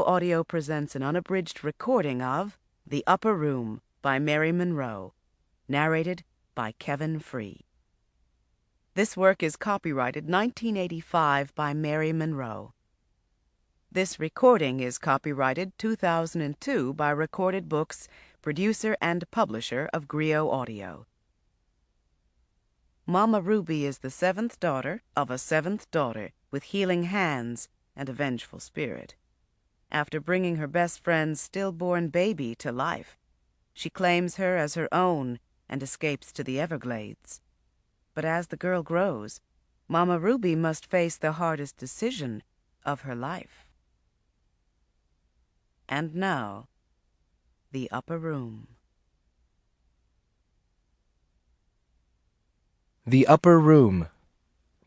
Audio presents an unabridged recording of The Upper Room by Mary Monroe, narrated by Kevin Free. This work is copyrighted 1985 by Mary Monroe. This recording is copyrighted 2002 by Recorded Books, producer and publisher of Griot Audio. Mama Ruby is the seventh daughter of a seventh daughter with healing hands and a vengeful spirit. After bringing her best friend's stillborn baby to life, she claims her as her own and escapes to the Everglades. But as the girl grows, Mama Ruby must face the hardest decision of her life. And now, The Upper Room. The Upper Room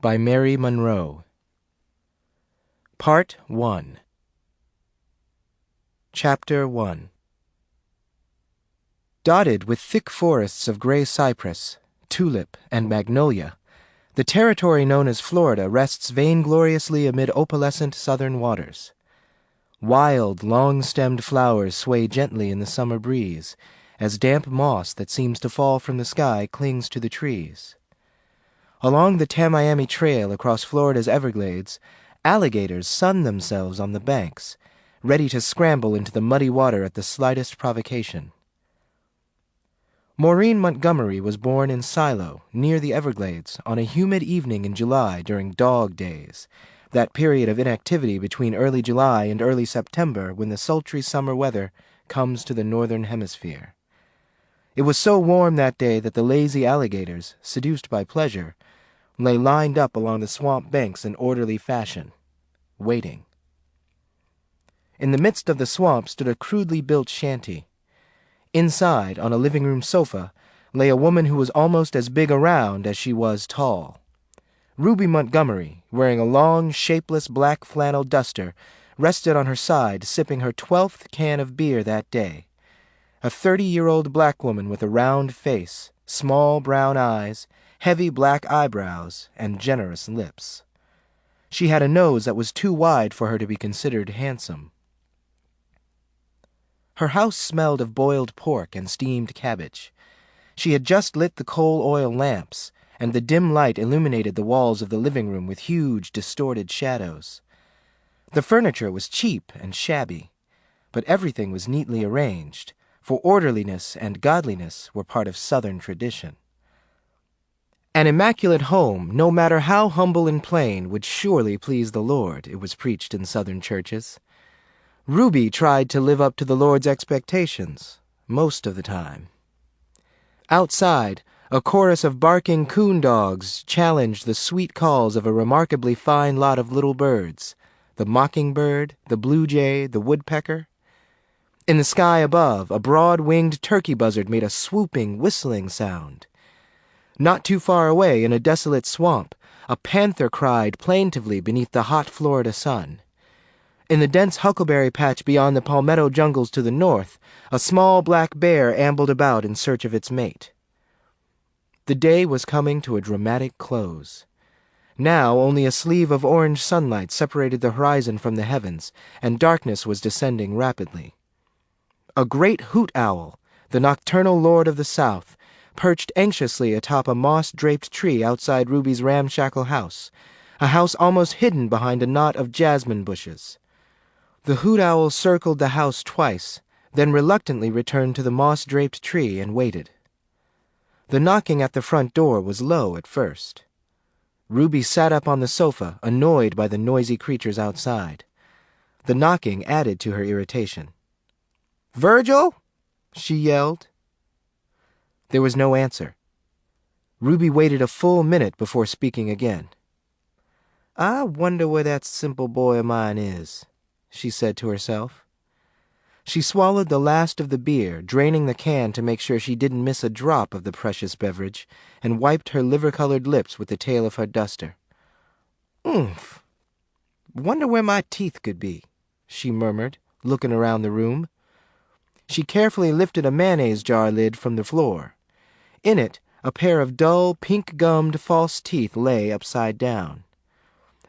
by Mary Monroe. Part 1. Chapter 1. Dotted with thick forests of gray cypress, tulip, and magnolia, the territory known as Florida rests vaingloriously amid opalescent southern waters. Wild, long-stemmed flowers sway gently in the summer breeze, as damp moss that seems to fall from the sky clings to the trees. Along the Tamiami Trail across Florida's Everglades, alligators sun themselves on the banks, ready to scramble into the muddy water at the slightest provocation. Maureen Montgomery was born in Silo, near the Everglades, on a humid evening in July during dog days, that period of inactivity between early July and early September when the sultry summer weather comes to the northern hemisphere. It was so warm that day that the lazy alligators, seduced by pleasure, lay lined up along the swamp banks in orderly fashion, waiting. In the midst of the swamp stood a crudely built shanty. Inside, on a living room sofa, lay a woman who was almost as big around as she was tall. Ruby Montgomery, wearing a long, shapeless black flannel duster, rested on her side, sipping her 12th can of beer that day. A 30-year-old black woman with a round face, small brown eyes, heavy black eyebrows, and generous lips. She had a nose that was too wide for her to be considered handsome. Her house smelled of boiled pork and steamed cabbage. She had just lit the coal oil lamps, and the dim light illuminated the walls of the living room with huge, distorted shadows. The furniture was cheap and shabby, but everything was neatly arranged, for orderliness and godliness were part of Southern tradition. An immaculate home, no matter how humble and plain, would surely please the Lord, it was preached in Southern churches. Ruby tried to live up to the Lord's expectations, most of the time. Outside, a chorus of barking coon dogs challenged the sweet calls of a remarkably fine lot of little birds, the mockingbird, the blue jay, the woodpecker. In the sky above, a broad-winged turkey buzzard made a swooping, whistling sound. Not too far away, in a desolate swamp, a panther cried plaintively beneath the hot Florida sun. In the dense huckleberry patch beyond the palmetto jungles to the north, a small black bear ambled about in search of its mate. The day was coming to a dramatic close. Now only a sleeve of orange sunlight separated the horizon from the heavens, and darkness was descending rapidly. A great hoot owl, the nocturnal lord of the South, perched anxiously atop a moss-draped tree outside Ruby's ramshackle house, a house almost hidden behind a knot of jasmine bushes. The hoot owl circled the house twice, then reluctantly returned to the moss-draped tree and waited. The knocking at the front door was low at first. Ruby sat up on the sofa, annoyed by the noisy creatures outside. The knocking added to her irritation. "Virgil?" she yelled. There was no answer. Ruby waited a full minute before speaking again. "I wonder where that simple boy of mine is," she said to herself. She swallowed the last of the beer, draining the can to make sure she didn't miss a drop of the precious beverage, and wiped her liver-colored lips with the tail of her duster. "Oomph! Wonder where my teeth could be," she murmured, looking around the room. She carefully lifted a mayonnaise jar lid from the floor. In it, a pair of dull, pink-gummed false teeth lay upside down.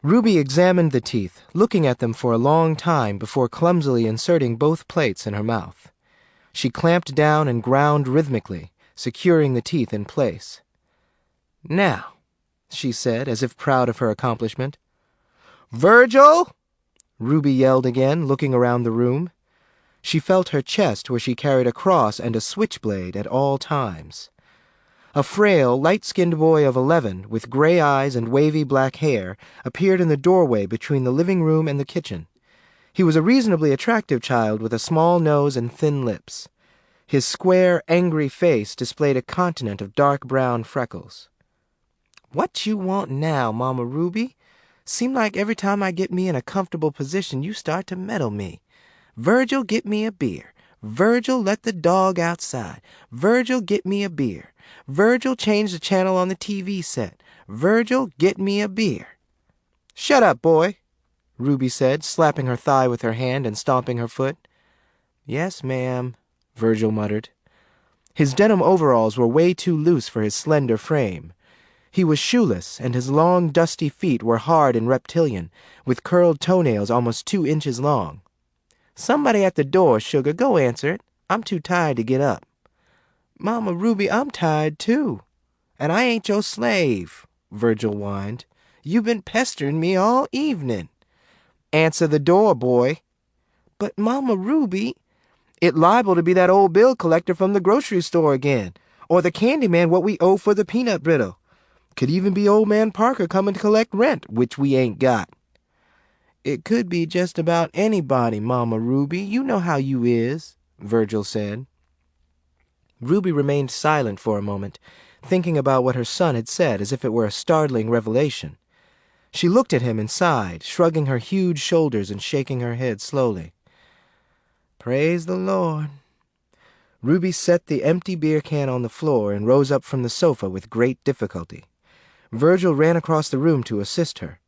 Ruby examined the teeth, looking at them for a long time before clumsily inserting both plates in her mouth. She clamped down and ground rhythmically, securing the teeth in place. "Now," she said, as if proud of her accomplishment. "Virgil!" Ruby yelled again, looking around the room. She felt her chest where she carried a cross and a switchblade at all times. A frail, light-skinned boy of 11, with gray eyes and wavy black hair, appeared in the doorway between the living room and the kitchen. He was a reasonably attractive child with a small nose and thin lips. His square, angry face displayed a continent of dark brown freckles. "What you want now, Mama Ruby? Seem like every time I get me in a comfortable position, you start to meddle me. Virgil, get me a beer. Virgil, let the dog outside. Virgil, get me a beer. Virgil, change the channel on the TV set. Virgil, get me a beer." "Shut up, boy," Ruby said, slapping her thigh with her hand and stomping her foot. "Yes, ma'am," Virgil muttered. His denim overalls were way too loose for his slender frame. He was shoeless, and his long, dusty feet were hard and reptilian, with curled toenails almost 2 inches long. "Somebody at the door, sugar. Go answer it. I'm too tired to get up." "Mama Ruby, I'm tired, too. And I ain't your slave," Virgil whined. "You been pestering me all evening." "Answer the door, boy." "But, Mama Ruby—" "It liable to be that old bill collector from the grocery store again, or the candy man what we owe for the peanut brittle. Could even be old man Parker coming to collect rent, which we ain't got." "It could be just about anybody, Mama Ruby. You know how you is," Virgil said. Ruby remained silent for a moment, thinking about what her son had said as if it were a startling revelation. She looked at him and sighed, shrugging her huge shoulders and shaking her head slowly. "Praise the Lord." Ruby set the empty beer can on the floor and rose up from the sofa with great difficulty. Virgil ran across the room to assist her.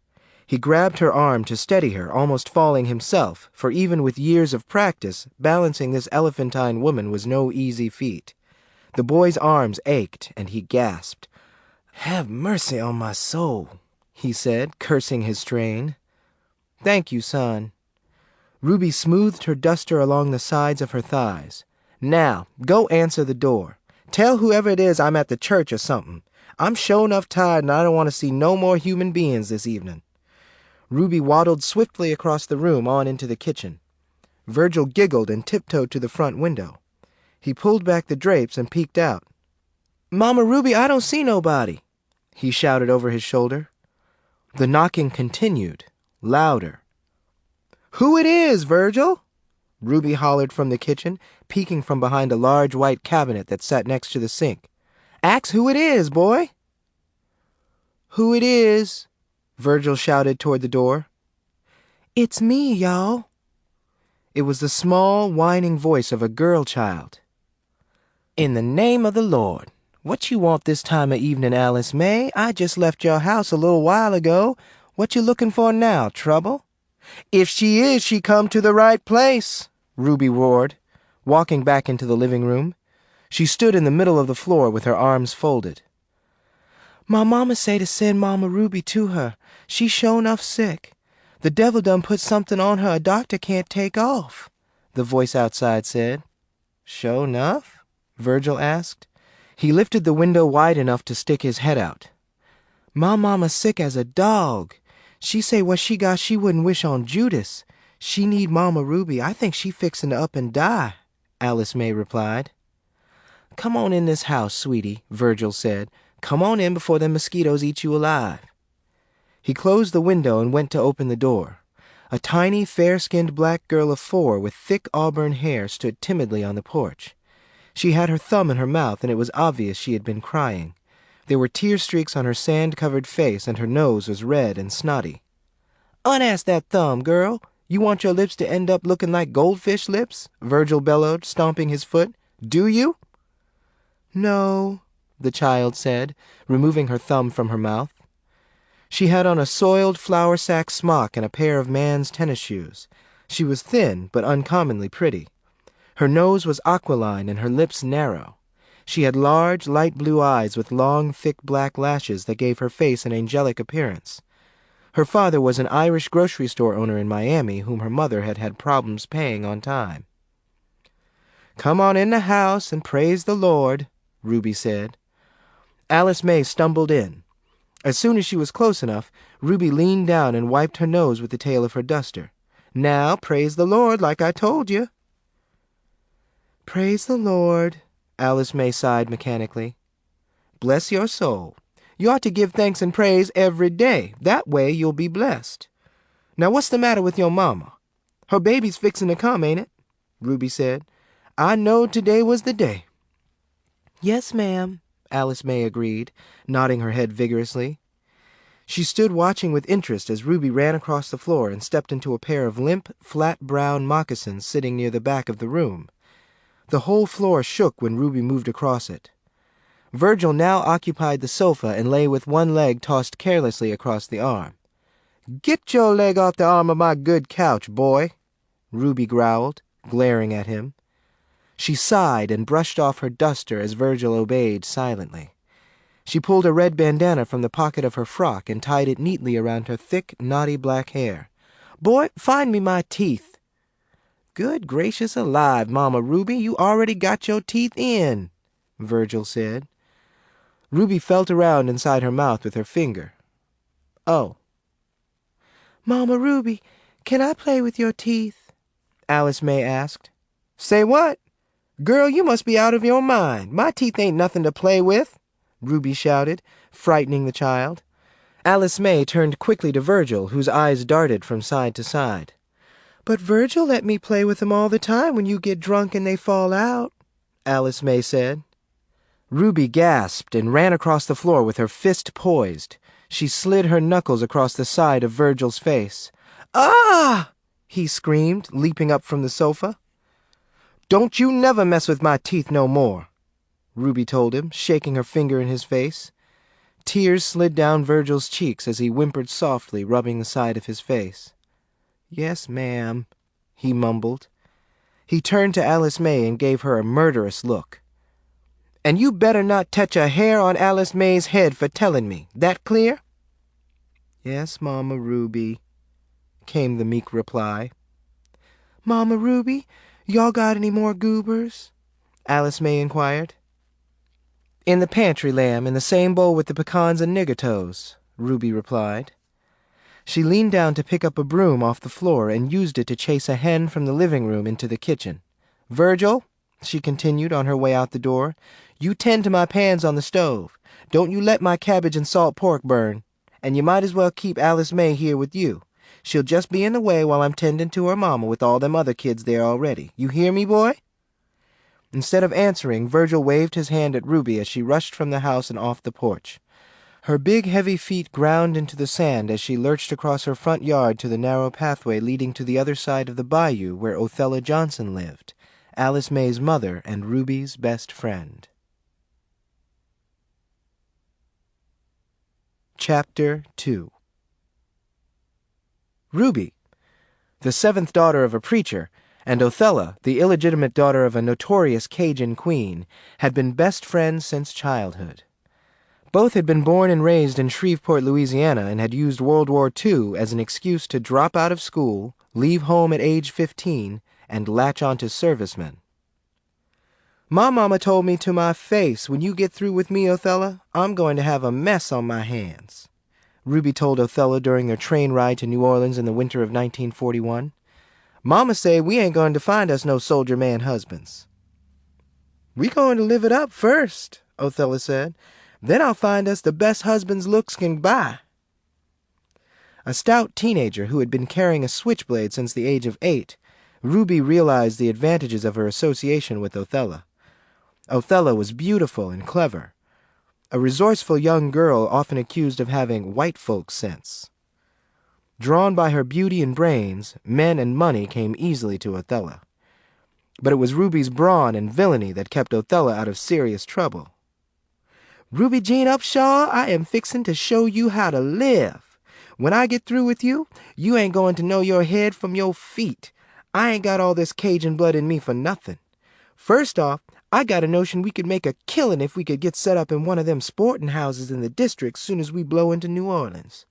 He grabbed her arm to steady her, almost falling himself, for even with years of practice, balancing this elephantine woman was no easy feat. The boy's arms ached, and he gasped. "Have mercy on my soul," he said, cursing his strain. "Thank you, son." Ruby smoothed her duster along the sides of her thighs. "Now, go answer the door. Tell whoever it is I'm at the church or something. I'm sure enough tired and I don't want to see no more human beings this evening." Ruby waddled swiftly across the room on into the kitchen. Virgil giggled and tiptoed to the front window. He pulled back the drapes and peeked out. "Mama Ruby, I don't see nobody," he shouted over his shoulder. The knocking continued, louder. "Who it is, Virgil?" Ruby hollered from the kitchen, peeking from behind a large white cabinet that sat next to the sink. "Ax who it is, boy." "Who it is?" Virgil shouted toward the door. "It's me, y'all." It was the small, whining voice of a girl child. "In the name of the Lord, what you want this time of evening, Alice May? I just left your house a little while ago. What you looking for now, trouble?" "If she is, she come to the right place," Ruby roared, walking back into the living room. She stood in the middle of the floor with her arms folded. "My mama say to send Mama Ruby to her. She sure enough sick. The devil done put something on her a doctor can't take off," the voice outside said. "Sure enough?" Virgil asked. He lifted the window wide enough to stick his head out. "My mama sick as a dog. She say what she got she wouldn't wish on Judas. She need Mama Ruby. I think she fixin' to up and die," Alice May replied. "Come on in this house, sweetie," Virgil said. "Come on in before them mosquitoes eat you alive." He closed the window and went to open the door. A tiny, fair-skinned black girl of 4 with thick auburn hair stood timidly on the porch. She had her thumb in her mouth, and it was obvious she had been crying. There were tear streaks on her sand-covered face, and her nose was red and snotty. "Unass that thumb, girl. You want your lips to end up looking like goldfish lips?" Virgil bellowed, stomping his foot. "Do you?" "No," the child said, removing her thumb from her mouth. She had on a soiled flour-sack smock and a pair of man's tennis shoes. She was thin, but uncommonly pretty. Her nose was aquiline and her lips narrow. She had large, light blue eyes with long, thick black lashes that gave her face an angelic appearance. Her father was an Irish grocery store owner in Miami whom her mother had had problems paying on time. "Come on in the house and praise the Lord," Ruby said. Alice May stumbled in. As soon as she was close enough, Ruby leaned down and wiped her nose with the tail of her duster. "Now, praise the Lord like I told you." "Praise the Lord," Alice May sighed mechanically. "Bless your soul. You ought to give thanks and praise every day. That way you'll be blessed. Now what's the matter with your mama? Her baby's fixin' to come, ain't it?" Ruby said. "I knowed today was the day." "Yes, ma'am," Alice May agreed, nodding her head vigorously. She stood watching with interest as Ruby ran across the floor and stepped into a pair of limp, flat brown moccasins sitting near the back of the room. The whole floor shook when Ruby moved across it. Virgil now occupied the sofa and lay with one leg tossed carelessly across the arm. "Get your leg off the arm of my good couch, boy," Ruby growled, glaring at him. She sighed and brushed off her duster as Virgil obeyed silently. She pulled a red bandana from the pocket of her frock and tied it neatly around her thick, knotty black hair. "Boy, find me my teeth." "Good gracious alive, Mama Ruby, you already got your teeth in," Virgil said. Ruby felt around inside her mouth with her finger. "Oh." "Mama Ruby, can I play with your teeth?" Alice May asked. "Say what? Girl, you must be out of your mind. My teeth ain't nothing to play with," Ruby shouted, frightening the child. Alice May turned quickly to Virgil, whose eyes darted from side to side. "But Virgil let me play with them all the time when you get drunk and they fall out," Alice May said. Ruby gasped and ran across the floor with her fist poised. She slid her knuckles across the side of Virgil's face. "Ah!" he screamed, leaping up from the sofa. "Don't you never mess with my teeth no more," Ruby told him, shaking her finger in his face. Tears slid down Virgil's cheeks as he whimpered softly, rubbing the side of his face. "Yes, ma'am," he mumbled. He turned to Alice May and gave her a murderous look. "And you better not touch a hair on Alice May's head for telling me. That clear?" "Yes, Mama Ruby," came the meek reply. "Mama Ruby, y'all got any more goobers?" Alice May inquired. "In the pantry, lamb, in the same bowl with the pecans and nigger toes," Ruby replied. She leaned down to pick up a broom off the floor and used it to chase a hen from the living room into the kitchen. "Virgil," she continued on her way out the door, "you tend to my pans on the stove. Don't you let my cabbage and salt pork burn. And you might as well keep Alice May here with you. She'll just be in the way while I'm tending to her mama with all them other kids there already. You hear me, boy?" Instead of answering, Virgil waved his hand at Ruby as she rushed from the house and off the porch. Her big, heavy feet ground into the sand as she lurched across her front yard to the narrow pathway leading to the other side of the bayou where Oella Johnson lived, Alice May's mother and Ruby's best friend. Chapter 2. Ruby, the seventh daughter of a preacher, and Oella, the illegitimate daughter of a notorious Cajun queen, had been best friends since childhood. Both had been born and raised in Shreveport, Louisiana, and had used World War II as an excuse to drop out of school, leave home at age 15, and latch onto servicemen. "My mama told me to my face, when you get through with me, Oella, I'm going to have a mess on my hands," Ruby told Oella during their train ride to New Orleans in the winter of 1941. "Mama say we ain't going to find us no soldier man husbands." "We going to live it up first," Oella said. "Then I'll find us the best husbands looks can buy." A stout teenager who had been carrying a switchblade since the age of 8, Ruby realized the advantages of her association with Oella. Oella was beautiful and clever, a resourceful young girl often accused of having white folks' sense. Drawn by her beauty and brains, men and money came easily to Oella. But it was Ruby's brawn and villainy that kept Oella out of serious trouble. "Ruby Jean Upshaw, I am fixin' to show you how to live. When I get through with you, you ain't going to know your head from your feet. I ain't got all this Cajun blood in me for nothing. First off, I got a notion we could make a killin' if we could get set up in one of them sporting houses in the district soon as we blow into New Orleans.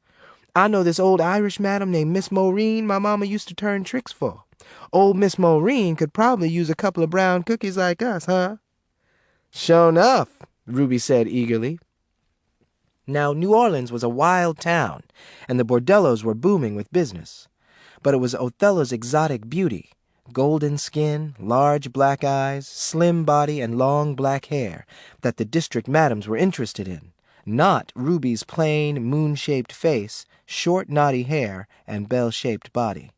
I know this old Irish madam named Miss Maureen my mama used to turn tricks for. Old Miss Maureen could probably use a couple of brown cookies like us, huh?" "Sure enough," Ruby said eagerly. Now, New Orleans was a wild town, and the bordellos were booming with business. But it was Oella's exotic beauty, golden skin, large black eyes, slim body, and long black hair, that the district madams were interested in, not Ruby's plain, moon-shaped face, short knotty hair, and bell-shaped body.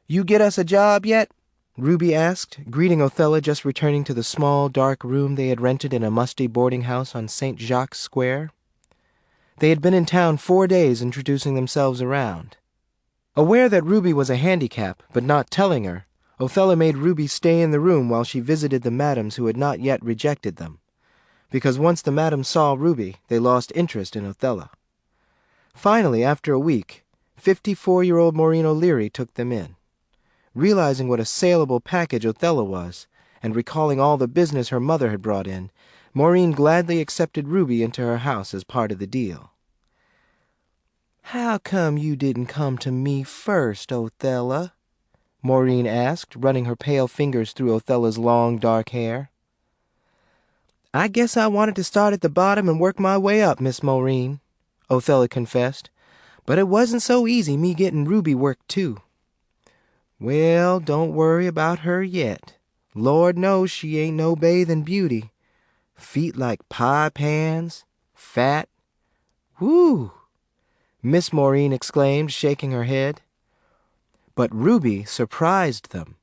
"You get us a job yet?" Ruby asked, greeting Oella just returning to the small, dark room they had rented in a musty boarding house on St. Jacques Square. They had been in town 4 days introducing themselves around. Aware that Ruby was a handicap, but not telling her, Oella made Ruby stay in the room while she visited the madams who had not yet rejected them, because once the madams saw Ruby, they lost interest in Oella. Finally, after a week, 54-year-old Maureen O'Leary took them in. Realizing what a saleable package Oella was, and recalling all the business her mother had brought in, Maureen gladly accepted Ruby into her house as part of the deal. "How come you didn't come to me first, Oella?" Maureen asked, running her pale fingers through Oella's long, dark hair. "I guess I wanted to start at the bottom and work my way up, Miss Maureen," Oella confessed. "But it wasn't so easy me getting Ruby work, too." "Well, don't worry about her yet. Lord knows she ain't no bathin' beauty. Feet like pie pans, fat. Whew!" Miss Maureen exclaimed, shaking her head. But Ruby surprised them.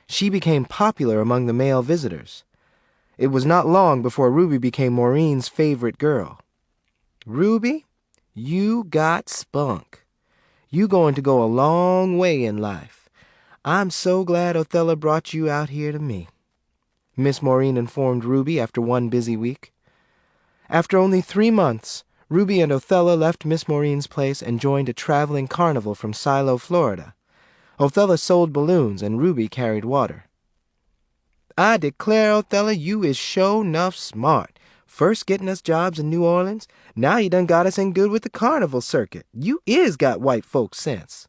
She became popular among the male visitors. It was not long before Ruby became Maureen's favorite girl. "Ruby, you got spunk. You going to go a long way in life. I'm so glad Oella brought you out here to me," Miss Maureen informed Ruby after one busy week. After only 3 months, Ruby and Oella left Miss Maureen's place and joined a traveling carnival from Silo, Florida. Oella sold balloons and Ruby carried water. "I declare, Oella, you is sure 'nuff smart. First getting us jobs in New Orleans, now you done got us in good with the carnival circuit. You is got white folks' sense."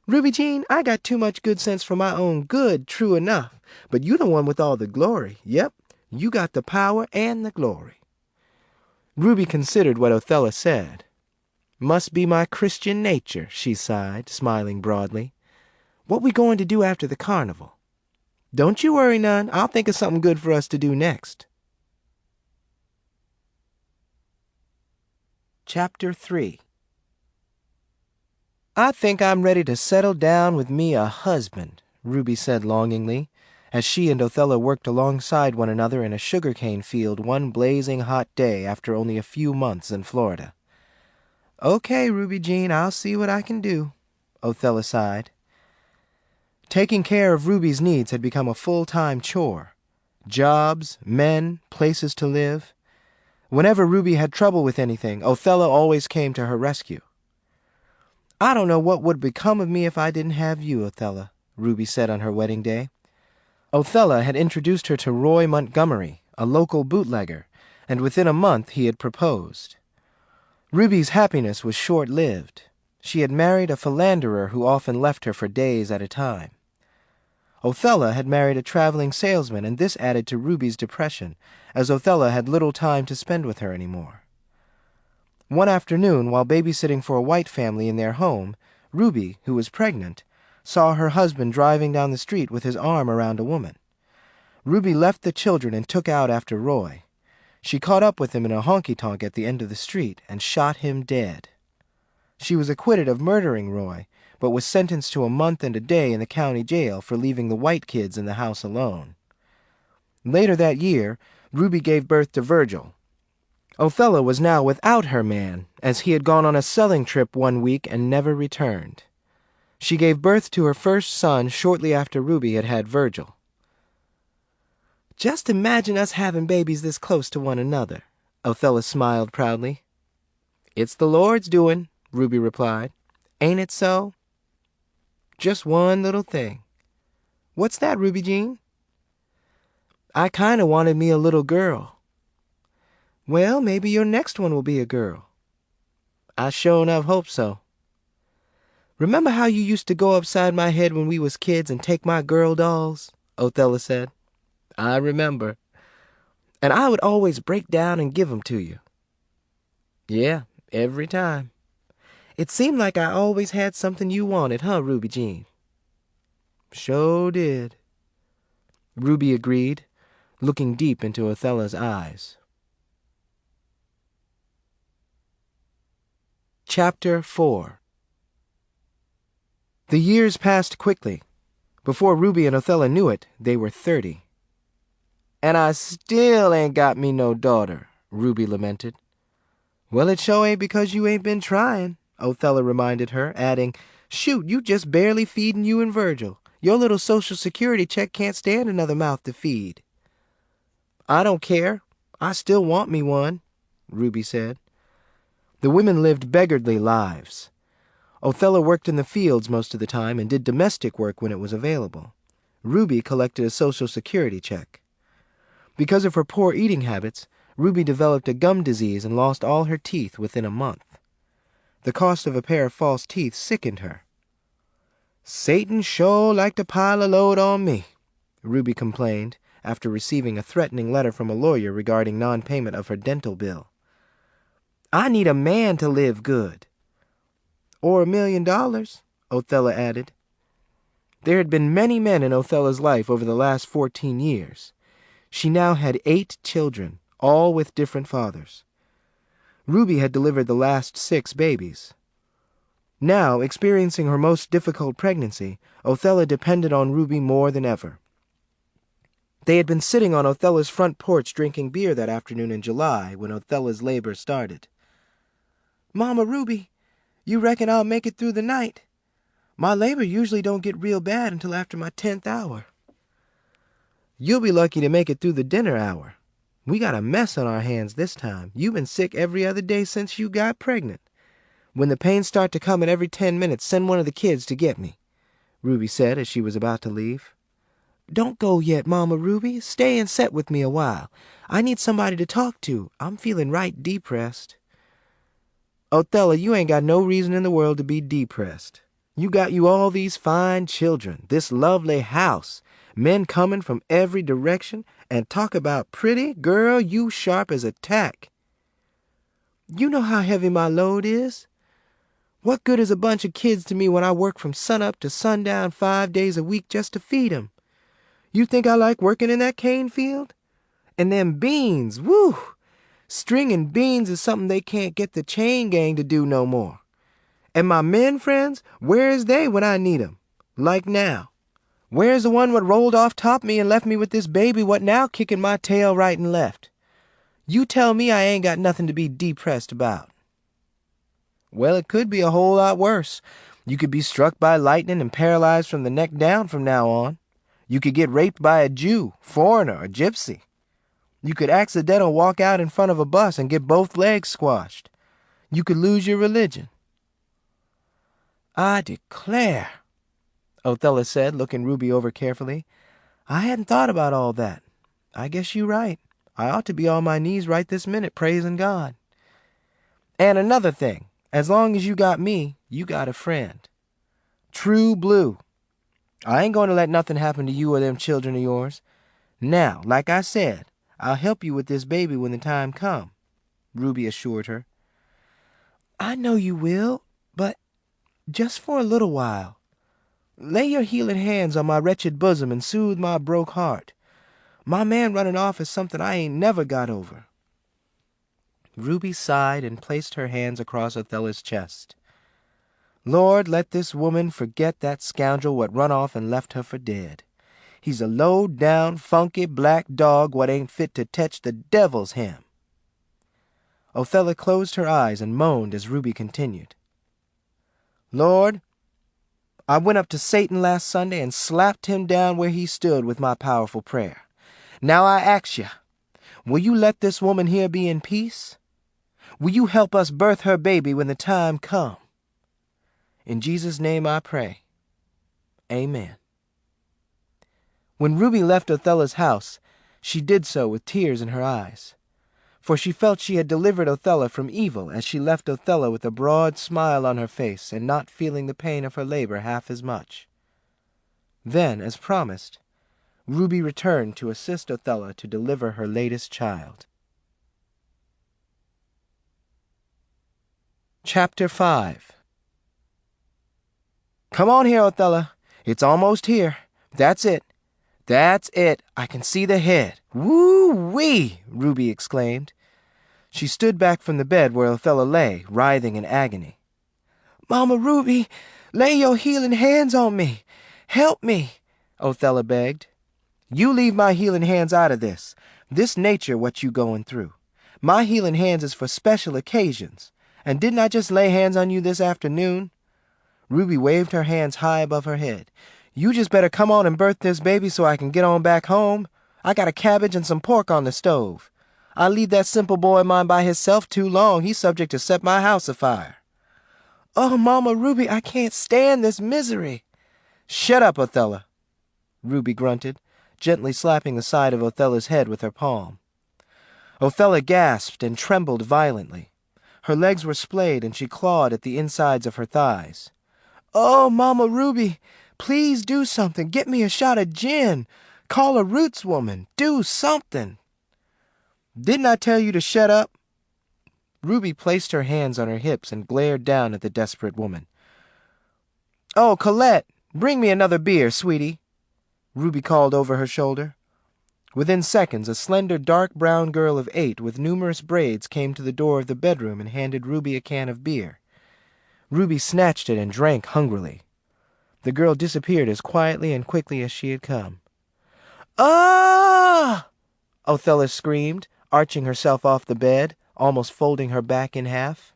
"Ruby Jean, I got too much good sense for my own good, true enough. But you the one with all the glory. Yep, you got the power and the glory." Ruby considered what Oella said. "Must be my Christian nature," she sighed, smiling broadly. "What we going to do after the carnival?" "Don't you worry none. I'll think of something good for us to do next." Chapter 3. "I think I'm ready to settle down with me a husband," Ruby said longingly, as she and Oella worked alongside one another in a sugarcane field one blazing hot day after only a few months in Florida. "Okay, Ruby Jean, I'll see what I can do," Oella sighed. Taking care of Ruby's needs had become a full-time chore. Jobs, men, places to live. Whenever Ruby had trouble with anything, Oella always came to her rescue. "I don't know what would become of me if I didn't have you, Oella," Ruby said on her wedding day. Oella had introduced her to Roy Montgomery, a local bootlegger, and within a month he had proposed. Ruby's happiness was short-lived. She had married a philanderer who often left her for days at a time. Oella had married a traveling salesman, and this added to Ruby's depression, as Oella had little time to spend with her anymore. One afternoon, while babysitting for a white family in their home, Ruby, who was pregnant, saw her husband driving down the street with his arm around a woman. Ruby left the children and took out after Roy. She caught up with him in a honky-tonk at the end of the street and shot him dead. She was acquitted of murdering Roy, but was sentenced to a month and a day in the county jail for leaving the white kids in the house alone. Later that year, Ruby gave birth to Virgil. Oella was now without her man, as he had gone on a selling trip one week and never returned. She gave birth to her first son shortly after Ruby had had Virgil. "Just imagine us having babies this close to one another," Oella smiled proudly. "It's the Lord's doing," Ruby replied. "Ain't it so?" "Just one little thing." "What's that, Ruby Jean?" "I kind of wanted me a little girl." "Well, maybe your next one will be a girl." I sure enough hope so. Remember how you used to go upside my head when we was kids and take my girl dolls? Oella said. I remember. And I would always break down and give 'em to you. Yeah, every time. It seemed like I always had something you wanted, huh, Ruby Jean? Sure did. Ruby agreed, looking deep into Oella's eyes. Chapter 4. The years passed quickly. Before Ruby and Oella knew it, they were 30. And I still ain't got me no daughter, Ruby lamented. Well, it sure ain't because you ain't been trying, Oella reminded her, adding, Shoot, you just barely feeding you and Virgil. Your little Social Security check can't stand another mouth to feed. I don't care. I still want me one, Ruby said. The women lived beggarly lives. Oella worked in the fields most of the time and did domestic work when it was available. Ruby collected a Social Security check. Because of her poor eating habits, Ruby developed a gum disease and lost all her teeth within a month. The cost of a pair of false teeth sickened her. Satan sure like to pile a load on me, Ruby complained after receiving a threatening letter from a lawyer regarding non-payment of her dental bill. I need a man to live good. Or $1 million, Oella added. There had been many men in Oella's life over the last 14 years. She now had 8 children, all with different fathers. Ruby had delivered the last 6 babies. Now, experiencing her most difficult pregnancy, Oella depended on Ruby more than ever. They had been sitting on Oella's front porch drinking beer that afternoon in July when Oella's labor started. Mama Ruby, you reckon I'll make it through the night? My labor usually don't get real bad until after my 10th hour. You'll be lucky to make it through the dinner hour. We got a mess on our hands this time. You've been sick every other day since you got pregnant. When the pains start to come at every 10 minutes, send one of the kids to get me, Ruby said as she was about to leave. Don't go yet, Mama Ruby. Stay and set with me a while. I need somebody to talk to. I'm feeling right depressed. Oella, you ain't got no reason in the world to be depressed. You got you all these fine children, this lovely house, men coming from every direction, and talk about pretty, girl, you sharp as a tack. You know how heavy my load is. What good is a bunch of kids to me when I work from sunup to sundown 5 days a week just to feed 'em? You think I like working in that cane field? And them beans, woo! Stringing beans is something they can't get the chain gang to do no more. And my men friends, where is they when I need 'em? Like now. Where's the one what rolled off top me and left me with this baby what now kicking my tail right and left? You tell me I ain't got nothing to be depressed about. Well, it could be a whole lot worse. You could be struck by lightning and paralyzed from the neck down from now on. You could get raped by a Jew, foreigner, or gypsy. You could accidental walk out in front of a bus and get both legs squashed. You could lose your religion. I declare, Oella said, looking Ruby over carefully. I hadn't thought about all that. I guess you're right. I ought to be on my knees right this minute praising God. And another thing, as long as you got me, you got a friend. True blue. I ain't going to let nothing happen to you or them children of yours. Now, like I said, I'll help you with this baby when the time come, Ruby assured her. I know you will, but just for a little while. Lay your healing hands on my wretched bosom and soothe my broke heart. My man running off is something I ain't never got over. Ruby sighed and placed her hands across Oella's chest. Lord, let this woman forget that scoundrel what run off and left her for dead. He's a low-down, funky black dog what ain't fit to tetch the devil's hem. Oella closed her eyes and moaned as Ruby continued. Lord, I went up to Satan last Sunday and slapped him down where he stood with my powerful prayer. Now I ask you, will you let this woman here be in peace? Will you help us birth her baby when the time come? In Jesus' name I pray. Amen. When Ruby left Oella's house, she did so with tears in her eyes. for she felt she had delivered Oella from evil as she left Oella with a broad smile on her face and not feeling the pain of her labor half as much. Then, as promised, Ruby returned to assist Oella to deliver her latest child. Chapter 5. Come on here, Oella. It's almost here. That's it. That's it. I can see the head. Woo-wee! Ruby exclaimed. She stood back from the bed where Oella lay, writhing in agony. Mama Ruby, lay your healing hands on me. Help me, Oella begged. You leave my healing hands out of this. This nature what you going through. My healing hands is for special occasions. And didn't I just lay hands on you this afternoon? Ruby waved her hands high above her head. You just better come on and birth this baby so I can get on back home. I got a cabbage and some pork on the stove. I leave that simple boy of mine by himself too long. He's subject to set my house afire. Oh, Mama Ruby, I can't stand this misery. Shut up, Oella, Ruby grunted, gently slapping the side of Othella's head with her palm. Oella gasped and trembled violently. Her legs were splayed and she clawed at the insides of her thighs. Oh, Mama Ruby, please do something. Get me a shot of gin. Call a roots woman. Do something. Didn't I tell you to shut up? Ruby placed her hands on her hips and glared down at the desperate woman. Oh, Colette, bring me another beer, sweetie, Ruby called over her shoulder. Within seconds, a slender, dark brown girl of 8 with numerous braids came to the door of the bedroom and handed Ruby a can of beer. Ruby snatched it and drank hungrily. The girl disappeared as quietly and quickly as she had come. Ah! Oella screamed, arching herself off the bed, almost folding her back in half.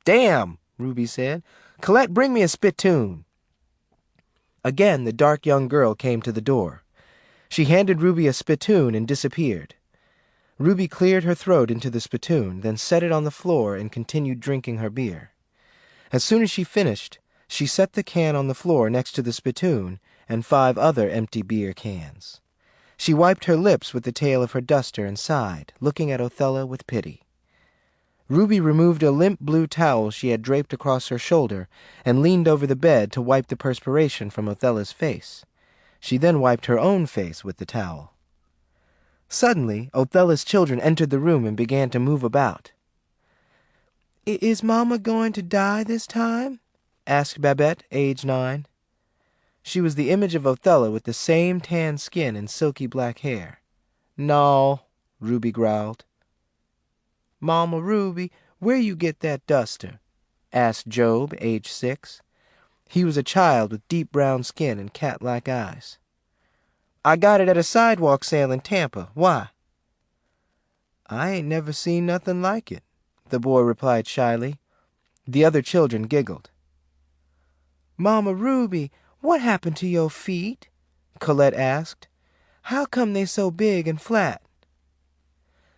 Damn, Ruby said. Colette, bring me a spittoon. Again, the dark young girl came to the door. She handed Ruby a spittoon and disappeared. Ruby cleared her throat into the spittoon, then set it on the floor and continued drinking her beer. As soon as she finished, she set the can on the floor next to the spittoon and 5 other empty beer cans. She wiped her lips with the tail of her duster and sighed, looking at Oella with pity. Ruby removed a limp blue towel she had draped across her shoulder and leaned over the bed to wipe the perspiration from Othella's face. She then wiped her own face with the towel. Suddenly, Othella's children entered the room and began to move about. Is Mama going to die this time? Asked Babette, age 9. She was the image of Oella with the same tan skin and silky black hair. No, Ruby growled. Mama Ruby, where you get that duster? Asked Job, age 6. He was a child with deep brown skin and cat-like eyes. I got it at a sidewalk sale in Tampa. Why? I ain't never seen nothing like it, the boy replied shyly. The other children giggled. Mama Ruby, what happened to your feet? Colette asked. How come they so big and flat?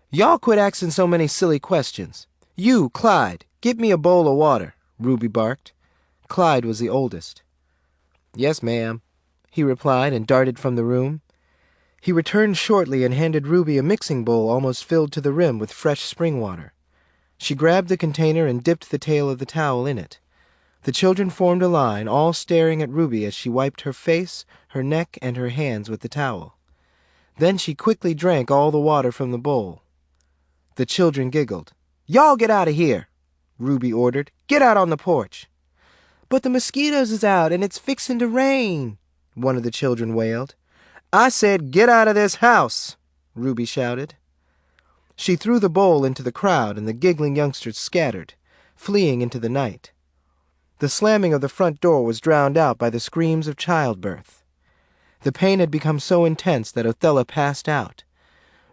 Y'all quit asking so many silly questions. You, Clyde, get me a bowl of water, Ruby barked. Clyde was the oldest. Yes, ma'am, he replied and darted from the room. He returned shortly and handed Ruby a mixing bowl almost filled to the rim with fresh spring water. She grabbed the container and dipped the tail of the towel in it. The children formed a line, all staring at Ruby as she wiped her face, her neck, and her hands with the towel. Then she quickly drank all the water from the bowl. The children giggled. Y'all get out of here, Ruby ordered. Get out on the porch. But the mosquitoes is out and it's fixing to rain, one of the children wailed. I said get out of this house, Ruby shouted. She threw the bowl into the crowd and the giggling youngsters scattered, fleeing into the night. The slamming of the front door was drowned out by the screams of childbirth. The pain had become so intense that Oella passed out.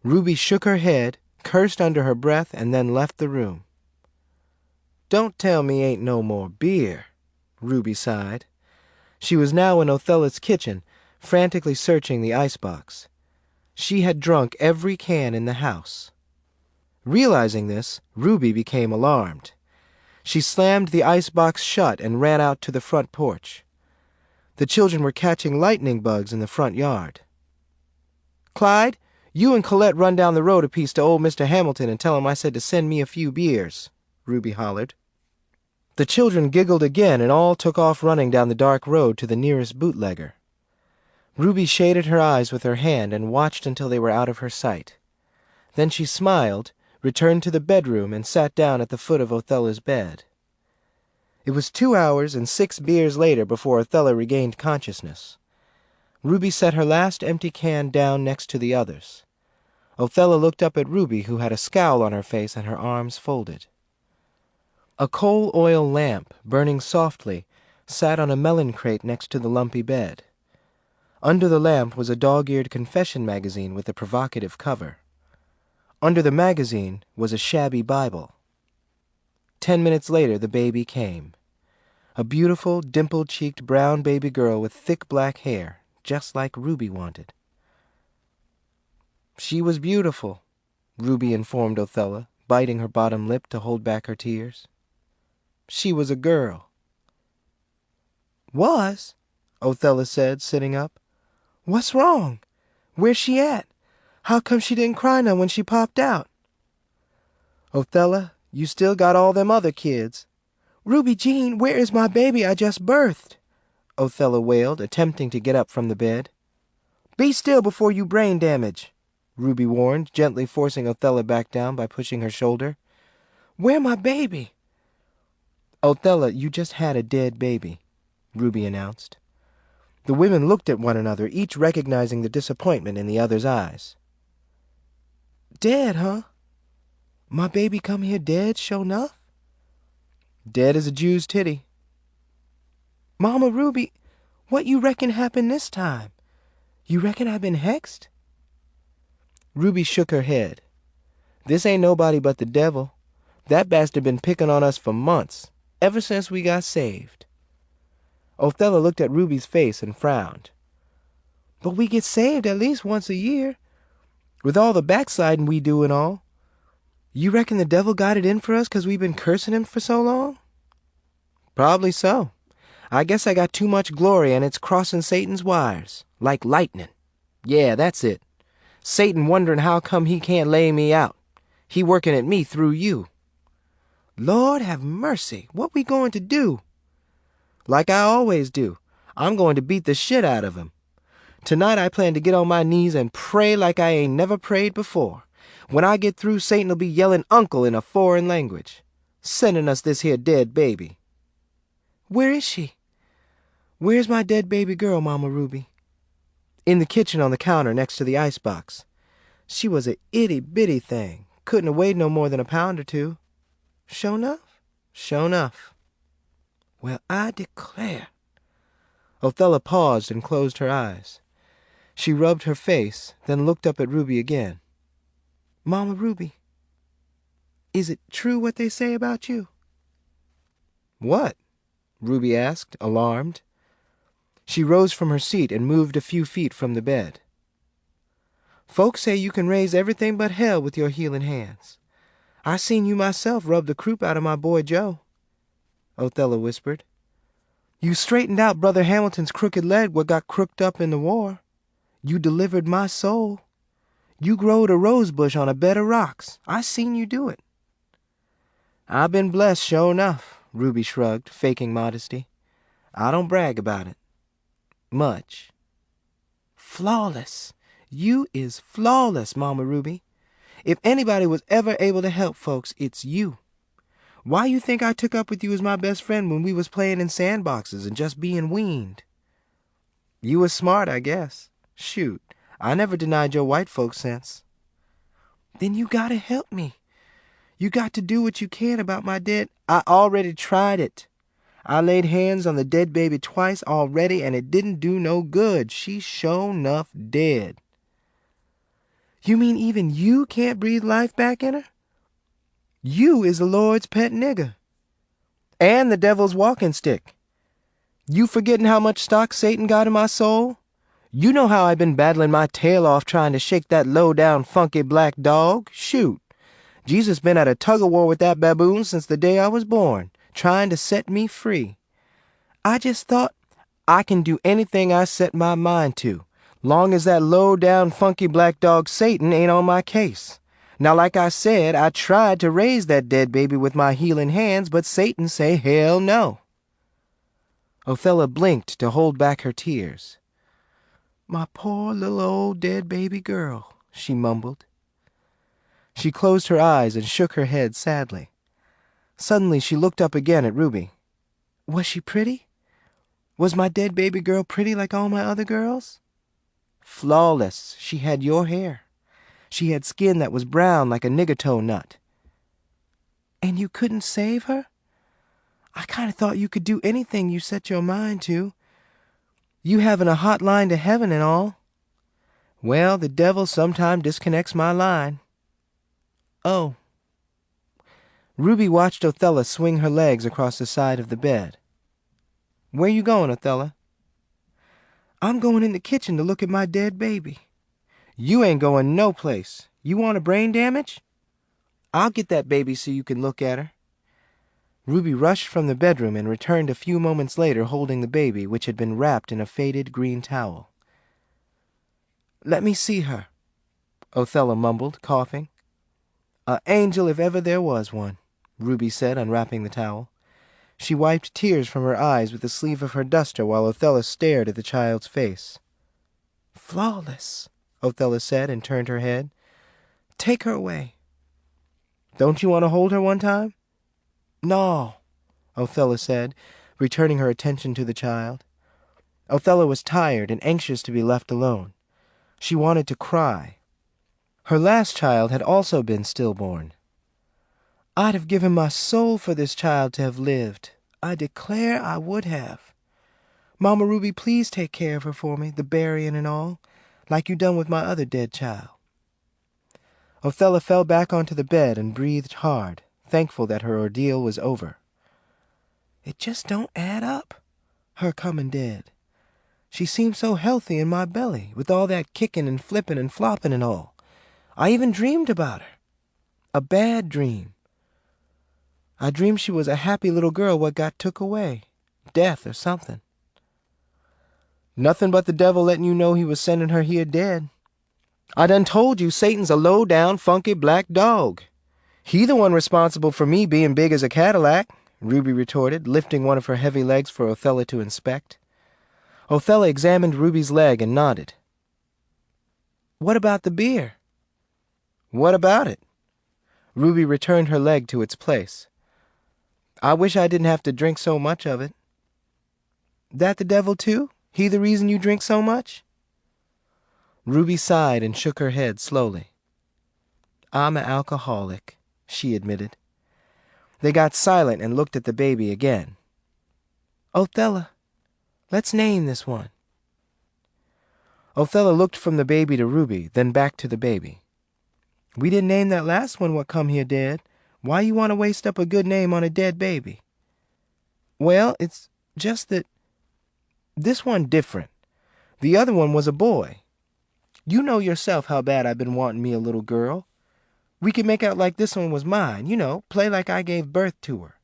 Ruby shook her head, cursed under her breath, and then left the room. Don't tell me ain't no more beer, Ruby sighed. She was now in Othella's kitchen, frantically searching the icebox. She had drunk every can in the house. Realizing this, Ruby became alarmed. She slammed the icebox shut and ran out to the front porch. The children were catching lightning bugs in the front yard. Clyde, You and Colette run down the road a piece to old Mr. Hamilton and tell him I said to send me a few beers," Ruby hollered. The children giggled again and all took off running down the dark road to the nearest bootlegger. Ruby shaded her eyes with her hand and watched until they were out of her sight. Then she smiled, returned to the bedroom, and sat down at the foot of Othella's bed. It was 2 hours and 6 beers later before Oella regained consciousness. Ruby set her last empty can down next to the others. Oella looked up at Ruby, who had a scowl on her face and her arms folded. A coal oil lamp, burning softly, sat on a melon crate next to the lumpy bed. Under the lamp was a dog-eared confession magazine with a provocative cover. Under the magazine was a shabby Bible. 10 minutes later the baby came. A beautiful, dimple-cheeked brown baby girl with thick black hair, just like Ruby wanted. She was beautiful, Ruby informed Oella, biting her bottom lip to hold back her tears. She was a girl. "Was?" Oella said, sitting up. "What's wrong? Where's she at? How come she didn't cry none when she popped out?" "Oella, you still got all them other kids." "Ruby Jean, where is my baby I just birthed?" Oella wailed, attempting to get up from the bed. "Be still before you brain damage," Ruby warned, gently forcing Oella back down by pushing her shoulder. "Where my baby?" "Oella, you just had a dead baby," Ruby announced. The women looked at one another, each recognizing the disappointment in the other's eyes. "Dead, huh? My baby come here dead, sure enough?" "Dead as a Jew's titty." "Mama Ruby, what you reckon happened this time? You reckon I been hexed?" Ruby shook her head. "This ain't nobody but the devil. That bastard been picking on us for months, ever since we got saved." Oella looked at Ruby's face and frowned. "But we get saved at least once a year, with all the backsliding we do and all. You reckon the devil got it in for us 'cause we've been cursing him for so long?" "Probably so. I guess I got too much glory and it's crossing Satan's wires, like lightning. Yeah, that's it. Satan wondering how come he can't lay me out. He working at me through you." "Lord have mercy, what we going to do?" "Like I always do. I'm going to beat the shit out of him. Tonight I plan to get on my knees and pray like I ain't never prayed before. When I get through, Satan'll be yelling uncle in a foreign language, sending us this here dead baby." "Where is she? Where's my dead baby girl, Mama Ruby?" "In the kitchen on the counter next to the icebox. She was a itty-bitty thing. Couldn't have weighed no more than a pound or two." "Sure enough?" "Sure enough." "Well, I declare." Oella paused and closed her eyes. She rubbed her face, then looked up at Ruby again. "Mama Ruby, is it true what they say about you?" "What?" Ruby asked, alarmed. She rose from her seat and moved a few feet from the bed. "Folks say you can raise everything but hell with your healing hands. I seen you myself rub the croup out of my boy Joe," Oella whispered. "You straightened out Brother Hamilton's crooked leg what got crooked up in the war. You delivered my soul. You growed a rose bush on a bed of rocks. I seen you do it." "I been blessed, sure enough," Ruby shrugged, faking modesty. "I don't brag about it. Much." "Flawless. You is flawless, Mama Ruby. If anybody was ever able to help folks, it's you. Why you think I took up with you as my best friend when we was playing in sandboxes and just being weaned?" "You was smart, I guess. Shoot, I never denied your white folks sense." "Then you gotta help me. You got to do what you can about my dead—" "I already tried it. I laid hands on the dead baby twice already, and it didn't do no good. She's sure enough dead." "You mean even you can't breathe life back in her? You is the Lord's pet nigger. And the devil's walking stick. You forgetting how much stock Satan got in my soul? You know how I've been battling my tail off trying to shake that low-down funky black dog? Shoot. Jesus been at a tug-of-war with that baboon since the day I was born, trying to set me free. I just thought I can do anything I set my mind to, Long as that low-down, funky black dog Satan ain't on my case. Now, like I said, I tried to raise that dead baby with my healing hands, but Satan say hell no. Oella blinked to hold back her tears. My poor little old dead baby girl, she mumbled. She closed her eyes and shook her head sadly. Suddenly she looked up again at Ruby. Was she pretty? Was my dead baby girl pretty like all my other girls? Flawless. She had your hair. She had skin that was brown like a niggertoe nut. And you couldn't save her? I kind of thought you could do anything you set your mind to. You having a hot line to heaven and all. Well, the devil sometime disconnects my line. Oh. Ruby watched Oella swing her legs across the side of the bed. Where you going, Oella? I'm going in the kitchen to look at my dead baby. You ain't going no place. You want a brain damage? I'll get that baby so you can look at her. Ruby rushed from the bedroom and returned a few moments later holding the baby, which had been wrapped in a faded green towel. Let me see her, Oella mumbled, coughing. A angel if ever there was one, Ruby said, unwrapping the towel. She wiped tears from her eyes with the sleeve of her duster while Oella stared at the child's face. Flawless, Oella said and turned her head. Take her away. Don't you want to hold her one time? No, Oella said, returning her attention to the child. Oella was tired and anxious to be left alone. She wanted to cry. Her last child had also been stillborn. I'd have given my soul for this child to have lived. I declare I would have. Mama Ruby, please take care of her for me, the burying and all, like you done with my other dead child. Oella fell back onto the bed and breathed hard, thankful that her ordeal was over. It just don't add up, her coming dead. She seemed so healthy in my belly, with all that kicking and flipping and flopping and all. I even dreamed about her. A bad dream. I dreamed she was a happy little girl what got took away. Death or something. Nothing but the devil letting you know he was sending her here dead. I done told you Satan's a low-down, funky black dog. He the one responsible for me being big as a Cadillac, Ruby retorted, lifting one of her heavy legs for Oella to inspect. Oella examined Ruby's leg and nodded. What about the beer? What about it? Ruby returned her leg to its place. I wish I didn't have to drink so much of it. That the devil too? He the reason you drink so much? Ruby sighed and shook her head slowly. I'm an alcoholic, she admitted. They got silent and looked at the baby again. Oella, let's name this one. Oella looked from the baby to Ruby, then back to the baby. We didn't name that last one what come here dead. Why you want to waste up a good name on a dead baby? Well, it's just that this one different. The other one was a boy. You know yourself how bad I've been wanting me a little girl. We could make out like this one was mine, play like I gave birth to her.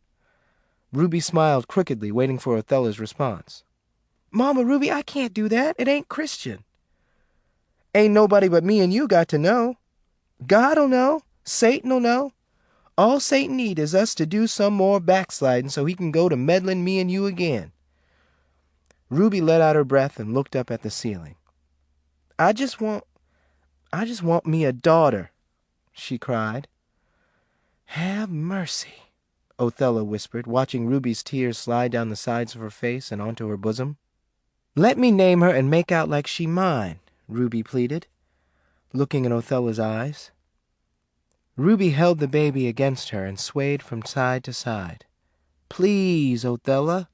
Ruby smiled crookedly, waiting for Oella's response. Mama Ruby, I can't do that. It ain't Christian. Ain't nobody but me and you got to know. God'll know. Satan'll know. All Satan need is us to do some more backsliding so he can go to meddling me and you again. Ruby let out her breath and looked up at the ceiling. I just want me a daughter, she cried. Have mercy, Oella whispered, watching Ruby's tears slide down the sides of her face and onto her bosom. Let me name her and make out like she mine, Ruby pleaded, looking in Oella's eyes. Ruby held the baby against her and swayed from side to side. Please, Oella.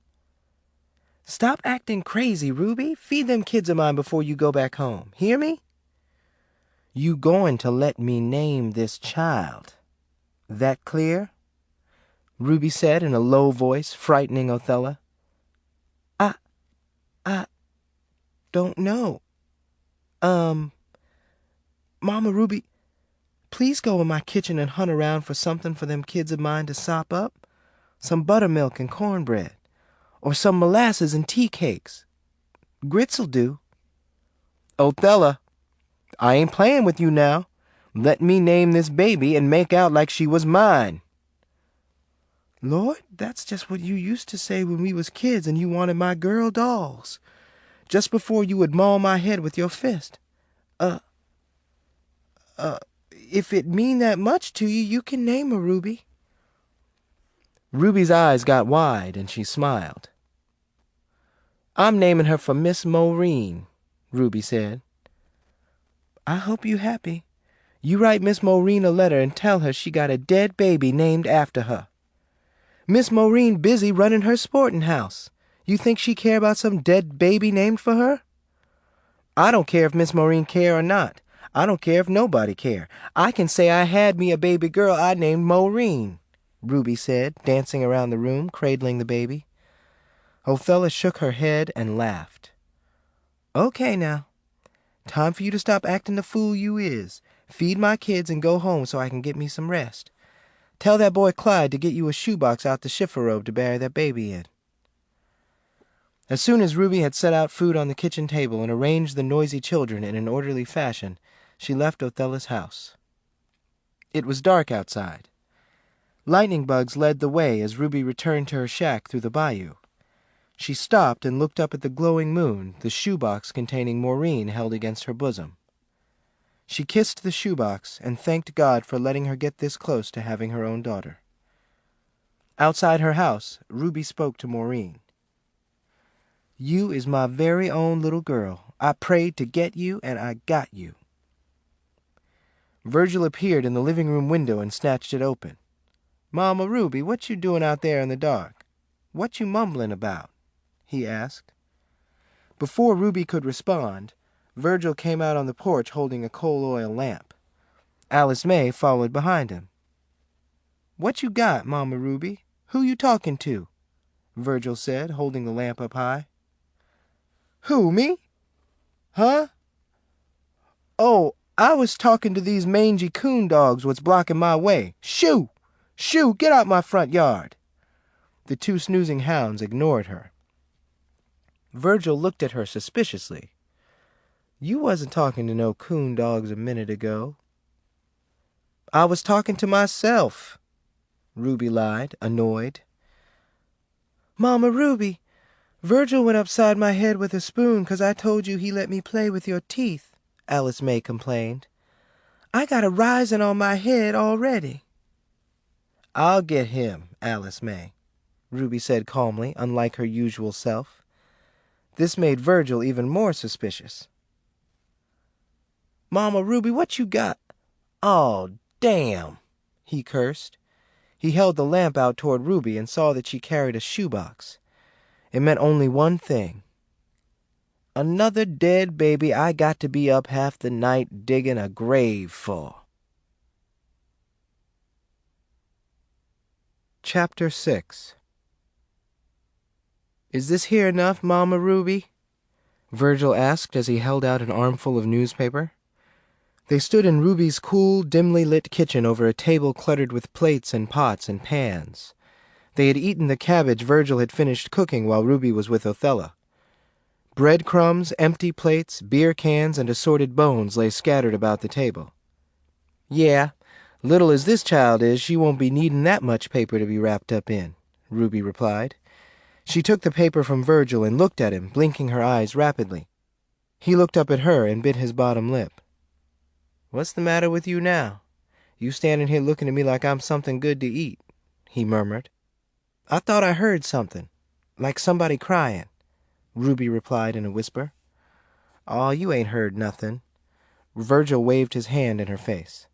Stop acting crazy, Ruby. Feed them kids of mine before you go back home. Hear me? You going to let me name this child. That clear? Ruby said in a low voice, frightening Oella. I don't know. Mama Ruby, please go in my kitchen and hunt around for something for them kids of mine to sop up. Some buttermilk and cornbread. Or some molasses and tea cakes. Grits'll do. Oella, I ain't playing with you now. Let me name this baby and make out like she was mine." "Lord, that's just what you used to say when we was kids and you wanted my girl dolls. Just before you would maul my head with your fist. If it mean that much to you, you can name her, Ruby." Ruby's eyes got wide and she smiled. "I'm naming her for Miss Maureen," Ruby said. "I hope you happy. You write Miss Maureen a letter and tell her she got a dead baby named after her. Miss Maureen busy running her sporting house. You think she care about some dead baby named for her?" "I don't care if Miss Maureen care or not. I don't care if nobody care. I can say I had me a baby girl I named Maureen," Ruby said, dancing around the room, cradling the baby. Oella shook her head and laughed. "Okay now. Time for you to stop acting the fool you is. Feed my kids and go home so I can get me some rest. Tell that boy Clyde to get you a shoebox out the chifforobe to bury that baby in." As soon as Ruby had set out food on the kitchen table and arranged the noisy children in an orderly fashion, she left Othella's house. It was dark outside. Lightning bugs led the way as Ruby returned to her shack through the bayou. She stopped and looked up at the glowing moon, the shoebox containing Maureen held against her bosom. She kissed the shoebox and thanked God for letting her get this close to having her own daughter. Outside her house, Ruby spoke to Maureen. "You is my very own little girl. I prayed to get you, and I got you." Virgil appeared in the living room window and snatched it open. "Mama Ruby, what you doing out there in the dark? What you mumbling about?" he asked. Before Ruby could respond, Virgil came out on the porch holding a coal oil lamp. Alice May followed behind him. "What you got, Mama Ruby? Who you talking to?" Virgil said, holding the lamp up high. "Who, me? Huh? Oh, I was talking to these mangy coon dogs what's blocking my way. Shoo! Shoo! Get out my front yard!" The two snoozing hounds ignored her. Virgil looked at her suspiciously. "You wasn't talking to no coon dogs a minute ago." "I was talking to myself," Ruby lied, annoyed. "Mama Ruby, Virgil went upside my head with a spoon 'cause I told you he let me play with your teeth," Alice May complained. "I got a rising on my head already." "I'll get him, Alice May," Ruby said calmly, unlike her usual self. This made Virgil even more suspicious. "Mama Ruby, what you got? Oh, damn!" he cursed. He held the lamp out toward Ruby and saw that she carried a shoebox. It meant only one thing. Another dead baby I got to be up half the night digging a grave for. Chapter 6. "Is this here enough, Mama Ruby?" Virgil asked as he held out an armful of newspaper. They stood in Ruby's cool, dimly lit kitchen over a table cluttered with plates and pots and pans. They had eaten the cabbage Virgil had finished cooking while Ruby was with Oella. Breadcrumbs, empty plates, beer cans, and assorted bones lay scattered about the table. "Yeah, little as this child is, she won't be needing that much paper to be wrapped up in," Ruby replied. She took the paper from Virgil and looked at him, blinking her eyes rapidly. He looked up at her and bit his bottom lip. "What's the matter with you now? You standing here looking at me like I'm something good to eat," he murmured. "I thought I heard something, like somebody crying," Ruby replied in a whisper. "Aw, you ain't heard nothing." Virgil waved his hand in her face.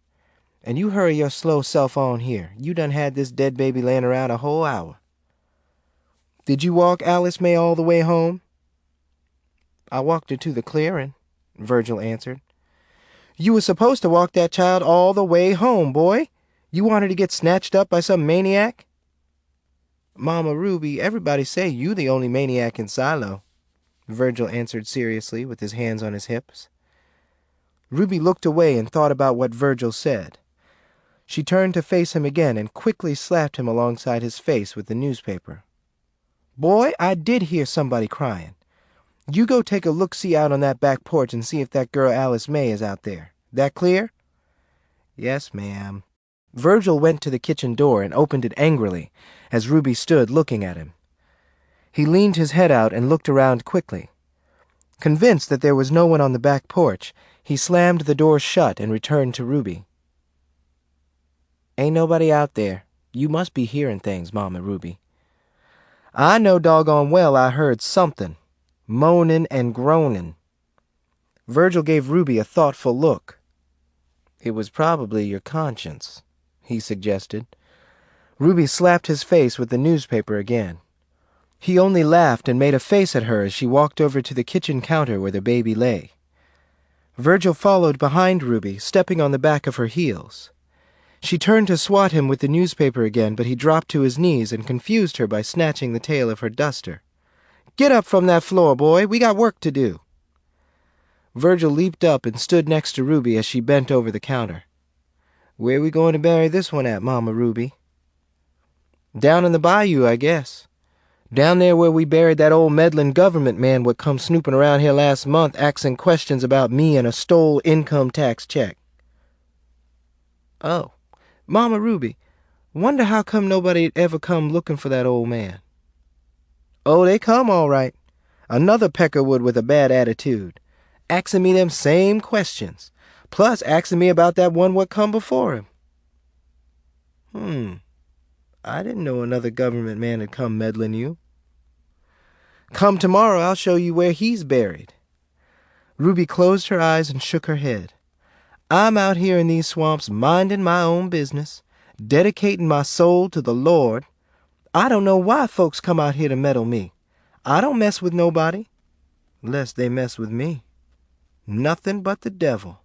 "And you hurry your slow self on here. You done had this dead baby laying around a whole hour." "Did you walk Alice May all the way home?" "I walked her to the clearing," Virgil answered. "You was supposed to walk that child all the way home, boy. You want her to get snatched up by some maniac?" "Mama Ruby, everybody say you the only maniac in Silo," Virgil answered seriously with his hands on his hips. Ruby looked away and thought about what Virgil said. She turned to face him again and quickly slapped him alongside his face with the newspaper. "Boy, I did hear somebody crying. You go take a look-see out on that back porch and see if that girl Alice May is out there. That clear?" "Yes, ma'am." Virgil went to the kitchen door and opened it angrily as Ruby stood looking at him. He leaned his head out and looked around quickly. Convinced that there was no one on the back porch, he slammed the door shut and returned to Ruby. "Ain't nobody out there. You must be hearing things, Mama Ruby." "I know doggone well I heard something. Moaning and groaning." Virgil gave Ruby a thoughtful look. "It was probably your conscience," he suggested. Ruby slapped his face with the newspaper again. He only laughed and made a face at her as she walked over to the kitchen counter where the baby lay. Virgil followed behind Ruby, stepping on the back of her heels. She turned to swat him with the newspaper again, but he dropped to his knees and confused her by snatching the tail of her duster. "Get up from that floor, boy. We got work to do." Virgil leaped up and stood next to Ruby as she bent over the counter. "Where we going to bury this one at, Mama Ruby?" "Down in the bayou, I guess. Down there where we buried that old meddling government man what come snooping around here last month asking questions about me and a stole income tax check." "Oh, Mama Ruby, wonder how come nobody ever come looking for that old man." "Oh, they come all right. Another peckerwood with a bad attitude, asking me them same questions, plus asking me about that one what come before him." I didn't know another government man had come meddling you." "Come tomorrow, I'll show you where he's buried." Ruby closed her eyes and shook her head. "I'm out here in these swamps minding my own business, dedicating my soul to the Lord. I don't know why folks come out here to meddle me. I don't mess with nobody, lest they mess with me. Nothing but the devil."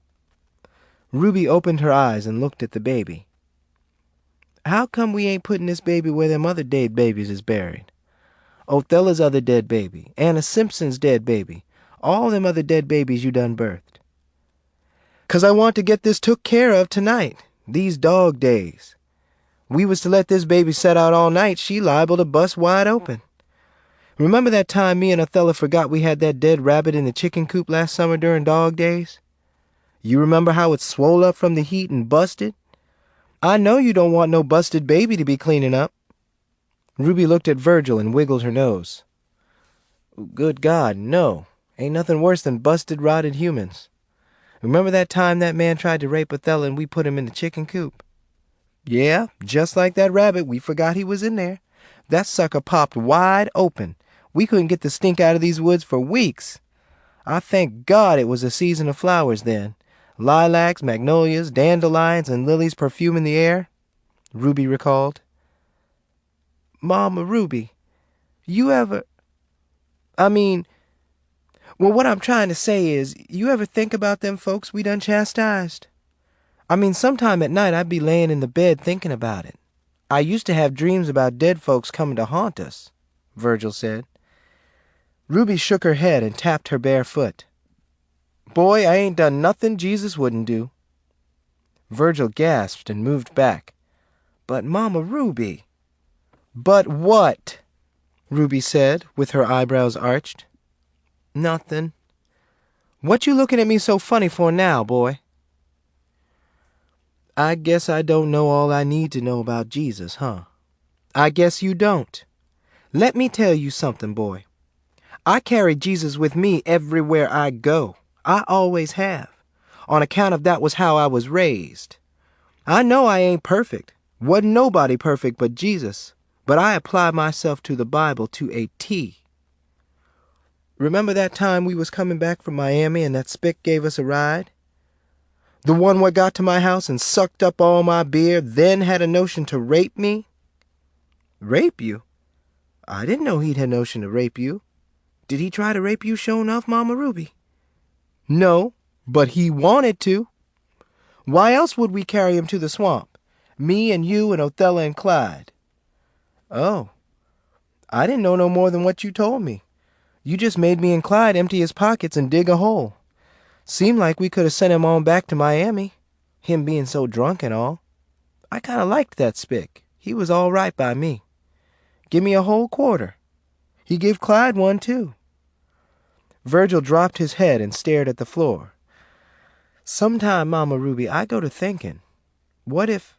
Ruby opened her eyes and looked at the baby. "How come we ain't putting this baby where them other dead babies is buried? Othella's other dead baby, Anna Simpson's dead baby, all them other dead babies you done birthed." "'Cause I want to get this took care of tonight, these dog days. We was to let this baby set out all night, she liable to bust wide open. Remember that time me and Othella forgot we had that dead rabbit in the chicken coop last summer during dog days? You remember how it swole up from the heat and busted? I know you don't want no busted baby to be cleaning up." Ruby looked at Virgil and wiggled her nose. "Good God, no. Ain't nothing worse than busted, rotted humans. Remember that time that man tried to rape Othella and we put him in the chicken coop? Yeah, just like that rabbit, we forgot he was in there. That sucker popped wide open. We couldn't get the stink out of these woods for weeks. I thank God it was a season of flowers then. Lilacs, magnolias, dandelions, and lilies perfuming the air," Ruby recalled. "Mama Ruby, you ever... what I'm trying to say is, you ever think about them folks we done chastised? Sometime at night I'd be laying in the bed thinking about it. I used to have dreams about dead folks coming to haunt us," Virgil said. Ruby shook her head and tapped her bare foot. "Boy, I ain't done nothing Jesus wouldn't do." Virgil gasped and moved back. "But Mama Ruby..." "But what?" Ruby said, with her eyebrows arched. "Nothing. What you looking at me so funny for now, boy?" "I guess I don't know all I need to know about Jesus, huh? I guess you don't. Let me tell you something, boy. I carry Jesus with me everywhere I go. I always have. On account of that was how I was raised. I know I ain't perfect. Wasn't nobody perfect but Jesus. But I apply myself to the Bible to a T. Remember that time we was coming back from Miami and that spick gave us a ride? The one what got to my house and sucked up all my beer, then had a notion to rape me?" "Rape you? I didn't know he'd had a notion to rape you. Did he try to rape you sure enough, Mama Ruby?" "No, but he wanted to. Why else would we carry him to the swamp? Me and you and Othella and Clyde." "Oh, I didn't know no more than what you told me. You just made me and Clyde empty his pockets and dig a hole. Seemed like we could have sent him on back to Miami, him being so drunk and all. I kind of liked that spick. He was all right by me. Give me a whole quarter. He give Clyde one, too. Virgil dropped his head and stared at the floor. Sometime, Mama Ruby, I go to thinking, what's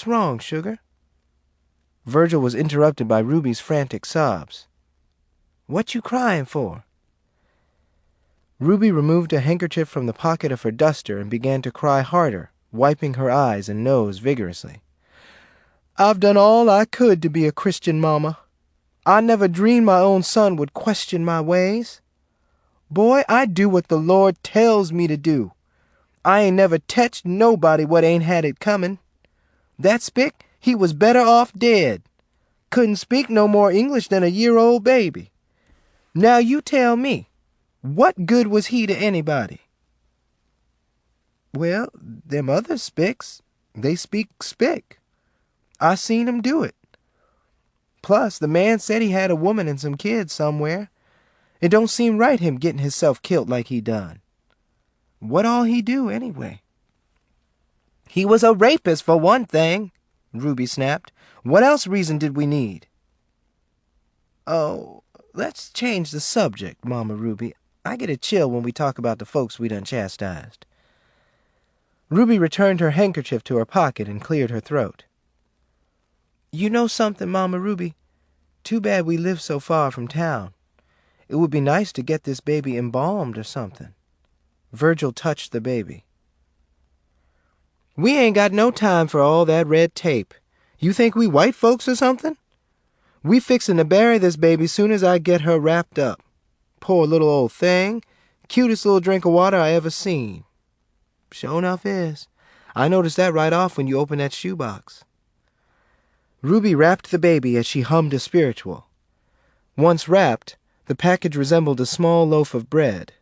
wrong, sugar? Virgil was interrupted by Ruby's frantic sobs. What you crying for? Ruby removed a handkerchief from the pocket of her duster and began to cry harder, wiping her eyes and nose vigorously. I've done all I could to be a Christian, Mama. I never dreamed my own son would question my ways. Boy, I do what the Lord tells me to do. I ain't never tetched nobody what ain't had it coming. That Spick, he was better off dead. Couldn't speak no more English than a year-old baby. Now you tell me, what good was he to anybody? Well, them other Spicks, they speak Spick. I seen 'em do it. Plus, the man said he had a woman and some kids somewhere. It don't seem right him getting himself killed like he done. What all he do, anyway? He was a rapist, for one thing, Ruby snapped. What else reason did we need? Oh, let's change the subject, Mama Ruby. I get a chill when we talk about the folks we done chastised. Ruby returned her handkerchief to her pocket and cleared her throat. You know something, Mama Ruby? Too bad we live so far from town. It would be nice to get this baby embalmed or something. Virgil touched the baby. We ain't got no time for all that red tape. You think we white folks or something? We fixin' to bury this baby soon as I get her wrapped up. Poor little old thing. Cutest little drink of water I ever seen. Sure enough is. I noticed that right off when you opened that shoebox. Ruby wrapped the baby as she hummed a spiritual. Once wrapped, the package resembled a small loaf of bread.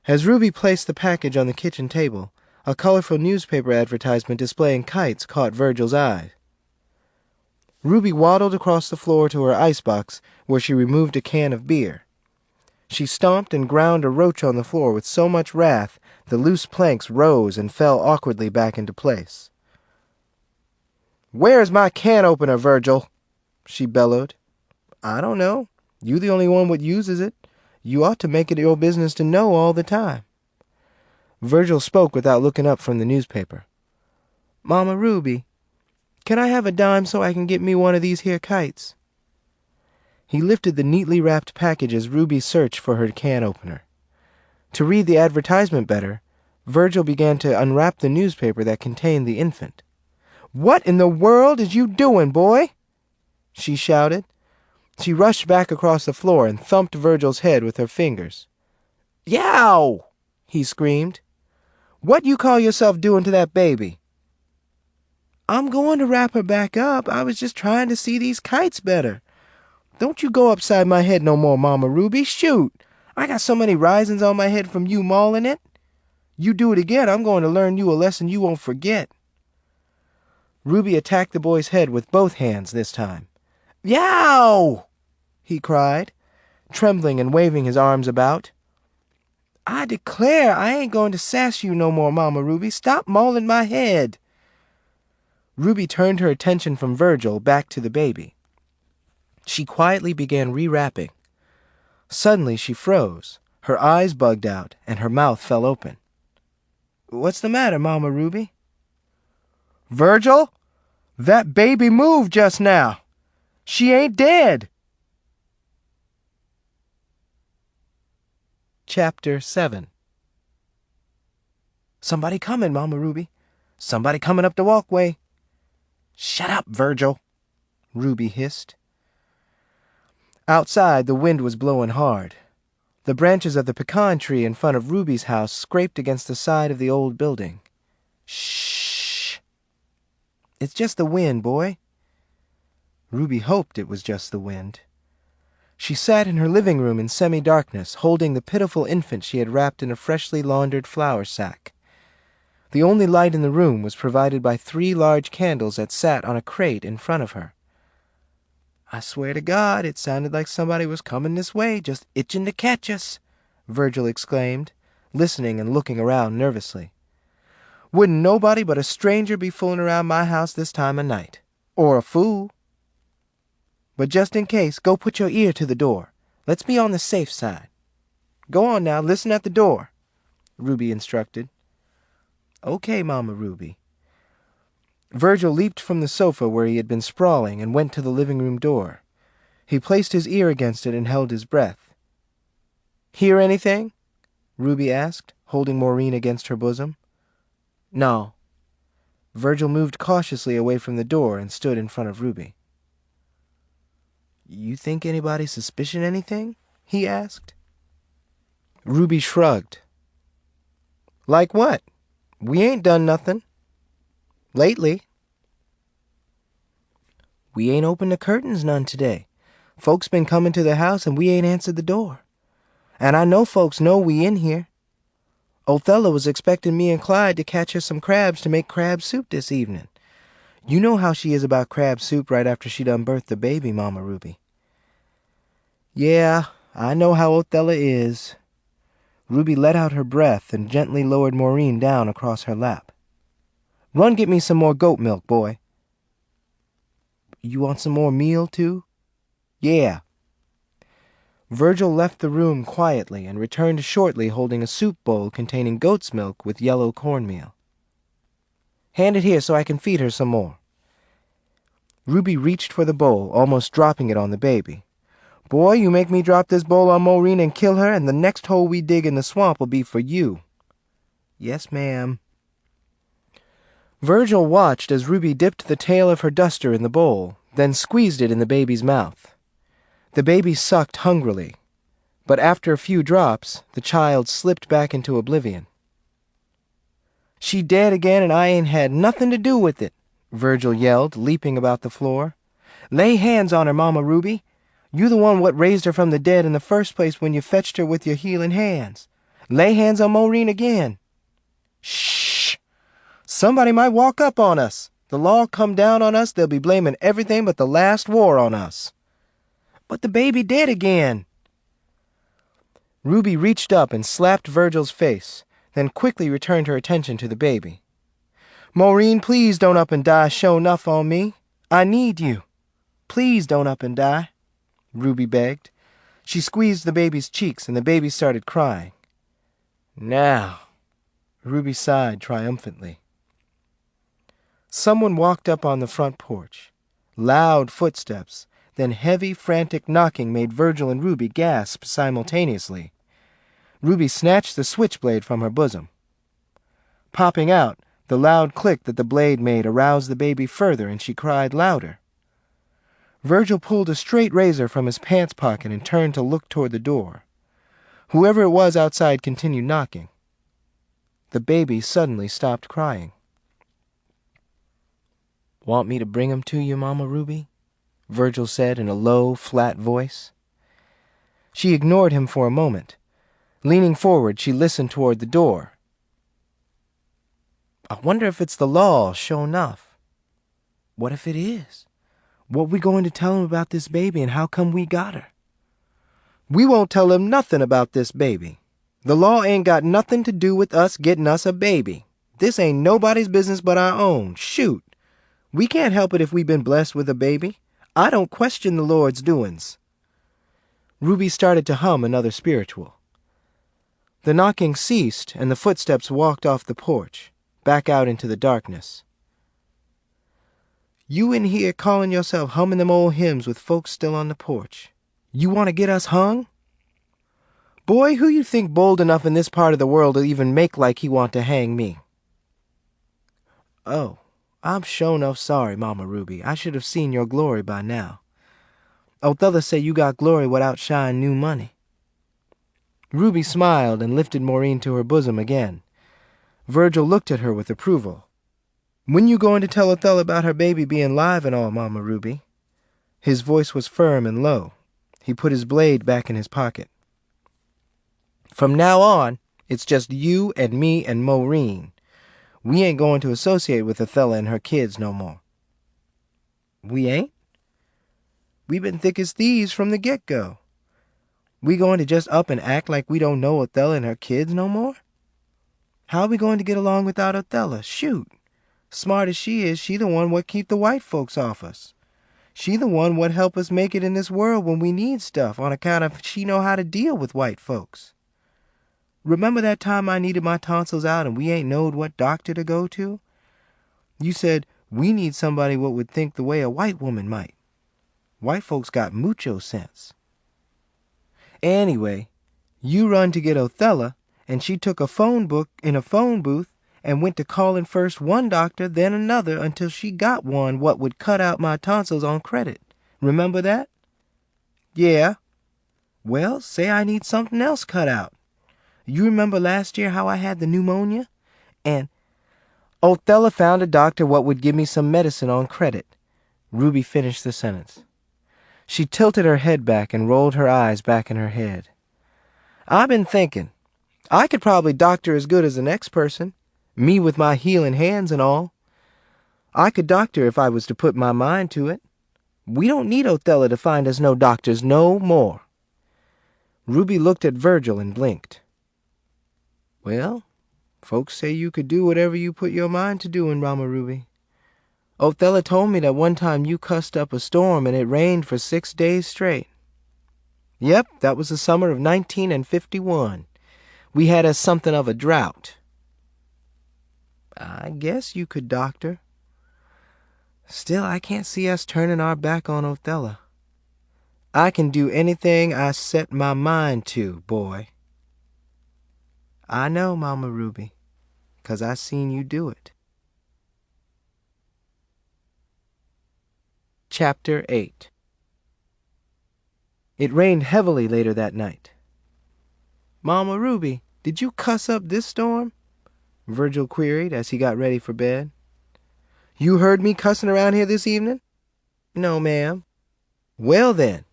As Ruby placed the package on the kitchen table, a colorful newspaper advertisement displaying kites caught Virgil's eye. Ruby waddled across the floor to her icebox, where she removed a can of beer. She stomped and ground a roach on the floor with so much wrath the loose planks rose and fell awkwardly back into place. "Where's my can opener, Virgil?" she bellowed. "I don't know. You the only one what uses it. You ought to make it your business to know all the time." Virgil spoke without looking up from the newspaper. "Mama Ruby, can I have a dime so I can get me one of these here kites?" He lifted the neatly wrapped package as Ruby searched for her can opener. To read the advertisement better, Virgil began to unwrap the newspaper that contained the infant. "What in the world is you doing, boy?" she shouted. She rushed back across the floor and thumped Virgil's head with her fingers. "Yow!" he screamed. "What you call yourself doing to that baby?" "I'm going to wrap her back up. I was just trying to see these kites better. Don't you go upside my head no more, Mama Ruby. Shoot! I got so many risings on my head from you mauling it. You do it again, I'm going to learn you a lesson you won't forget." Ruby attacked the boy's head with both hands this time. "Yow!" he cried, trembling and waving his arms about. "I declare I ain't going to sass you no more, Mama Ruby. Stop mauling my head." Ruby turned her attention from Virgil back to the baby. She quietly began rewrapping. Suddenly she froze, her eyes bugged out, and her mouth fell open. "What's the matter, Mama Ruby?" "Virgil, that baby moved just now. She ain't dead." Chapter 7. "Somebody coming, Mama Ruby. Somebody coming up the walkway." "Shut up, Virgil," Ruby hissed. Outside, the wind was blowing hard. The branches of the pecan tree in front of Ruby's house scraped against the side of the old building. "Shh! It's just the wind, boy." Ruby hoped it was just the wind. She sat in her living room in semi-darkness, holding the pitiful infant she had wrapped in a freshly laundered flour sack. The only light in the room was provided by 3 large candles that sat on a crate in front of her. "I swear to God, it sounded like somebody was coming this way, just itching to catch us," Virgil exclaimed, listening and looking around nervously. "Wouldn't nobody but a stranger be fooling around my house this time of night. Or a fool. But just in case, go put your ear to the door. Let's be on the safe side. Go on now, listen at the door, Ruby instructed. Okay, Mama Ruby. Virgil leaped from the sofa where he had been sprawling and went to the living room door. He placed his ear against it and held his breath. Hear anything? Ruby asked, holding Maureen against her bosom. No. Virgil moved cautiously away from the door and stood in front of Ruby. You think anybody suspicion anything? He asked. Ruby shrugged. Like what? We ain't done nothing. Lately. We ain't opened the curtains none today. Folks been coming to the house and we ain't answered the door. And I know folks know we in here. Oella was expecting me and Clyde to catch her some crabs to make crab soup this evening. You know how she is about crab soup right after she done birthed the baby, Mama Ruby. Yeah, I know how Oella is. Ruby let out her breath and gently lowered Maureen down across her lap. Run get me some more goat milk, boy. You want some more meal, too? Yeah. Virgil left the room quietly and returned shortly holding a soup bowl containing goat's milk with yellow cornmeal. Hand it here so I can feed her some more. Ruby reached for the bowl, almost dropping it on the baby. Boy, you make me drop this bowl on Maureen and kill her, and the next hole we dig in the swamp will be for you. Yes, ma'am. Virgil watched as Ruby dipped the tail of her duster in the bowl, then squeezed it in the baby's mouth. The baby sucked hungrily, but after a few drops, the child slipped back into oblivion. She dead again and I ain't had nothing to do with it, Virgil yelled, leaping about the floor. Lay hands on her, Mama Ruby. You the one what raised her from the dead in the first place when you fetched her with your healing hands. Lay hands on Maureen again. Shh! Somebody might walk up on us. The law come down on us, they'll be blaming everything but the last war on us. But the baby dead again. Ruby reached up and slapped Virgil's face, then quickly returned her attention to the baby. Maureen, please don't up and die show enough on me. I need you. Please don't up and die, Ruby begged. She squeezed the baby's cheeks and the baby started crying. Now, Ruby sighed triumphantly. Someone walked up on the front porch. Loud footsteps, then heavy, frantic knocking made Virgil and Ruby gasp simultaneously. Ruby snatched the switchblade from her bosom. Popping out, the loud click that the blade made aroused the baby further, and she cried louder. Virgil pulled a straight razor from his pants pocket and turned to look toward the door. Whoever it was outside continued knocking. The baby suddenly stopped crying. Want me to bring him to you, Mama Ruby? Virgil said in a low, flat voice. She ignored him for a moment. Leaning forward, she listened toward the door. I wonder if it's the law, sure enough. What if it is? What we going to tell him about this baby and how come we got her? We won't tell him nothing about this baby. The law ain't got nothing to do with us getting us a baby. This ain't nobody's business but our own. Shoot. We can't help it if we've been blessed with a baby. I don't question the Lord's doings. Ruby started to hum another spiritual. The knocking ceased, and the footsteps walked off the porch, back out into the darkness. You in here calling yourself humming them old hymns with folks still on the porch. You want to get us hung? Boy, who you think bold enough in this part of the world to even make like he want to hang me? Oh, I'm sure enough sorry, Mama Ruby. I should have seen your glory by now. Oella say you got glory without shine new money. Ruby smiled and lifted Maureen to her bosom again. Virgil looked at her with approval. When you going to tell Oella about her baby being live and all, Mama Ruby? His voice was firm and low. He put his blade back in his pocket. From now on, it's just you and me and Maureen. We ain't going to associate with Oella and her kids no more. We ain't? We been thick as thieves from the get-go. We going to just up and act like we don't know Oella and her kids no more? How are we going to get along without Oella? Shoot. Smart as she is, she the one what keep the white folks off us. She the one what help us make it in this world when we need stuff on account of she know how to deal with white folks. Remember that time I needed my tonsils out and we ain't knowed what doctor to go to? You said, we need somebody what would think the way a white woman might. White folks got mucho sense. Anyway, you run to get Oella, and she took a phone book in a phone booth and went to calling first one doctor, then another, until she got one what would cut out my tonsils on credit. Remember that? Yeah. Well, say I need something else cut out. You remember last year how I had the pneumonia? And Oella found a doctor what would give me some medicine on credit. Ruby finished the sentence. She tilted her head back and rolled her eyes back in her head. I've been thinking, I could probably doctor as good as the next person, me with my healing hands and all. I could doctor if I was to put my mind to it. We don't need Oella to find us no doctors no more. Ruby looked at Virgil and blinked. Well, folks say you could do whatever you put your mind to doing, Mama Ruby. Oella told me that one time you cussed up a storm and it rained for 6 days straight. Yep, that was the summer of 1951. We had us something of a drought. I guess you could doctor. Still, I can't see us turning our back on Oella. I can do anything I set my mind to, boy. I know, Mama Ruby, 'cause I seen you do it. Chapter 8. It rained heavily later that night. Mama Ruby, did you cuss up this storm? Virgil queried as he got ready for bed. You heard me cussing around here this evening? No, ma'am. Well then,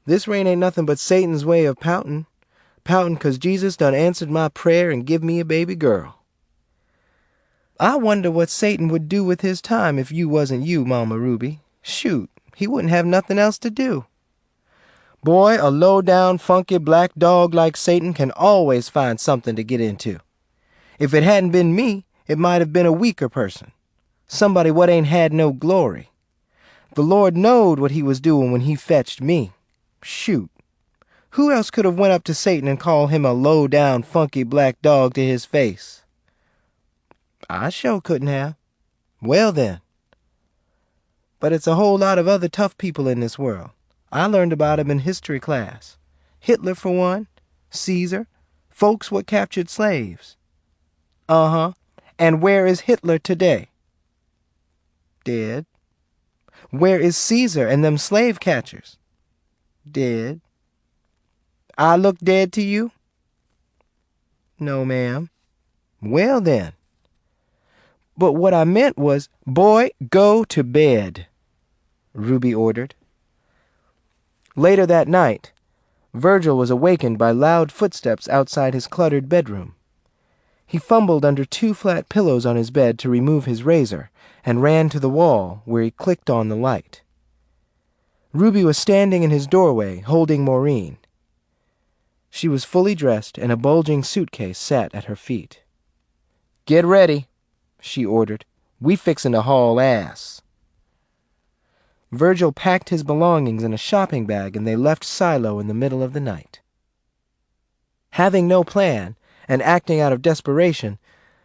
this rain ain't nothing but Satan's way of pouting. Pouting 'cause Jesus done answered my prayer and give me a baby girl. I wonder what Satan would do with his time if you wasn't you, Mama Ruby. Shoot, he wouldn't have nothing else to do. Boy, a low-down, funky black dog like Satan can always find something to get into. If it hadn't been me, it might have been a weaker person. Somebody what ain't had no glory. The Lord knowed what he was doing when he fetched me. Shoot. Who else could have went up to Satan and called him a low-down, funky black dog to his face? I sure couldn't have. Well then. But it's a whole lot of other tough people in this world. I learned about 'em in history class. Hitler for one, Caesar, folks what captured slaves. Uh-huh. And where is Hitler today? Dead. Where is Caesar and them slave catchers? Dead. I look dead to you? No, ma'am. Well then. But what I meant was, boy, go to bed, Ruby ordered. Later that night, Virgil was awakened by loud footsteps outside his cluttered bedroom. He fumbled under 2 flat pillows on his bed to remove his razor and ran to the wall, where he clicked on the light. Ruby was standing in his doorway, holding Maureen. She was fully dressed, and a bulging suitcase sat at her feet. Get ready, she ordered. We fixin' to haul ass. Virgil packed his belongings in a shopping bag, and they left Silo in the middle of the night. Having no plan, and acting out of desperation,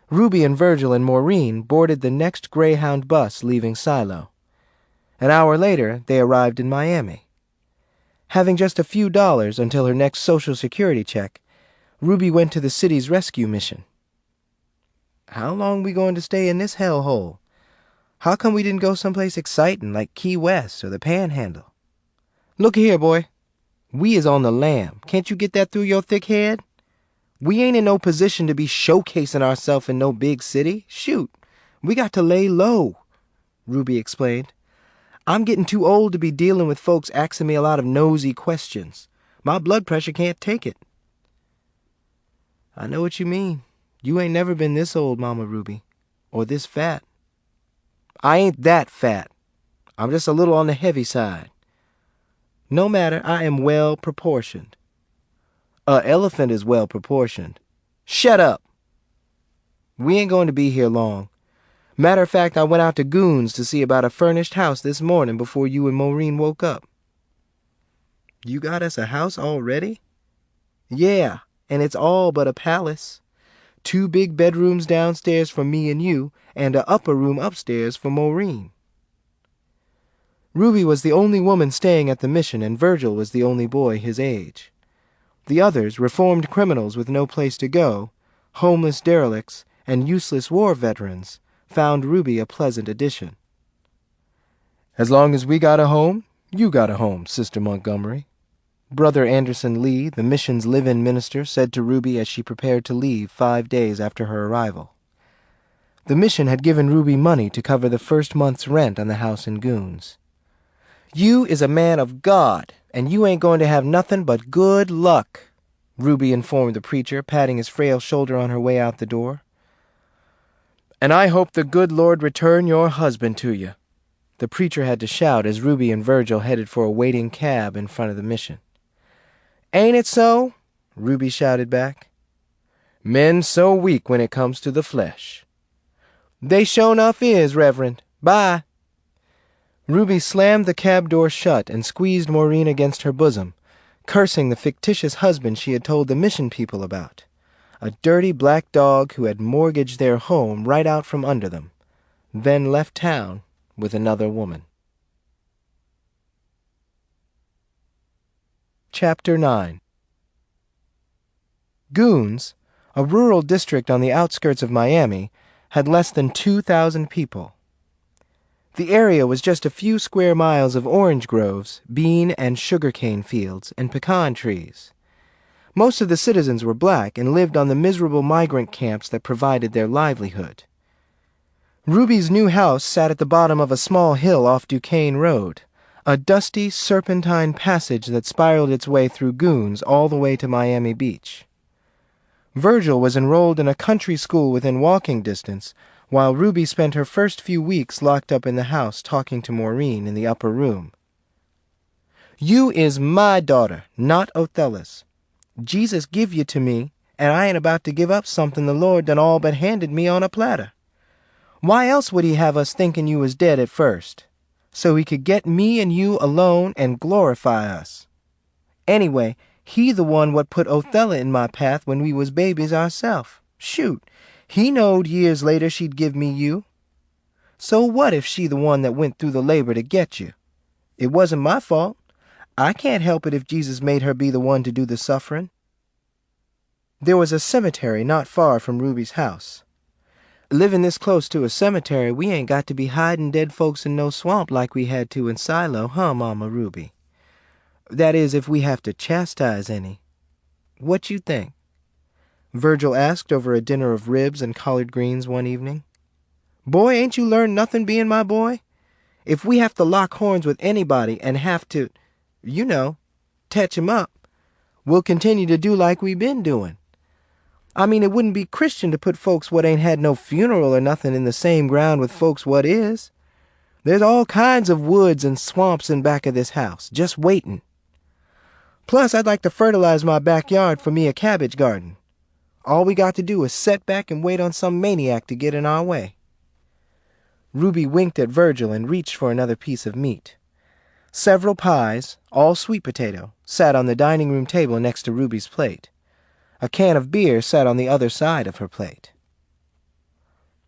Ruby and Virgil and Maureen boarded the next Greyhound bus leaving Silo. An hour later, they arrived in Miami. Having just a few dollars until her next Social Security check, Ruby went to the city's rescue mission. How long we going to stay in this hellhole? How come we didn't go someplace exciting like Key West or the Panhandle? Look here, boy. We is on the lam. Can't you get that through your thick head? We ain't in no position to be showcasing ourselves in no big city. Shoot, we got to lay low, Ruby explained. I'm getting too old to be dealing with folks asking me a lot of nosy questions. My blood pressure can't take it. I know what you mean. You ain't never been this old, Mama Ruby, or this fat. I ain't that fat. I'm just a little on the heavy side. No matter, I am well proportioned. A elephant is well proportioned. Shut up. We ain't going to be here long. Matter of fact, I went out to Goons to see about a furnished house this morning before you and Maureen woke up." "You got us a house already?" "Yeah, and it's all but a palace. 2 big bedrooms downstairs for me and you, and a upper room upstairs for Maureen." Ruby was the only woman staying at the mission, and Virgil was the only boy his age. The others, reformed criminals with no place to go, homeless derelicts, and useless war veterans, found Ruby a pleasant addition. "As long as we got a home, you got a home, Sister Montgomery," Brother Anderson Lee, the mission's live-in minister, said to Ruby as she prepared to leave 5 days after her arrival. The mission had given Ruby money to cover the first month's rent on the house in Goons. "You is a man of God, and you ain't going to have nothing but good luck," Ruby informed the preacher, patting his frail shoulder on her way out the door. "And I hope the good Lord return your husband to you," the preacher had to shout as Ruby and Virgil headed for a waiting cab in front of the mission. "Ain't it so?" Ruby shouted back. "Men so weak when it comes to the flesh." "They sure enough is, Reverend. Bye." Ruby slammed the cab door shut and squeezed Maureen against her bosom, cursing the fictitious husband she had told the mission people about, a dirty black dog who had mortgaged their home right out from under them, then left town with another woman. Chapter 9. Goons, a rural district on the outskirts of Miami, had less than 2,000 people. The area was just a few square miles of orange groves, bean and sugarcane fields, and pecan trees. Most of the citizens were black and lived on the miserable migrant camps that provided their livelihood. Ruby's new house sat at the bottom of a small hill off Duquesne Road, a dusty, serpentine passage that spiraled its way through Goons all the way to Miami Beach. Virgil was enrolled in a country school within walking distance, while Ruby spent her first few weeks locked up in the house talking to Maureen in the upper room. "You is my daughter, not Othella's. Jesus give you to me, and I ain't about to give up something the Lord done all but handed me on a platter. Why else would he have us thinking you was dead at first? So he could get me and you alone and glorify us. Anyway, he the one what put Othella in my path when we was babies ourself. Shoot, he knowed years later she'd give me you. So what if she the one that went through the labor to get you? It wasn't my fault. I can't help it if Jesus made her be the one to do the suffering." There was a cemetery not far from Ruby's house. "Living this close to a cemetery, we ain't got to be hiding dead folks in no swamp like we had to in Silo, huh, Mama Ruby? That is, if we have to chastise any. What you think?" Virgil asked over a dinner of ribs and collard greens one evening. "Boy, ain't you learned nothing being my boy? If we have to lock horns with anybody and have to, you know, tetch 'em up, we'll continue to do like we been doing. I mean, it wouldn't be Christian to put folks what ain't had no funeral or nothing in the same ground with folks what is. There's all kinds of woods and swamps in back of this house, just waiting. Plus, I'd like to fertilize my backyard for me a cabbage garden. All we got to do is set back and wait on some maniac to get in our way." Ruby winked at Virgil and reached for another piece of meat. Several pies, all sweet potato, sat on the dining room table next to Ruby's plate. A can of beer sat on the other side of her plate.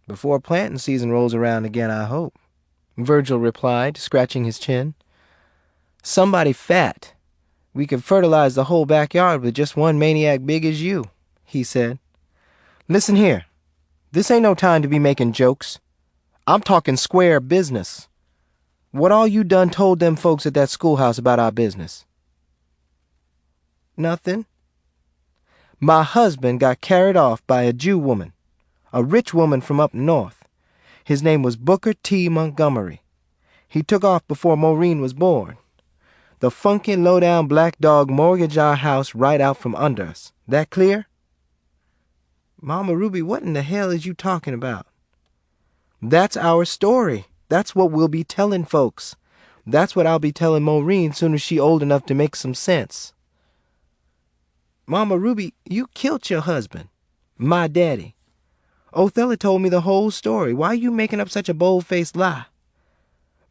"Before planting season rolls around again, I hope," Virgil replied, scratching his chin. "Somebody fat. We could fertilize the whole backyard with just one maniac big as you," he said. "Listen here. This ain't no time to be making jokes. I'm talking square business. What all you done told them folks at that schoolhouse about our business?" "Nothing. My husband got carried off by a Jew woman, a rich woman from up north. His name was Booker T. Montgomery. He took off before Maureen was born. The funky, low-down black dog mortgaged our house right out from under us. That clear?" "Mama Ruby, what in the hell is you talking about?" "That's our story. That's what we'll be telling folks. That's what I'll be telling Maureen soon as she old enough to make some sense." "Mama Ruby, you killed your husband, my daddy. Oella told me the whole story. Why are you making up such a bold-faced lie?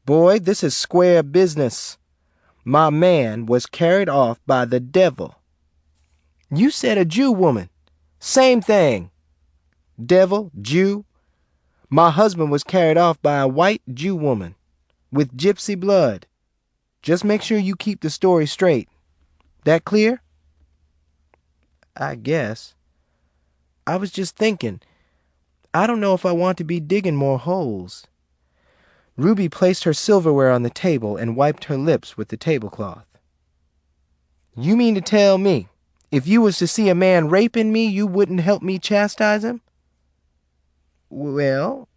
Boy, this is square business. My man was carried off by the devil. You said a Jew woman. Same thing. Devil, Jew. My husband was carried off by a white Jew woman with gypsy blood. Just make sure you keep the story straight. That clear? I guess. I was just thinking. I don't know if I want to be digging more holes. Ruby placed her silverware on the table and wiped her lips with the tablecloth. You mean to tell me, if you was to see a man raping me, you wouldn't help me chastise him? Well,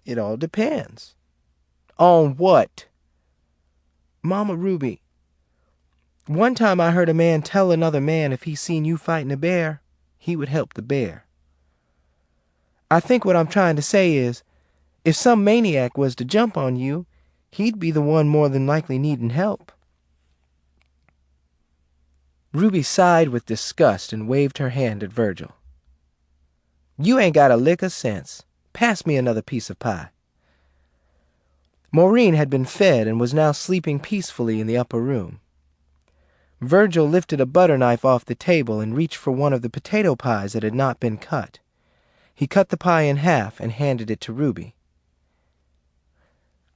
it all depends. On what? Mama Ruby, one time I heard a man tell another man if he seen you fighting a bear, he would help the bear. I think what I'm trying to say is, if some maniac was to jump on you, he'd be the one more than likely needing help. Ruby sighed with disgust and waved her hand at Virgil. You ain't got a lick of sense. Pass me another piece of pie. Maureen had been fed and was now sleeping peacefully in the upper room. Virgil lifted a butter knife off the table and reached for one of the potato pies that had not been cut. He cut the pie in half and handed it to Ruby.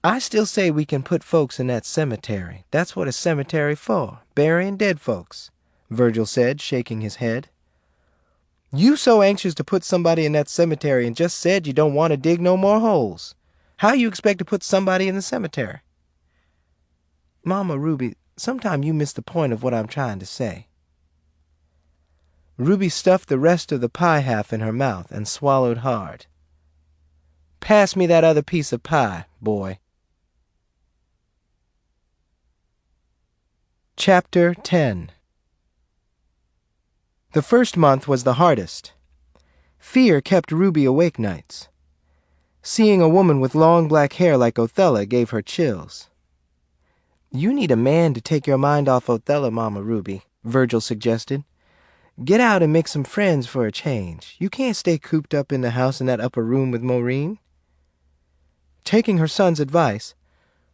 I still say we can put folks in that cemetery. That's what a cemetery for, burying dead folks, Virgil said, shaking his head. You so anxious to put somebody in that cemetery and just said you don't want to dig no more holes. How you expect to put somebody in the cemetery? Mama Ruby, sometime you miss the point of what I'm trying to say. Ruby stuffed the rest of the pie half in her mouth and swallowed hard. Pass me that other piece of pie, boy. Chapter 10. The first month was the hardest. Fear kept Ruby awake nights. Seeing a woman with long black hair like Oella gave her chills. You need a man to take your mind off Oella, Mama Ruby, Virgil suggested. Get out and make some friends for a change. You can't stay cooped up in the house in that upper room with Maureen. Taking her son's advice,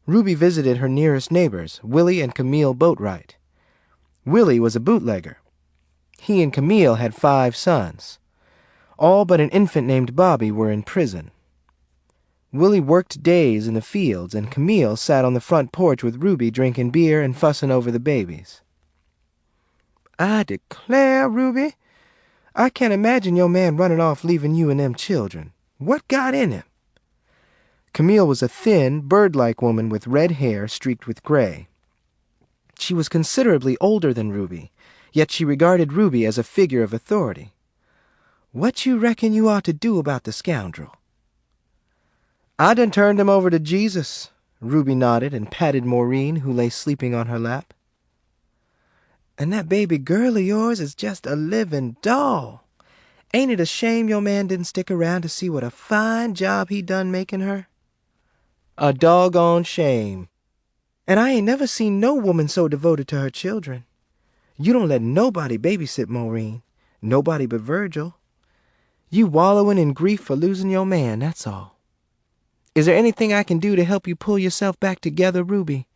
Ruby visited her nearest neighbors, Willie and Camille Boatwright. Willie was a bootlegger. He and Camille had 5 sons. All but an infant named Bobby were in prison. Willie worked days in the fields, and Camille sat on the front porch with Ruby drinking beer and fussing over the babies. I declare, Ruby, I can't imagine your man running off leaving you and them children. What got in him? Camille was a thin, bird-like woman with red hair streaked with gray. She was considerably older than Ruby, yet she regarded Ruby as a figure of authority. What you reckon you ought to do about the scoundrel? I done turned him over to Jesus, Ruby nodded and patted Maureen, who lay sleeping on her lap. And that baby girl of yours is just a living doll. Ain't it a shame your man didn't stick around to see what a fine job he done making her? A doggone shame. And I ain't never seen no woman so devoted to her children. You don't let nobody babysit Maureen, nobody but Virgil. You wallowing in grief for losing your man, that's all. Is there anything I can do to help you pull yourself back together, Ruby?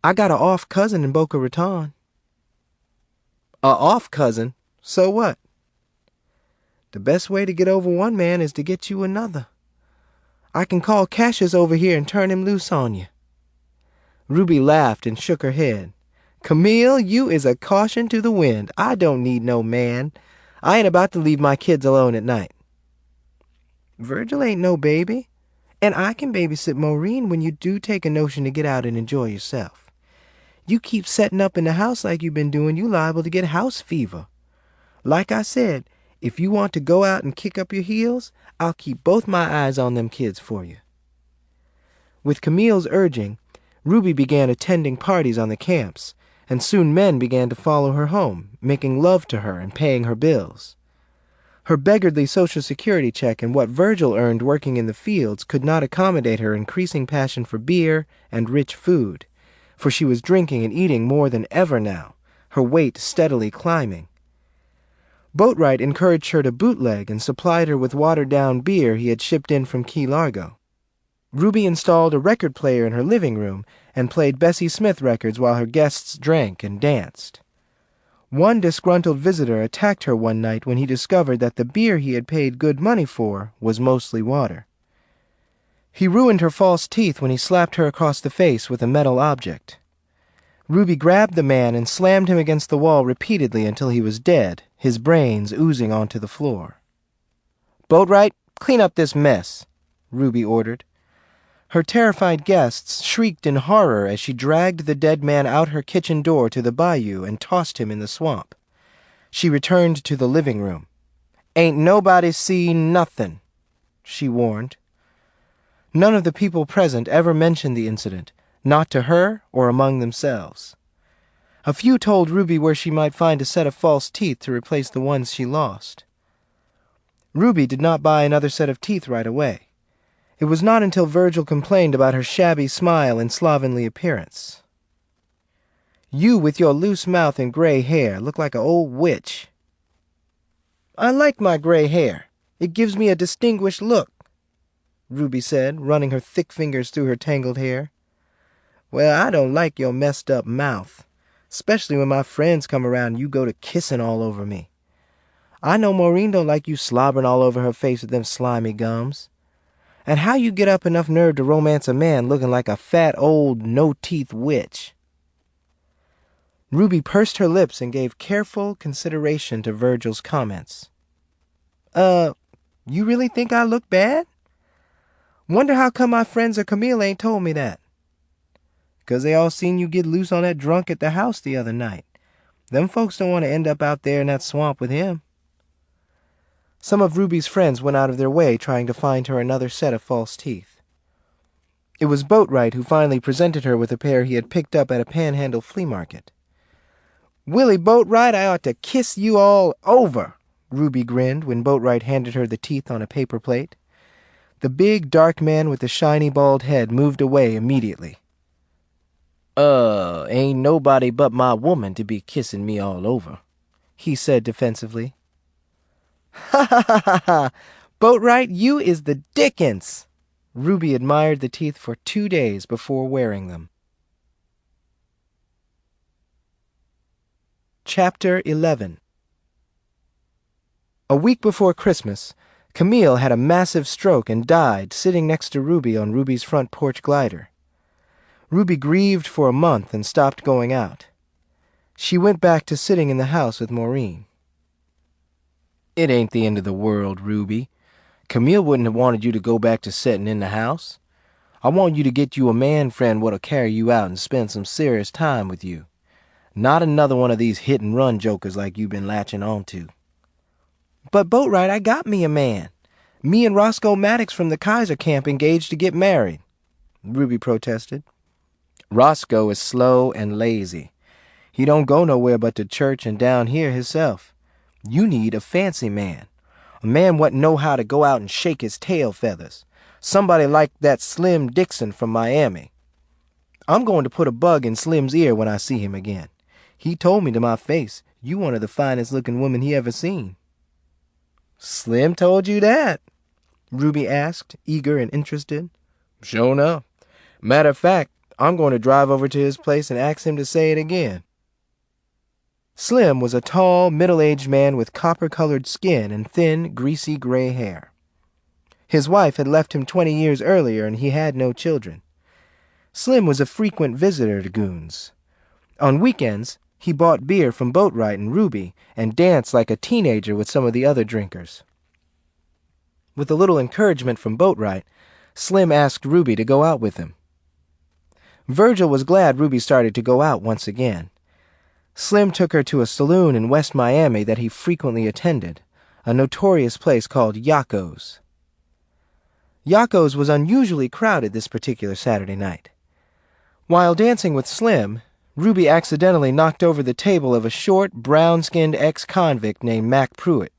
I got a off cousin in Boca Raton. A off cousin? So what? The best way to get over one man is to get you another. I can call Cassius over here and turn him loose on you. Ruby laughed and shook her head. Camille, you is a caution to the wind. I don't need no man. I ain't about to leave my kids alone at night. Virgil ain't no baby, and I can babysit Maureen when you do take a notion to get out and enjoy yourself. You keep setting up in the house like you been doing, you liable to get house fever. Like I said, if you want to go out and kick up your heels, I'll keep both my eyes on them kids for you. With Camille's urging, Ruby began attending parties on the camps, and soon men began to follow her home, making love to her and paying her bills. Her beggarly Social Security check and what Virgil earned working in the fields could not accommodate her increasing passion for beer and rich food, for she was drinking and eating more than ever now, her weight steadily climbing. Boatwright encouraged her to bootleg and supplied her with watered-down beer he had shipped in from Key Largo. Ruby installed a record player in her living room and played Bessie Smith records while her guests drank and danced. One disgruntled visitor attacked her one night when he discovered that the beer he had paid good money for was mostly water. He ruined her false teeth when he slapped her across the face with a metal object. Ruby grabbed the man and slammed him against the wall repeatedly until he was dead, his brains oozing onto the floor. "Boatwright, clean up this mess," Ruby ordered. Her terrified guests shrieked in horror as she dragged the dead man out her kitchen door to the bayou and tossed him in the swamp. She returned to the living room. "Ain't nobody seen nothin'," she warned. None of the people present ever mentioned the incident, not to her or among themselves. A few told Ruby where she might find a set of false teeth to replace the ones she lost. Ruby did not buy another set of teeth right away. It was not until Virgil complained about her shabby smile and slovenly appearance. "You with your loose mouth and gray hair look like an old witch." "I like my gray hair. It gives me a distinguished look," Ruby said, running her thick fingers through her tangled hair. "Well, I don't like your messed up mouth, especially when my friends come around and you go to kissing all over me. I know Maureen don't like you slobbering all over her face with them slimy gums. And how you get up enough nerve to romance a man looking like a fat old no-teeth witch?" Ruby pursed her lips and gave careful consideration to Virgil's comments. You really think I look bad? Wonder how come my friends or Camille ain't told me that." "'Cause they all seen you get loose on that drunk at the house the other night. Them folks don't want to end up out there in that swamp with him." Some of Ruby's friends went out of their way trying to find her another set of false teeth. It was Boatwright who finally presented her with a pair he had picked up at a Panhandle flea market. "Willie Boatwright, I ought to kiss you all over," Ruby grinned when Boatwright handed her the teeth on a paper plate. The big, dark man with the shiny, bald head moved away immediately. Ain't nobody but my woman to be kissing me all over," he said defensively. "Ha ha ha ha ha! Boatwright, you is the dickens!" Ruby admired the teeth for 2 days before wearing them. Chapter 11. A week before Christmas, Camille had a massive stroke and died sitting next to Ruby on Ruby's front porch glider. Ruby grieved for a month and stopped going out. She went back to sitting in the house with Maureen. "It ain't the end of the world, Ruby. Camille wouldn't have wanted you to go back to setting in the house. I want you to get you a man friend what'll carry you out and spend some serious time with you. Not another one of these hit-and-run jokers like you've been latching on to." "But, Boatwright, I got me a man. Me and Roscoe Maddox from the Kaiser camp engaged to get married," Ruby protested. "Roscoe is slow and lazy. He don't go nowhere but to church and down here hisself. You need a fancy man. A man what know how to go out and shake his tail feathers. Somebody like that Slim Dixon from Miami. I'm going to put a bug in Slim's ear when I see him again. He told me to my face, you one of the finest looking women he ever seen." "Slim told you that?" Ruby asked, eager and interested. "Sure enough. Matter of fact, I'm going to drive over to his place and ask him to say it again." Slim was a tall, middle-aged man with copper-colored skin and thin, greasy gray hair. His wife had left him 20 years earlier, and he had no children. Slim was a frequent visitor to Goons. On weekends, he bought beer from Boatwright and Ruby and danced like a teenager with some of the other drinkers. With a little encouragement from Boatwright, Slim asked Ruby to go out with him. Virgil was glad Ruby started to go out once again. Slim took her to a saloon in West Miami that he frequently attended, a notorious place called Yacco's. Yacco's was unusually crowded this particular Saturday night. While dancing with Slim, Ruby accidentally knocked over the table of a short, brown-skinned ex-convict named Mac Pruitt.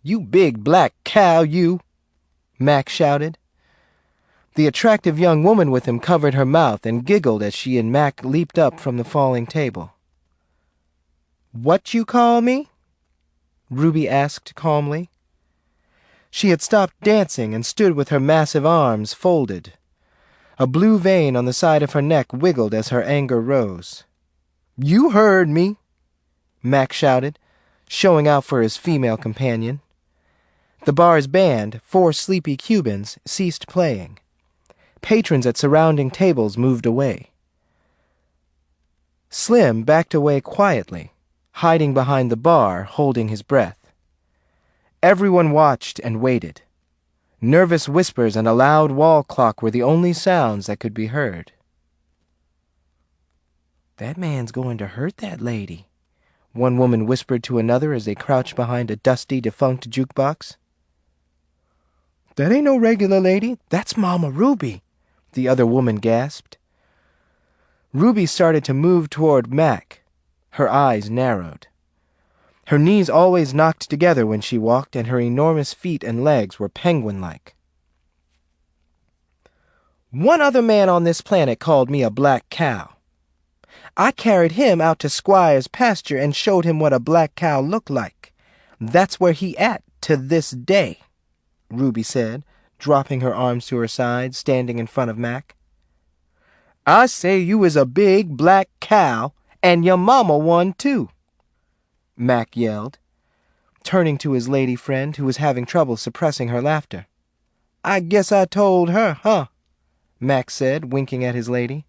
"You big black cow, you!" Mac shouted. The attractive young woman with him covered her mouth and giggled as she and Mac leaped up from the falling table. "What you call me?" Ruby asked calmly. She had stopped dancing and stood with her massive arms folded. A blue vein on the side of her neck wiggled as her anger rose. "You heard me," Mac shouted, showing out for his female companion. The bar's band, 4 sleepy Cubans, ceased playing. Patrons at surrounding tables moved away. Slim backed away quietly, hiding behind the bar, holding his breath. Everyone watched and waited. Nervous whispers and a loud wall clock were the only sounds that could be heard. "That man's going to hurt that lady," one woman whispered to another as they crouched behind a dusty, defunct jukebox. "That ain't no regular lady. That's Mama Ruby," the other woman gasped. Ruby started to move toward Mac. Her eyes narrowed. Her knees always knocked together when she walked, and her enormous feet and legs were penguin-like. "One other man on this planet called me a black cow. I carried him out to Squire's pasture and showed him what a black cow looked like. That's where he at to this day," Ruby said, dropping her arms to her side, standing in front of Mac. "I say you is a big black cow, and your mama one too," Mac yelled, turning to his lady friend, who was having trouble suppressing her laughter. "I guess I told her, huh?" Mac said, winking at his lady.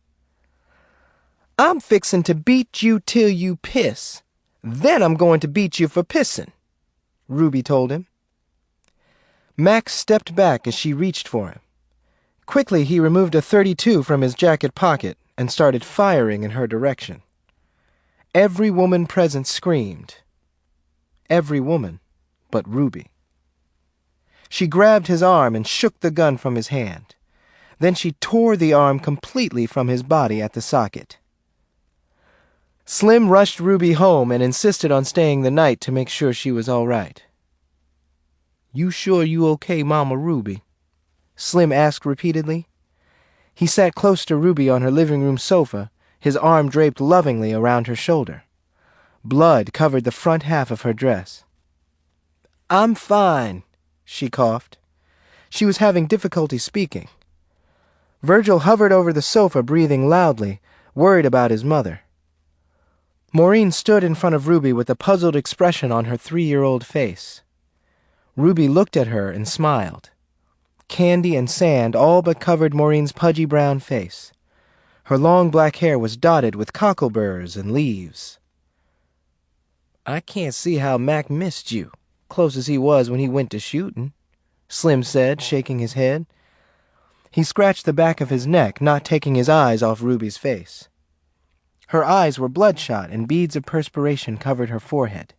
"I'm fixin' to beat you till you piss. Then I'm going to beat you for pissin'," Ruby told him. Mac stepped back as she reached for him. Quickly he removed a .32 from his jacket pocket and started firing in her direction. Every woman present screamed. Every woman but Ruby. She grabbed his arm and shook the gun from his hand. Then she tore the arm completely from his body at the socket. Slim rushed Ruby home and insisted on staying the night to make sure she was all right. "You sure you okay, Mama Ruby?" Slim asked repeatedly. He sat close to Ruby on her living room sofa, his arm draped lovingly around her shoulder. Blood covered the front half of her dress. "I'm fine," she coughed. She was having difficulty speaking. Virgil hovered over the sofa, breathing loudly, worried about his mother. Maureen stood in front of Ruby with a puzzled expression on her 3-year-old face. Ruby looked at her and smiled. Candy and sand all but covered Maureen's pudgy brown face. Her long black hair was dotted with cockleburs and leaves. "I can't see how Mac missed you, close as he was when he went to shooting," Slim said, shaking his head. He scratched the back of his neck, not taking his eyes off Ruby's face. Her eyes were bloodshot, and beads of perspiration covered her forehead.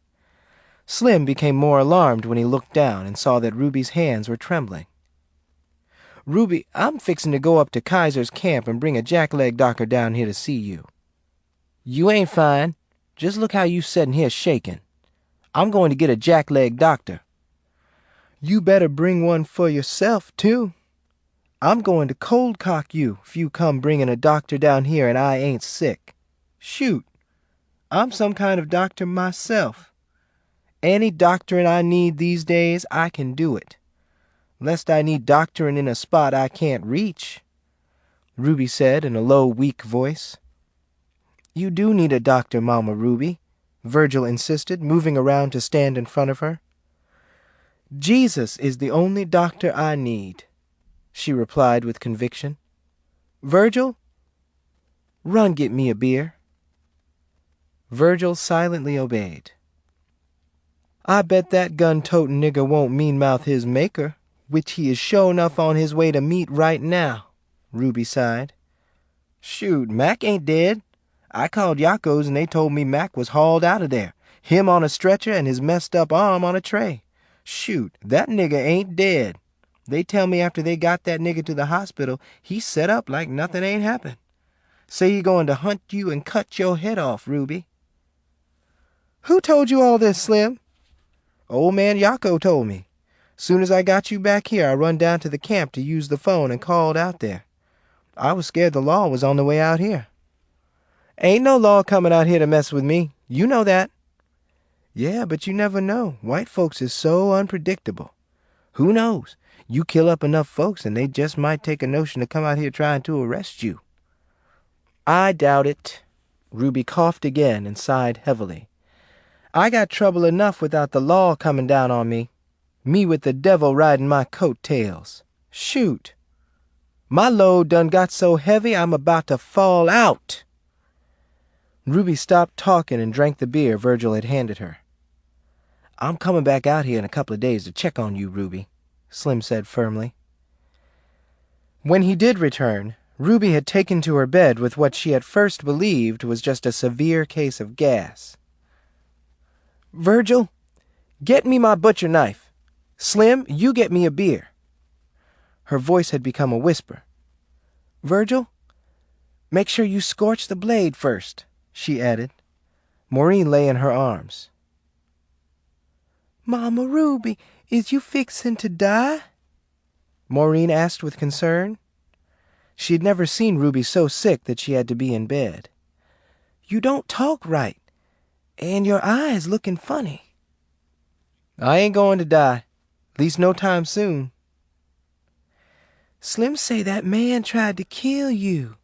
Slim became more alarmed when he looked down and saw that Ruby's hands were trembling. "Ruby, I'm fixin' to go up to Kaiser's camp and bring a jackleg doctor down here to see you." "You ain't fine. Just look how you settin' here shaking. I'm going to get a jackleg doctor." "You better bring one for yourself, too. I'm going to cold cock you if you come bringing a doctor down here and I ain't sick. Shoot, I'm some kind of doctor myself. Any doctoring I need these days, I can do it. Lest I need doctoring in a spot I can't reach," Ruby said in a low, weak voice. "You do need a doctor, Mama Ruby," Virgil insisted, moving around to stand in front of her. "Jesus is the only doctor I need," she replied with conviction. "Virgil, run get me a beer." Virgil silently obeyed. "I bet that gun-toting nigger won't mean-mouth his maker, which he is sure enough on his way to meet right now," Ruby sighed. "Shoot, Mac ain't dead. I called Yakos and they told me Mac was hauled out of there, him on a stretcher and his messed up arm on a tray. Shoot, that nigger ain't dead. They tell me after they got that nigger to the hospital, he set up like nothing ain't happened. Say he going to hunt you and cut your head off, Ruby." "Who told you all this, Slim?" "Old man Yako told me. Soon as I got you back here, I run down to the camp to use the phone and called out there. I was scared the law was on the way out here." "Ain't no law coming out here to mess with me. You know that." Yeah, but you never know. White folks is so unpredictable. Who knows? You kill up enough folks and they just might take a notion to come out here trying to arrest you. I doubt it. Ruby coughed again and sighed heavily. I got trouble enough without the law coming down on me. Me with the devil riding my coattails. Shoot. My load done got so heavy I'm about to fall out. Ruby stopped talking and drank the beer Virgil had handed her. I'm coming back out here in a couple of days to check on you, Ruby, Slim said firmly. When he did return, Ruby had taken to her bed with what she at first believed was just a severe case of gas. Virgil, get me my butcher knife. Slim, you get me a beer. Her voice had become a whisper. Virgil, make sure you scorch the blade first, she added. Maureen lay in her arms. Mama Ruby, is you fixin' to die? Maureen asked with concern. She had never seen Ruby so sick that she had to be in bed. You don't talk right, and your eyes looking funny. I ain't going to die, at least no time soon. Slim say that man tried to kill you.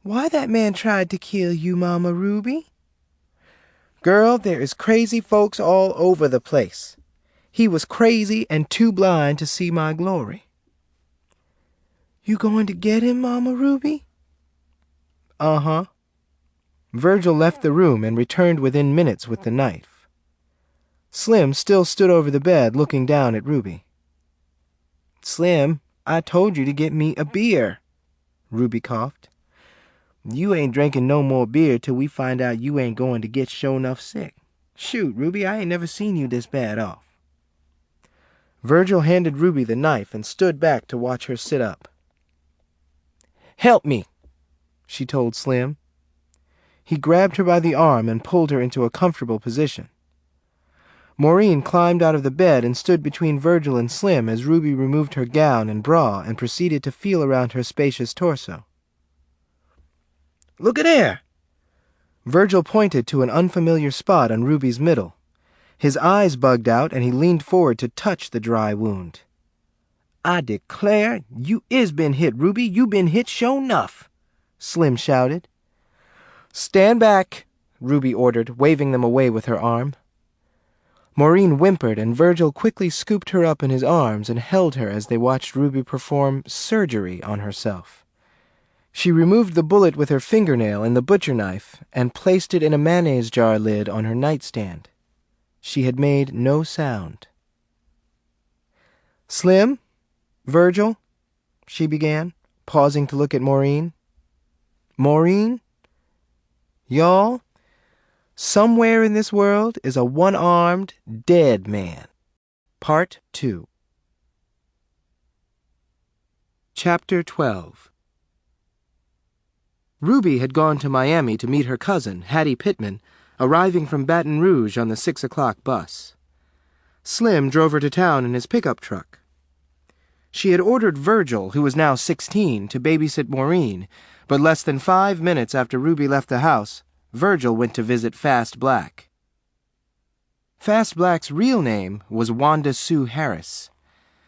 Why that man tried to kill you, Mama Ruby? Girl, there is crazy folks all over the place. He was crazy and too blind to see my glory. You going to get him, Mama Ruby? Uh-huh. Virgil left the room and returned within minutes with the knife. Slim still stood over the bed looking down at Ruby. Slim, I told you to get me a beer, Ruby coughed. You ain't drinking no more beer till we find out you ain't going to get sure enough sick. Shoot, Ruby, I ain't never seen you this bad off. Virgil handed Ruby the knife and stood back to watch her sit up. Help me, she told Slim. He grabbed her by the arm and pulled her into a comfortable position. Maureen climbed out of the bed and stood between Virgil and Slim as Ruby removed her gown and bra and proceeded to feel around her spacious torso. Look at there! Virgil pointed to an unfamiliar spot on Ruby's middle. His eyes bugged out and he leaned forward to touch the dry wound. I declare, you is been hit, Ruby. You been hit sure enough, Slim shouted. Stand back, Ruby ordered, waving them away with her arm. Maureen whimpered and Virgil quickly scooped her up in his arms and held her as they watched Ruby perform surgery on herself. She removed the bullet with her fingernail and the butcher knife and placed it in a mayonnaise jar lid on her nightstand. She had made no sound. Slim? Virgil? She began, pausing to look at Maureen. Maureen? Y'all, somewhere in this world is a one-armed, dead man. Part 2. Chapter 12. Ruby had gone to Miami to meet her cousin, Hattie Pittman, arriving from Baton Rouge on the 6 o'clock bus. Slim drove her to town in his pickup truck. She had ordered Virgil, who was now 16, to babysit Maureen, but less than 5 minutes after Ruby left the house, Virgil went to visit Fast Black. Fast Black's real name was Wanda Sue Harris.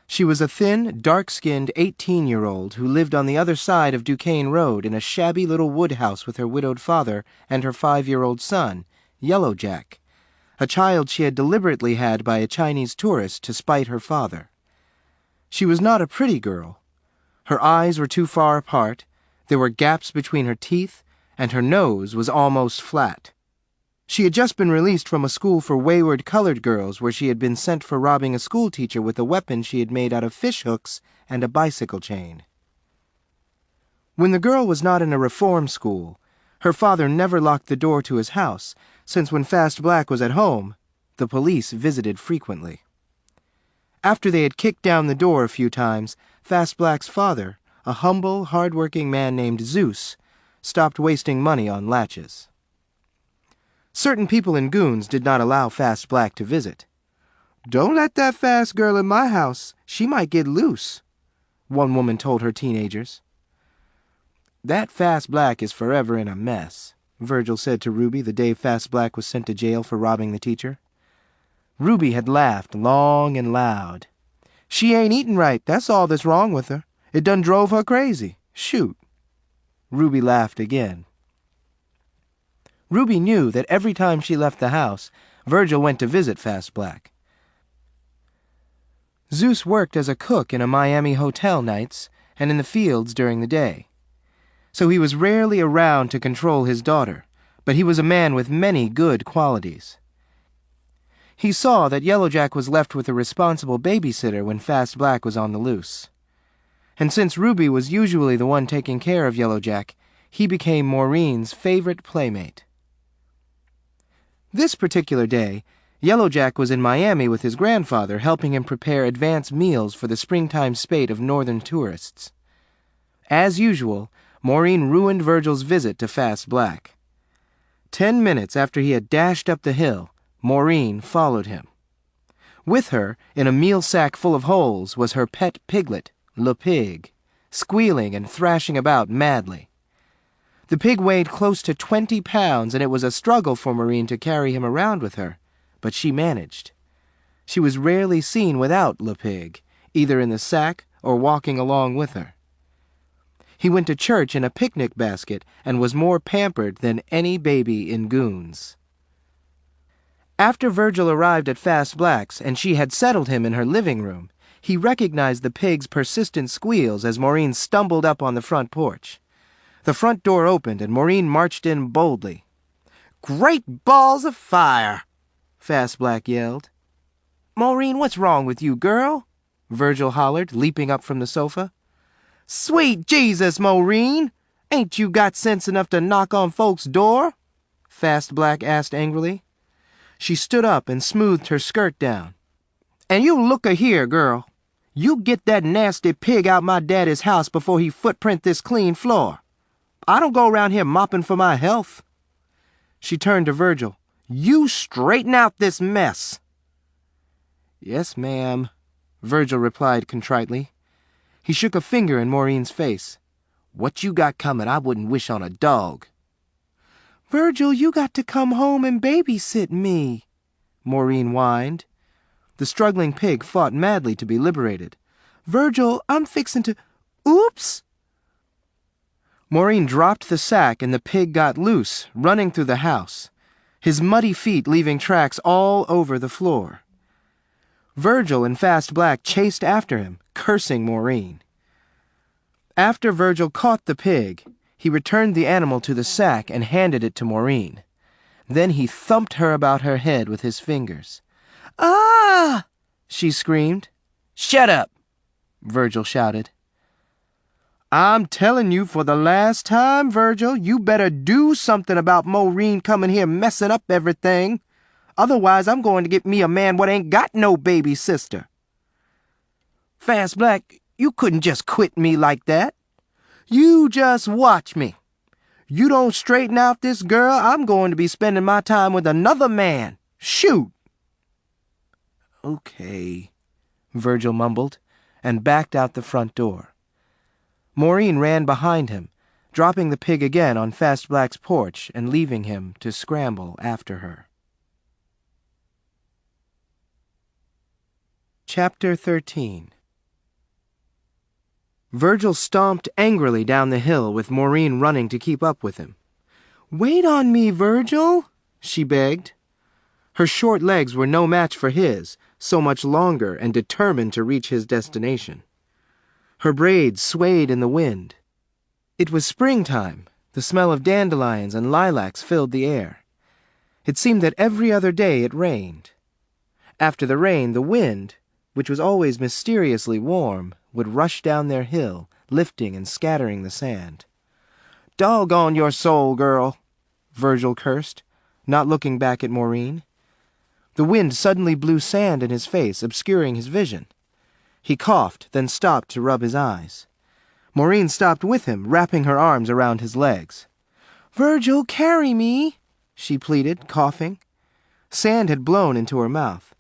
She was a thin, dark-skinned 18-year-old who lived on the other side of Duquesne Road in a shabby little wood house with her widowed father and her 5-year-old son, Yellow Jack, a child she had deliberately had by a Chinese tourist to spite her father. She was not a pretty girl. Her eyes were too far apart, there were gaps between her teeth, and her nose was almost flat. She had just been released from a school for wayward colored girls where she had been sent for robbing a schoolteacher with a weapon she had made out of fish hooks and a bicycle chain. When the girl was not in a reform school, her father never locked the door to his house, since when Fast Black was at home, the police visited frequently. After they had kicked down the door a few times, Fast Black's father, a humble, hard-working man named Zeus, stopped wasting money on latches. Certain people in Goons did not allow Fast Black to visit. "Don't let that fast girl in my house. She might get loose," one woman told her teenagers. "That Fast Black is forever in a mess," Virgil said to Ruby the day Fast Black was sent to jail for robbing the teacher. Ruby had laughed long and loud. "She ain't eatin' right, that's all that's wrong with her. It done drove her crazy. Shoot." Ruby laughed again. Ruby knew that every time she left the house, Virgil went to visit Fast Black. Zeus worked as a cook in a Miami hotel nights and in the fields during the day. So he was rarely around to control his daughter, but he was a man with many good qualities. He saw that Yellowjack was left with a responsible babysitter when Fast Black was on the loose. And since Ruby was usually the one taking care of Yellowjack, he became Maureen's favorite playmate. This particular day, Yellowjack was in Miami with his grandfather helping him prepare advance meals for the springtime spate of northern tourists. As usual, Maureen ruined Virgil's visit to Fast Black. 10 minutes after he had dashed up the hill, Maureen followed him. With her, in a meal sack full of holes, was her pet piglet, Le Pig, squealing and thrashing about madly. The pig weighed close to 20 pounds, and it was a struggle for Maureen to carry him around with her, but she managed. She was rarely seen without Le Pig, either in the sack or walking along with her. He went to church in a picnic basket and was more pampered than any baby in Goons. After Virgil arrived at Fast Black's and she had settled him in her living room, he recognized the pig's persistent squeals as Maureen stumbled up on the front porch. The front door opened and Maureen marched in boldly. "Great balls of fire!" Fast Black yelled. "Maureen, what's wrong with you, girl?" Virgil hollered, leaping up from the sofa. "Sweet Jesus, Maureen! Ain't you got sense enough to knock on folks' door?" Fast Black asked angrily. She stood up and smoothed her skirt down. "And you look-a-here, girl. You get that nasty pig out my daddy's house before he footprint this clean floor. I don't go around here mopping for my health." She turned to Virgil. "You straighten out this mess." "Yes, ma'am," Virgil replied contritely. He shook a finger in Maureen's face. "What you got coming I wouldn't wish on a dog." "Virgil, you got to come home and babysit me," Maureen whined. The struggling pig fought madly to be liberated. "Virgil, I'm fixin' to... Oops!" Maureen dropped the sack and the pig got loose, running through the house, his muddy feet leaving tracks all over the floor. Virgil and Fast Black chased after him, cursing Maureen. After Virgil caught the pig, he returned the animal to the sack and handed it to Maureen. Then he thumped her about her head with his fingers. "Ah!" she screamed. "Shut up!" Virgil shouted. "I'm telling you for the last time, Virgil, you better do something about Maureen coming here messing up everything. Otherwise, I'm going to get me a man what ain't got no baby sister." "Fast Black, you couldn't just quit me like that." "You just watch me. You don't straighten out this girl, I'm going to be spending my time with another man. Shoot!" "Okay," Virgil mumbled, and backed out the front door. Maureen ran behind him, dropping the pig again on Fast Black's porch and leaving him to scramble after her. Chapter 13. Virgil stomped angrily down the hill with Maureen running to keep up with him. "Wait on me, Virgil," she begged. Her short legs were no match for his, so much longer and determined to reach his destination. Her braids swayed in the wind. It was springtime. The smell of dandelions and lilacs filled the air. It seemed that every other day it rained. After the rain, the wind, which was always mysteriously warm, would rush down their hill, lifting and scattering the sand. "Doggone your soul, girl," Virgil cursed, not looking back at Maureen. The wind suddenly blew sand in his face, obscuring his vision. He coughed, then stopped to rub his eyes. Maureen stopped with him, wrapping her arms around his legs. "Virgil, carry me," she pleaded, coughing. Sand had blown into her mouth.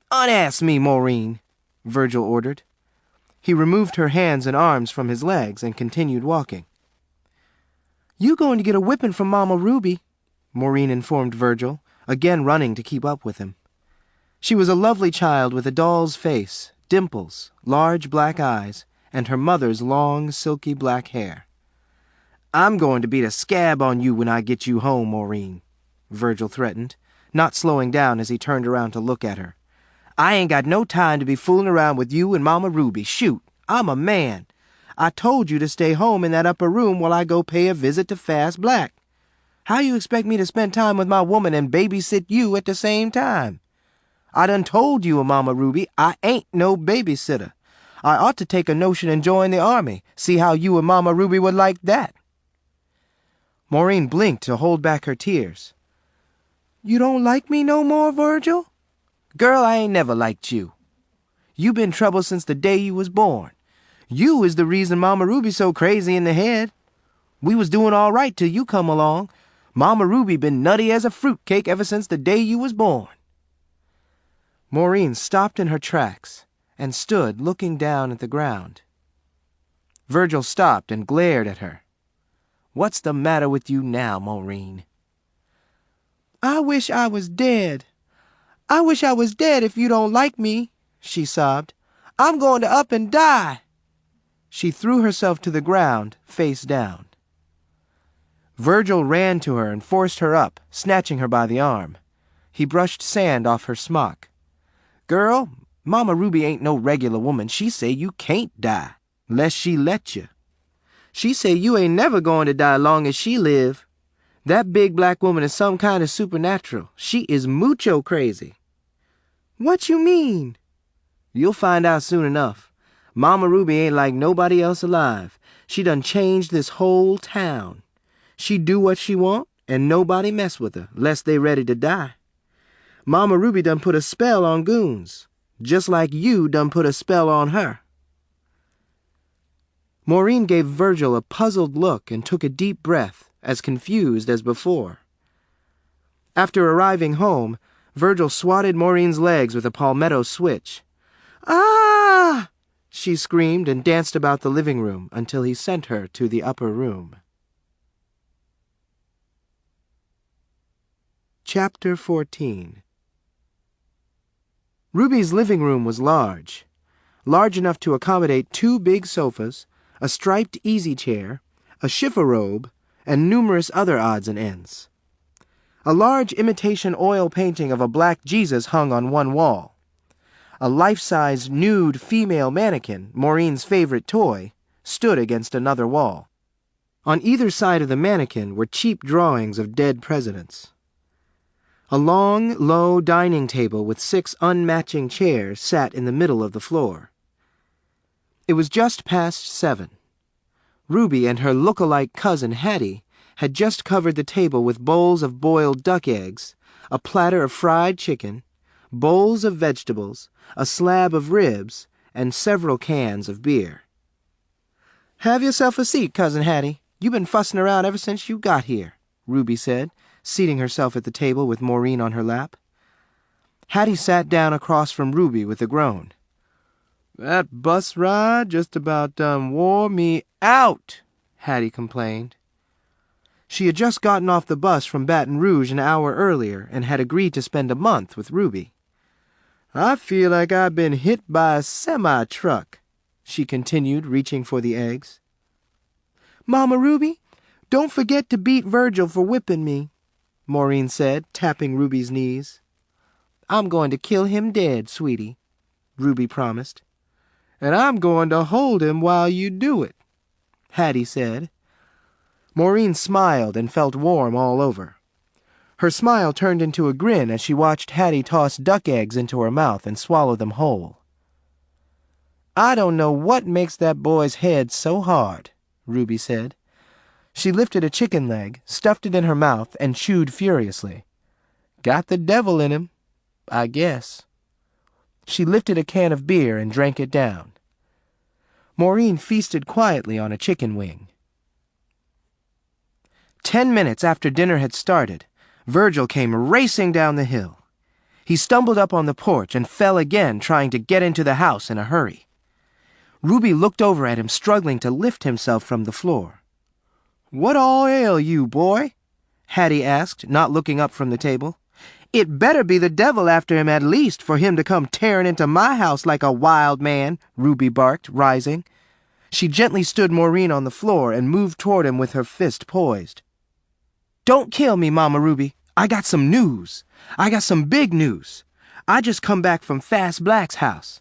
"Unass me, Maureen," Virgil ordered. He removed her hands and arms from his legs and continued walking. "You going to get a whipping from Mama Ruby," Maureen informed Virgil, again running to keep up with him. She was a lovely child with a doll's face, dimples, large black eyes, and her mother's long, silky black hair. "I'm going to beat a scab on you when I get you home, Maureen," Virgil threatened, not slowing down as he turned around to look at her. "I ain't got no time to be fooling around with you and Mama Ruby. Shoot, I'm a man. I told you to stay home in that upper room while I go pay a visit to Fast Black. How you expect me to spend time with my woman and babysit you at the same time? I done told you, Mama Ruby, I ain't no babysitter. I ought to take a notion and join the army. See how you and Mama Ruby would like that." Maureen blinked to hold back her tears. "You don't like me no more, Virgil?" "Girl, I ain't never liked you. You been trouble since the day you was born. You is the reason Mama Ruby's so crazy in the head. We was doing all right till you come along. Mama Ruby been nutty as a fruitcake ever since the day you was born." Maureen stopped in her tracks and stood looking down at the ground. Virgil stopped and glared at her. "What's the matter with you now, Maureen?" "I wish I was dead. I wish I was dead if you don't like me," she sobbed. "I'm going to up and die." She threw herself to the ground, face down. Virgil ran to her and forced her up, snatching her by the arm. He brushed sand off her smock. "Girl, Mama Ruby ain't no regular woman. She say you can't die, 'less she let you. She say you ain't never going to die long as she live. That big black woman is some kind of supernatural. She is mucho crazy." "What you mean?" "You'll find out soon enough. Mama Ruby ain't like nobody else alive. She done changed this whole town. She do what she want, and nobody mess with her, 'less they ready to die. Mama Ruby done put a spell on goons, just like you done put a spell on her." Maureen gave Virgil a puzzled look and took a deep breath, as confused as before. After arriving home, Virgil swatted Maureen's legs with a palmetto switch. "Ah!" she screamed and danced about the living room until he sent her to the upper room. Chapter 14. Ruby's living room was large enough to accommodate 2 big sofas, a striped easy chair, a chifforobe, and numerous other odds and ends. A large imitation oil painting of a black Jesus hung on one wall. A life-size nude female mannequin, Maureen's favorite toy, stood against another wall. On either side of the mannequin were cheap drawings of dead presidents. A long, low dining table with 6 unmatching chairs sat in the middle of the floor. It was just past 7. Ruby and her look-alike cousin Hattie had just covered the table with bowls of boiled duck eggs, a platter of fried chicken, bowls of vegetables, a slab of ribs, and several cans of beer. "Have yourself a seat, Cousin Hattie. You've been fussing around ever since you got here," Ruby said, seating herself at the table with Maureen on her lap. Hattie sat down across from Ruby with a groan. "That bus ride just about done wore me out," Hattie complained. She had just gotten off the bus from Baton Rouge an hour earlier and had agreed to spend a month with Ruby. "I feel like I've been hit by a semi-truck," she continued, reaching for the eggs. "Mama Ruby, don't forget to beat Virgil for whipping me," Maureen said, tapping Ruby's knees. "I'm going to kill him dead, sweetie," Ruby promised. "And I'm going to hold him while you do it," Hattie said. Maureen smiled and felt warm all over. Her smile turned into a grin as she watched Hattie toss duck eggs into her mouth and swallow them whole. "I don't know what makes that boy's head so hard," Ruby said. She lifted a chicken leg, stuffed it in her mouth, and chewed furiously. "Got the devil in him, I guess." She lifted a can of beer and drank it down. Maureen feasted quietly on a chicken wing. 10 minutes after dinner had started, Virgil came racing down the hill. He stumbled up on the porch and fell again, trying to get into the house in a hurry. Ruby looked over at him, struggling to lift himself from the floor. "What all ail you, boy?" Hattie asked, not looking up from the table. It better be the devil after him at least for him to come tearing into my house like a wild man, Ruby barked, rising. She gently stood Maureen on the floor and moved toward him with her fist poised. Don't kill me, Mama Ruby. I got some news. I got some big news. I just come back from Fast Black's house.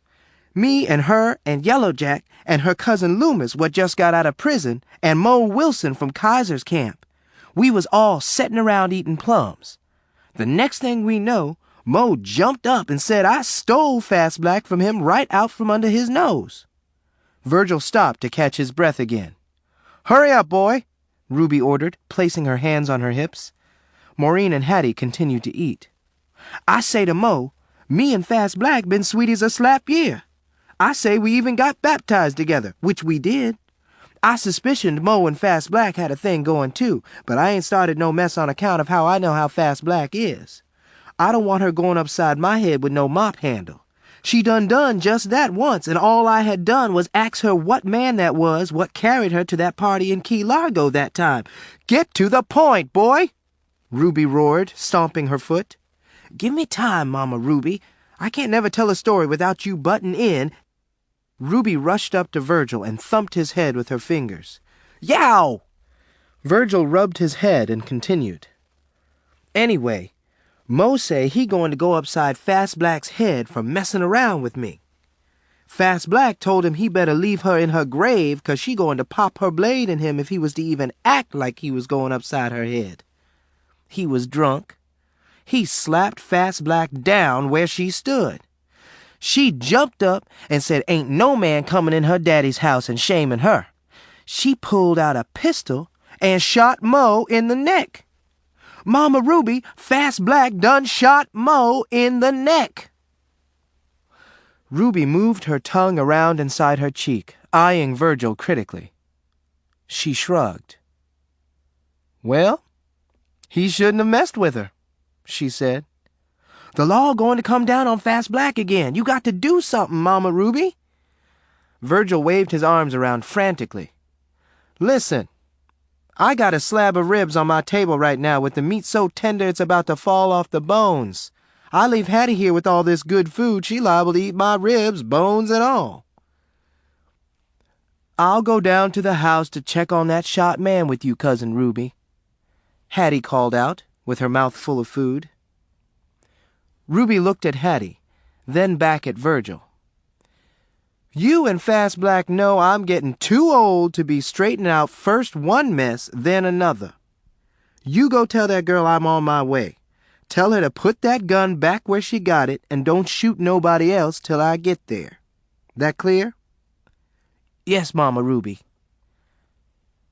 Me and her and Yellow Jack and her cousin Loomis what just got out of prison and Mo Wilson from Kaiser's camp. We was all setting around eating plums. The next thing we know, Mo jumped up and said I stole Fast Black from him right out from under his nose. Virgil stopped to catch his breath again. Hurry up, boy, Ruby ordered, placing her hands on her hips. Maureen and Hattie continued to eat. I say to Mo, me and Fast Black been sweeties a slap year. I say we even got baptized together, which we did. I suspicioned Mo and Fast Black had a thing going too, but I ain't started no mess on account of how I know how Fast Black is. I don't want her going upside my head with no mop handle. She done just that once, and all I had done was ask her what man that was what carried her to that party in Key Largo that time. Get to the point, boy, Ruby roared, stomping her foot. Give me time, Mama Ruby. I can't never tell a story without you butting in. Ruby rushed up to Virgil and thumped his head with her fingers. Yow! Virgil rubbed his head and continued. Anyway, Mo say he going to go upside Fast Black's head for messing around with me. Fast Black told him he better leave her in her grave 'cause she going to pop her blade in him if he was to even act like he was going upside her head. He was drunk. He slapped Fast Black down where she stood. She jumped up and said ain't no man coming in her daddy's house and shaming her. She pulled out a pistol and shot Mo in the neck. Mama Ruby, Fast Black done shot Mo in the neck. Ruby moved her tongue around inside her cheek, eyeing Virgil critically. She shrugged. Well, he shouldn't have messed with her, she said. The law going to come down on Fast Black again. You got to do something, Mama Ruby. Virgil waved his arms around frantically. Listen, I got a slab of ribs on my table right now with the meat so tender it's about to fall off the bones. I leave Hattie here with all this good food, she liable to eat my ribs, bones and all. I'll go down to the house to check on that shot man with you, Cousin Ruby, Hattie called out, with her mouth full of food. Ruby looked at Hattie, then back at Virgil. You and Fast Black know I'm getting too old to be straightening out first one mess, then another. You go tell that girl I'm on my way. Tell her to put that gun back where she got it and don't shoot nobody else till I get there. That clear? Yes, Mama Ruby.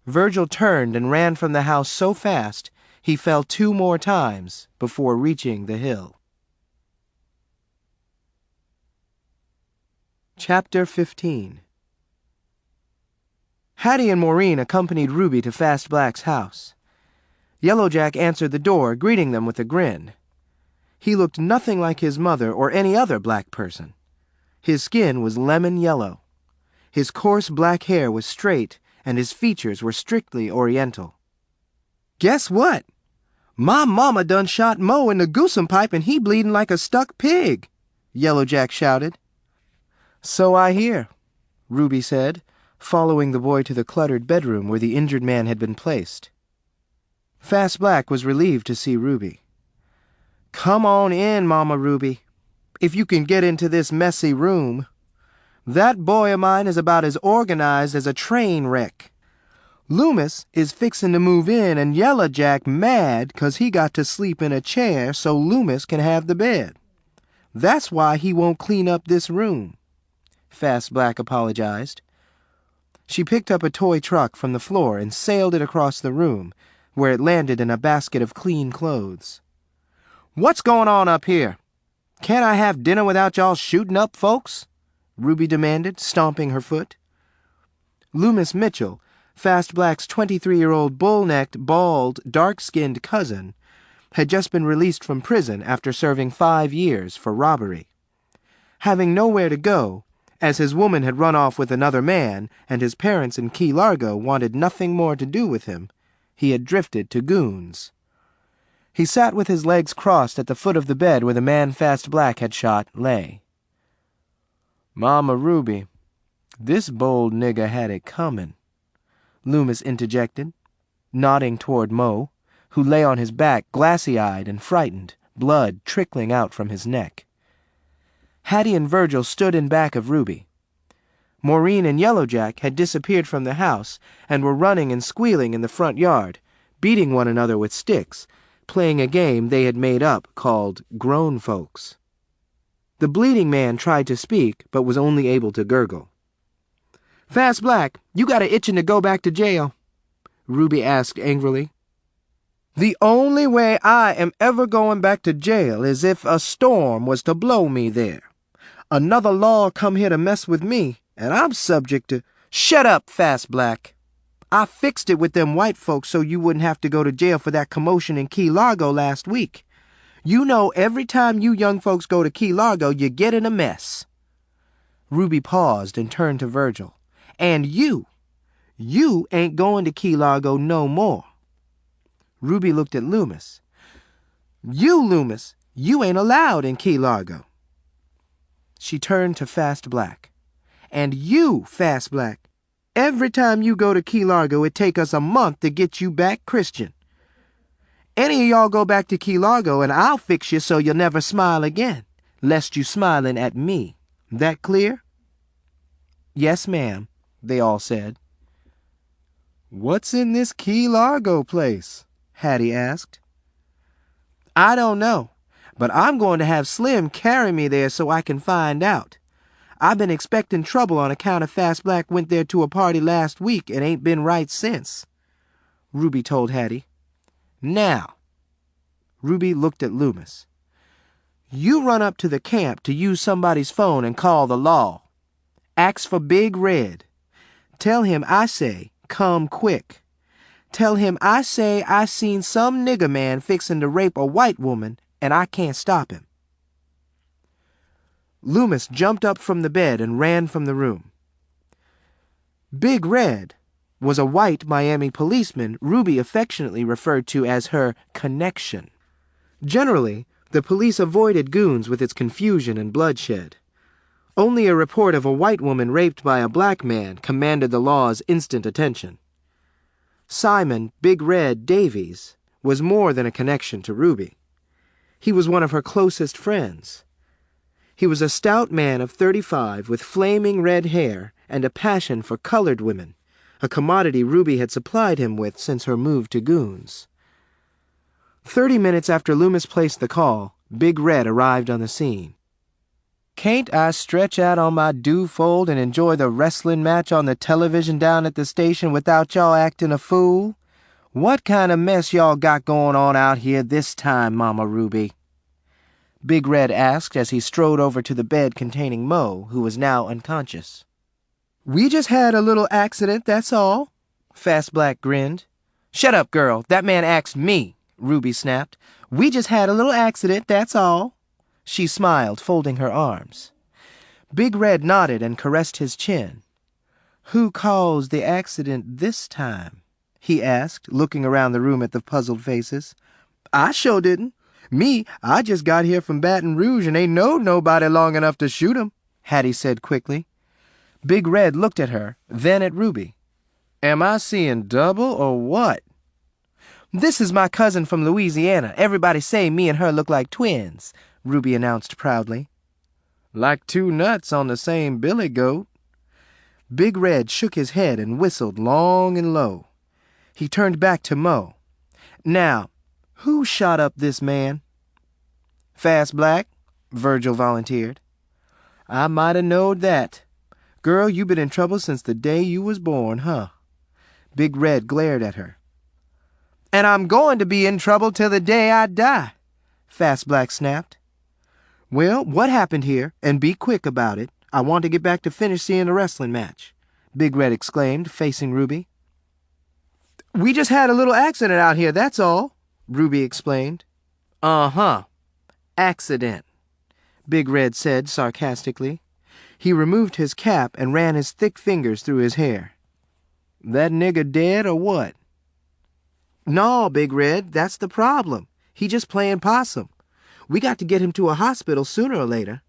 Virgil turned and ran from the house so fast he fell 2 more times before reaching the hill. Chapter 15. Hattie and Maureen accompanied Ruby to Fast Black's house. Yellow Jack answered the door, greeting them with a grin. He looked nothing like his mother or any other black person. His skin was lemon yellow. His coarse black hair was straight, and his features were strictly oriental. Guess what? My mama done shot Mo in the goosum pipe and he bleeding like a stuck pig, Yellow Jack shouted. So I hear, Ruby said, following the boy to the cluttered bedroom where the injured man had been placed. Fast Black was relieved to see Ruby. Come on in, Mama Ruby, if you can get into this messy room. That boy of mine is about as organized as a train wreck. Loomis is fixing to move in and Yellow Jack mad 'cause he got to sleep in a chair so Loomis can have the bed. That's why he won't clean up this room. Fast Black apologized. She picked up a toy truck from the floor and sailed it across the room, where it landed in a basket of clean clothes. What's going on up here? Can't I have dinner without y'all shooting up folks? Ruby demanded, stomping her foot. Loomis Mitchell, Fast Black's 23-year-old bull-necked, bald, dark-skinned cousin, had just been released from prison after serving 5 years for robbery. Having nowhere to go, as his woman had run off with another man and his parents in Key Largo wanted nothing more to do with him, he had drifted to Goons. He sat with his legs crossed at the foot of the bed where the man Fast Black had shot lay. "Mama Ruby, this bold nigger had it comin'," Loomis interjected, nodding toward Mo, who lay on his back glassy-eyed and frightened, blood trickling out from his neck. Hattie and Virgil stood in back of Ruby. Maureen and Yellowjack had disappeared from the house and were running and squealing in the front yard, beating one another with sticks, playing a game they had made up called Grown Folks. The bleeding man tried to speak, but was only able to gurgle. "Fast Black, you got a itchin' to go back to jail?" Ruby asked angrily. "The only way I am ever going back to jail is if a storm was to blow me there. Another law come here to mess with me, and I'm subject to—" "Shut up, Fast Black. I fixed it with them white folks so you wouldn't have to go to jail for that commotion in Key Largo last week. You know every time you young folks go to Key Largo, you get in a mess." Ruby paused and turned to Virgil. "And you ain't going to Key Largo no more." Ruby looked at Loomis. Loomis, you ain't allowed in Key Largo." She turned to Fast Black. "And you, Fast Black, every time you go to Key Largo, it take us a month to get you back Christian. Any of y'all go back to Key Largo and I'll fix you so you'll never smile again, lest you smiling at me. That clear?" "Yes, ma'am," they all said. "What's in this Key Largo place?" Hattie asked. "I don't know, but I'm going to have Slim carry me there so I can find out. I've been expecting trouble on account of Fast Black went there to a party last week and ain't been right since," Ruby told Hattie. "Now," Ruby looked at Loomis, "you run up to the camp to use somebody's phone and call the law. Ask for Big Red. Tell him I say, come quick. Tell him I say I seen some nigger man fixin' to rape a white woman and I can't stop him." Loomis jumped up from the bed and ran from the room. Big Red was a white Miami policeman Ruby affectionately referred to as her connection. Generally, the police avoided goons with its confusion and bloodshed. Only a report of a white woman raped by a black man commanded the law's instant attention. Simon Big Red Davies was more than a connection to Ruby. He was one of her closest friends. He was a stout man of 35 with flaming red hair and a passion for colored women, a commodity Ruby had supplied him with since her move to Goons. 30 minutes after Loomis placed the call, Big Red arrived on the scene. "Can't I stretch out on my dew-fold and enjoy the wrestling match on the television down at the station without y'all acting a fool? What kind of mess y'all got going on out here this time, Mama Ruby?" Big Red asked as he strode over to the bed containing Mo, who was now unconscious. "We just had a little accident, that's all," Fast Black grinned. "Shut up, girl. That man asked me," Ruby snapped. "We just had a little accident, that's all." She smiled, folding her arms. Big Red nodded and caressed his chin. "Who caused the accident this time?" he asked, looking around the room at the puzzled faces. "I sure didn't. Me, I just got here from Baton Rouge and ain't knowed nobody long enough to shoot 'em," Hattie said quickly. Big Red looked at her, then at Ruby. "Am I seeing double or what?" "This is my cousin from Louisiana. Everybody say me and her look like twins," Ruby announced proudly. "Like two nuts on the same billy goat." Big Red shook his head and whistled long and low. He turned back to Mo. "Now, who shot up this man?" "Fast Black," Virgil volunteered. "I might 'a' knowed that. Girl, you been in trouble since the day you was born, huh?" Big Red glared at her. "And I'm going to be in trouble till the day I die," Fast Black snapped. "Well, what happened here? And be quick about it. I want to get back to finish seeing the wrestling match," Big Red exclaimed, facing Ruby. "We just had a little accident out here, that's all," Ruby explained. "Uh-huh. Accident," Big Red said sarcastically. He removed his cap and ran his thick fingers through his hair. "That nigger dead or what?" "No, Big Red, that's the problem. He just playing possum. We got to get him to a hospital sooner or later.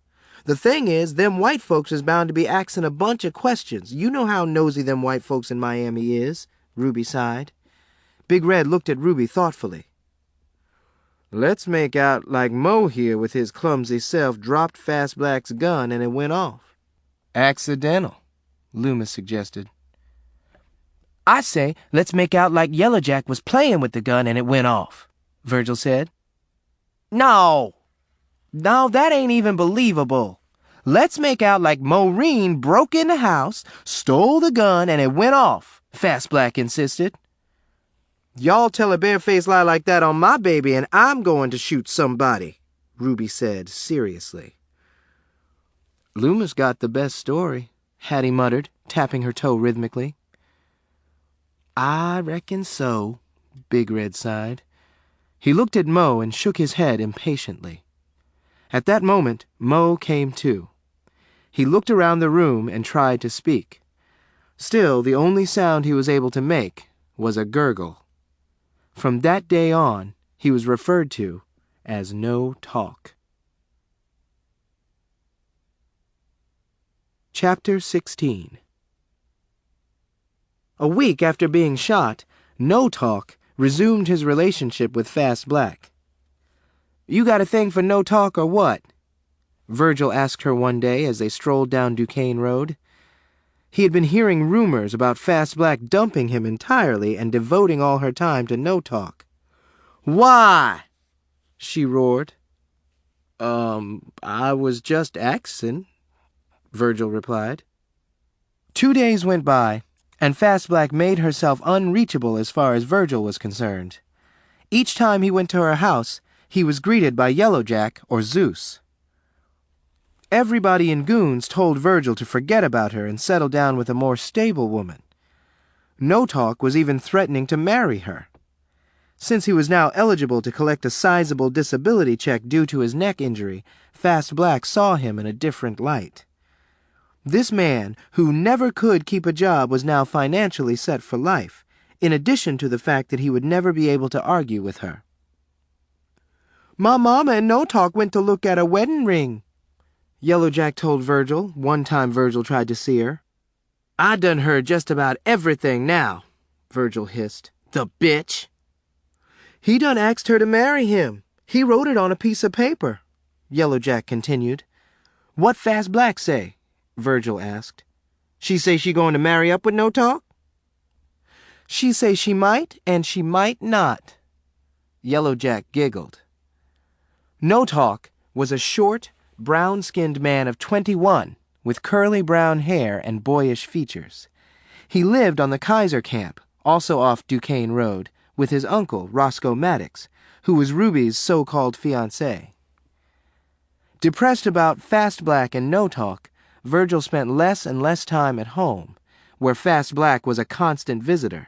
The thing is, them white folks is bound to be asking a bunch of questions. You know how nosy them white folks in Miami is," Ruby sighed. Big Red looked at Ruby thoughtfully. "Let's make out like Mo here with his clumsy self dropped Fast Black's gun and it went off." "Accidental," Loomis suggested. "I say, let's make out like Yellow Jack was playing with the gun and it went off," Virgil said. No, that ain't even believable. Let's make out like Maureen broke in the house, stole the gun, and it went off, Fast Black insisted. "Y'all tell a barefaced lie like that on my baby and I'm going to shoot somebody," Ruby said seriously. "Loomis got the best story," Hattie muttered, tapping her toe rhythmically. "I reckon so," Big Red sighed. He looked at Mo and shook his head impatiently. At that moment, Mo came to. He looked around the room and tried to speak. Still, the only sound he was able to make was a gurgle. From that day on, he was referred to as No Talk. Chapter 16. A week after being shot, No Talk resumed his relationship with Fast Black. "You got a thing for No Talk or what?" Virgil asked her one day as they strolled down Duquesne Road. He had been hearing rumors about Fast Black dumping him entirely and devoting all her time to No Talk. "Why?" she roared. I was just axin'," Virgil replied. 2 days went by, and Fast Black made herself unreachable as far as Virgil was concerned. Each time he went to her house, he was greeted by Yellow Jack or Zeus. Everybody in Goons told Virgil to forget about her and settle down with a more stable woman. No Talk was even threatening to marry her. Since he was now eligible to collect a sizable disability check due to his neck injury, Fast Black saw him in a different light. This man, who never could keep a job, was now financially set for life, in addition to the fact that he would never be able to argue with her. "My mama and No Talk went to look at a wedding ring," Yellow Jack told Virgil one time Virgil tried to see her. "I done heard just about everything now," Virgil hissed. "The bitch!" "He done asked her to marry him. He wrote it on a piece of paper," Yellow Jack continued. "What Fast Black say?" Virgil asked. "She say she going to marry up with No Talk?" "She say she might and she might not," Yellow Jack giggled. No Talk was a short, brown-skinned man of 21 with curly brown hair and boyish features. He lived on the Kaiser camp, also off Duquesne Road, with his uncle, Roscoe Maddox, who was Ruby's so-called fiancé. Depressed about Fast Black and No Talk, Virgil spent less and less time at home, where Fast Black was a constant visitor,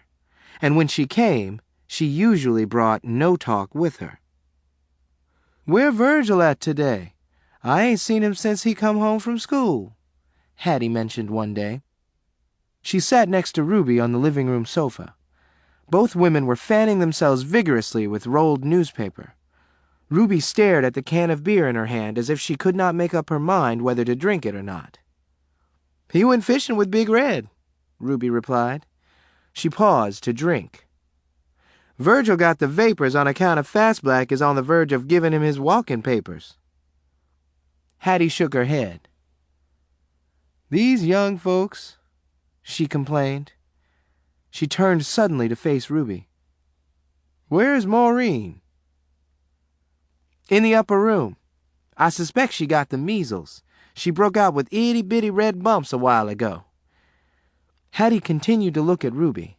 and when she came, she usually brought No Talk with her. "Where Virgil at today? I ain't seen him since he come home from school," Hattie mentioned one day. She sat next to Ruby on the living room sofa. Both women were fanning themselves vigorously with rolled newspaper. Ruby stared at the can of beer in her hand as if she could not make up her mind whether to drink it or not. "He went fishing with Big Red," Ruby replied. She paused to drink. "Virgil got the vapors on account of Fast Black is on the verge of giving him his walking papers." Hattie shook her head. "These young folks," she complained. She turned suddenly to face Ruby. "Where's Maureen?" "In the upper room. I suspect she got the measles. She broke out with itty-bitty red bumps a while ago." Hattie continued to look at Ruby.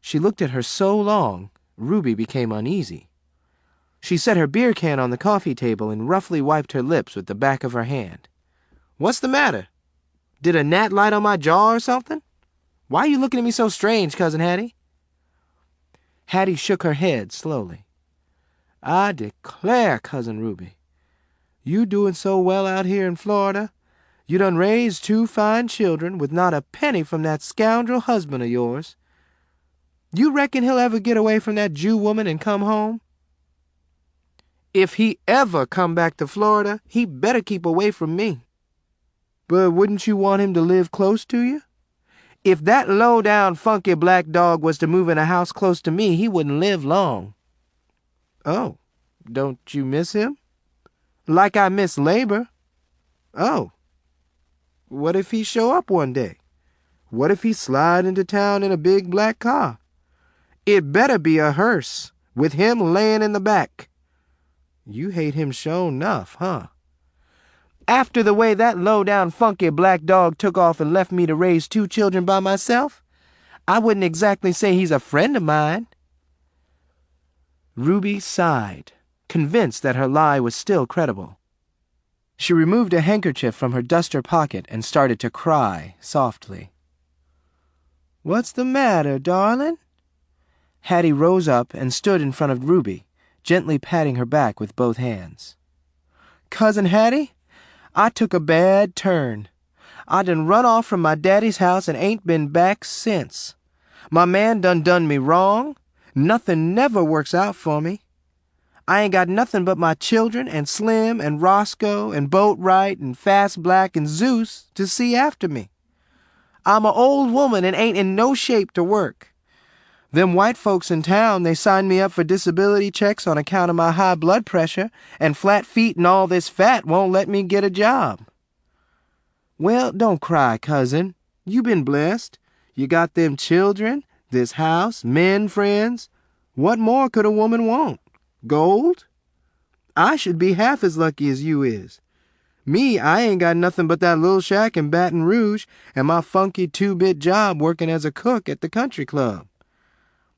She looked at her so long, Ruby became uneasy. She set her beer can on the coffee table and roughly wiped her lips with the back of her hand. "What's the matter? Did a gnat light on my jaw or something? Why are you looking at me so strange, Cousin Hattie?" Hattie shook her head slowly. "I declare, Cousin Ruby, you doing so well out here in Florida. You done raised 2 fine children with not a penny from that scoundrel husband of yours. You reckon he'll ever get away from that Jew woman and come home?" If he ever come back to Florida, he better keep away from me. But wouldn't you want him to live close to you? If that low-down, funky black dog was to move in a house close to me, he wouldn't live long. Oh, don't you miss him? Like I miss labor. Oh, what if he show up one day? What if he slide into town in a big black car? It better be a hearse, with him laying in the back. You hate him sure enough, huh? After the way that low-down, funky black dog took off and left me to raise 2 children by myself, I wouldn't exactly say he's a friend of mine. Ruby sighed, convinced that her lie was still credible. She removed a handkerchief from her duster pocket and started to cry softly. "What's the matter, darling?" Hattie rose up and stood in front of Ruby, gently patting her back with both hands. "Cousin Hattie, I took a bad turn. I done run off from my daddy's house and ain't been back since. My man done me wrong. Nothing never works out for me. I ain't got nothing but my children and Slim and Roscoe and Boatwright and Fast Black and Zeus to see after me. I'm a old woman and ain't in no shape to work. Them white folks in town, they signed me up for disability checks on account of my high blood pressure, and flat feet and all this fat won't let me get a job." "Well, don't cry, cousin. You been blessed. You got them children, this house, men friends. What more could a woman want? Gold? I should be half as lucky as you is. Me, I ain't got nothing but that little shack in Baton Rouge and my funky 2-bit job working as a cook at the country club.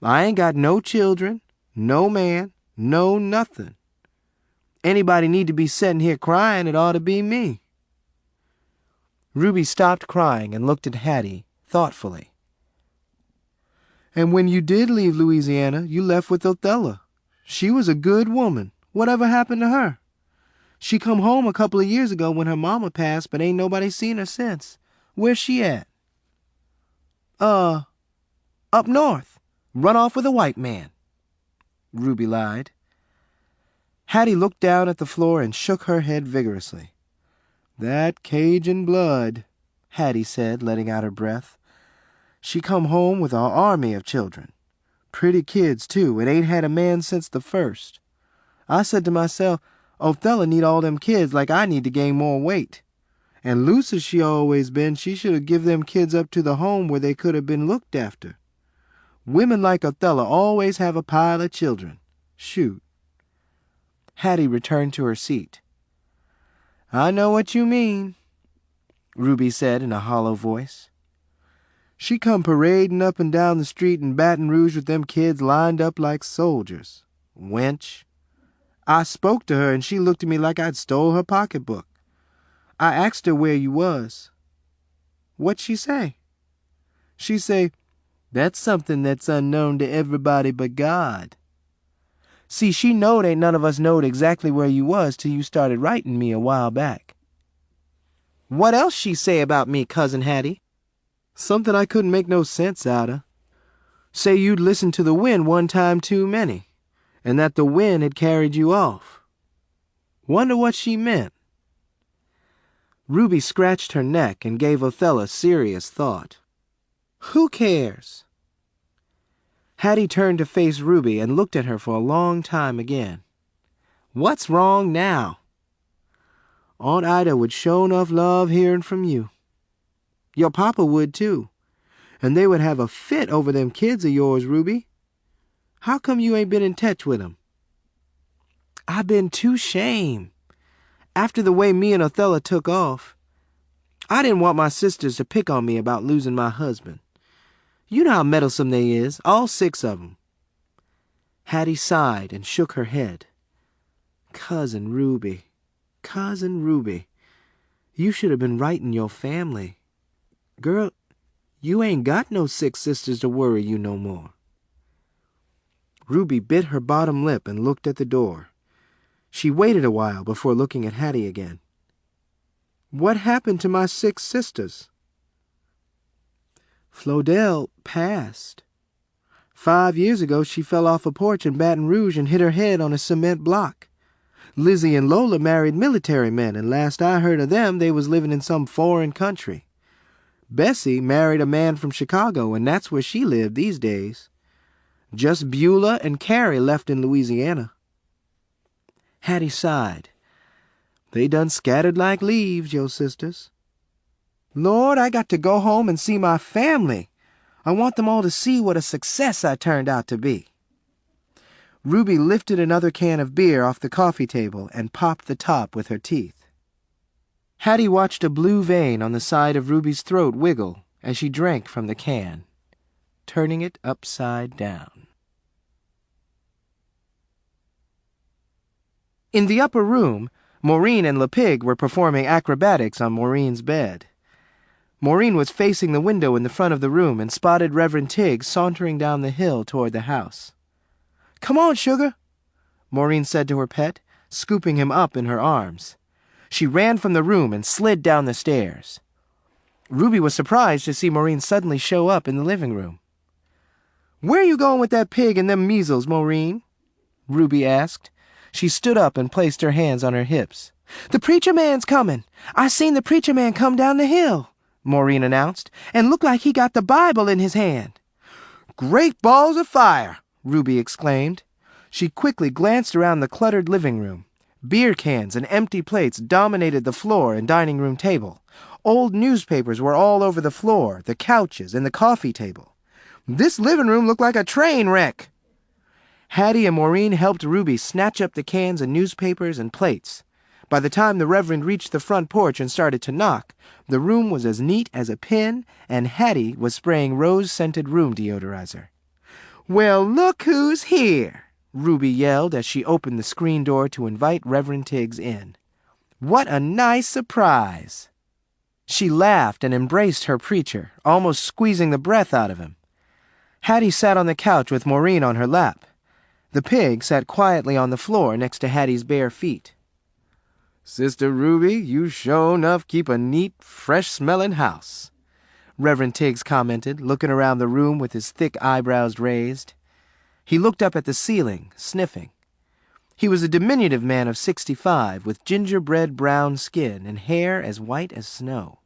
I ain't got no children, no man, no nothing. Anybody need to be sitting here crying, it ought to be me." Ruby stopped crying and looked at Hattie thoughtfully. "And when you did leave Louisiana, you left with Oella. She was a good woman. Whatever happened to her? She come home a couple of years ago when her mama passed, but ain't nobody seen her since. Where's she at?" Up north. Run off with a white man," Ruby lied. Hattie looked down at the floor and shook her head vigorously. "That Cajun blood," Hattie said, letting out her breath. "She come home with our army of children. Pretty kids, too, and ain't had a man since the first. I said to myself, Oella need all them kids like I need to gain more weight. And loose as she always been, she should have give them kids up to the home where they could have been looked after. Women like Oella always have a pile of children. Shoot." Hattie returned to her seat. "I know what you mean," Ruby said in a hollow voice. "She come parading up and down the street in Baton Rouge with them kids lined up like soldiers. Wench. I spoke to her and she looked at me like I'd stole her pocketbook. I asked her where you was. What'd she say? She say, 'That's something that's unknown to everybody but God.' See, she knowed ain't none of us knowed exactly where you was till you started writing me a while back." "What else she say about me, Cousin Hattie?" "Something I couldn't make no sense out of. Say you'd listened to the wind one time too many, and that the wind had carried you off. Wonder what she meant." Ruby scratched her neck and gave Oella serious thought. "Who cares?" Hattie turned to face Ruby and looked at her for a long time again. "What's wrong now?" "Aunt Ida would sure enough love hearing from you. Your papa would, too. And they would have a fit over them kids of yours, Ruby. How come you ain't been in touch with 'em?" "I been too shame. After the way me and Oella took off, I didn't want my sisters to pick on me about losing my husband. You know how meddlesome they is, all 6 of 'em. Hattie sighed and shook her head. Cousin Ruby, you should have been writing your family. Girl, you ain't got no 6 sisters to worry you no more." Ruby bit her bottom lip and looked at the door. She waited a while before looking at Hattie again. "What happened to my 6 sisters?" "Flodell passed. 5 years ago she fell off a porch in Baton Rouge and hit her head on a cement block. Lizzie and Lola married military men, and last I heard of them, they was living in some foreign country. Bessie married a man from Chicago, and that's where she lived these days. Just Beulah and Carrie left in Louisiana." Hattie sighed. "They done scattered like leaves, your sisters. Lord, I got to go home and see my family. I want them all to see what a success I turned out to be." Ruby lifted another can of beer off the coffee table and popped the top with her teeth. Hattie watched a blue vein on the side of Ruby's throat wiggle as she drank from the can, turning it upside down. In the upper room, Maureen and LePig were performing acrobatics on Maureen's bed. Maureen was facing the window in the front of the room and spotted Reverend Tiggs sauntering down the hill toward the house. "Come on, sugar," Maureen said to her pet, scooping him up in her arms. She ran from the room and slid down the stairs. Ruby was surprised to see Maureen suddenly show up in the living room. "Where you going with that pig and them measles, Maureen?" Ruby asked. She stood up and placed her hands on her hips. "The preacher man's coming. I seen the preacher man come down the hill," Maureen announced, "and looked like he got the Bible in his hand." "Great balls of fire!" Ruby exclaimed. She quickly glanced around the cluttered living room. Beer cans and empty plates dominated the floor and dining room table. Old newspapers were all over the floor, the couches, and the coffee table. This living room looked like a train wreck. Hattie and Maureen helped Ruby snatch up the cans and newspapers and plates. By the time the Reverend reached the front porch and started to knock, the room was as neat as a pin, and Hattie was spraying rose-scented room deodorizer. "Well, look who's here!" Ruby yelled as she opened the screen door to invite Reverend Tiggs in. "What a nice surprise!" She laughed and embraced her preacher, almost squeezing the breath out of him. Hattie sat on the couch with Maureen on her lap. The pig sat quietly on the floor next to Hattie's bare feet. "Sister Ruby, you sure enough keep a neat, fresh-smelling house," Reverend Tiggs commented, looking around the room with his thick eyebrows raised. He looked up at the ceiling, sniffing. He was a diminutive man of 65, with gingerbread brown skin and hair as white as snow.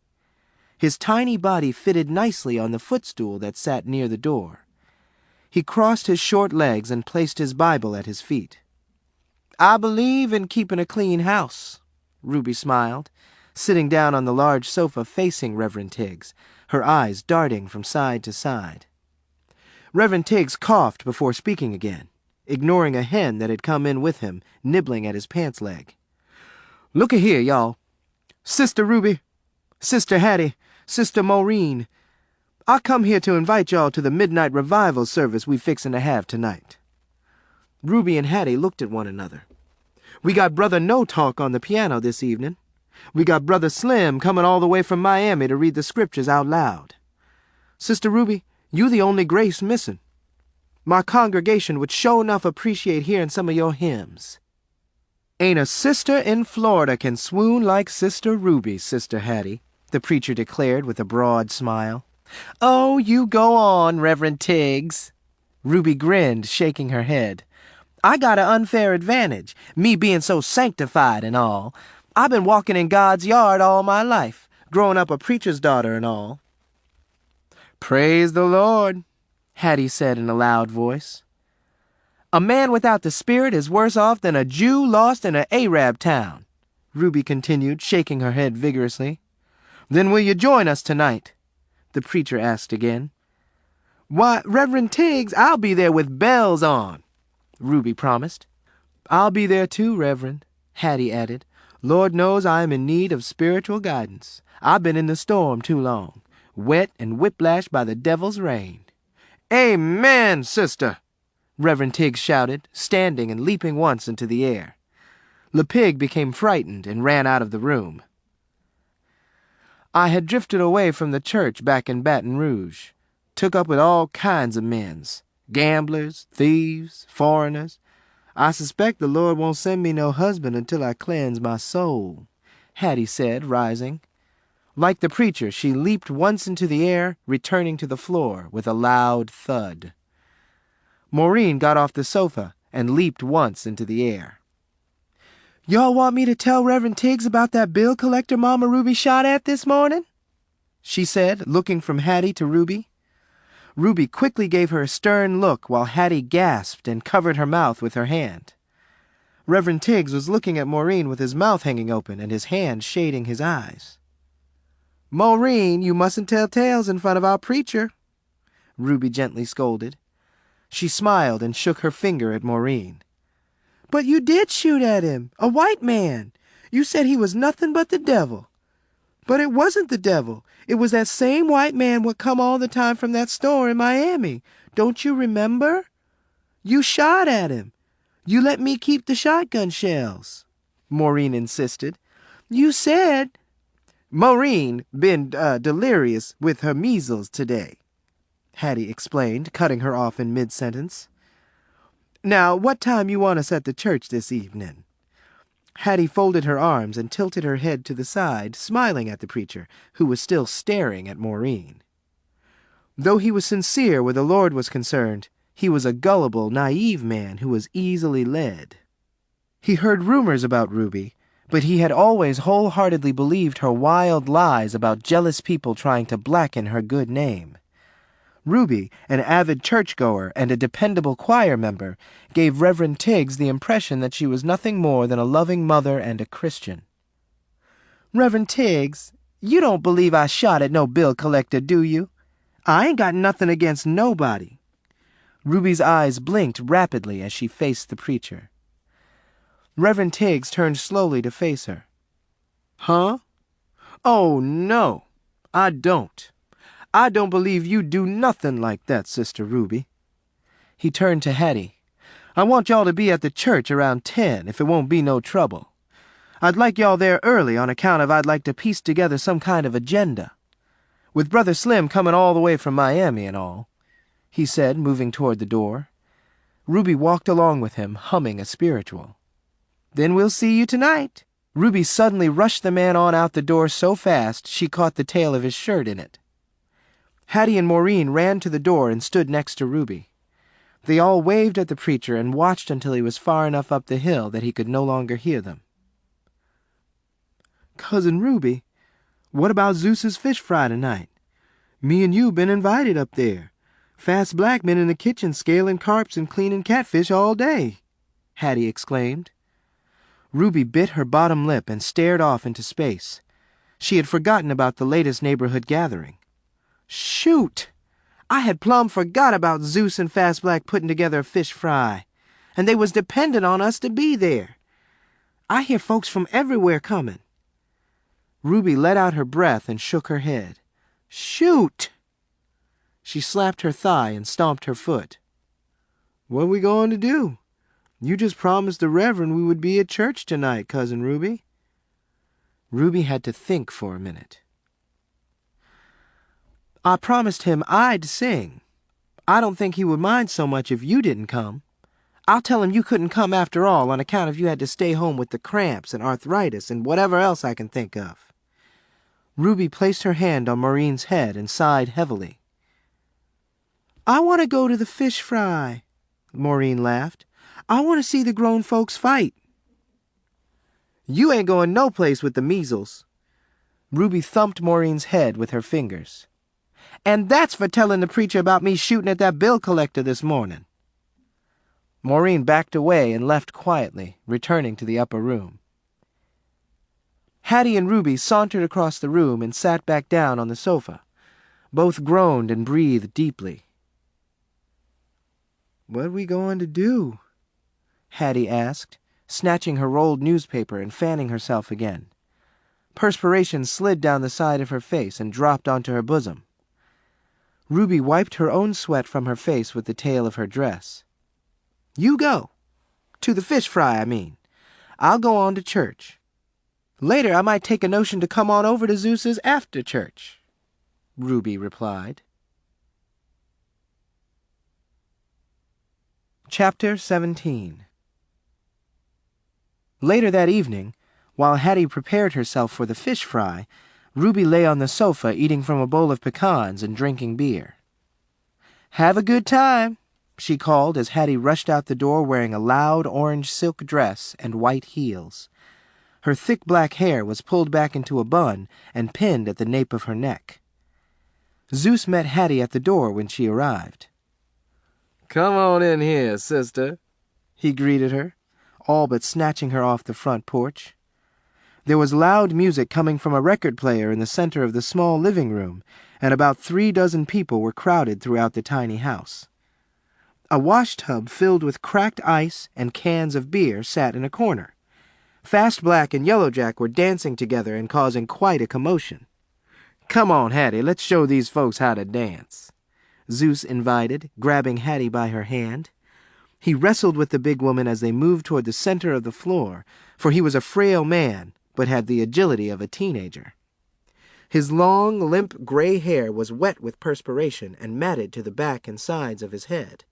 His tiny body fitted nicely on the footstool that sat near the door. He crossed his short legs and placed his Bible at his feet. "I believe in keeping a clean house," Ruby smiled, sitting down on the large sofa facing Reverend Tiggs, her eyes darting from side to side. Reverend Tiggs coughed before speaking again, ignoring a hen that had come in with him, nibbling at his pants leg. "Looky here, y'all. Sister Ruby, Sister Hattie, Sister Maureen, I come here to invite y'all to the midnight revival service we fixin' to have tonight." Ruby and Hattie looked at one another. "We got Brother No Talk on the piano this evening. We got Brother Slim coming all the way from Miami to read the scriptures out loud. Sister Ruby, you the only grace missing. My congregation would sure enough appreciate hearing some of your hymns." "Ain't a sister in Florida can swoon like Sister Ruby, Sister Hattie," the preacher declared with a broad smile. "Oh, you go on, Reverend Tiggs." Ruby grinned, shaking her head. "I got an unfair advantage, me being so sanctified and all. I've been walking in God's yard all my life, growing up a preacher's daughter and all." "Praise the Lord," Hattie said in a loud voice. "A man without the Spirit is worse off than a Jew lost in an Arab town," Ruby continued, shaking her head vigorously. "Then will you join us tonight?" the preacher asked again. "Why, Reverend Tiggs, I'll be there with bells on," Ruby promised. "I'll be there too, Reverend," Hattie added. "Lord knows I am in need of spiritual guidance. I've been in the storm too long, wet and whiplashed by the devil's rain." "Amen, sister!" Reverend Tiggs shouted, standing and leaping once into the air. LePig became frightened and ran out of the room. I had drifted away from the church back in Baton Rouge, took up with all kinds of men's, gamblers, thieves, foreigners. I suspect the Lord won't send me no husband until I cleanse my soul," Hattie said, rising. Like the preacher, she leaped once into the air, returning to the floor with a loud thud. Maureen got off the sofa and leaped once into the air. Y'all want me to tell Reverend Tiggs about that bill collector Mama Ruby shot at this morning? She said, looking from Hattie to Ruby. Ruby quickly gave her a stern look while Hattie gasped and covered her mouth with her hand. Reverend Tiggs was looking at Maureen with his mouth hanging open and his hand shading his eyes. "Maureen, you mustn't tell tales in front of our preacher," Ruby gently scolded. She smiled and shook her finger at Maureen. "But you did shoot at him, a white man. You said he was nothing but the devil." "But it wasn't the devil. It was that same white man what come all the time from that store in Miami. Don't you remember? You shot at him. You let me keep the shotgun shells," Maureen insisted. "You said—" "Maureen been delirious with her measles today," Hattie explained, cutting her off in mid-sentence. "Now, what time you want us at the church this evening?" Hattie folded her arms and tilted her head to the side, smiling at the preacher, who was still staring at Maureen. Though he was sincere where the Lord was concerned, he was a gullible, naive man who was easily led. He heard rumors about Ruby, but he had always wholeheartedly believed her wild lies about jealous people trying to blacken her good name. Ruby, an avid churchgoer and a dependable choir member, gave Reverend Tiggs the impression that she was nothing more than a loving mother and a Christian. "Reverend Tiggs, you don't believe I shot at no bill collector, do you? I ain't got nothing against nobody." Ruby's eyes blinked rapidly as she faced the preacher. Reverend Tiggs turned slowly to face her. "Huh? Oh, no, I don't. I don't believe you do nothing like that, Sister Ruby." He turned to Hattie. "I want y'all to be at the church around 10, if it won't be no trouble. I'd like y'all there early on account of I'd like to piece together some kind of agenda. With Brother Slim coming all the way from Miami and all," he said, moving toward the door. Ruby walked along with him, humming a spiritual. "Then we'll see you tonight." Ruby suddenly rushed the man on out the door so fast she caught the tail of his shirt in it. Hattie and Maureen ran to the door and stood next to Ruby. They all waved at the preacher and watched until he was far enough up the hill that he could no longer hear them. "Cousin Ruby, what about Zeus's fish fry tonight? Me and you been invited up there. Fast Black been in the kitchen scaling carps and cleaning catfish all day," Hattie exclaimed. Ruby bit her bottom lip and stared off into space. She had forgotten about the latest neighborhood gathering. "Shoot! I had plumb forgot about Zeus and Fast Black putting together a fish fry, and they was dependent on us to be there. I hear folks from everywhere coming." Ruby let out her breath and shook her head. "Shoot!" She slapped her thigh and stomped her foot. "What we going to do? You just promised the Reverend we would be at church tonight, Cousin Ruby." Ruby had to think for a minute. "I promised him I'd sing. I don't think he would mind so much if you didn't come. I'll tell him you couldn't come after all on account of you had to stay home with the cramps and arthritis and whatever else I can think of." Ruby placed her hand on Maureen's head and sighed heavily. "I want to go to the fish fry," Maureen laughed. "I want to see the grown folks fight." "You ain't going no place with the measles." Ruby thumped Maureen's head with her fingers. "And that's for telling the preacher about me shooting at that bill collector this morning." Maureen backed away and left quietly, returning to the upper room. Hattie and Ruby sauntered across the room and sat back down on the sofa. Both groaned and breathed deeply. "What we going to do?" Hattie asked, snatching her rolled newspaper and fanning herself again. Perspiration slid down the side of her face and dropped onto her bosom. Ruby wiped her own sweat from her face with the tail of her dress. "You go. To the fish fry, I mean. I'll go on to church. Later I might take a notion to come on over to Zeus's after church," Ruby replied. Chapter 17. Later that evening, while Hattie prepared herself for the fish fry, Ruby lay on the sofa eating from a bowl of pecans and drinking beer. "Have a good time," she called as Hattie rushed out the door wearing a loud orange silk dress and white heels. Her thick black hair was pulled back into a bun and pinned at the nape of her neck. Zeus met Hattie at the door when she arrived. "Come on in here, sister," he greeted her, all but snatching her off the front porch. There was loud music coming from a record player in the center of the small living room, and about 36 people were crowded throughout the tiny house. A wash tub filled with cracked ice and cans of beer sat in a corner. Fast Black and Yellow Jack were dancing together and causing quite a commotion. "Come on, Hattie, let's show these folks how to dance," Zeus invited, grabbing Hattie by her hand. He wrestled with the big woman as they moved toward the center of the floor, for he was a frail man, but had the agility of a teenager. His long, limp gray hair was wet with perspiration and matted to the back and sides of his head.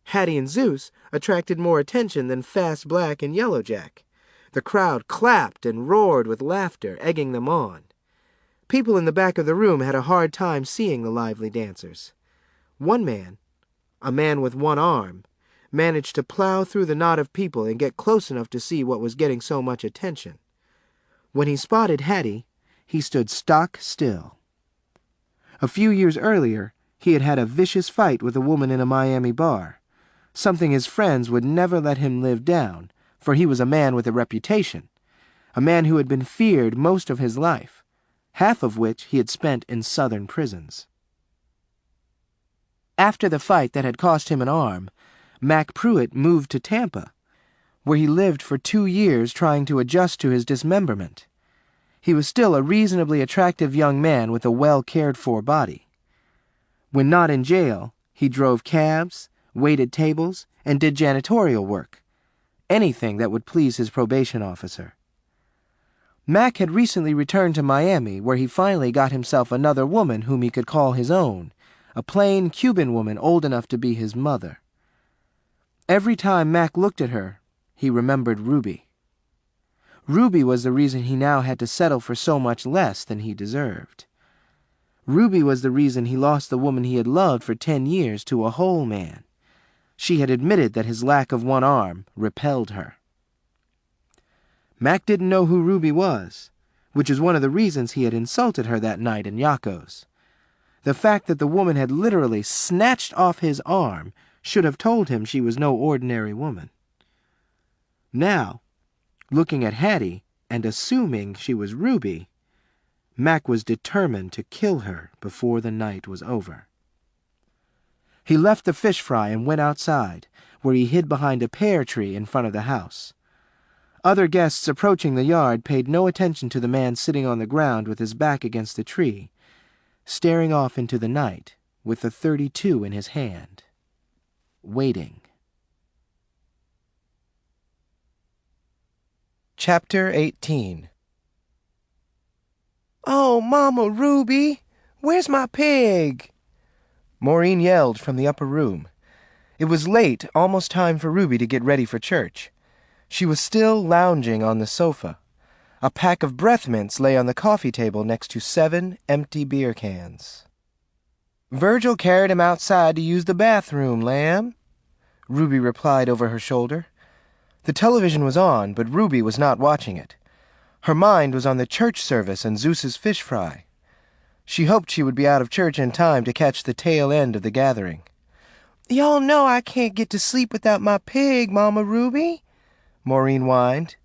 Hattie and Zeus attracted more attention than Fast Black and Yellow Jack. The crowd clapped and roared with laughter, egging them on. People in the back of the room had a hard time seeing the lively dancers. One man, a man with one arm, managed to plow through the knot of people and get close enough to see what was getting so much attention. When he spotted Hattie, he stood stock still. A few years earlier, he had had a vicious fight with a woman in a Miami bar, something his friends would never let him live down, for he was a man with a reputation, a man who had been feared most of his life, half of which he had spent in southern prisons. After the fight that had cost him an arm, Mac Pruitt moved to Tampa, where he lived for 2 years trying to adjust to his dismemberment. He was still a reasonably attractive young man with a well-cared-for body. When not in jail, he drove cabs, waited tables, and did janitorial work, anything that would please his probation officer. Mac had recently returned to Miami, where he finally got himself another woman whom he could call his own, a plain Cuban woman old enough to be his mother. Every time Mac looked at her, he remembered Ruby. Ruby was the reason he now had to settle for so much less than he deserved. Ruby was the reason he lost the woman he had loved for 10 years to a whole man. She had admitted that his lack of one arm repelled her. Mac didn't know who Ruby was, which is one of the reasons he had insulted her that night in Yakko's. The fact that the woman had literally snatched off his arm should have told him she was no ordinary woman. Now, looking at Hattie and assuming she was Ruby, Mac was determined to kill her before the night was over. He left the fish fry and went outside, where he hid behind a pear tree in front of the house. Other guests approaching the yard paid no attention to the man sitting on the ground with his back against the tree, staring off into the night with the .32 in his hand, waiting. Chapter 18. "Oh, Mama Ruby, where's my pig?" Maureen yelled from the upper room. It was late, almost time for Ruby to get ready for church. She was still lounging on the sofa. A pack of breath mints lay on the coffee table next to 7 empty beer cans. "Virgil carried him outside to use the bathroom, lamb," Ruby replied over her shoulder. The television was on, but Ruby was not watching it. Her mind was on the church service and Zeus's fish fry. She hoped she would be out of church in time to catch the tail end of the gathering. "Y'all know I can't get to sleep without my pig, Mama Ruby," Maureen whined.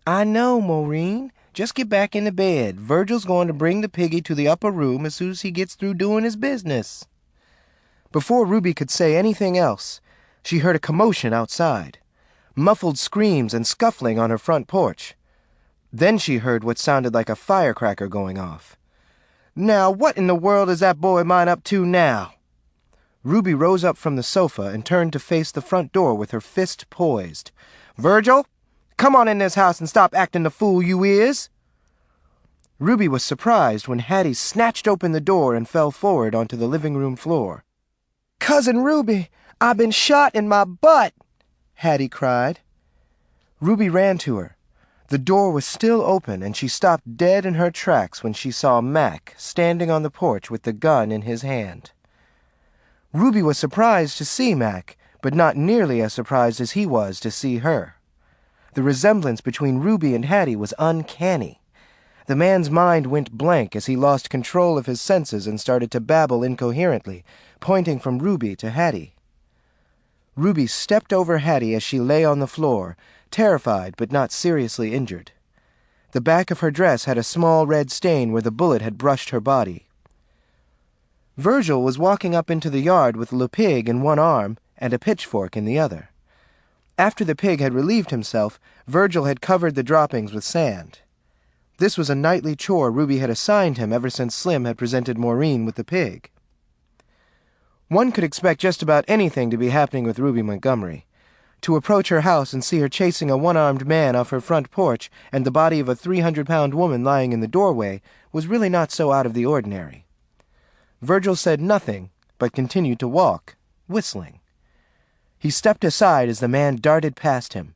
"I know, Maureen. Just get back into bed. Virgil's going to bring the piggy to the upper room as soon as he gets through doing his business." Before Ruby could say anything else, she heard a commotion outside, muffled screams and scuffling on her front porch. Then she heard what sounded like a firecracker going off. "Now, what in the world is that boy of mine up to now?" Ruby rose up from the sofa and turned to face the front door with her fist poised. "Virgil, come on in this house and stop acting the fool you is." Ruby was surprised when Hattie snatched open the door and fell forward onto the living room floor. "Cousin Ruby, I've been shot in my butt," Hattie cried. Ruby ran to her. The door was still open, and she stopped dead in her tracks when she saw Mac standing on the porch with the gun in his hand. Ruby was surprised to see Mac, but not nearly as surprised as he was to see her. The resemblance between Ruby and Hattie was uncanny. The man's mind went blank as he lost control of his senses and started to babble incoherently, pointing from Ruby to Hattie. Ruby stepped over Hattie as she lay on the floor, terrified but not seriously injured. The back of her dress had a small red stain where the bullet had brushed her body. Virgil was walking up into the yard with Le Pig in one arm and a pitchfork in the other. After the pig had relieved himself, Virgil had covered the droppings with sand. This was a nightly chore Ruby had assigned him ever since Slim had presented Maureen with the pig. One could expect just about anything to be happening with Ruby Montgomery. To approach her house and see her chasing a one-armed man off her front porch and the body of a 300-pound woman lying in the doorway was really not so out of the ordinary. Virgil said nothing, but continued to walk, whistling. He stepped aside as the man darted past him.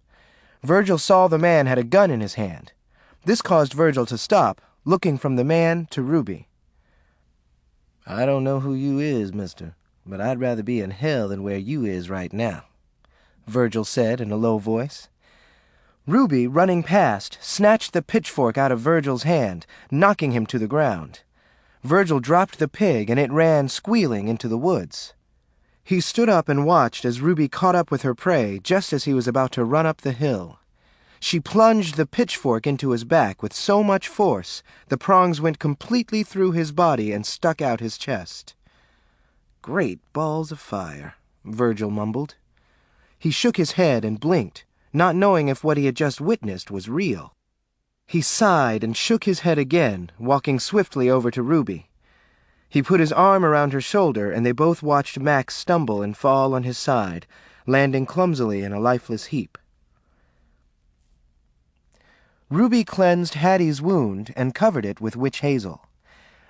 Virgil saw the man had a gun in his hand. This caused Virgil to stop, looking from the man to Ruby. "I don't know who you is, mister, but I'd rather be in hell than where you is right now," Virgil said in a low voice. Ruby, running past, snatched the pitchfork out of Virgil's hand, knocking him to the ground. Virgil dropped the pig, and it ran squealing into the woods. He stood up and watched as Ruby caught up with her prey just as he was about to run up the hill. She plunged the pitchfork into his back with so much force the prongs went completely through his body and stuck out his chest. "Great balls of fire," Virgil mumbled. He shook his head and blinked, not knowing if what he had just witnessed was real. He sighed and shook his head again, walking swiftly over to Ruby. He put his arm around her shoulder, and they both watched Max stumble and fall on his side, landing clumsily in a lifeless heap. Ruby cleansed Hattie's wound and covered it with witch hazel.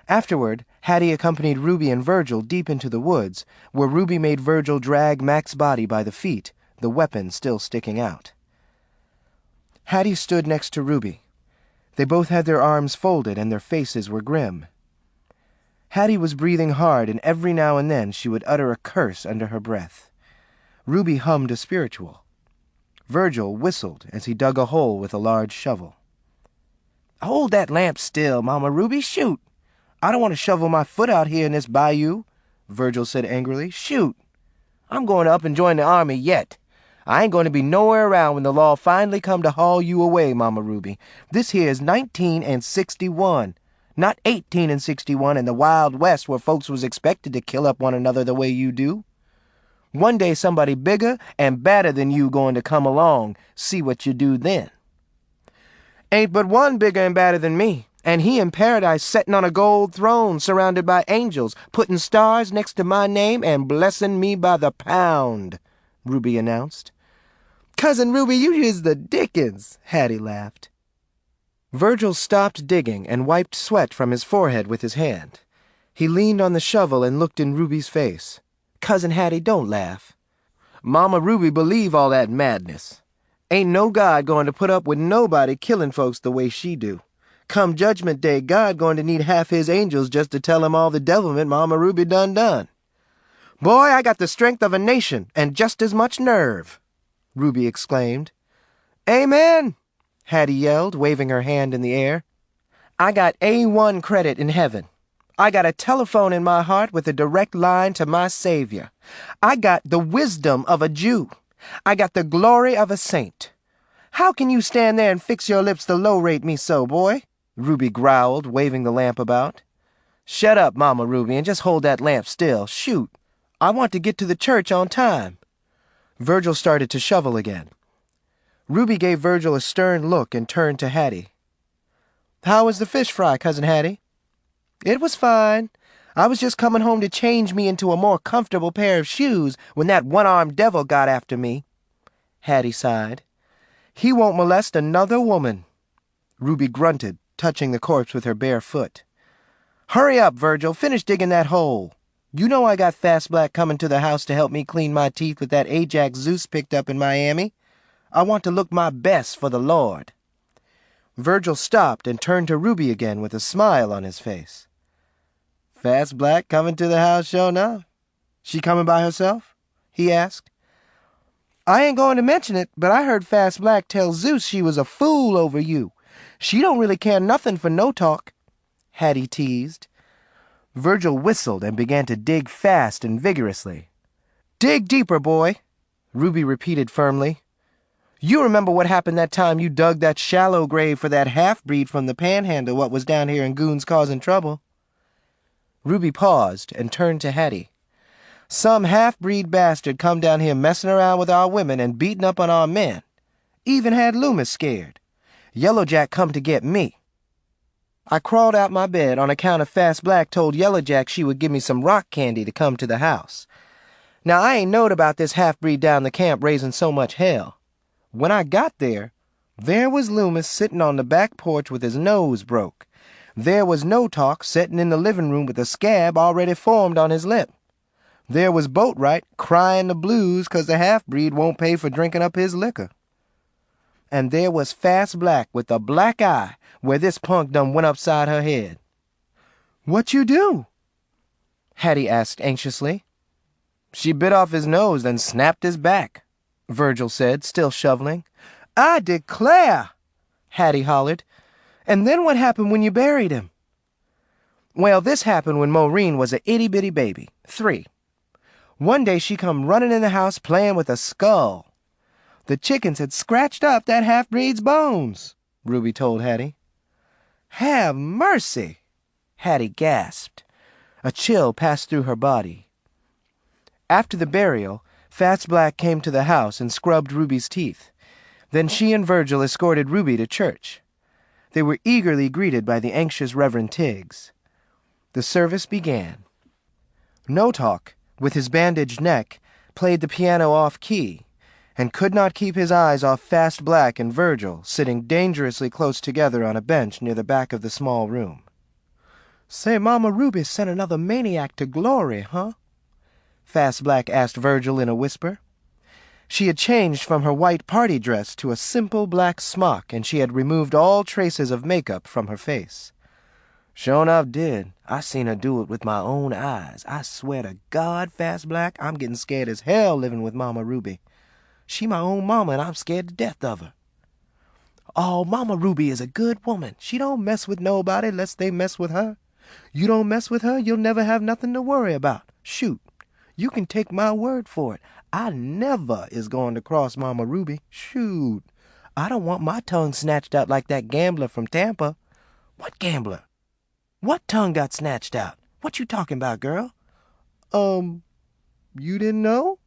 Afterward, Hattie accompanied Ruby and Virgil deep into the woods, where Ruby made Virgil drag Mac's body by the feet, the weapon still sticking out. Hattie stood next to Ruby. They both had their arms folded and their faces were grim. Hattie was breathing hard, and every now and then she would utter a curse under her breath. Ruby hummed a spiritual. Virgil whistled as he dug a hole with a large shovel. "Hold that lamp still, Mama Ruby, shoot! I don't want to shovel my foot out here in this bayou," Virgil said angrily. "Shoot! I'm going up and join the army yet. I ain't going to be nowhere around when the law finally come to haul you away, Mama Ruby. This here is 1961, not 1861 in the Wild West where folks was expected to kill up one another the way you do. One day somebody bigger and badder than you going to come along. See what you do then." "Ain't but one bigger and badder than me, and he in paradise setting on a gold throne surrounded by angels, putting stars next to my name and blessing me by the pound," Ruby announced. "Cousin Ruby, you is the dickens," Hattie laughed. Virgil stopped digging and wiped sweat from his forehead with his hand. He leaned on the shovel and looked in Ruby's face. "Cousin Hattie, don't laugh. Mama Ruby believe all that madness. Ain't no God going to put up with nobody killing folks the way she do. Come Judgment Day, God going to need half his angels just to tell him all the devilment Mama Ruby done. Boy, I got the strength of a nation and just as much nerve," Ruby exclaimed. "Amen," Hattie yelled, waving her hand in the air. "I got A1 credit in heaven. I got a telephone in my heart with a direct line to my Savior. I got the wisdom of a Jew. I got the glory of a saint. How can you stand there and fix your lips to low-rate me so, boy?" Ruby growled, waving the lamp about. "Shut up, Mama Ruby, and just hold that lamp still. Shoot. I want to get to the church on time." Virgil started to shovel again. Ruby gave Virgil a stern look and turned to Hattie. "How was the fish fry, Cousin Hattie?" "It was fine. I was just coming home to change me into a more comfortable pair of shoes when that one-armed devil got after me." Hattie sighed. "He won't molest another woman." Ruby grunted, touching the corpse with her bare foot. "Hurry up, Virgil. Finish digging that hole. You know I got Fast Black coming to the house to help me clean my teeth with that Ajax Zeus picked up in Miami. I want to look my best for the Lord." Virgil stopped and turned to Ruby again with a smile on his face. "Fast Black coming to the house, sure enough. She coming by herself?" he asked. I ain't going to mention it, but I heard Fast Black tell Zeus she was a fool over you. She don't really care nothing for no talk," Hattie teased. Virgil whistled and began to dig fast and vigorously. "Dig deeper, boy," Ruby repeated firmly. "You remember what happened that time you dug that shallow grave for that half-breed from the Panhandle what was down here in Goons causing trouble?" Ruby paused and turned to Hattie. "Some half-breed bastard come down here messing around with our women and beating up on our men. Even had Loomis scared. Yellow Jack come to get me. I crawled out my bed on account of Fast Black told Yellow Jack she would give me some rock candy to come to the house. Now, I ain't knowed about this half-breed down the camp raising so much hell. When I got there was Loomis sitting on the back porch with his nose broke. There was No Talk sitting in the living room with a scab already formed on his lip. There was Boatwright crying the blues 'cause the half-breed won't pay for drinking up his liquor. And there was Fast Black with a black eye where this punk done went upside her head." "What you do?" Hattie asked anxiously. "She bit off his nose and snapped his back," Virgil said, still shoveling. "I declare!" Hattie hollered. "And then what happened when you buried him?" "Well, this happened when Maureen was a itty-bitty baby, 3. One day she come running in the house playing with a skull. The chickens had scratched up that half-breed's bones," Ruby told Hattie. "Have mercy!" Hattie gasped. A chill passed through her body. After the burial, Fast Black came to the house and scrubbed Ruby's teeth. Then she and Virgil escorted Ruby to church. They were eagerly greeted by the anxious Reverend Tiggs. The service began. No Talk, with his bandaged neck, played the piano off-key, and could not keep his eyes off Fast Black and Virgil, sitting dangerously close together on a bench near the back of the small room. "Say, Mama Ruby sent another maniac to glory, huh?" Fast Black asked Virgil in a whisper. She had changed from her white party dress to a simple black smock, and she had removed all traces of makeup from her face. "Sure enough did. I seen her do it with my own eyes. I swear to God, Fast Black, I'm getting scared as hell living with Mama Ruby. She my own mama, and I'm scared to death of her." "Oh, Mama Ruby is a good woman. She don't mess with nobody lest they mess with her. You don't mess with her, you'll never have nothing to worry about. Shoot, you can take my word for it. I never is going to cross Mama Ruby. Shoot, I don't want my tongue snatched out like that gambler from Tampa." "What gambler? What tongue got snatched out? What you talking about, girl?" You didn't know?"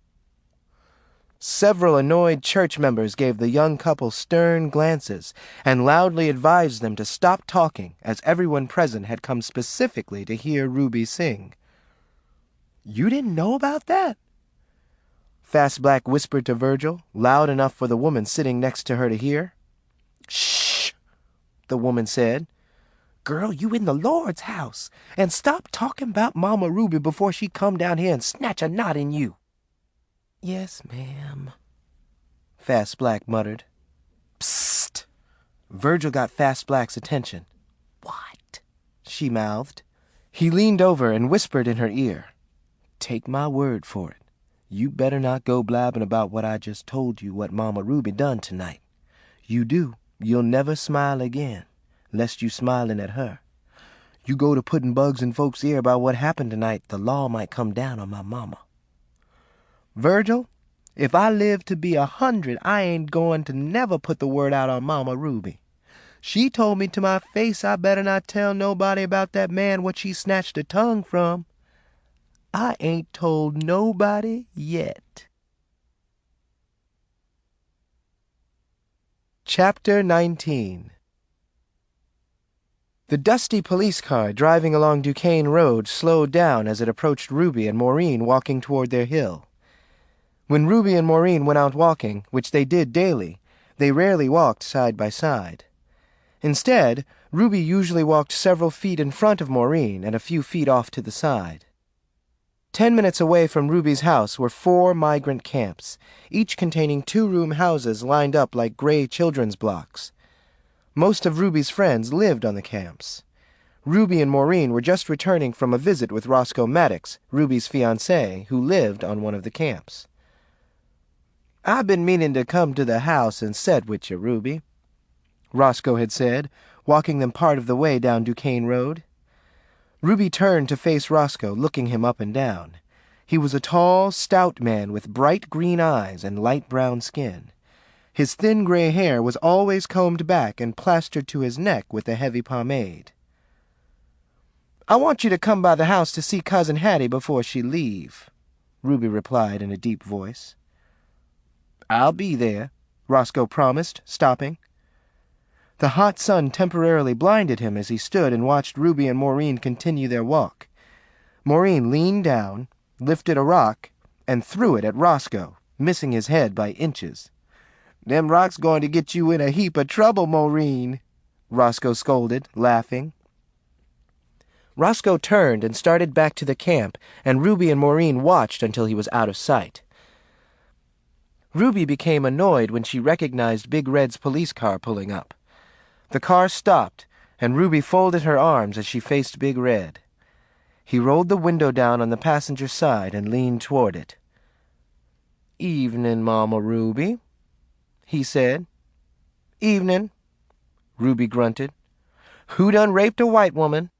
Several annoyed church members gave the young couple stern glances and loudly advised them to stop talking, as everyone present had come specifically to hear Ruby sing. "You didn't know about that?" Fast Black whispered to Virgil, loud enough for the woman sitting next to her to hear. "Shh," the woman said. "Girl, you in the Lord's house, and stop talking about Mama Ruby before she come down here and snatch a knot in you." "Yes, ma'am," Fast Black muttered. "Psst!" Virgil got Fast Black's attention. "What?" she mouthed. He leaned over and whispered in her ear. "Take my word for it. You better not go blabbing about what I just told you what Mama Ruby done tonight. You do, you'll never smile again, lest you smiling at her. You go to putting bugs in folks' ear about what happened tonight, the law might come down on my mama. Virgil, if I live to be 100, I ain't going to never put the word out on Mama Ruby. She told me to my face I better not tell nobody about that man what she snatched a tongue from. I ain't told nobody yet." Chapter 19. The dusty police car driving along Duquesne Road slowed down as it approached Ruby and Maureen walking toward their hill. When Ruby and Maureen went out walking, which they did daily, they rarely walked side by side. Instead, Ruby usually walked several feet in front of Maureen and a few feet off to the side. 10 minutes away from Ruby's house were 4 migrant camps, each containing 2-room houses lined up like gray children's blocks. Most of Ruby's friends lived on the camps. Ruby and Maureen were just returning from a visit with Roscoe Maddox, Ruby's fiancé, who lived on one of the camps. "I've been meaning to come to the house and set with you, Ruby," Roscoe had said, walking them part of the way down Duquesne Road. Ruby turned to face Roscoe, looking him up and down. He was a tall, stout man with bright green eyes and light brown skin. His thin gray hair was always combed back and plastered to his neck with a heavy pomade. "I want you to come by the house to see Cousin Hattie before she leave," Ruby replied in a deep voice. "I'll be there," Roscoe promised, stopping. The hot sun temporarily blinded him as he stood and watched Ruby and Maureen continue their walk. Maureen leaned down, lifted a rock, and threw it at Roscoe, missing his head by inches. "Them rocks going to get you in a heap of trouble, Maureen," Roscoe scolded, laughing. Roscoe turned and started back to the camp, and Ruby and Maureen watched until he was out of sight. Ruby became annoyed when she recognized Big Red's police car pulling up. The car stopped, and Ruby folded her arms as she faced Big Red. He rolled the window down on the passenger side and leaned toward it. "Evening, Mama Ruby," he said. "Evening," Ruby grunted. "Who done raped a white woman?"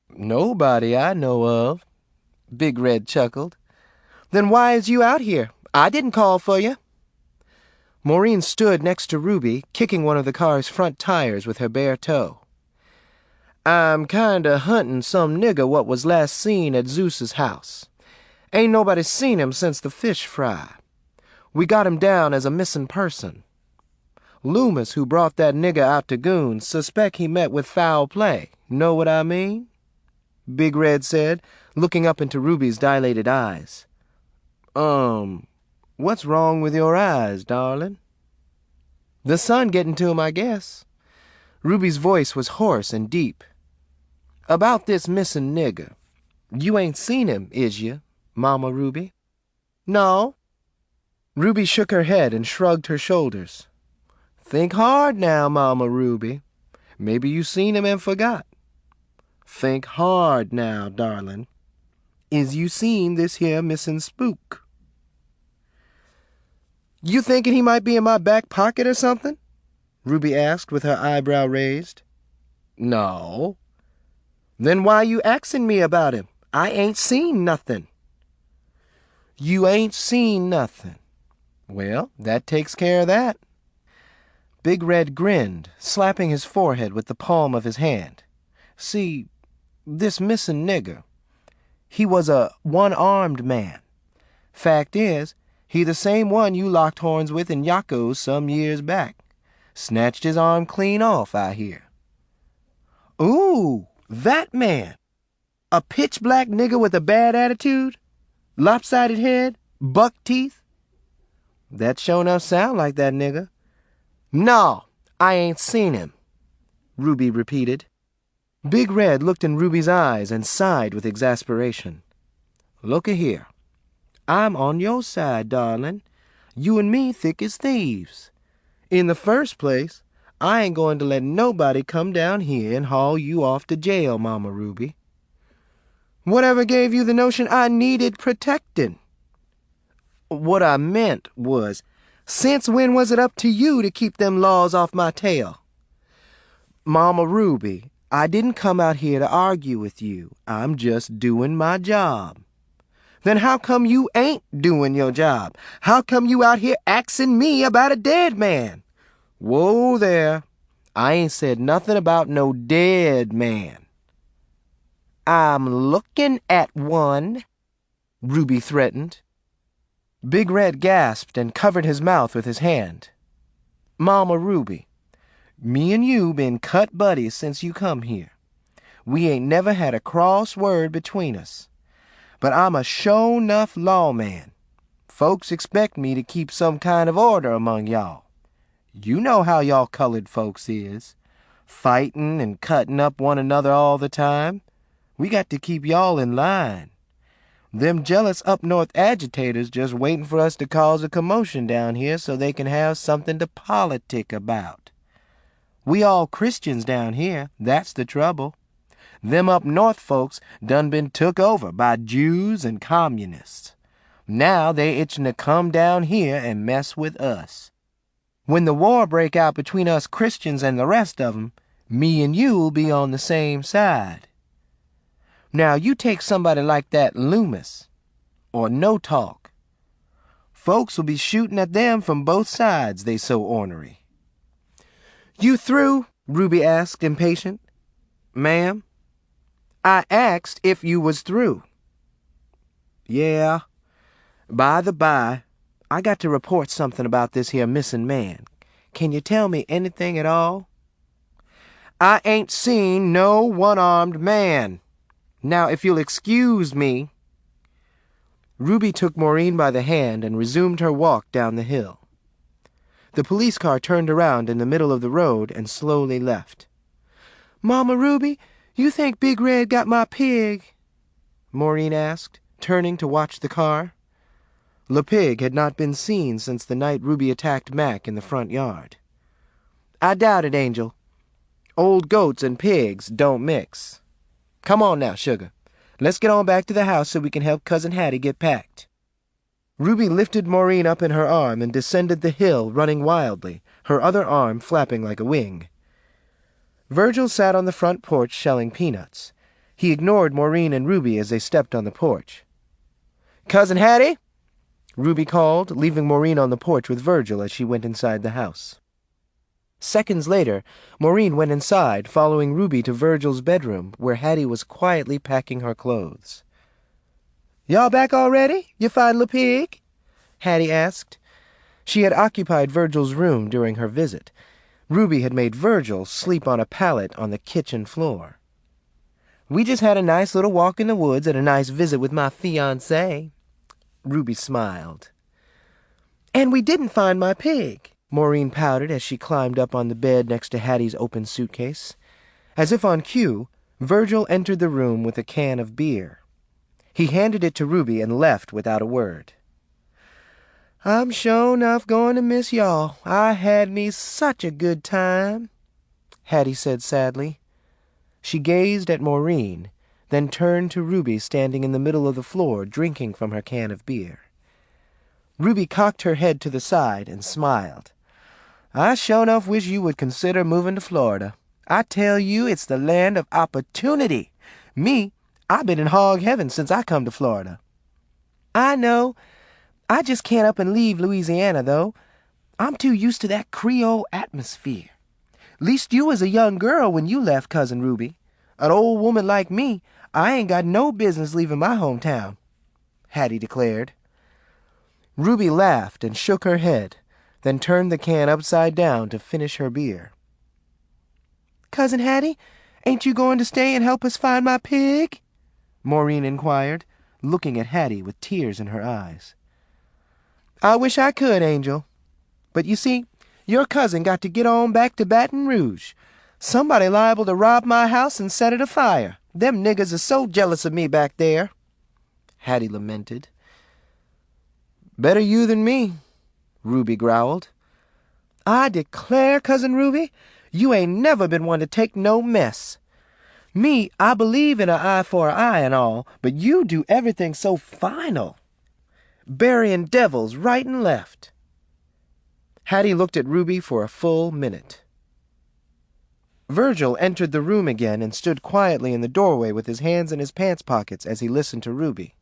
"Nobody I know of," Big Red chuckled. "Then why is you out here? I didn't call for you." Maureen stood next to Ruby, kicking one of the car's front tires with her bare toe. "I'm kinda hunting some nigger what was last seen at Zeus's house. Ain't nobody seen him since the fish fry. We got him down as a missing person. Loomis, who brought that nigger out to goons, suspect he met with foul play. Know what I mean?" Big Red said, looking up into Ruby's dilated eyes. What's wrong with your eyes, darling?" "The sun getting to 'em, I guess." Ruby's voice was hoarse and deep. "About this missing nigger. You ain't seen him, is you, Mama Ruby?" "No." Ruby shook her head and shrugged her shoulders. "Think hard now, Mama Ruby. Maybe you seen him and forgot. Think hard now, darling. Is you seen this here missing spook?" "You thinking he might be in my back pocket or something?" Ruby asked with her eyebrow raised. "No." "Then why you axing me about him? I ain't seen nothing." "You ain't seen nothing. Well, that takes care of that." Big Red grinned, slapping his forehead with the palm of his hand. "See, this missing nigger, he was a one-armed man. Fact is, he the same one you locked horns with in Yakos some years back. Snatched his arm clean off, I hear." "Ooh, that man! A pitch-black nigger with a bad attitude? Lopsided head? Buck teeth?" "That sure enough sound like that nigger." "No, I ain't seen him," Ruby repeated. Big Red looked in Ruby's eyes and sighed with exasperation. "Look-a here. I'm on your side, darling. You and me thick as thieves. In the first place, I ain't going to let nobody come down here and haul you off to jail, Mama Ruby." "Whatever gave you the notion I needed protecting?" "What I meant was, since when was it up to you to keep them laws off my tail?" "Mama Ruby, I didn't come out here to argue with you. I'm just doing my job." "Then how come you ain't doing your job? How come you out here axing me about a dead man?" "Whoa there. I ain't said nothing about no dead man." "I'm looking at one," Ruby threatened. Big Red gasped and covered his mouth with his hand. "Mama Ruby, me and you been cut buddies since you come here. We ain't never had a cross word between us. But I'm a sure-'nough lawman. Folks expect me to keep some kind of order among y'all. You know how y'all colored folks is. Fighting and cutting up one another all the time. We got to keep y'all in line. Them jealous up-north agitators just waiting for us to cause a commotion down here so they can have something to politic about. We all Christians down here, that's the trouble. Them up north folks done been took over by Jews and communists. Now they itching to come down here and mess with us. When the war break out between us Christians and the rest of 'em, me and you'll be on the same side. Now you take somebody like that Loomis, or No Talk. Folks will be shooting at them from both sides, they so ornery. You through? Ruby asked, impatient. Ma'am, I asked if you was through. Yeah. By the by, I got to report something about this here missing man. Can you tell me anything at all? I ain't seen no one-armed man. Now, if you'll excuse me. Ruby took Maureen by the hand and resumed her walk down the hill. The police car turned around in the middle of the road and slowly left. Mama Ruby, you think Big Red got my pig? Maureen asked, turning to watch the car. The pig had not been seen since the night Ruby attacked Mac in the front yard. I doubt it, Angel. Old goats and pigs don't mix. Come on now, sugar. Let's get on back to the house so we can help Cousin Hattie get packed. Ruby lifted Maureen up in her arm and descended the hill, running wildly, her other arm flapping like a wing. Virgil sat on the front porch shelling peanuts. He ignored Maureen and Ruby as they stepped on the porch. Cousin Hattie? Ruby called, leaving Maureen on the porch with Virgil as she went inside the house. Seconds later, Maureen went inside, following Ruby to Virgil's bedroom, where Hattie was quietly packing her clothes. Y'all back already, you fine little pig? Hattie asked. She had occupied Virgil's room during her visit. Ruby had made Virgil sleep on a pallet on the kitchen floor. We just had a nice little walk in the woods and a nice visit with my fiancé. Ruby smiled. And we didn't find my pig, Maureen pouted as she climbed up on the bed next to Hattie's open suitcase. As if on cue, Virgil entered the room with a can of beer. He handed it to Ruby and left without a word. I'm sure enough going to miss y'all. I had me such a good time, Hattie said sadly. She gazed at Maureen, then turned to Ruby standing in the middle of the floor drinking from her can of beer. Ruby cocked her head to the side and smiled. I sure enough wish you would consider moving to Florida. I tell you, it's the land of opportunity. Me, I've been in hog heaven since I come to Florida. I know. I just can't up and leave Louisiana, though. I'm too used to that Creole atmosphere. Least you was a young girl when you left, Cousin Ruby. An old woman like me, I ain't got no business leaving my hometown, Hattie declared. Ruby laughed and shook her head, then turned the can upside down to finish her beer. Cousin Hattie, ain't you going to stay and help us find my pig? Maureen inquired, looking at Hattie with tears in her eyes. I wish I could, Angel. But you see, your cousin got to get on back to Baton Rouge. Somebody liable to rob my house and set it afire. Them niggers are so jealous of me back there, Hattie lamented. Better you than me, Ruby growled. I declare, Cousin Ruby, you ain't never been one to take no mess. Me, I believe in an eye for an eye and all, but you do everything so final. Burying devils right and left. Hattie looked at Ruby for a full minute. Virgil entered the room again and stood quietly in the doorway with his hands in his pants pockets as he listened to Ruby.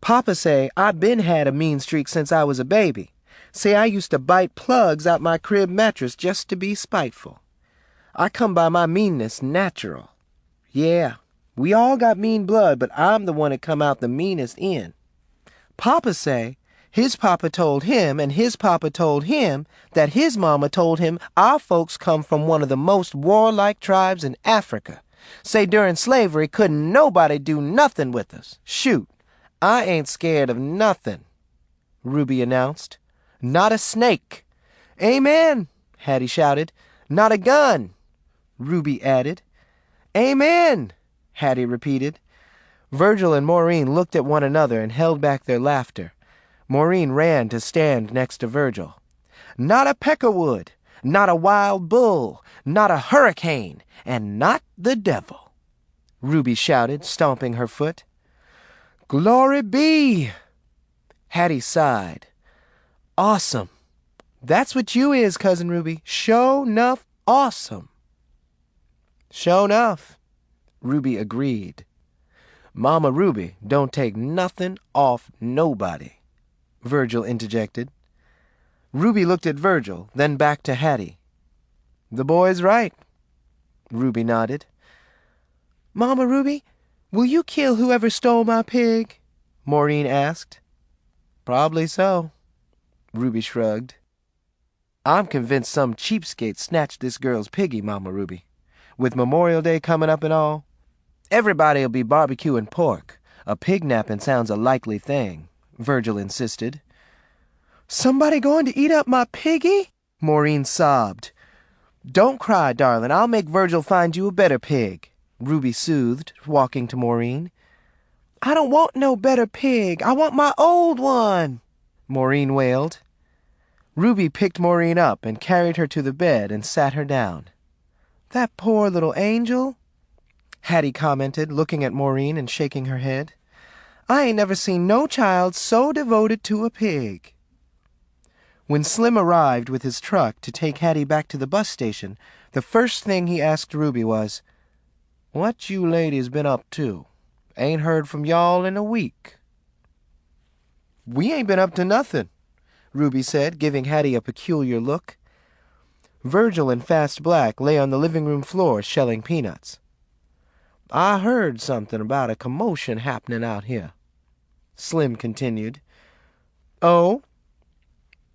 Papa say I been had a mean streak since I was a baby. Say I used to bite plugs out my crib mattress just to be spiteful. I come by my meanness natural. Yeah, we all got mean blood, but I'm the one that come out the meanest in. Papa say his papa told him and his papa told him that his mama told him our folks come from one of the most warlike tribes in Africa. Say during slavery couldn't nobody do nothing with us. Shoot, I ain't scared of nothing, Ruby announced. Not a snake. Amen, Hattie shouted. Not a gun, Ruby added. Amen, Hattie repeated. Virgil and Maureen looked at one another and held back their laughter. Maureen ran to stand next to Virgil. Not a peckerwood, not a wild bull, not a hurricane, and not the devil, Ruby shouted, stomping her foot. Glory be, Hattie sighed. Awesome. That's what you is, Cousin Ruby. Sho' nuff awesome. Sho' nuff, Ruby agreed. Mama Ruby don't take nothing off nobody, Virgil interjected. Ruby looked at Virgil, then back to Hattie. The boy's right, Ruby nodded. Mama Ruby, will you kill whoever stole my pig? Maureen asked. Probably so, Ruby shrugged. I'm convinced some cheapskate snatched this girl's piggy, Mama Ruby. With Memorial Day coming up and all, everybody'll be barbecuing pork. A pig napping sounds a likely thing, Virgil insisted. Somebody going to eat up my piggy? Maureen sobbed. Don't cry, darling. I'll make Virgil find you a better pig, Ruby soothed, walking to Maureen. I don't want no better pig. I want my old one, Maureen wailed. Ruby picked Maureen up and carried her to the bed and sat her down. That poor little angel, Hattie commented, looking at Maureen and shaking her head. I ain't never seen no child so devoted to a pig. When Slim arrived with his truck to take Hattie back to the bus station, the first thing he asked Ruby was, What you ladies been up to? Ain't heard from y'all in a week. We ain't been up to nothing, Ruby said, giving Hattie a peculiar look. Virgil and Fast Black lay on the living room floor shelling peanuts. I heard something about a commotion happening out here, Slim continued. Oh?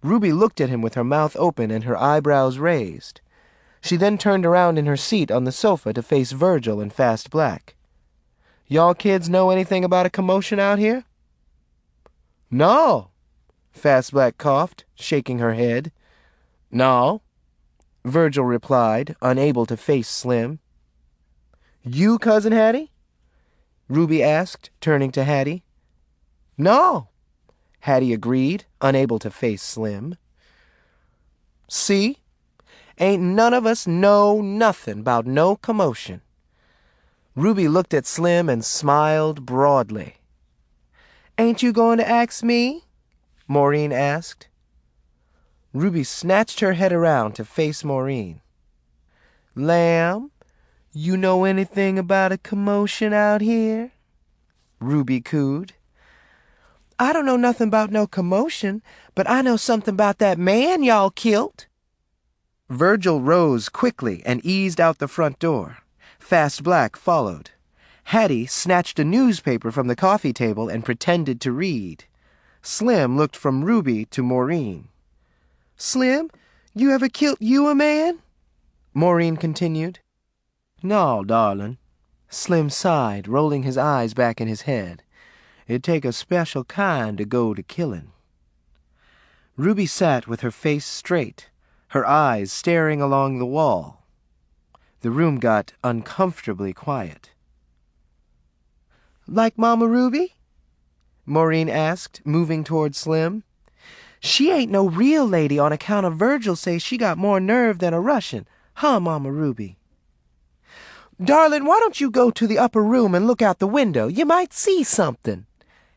Ruby looked at him with her mouth open and her eyebrows raised. She then turned around in her seat on the sofa to face Virgil and Fast Black. Y'all kids know anything about a commotion out here? No, Fast Black coughed, shaking her head. No, Virgil replied, unable to face Slim. You, Cousin Hattie? Ruby asked, turning to Hattie. No, Hattie agreed, unable to face Slim. See? Ain't none of us know nothing about no commotion. Ruby looked at Slim and smiled broadly. Ain't you going to ask me? Maureen asked. Ruby snatched her head around to face Maureen. Lamb, you know anything about a commotion out here? Ruby cooed. I don't know nothing about no commotion, but I know something about that man y'all killed. Virgil rose quickly and eased out the front door. Fast Black followed. Hattie snatched a newspaper from the coffee table and pretended to read. Slim looked from Ruby to Maureen. Slim, you ever killed you a man? Maureen continued. No, darling. Slim sighed, rolling his eyes back in his head. It'd take a special kind to go to killing. Ruby sat with her face straight, her eyes staring along the wall. The room got uncomfortably quiet. Like Mama Ruby? Maureen asked, moving toward Slim. She ain't no real lady on account of Virgil say she got more nerve than a Russian, huh, Mama Ruby? Darling, why don't you go to the upper room and look out the window? You might see something,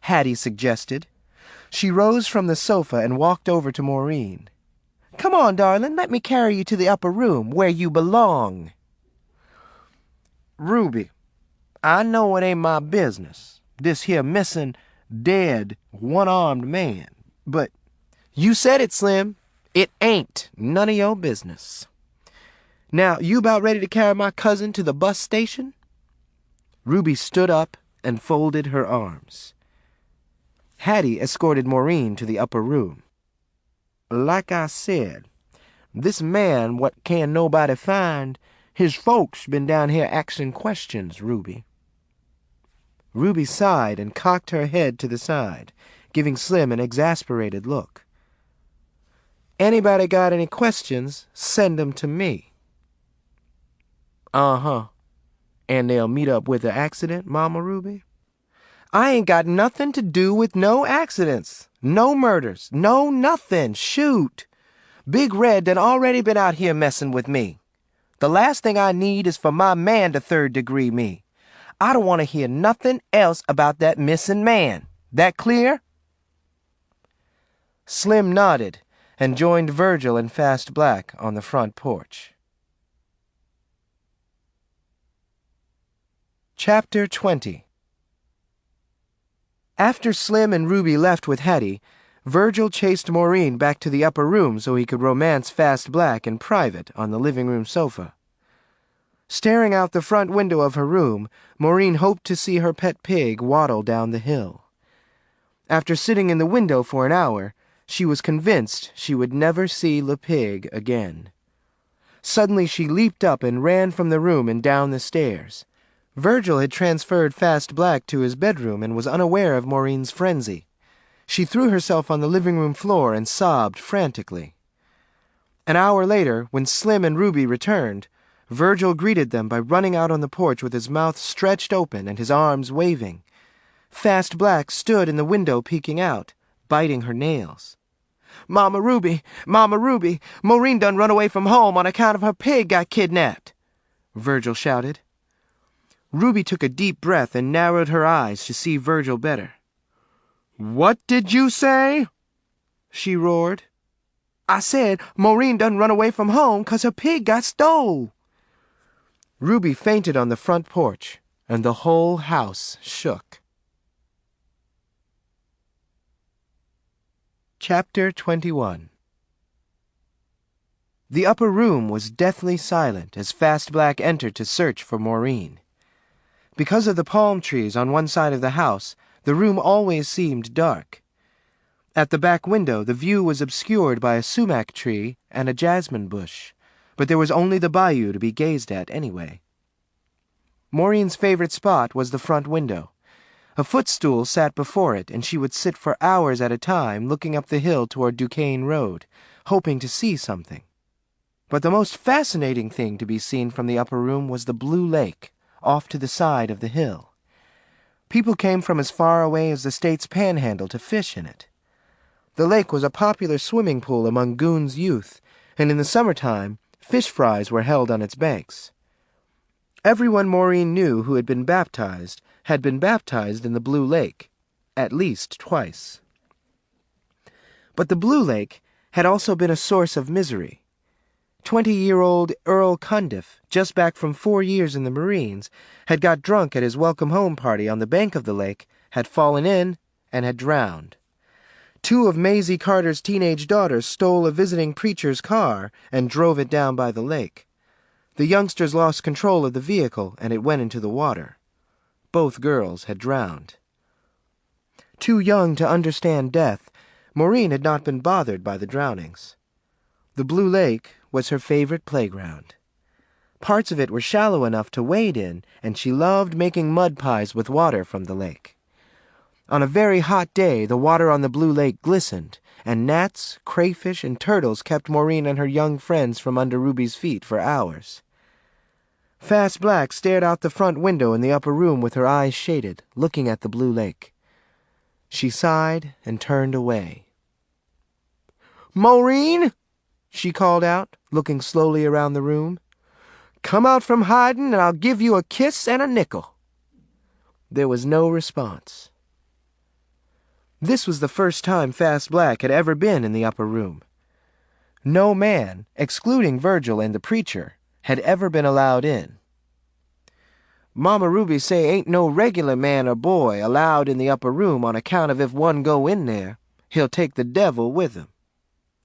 Hattie suggested. She rose from the sofa and walked over to Maureen. Come on, darling, let me carry you to the upper room, where you belong. Ruby, I know it ain't my business, this here missing, dead, one-armed man, but you said it, Slim. It ain't none of your business. Now, you about ready to carry my cousin to the bus station? Ruby stood up and folded her arms. Hattie escorted Maureen to the upper room. Like I said, this man what can't nobody find, his folks been down here asking questions, Ruby. Ruby sighed and cocked her head to the side, giving Slim an exasperated look. Anybody got any questions, send 'em to me. Uh-huh. And they'll meet up with the accident, Mama Ruby? I ain't got nothing to do with no accidents, no murders, no nothing. Shoot. Big Red done already been out here messing with me. The last thing I need is for my man to third-degree me. I don't want to hear nothing else about that missing man. That clear? Slim nodded and joined Virgil and Fast Black on the front porch. Chapter 20. After Slim and Ruby left with Hetty, Virgil chased Maureen back to the upper room so he could romance Fast Black in private on the living room sofa. Staring out the front window of her room, Maureen hoped to see her pet pig waddle down the hill. After sitting in the window for an hour, she was convinced she would never see the pig again. Suddenly she leaped up and ran from the room and down the stairs. Virgil had transferred Fast Black to his bedroom and was unaware of Maureen's frenzy. She threw herself on the living room floor and sobbed frantically. An hour later, when Slim and Ruby returned, Virgil greeted them by running out on the porch with his mouth stretched open and his arms waving. Fast Black stood in the window peeking out, biting her nails. Mama Ruby, Maureen done run away from home on account of her pig got kidnapped," Virgil shouted. Ruby took a deep breath and narrowed her eyes to see Virgil better. "What did you say?" she roared. "I said Maureen done run away from home 'cause her pig got stole." Ruby fainted on the front porch, and the whole house shook. Chapter 21. The upper room was deathly silent as Fast Black entered to search for Maureen. Because of the palm trees on one side of the house, the room always seemed dark. At the back window, the view was obscured by a sumac tree and a jasmine bush, but there was only the bayou to be gazed at anyway. Maureen's favorite spot was the front window. A footstool sat before it, and she would sit for hours at a time looking up the hill toward Duquesne Road, hoping to see something. But the most fascinating thing to be seen from the upper room was the blue lake, off to the side of the hill. People came from as far away as the state's panhandle to fish in it. The lake was a popular swimming pool among Goon's youth, and in the summertime, fish fries were held on its banks. Everyone Maureen knew who had been baptized in the Blue Lake, at least twice. But the Blue Lake had also been a source of misery. 20-year-old Earl Cundiff, just back from 4 years in the Marines, had got drunk at his welcome-home party on the bank of the lake, had fallen in, and had drowned. 2 of Maisie Carter's teenage daughters stole a visiting preacher's car and drove it down by the lake. The youngsters lost control of the vehicle, and it went into the water. Both girls had drowned. Too young to understand death, Maureen had not been bothered by the drownings. The Blue Lake was her favorite playground. Parts of it were shallow enough to wade in, and she loved making mud pies with water from the lake. On a very hot day, the water on the Blue Lake glistened, and gnats, crayfish, and turtles kept Maureen and her young friends from under Ruby's feet for hours. Fast Black stared out the front window in the upper room with her eyes shaded, looking at the Blue Lake. She sighed and turned away. "Maureen!" she called out, looking slowly around the room. "Come out from hiding, and I'll give you a kiss and a nickel." There was no response. This was the first time Fast Black had ever been in the upper room. No man, excluding Virgil and the preacher, had ever been allowed in. "Mama Ruby say ain't no regular man or boy allowed in the upper room on account of if one go in there, he'll take the devil with him,"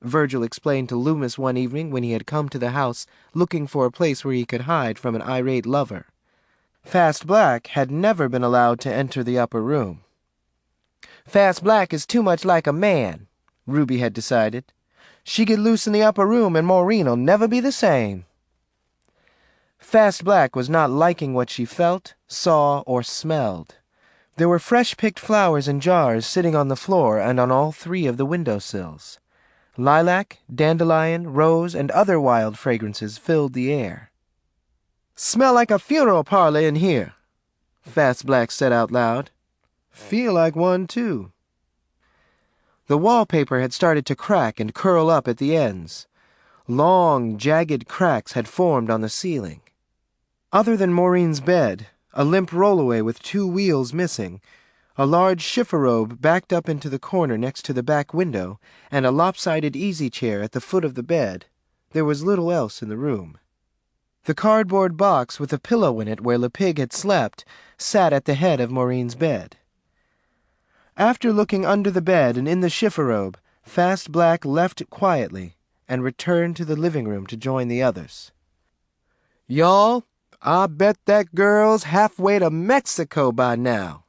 Virgil explained to Loomis one evening when he had come to the house looking for a place where he could hide from an irate lover. Fast Black had never been allowed to enter the upper room. Fast Black is too much like a man, Ruby had decided. She get loose in the upper room and Maureen'll never be the same. Fast Black was not liking what she felt, saw, or smelled. There were fresh-picked flowers in jars sitting on the floor and on all 3 of the windowsills. Lilac, dandelion, rose, and other wild fragrances filled the air. "Smell like a funeral parlor in here," Fast Black said out loud. "Feel like one, too." The wallpaper had started to crack and curl up at the ends. Long, jagged cracks had formed on the ceiling. Other than Maureen's bed, a limp rollaway with 2 wheels missing, A large chifforobe backed up into the corner next to the back window, and a lopsided easy chair at the foot of the bed. There was little else in the room. The cardboard box with a pillow in it where Le Pig had slept sat at the head of Maureen's bed. After looking under the bed and in the chifforobe, Fast Black left quietly and returned to the living room to join the others. Y'all, I bet that girl's halfway to Mexico by now,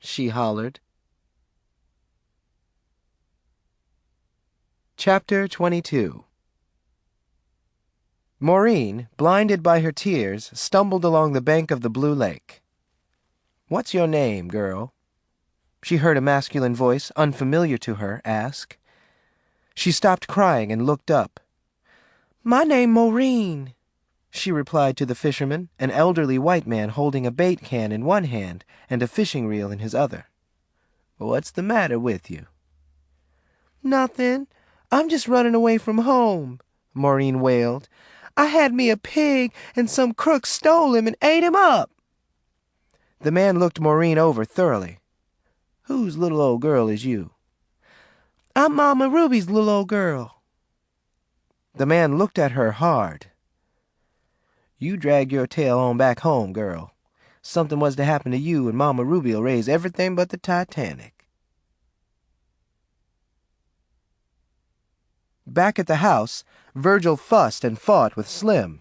she hollered. Chapter 22. Maureen, blinded by her tears, stumbled along the bank of the blue lake. "What's your name, girl?" she heard a masculine voice, unfamiliar to her, ask. She stopped crying and looked up. "My name Maureen," she replied to the fisherman, an elderly white man holding a bait can in one hand and a fishing reel in his other. "What's the matter with you?" "Nothing. I'm just running away from home," Maureen wailed. "I had me a pig, and some crook stole him and ate him up." The man looked Maureen over thoroughly. "Whose little old girl is you?" "I'm Mama Ruby's little old girl." The man looked at her hard. "You drag your tail on back home, girl. Something was to happen to you, and Mama Ruby'll raise everything but the Titanic." Back at the house, Virgil fussed and fought with Slim.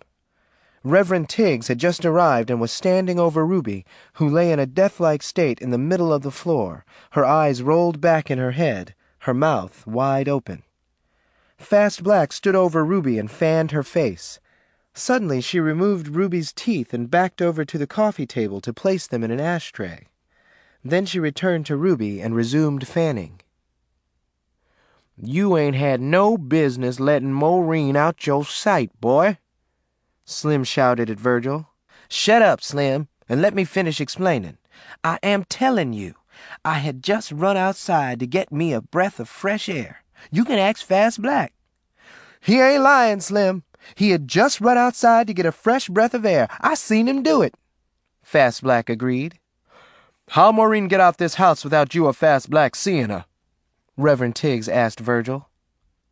Reverend Tiggs had just arrived and was standing over Ruby, who lay in a death-like state in the middle of the floor, her eyes rolled back in her head, her mouth wide open. Fast Black stood over Ruby and fanned her face. Suddenly she removed Ruby's teeth and backed over to the coffee table to place them in an ashtray. Then she returned to Ruby and resumed fanning. "You ain't had no business letting Maureen out your sight, boy," Slim shouted at Virgil. "Shut up, Slim, and let me finish explaining. I am telling you, I had just run outside to get me a breath of fresh air. You can ask Fast Black." "He ain't lying, Slim. He had just run outside to get a fresh breath of air. I seen him do it," Fast Black agreed. "How Maureen get out this house without you or Fast Black seeing her?" Reverend Tiggs asked Virgil.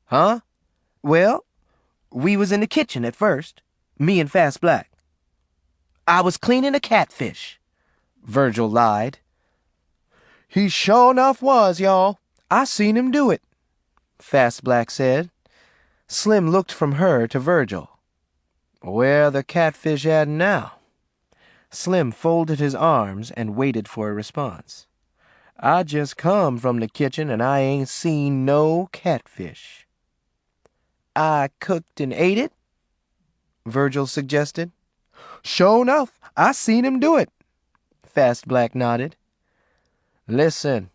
"Huh? Well, we was in the kitchen at first, me and Fast Black. I was cleaning a catfish," Virgil lied. "He sure enough was, y'all. I seen him do it," Fast Black said. Slim looked from her to Virgil. "Where the catfish at now?" Slim folded his arms and waited for a response. "I just come from the kitchen and I ain't seen no catfish." "I cooked and ate it?" Virgil suggested. "Sure enough, I seen him do it," Fast Black nodded. "Listen,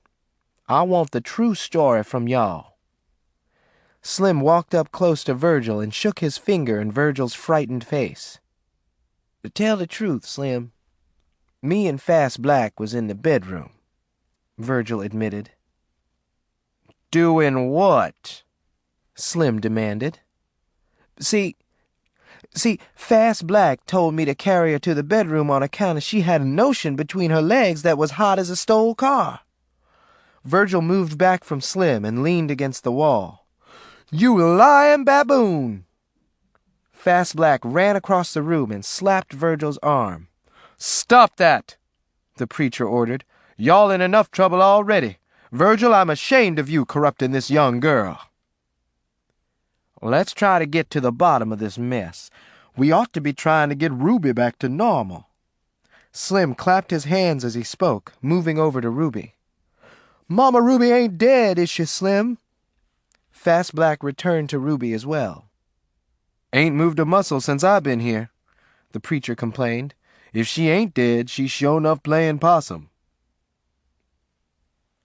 I want the true story from y'all." Slim walked up close to Virgil and shook his finger in Virgil's frightened face. "To tell the truth, Slim, me and Fast Black was in the bedroom," Virgil admitted. "Doing what?" Slim demanded. See, Fast Black told me to carry her to the bedroom on account of she had a notion between her legs that was hot as a stole car." Virgil moved back from Slim and leaned against the wall. "You lying baboon!" Fast Black ran across the room and slapped Virgil's arm. "Stop that!" the preacher ordered. "Y'all in enough trouble already. Virgil, I'm ashamed of you corrupting this young girl." "Let's try to get to the bottom of this mess. We ought to be trying to get Ruby back to normal." Slim clapped his hands as he spoke, moving over to Ruby. "Mama Ruby ain't dead, is she, Slim?" Fast Black returned to Ruby as well. "Ain't moved a muscle since I've been here," the preacher complained. "If she ain't dead, she's sure enough playing possum."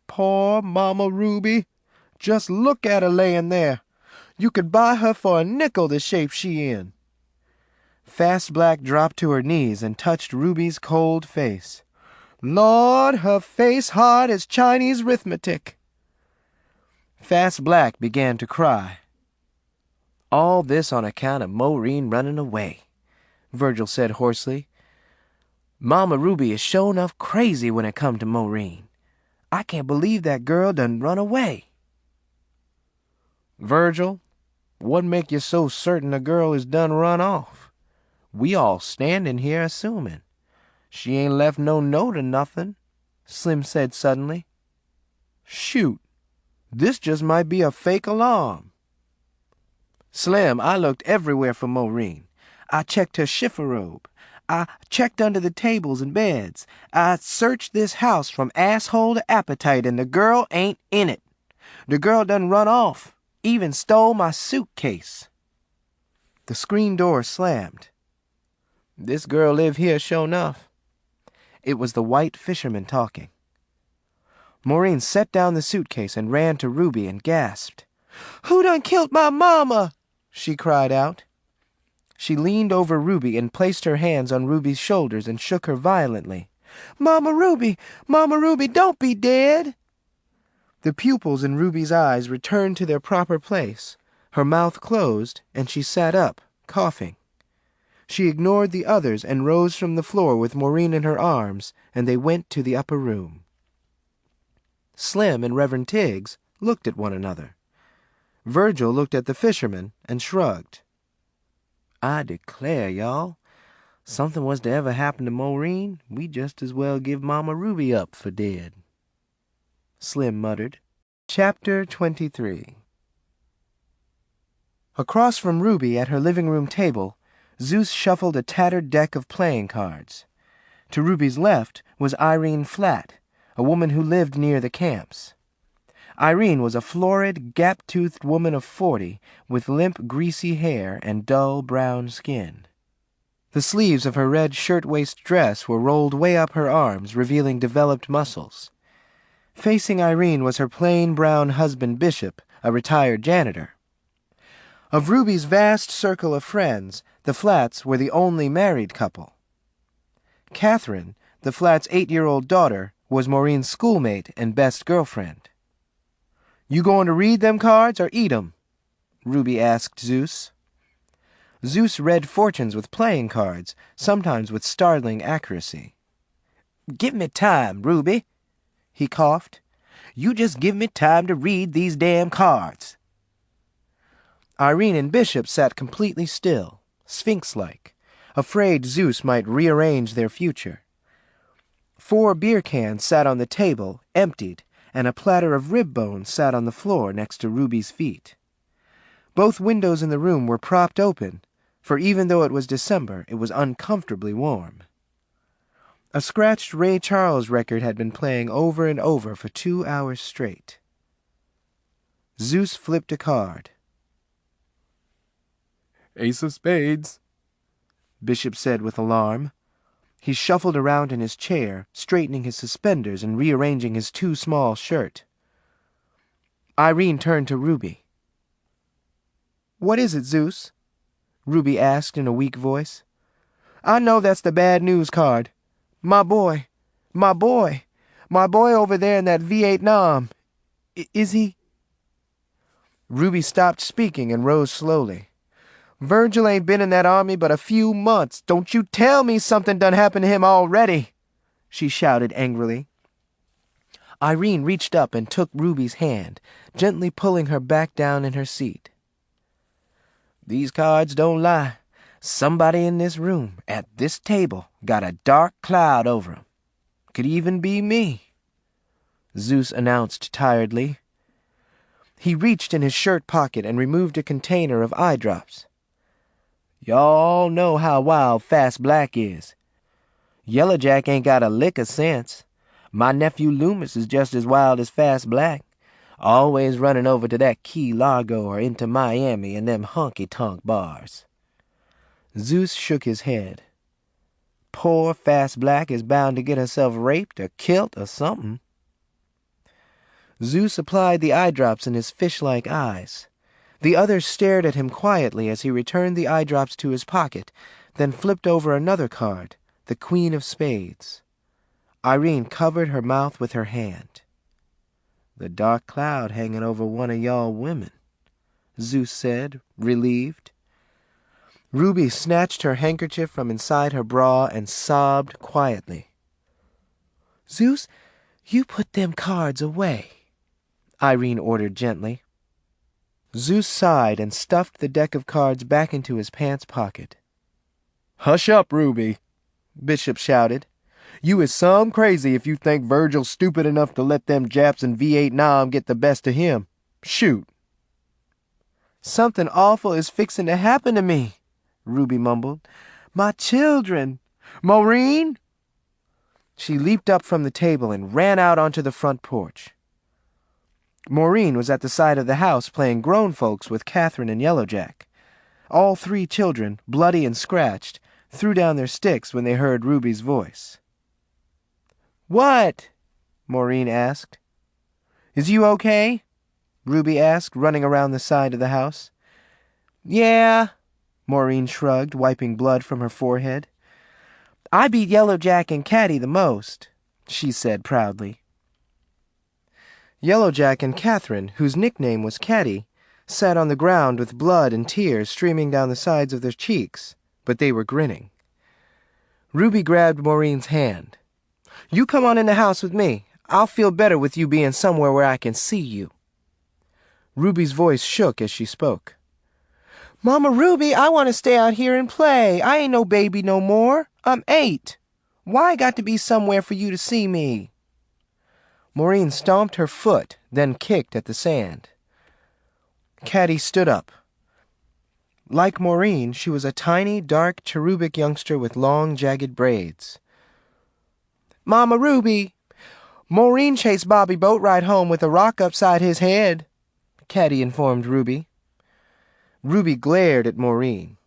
"Poor Mama Ruby. Just look at her laying there. You could buy her for a nickel the shape she in." Fast Black dropped to her knees and touched Ruby's cold face. "Lord, her face hard as Chinese arithmetic." Fast Black began to cry. "All this on account of Maureen running away," Virgil said hoarsely. "Mama Ruby is sure enough crazy when it come to Maureen. I can't believe that girl done run away." "Virgil, what make you so certain the girl is done run off? We all standing here assuming. She ain't left no note or nothing," Slim said suddenly. "Shoot, this just might be a fake alarm." "Slim, I looked everywhere for Maureen. I checked her chifforobe. I checked under the tables and beds. I searched this house from asshole to appetite, and the girl ain't in it. The girl done run off, even stole my suitcase." The screen door slammed. "This girl live here, sure enough." It was the white fisherman talking. Maureen set down the suitcase and ran to Ruby and gasped. "Who done killed my mama?" she cried out. She leaned over Ruby and placed her hands on Ruby's shoulders and shook her violently. Mama Ruby, don't be dead." The pupils in Ruby's eyes returned to their proper place. Her mouth closed, and she sat up, coughing. She ignored the others and rose from the floor with Maureen in her arms, and they went to the upper room. Slim and Reverend Tiggs looked at one another. Virgil looked at the fisherman and shrugged. "I declare, y'all, something was to ever happen to Maureen, we just as well give Mama Ruby up for dead," Slim muttered. Chapter 23. Across from Ruby at her living room table, Zeus shuffled a tattered deck of playing cards. To Ruby's left was Irene Flatt, a woman who lived near the camps. Irene was a florid, gap-toothed woman of 40, with limp, greasy hair and dull brown skin. The sleeves of her red shirt-waist dress were rolled way up her arms, revealing developed muscles. Facing Irene was her plain brown husband Bishop, a retired janitor. Of Ruby's vast circle of friends, the Flatts were the only married couple. Catherine, the Flatts' 8-year-old daughter, was Maureen's schoolmate and best girlfriend. "You going to read them cards or eat 'em?" Ruby asked Zeus. Zeus read fortunes with playing cards, sometimes with startling accuracy. "Give me time, Ruby," he coughed. "You just give me time to read these damn cards." Irene and Bishop sat completely still, sphinx-like, afraid Zeus might rearrange their future. 4 beer cans sat on the table, emptied, and a platter of rib bones sat on the floor next to Ruby's feet. Both windows in the room were propped open, for even though it was December, it was uncomfortably warm. A scratched Ray Charles record had been playing over and over for 2 hours straight. Zeus flipped a card. "Ace of spades," Bishop said with alarm. He shuffled around in his chair, straightening his suspenders and rearranging his too small shirt. Irene turned to Ruby. "What is it, Zeus?" Ruby asked in a weak voice. "I know that's the bad news card. My boy over there in that Vietnam. Is he?" Ruby stopped speaking and rose slowly. "Virgil ain't been in that army but a few months. Don't you tell me something done happened to him already," she shouted angrily. Irene reached up and took Ruby's hand, gently pulling her back down in her seat. "These cards don't lie. Somebody in this room, at this table, got a dark cloud over 'em. Could even be me," Zeus announced tiredly. He reached in his shirt pocket and removed a container of eye drops. "Y'all know how wild Fast Black is. Yellow Jack ain't got a lick of sense. My nephew Loomis is just as wild as Fast Black, always running over to that Key Largo or into Miami in them honky-tonk bars." Zeus shook his head. "Poor Fast Black is bound to get herself raped or kilt or something." Zeus applied the eye drops in his fish-like eyes. The others stared at him quietly as he returned the eye drops to his pocket, then flipped over another card, the Queen of Spades. Irene covered her mouth with her hand. "The dark cloud hanging over one of y'all women," Zeus said, relieved. Ruby snatched her handkerchief from inside her bra and sobbed quietly. "Zeus, You put them cards away, Irene ordered gently. Zeus sighed and stuffed the deck of cards back into his pants pocket. Hush up, Ruby, Bishop shouted. You is some crazy if you think Virgil's stupid enough to let them Japs in Vietnam get the best of him. Shoot. Something awful is fixing to happen to me, Ruby mumbled. My children. Maureen? She leaped up from the table and ran out onto the front porch. Maureen was at the side of the house playing grown folks with Catherine and Yellowjack. All three children, bloody and scratched, threw down their sticks when they heard Ruby's voice. What? Maureen asked. Is you okay? Ruby asked, running around the side of the house. Yeah, Maureen shrugged, wiping blood from her forehead. I beat Yellowjack and Catty the most, she said proudly. Yellowjack and Catherine, whose nickname was Catty, sat on the ground with blood and tears streaming down the sides of their cheeks, but they were grinning. Ruby grabbed Maureen's hand. You come on in the house with me. I'll feel better with you being somewhere where I can see you. Ruby's voice shook as she spoke. Mama Ruby, I want to stay out here and play. I ain't no baby no more. I'm 8. Why I got to be somewhere for you to see me? Maureen stomped her foot, then kicked at the sand. Catty stood up. Like Maureen, she was a tiny, dark, cherubic youngster with long, jagged braids. Mama Ruby, Maureen chased Bobby Boatwright home with a rock upside his head, Catty informed Ruby. Ruby glared at Maureen.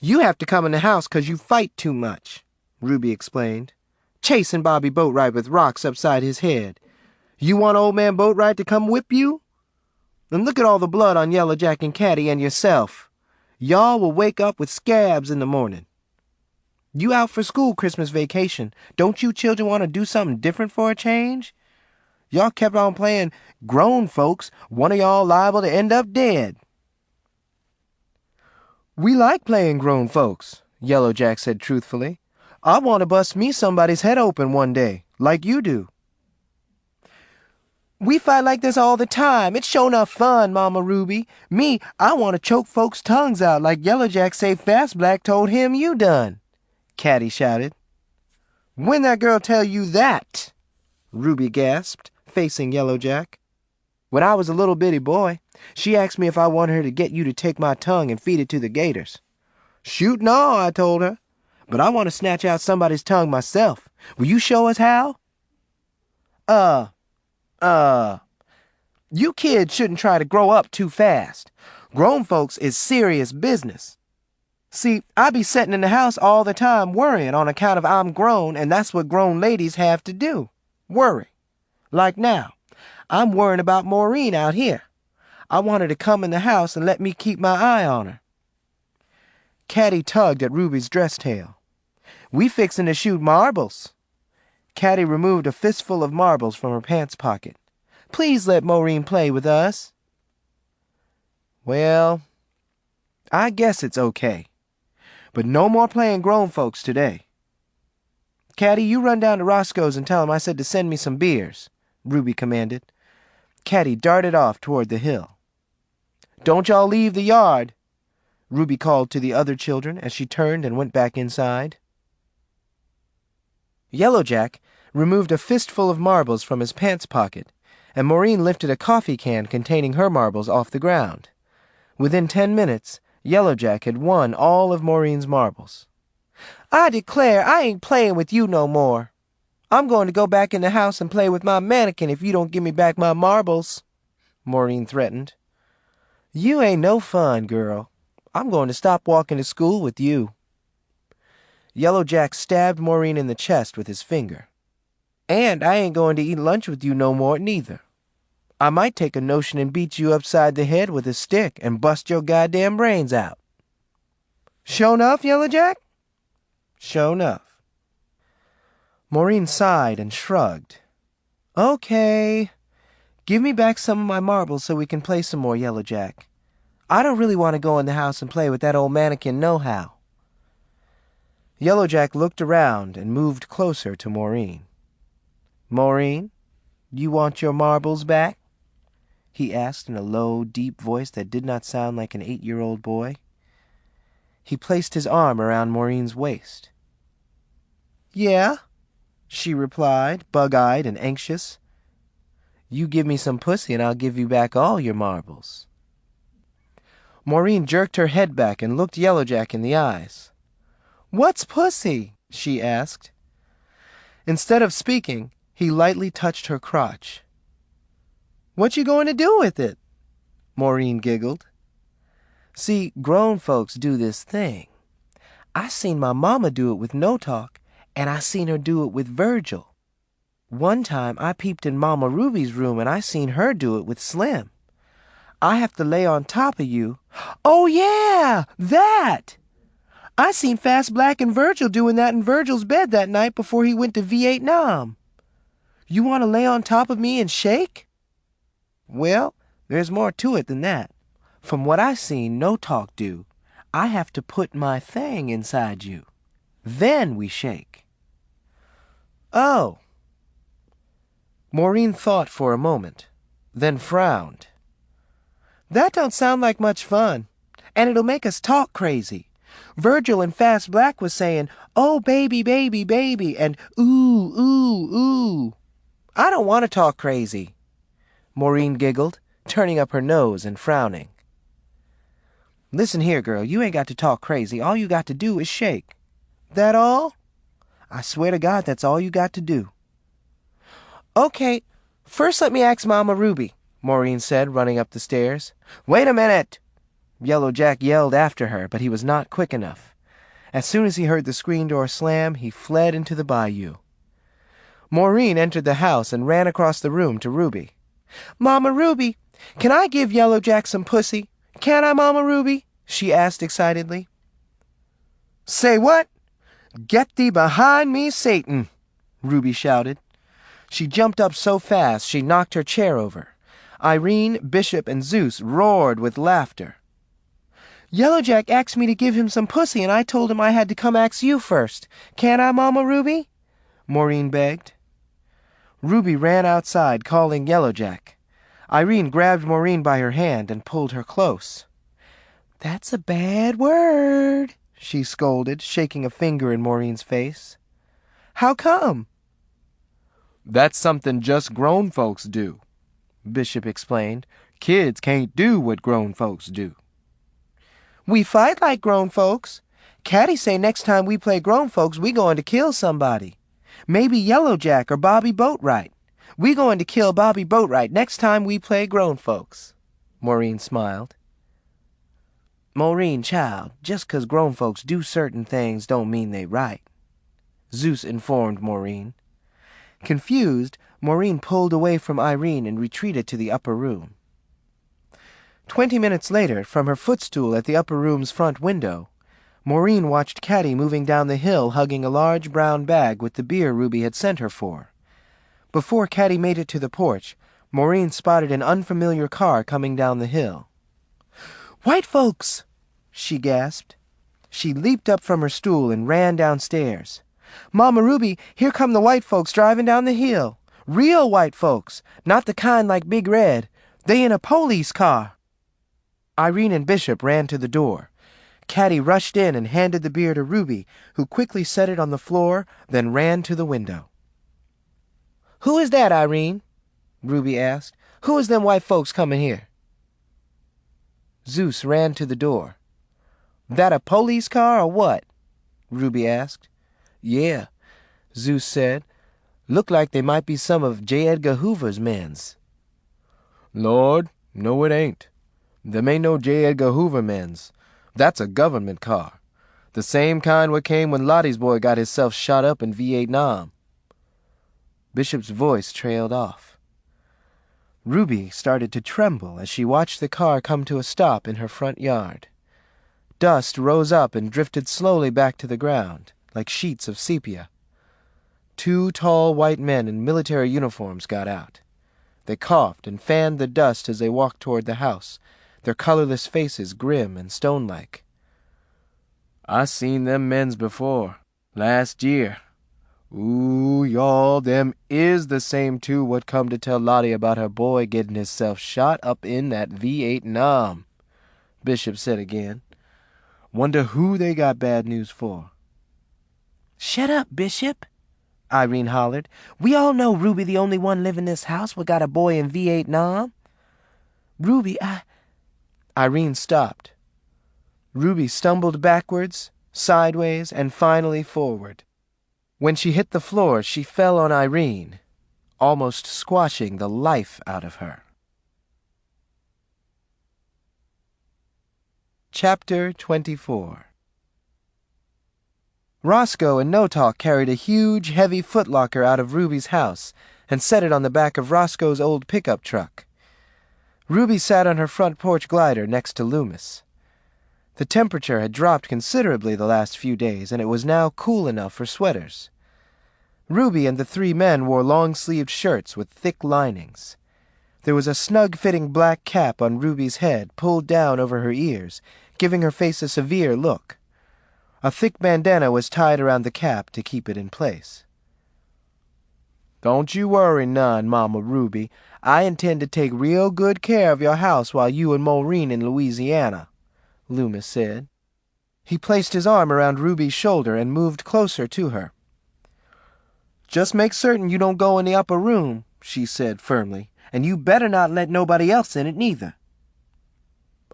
You have to come in the house 'cause you fight too much, Ruby explained. Chasing Bobby Boatwright with rocks upside his head. You want old man Boatwright to come whip you? And look at all the blood on Yellowjack and Catty and yourself. Y'all will wake up with scabs in the morning. You out for school Christmas vacation. Don't you children want to do something different for a change? Y'all kept on playing grown folks. One of y'all liable to end up dead. We like playing grown folks, Yellowjack said truthfully. I want to bust me somebody's head open one day, like you do. We fight like this all the time. It's sure enough fun, Mama Ruby. Me, I want to choke folks' tongues out like Yellowjack say Fast Black told him you done, Catty shouted. When that girl tell you that? Ruby gasped, facing Yellowjack. When I was a little bitty boy, she asked me if I wanted her to get you to take my tongue and feed it to the gators. Shoot no, I told her. But I want to snatch out somebody's tongue myself. Will you show us how? You kids shouldn't try to grow up too fast. Grown folks is serious business. See, I be sitting in the house all the time worrying on account of I'm grown, and that's what grown ladies have to do. Worry. Like now, I'm worrying about Maureen out here. I want her to come in the house and let me keep my eye on her. Catty tugged at Ruby's dress tail. We fixin' to shoot marbles. Catty removed a fistful of marbles from her pants pocket. Please let Maureen play with us. Well, I guess it's okay. But no more playing grown folks today. Catty, you run down to Roscoe's and tell him I said to send me some beers, Ruby commanded. Catty darted off toward the hill. Don't y'all leave the yard, Ruby called to the other children as she turned and went back inside. Yellowjack removed a fistful of marbles from his pants pocket, and Maureen lifted a coffee can containing her marbles off the ground. Within 10 minutes, Yellowjack had won all of Maureen's marbles. I declare I ain't playing with you no more. I'm going to go back in the house and play with my mannequin if you don't give me back my marbles, Maureen threatened. You ain't no fun, girl. I'm going to stop walking to school with you. Yellowjack stabbed Maureen in the chest with his finger. And I ain't going to eat lunch with you no more, neither. I might take a notion and beat you upside the head with a stick and bust your goddamn brains out. Sure enough, Yellowjack? Sure enough. Maureen sighed and shrugged. Okay. Give me back some of my marbles so we can play some more, Yellowjack. I don't really want to go in the house and play with that old mannequin nohow. Yellowjack looked around and moved closer to Maureen. Maureen, you want your marbles back?" he asked in a low, deep voice that did not sound like an 8-year-old boy. He placed his arm around Maureen's waist. "Yeah," she replied, bug-eyed and anxious. "You give me some pussy and I'll give you back all your marbles." Maureen jerked her head back and looked Yellow Jack in the eyes. "What's pussy?" she asked. Instead of speaking, he lightly touched her crotch. "What you going to do with it?" Maureen giggled. "See, grown folks do this thing. I seen my mama do it with No Talk, and I seen her do it with Virgil. One time I peeped in Mama Ruby's room and I seen her do it with Slim. I have to lay on top of you." "Oh yeah, that! I seen Fast Black and Virgil doing that in Virgil's bed that night before he went to Vietnam. You want to lay on top of me and shake?" "Well, there's more to it than that. From what I seen No Talk do, I have to put my thing inside you. Then we shake." "Oh." Maureen thought for a moment, then frowned. "That don't sound like much fun, and it'll make us talk crazy. Virgil and Fast Black was saying, 'Oh, baby, baby, baby,' and 'ooh, ooh, ooh.' I don't want to talk crazy." Maureen giggled, turning up her nose and frowning. "Listen here, girl, you ain't got to talk crazy. All you got to do is shake." "That all?" "I swear to God, that's all you got to do." "Okay, first let me ask Mama Ruby," Maureen said, running up the stairs. "Wait a minute!" Yellow Jack yelled after her, but he was not quick enough. As soon as he heard the screen door slam, he fled into the bayou. Maureen entered the house and ran across the room to Ruby. "Mama Ruby, can I give Yellow Jack some pussy? Can I, Mama Ruby?" she asked excitedly. "Say what? Get thee behind me, Satan!" Ruby shouted. She jumped up so fast she knocked her chair over. Irene, Bishop, and Zeus roared with laughter. "Yellow Jack asked me to give him some pussy, and I told him I had to come ask you first. Can't I, Mama Ruby?" Maureen begged. Ruby ran outside, calling Yellow Jack. Irene grabbed Maureen by her hand and pulled her close. "That's a bad word," she scolded, shaking a finger in Maureen's face. "How come?" That's something just grown folks do, Bishop explained. Kids can't do what grown folks do. "We fight like grown folks. Caddy say next time we play grown folks, we going to kill somebody. Maybe Yellow Jack or Bobby Boatwright. We going to kill Bobby Boatwright next time we play grown folks." Maureen smiled. "Maureen, child, just 'cause grown folks do certain things don't mean they right," Zeus informed Maureen. Confused, Maureen pulled away from Irene and retreated to the upper room. 20 minutes later, from her footstool at the upper room's front window, Maureen watched Caddy moving down the hill hugging a large brown bag with the beer Ruby had sent her for. Before Caddy made it to the porch, Maureen spotted an unfamiliar car coming down the hill. "White folks!" she gasped. She leaped up from her stool and ran downstairs. "Mama Ruby, here come the white folks driving down the hill. Real white folks, not the kind like Big Red. They in a police car." Irene and Bishop ran to the door. Caddy rushed in and handed the beer to Ruby, who quickly set it on the floor, then ran to the window. "Who is that, Irene?" Ruby asked. "Who is them white folks coming here?" Zeus ran to the door. "That a police car or what?" Ruby asked. "Yeah," Zeus said. "Look like they might be some of J. Edgar Hoover's men's." Lord, no it ain't. Them ain't no J. Edgar Hoover men's. That's a government car. The same kind what came when Lottie's boy got himself shot up in Vietnam." Bishop's voice trailed off. Ruby started to tremble as she watched the car come to a stop in her front yard. Dust rose up and drifted slowly back to the ground, like sheets of sepia. 2 tall white men in military uniforms got out. They coughed and fanned the dust as they walked toward the house, their colorless faces grim and stone-like. "I seen them men's before, last year. Ooh, y'all, them is the same two what come to tell Lottie about her boy getting himself shot up in that V8 Nam, Bishop said again. Wonder who they got bad news for. Shut up, Bishop, Irene hollered. We all know Ruby the only one living in this house what got a boy in V8 Nam. Ruby, Irene stopped. Ruby stumbled backwards, sideways, and finally forward. When she hit the floor, she fell on Irene, almost squashing the life out of her. Chapter 24. Roscoe and No-Talk carried a huge, heavy footlocker out of Ruby's house and set it on the back of Roscoe's old pickup truck. Ruby sat on her front porch glider next to Loomis. The temperature had dropped considerably the last few days, and it was now cool enough for sweaters. Ruby and the three men wore long-sleeved shirts with thick linings. There was a snug-fitting black cap on Ruby's head, pulled down over her ears, giving her face a severe look. A thick bandana was tied around the cap to keep it in place. Don't you worry none, Mama Ruby. I intend to take real good care of your house while you and Maureen in Louisiana, Loomis said. He placed his arm around Ruby's shoulder and moved closer to her. Just make certain you don't go in the upper room, she said firmly, and you better not let nobody else in it neither.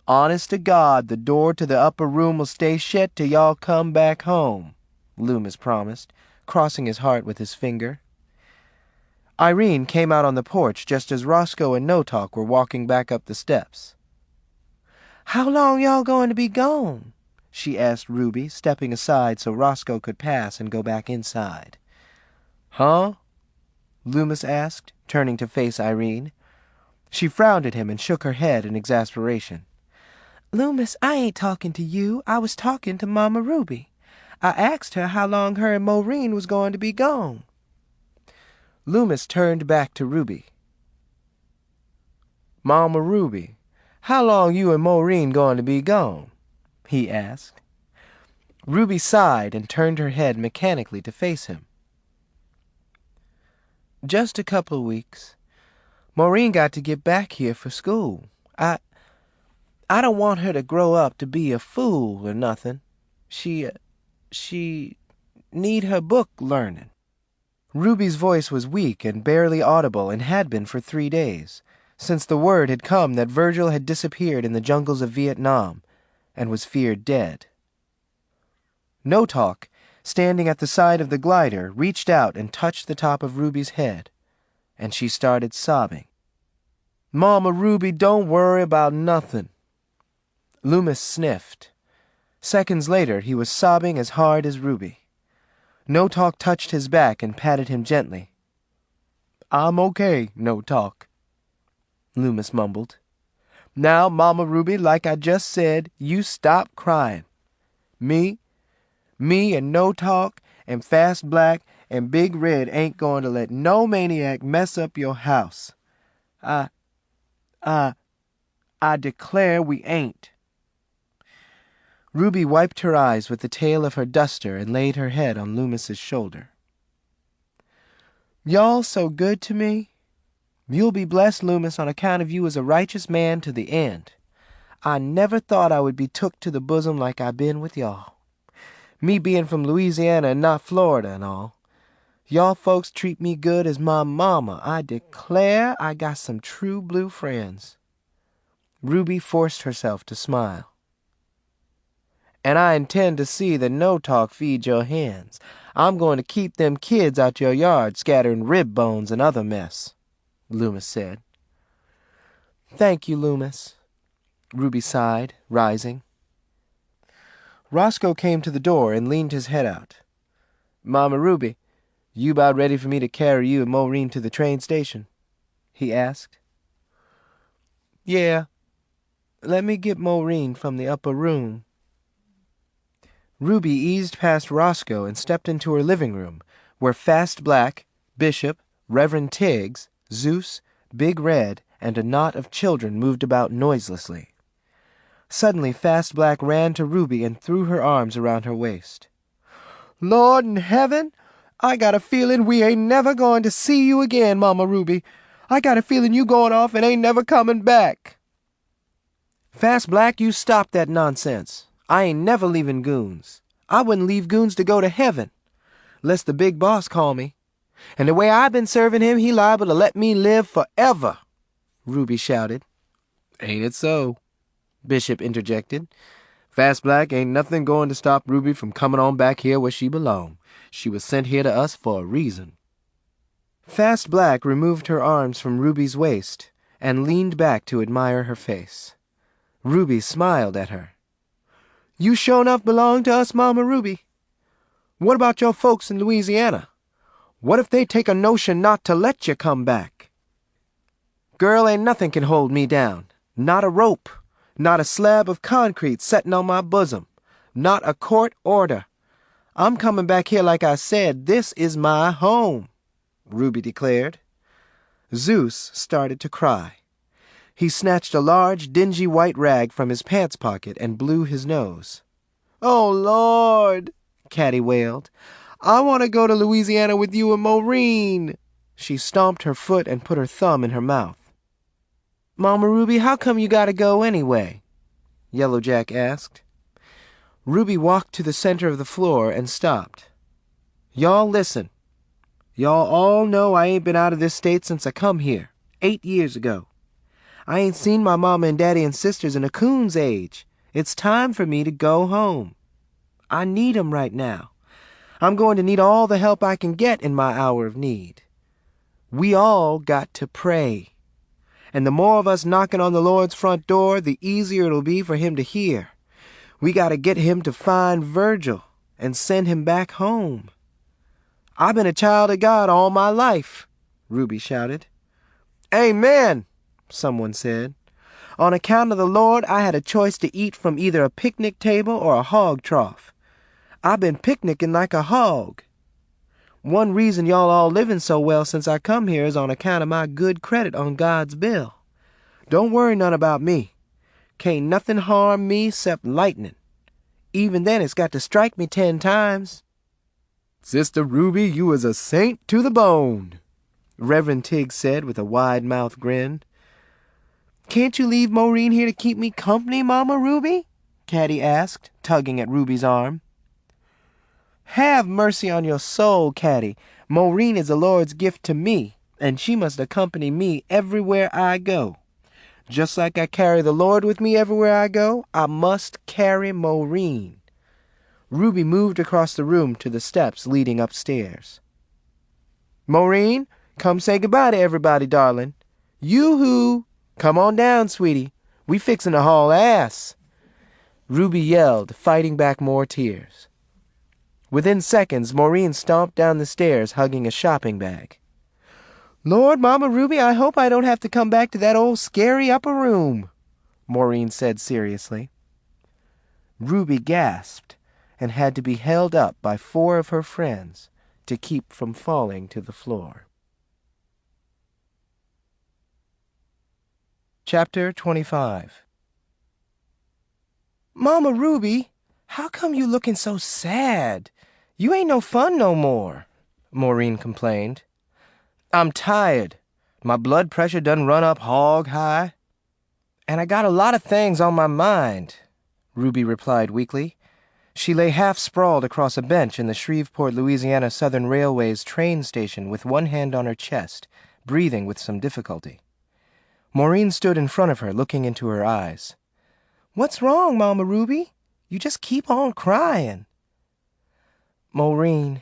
Honest to God, the door to the upper room will stay shut till y'all come back home, Loomis promised, crossing his heart with his finger. Irene came out on the porch just as Roscoe and No-Talk were walking back up the steps. How long y'all going to be gone? She asked Ruby, stepping aside so Roscoe could pass and go back inside. Huh? Loomis asked, turning to face Irene. She frowned at him and shook her head in exasperation. Loomis, I ain't talking to you. I was talking to Mama Ruby. I asked her how long her and Maureen was going to be gone. Loomis turned back to Ruby. Mama Ruby, how long you and Maureen going to be gone? He asked. Ruby sighed and turned her head mechanically to face him. Just a couple of weeks. Maureen got to get back here for school. I don't want her to grow up to be a fool or nothing. She need her book learning. Ruby's voice was weak and barely audible and had been for 3 days, since the word had come that Virgil had disappeared in the jungles of Vietnam and was feared dead. No-Talk, standing at the side of the glider, reached out and touched the top of Ruby's head, and she started sobbing. Mama Ruby, don't worry about nothing. Loomis sniffed. Seconds later, he was sobbing as hard as Ruby. No-Talk touched his back and patted him gently. I'm okay, No-Talk, Loomis mumbled. Now, Mama Ruby, like I just said, you stop crying. Me and No-Talk and Fast Black and Big Red ain't going to let no maniac mess up your house. I declare we ain't. Ruby wiped her eyes with the tail of her duster and laid her head on Loomis's shoulder. Y'all so good to me. You'll be blessed, Loomis, on account of you as a righteous man to the end. I never thought I would be took to the bosom like I been with y'all. Me being from Louisiana and not Florida and all. Y'all folks treat me good as my mama. I declare I got some true blue friends. Ruby forced herself to smile. And I intend to see that No-Talk feeds your hens. I'm going to keep them kids out your yard scattering rib bones and other mess, Loomis said. Thank you, Loomis, Ruby sighed, rising. Roscoe came to the door and leaned his head out. Mama Ruby, you about ready for me to carry you and Maureen to the train station? He asked. Yeah. Let me get Maureen from the upper room. Ruby eased past Roscoe and stepped into her living room, where Fast Black, Bishop, Reverend Tiggs, Zeus, Big Red, and a knot of children moved about noiselessly. Suddenly Fast Black ran to Ruby and threw her arms around her waist. Lord in heaven, I got a feeling we ain't never going to see you again, Mama Ruby. I got a feeling you going off and ain't never coming back. Fast Black, you stop that nonsense. I ain't never leaving Goons. I wouldn't leave Goons to go to heaven, lest the big boss call me. And the way I've been serving him, he liable to let me live forever, Ruby shouted. Ain't it so? Bishop interjected. Fast Black ain't nothing going to stop Ruby from coming on back here where she belong. She was sent here to us for a reason. Fast Black removed her arms from Ruby's waist and leaned back to admire her face. Ruby smiled at her. You sure enough belong to us, Mama Ruby. What about your folks in Louisiana? What if they take a notion not to let you come back? Girl, ain't nothing can hold me down. Not a rope. Not a slab of concrete setting on my bosom. Not a court order. I'm coming back here like I said. This is my home, Ruby declared. Zeus started to cry. He snatched a large, dingy white rag from his pants pocket and blew his nose. Oh, Lord, Caddy wailed. I want to go to Louisiana with you and Maureen. She stomped her foot and put her thumb in her mouth. Mama Ruby, how come you gotta go anyway? Yellow Jack asked. Ruby walked to the center of the floor and stopped. Y'all listen. Y'all all know I ain't been out of this state since I come here, 8 years ago. I ain't seen my mama and daddy and sisters in a coon's age. It's time for me to go home. I need 'em right now. I'm going to need all the help I can get in my hour of need. We all got to pray. And the more of us knocking on the Lord's front door, the easier it'll be for him to hear. We got to get him to find Virgil and send him back home. I've been a child of God all my life, Ruby shouted. Amen, someone said. On account of the Lord, I had a choice to eat from either a picnic table or a hog trough. I've been picnicking like a hog. One reason y'all all living so well since I come here is on account of my good credit on God's bill. Don't worry none about me. Can't nothing harm me 'cept lightning. Even then it's got to strike me 10 times. Sister Ruby, you is a saint to the bone, Reverend Tigg said with a wide-mouthed grin. Can't you leave Maureen here to keep me company, Mama Ruby? Caddy asked, tugging at Ruby's arm. Have mercy on your soul, Caddy. Maureen is the Lord's gift to me, and she must accompany me everywhere I go. Just like I carry the Lord with me everywhere I go, I must carry Maureen. Ruby moved across the room to the steps leading upstairs. Maureen, come say goodbye to everybody, darling. Yoo-hoo! Come on down, sweetie. We fixin' to haul ass. Ruby yelled, fighting back more tears. Within seconds, Maureen stomped down the stairs, hugging a shopping bag. Lord, Mama Ruby, I hope I don't have to come back to that old scary upper room, Maureen said seriously. Ruby gasped and had to be held up by 4 of her friends to keep from falling to the floor. Chapter 25. Mama Ruby, how come you looking so sad? You ain't no fun no more, Maureen complained. I'm tired. My blood pressure done run up hog high. And I got a lot of things on my mind, Ruby replied weakly. She lay half-sprawled across a bench in the Shreveport, Louisiana Southern Railway's train station with one hand on her chest, breathing with some difficulty. Maureen stood in front of her, looking into her eyes. What's wrong, Mama Ruby? You just keep on crying. Maureen.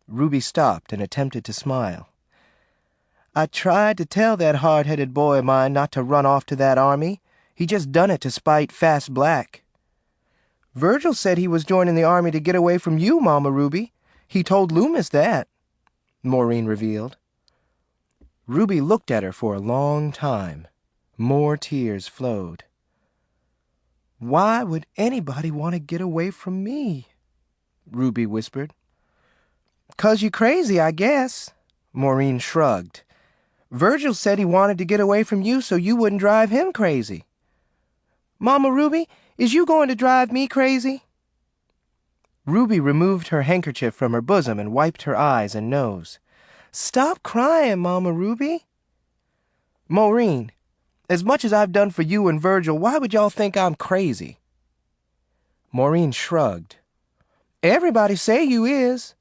Ruby stopped and attempted to smile. I tried to tell that hard-headed boy of mine not to run off to that army. He just done it to spite Fast Black. Virgil said he was joining the army to get away from you, Mama Ruby. He told Loomis that, Maureen revealed. Ruby looked at her for a long time. More tears flowed. Why would anybody want to get away from me? Ruby whispered. 'Cause you crazy, I guess, Maureen shrugged. Virgil said he wanted to get away from you so you wouldn't drive him crazy. Mama Ruby, is you going to drive me crazy? Ruby removed her handkerchief from her bosom and wiped her eyes and nose. "Stop crying, Mama Ruby." "Maureen, as much as I've done for you and Virgil, why would y'all think I'm crazy?" Maureen shrugged. "Everybody say you is.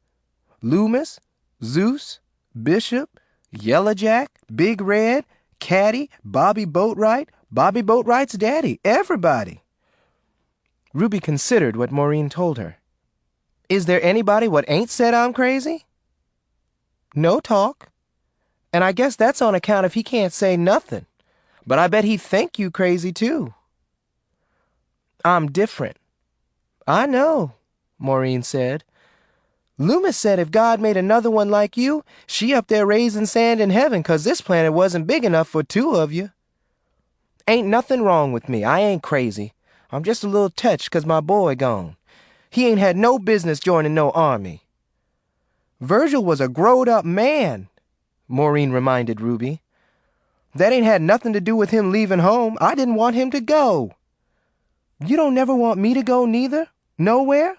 Loomis, Zeus, Bishop, Yellowjack, Big Red, Caddy, Bobby Boatwright, Bobby Boatwright's daddy, everybody." Ruby considered what Maureen told her. "Is there anybody what ain't said I'm crazy?" "No talk. And I guess that's on account if he can't say nothing. But I bet he think you crazy too." "I'm different." "I know," Maureen said. "Loomis said if God made another one like you, she up there raising sand in heaven 'cause this planet wasn't big enough for two of you." "Ain't nothing wrong with me. I ain't crazy. I'm just a little touched 'cause my boy gone. He ain't had no business joining no army." "Virgil was a growed-up man," Maureen reminded Ruby. "That ain't had nothing to do with him leaving home. I didn't want him to go." "You don't never want me to go neither? Nowhere?"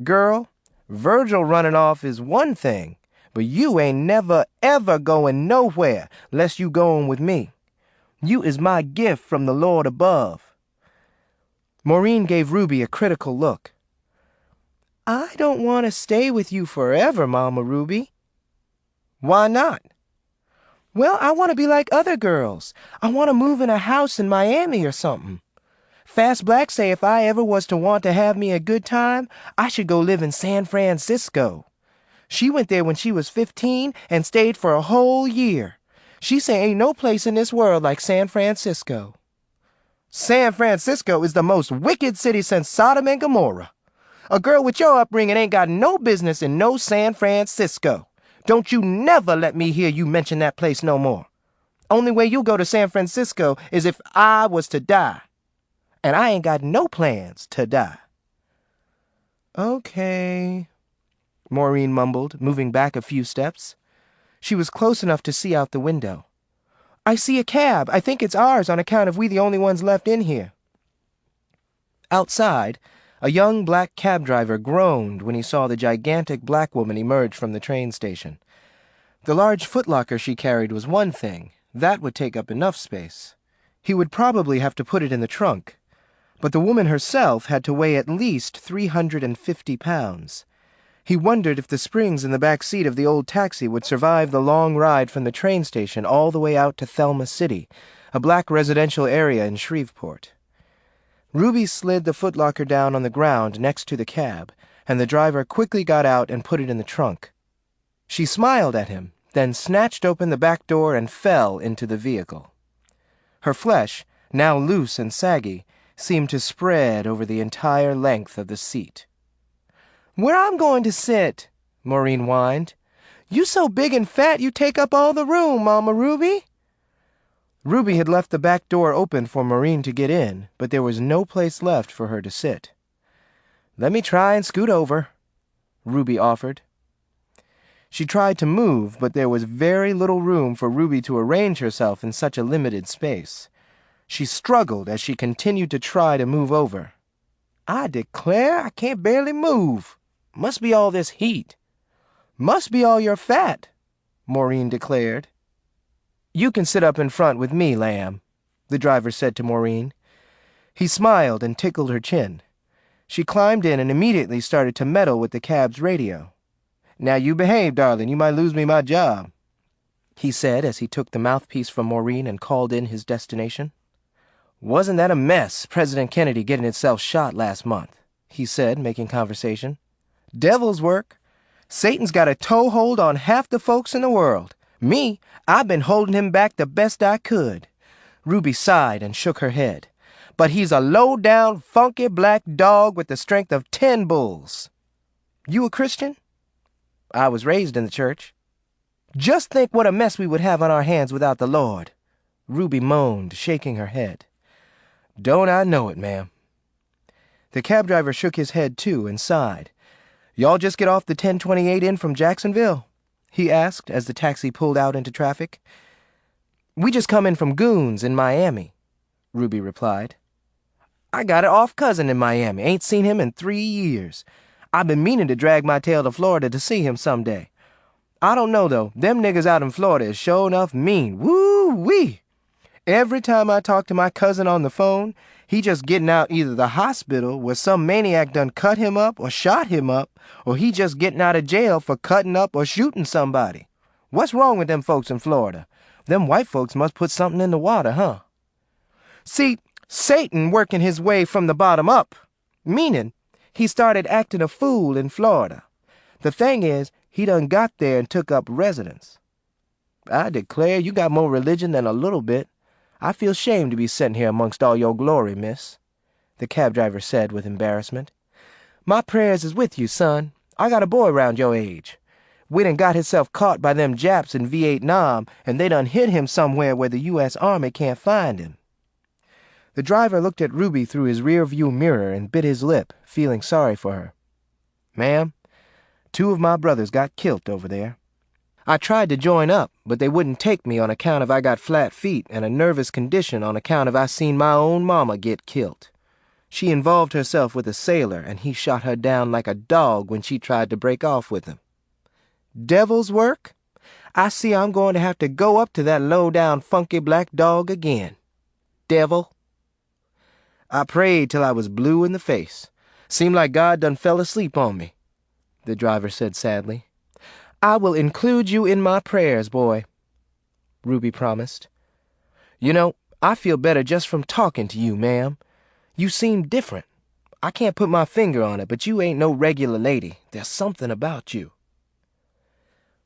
"Girl, Virgil running off is one thing, but you ain't never ever going nowhere lest you goin' with me. You is my gift from the Lord above." Maureen gave Ruby a critical look. "I don't want to stay with you forever, Mama Ruby." "Why not?" "Well, I want to be like other girls. I want to move in a house in Miami or something. Fast Black say if I ever was to want to have me a good time, I should go live in San Francisco. She went there when she was 15 and stayed for a whole year. She say ain't no place in this world like San Francisco." "San Francisco is the most wicked city since Sodom and Gomorrah. A girl with your upbringing ain't got no business in no San Francisco. Don't you never let me hear you mention that place no more. Only way you'll go to San Francisco is if I was to die. And I ain't got no plans to die." "Okay," Maureen mumbled, moving back a few steps. She was close enough to see out the window. "I see a cab. I think it's ours on account of we the only ones left in here." Outside, a young black cab driver groaned when he saw the gigantic black woman emerge from the train station. The large footlocker she carried was one thing. That would take up enough space. He would probably have to put it in the trunk. But the woman herself had to weigh at least 350 pounds. He wondered if the springs in the back seat of the old taxi would survive the long ride from the train station all the way out to Thelma City, a black residential area in Shreveport. Ruby slid the footlocker down on the ground next to the cab, and the driver quickly got out and put it in the trunk. She smiled at him, then snatched open the back door and fell into the vehicle. Her flesh, now loose and saggy, seemed to spread over the entire length of the seat. "Where I'm going to sit," Maureen whined. "You so big and fat you take up all the room, Mama Ruby." Ruby had left the back door open for Maureen to get in, but there was no place left for her to sit. "Let me try and scoot over," Ruby offered. She tried to move, but there was very little room for Ruby to arrange herself in such a limited space. She struggled as she continued to try to move over. "I declare I can't barely move. Must be all this heat." "Must be all your fat," Maureen declared. "You can sit up in front with me, lamb," the driver said to Maureen. He smiled and tickled her chin. She climbed in and immediately started to meddle with the cab's radio. "Now you behave, darling. You might lose me my job," he said as he took the mouthpiece from Maureen and called in his destination. "Wasn't that a mess, President Kennedy getting itself shot last month?" he said, making conversation. "Devil's work. Satan's got a toehold on half the folks in the world. Me, I've been holding him back the best I could." Ruby sighed and shook her head. "But he's a low-down, funky black dog with the strength of 10 bulls. You a Christian?" "I was raised in the church." "Just think what a mess we would have on our hands without the Lord," Ruby moaned, shaking her head. "Don't I know it, ma'am." The cab driver shook his head, too, and sighed. "Y'all just get off the 1028 in from Jacksonville?" he asked as the taxi pulled out into traffic. "We just come in from Goons in Miami," Ruby replied. "I got an off cousin in Miami. Ain't seen him in 3 years. I've been meaning to drag my tail to Florida to see him someday. I don't know, though. Them niggas out in Florida is sure enough mean. Woo-wee! Every time I talk to my cousin on the phone, he just getting out either the hospital where some maniac done cut him up or shot him up, or he just getting out of jail for cutting up or shooting somebody. What's wrong with them folks in Florida? Them white folks must put something in the water, huh? See, Satan working his way from the bottom up, meaning he started acting a fool in Florida. The thing is, he done got there and took up residence. I declare you got more religion than a little bit. I feel shamed to be sitting here amongst all your glory, miss, the cab driver said with embarrassment. My prayers is with you, son. I got a boy round your age. We done got himself caught by them Japs in Vietnam, and they done hid him somewhere where the U.S. Army can't find him. The driver looked at Ruby through his rear-view mirror and bit his lip, feeling sorry for her. Ma'am, 2 of my brothers got killed over there. I tried to join up, but they wouldn't take me on account of I got flat feet and a nervous condition on account of I seen my own mama get killed. She involved herself with a sailor, and he shot her down like a dog when she tried to break off with him. Devil's work? I see I'm going to have to go up to that low-down funky black dog again. Devil. I prayed till I was blue in the face. Seemed like God done fell asleep on me, the driver said sadly. I will include you in my prayers, boy, Ruby promised. You know, I feel better just from talking to you, ma'am. You seem different. I can't put my finger on it, but you ain't no regular lady. There's something about you.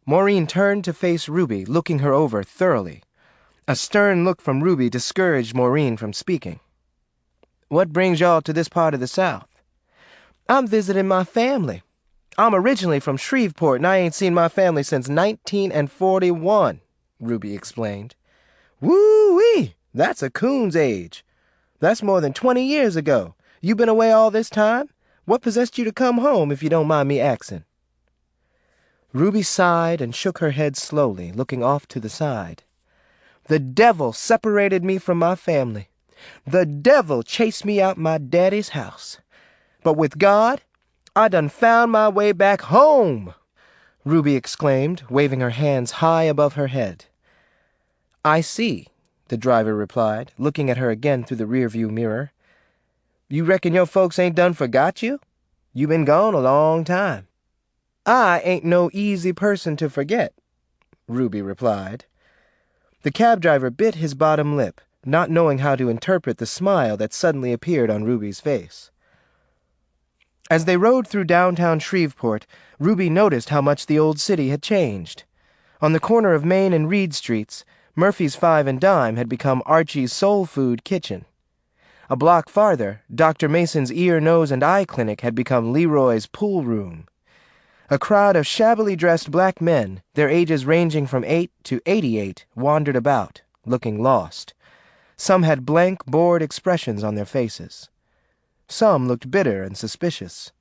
Maureen turned to face Ruby, looking her over thoroughly. A stern look from Ruby discouraged Maureen from speaking. What brings y'all to this part of the South? I'm visiting my family. I'm originally from Shreveport, and I ain't seen my family since 1941, Ruby explained. Woo-wee! That's a coon's age. That's more than 20 years ago. You been away all this time? What possessed you to come home, if you don't mind me asking? Ruby sighed and shook her head slowly, looking off to the side. The devil separated me from my family. The devil chased me out my daddy's house. But with God, I done found my way back home, Ruby exclaimed, waving her hands high above her head. I see, the driver replied, looking at her again through the rearview mirror. You reckon your folks ain't done forgot you? You been gone a long time. I ain't no easy person to forget, Ruby replied. The cab driver bit his bottom lip, not knowing how to interpret the smile that suddenly appeared on Ruby's face. As they rode through downtown Shreveport, Ruby noticed how much the old city had changed. On the corner of Main and Reed Streets, Murphy's Five and Dime had become Archie's Soul Food Kitchen. A block farther, Dr. Mason's Ear, Nose, and Eye Clinic had become Leroy's Pool Room. A crowd of shabbily dressed black men, their ages ranging from 8 to 88, wandered about, looking lost. Some had blank, bored expressions on their faces. Some looked bitter and suspicious.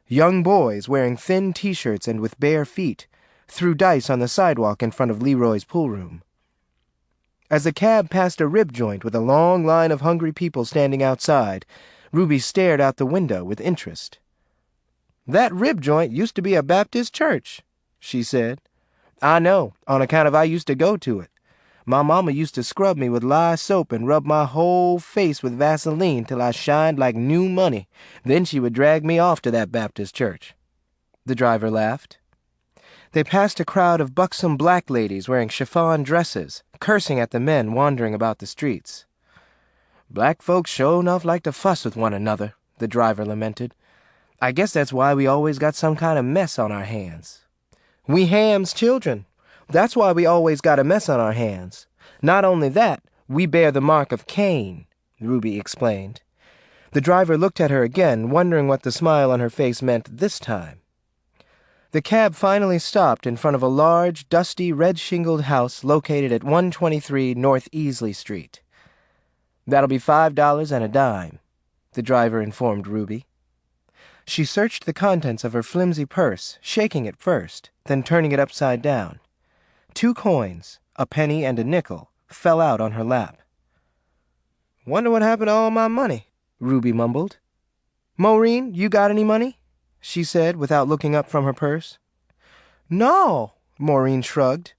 Young boys, wearing thin T-shirts and with bare feet, threw dice on the sidewalk in front of Leroy's Pool Room. As the cab passed a rib joint with a long line of hungry people standing outside, Ruby stared out the window with interest. That rib joint used to be a Baptist church, she said. I know, on account of I used to go to it. My mama used to scrub me with lye soap and rub my whole face with Vaseline till I shined like new money. Then she would drag me off to that Baptist church. The driver laughed. They passed a crowd of buxom black ladies wearing chiffon dresses, cursing at the men wandering about the streets. Black folks sure enough like to fuss with one another, the driver lamented. I guess that's why we always got some kind of mess on our hands. We Ham's children. That's why we always got a mess on our hands. Not only that, we bear the mark of Cain, Ruby explained. The driver looked at her again, wondering what the smile on her face meant this time. The cab finally stopped in front of a large, dusty, red-shingled house located at 123 North Easley Street. That'll be $5 and a dime, the driver informed Ruby. She searched the contents of her flimsy purse, shaking it first, then turning it upside down. 2 coins, a penny and a nickel, fell out on her lap. Wonder what happened to all my money, Ruby mumbled. Maureen, you got any money? she said without looking up from her purse. No, Maureen shrugged.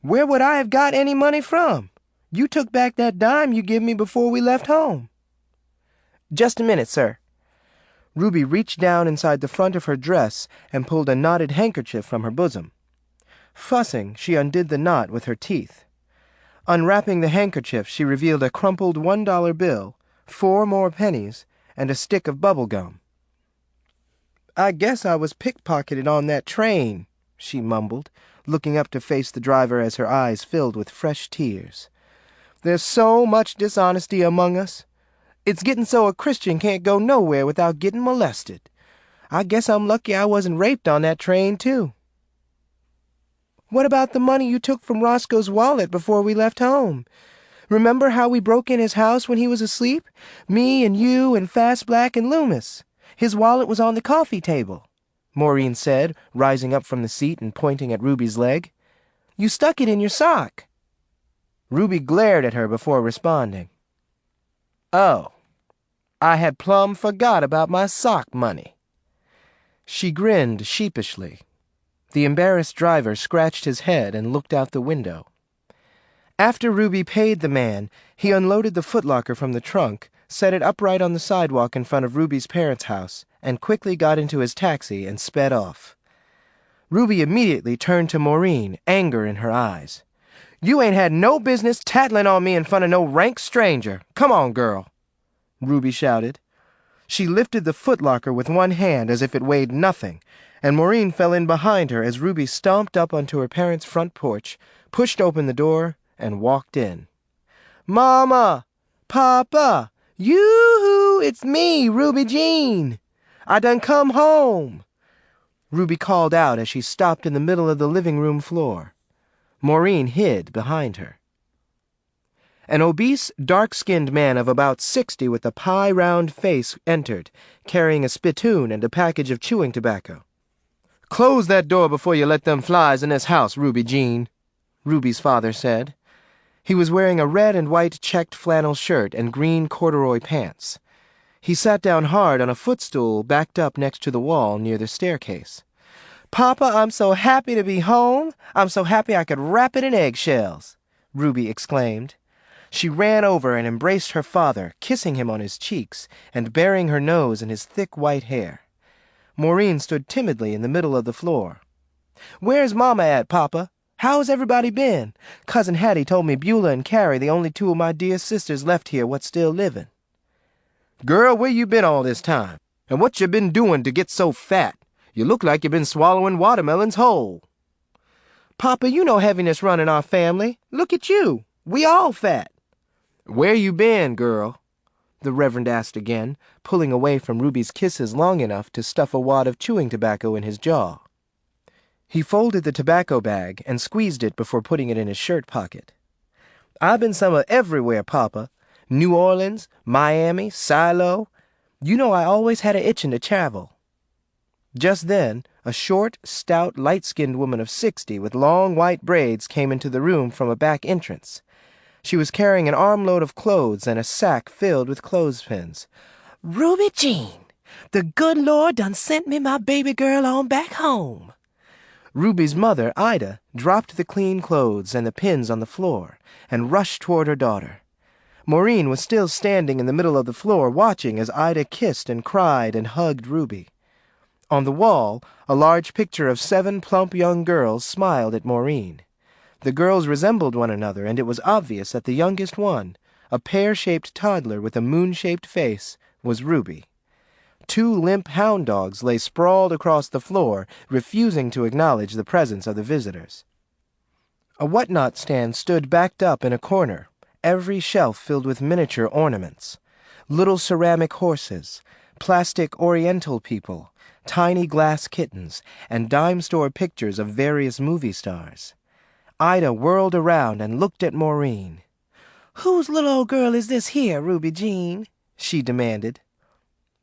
Where would I have got any money from? You took back that dime you gave me before we left home. Just a minute, sir. Ruby reached down inside the front of her dress and pulled a knotted handkerchief from her bosom. Fussing, she undid the knot with her teeth. Unwrapping the handkerchief, she revealed a crumpled $1 bill, 4 more pennies, and a stick of bubble gum. I guess I was pickpocketed on that train, she mumbled, looking up to face the driver as her eyes filled with fresh tears. There's so much dishonesty among us. It's getting so a Christian can't go nowhere without getting molested. I guess I'm lucky I wasn't raped on that train, too. What about the money you took from Roscoe's wallet before we left home? Remember how we broke in his house when he was asleep? Me and you and Fast Black and Loomis. His wallet was on the coffee table, Maureen said, rising up from the seat and pointing at Ruby's leg. You stuck it in your sock. Ruby glared at her before responding. Oh, I had plumb forgot about my sock money. She grinned sheepishly. The embarrassed driver scratched his head and looked out the window. After Ruby paid the man, he unloaded the footlocker from the trunk, set it upright on the sidewalk in front of Ruby's parents' house, and quickly got into his taxi and sped off. Ruby immediately turned to Maureen, anger in her eyes. You ain't had no business tattling on me in front of no rank stranger. Come on, girl, Ruby shouted. She lifted the footlocker with one hand as if it weighed nothing, and Maureen fell in behind her as Ruby stomped up onto her parents' front porch, pushed open the door, and walked in. Mama! Papa! Yoo-hoo! It's me, Ruby Jean! I done come home! Ruby called out as she stopped in the middle of the living room floor. Maureen hid behind her. An obese, dark-skinned man of about 60 with a pie-round face entered, carrying a spittoon and a package of chewing tobacco. Close that door before you let them flies in this house, Ruby Jean, Ruby's father said. He was wearing a red and white checked flannel shirt and green corduroy pants. He sat down hard on a footstool backed up next to the wall near the staircase. Papa, I'm so happy to be home. I'm so happy I could wrap it in eggshells, Ruby exclaimed. She ran over and embraced her father, kissing him on his cheeks and burying her nose in his thick white hair. Maureen stood timidly in the middle of the floor. Where's Mama at, Papa? How's everybody been? Cousin Hattie told me Beulah and Carrie the only 2 of my dear sisters left here what's still living. Girl, where you been all this time? And what you been doing to get so fat? You look like you been swallowing watermelons whole. Papa, you know heaviness run in our family. Look at you. We all fat. Where you been, girl? The Reverend asked again, pulling away from Ruby's kisses long enough to stuff a wad of chewing tobacco in his jaw. He folded the tobacco bag and squeezed it before putting it in his shirt pocket. I've been somewhere everywhere, Papa. New Orleans, Miami, Silo. You know I always had a itchin' to travel. Just then, a short, stout, light-skinned woman of 60 with long white braids came into the room from a back entrance. She was carrying an armload of clothes and a sack filled with clothespins. Ruby Jean, the good Lord done sent me my baby girl on back home. Ruby's mother, Ida, dropped the clean clothes and the pins on the floor and rushed toward her daughter. Maureen was still standing in the middle of the floor watching as Ida kissed and cried and hugged Ruby. On the wall, a large picture of 7 plump young girls smiled at Maureen. The girls resembled one another, and it was obvious that the youngest one, a pear-shaped toddler with a moon-shaped face, was Ruby. 2 limp hound dogs lay sprawled across the floor, refusing to acknowledge the presence of the visitors. A whatnot stand stood backed up in a corner, every shelf filled with miniature ornaments. Little ceramic horses, plastic oriental people, tiny glass kittens, and dime-store pictures of various movie stars. Ida whirled around and looked at Maureen. Whose little old girl is this here, Ruby Jean? She demanded.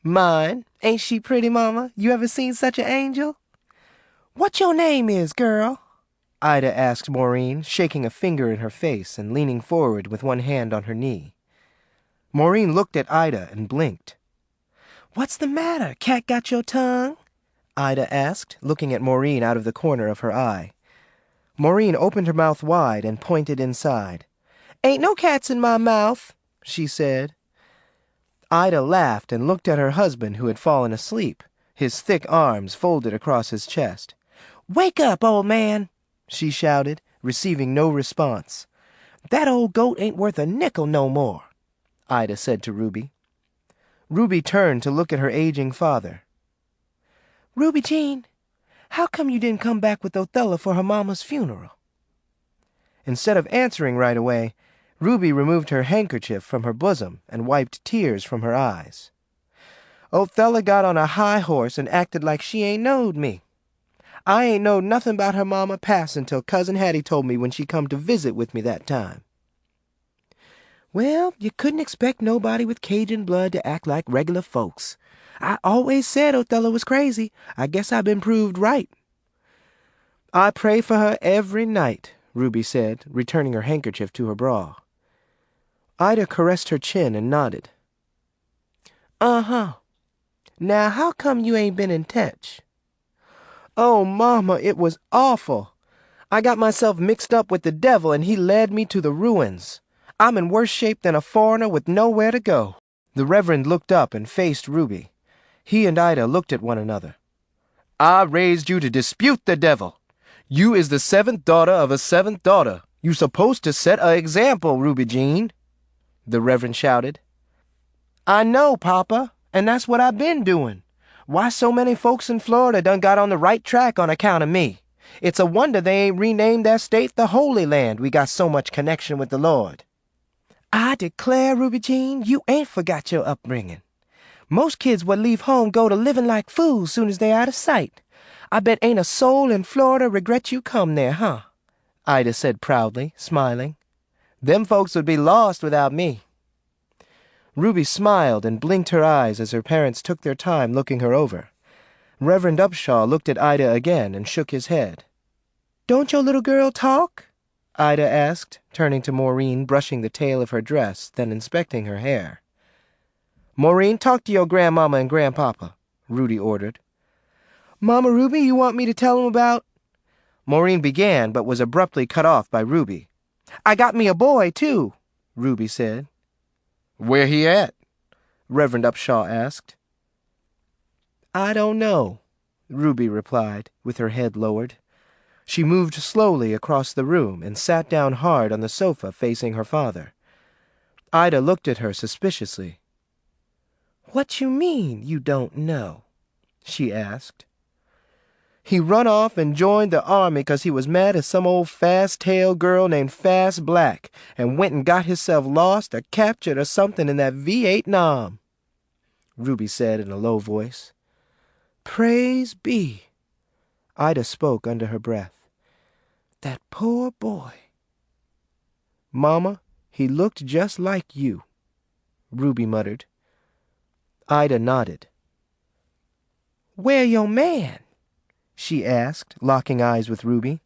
Mine. Ain't she pretty, Mama? You ever seen such an angel? What your name is, girl? Ida asked Maureen, shaking a finger in her face and leaning forward with one hand on her knee. Maureen looked at Ida and blinked. What's the matter? Cat got your tongue? Ida asked, looking at Maureen out of the corner of her eye. Maureen opened her mouth wide and pointed inside. "Ain't no cats in my mouth," she said. Ida laughed and looked at her husband, who had fallen asleep, his thick arms folded across his chest. "Wake up, old man," she shouted, receiving no response. "That old goat ain't worth a nickel no more," Ida said to Ruby. Ruby turned to look at her aging father. "Ruby Jean, how come you didn't come back with Oella for her mama's funeral?" Instead of answering right away, Ruby removed her handkerchief from her bosom and wiped tears from her eyes. "Oella got on a high horse and acted like she ain't knowed me. I ain't knowed nothing about her mama passing till Cousin Hattie told me when she come to visit with me that time." "Well, you couldn't expect nobody with Cajun blood to act like regular folks. I always said Oella was crazy. I guess I've been proved right." "I pray for her every night," Ruby said, returning her handkerchief to her bra. Ida caressed her chin and nodded. "Uh-huh. Now, how come you ain't been in touch?" "Oh, Mama, it was awful. I got myself mixed up with the devil and he led me to the ruins. I'm in worse shape than a foreigner with nowhere to go." The Reverend looked up and faced Ruby. He and Ida looked at one another. I raised you to dispute the devil. You is the seventh daughter of a seventh daughter. You supposed to set a example, Ruby Jean," the Reverend shouted. "I know, Papa, and that's what I've been doing. Why so many folks in Florida done got on the right track on account of me. It's a wonder they ain't renamed their state the Holy Land, we got so much connection with the Lord." "I declare, Ruby Jean, you ain't forgot your upbringing. Most kids what leave home go to living like fools soon as they out of sight. I bet ain't a soul in Florida regret you come there, huh?" Ida said proudly, smiling. "Them folks would be lost without me." Ruby smiled and blinked her eyes as her parents took their time looking her over. Reverend Upshaw looked at Ida again and shook his head. "Don't your little girl talk?" Ida asked, turning to Maureen, brushing the tail of her dress, then inspecting her hair. "Maureen, talk to your grandmama and grandpapa," Rudy ordered. "Mama Ruby, you want me to tell 'em about—" Maureen began, but was abruptly cut off by Ruby. "I got me a boy, too," Ruby said. "Where he at?" Reverend Upshaw asked. "I don't know," Ruby replied, with her head lowered. She moved slowly across the room and sat down hard on the sofa facing her father. Ida looked at her suspiciously. "What you mean, you don't know?" she asked. "He run off and joined the army 'cause he was mad at some old fast-tailed girl named Fast Black and went and got himself lost or captured or something in that Vietnam," Ruby said in a low voice. "Praise be," Ida spoke under her breath. "That poor boy." "Mama, he looked just like you," Ruby muttered. Ida nodded. "Where your man?" she asked, locking eyes with Ruby.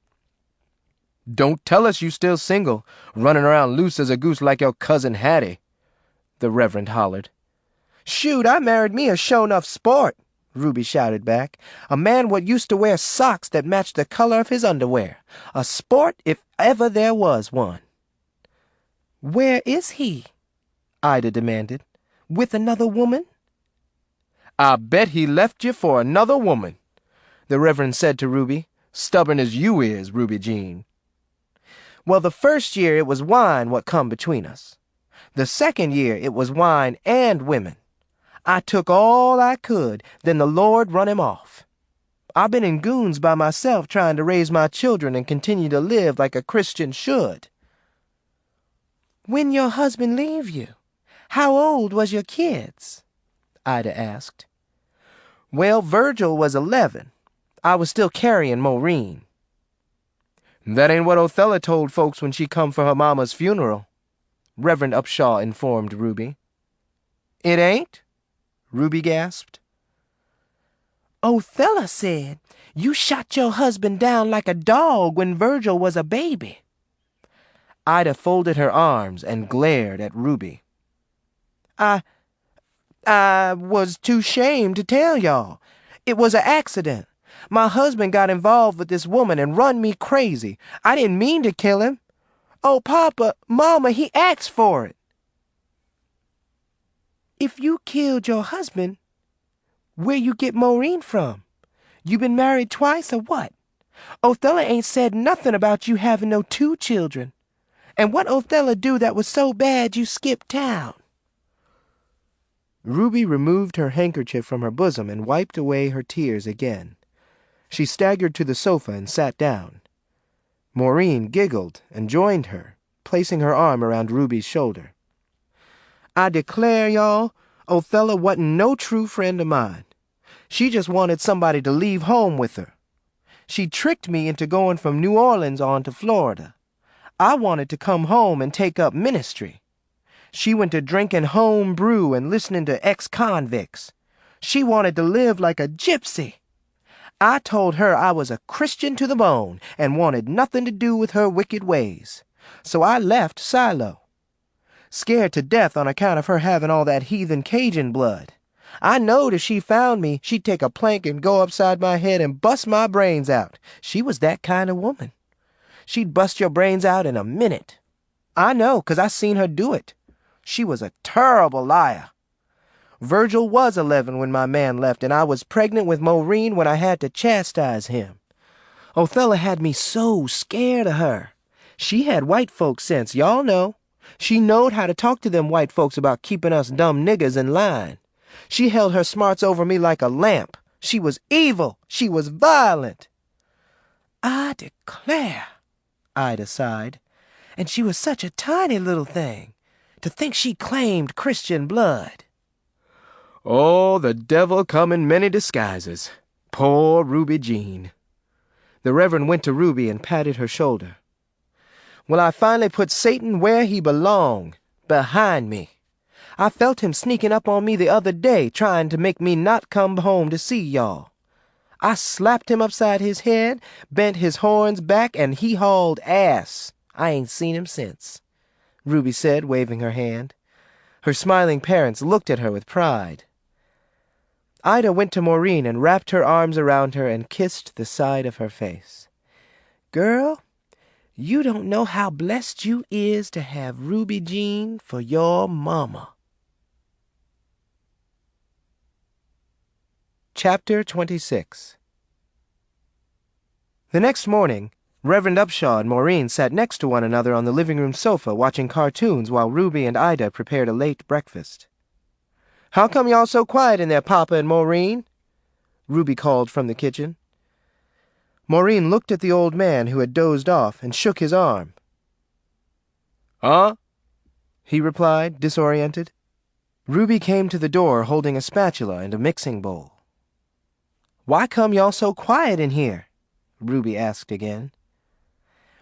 "Don't tell us you still single, running around loose as a goose like your cousin Hattie," the Reverend hollered. "Shoot, I married me a show-enough sport," Ruby shouted back. "A man what used to wear socks that matched the color of his underwear. A sport if ever there was one." "Where is he?" Ida demanded. "With another woman?" "I bet he left you for another woman," the Reverend said to Ruby. "Stubborn as you is, Ruby Jean." "Well, the first year it was wine what come between us. The second year it was wine and women. I took all I could, then the Lord run him off. I've been in goons by myself trying to raise my children and continue to live like a Christian should." "When your husband leave you, how old was your kids?" Ida asked. "Well, Virgil was 11. I was still carrying Maureen." "That ain't what Oella told folks when she come for her mama's funeral," Reverend Upshaw informed Ruby. "It ain't?" Ruby gasped. "Oella said you shot your husband down like a dog when Virgil was a baby." Ida folded her arms and glared at Ruby. I was too shamed to tell y'all. It was an accident. My husband got involved with this woman and run me crazy. I didn't mean to kill him. Oh, Papa, Mama, he asked for it. If you killed your husband, where you get Maureen from? You been married twice or what? Oella ain't said nothing about you having no 2 children. And what Oella do that was so bad you skipped town? Ruby removed her handkerchief from her bosom and wiped away her tears again. She staggered to the sofa and sat down. Maureen giggled and joined her, placing her arm around Ruby's shoulder. I declare, y'all, Oella wasn't no true friend of mine. She just wanted somebody to leave home with her. She tricked me into going from New Orleans on to Florida. I wanted to come home and take up ministry. She went to drinking home brew and listening to ex-convicts. She wanted to live like a gypsy. I told her I was a Christian to the bone and wanted nothing to do with her wicked ways. So I left Silo. Scared to death on account of her having all that heathen Cajun blood. I knowed if she found me, she'd take a plank and go upside my head and bust my brains out. She was that kind of woman. She'd bust your brains out in a minute. I know, 'cause I seen her do it. She was a terrible liar. Virgil was 11 when my man left, and I was pregnant with Maureen when I had to chastise him. Oella had me so scared of her. She had white folks sense, y'all know. She knowed how to talk to them white folks about keeping us dumb niggers in line. She held her smarts over me like a lamp. She was evil. She was violent. I declare, Ida sighed. And she was such a tiny little thing. To think she claimed Christian blood. Oh, the devil come in many disguises. Poor Ruby Jean. The Reverend went to Ruby and patted her shoulder. Well, I finally put Satan where he belonged, behind me. I felt him sneaking up on me the other day, trying to make me not come home to see y'all. I slapped him upside his head, bent his horns back, and he hauled ass. I ain't seen him since, Ruby said, waving her hand. Her smiling parents looked at her with pride. Ida went to Maureen and wrapped her arms around her and kissed the side of her face. Girl, you don't know how blessed you is to have Ruby Jean for your mama. Chapter 26. The next morning, Reverend Upshaw and Maureen sat next to one another on the living room sofa watching cartoons while Ruby and Ida prepared a late breakfast. How come y'all so quiet in there, Papa and Maureen? Ruby called from the kitchen. Maureen looked at the old man who had dozed off and shook his arm. Huh? He replied, disoriented. Ruby came to the door holding a spatula and a mixing bowl. Why come y'all so quiet in here? Ruby asked again.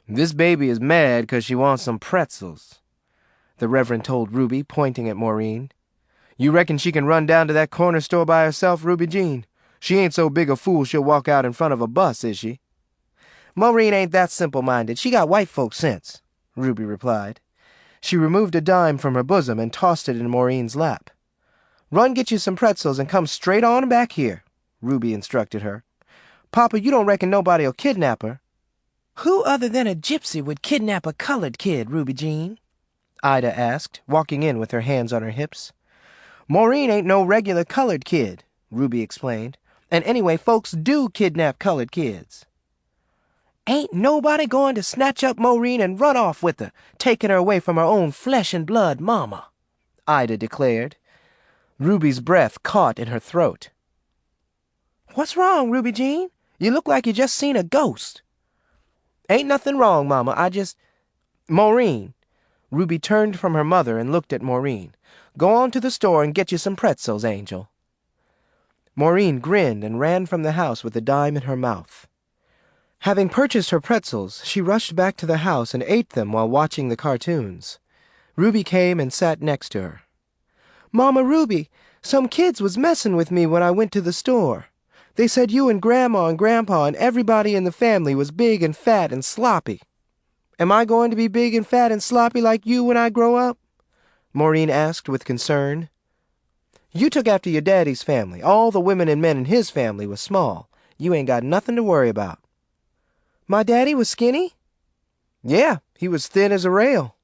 This baby is mad 'cause she wants some pretzels, the Reverend told Ruby, pointing at Maureen. You reckon she can run down to that corner store by herself, Ruby Jean? She ain't so big a fool she'll walk out in front of a bus, is she? Maureen ain't that simple-minded. She got white folks' sense, Ruby replied. She removed a dime from her bosom and tossed it in Maureen's lap. Run get you some pretzels and come straight on back here, Ruby instructed her. Papa, you don't reckon nobody'll kidnap her? Who other than a gypsy would kidnap a colored kid, Ruby Jean? Ida asked, walking in with her hands on her hips. Maureen ain't no regular colored kid, Ruby explained. And anyway, folks do kidnap colored kids. Ain't nobody going to snatch up Maureen and run off with her, taking her away from her own flesh and blood mama, Ida declared. Ruby's breath caught in her throat. What's wrong, Ruby Jean? You look like you just seen a ghost. Ain't nothing wrong, Mama. Maureen. Ruby turned from her mother and looked at Maureen. Go on to the store and get you some pretzels, Angel. Maureen grinned and ran from the house with a dime in her mouth. Having purchased her pretzels, she rushed back to the house and ate them while watching the cartoons. Ruby came and sat next to her. Mama Ruby, some kids was messing with me when I went to the store. They said you and Grandma and Grandpa and everybody in the family was big and fat and sloppy. Am I going to be big and fat and sloppy like you when I grow up? Maureen asked with concern. You took after your daddy's family. All the women and men in his family was small. You ain't got nothing to worry about. My daddy was skinny? Yeah, he was thin as a rail.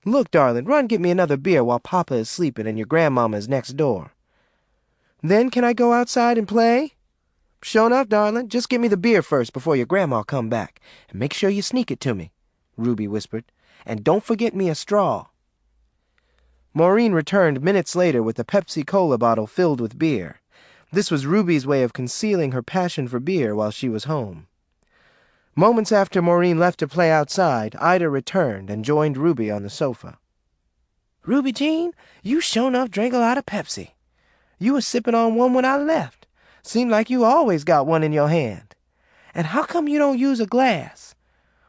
Look, darling, run get me another beer while Papa is sleeping and your grandmama is next door. Then can I go outside and play? Sure enough, darling. Just get me the beer first before your grandma come back. And make sure you sneak it to me, Ruby whispered. And don't forget me a straw. Maureen returned minutes later with a Pepsi-Cola bottle filled with beer. This was Ruby's way of concealing her passion for beer while she was home. Moments after Maureen left to play outside, Ida returned and joined Ruby on the sofa. Ruby Jean, you sure enough drank a lot of Pepsi. You was sipping on one when I left. Seemed like you always got one in your hand. And how come you don't use a glass?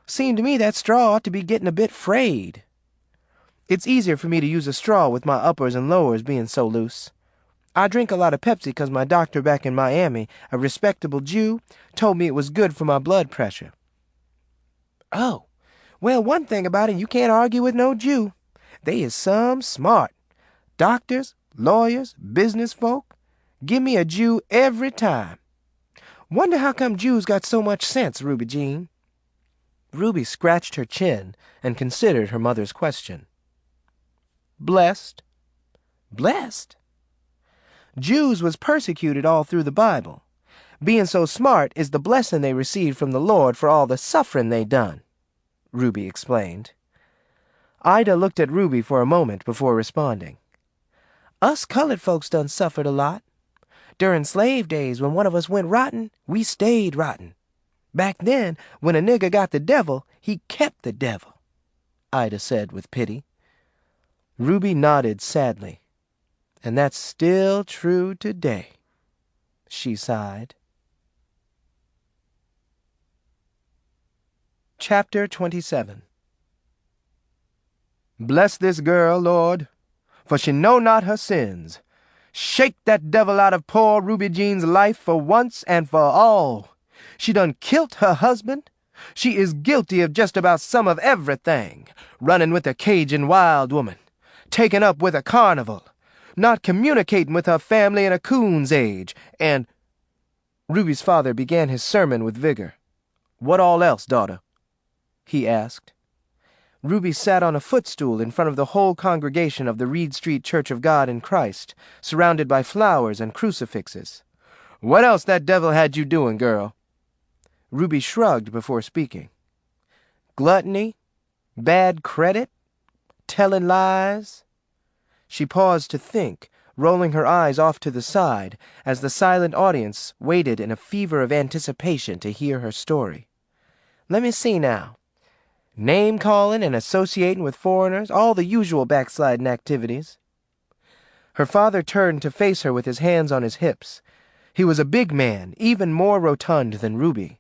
Seemed to me that straw ought to be getting a bit frayed. It's easier for me to use a straw with my uppers and lowers being so loose. I drink a lot of Pepsi 'cause my doctor back in Miami, a respectable Jew, told me it was good for my blood pressure. Oh, well, one thing about it, you can't argue with no Jew. They is some smart. Doctors, lawyers, business folk. Give me a Jew every time. Wonder how come Jews got so much sense, Ruby Jean. Ruby scratched her chin and considered her mother's question. Blessed. Blessed? Jews was persecuted all through the Bible. Being so smart is the blessing they received from the Lord for all the suffering they done, Ruby explained. Ida looked at Ruby for a moment before responding. Us colored folks done suffered a lot. During slave days, when one of us went rotten, we stayed rotten. Back then, when a nigger got the devil, he kept the devil, Ida said with pity. Ruby nodded sadly. And that's still true today, she sighed. Chapter 27. Bless this girl, Lord, for she know not her sins. Shake that devil out of poor Ruby Jean's life for once and for all. She done kilt her husband. She is guilty of just about some of everything. Running with a Cajun wild woman, taking up with a carnival, not communicating with her family in a coon's age, and... Ruby's father began his sermon with vigor. What all else, daughter? He asked. Ruby sat on a footstool in front of the whole congregation of the Reed Street Church of God in Christ, surrounded by flowers and crucifixes. What else that devil had you doing, girl? Ruby shrugged before speaking. Gluttony? Bad credit? Telling lies? She paused to think, rolling her eyes off to the side as the silent audience waited in a fever of anticipation to hear her story. Let me see now. Name-calling and associating with foreigners, all the usual backsliding activities. Her father turned to face her with his hands on his hips. He was a big man, even more rotund than Ruby.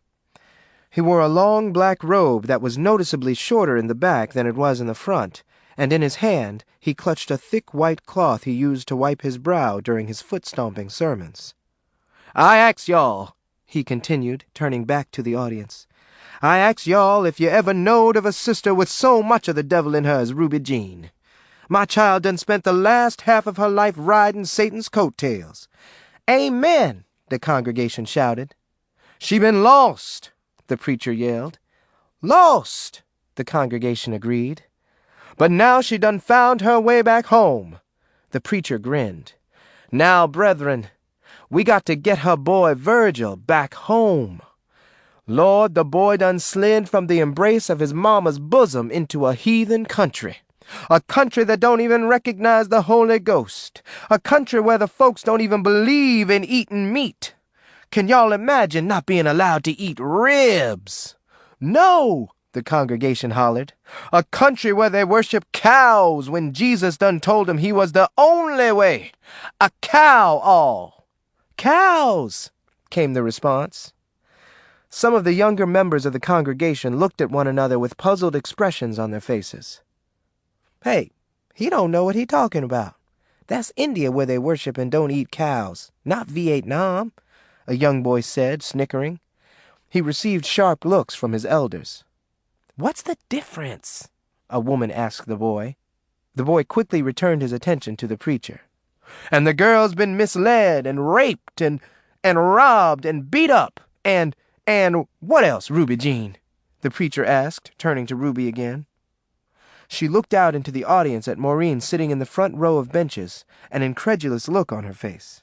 He wore a long black robe that was noticeably shorter in the back than it was in the front, and in his hand he clutched a thick white cloth he used to wipe his brow during his foot-stomping sermons. I ax y'all, he continued, turning back to the audience, I ax y'all if you ever knowed of a sister with so much of the devil in her as Ruby Jean. My child done spent the last half of her life riding Satan's coattails. Amen, the congregation shouted. She been lost, the preacher yelled. Lost, the congregation agreed. But now she done found her way back home, the preacher grinned. Now, brethren, we got to get her boy Virgil back home. Lord, the boy done slid from the embrace of his mama's bosom into a heathen country. A country that don't even recognize the Holy Ghost. A country where the folks don't even believe in eating meat. Can y'all imagine not being allowed to eat ribs? No, the congregation hollered. A country where they worship cows when Jesus done told them he was the only way. A cow all. Cows, came the response. Some of the younger members of the congregation looked at one another with puzzled expressions on their faces. Hey, he don't know what he talking about. That's India where they worship and don't eat cows, not Vietnam, a young boy said, snickering. He received sharp looks from his elders. What's the difference? A woman asked the boy. The boy quickly returned his attention to the preacher. And the girl's been misled and raped and robbed and beat up and what else, Ruby Jean?" the preacher asked, turning to Ruby again. She looked out into the audience at Maureen sitting in the front row of benches, an incredulous look on her face.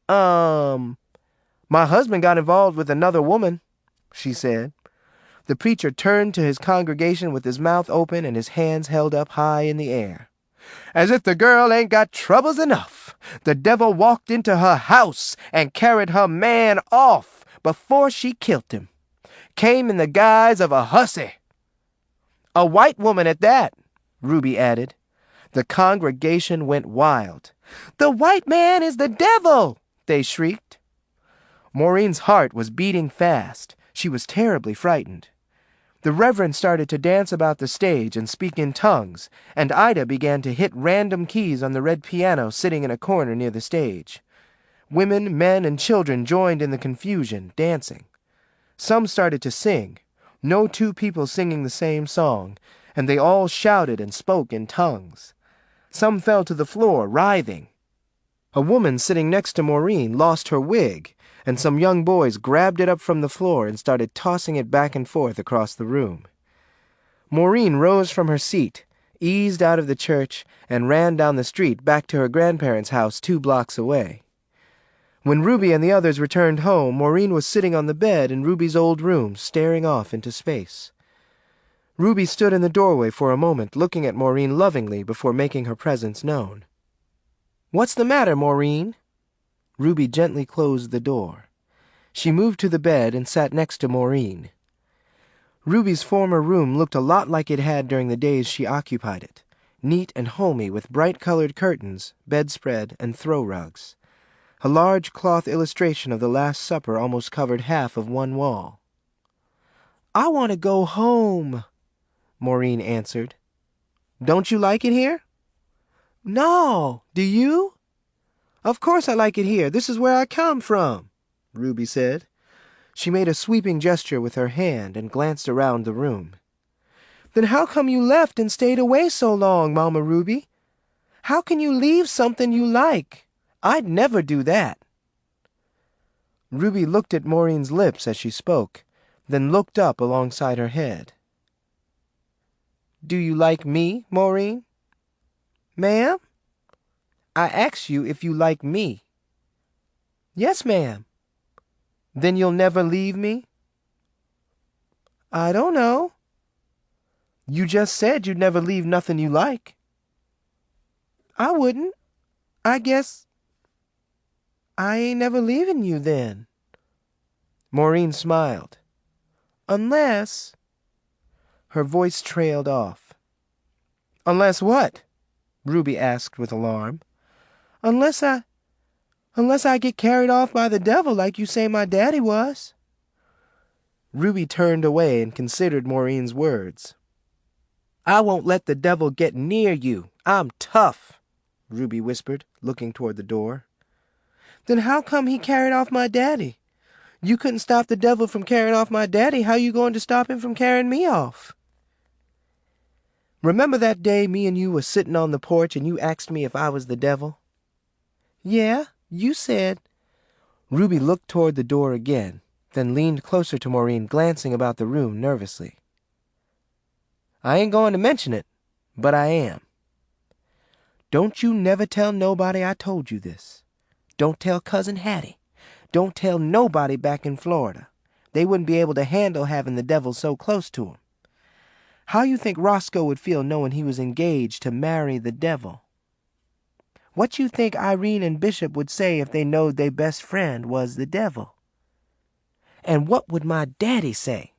My husband got involved with another woman," she said. The preacher turned to his congregation with his mouth open and his hands held up high in the air. "As if the girl ain't got troubles enough. The devil walked into her house and carried her man off before she killed him. Came in the guise of a hussy. A white woman at that," Ruby added. The congregation went wild. "The white man is the devil!" they shrieked. Maureen's heart was beating fast. She was terribly frightened. The Reverend started to dance about the stage and speak in tongues, and Ida began to hit random keys on the red piano sitting in a corner near the stage. Women, men, and children joined in the confusion, dancing. Some started to sing, no two people singing the same song, and they all shouted and spoke in tongues. Some fell to the floor, writhing. A woman sitting next to Maureen lost her wig, and some young boys grabbed it up from the floor and started tossing it back and forth across the room. Maureen rose from her seat, eased out of the church, and ran down the street back to her grandparents' house 2 blocks away. When Ruby and the others returned home, Maureen was sitting on the bed in Ruby's old room, staring off into space. Ruby stood in the doorway for a moment, looking at Maureen lovingly before making her presence known. "What's the matter, Maureen?" Ruby gently closed the door. She moved to the bed and sat next to Maureen. Ruby's former room looked a lot like it had during the days she occupied it, neat and homey with bright-colored curtains, bedspread, and throw rugs. A large cloth illustration of the Last Supper almost covered half of one wall. "I want to go home," Maureen answered. "Don't you like it here?" "No. Do you?" "Of course I like it here. This is where I come from," Ruby said. She made a sweeping gesture with her hand and glanced around the room. "Then how come you left and stayed away so long, Mama Ruby? How can you leave something you like? I'd never do that." Ruby looked at Maureen's lips as she spoke, then looked up alongside her head. "Do you like me, Maureen?" "Ma'am?" "I asked you if you like me." "Yes, ma'am." "Then you'll never leave me?" "I don't know." "You just said you'd never leave nothing you like." "I wouldn't. I guess I ain't never leaving you then." Maureen smiled. "Unless—" Her voice trailed off. "Unless what?" Ruby asked with alarm. Unless I get carried off by the devil like you say my daddy was." Ruby turned away and considered Maureen's words. "I won't let the devil get near you. I'm tough," Ruby whispered, looking toward the door. "Then how come he carried off my daddy? You couldn't stop the devil from carrying off my daddy. How you going to stop him from carrying me off?" "Remember that day me and you was sitting on the porch and you asked me if I was the devil?" "Yeah, you said—" Ruby looked toward the door again, then leaned closer to Maureen, glancing about the room nervously. "I ain't going to mention it, but I am. Don't you never tell nobody I told you this. Don't tell Cousin Hattie. Don't tell nobody back in Florida. They wouldn't be able to handle having the devil so close to 'em. How you think Roscoe would feel knowing he was engaged to marry the devil? What you think Irene and Bishop would say if they knowed their best friend was the devil? And what would my daddy say?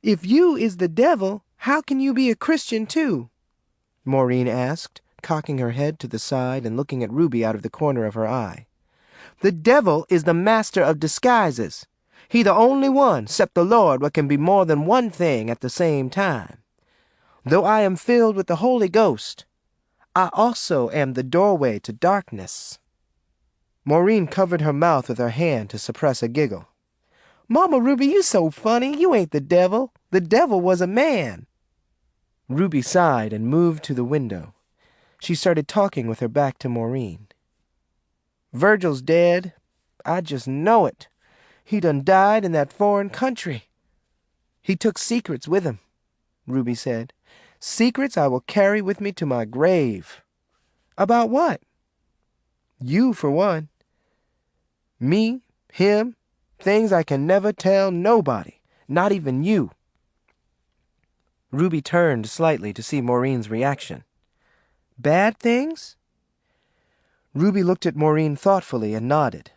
If you is the devil, how can you be a Christian too?" Maureen asked, cocking her head to the side and looking at Ruby out of the corner of her eye. "The devil is the master of disguises. He the only one, 'cept the Lord, what can be more than one thing at the same time. Though I am filled with the Holy Ghost, I also am the doorway to darkness." Maureen covered her mouth with her hand to suppress a giggle. "Mama Ruby, you so funny. You ain't the devil. The devil was a man." Ruby sighed and moved to the window. She started talking with her back to Maureen. "Virgil's dead. I just know it. He done died in that foreign country. He took secrets with him," Ruby said. "Secrets I will carry with me to my grave." "About what?" "You, for one. Me, him, things I can never tell nobody, not even you." Ruby turned slightly to see Maureen's reaction. "Bad things?" Ruby looked at Maureen thoughtfully and nodded.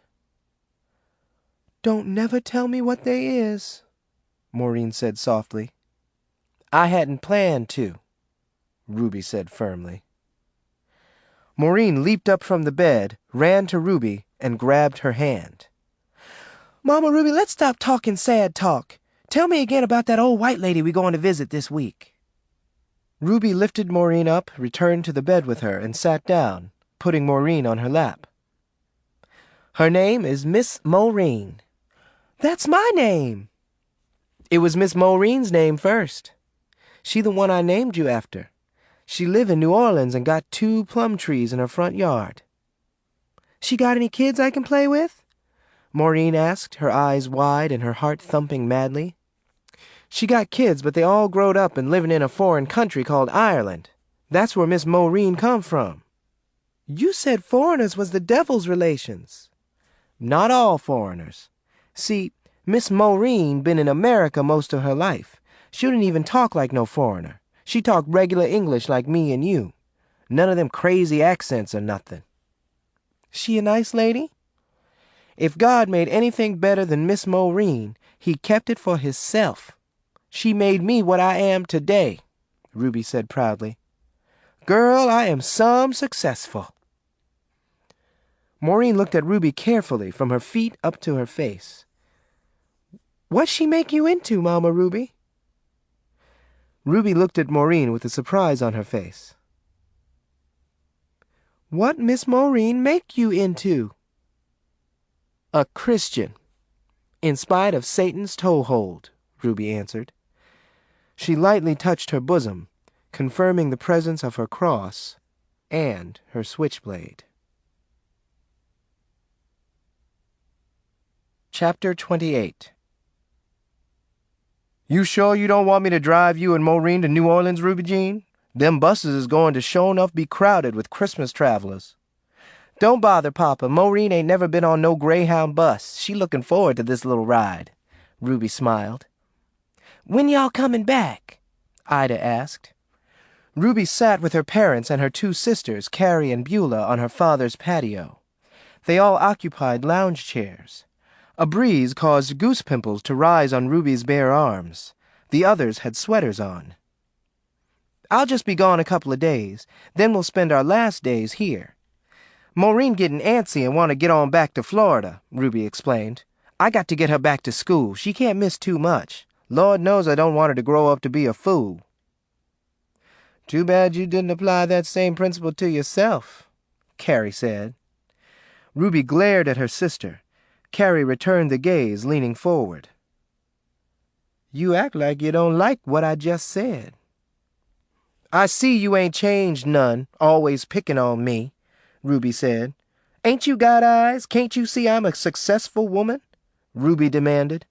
"Don't never tell me what they is," Maureen said softly. "I hadn't planned to," Ruby said firmly. Maureen leaped up from the bed, ran to Ruby, and grabbed her hand. "Mama Ruby, let's stop talking sad talk. Tell me again about that old white lady we going to visit this week." Ruby lifted Maureen up, returned to the bed with her, and sat down, putting Maureen on her lap. "Her name is Miss Moren." "That's my name." "It was Miss Maureen's name first. She the one I named you after. She live in New Orleans and got 2 plum trees in her front yard." "She got any kids I can play with?" Maureen asked, her eyes wide and her heart thumping madly. "She got kids, but they all growed up and living in a foreign country called Ireland. That's where Miss Maureen come from." "You said foreigners was the devil's relations." "Not all foreigners. See, Miss Maureen been in America most of her life. She didn't even talk like no foreigner. She talked regular English like me and you. None of them crazy accents or nothing." "She a nice lady?" "If God made anything better than Miss Maureen, he kept it for hisself. She made me what I am today," Ruby said proudly. "Girl, I am some successful." Maureen looked at Ruby carefully from her feet up to her face. "What'd she make you into, Mama Ruby?" Ruby looked at Maureen with a surprise on her face. "What Miss Maureen make you into?" "A Christian, in spite of Satan's toehold," Ruby answered. She lightly touched her bosom, confirming the presence of her cross and her switchblade. Chapter 28. "You sure you don't want me to drive you and Maureen to New Orleans, Ruby Jean? Them buses is going to sure enough be crowded with Christmas travelers." "Don't bother, Papa. Maureen ain't never been on no Greyhound bus. She looking forward to this little ride," Ruby smiled. "When y'all coming back?" Ida asked. Ruby sat with her parents and her 2 sisters, Carrie and Beulah, on her father's patio. They all occupied lounge chairs. A breeze caused goose pimples to rise on Ruby's bare arms. The others had sweaters on. "I'll just be gone a couple of days. Then we'll spend our last days here. Maureen getting antsy and want to get on back to Florida," Ruby explained. "I got to get her back to school. She can't miss too much. Lord knows I don't want her to grow up to be a fool." "Too bad you didn't apply that same principle to yourself," Carrie said. Ruby glared at her sister. Carrie returned the gaze, leaning forward. "You act like you don't like what I just said." "I see you ain't changed none, always picking on me," Ruby said. "Ain't you got eyes? Can't you see I'm a successful woman?" Ruby demanded.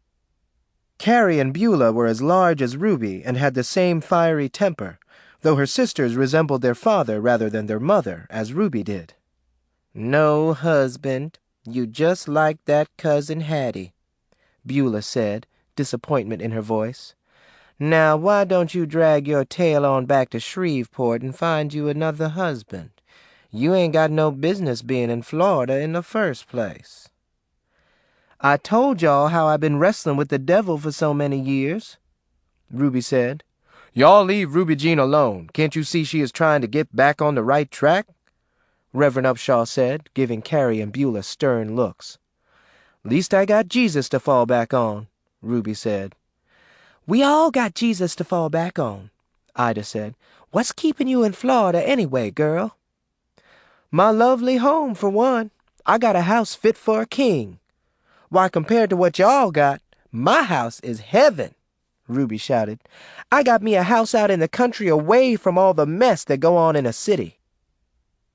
Carrie and Beulah were as large as Ruby and had the same fiery temper, though her sisters resembled their father rather than their mother, as Ruby did. "No husband. You just like that cousin Hattie," Beulah said, disappointment in her voice. "Now, why don't you drag your tail on back to Shreveport and find you another husband? You ain't got no business being in Florida in the first place." "I told y'all how I've been wrestling with the devil for so many years," Ruby said. Y'all leave Ruby Jean alone. Can't you see she is trying to get back on the right track?" Reverend Upshaw said, giving Carrie and Beulah stern looks. "Least I got Jesus to fall back on," Ruby said. "We all got Jesus to fall back on," Ida said. "What's keeping you in Florida anyway, girl?" "My lovely home, for one. I got a house fit for a king. Why, compared to what y'all got, my house is heaven," Ruby shouted. "I got me a house out in the country away from all the mess that go on in a city."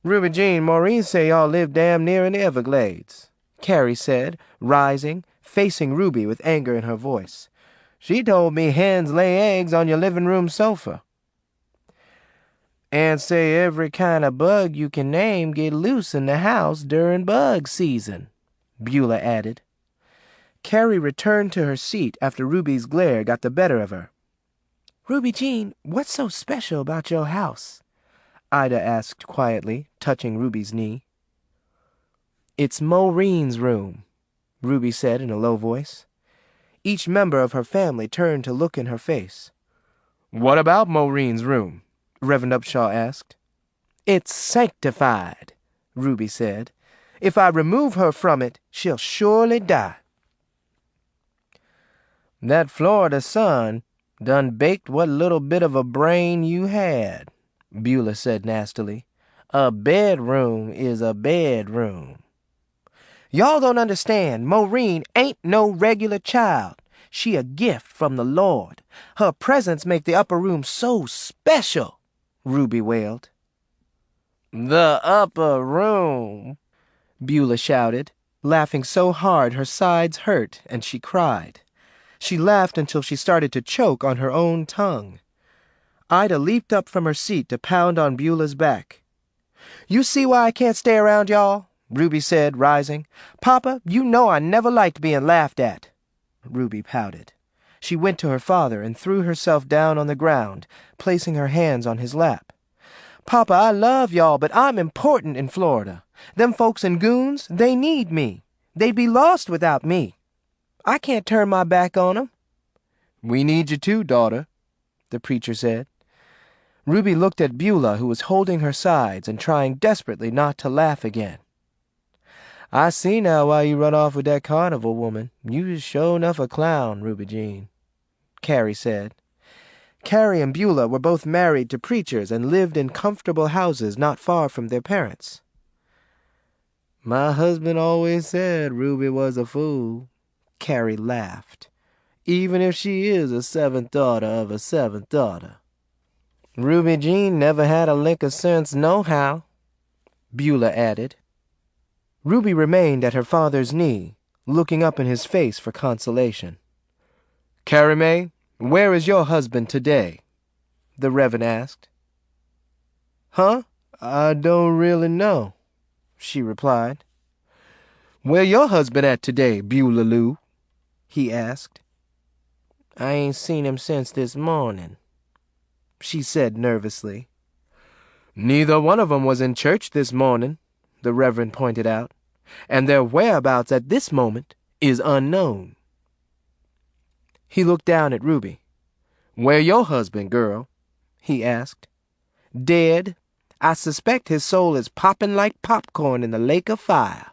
Ruby Jean, Maureen say y'all live damn near in the Everglades, Carrie said, rising, facing Ruby with anger in her voice. She told me hens lay eggs on your living room sofa. And say every kind of bug you can name get loose in the house during bug season, Beulah added. Carrie returned to her seat after Ruby's glare got the better of her. Ruby Jean, what's so special about your house? Ida asked quietly, touching Ruby's knee. It's Maureen's room, Ruby said in a low voice. Each member of her family turned to look in her face. What about Maureen's room? Reverend Upshaw asked. It's sanctified, Ruby said. If I remove her from it, she'll surely die. That Florida sun done baked what little bit of a brain you had, Beulah said nastily. A bedroom is a bedroom. Y'all don't understand. Maureen ain't no regular child. She a gift from the Lord. Her presence make the upper room so special, Ruby wailed. The upper room, Beulah shouted, laughing so hard her sides hurt and she cried. She laughed until she started to choke on her own tongue. Ida leaped up from her seat to pound on Beulah's back. You see why I can't stay around y'all? Ruby said, rising. Papa, you know I never liked being laughed at. Ruby pouted. She went to her father and threw herself down on the ground, placing her hands on his lap. Papa, I love y'all, but I'm important in Florida. Them folks in Goons, they need me. They'd be lost without me. I can't turn my back on 'em. We need you too, daughter, the preacher said. Ruby looked at Beulah, who was holding her sides and trying desperately not to laugh again. I see now why you run off with that carnival woman. You is sure enough a clown, Ruby Jean, Carrie said. Carrie and Beulah were both married to preachers and lived in comfortable houses not far from their parents. My husband always said Ruby was a fool, Carrie laughed, even if she is a seventh daughter of a seventh daughter. Ruby Jean never had a lick of sense nohow, Beulah added. Ruby remained at her father's knee, looking up in his face for consolation. Carrie Mae, where is your husband today? The Reverend asked. Huh? I don't really know, she replied. Where your husband at today, Beulah Lou? He asked. I ain't seen him since this morning, she said nervously. Neither one of 'em was in church this morning, the Reverend pointed out, and their whereabouts at this moment is unknown. He looked down at Ruby. Where your husband, girl? He asked. Dead. I suspect his soul is popping like popcorn in the lake of fire.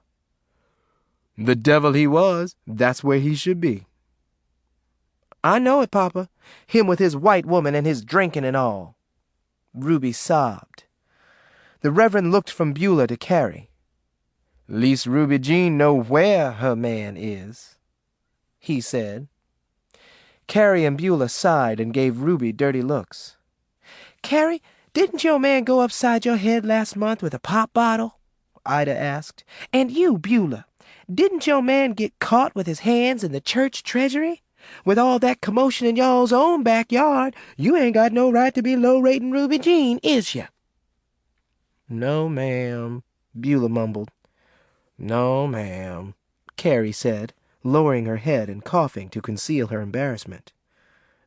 The devil he was, that's where he should be. I know it, Papa. Him with his white woman and his drinking and all. Ruby sobbed. The Reverend looked from Beulah to Carrie. Least Ruby Jean know where her man is, he said. Carrie and Beulah sighed and gave Ruby dirty looks. Carrie, didn't your man go upside your head last month with a pop bottle? Ida asked. And you, Beulah, didn't your man get caught with his hands in the church treasury? With all that commotion in y'all's own backyard, you ain't got no right to be low-rating Ruby Jean, is ya? No, ma'am, Beulah mumbled. No, ma'am, Carrie said, lowering her head and coughing to conceal her embarrassment.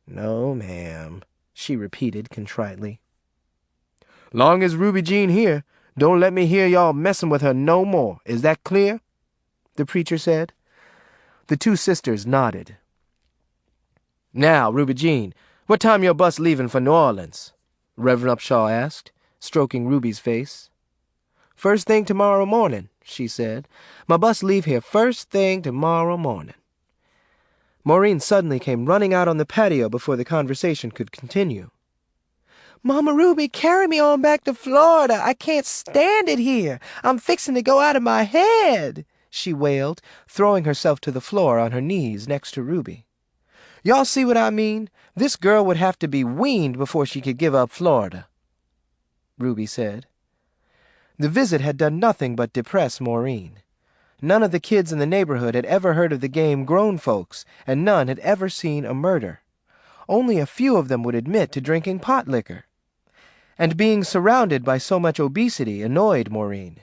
No, ma'am, she repeated contritely. Long as Ruby Jean here, don't let me hear y'all messing with her no more. Is that clear? The preacher said. The two sisters nodded. Now, Ruby Jean, what time your bus leaving for New Orleans? Reverend Upshaw asked, stroking Ruby's face. First thing tomorrow morning, she said. My bus leave here first thing tomorrow morning. Maureen suddenly came running out on the patio before the conversation could continue. Mama Ruby, carry me on back to Florida. I can't stand it here. I'm fixing to go out of my head, she wailed, throwing herself to the floor on her knees next to Ruby. Y'all see what I mean? This girl would have to be weaned before she could give up Florida, Ruby said. The visit had done nothing but depress Maureen. None of the kids in the neighborhood had ever heard of the game Grown Folks, and none had ever seen a murder. Only a few of them would admit to drinking pot liquor. And being surrounded by so much obesity annoyed Maureen.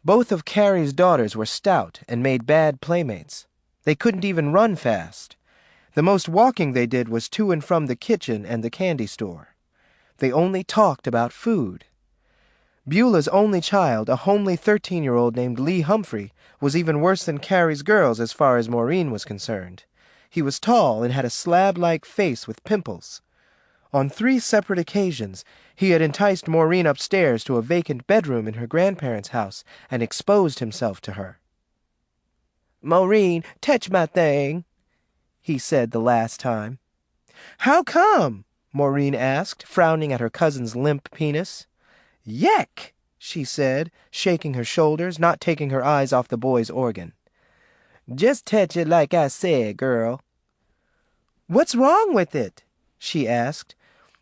Both of Carrie's daughters were stout and made bad playmates. They couldn't even run fast. The most walking they did was to and from the kitchen and the candy store. They only talked about food. Beulah's only child, a homely 13-year-old named Lee Humphrey, was even worse than Carrie's girls as far as Maureen was concerned. He was tall and had a slab-like face with pimples. On 3 separate occasions, he had enticed Maureen upstairs to a vacant bedroom in her grandparents' house and exposed himself to her. "Maureen, touch my thing," he said the last time. "How come?" Maureen asked, frowning at her cousin's limp penis. "Yuck," she said, shaking her shoulders, not taking her eyes off the boy's organ. "Just touch it like I said, girl." "What's wrong with it?" she asked.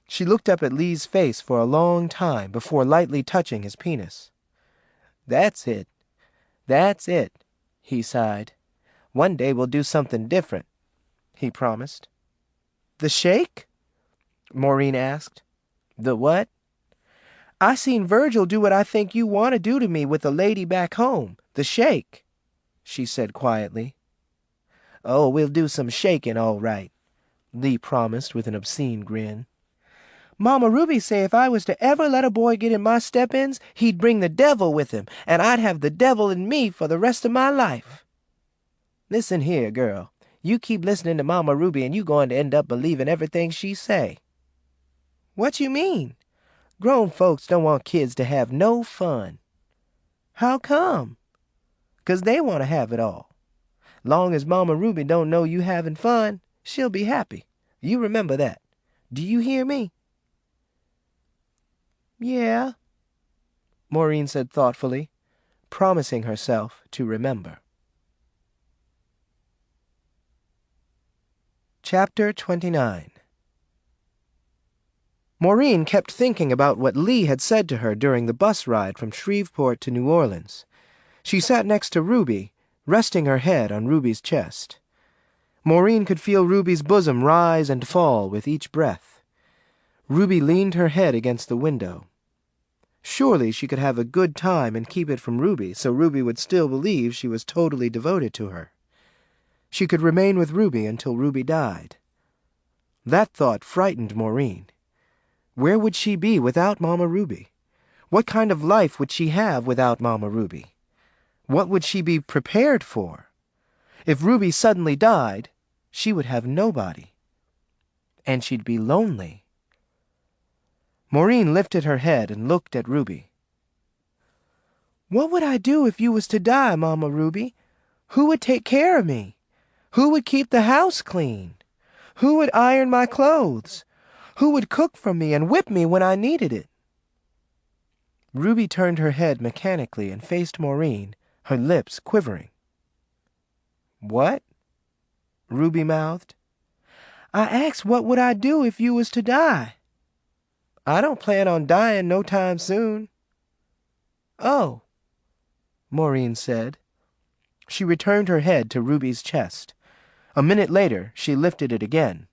She looked up at Lee's face for a long time before lightly touching his penis. That's it, he sighed. "One day we'll do something different," he promised. "The shake?" Maureen asked. "The what?" "I seen Virgil do what I think you want to do to me with a lady back home, the shake," she said quietly. "Oh, we'll do some shaking, all right," Lee promised with an obscene grin. "Mama Ruby say if I was to ever let a boy get in my step-ins, he'd bring the devil with him, and I'd have the devil in me for the rest of my life." "Listen here, girl. You keep listening to Mama Ruby and you going to end up believing everything she say." "What you mean?" "Grown folks don't want kids to have no fun." "How come?" "'Cause they want to have it all. Long as Mama Ruby don't know you having fun, she'll be happy. You remember that. Do you hear me?" "Yeah," Maureen said thoughtfully, promising herself to remember. Chapter 29. Maureen kept thinking about what Lee had said to her during the bus ride from Shreveport to New Orleans. She sat next to Ruby, resting her head on Ruby's chest. Maureen could feel Ruby's bosom rise and fall with each breath. Ruby leaned her head against the window. Surely she could have a good time and keep it from Ruby, so Ruby would still believe she was totally devoted to her. She could remain with Ruby until Ruby died. That thought frightened Maureen. Where would she be without Mama Ruby? What kind of life would she have without Mama Ruby? What would she be prepared for? If Ruby suddenly died, she would have nobody. And she'd be lonely. Maureen lifted her head and looked at Ruby. "What would I do if you was to die, Mama Ruby? Who would take care of me? Who would keep the house clean? Who would iron my clothes? Who would cook for me and whip me when I needed it?" Ruby turned her head mechanically and faced Maureen, her lips quivering. "What?" Ruby mouthed. "I asked what would I do if you was to die." "I don't plan on dying no time soon." "Oh," Maureen said. She returned her head to Ruby's chest. A minute later, she lifted it again.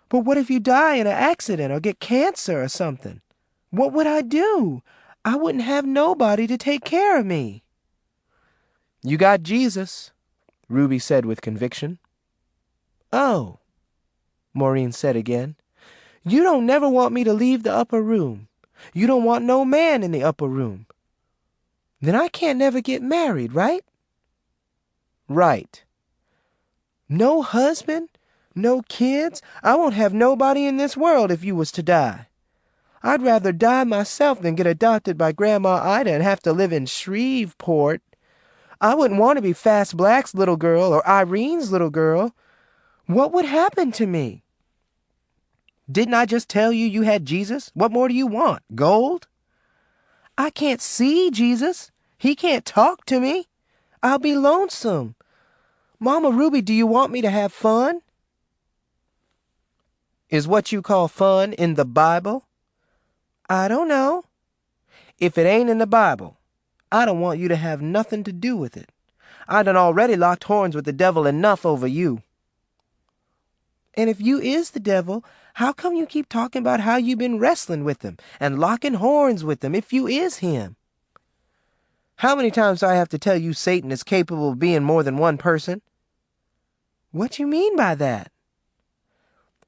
"But what if you die in an accident or get cancer or something? What would I do? I wouldn't have nobody to take care of me." "You got Jesus," Ruby said with conviction. "Oh," Maureen said again. "You don't never want me to leave the upper room. You don't want no man in the upper room. Then I can't never get married, right?" "Right." "No husband? No kids? I won't have nobody in this world if you was to die. I'd rather die myself than get adopted by Grandma Ida and have to live in Shreveport. I wouldn't want to be Fast Black's little girl or Irene's little girl. What would happen to me?" "Didn't I just tell you you had Jesus? What more do you want? Gold?" "I can't see Jesus. He can't talk to me. I'll be lonesome. Mama Ruby, do you want me to have fun?" "Is what you call fun in the Bible?" "I don't know." If it ain't in the Bible, I don't want you to have nothing to do with it. I done already locked horns with the devil enough over you. And if you is the devil, how come you keep talking about how you been wrestling with him and locking horns with him if you is him? How many times do I have to tell you Satan is capable of being more than one person? What you mean by that?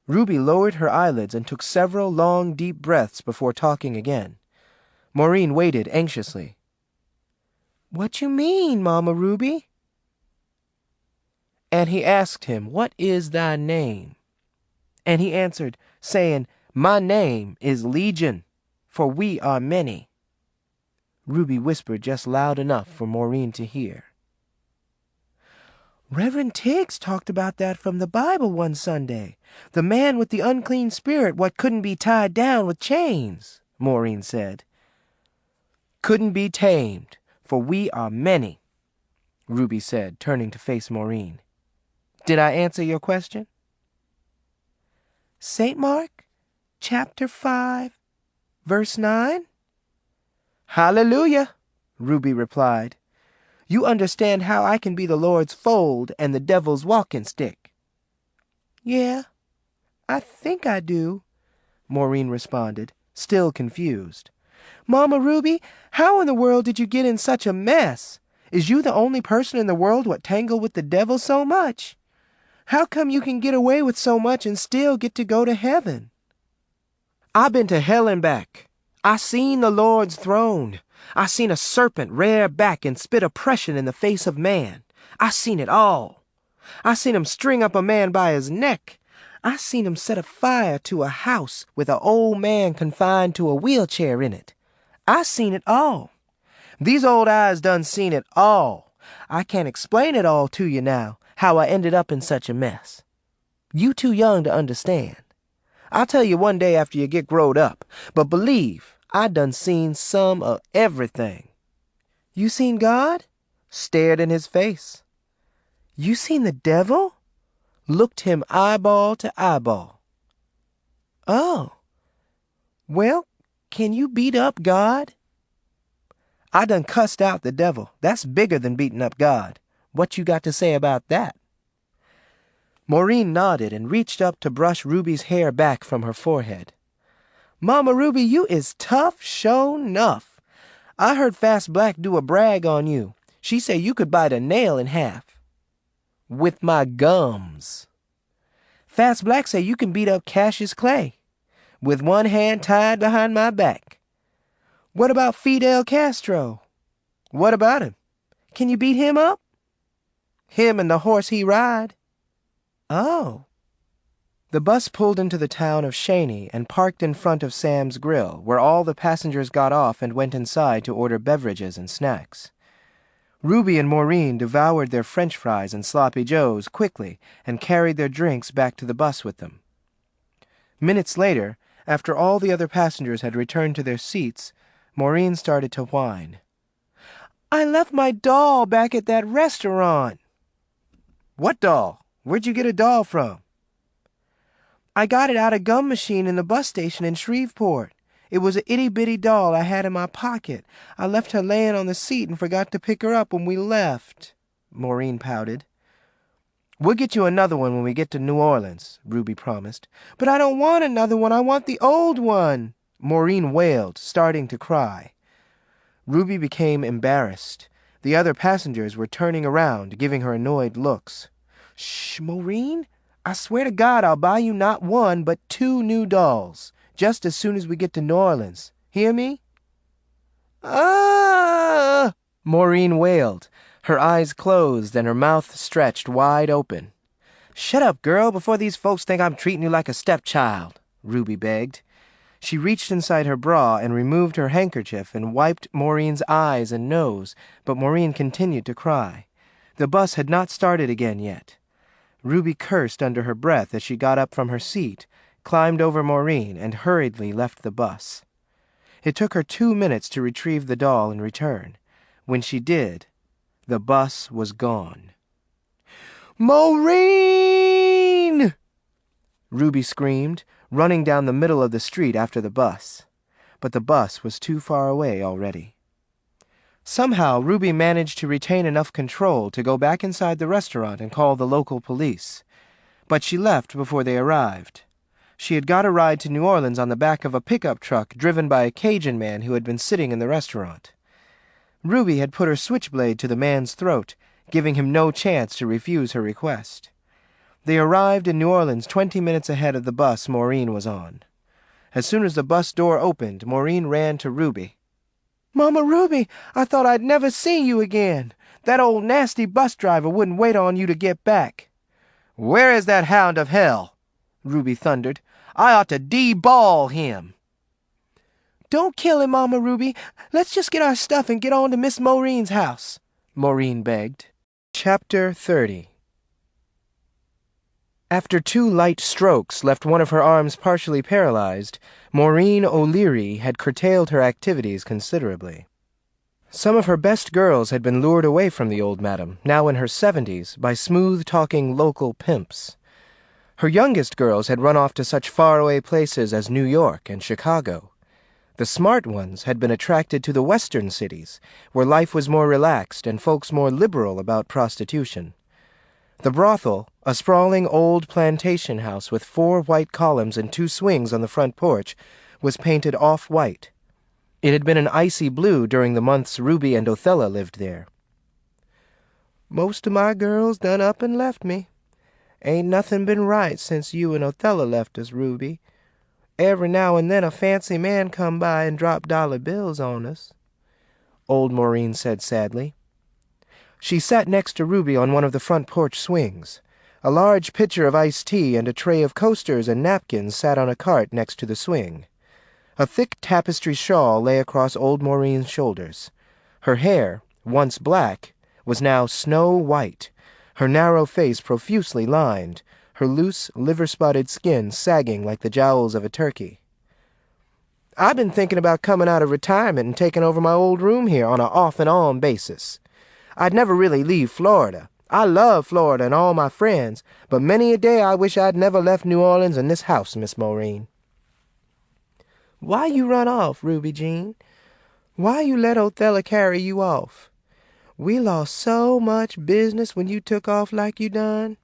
Ruby lowered her eyelids and took several long, deep breaths before talking again. Maureen waited anxiously. What you mean, Mama Ruby? And he asked him, What is thy name? And he answered, saying, My name is Legion, for we are many. Ruby whispered just loud enough for Maureen to hear. Reverend Tiggs talked about that from the Bible one Sunday. The man with the unclean spirit what couldn't be tied down with chains, Maureen said. Couldn't be tamed, for we are many, Ruby said, turning to face Maureen. Did I answer your question? St. Mark, chapter 5, verse 9? Hallelujah, Ruby replied. You understand how I can be the Lord's fold and the devil's walking stick. Yeah, I think I do, Maureen responded, still confused. Mama Ruby, how in the world did you get in such a mess? Is you the only person in the world what tangle with the devil so much? How come you can get away with so much and still get to go to heaven? I been to hell and back. I seen the Lord's throne. I seen a serpent rear back and spit oppression in the face of man. I seen it all. I seen him string up a man by his neck. I seen him set a fire to a house with a old man confined to a wheelchair in it. I seen it all. These old eyes done seen it all. I can't explain it all to you now, how I ended up in such a mess. You too young to understand. I'll tell you one day after you get growed up, but believe I done seen some of everything. You seen God? Stared in his face. You seen the devil? Looked him eyeball to eyeball. Oh. Well, can you beat up God? I done cussed out the devil. That's bigger than beating up God. What you got to say about that? Maureen nodded and reached up to brush Ruby's hair back from her forehead. Mama Ruby, you is tough, sho nuff. I heard Fast Black do a brag on you. She say you could bite a nail in half. With my gums. Fast Black say you can beat up Cassius Clay. With one hand tied behind my back. What about Fidel Castro? What about him? Can you beat him up? Him and the horse he ride. Oh. The bus pulled into the town of Shanty and parked in front of Sam's Grill, where all the passengers got off and went inside to order beverages and snacks. Ruby and Maureen devoured their French fries and sloppy joes quickly and carried their drinks back to the bus with them. Minutes later, after all the other passengers had returned to their seats, Maureen started to whine. I left my doll back at that restaurant. What doll? Where'd you get a doll from? I got it out of a gum machine in the bus station in Shreveport. It was a itty-bitty doll I had in my pocket. I left her laying on the seat and forgot to pick her up when we left, Maureen pouted. We'll get you another one when we get to New Orleans, Ruby promised. But I don't want another one. I want the old one, Maureen wailed, starting to cry. Ruby became embarrassed. The other passengers were turning around, giving her annoyed looks. Shh, Maureen. I swear to God I'll buy you not one, but 2 new dolls, just as soon as we get to New Orleans. Hear me? Ah! Maureen wailed, her eyes closed and her mouth stretched wide open. Shut up, girl, before these folks think I'm treating you like a stepchild, Ruby begged. She reached inside her bra and removed her handkerchief and wiped Maureen's eyes and nose, but Maureen continued to cry. The bus had not started again yet. Ruby cursed under her breath as she got up from her seat, climbed over Maureen, and hurriedly left the bus. It took her 2 minutes to retrieve the doll and return. When she did, the bus was gone. Maureen! Ruby screamed, running down the middle of the street after the bus. but the bus was too far away already. Somehow, Ruby managed to retain enough control to go back inside the restaurant and call the local police. But she left before they arrived. She had got a ride to New Orleans on the back of a pickup truck driven by a Cajun man who had been sitting in the restaurant. Ruby had put her switchblade to the man's throat, giving him no chance to refuse her request. They arrived in New Orleans 20 minutes ahead of the bus Maureen was on. As soon as the bus door opened, Maureen ran to Ruby. "Mama Ruby, I thought I'd never see you again. That old nasty bus driver wouldn't wait on you to get back." "Where is that hound of hell?" Ruby thundered. "I ought to de-ball him." "Don't kill him, Mama Ruby. Let's just get our stuff and get on to Miss Maureen's house," Maureen begged. Chapter 30. After 2 light strokes left one of her arms partially paralyzed, Maureen O'Leary had curtailed her activities considerably. Some of her best girls had been lured away from the old madam, now in her 70s, by smooth-talking local pimps. Her youngest girls had run off to such faraway places as New York and Chicago. The smart ones had been attracted to the western cities, where life was more relaxed and folks more liberal about prostitution. The brothel, a sprawling old plantation house with 4 white columns and 2 swings on the front porch, was painted off-white. It had been an icy blue during the months Ruby and Oella lived there. "Most of my girls done up and left me. Ain't nothing been right since you and Oella left us, Ruby. Every now and then a fancy man come by and drop dollar bills on us," old Maureen said sadly. She sat next to Ruby on one of the front porch swings. A large pitcher of iced tea and a tray of coasters and napkins sat on a cart next to the swing. A thick tapestry shawl lay across old Maureen's shoulders. Her hair, once black, was now snow white, her narrow face profusely lined, her loose, liver-spotted skin sagging like the jowls of a turkey. "I've been thinking about coming out of retirement and taking over my old room here on a off-and-on basis. I'd never really leave Florida. I love Florida and all my friends, but many a day I wish I'd never left New Orleans and this house, Miss Maureen." "Why you run off, Ruby Jean? Why you let Oella carry you off? We lost so much business when you took off like you done.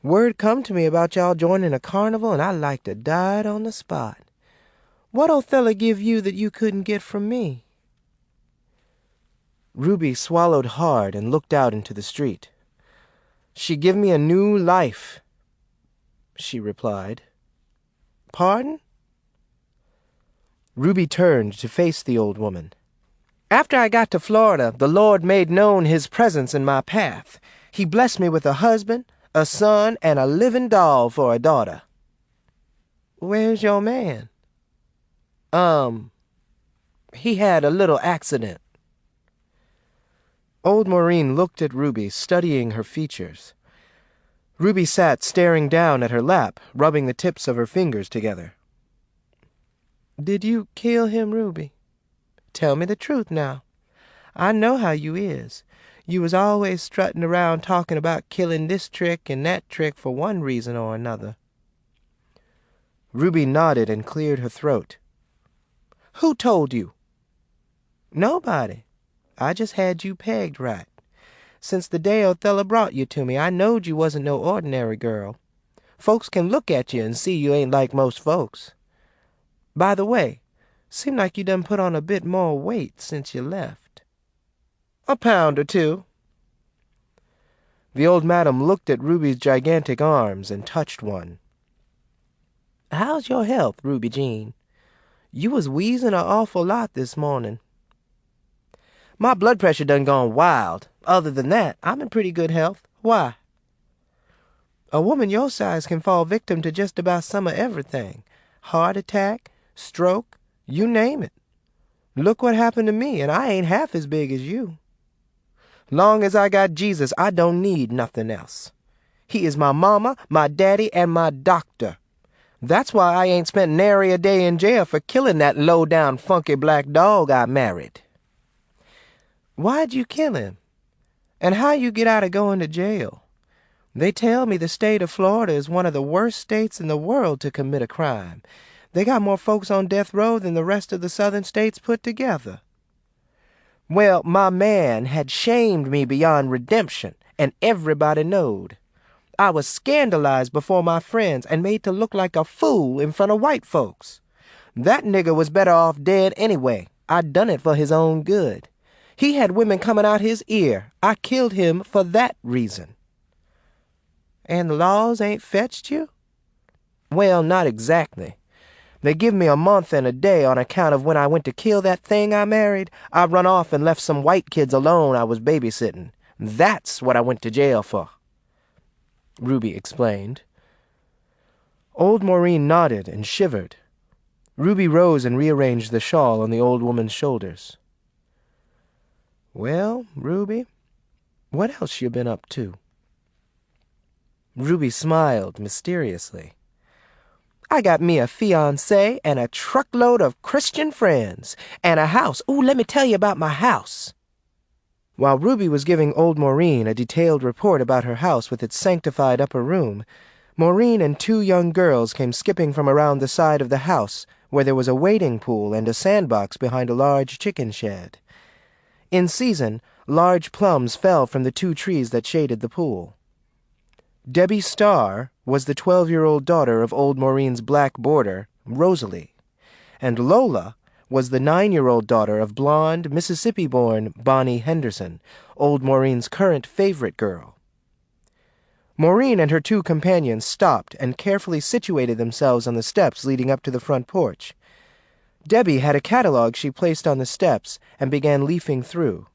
Word come to me about y'all joining a carnival, and I like to died on the spot. What Oella give you that you couldn't get from me?" Ruby swallowed hard and looked out into the street. "She give me a new life," she replied. "Pardon?" Ruby turned to face the old woman. "After I got to Florida, the Lord made known His presence in my path. He blessed me with a husband, a son, and a living doll for a daughter." "Where's your man?" He had a little accident." Old Maureen looked at Ruby, studying her features. Ruby sat staring down at her lap, rubbing the tips of her fingers together. "Did you kill him, Ruby? Tell me the truth now. I know how you is. You was always strutting around talking about killing this trick and that trick for one reason or another." Ruby nodded and cleared her throat. "Who told you?" "Nobody. I just had you pegged right. Since the day Oella brought you to me, I knowed you wasn't no ordinary girl. Folks can look at you and see you ain't like most folks. By the way, seem like you done put on a bit more weight since you left." "A pound or 2. The old madam looked at Ruby's gigantic arms and touched one. "How's your health, Ruby Jean? You was wheezing an awful lot this morning." "My blood pressure done gone wild. Other than that, I'm in pretty good health. Why?" "A woman your size can fall victim to just about some of everything. Heart attack, stroke, you name it. Look what happened to me, and I ain't half as big as you. Long as I got Jesus, I don't need nothing else. He is my mama, my daddy, and my doctor. That's why I ain't spent nary a day in jail for killing that low-down funky black dog I married." "Why'd you kill him? And how you get out of going to jail? They tell me the state of Florida is one of the worst states in the world to commit a crime. They got more folks on death row than the rest of the southern states put together. Well, my man had shamed me beyond redemption, and everybody knowed. I was scandalized before my friends and made to look like a fool in front of white folks. That nigger was better off dead anyway. I'd done it for his own good. He had women coming out his ear. I killed him for that reason. And the laws ain't fetched you? Well, not exactly. They give me a month and a day on account of when I went to kill that thing I married. I run off and left some white kids alone I was babysitting. That's what I went to jail for. Ruby explained. Old Maureen nodded and shivered. Ruby rose and rearranged the shawl on the old woman's shoulders. Well, Ruby, what else you been up to? Ruby smiled mysteriously. I got me a fiancé and a truckload of Christian friends and a house. Ooh, let me tell you about my house. While Ruby was giving old Maureen a detailed report about her house with its sanctified upper room, Maureen and two young girls came skipping from around the side of the house, where there was a wading pool and a sandbox behind a large chicken shed. In season, large plums fell from the 2 trees that shaded the pool. Debbie Starr was the 12-year-old daughter of old Maureen's black boarder, Rosalie, and Lola was the 9-year-old daughter of blonde, Mississippi-born Bonnie Henderson, old Maureen's current favorite girl. Maureen and her 2 companions stopped and carefully situated themselves on the steps leading up to the front porch. Debbie had a catalog she placed on the steps and began leafing through.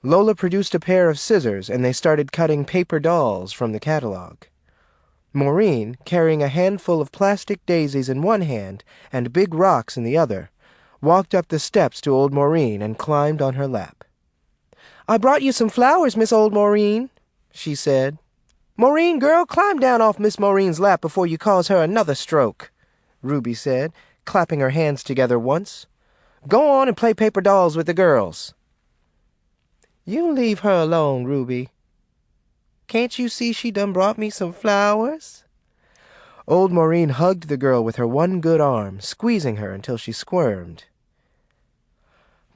Lola produced a pair of scissors, and they started cutting paper dolls from the catalog. Maureen, carrying a handful of plastic daisies in one hand and big rocks in the other, walked up the steps to old Maureen and climbed on her lap. "I brought you some flowers, Miss Old Maureen," she said. "Maureen, girl, climb down off Miss Maureen's lap before you cause her another stroke," Ruby said, clapping her hands together once. "Go on and play paper dolls with the girls." "You leave her alone, Ruby. Can't you see she done brought me some flowers?" Old Maureen hugged the girl with her one good arm, squeezing her until she squirmed.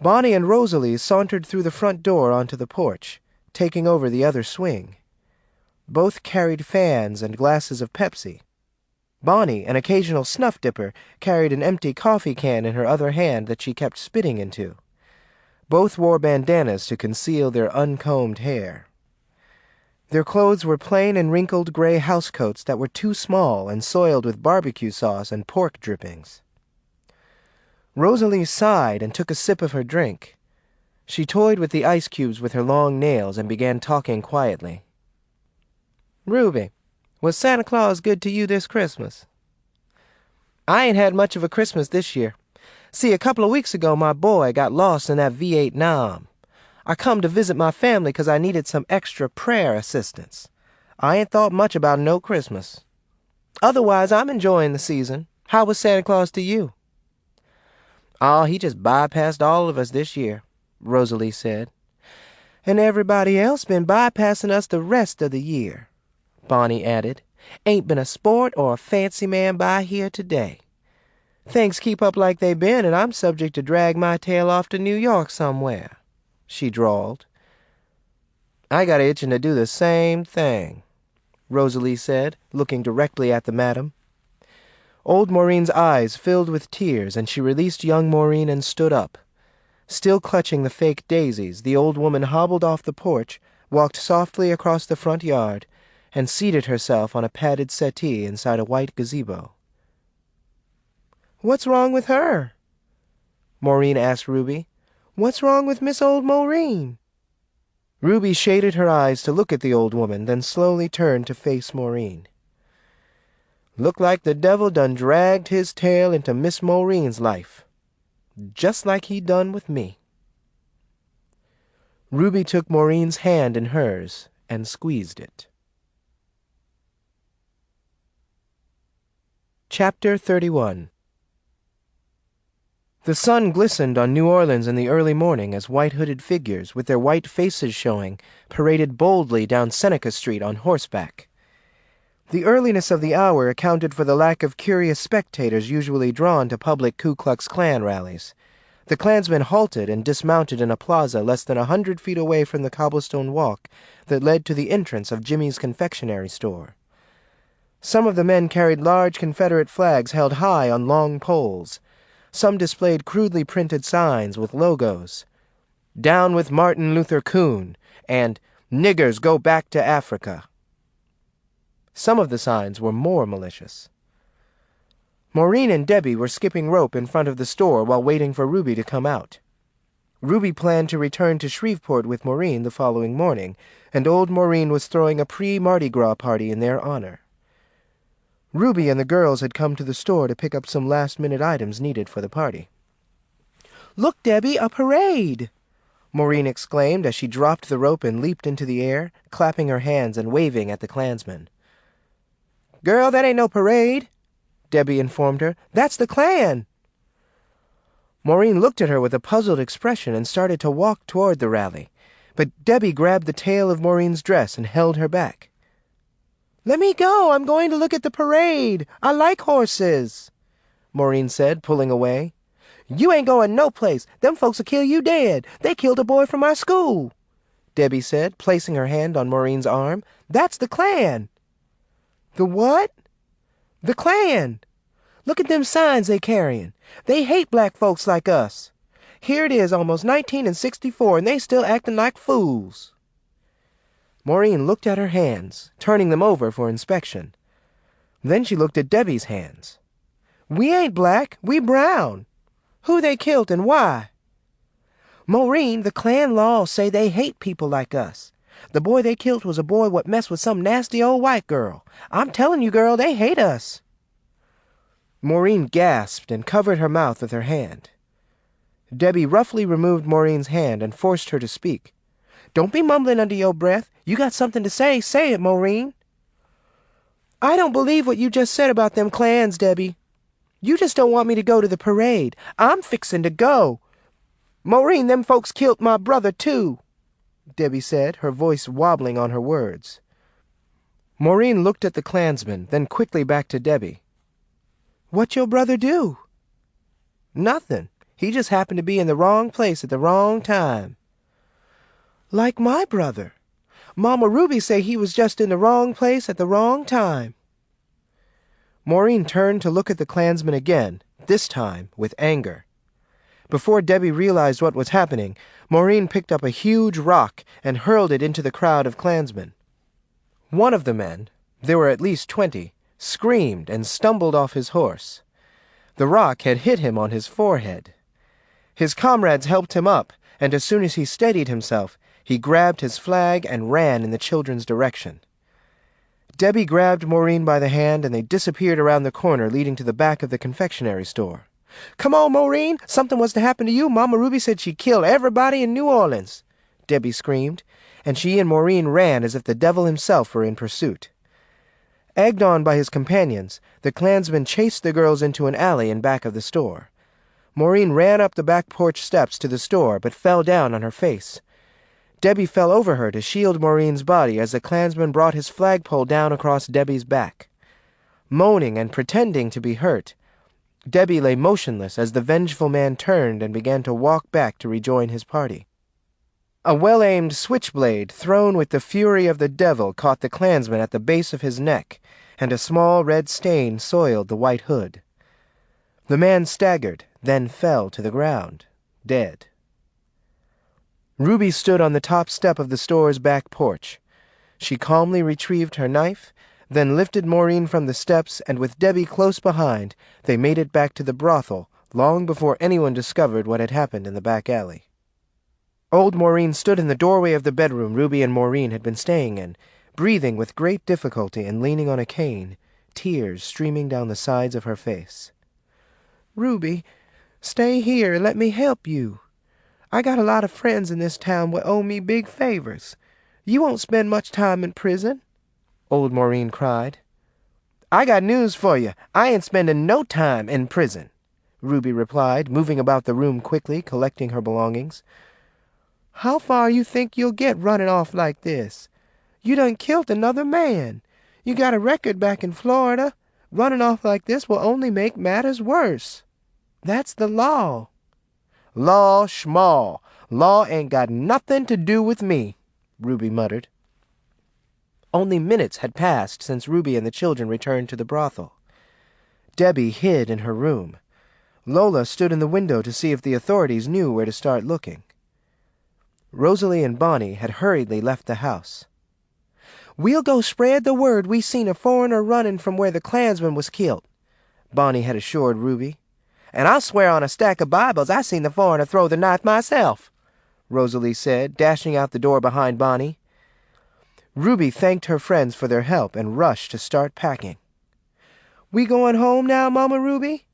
Bonnie and Rosalie sauntered through the front door onto the porch, taking over the other swing. Both carried fans and glasses of Pepsi. Bonnie, an occasional snuff dipper, carried an empty coffee can in her other hand that she kept spitting into. Both wore bandanas to conceal their uncombed hair. Their clothes were plain and wrinkled gray housecoats that were too small and soiled with barbecue sauce and pork drippings. Rosalie sighed and took a sip of her drink. She toyed with the ice cubes with her long nails and began talking quietly. "Ruby, was Santa Claus good to you this Christmas?" "I ain't had much of a Christmas this year. See, a couple of weeks ago my boy got lost in that Vietnam. I come to visit my family 'cause I needed some extra prayer assistance. I ain't thought much about no Christmas. Otherwise, I'm enjoying the season. How was Santa Claus to you?" "Oh, he just bypassed all of us this year," Rosalie said. "And everybody else been bypassing us the rest of the year," Bonnie added. "Ain't been a sport or a fancy man by here today. Things keep up like they been, and I'm subject to drag my tail off to New York somewhere," she drawled. "I got itching to do the same thing," Rosalie said, looking directly at the madam. Old Maureen's eyes filled with tears, and she released young Maureen and stood up. Still clutching the fake daisies, the old woman hobbled off the porch, walked softly across the front yard, and seated herself on a padded settee inside a white gazebo. "What's wrong with her?" Maureen asked Ruby. "What's wrong with Miss Old Maureen?" Ruby shaded her eyes to look at the old woman, then slowly turned to face Maureen. "Look like the devil done dragged his tail into Miss Maureen's life, just like he done with me." Ruby took Maureen's hand in hers and squeezed it. Chapter 31. The sun glistened on New Orleans in the early morning as white-hooded figures, with their white faces showing, paraded boldly down Seneca Street on horseback. The earliness of the hour accounted for the lack of curious spectators usually drawn to public Ku Klux Klan rallies. The Klansmen halted and dismounted in a plaza less than 100 feet away from the cobblestone walk that led to the entrance of Jimmy's confectionery store. Some of the men carried large Confederate flags held high on long poles. Some displayed crudely printed signs with logos. "Down with Martin Luther Coon" and "Niggers go back to Africa." Some of the signs were more malicious. Maureen and Debbie were skipping rope in front of the store while waiting for Ruby to come out. Ruby planned to return to Shreveport with Maureen the following morning, and old Maureen was throwing a pre-Mardi Gras party in their honor. Ruby and the girls had come to the store to pick up some last-minute items needed for the party. "Look, Debbie, a parade!" Maureen exclaimed as she dropped the rope and leaped into the air, clapping her hands and waving at the Klansmen. "Girl, that ain't no parade," Debbie informed her. "That's the Klan." Maureen looked at her with a puzzled expression and started to walk toward the rally, but Debbie grabbed the tail of Maureen's dress and held her back. "Let me go. I'm going to look at the parade. I like horses," Maureen said, pulling away. "You ain't going no place. Them folks'll kill you dead. They killed a boy from our school," Debbie said, placing her hand on Maureen's arm. "That's the Klan." "The what?" "The Klan. Look at them signs they carrying. They hate black folks like us. Here it is, almost 1964, and they still acting like fools." Maureen looked at her hands, turning them over for inspection. Then she looked at Debbie's hands. "We ain't black, we brown. Who they killed and why?" "Maureen, the Klan laws say they hate people like us. The boy they killed was a boy what messed with some nasty old white girl. I'm telling you, girl, they hate us." Maureen gasped and covered her mouth with her hand. Debbie roughly removed Maureen's hand and forced her to speak. "Don't be mumbling under your breath. You got something to say. Say it, Maureen." "I don't believe what you just said about them Klans, Debbie. You just don't want me to go to the parade. I'm fixin' to go. Maureen, them folks killed my brother, too," Debbie said, her voice wobbling on her words. Maureen looked at the Klansman, then quickly back to Debbie. "What your brother do?" "Nothing. He just happened to be in the wrong place at the wrong time." "Like my brother. Mama Ruby say he was just in the wrong place at the wrong time." Maureen turned to look at the Klansman again, this time with anger. Before Debbie realized what was happening, Maureen picked up a huge rock and hurled it into the crowd of Klansmen. One of the men, there were at least 20, screamed and stumbled off his horse. The rock had hit him on his forehead. His comrades helped him up, and as soon as he steadied himself, he grabbed his flag and ran in the children's direction. Debbie grabbed Maureen by the hand, and they disappeared around the corner leading to the back of the confectionery store. "Come on, Maureen! Something was to happen to you. Mama Ruby said she'd kill everybody in New Orleans," Debbie screamed, and she and Maureen ran as if the devil himself were in pursuit. Egged on by his companions, the Klansmen chased the girls into an alley in back of the store. Maureen ran up the back porch steps to the store, but fell down on her face. Debbie fell over her to shield Maureen's body as the Klansman brought his flagpole down across Debbie's back. Moaning and pretending to be hurt, Debbie lay motionless as the vengeful man turned and began to walk back to rejoin his party. A well-aimed switchblade thrown with the fury of the devil caught the Klansman at the base of his neck, and a small red stain soiled the white hood. The man staggered, then fell to the ground, dead. Ruby stood on the top step of the store's back porch. She calmly retrieved her knife, then lifted Maureen from the steps, and with Debbie close behind, they made it back to the brothel long before anyone discovered what had happened in the back alley. Old Maureen stood in the doorway of the bedroom Ruby and Maureen had been staying in, breathing with great difficulty and leaning on a cane, tears streaming down the sides of her face. "Ruby, stay here and let me help you. I got a lot of friends in this town what owe me big favors. You won't spend much time in prison," old Maureen cried. "I got news for you. I ain't spending no time in prison," Ruby replied, moving about the room quickly, collecting her belongings. "How far you think you'll get running off like this? You done killed another man. You got a record back in Florida. Running off like this will only make matters worse. That's the law." "Law schmaw. Law ain't got nothing to do with me," Ruby muttered. Only minutes had passed since Ruby and the children returned to the brothel. Debbie hid in her room. Lola stood in the window to see if the authorities knew where to start looking. Rosalie and Bonnie had hurriedly left the house. "We'll go spread the word we seen a foreigner running from where the Klansman was killed," Bonnie had assured Ruby. "And I'll swear on a stack of Bibles I seen the foreigner throw the knife myself," Rosalie said, dashing out the door behind Bonnie. Ruby thanked her friends for their help and rushed to start packing. "We going home now, Mama Ruby?"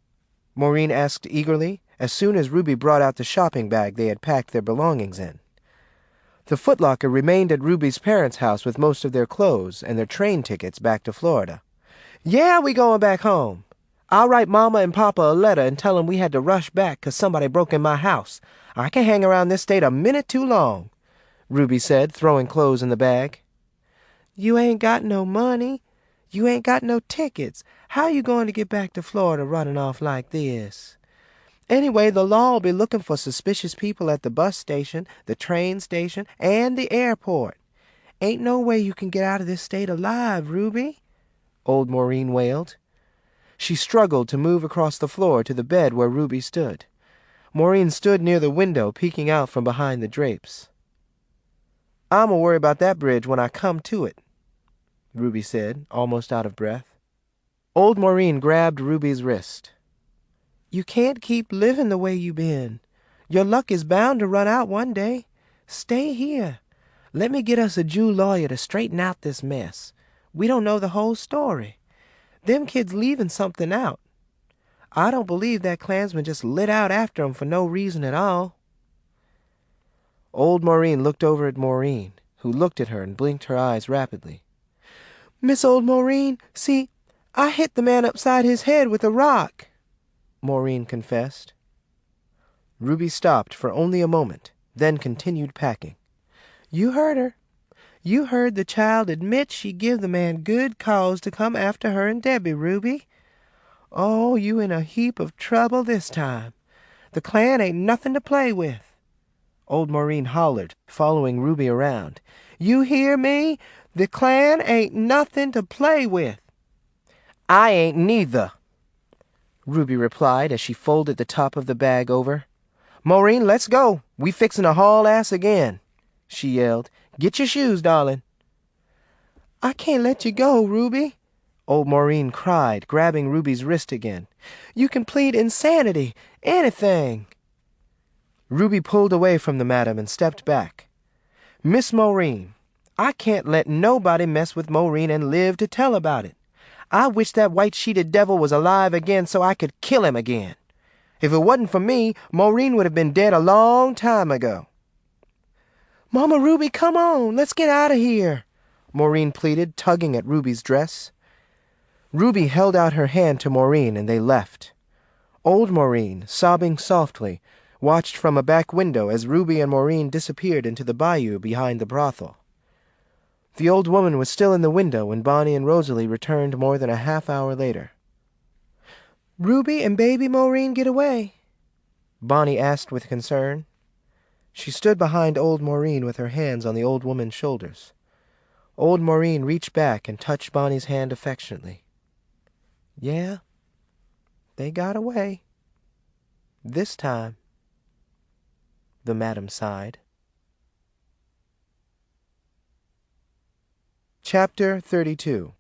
Maureen asked eagerly, as soon as Ruby brought out the shopping bag they had packed their belongings in. The footlocker remained at Ruby's parents' house with most of their clothes and their train tickets back to Florida. "Yeah, we going back home. I'll write Mama and Papa a letter and tell 'em we had to rush back 'cause somebody broke in my house. I can't hang around this state a minute too long," Ruby said, throwing clothes in the bag. "You ain't got no money. You ain't got no tickets. How you going to get back to Florida running off like this? Anyway, the law'll be looking for suspicious people at the bus station, the train station, and the airport. Ain't no way you can get out of this state alive, Ruby," old Maureen wailed. She struggled to move across the floor to the bed where Ruby stood. Maureen stood near the window, peeking out from behind the drapes. "I'ma worry about that bridge when I come to it," Ruby said, almost out of breath. Old Maureen grabbed Ruby's wrist. "You can't keep living the way you been. Your luck is bound to run out one day. Stay here. Let me get us a Jew lawyer to straighten out this mess. We don't know the whole story. Them kids leaving something out. I don't believe that Klansman just lit out after 'em for no reason at all." Old Maureen looked over at Maureen, who looked at her and blinked her eyes rapidly. "Miss Old Maureen, see, I hit the man upside his head with a rock," Maureen confessed. Ruby stopped for only a moment, then continued packing. "You heard her. You heard the child admit she give the man good cause to come after her and Debbie, Ruby. Oh, you in a heap of trouble this time. The Klan ain't nothing to play with," old Maureen hollered, following Ruby around. "You hear me? The Klan ain't nothing to play with." "I ain't neither," Ruby replied as she folded the top of the bag over. "Maureen, let's go. We fixin' to haul ass again," she yelled. "Get your shoes, darling." "I can't let you go, Ruby," old Maureen cried, grabbing Ruby's wrist again. "You can plead insanity, anything." Ruby pulled away from the madam and stepped back. "Miss Maureen, I can't let nobody mess with Maureen and live to tell about it. I wish that white-sheeted devil was alive again so I could kill him again. If it wasn't for me, Maureen would have been dead a long time ago." "Mama Ruby, come on, let's get out of here," Maureen pleaded, tugging at Ruby's dress. Ruby held out her hand to Maureen and they left. Old Maureen, sobbing softly, watched from a back window as Ruby and Maureen disappeared into the bayou behind the brothel. The old woman was still in the window when Bonnie and Rosalie returned more than a half-hour later. "Ruby and baby Maureen get away?" Bonnie asked with concern. She stood behind old Maureen with her hands on the old woman's shoulders. Old Maureen reached back and touched Bonnie's hand affectionately. "Yeah, they got away. This time," the madam sighed. Chapter 32.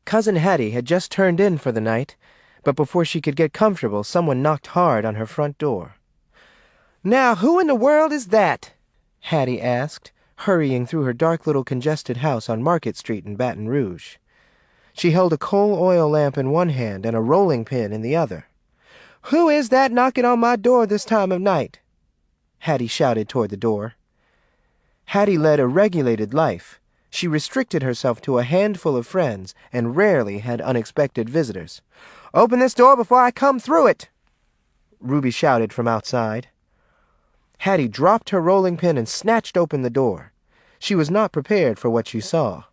Cousin Hattie had just turned in for the night, but before she could get comfortable, someone knocked hard on her front door. "Now, who in the world is that?" Hattie asked, hurrying through her dark little congested house on Market Street in Baton Rouge. She held a coal oil lamp in one hand and a rolling pin in the other. "Who is that knocking on my door this time of night?" Hattie shouted toward the door. Hattie led a regulated life. She restricted herself to a handful of friends and rarely had unexpected visitors. "Open this door before I come through it!" Ruby shouted from outside. Hattie dropped her rolling pin and snatched open the door. She was not prepared for what she saw.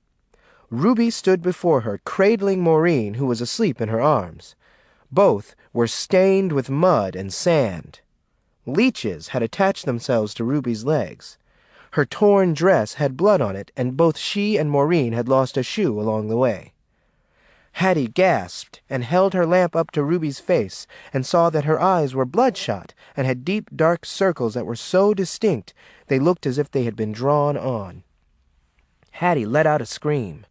Ruby stood before her, cradling Maureen, who was asleep in her arms. Both were stained with mud and sand. Leeches had attached themselves to Ruby's legs. Her torn dress had blood on it, and both she and Maureen had lost a shoe along the way. Hattie gasped and held her lamp up to Ruby's face and saw that her eyes were bloodshot and had deep dark circles that were so distinct they looked as if they had been drawn on. Hattie let out a scream.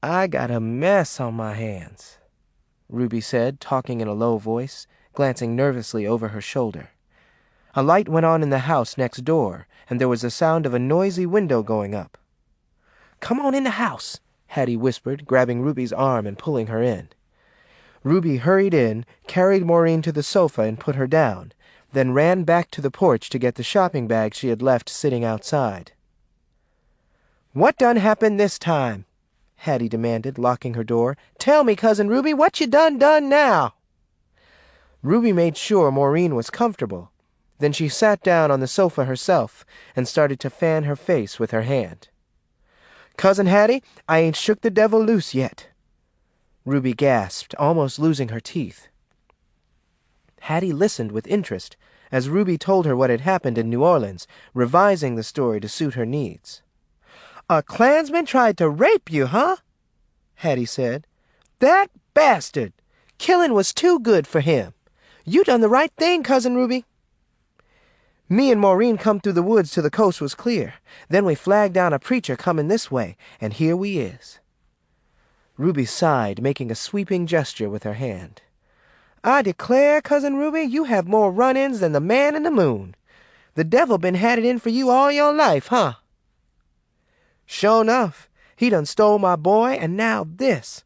"I got a mess on my hands," Ruby said, talking in a low voice, glancing nervously over her shoulder. A light went on in the house next door, and there was the sound of a noisy window going up. "Come on in the house," Hattie whispered, grabbing Ruby's arm and pulling her in. Ruby hurried in, carried Maureen to the sofa and put her down, then ran back to the porch to get the shopping bag she had left sitting outside. "What done happened this time?" Hattie demanded, locking her door. "Tell me, Cousin Ruby, what you done now?" Ruby made sure Maureen was comfortable. Then she sat down on the sofa herself and started to fan her face with her hand. "Cousin Hattie, I ain't shook the devil loose yet." Ruby gasped, almost losing her teeth. Hattie listened with interest as Ruby told her what had happened in New Orleans, revising the story to suit her needs. "A Klansman tried to rape you, huh?" Hattie said. "That bastard! Killing was too good for him. You done the right thing, Cousin Ruby." "Me and Maureen come through the woods till the coast was clear. Then we flagged down a preacher coming this way, and here we is." Ruby sighed, making a sweeping gesture with her hand. "I declare, Cousin Ruby, you have more run-ins than the man in the moon. The devil been had it in for you all your life, huh?" "Sure enough. He done stole my boy, and now this.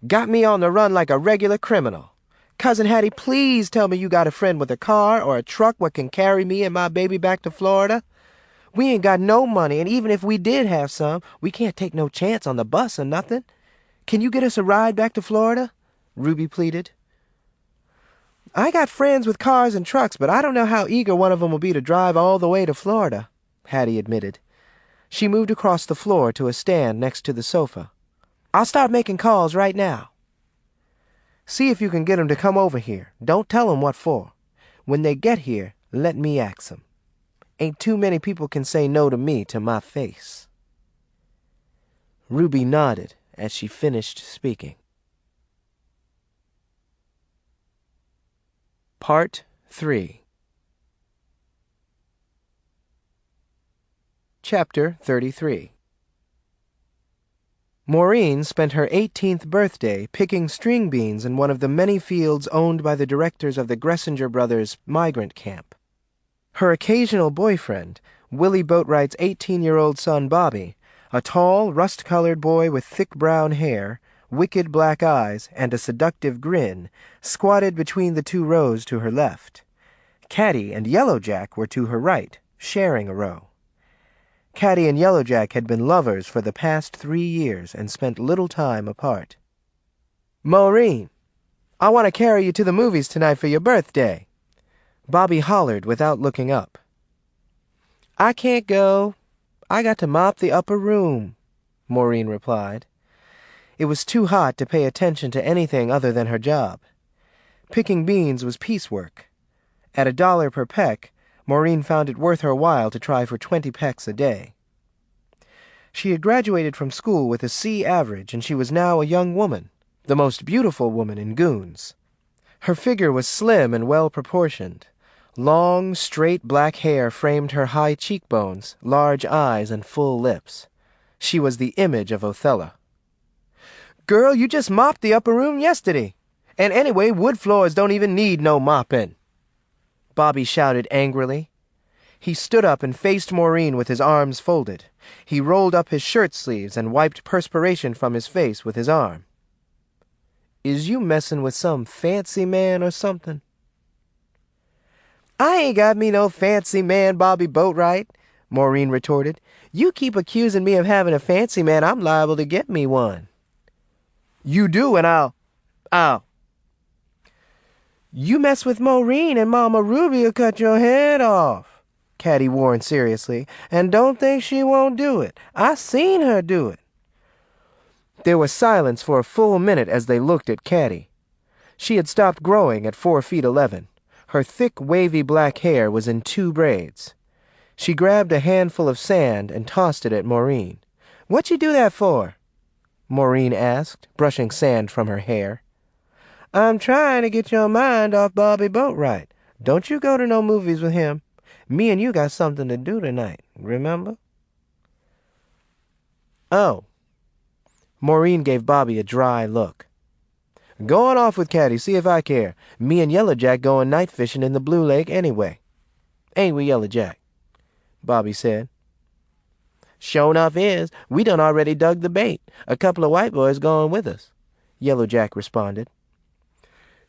Got me on the run like a regular criminal. Cousin Hattie, please tell me you got a friend with a car or a truck what can carry me and my baby back to Florida. We ain't got no money, and even if we did have some, we can't take no chance on the bus or nothing. Can you get us a ride back to Florida?" Ruby pleaded. "I got friends with cars and trucks, but I don't know how eager one of them will be to drive all the way to Florida," Hattie admitted. She moved across the floor to a stand next to the sofa. "I'll start making calls right now." "See if you can get 'em to come over here. Don't tell 'em what for. When they get here, let me ax 'em. Ain't too many people can say no to me to my face." Ruby nodded as she finished speaking. Part 3. Chapter 33. Maureen spent her 18th birthday picking string beans in one of the many fields owned by the directors of the Gressinger Brothers migrant camp. Her occasional boyfriend, Willie Boatwright's 18-year-old son Bobby, a tall, rust-colored boy with thick brown hair, wicked black eyes, and a seductive grin, squatted between the two rows to her left. Caddy and Yellow Jack were to her right, sharing a row. Caddy and Yellow Jack had been lovers for the past 3 years and spent little time apart. "Maureen, I want to carry you to the movies tonight for your birthday," Bobby hollered without looking up. "I can't go. I got to mop the upper room," Maureen replied. It was too hot to pay attention to anything other than her job. Picking beans was piecework. At $1 per peck, Maureen found it worth her while to try for 20 pecks a day. She had graduated from school with a C average, and she was now a young woman, the most beautiful woman in Goons. Her figure was slim and well-proportioned. Long, straight black hair framed her high cheekbones, large eyes, and full lips. She was the image of Oella. "Girl, you just mopped the upper room yesterday. And anyway, wood floors don't even need no mopping," Bobby shouted angrily. He stood up and faced Maureen with his arms folded. He rolled up his shirt sleeves and wiped perspiration from his face with his arm. "Is you messin' with some fancy man or something?" "I ain't got me no fancy man, Bobby Boatwright," Maureen retorted. "You keep accusing me of having a fancy man, I'm liable to get me one." "You do, and I'll... "You mess with Maureen and Mama Ruby will cut your head off," Caddy warned seriously, "and don't think she won't do it. I seen her do it." There was silence for a full minute as they looked at Caddy. She had stopped growing at 4 feet 11. Her thick, wavy black hair was in 2 braids. She grabbed a handful of sand and tossed it at Maureen. "What you do that for?" Maureen asked, brushing sand from her hair. "I'm trying to get your mind off Bobby Boatwright. Don't you go to no movies with him. Me and you got something to do tonight, remember?" "Oh." Maureen gave Bobby a dry look. "Go on off with Caddy, see if I care. Me and Yellow Jack going night fishing in the Blue Lake anyway. Ain't we, Yellow Jack?" Bobby said. "Sure enough is. We done already dug the bait. A couple of white boys going with us," Yellow Jack responded.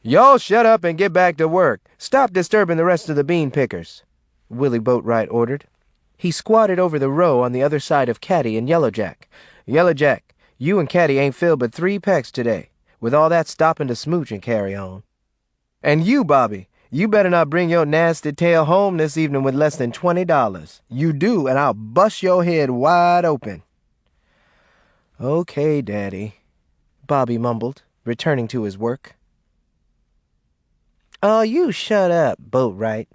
"Y'all shut up and get back to work. Stop disturbing the rest of the bean pickers," Willie Boatwright ordered. He squatted over the row on the other side of Caddy and Yellow Jack. "Yellow Jack, you and Caddy ain't filled but 3 pecks today, with all that stopping to smooch and carry on. And you, Bobby, you better not bring your nasty tail home this evening with less than $20. You do, and I'll bust your head wide open." "Okay, Daddy," Bobby mumbled, returning to his work. "Oh, you shut up, Boatwright.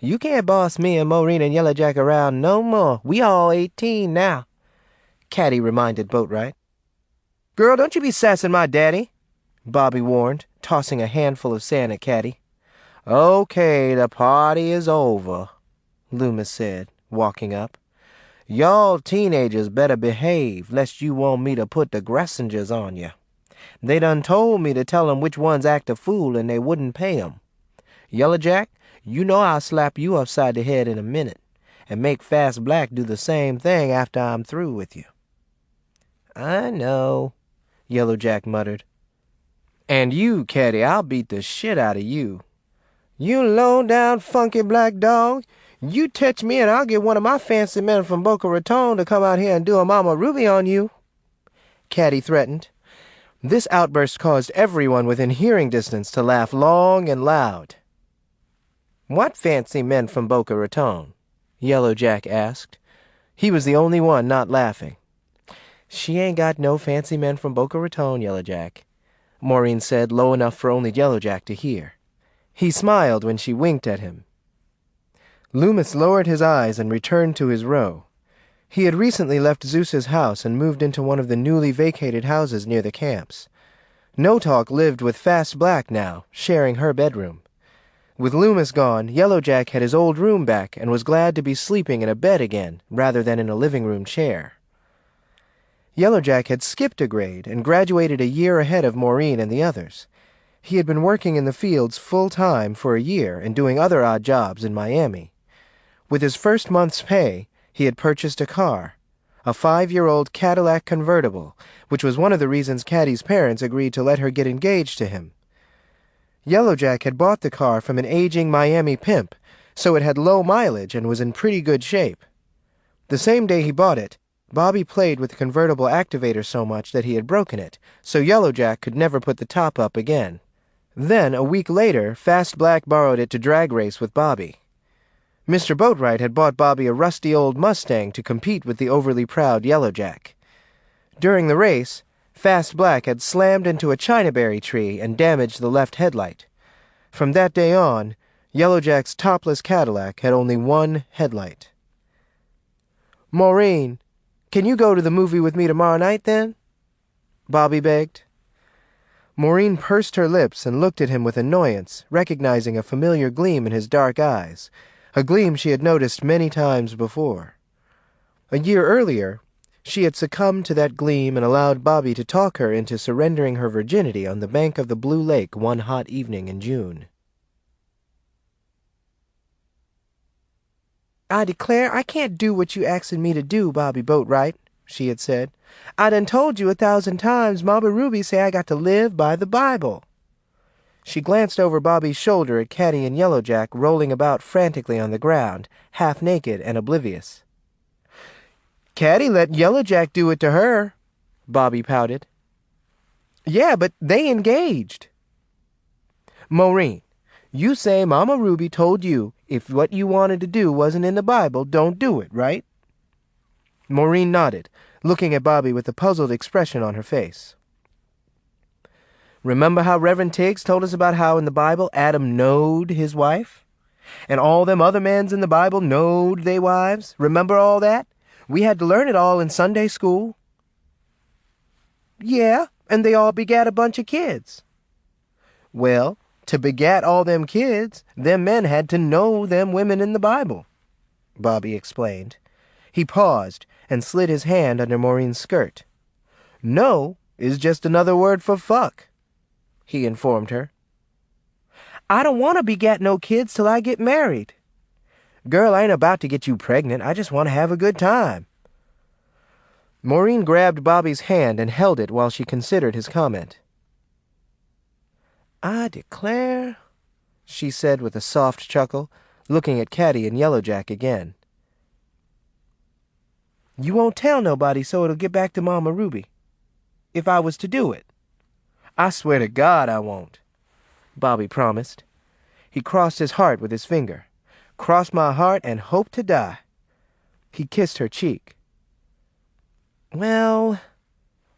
You can't boss me and Maureen and Yellow Jack around no more. We all 18 now," Caddy reminded Boatwright. "Girl, don't you be sassing my daddy," Bobby warned, tossing a handful of sand at Caddy. "Okay, the party is over," Loomis said, walking up. "Y'all teenagers better behave, lest you want me to put the Gressingers on you. They done told me to tell 'em which ones act a fool and they wouldn't pay 'em. Yellow Jack, you know I'll slap you upside the head in a minute, and make Fast Black do the same thing after I'm through with you." "I know," Yellow Jack muttered. "And you, Caddy, I'll beat the shit out of you." "You low-down, funky black dog. You touch me and I'll get one of my fancy men from Boca Raton to come out here and do a Mama Ruby on you," Caddy threatened. This outburst caused everyone within hearing distance to laugh long and loud. "What fancy men from Boca Raton?" Yellow Jack asked. He was the only one not laughing. "She ain't got no fancy men from Boca Raton, Yellow Jack," Maureen said, low enough for only Yellow Jack to hear. He smiled when she winked at him. Loomis lowered his eyes and returned to his row. He had recently left Zeus's house and moved into one of the newly vacated houses near the camps. No Talk lived with Fast Black now, sharing her bedroom. With Loomis gone, Yellow Jack had his old room back and was glad to be sleeping in a bed again rather than in a living room chair. Yellow Jack had skipped a grade and graduated a year ahead of Maureen and the others. He had been working in the fields full-time for a year and doing other odd jobs in Miami. With his first month's pay, he had purchased a car, a 5-year-old Cadillac convertible, which was one of the reasons Caddy's parents agreed to let her get engaged to him. Yellow Jack had bought the car from an aging Miami pimp, so it had low mileage and was in pretty good shape. The same day he bought it, Bobby played with the convertible activator so much that he had broken it, so Yellow Jack could never put the top up again. Then, a week later, Fast Black borrowed it to drag race with Bobby. Mr. Boatwright had bought Bobby a rusty old Mustang to compete with the overly proud Yellow Jack. During the race, Fast Black had slammed into a chinaberry tree and damaged the left headlight. From that day on, Yellow Jack's topless Cadillac had only one headlight. "Maureen, can you go to the movie with me tomorrow night, then?" Bobby begged. Maureen pursed her lips and looked at him with annoyance, recognizing a familiar gleam in his dark eyes, a gleam she had noticed many times before. A year earlier, she had succumbed to that gleam and allowed Bobby to talk her into surrendering her virginity on the bank of the Blue Lake one hot evening in June. "I declare I can't do what you axing me to do, Bobby Boatwright," she had said. "I done told you 1,000 times Mama Ruby say I got to live by the Bible." She glanced over Bobby's shoulder at Caddy and Yellow Jack rolling about frantically on the ground, half naked and oblivious. "Caddy let Yellow Jack do it to her," Bobby pouted. "Yeah, but they engaged." "Maureen, you say Mama Ruby told you if what you wanted to do wasn't in the Bible, don't do it, right?" Maureen nodded, looking at Bobby with a puzzled expression on her face. Remember how Reverend Tiggs told us about how in the Bible Adam knowed his wife? And all them other mens in the Bible knowed they wives? Remember all that? We had to learn it all in Sunday school. Yeah, and they all begat a bunch of kids. Well, to begat all them kids, them men had to know them women in the Bible, Bobby explained. He paused and slid his hand under Maureen's skirt. Know is just another word for fuck, he informed her. I don't want to begat no kids till I get married. Girl, I ain't about to get you pregnant. I just want to have a good time. Maureen grabbed Bobby's hand and held it while she considered his comment. I declare, she said with a soft chuckle, looking at Caddy and Yellowjack again. You won't tell nobody so it'll get back to Mama Ruby, if I was to do it. I swear to God I won't, Bobby promised. He crossed his heart with his finger. Cross my heart and hope to die. He kissed her cheek. Well,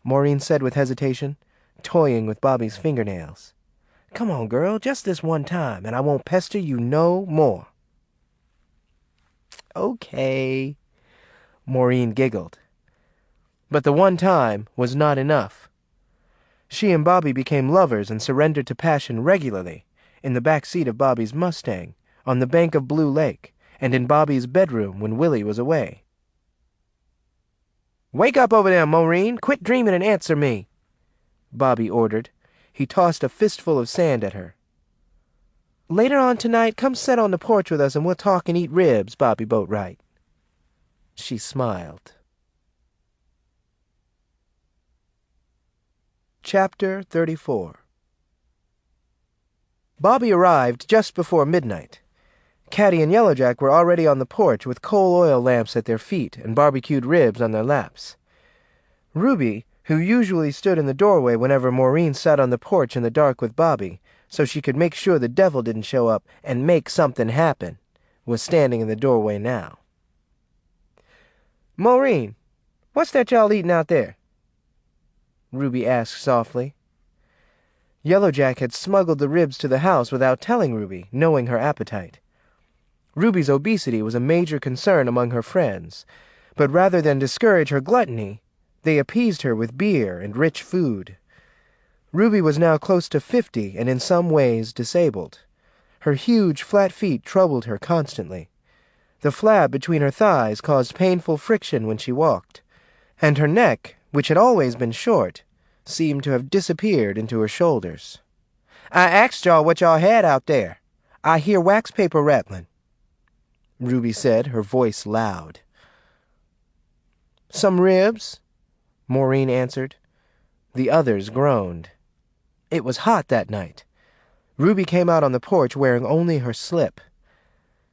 Maureen said with hesitation, toying with Bobby's fingernails. Come on, girl, just this one time, and I won't pester you no more. Okay, Maureen giggled. But the one time was not enough. She and Bobby became lovers and surrendered to passion regularly, in the back seat of Bobby's Mustang, on the bank of Blue Lake, and in Bobby's bedroom when Willie was away. Wake up over there, Maureen! Quit dreaming and answer me! Bobby ordered. He tossed a fistful of sand at her. Later on tonight, come sit on the porch with us and we'll talk and eat ribs, Bobby Boatwright. She smiled. Chapter 34. Bobby arrived just before midnight. Caddy and Yellowjack were already on the porch with coal oil lamps at their feet and barbecued ribs on their laps. Ruby, who usually stood in the doorway whenever Maureen sat on the porch in the dark with Bobby, so she could make sure the devil didn't show up and make something happen, was standing in the doorway now. Maureen, what's that y'all eating out there? Ruby asked softly. Yellowjack had smuggled the ribs to the house without telling Ruby, knowing her appetite. Ruby's obesity was a major concern among her friends, but rather than discourage her gluttony, they appeased her with beer and rich food. Ruby was now close to 50 and in some ways disabled. Her huge, flat feet troubled her constantly. The flab between her thighs caused painful friction when she walked, and her neck, which had always been short, seemed to have disappeared into her shoulders. I asked y'all what y'all had out there. I hear wax paper rattling, Ruby said, her voice loud. Some ribs, Maureen answered. The others groaned. It was hot that night. Ruby came out on the porch wearing only her slip.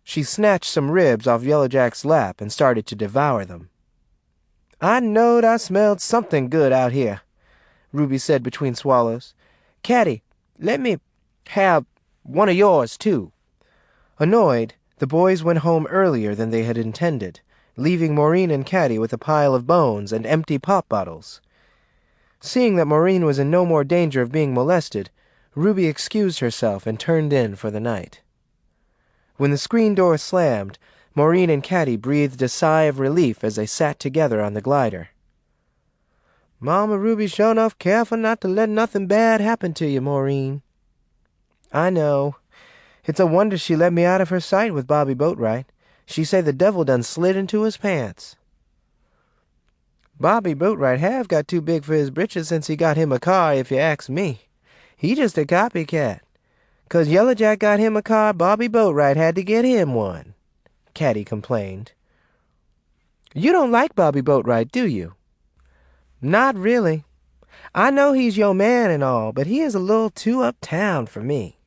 She snatched some ribs off Yellowjack's lap and started to devour them. I knowed I smelled something good out here, Ruby said between swallows. Caddy, let me have one of yours, too. Annoyed, the boys went home earlier than they had intended, leaving Maureen and Caddy with a pile of bones and empty pop bottles. Seeing that Maureen was in no more danger of being molested, Ruby excused herself and turned in for the night. When the screen door slammed, Maureen and Caddy breathed a sigh of relief as they sat together on the glider. Mama Ruby's sure enough careful not to let nothing bad happen to you, Maureen. I know. It's a wonder she let me out of her sight with Bobby Boatwright. She say the devil done slid into his pants. Bobby Boatwright have got too big for his britches since he got him a car, if you ask me. He just a copycat. 'Cause Yellowjack got him a car, Bobby Boatwright had to get him one, Caddy complained. You don't like Bobby Boatwright, do you? Not really. I know he's your man and all, but he is a little too uptown for me.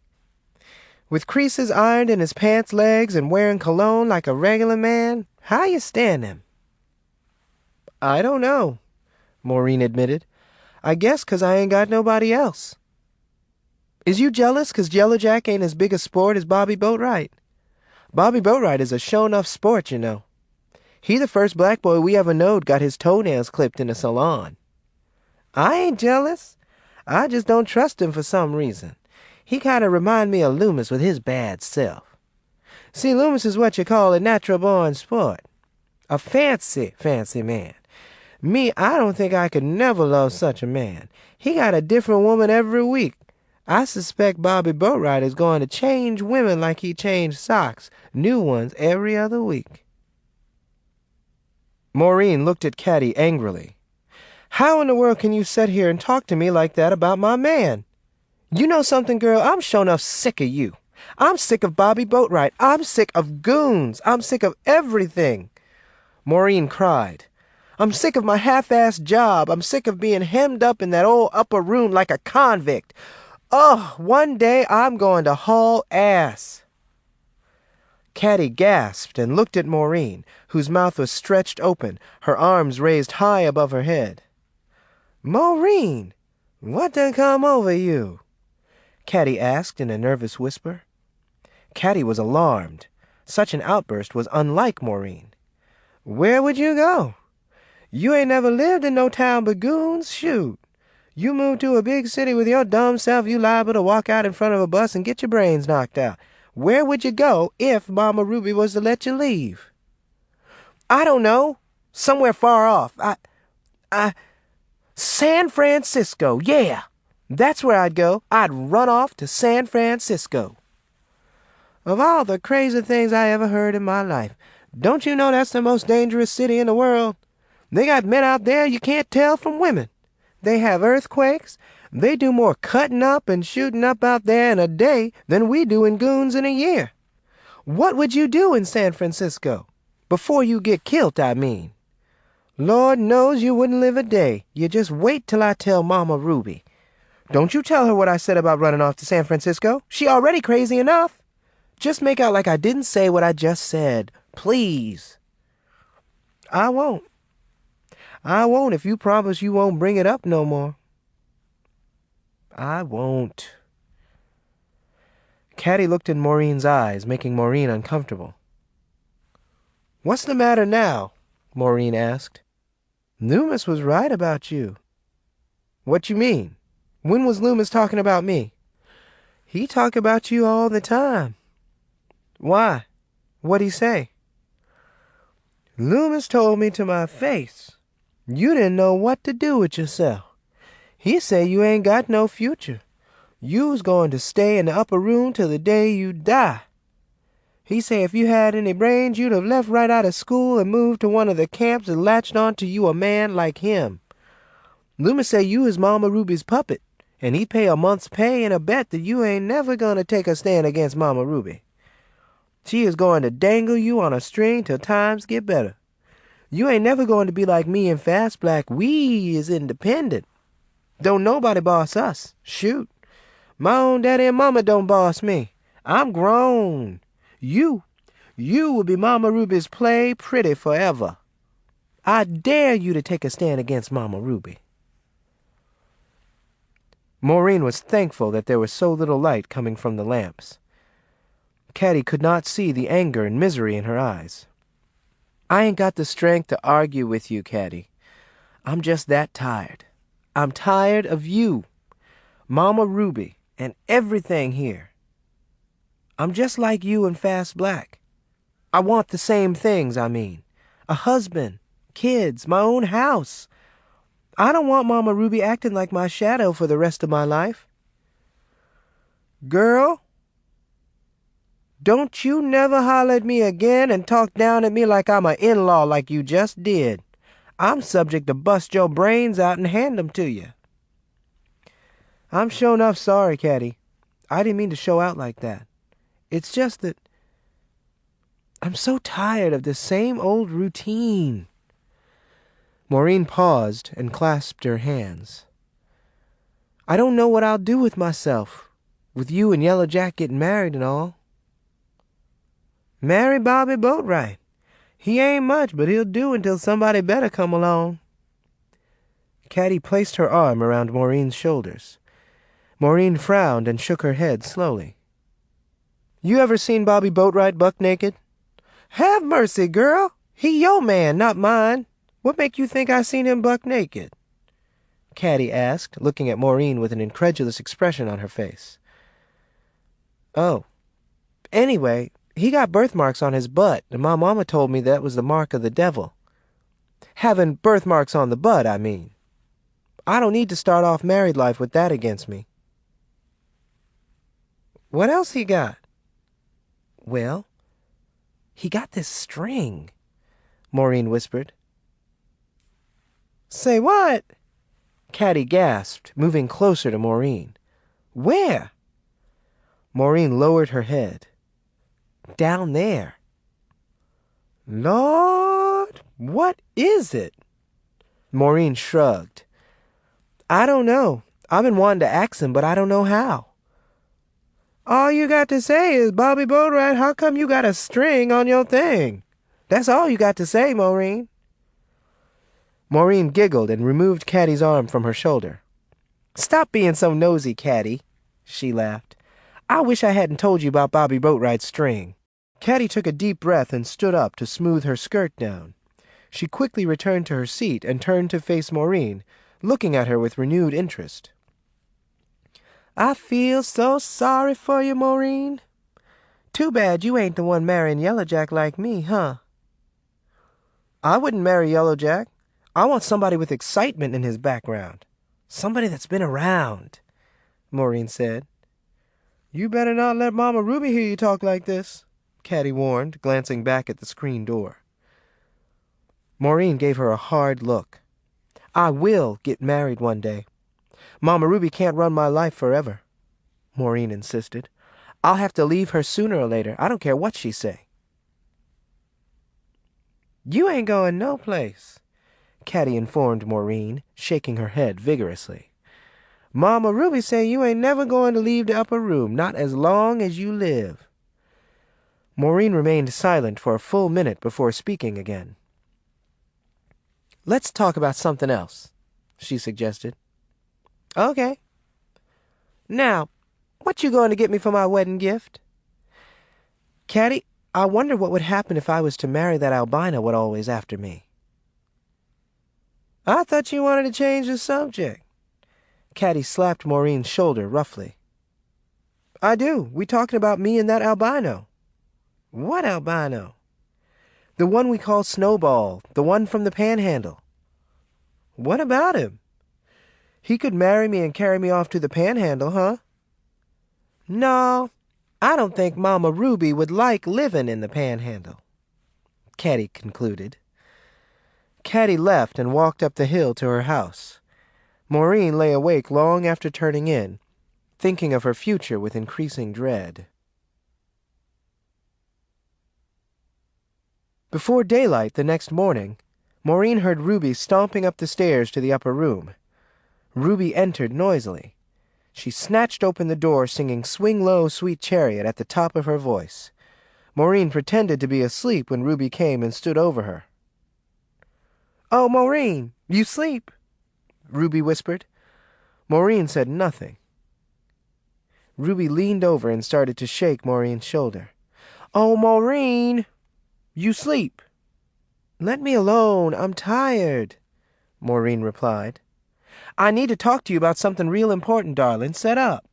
With creases ironed in his pants legs and wearing cologne like a regular man, how you stand him? I don't know, Maureen admitted. I guess 'cause I ain't got nobody else. Is you jealous 'cause Yellowjack ain't as big a sport as Bobby Boatwright? Bobby Boatwright is a show-enough sport, you know. He the first black boy we ever knowed got his toenails clipped in a salon. I ain't jealous. I just don't trust him for some reason. He kind of remind me of Loomis with his bad self. See, Loomis is what you call a natural-born sport. A fancy man. Me, I don't think I could never love such a man. He got a different woman every week. I suspect Bobby Boatwright is going to change women like he changed socks, new ones every other week. Maureen looked at Caddy angrily. How in the world can you sit here and talk to me like that about my man? You know something, girl? I'm sure enough sick of you. I'm sick of Bobby Boatwright. I'm sick of goons. I'm sick of everything. Maureen cried. I'm sick of my half-assed job. I'm sick of being hemmed up in that old upper room like a convict. Oh, one day I'm going to haul ass. Caddy gasped and looked at Maureen, whose mouth was stretched open, her arms raised high above her head. Maureen, what done come over you? Caddy asked in a nervous whisper. Caddy was alarmed. Such an outburst was unlike Maureen. Where would you go? You ain't never lived in no town but goons, shoot. You moved to a big city with your dumb self, you liable to walk out in front of a bus and get your brains knocked out. Where would you go if Mama Ruby was to let you leave? I don't know. Somewhere far off. San Francisco, yeah. That's where I'd go. I'd run off to San Francisco. Of all the crazy things I ever heard in my life, don't you know that's the most dangerous city in the world? They got men out there you can't tell from women. They have earthquakes. They do more cutting up and shooting up out there in a day than we do in goons in a year. What would you do in San Francisco? Before you get killed, I mean. Lord knows you wouldn't live a day. You just wait till I tell Mama Ruby. Don't you tell her what I said about running off to San Francisco. She already crazy enough. Just make out like I didn't say what I just said. Please. I won't. I won't if you promise you won't bring it up no more. I won't. Caddy looked in Maureen's eyes, making Maureen uncomfortable. What's the matter now? Maureen asked. Loomis was right about you. What you mean? When was Loomis talking about me? He talk about you all the time. Why? What'd he say? Loomis told me to my face. You didn't know what to do with yourself. He say you ain't got no future. You's going to stay in the upper room till the day you die. He say if you had any brains, you'd have left right out of school and moved to one of the camps and latched on to you a man like him. Loomis say you is Mama Ruby's puppet, and he'd pay a month's pay and a bet that you ain't never gonna take a stand against Mama Ruby. She is going to dangle you on a string till times get better. You ain't never going to be like me and Fast Black. We is independent. Don't nobody boss us. Shoot. My own daddy and mama don't boss me. I'm grown. You will be Mama Ruby's play pretty forever. I dare you to take a stand against Mama Ruby. Maureen was thankful that there was so little light coming from the lamps. Caddy could not see the anger and misery in her eyes. I ain't got the strength to argue with you, Caddy. I'm just that tired. I'm tired of you, Mama Ruby, and everything here. I'm just like you and Fast Black. I want the same things, I mean. A husband, kids, my own house. I don't want Mama Ruby acting like my shadow for the rest of my life. Girl, don't you never holler at me again and talk down at me like I'm an in-law like you just did. I'm subject to bust your brains out and hand them to you. I'm sure enough sorry, Caddy. I didn't mean to show out like that. It's just that I'm so tired of the same old routine. Maureen paused and clasped her hands. I don't know what I'll do with myself, with you and Yellow Jack getting married and all. Marry Bobby Boatwright. He ain't much, but he'll do until somebody better come along. Caddy placed her arm around Maureen's shoulders. Maureen frowned and shook her head slowly. You ever seen Bobby Boatwright buck naked? Have mercy, girl. He your man, not mine. What make you think I seen him buck naked? Caddy asked, looking at Maureen with an incredulous expression on her face. Oh. Anyway, he got birthmarks on his butt, and my mama told me that was the mark of the devil. Having birthmarks on the butt, I mean. I don't need to start off married life with that against me. What else he got? Well, he got this string, Maureen whispered. Say what? Caddy gasped, moving closer to Maureen. Where? Maureen lowered her head. Down there. Lord, what is it? Maureen shrugged. I don't know. I've been wanting to ask him, but I don't know how. All you got to say is, Bobby Boatwright, how come you got a string on your thing? That's all you got to say, Maureen. Maureen giggled and removed Caddy's arm from her shoulder. Stop being so nosy, Caddy, she laughed. I wish I hadn't told you about Bobby Boatwright's string. Caddy took a deep breath and stood up to smooth her skirt down. She quickly returned to her seat and turned to face Maureen, looking at her with renewed interest. I feel so sorry for you, Maureen. Too bad you ain't the one marrying Yellowjack like me, huh? I wouldn't marry Yellowjack. I want somebody with excitement in his background. Somebody that's been around, Maureen said. You better not let Mama Ruby hear you talk like this, Caddy warned, glancing back at the screen door. Maureen gave her a hard look. I will get married one day. Mama Ruby can't run my life forever, Maureen insisted. I'll have to leave her sooner or later. I don't care what she say. You ain't going no place, Caddy informed Maureen, shaking her head vigorously. Mama Ruby say you ain't never going to leave the upper room, not as long as you live. Maureen remained silent for a full minute before speaking again. Let's talk about something else, she suggested. Okay. Now, what you going to get me for my wedding gift? Caddy, I wonder what would happen if I was to marry that albino what always after me. I thought you wanted to change the subject. Caddy slapped Maureen's shoulder roughly. I do. We talking about me and that albino. What albino? The one we call Snowball, the one from the Panhandle. What about him? He could marry me and carry me off to the Panhandle, huh? No, I don't think Mama Ruby would like living in the Panhandle, Caddy concluded. Caddy left and walked up the hill to her house. Maureen lay awake long after turning in, thinking of her future with increasing dread. Before daylight the next morning, Maureen heard Ruby stomping up the stairs to the upper room. Ruby entered noisily. She snatched open the door, singing Swing Low, Sweet Chariot at the top of her voice. Maureen pretended to be asleep when Ruby came and stood over her. Oh, Maureen, you sleep? Ruby whispered. Maureen said nothing. Ruby leaned over and started to shake Maureen's shoulder. Oh, Maureen, you sleep? Let me alone, I'm tired, Maureen replied. I need to talk to you about something real important, darling. Set up.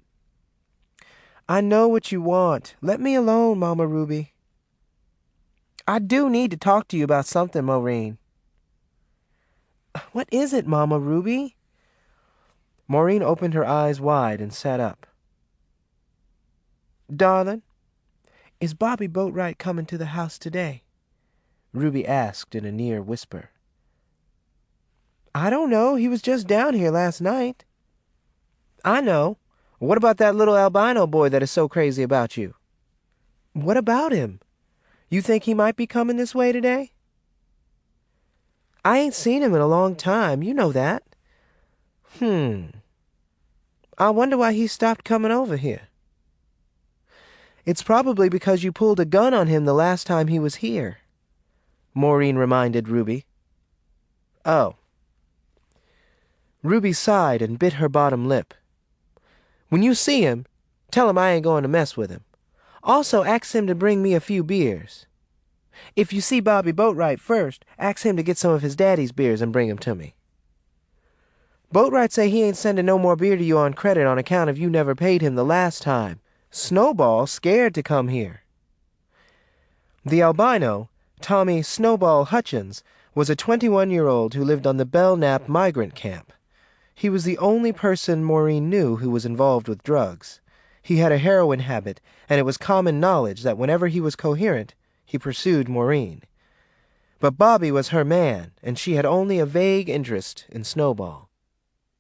I know what you want. Let me alone, Mama Ruby. I do need to talk to you about something, Maureen. What is it, Mama Ruby? Maureen opened her eyes wide and sat up. Darling, is Bobby Boatwright coming to the house today? Ruby asked in a near whisper. I don't know. He was just down here last night. I know. What about that little albino boy that is so crazy about you? What about him? You think he might be coming this way today? I ain't seen him in a long time. You know that. I wonder why he stopped coming over here. It's probably because you pulled a gun on him the last time he was here, Maureen reminded Ruby. Oh. Ruby sighed and bit her bottom lip. When you see him, tell him I ain't going to mess with him. Also ask him to bring me a few beers. If you see Bobby Boatwright first, ask him to get some of his daddy's beers and bring 'em to me. Boatwright say he ain't sending no more beer to you on credit on account of you never paid him the last time. Snowball scared to come here." The albino, Tommy Snowball Hutchins, was a 21-year-old who lived on the Belknap migrant camp. He was the only person Maureen knew who was involved with drugs. He had a heroin habit, and it was common knowledge that whenever he was coherent, he pursued Maureen. But Bobby was her man, and she had only a vague interest in Snowball.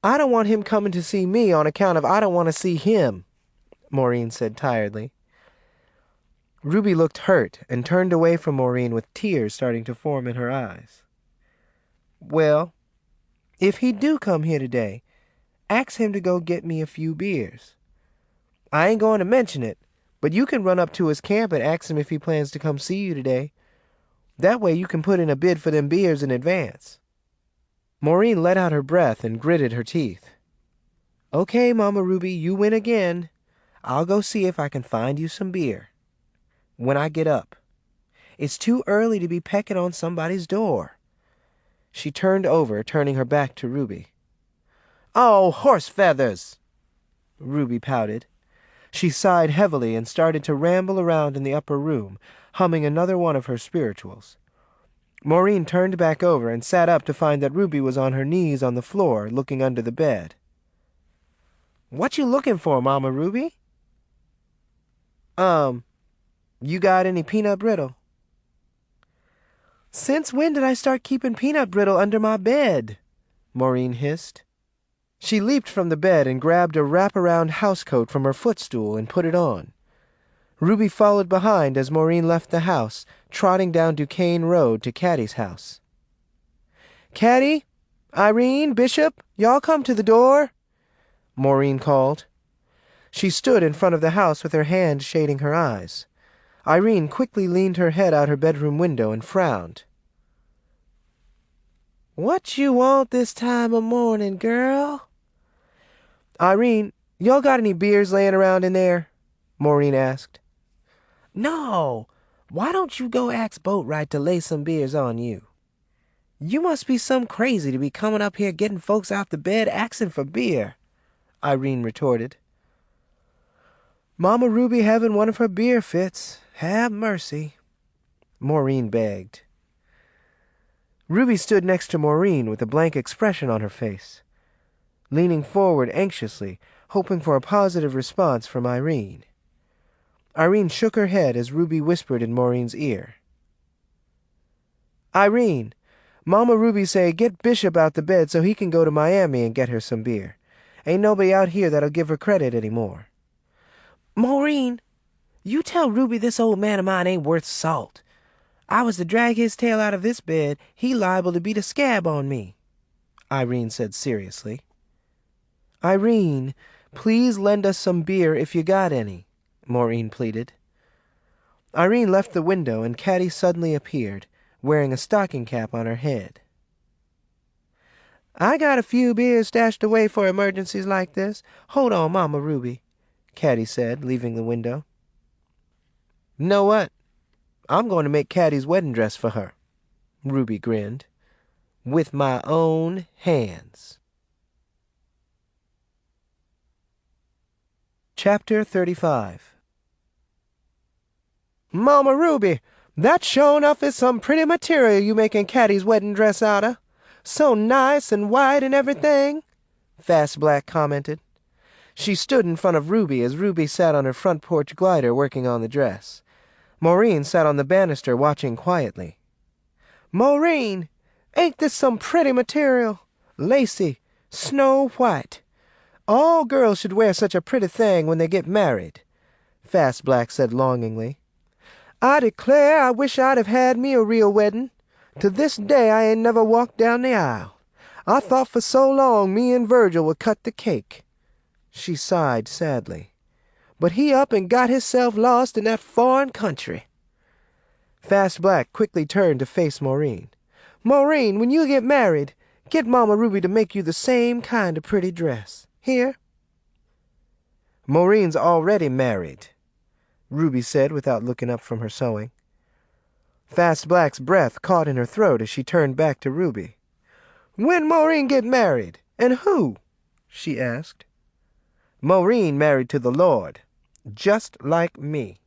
"I don't want him coming to see me on account of I don't want to see him," Maureen said tiredly. Ruby looked hurt and turned away from Maureen with tears starting to form in her eyes. "Well, if he do come here today, ask him to go get me a few beers. I ain't going to mention it, but you can run up to his camp and ask him if he plans to come see you today. That way you can put in a bid for them beers in advance." Maureen let out her breath and gritted her teeth. "Okay, Mama Ruby, you win again. I'll go see if I can find you some beer. When I get up. It's too early to be pecking on somebody's door." She turned over, turning her back to Ruby. "Oh, horse feathers!" Ruby pouted. She sighed heavily and started to ramble around in the upper room, humming another one of her spirituals. Maureen turned back over and sat up to find that Ruby was on her knees on the floor, looking under the bed. "What you looking for, Mama Ruby?" You got any peanut brittle?" "Since when did I start keeping peanut brittle under my bed?" Maureen hissed. She leaped from the bed and grabbed a wraparound housecoat from her footstool and put it on. Ruby followed behind as Maureen left the house, trotting down Duquesne Road to Caddy's house. "Caddy, Irene, Bishop, y'all come to the door," Maureen called. She stood in front of the house with her hand shading her eyes. Irene quickly leaned her head out her bedroom window and frowned. "What you want this time of morning, girl?" "Irene, y'all got any beers laying around in there?" Maureen asked. "No. Why don't you go ask Boatwright to lay some beers on you? You must be some crazy to be coming up here getting folks out the bed asking for beer," Irene retorted. "Mama Ruby having one of her beer fits. Have mercy," Maureen begged. Ruby stood next to Maureen with a blank expression on her face, leaning forward anxiously, hoping for a positive response from Irene. Irene shook her head as Ruby whispered in Maureen's ear. "Irene, Mama Ruby say get Bishop out the bed so he can go to Miami and get her some beer. Ain't nobody out here that'll give her credit anymore." "Maureen, you tell Ruby this old man of mine ain't worth salt. I was to drag his tail out of this bed, he liable to beat a scab on me," Irene said seriously. "Irene, please lend us some beer if you got any," Maureen pleaded. Irene left the window and Caddy suddenly appeared, wearing a stocking cap on her head. "I got a few beers stashed away for emergencies like this. Hold on, Mama Ruby," Caddy said, leaving the window. "Know what? I'm going to make Caddy's wedding dress for her," Ruby grinned. "With my own hands." Chapter 35. "Mama Ruby, that sure enough is some pretty material you making Caddy's wedding dress out of. So nice and white and everything," Fast Black commented. She stood in front of Ruby as Ruby sat on her front porch glider working on the dress. Maureen sat on the banister watching quietly. "Maureen, ain't this some pretty material? Lacy, snow white. All girls should wear such a pretty thing when they get married," Fast Black said longingly. "I declare I wish I'd have had me a real wedding. To this day I ain't never walked down the aisle. I thought for so long me and Virgil would cut the cake." She sighed sadly. "But he up and got hisself lost in that foreign country." Fast Black quickly turned to face Maureen. "Maureen, when you get married, get Mama Ruby to make you the same kind of pretty dress. Here?" "Maureen's already married," Ruby said without looking up from her sewing. Fast Black's breath caught in her throat as she turned back to Ruby. "When Maureen get married? And who?" she asked. "Maureen married to the Lord, just like me,"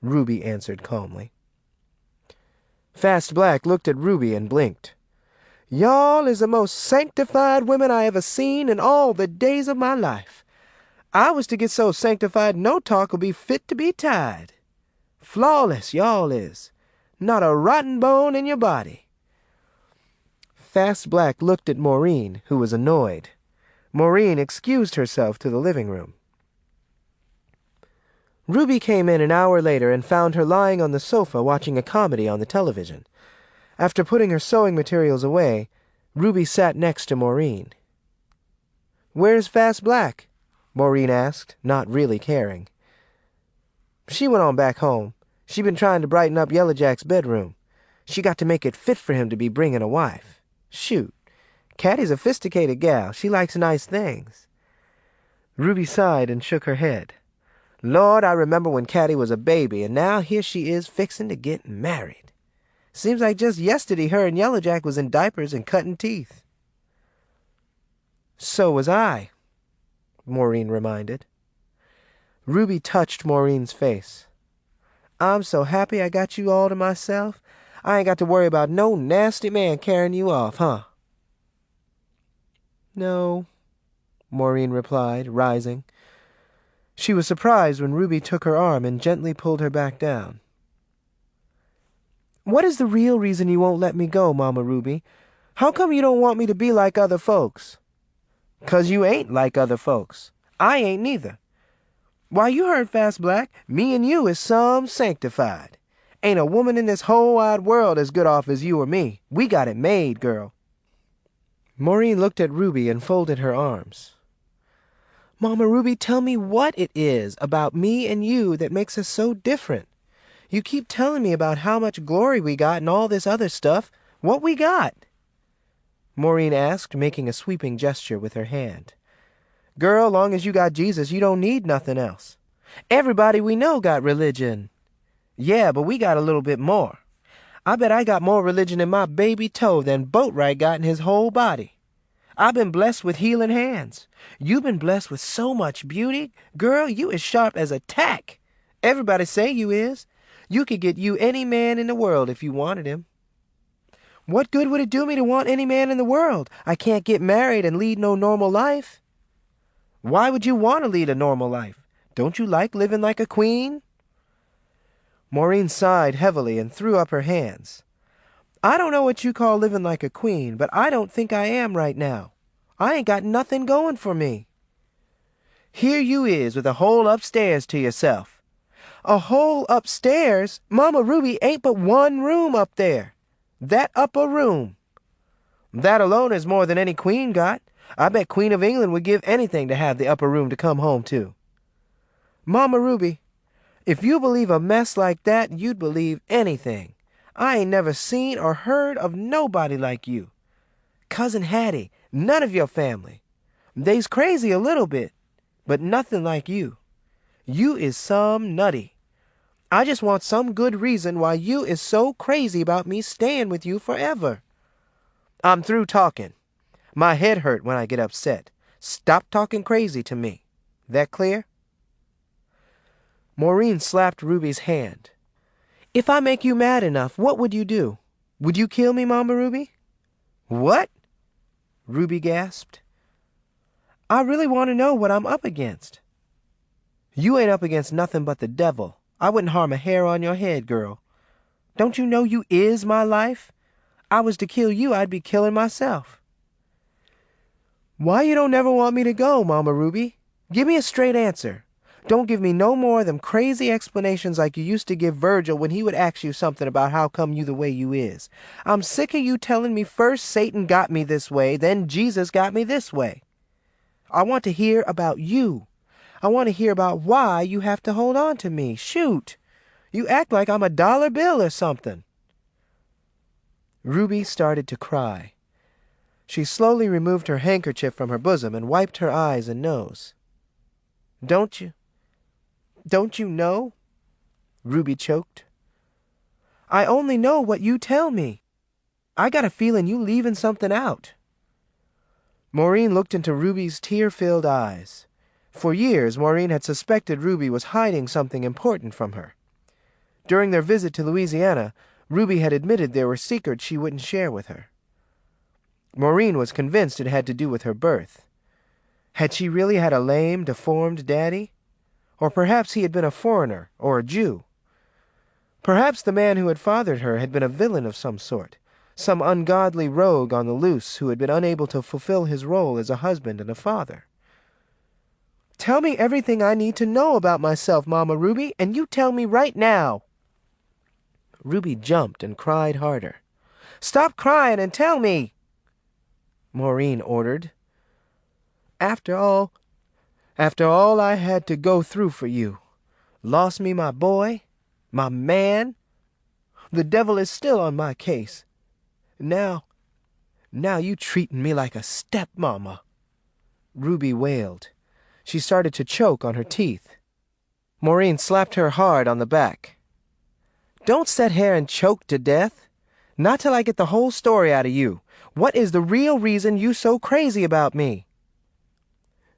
Ruby answered calmly. Fast Black looked at Ruby and blinked. "Y'all is the most sanctified women I ever seen in all the days of my life. I was to get so sanctified no talk would be fit to be tied. Flawless, y'all is. Not a rotten bone in your body." Fast Black looked at Maureen, who was annoyed. Maureen excused herself to the living room. Ruby came in an hour later and found her lying on the sofa watching a comedy on the television. After putting her sewing materials away, Ruby sat next to Maureen. "Where's Fast Black?" Maureen asked, not really caring. "She went on back home. She been trying to brighten up Yellow Jack's bedroom. She got to make it fit for him to be bringing a wife. Shoot, Cattie's a sophisticated gal. She likes nice things." Ruby sighed and shook her head. "Lord, I remember when Cattie was a baby, and now here she is fixing to get married. Seems like just yesterday her and Yellow Jack was in diapers and cutting teeth." "So was I," Maureen reminded. Ruby touched Maureen's face. "I'm so happy I got you all to myself. I ain't got to worry about no nasty man carrying you off, huh?" "No," Maureen replied, rising. She was surprised when Ruby took her arm and gently pulled her back down. "What is the real reason you won't let me go, Mama Ruby? How come you don't want me to be like other folks?" "'Cause you ain't like other folks. I ain't neither. Why, you heard Fast Black. Me and you is some sanctified. Ain't a woman in this whole wide world as good off as you or me. We got it made, girl." Maureen looked at Ruby and folded her arms. "Mama Ruby, tell me what it is about me and you that makes us so different. You keep telling me about how much glory we got and all this other stuff. What we got?" Maureen asked, making a sweeping gesture with her hand. "Girl, long as you got Jesus, you don't need nothing else. Everybody we know got religion. Yeah, but we got a little bit more. I bet I got more religion in my baby toe than Boatwright got in his whole body. I've been blessed with healing hands. You've been blessed with so much beauty. Girl, you as sharp as a tack. Everybody say you is. You could get you any man in the world if you wanted him." "What good would it do me to want any man in the world? I can't get married and lead no normal life." "Why would you want to lead a normal life? Don't you like living like a queen?" Maureen sighed heavily and threw up her hands. "I don't know what you call living like a queen, but I don't think I am right now. I ain't got nothing going for me." "Here you is with a whole upstairs to yourself." "A whole upstairs? Mama Ruby, ain't but one room up there. That upper room. That alone is more than any queen got. I bet Queen of England would give anything to have the upper room to come home to." "Mama Ruby, if you believe a mess like that, you'd believe anything. I ain't never seen or heard of nobody like you. Cousin Hattie, none of your family. They's crazy a little bit, but nothing like you. You is some nutty. I just want some good reason why you is so crazy about me staying with you forever." "I'm through talking. My head hurt when I get upset. Stop talking crazy to me. That clear?" Maureen slapped Ruby's hand. "If I make you mad enough, what would you do? Would you kill me, Mama Ruby?" "What?" Ruby gasped. "I really want to know what I'm up against." "You ain't up against nothing but the devil. I wouldn't harm a hair on your head, girl. Don't you know you is my life? I was to kill you, I'd be killing myself." "Why you don't never want me to go, Mama Ruby? Give me a straight answer. Don't give me no more of them crazy explanations like you used to give Virgil when he would ask you something about how come you the way you is. I'm sick of you telling me first Satan got me this way, then Jesus got me this way. I want to hear about you. I want to hear about why you have to hold on to me. Shoot! You act like I'm a dollar bill or something." Ruby started to cry. She slowly removed her handkerchief from her bosom and wiped her eyes and nose. Don't you know?" Ruby choked. I only know what you tell me. I got a feeling you leaving something out." Maureen looked into Ruby's tear-filled eyes. For years, Maureen had suspected Ruby was hiding something important from her. During their visit to Louisiana, Ruby had admitted there were secrets she wouldn't share with her. Maureen was convinced it had to do with her birth. Had she really had a lame, deformed daddy? Or perhaps he had been a foreigner or a Jew. Perhaps the man who had fathered her had been a villain of some sort, some ungodly rogue on the loose who had been unable to fulfill his role as a husband and a father. "Tell me everything I need to know about myself, Mama Ruby, and you tell me right now." Ruby jumped and cried harder. "Stop crying and tell me," Maureen ordered. After all I had to go through for you. Lost me my boy, my man. The devil is still on my case. Now you treating me like a stepmama," Ruby wailed. She started to choke on her teeth. Maureen slapped her hard on the back. "Don't sit here and choke to death. Not till I get the whole story out of you. What is the real reason you so crazy about me?"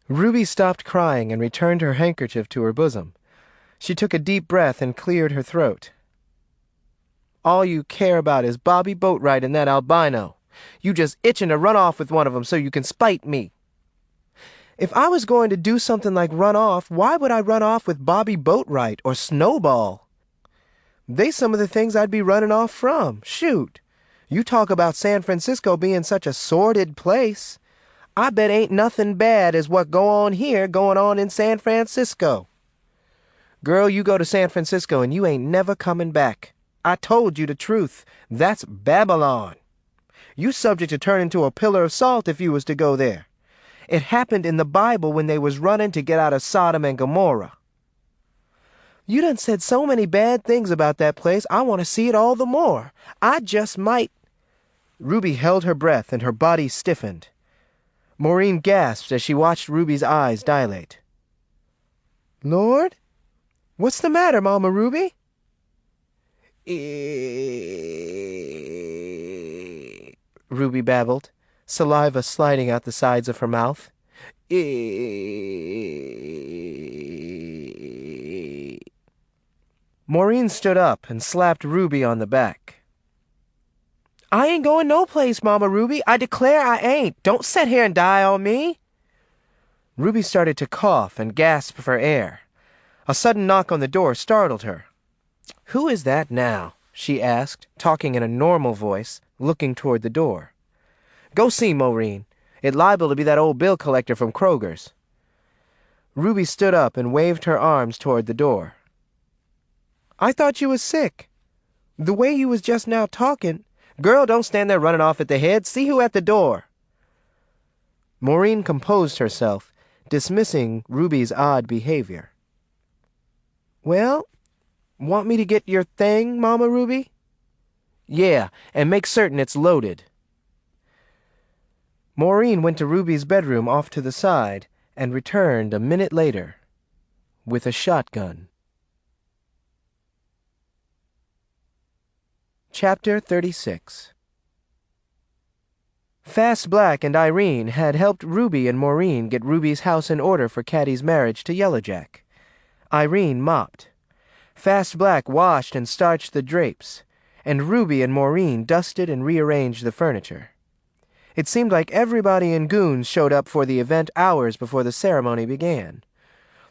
Ruby stopped crying and returned her handkerchief to her bosom. She took a deep breath and cleared her throat. "All you care about is Bobby Boatwright and that albino. You just itching to run off with one of them so you can spite me." "If I was going to do something like run off, why would I run off with Bobby Boatwright or Snowball? They some of the things I'd be running off from. Shoot. You talk about San Francisco being such a sordid place. I bet ain't nothing bad as what go on here going on in San Francisco. Girl, you go to San Francisco and you ain't never coming back. I told you the truth. That's Babylon. You subject to turn into a pillar of salt if you was to go there. It happened in the Bible when they was running to get out of Sodom and Gomorrah. You done said so many bad things about that place, I want to see it all the more. I just might." Ruby held her breath and her body stiffened. Maureen gasped as she watched Ruby's eyes dilate. "Lord? What's the matter, Mama Ruby?" Ruby babbled, saliva sliding out the sides of her mouth. Maureen stood up and slapped Ruby on the back. "I ain't going no place, Mama Ruby. I declare I ain't. Don't sit here and die on me." Ruby started to cough and gasp for air. A sudden knock on the door startled her. "Who is that now?" she asked, talking in a normal voice, looking toward the door. "Go see, Maureen. It liable to be that old bill collector from Kroger's." Ruby stood up and waved her arms toward the door. "I thought you was sick. The way you was just now talking—" "Girl, don't stand there running off at the head. See who at the door." Maureen composed herself, dismissing Ruby's odd behavior. "Well, want me to get your thing, Mama Ruby?" "Yeah, and make certain it's loaded." Maureen went to Ruby's bedroom off to the side and returned a minute later with a shotgun. Chapter 36. Fast Black and Irene had helped Ruby and Maureen get Ruby's house in order for Caddy's marriage to Yellowjack. Irene mopped. Fast Black washed and starched the drapes, and Ruby and Maureen dusted and rearranged the furniture. It seemed like everybody in Goons showed up for the event hours before the ceremony began.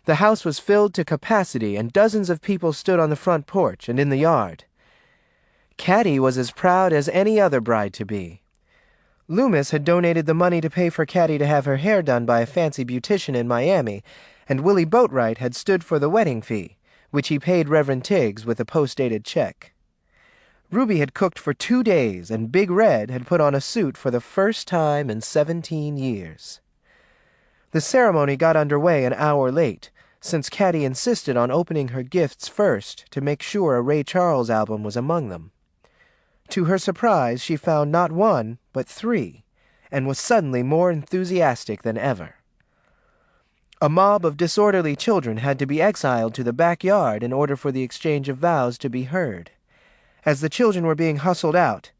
The house was filled to capacity, and dozens of people stood on the front porch and in the yard. Caddy was as proud as any other bride-to-be. Loomis had donated the money to pay for Caddy to have her hair done by a fancy beautician in Miami, and Willie Boatwright had stood for the wedding fee, which he paid Reverend Tiggs with a post-dated check. Ruby had cooked for 2 days, and Big Red had put on a suit for the first time in 17 years. The ceremony got underway an hour late, since Caddy insisted on opening her gifts first to make sure a Ray Charles album was among them. To her surprise, she found not 1, but 3, and was suddenly more enthusiastic than ever. A mob of disorderly children had to be exiled to the backyard in order for the exchange of vows to be heard. As the children were being hustled out,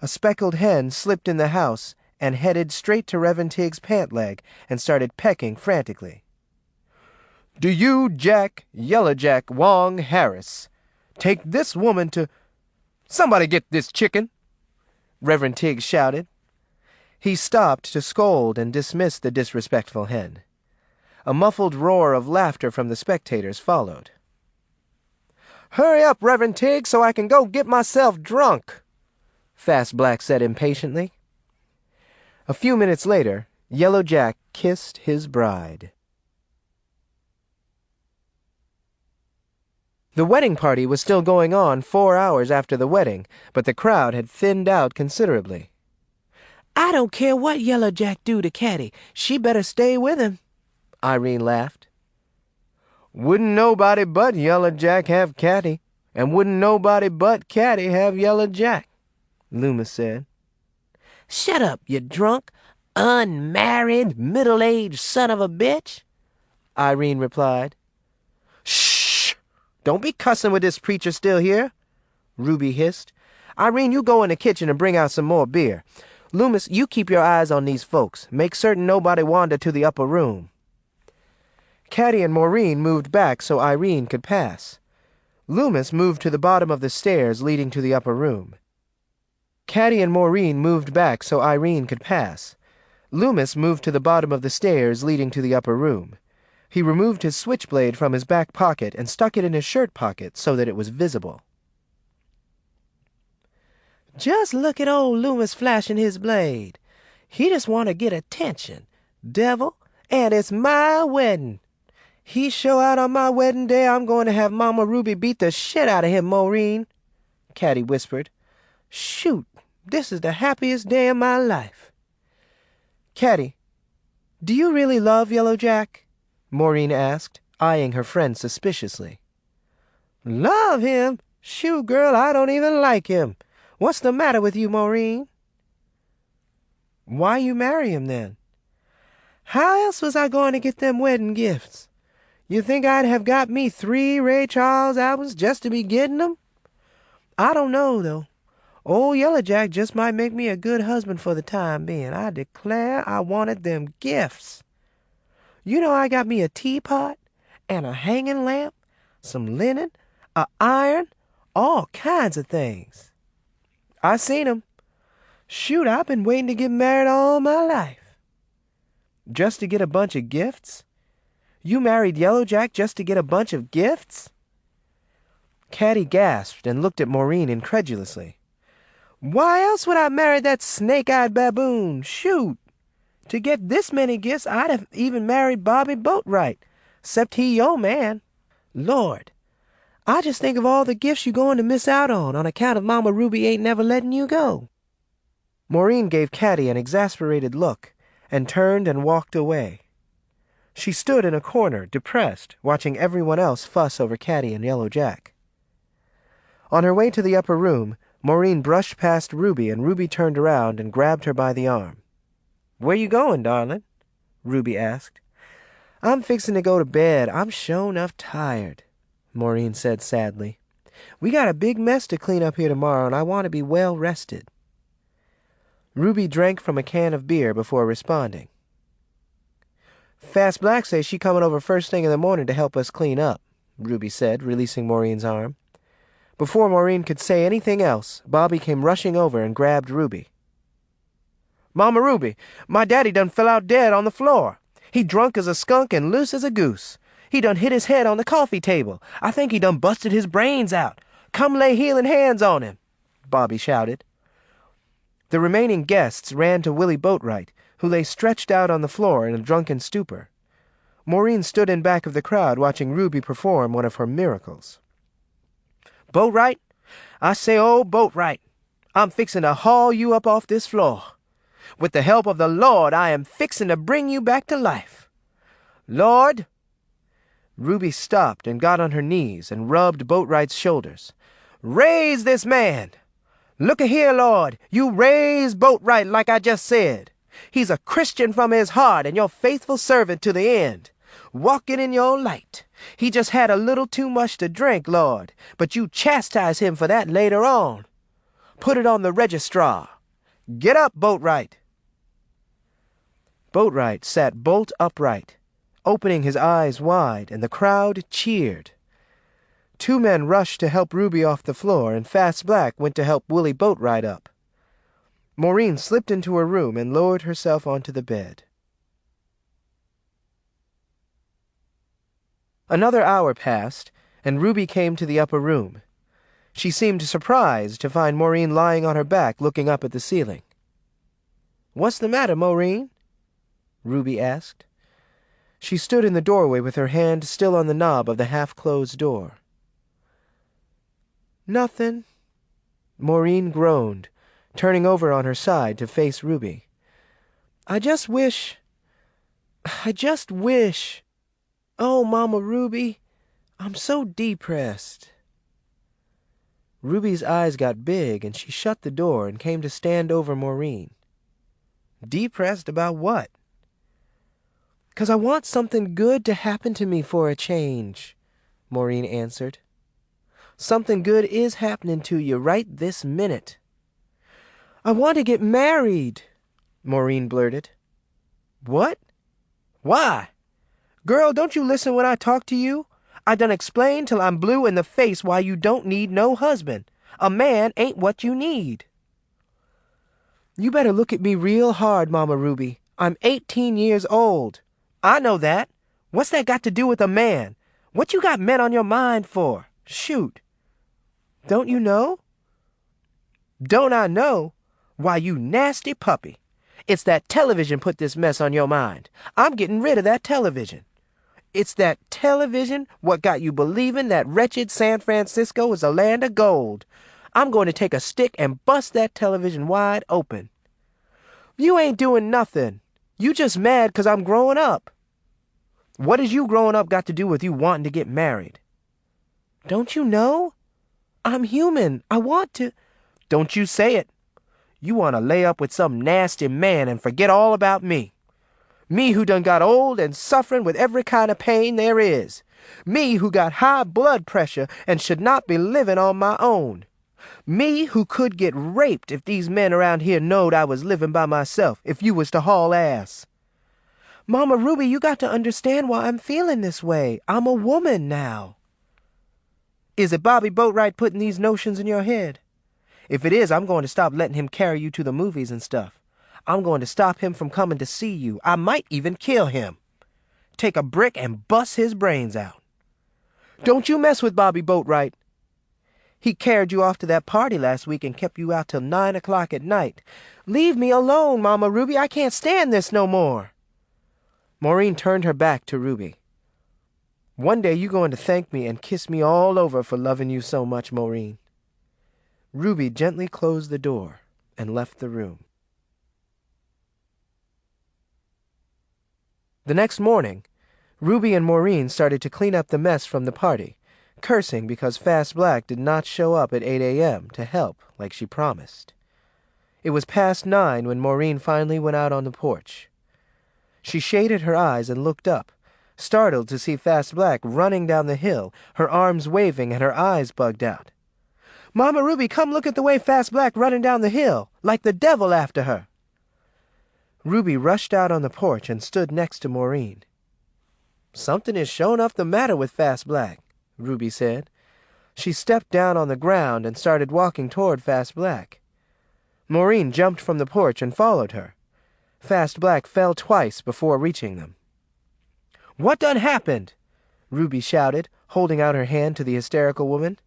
a speckled hen slipped in the house and headed straight to Reverend Tig's pant leg and started pecking frantically. Do you, Jack, Yellow Jack Wong Harris, take this woman to... Somebody get this chicken! Reverend Tig shouted. He stopped to scold and dismiss the disrespectful hen. A muffled roar of laughter from the spectators followed. Hurry up, Reverend Tig, so I can go get myself drunk, Fast Black said impatiently. A few minutes later, Yellow Jack kissed his bride. The wedding party was still going on 4 hours after the wedding, but the crowd had thinned out considerably. I don't care what Yellow Jack do to Caddy. She better stay with him, Irene laughed. Wouldn't nobody but Yellow Jack have Caddy, and wouldn't nobody but Caddy have Yellow Jack, Loomis said. Shut up, you drunk, unmarried, middle-aged son of a bitch, Irene replied. Shh! Don't be cussing with this preacher still here, Ruby hissed. Irene, you go in the kitchen and bring out some more beer. Loomis, you keep your eyes on these folks. Make certain nobody wander to the upper room. Caddy and Maureen moved back so Irene could pass. Loomis moved to the bottom of the stairs leading to the upper room. Caddy and Maureen moved back so Irene could pass. Loomis moved to the bottom of the stairs leading to the upper room. He removed his switchblade from his back pocket and stuck it in his shirt pocket so that it was visible. Just look at old Loomis flashing his blade. He just want to get attention. Devil, and it's my wedding. He show out on my wedding day, I'm going to have Mama Ruby beat the shit out of him, Maureen, Caddy whispered. Shoot, this is the happiest day of my life. Caddy, do you really love Yellow Jack? Maureen asked, eyeing her friend suspiciously. Love him? Shoot, girl, I don't even like him. What's the matter with you, Maureen? Why you marry him, then? How else was I going to get them wedding gifts? You think I'd have got me 3 Ray Charles albums just to be getting them? I don't know, though. Old Yellow Jack just might make me a good husband for the time being. I declare I wanted them gifts. You know I got me a teapot and a hanging lamp, some linen, a iron, all kinds of things. I seen 'em. Shoot, I've been waiting to get married all my life. Just to get a bunch of gifts? You married Yellow Jack just to get a bunch of gifts? Caddy gasped and looked at Maureen incredulously. Why else would I marry that snake-eyed baboon? Shoot! To get this many gifts, I'd have even married Bobby Boatwright, 'cept he your man. Lord, I just think of all the gifts you're going to miss out on account of Mama Ruby ain't never letting you go. Maureen gave Caddy an exasperated look and turned and walked away. She stood in a corner, depressed, watching everyone else fuss over Caddy and Yellow Jack. On her way to the upper room, Maureen brushed past Ruby, and Ruby turned around and grabbed her by the arm. Where you going, darling? Ruby asked. I'm fixing to go to bed. I'm sure enough tired, Maureen said sadly. We got a big mess to clean up here tomorrow, and I want to be well rested. Ruby drank from a can of beer before responding. Fast Black says she coming over first thing in the morning to help us clean up, Ruby said, releasing Maureen's arm. Before Maureen could say anything else, Bobby came rushing over and grabbed Ruby. Mama Ruby, my daddy done fell out dead on the floor. He drunk as a skunk and loose as a goose. He done hit his head on the coffee table. I think he done busted his brains out. Come lay healing hands on him, Bobby shouted. The remaining guests ran to Willie Boatwright, who lay stretched out on the floor in a drunken stupor. Maureen stood in back of the crowd watching Ruby perform one of her miracles. Boatwright, I say, oh, Boatwright, I'm fixing to haul you up off this floor. With the help of the Lord, I am fixing to bring you back to life. Lord. Ruby stopped and got on her knees and rubbed Boatwright's shoulders. Raise this man. Look here, Lord, you raise Boatwright like I just said. He's a Christian from his heart and your faithful servant to the end. walking in your light. He just had a little too much to drink, Lord, but you chastise him for that later on. Put it on the registrar. Get up, Boatwright. Boatwright sat bolt upright, opening his eyes wide, and the crowd cheered. 2 men rushed to help Ruby off the floor, and Fast Black went to help Willie Boatwright up. Maureen slipped into her room and lowered herself onto the bed. Another hour passed, and Ruby came to the upper room. She seemed surprised to find Maureen lying on her back looking up at the ceiling. "What's the matter, Maureen?" Ruby asked. She stood in the doorway with her hand still on the knob of the half-closed door. "Nothing," Maureen groaned, turning over on her side to face Ruby. I just wish... Oh, Mama Ruby, I'm so depressed." Ruby's eyes got big, and she shut the door and came to stand over Maureen. "Depressed about what?" "'Cause I want something good to happen to me for a change," Maureen answered. "Something good is happening to you right this minute." "I want to get married," Maureen blurted. "What? Why? Girl, don't you listen when I talk to you? I done explained till I'm blue in the face why you don't need no husband. A man ain't what you need." "You better look at me real hard, Mama Ruby. I'm 18 years old." "I know that. What's that got to do with a man? What you got men on your mind for? Shoot." "Don't you know?" "Don't I know? Why, you nasty puppy. It's that television put this mess on your mind. I'm getting rid of that television. It's that television what got you believing that wretched San Francisco is a land of gold. I'm going to take a stick and bust that television wide open." "You ain't doing nothing. You just mad 'cause I'm growing up." "What has you growing up got to do with you wanting to get married?" "Don't you know? I'm human. I want to..." "Don't you say it. You want to lay up with some nasty man and forget all about me. Me who done got old and suffering with every kind of pain there is. Me who got high blood pressure and should not be living on my own. Me who could get raped if these men around here knowed I was living by myself if you was to haul ass." "Mama Ruby, you got to understand why I'm feeling this way. I'm a woman now." "Is it Bobby Boatwright putting these notions in your head? If it is, I'm going to stop letting him carry you to the movies and stuff. I'm going to stop him from coming to see you. I might even kill him. Take a brick and bust his brains out." "Don't you mess with Bobby Boatwright. He carried you off to that party last week and kept you out till 9 o'clock at night. Leave me alone, Mama Ruby. I can't stand this no more." Maureen turned her back to Ruby. "One day you going to thank me and kiss me all over for loving you so much, Maureen." Ruby gently closed the door and left the room. The next morning, Ruby and Maureen started to clean up the mess from the party, cursing because Fast Black did not show up at 8 a.m. to help like she promised. It was past 9 when Maureen finally went out on the porch. She shaded her eyes and looked up, startled to see Fast Black running down the hill, her arms waving and her eyes bugged out. "Mama Ruby, come look at the way Fast Black running down the hill, like the devil after her." Ruby rushed out on the porch and stood next to Maureen. "Something is sure enough the matter with Fast Black," Ruby said. She stepped down on the ground and started walking toward Fast Black. Maureen jumped from the porch and followed her. Fast Black fell twice before reaching them. "What done happened?" Ruby shouted, holding out her hand to the hysterical woman.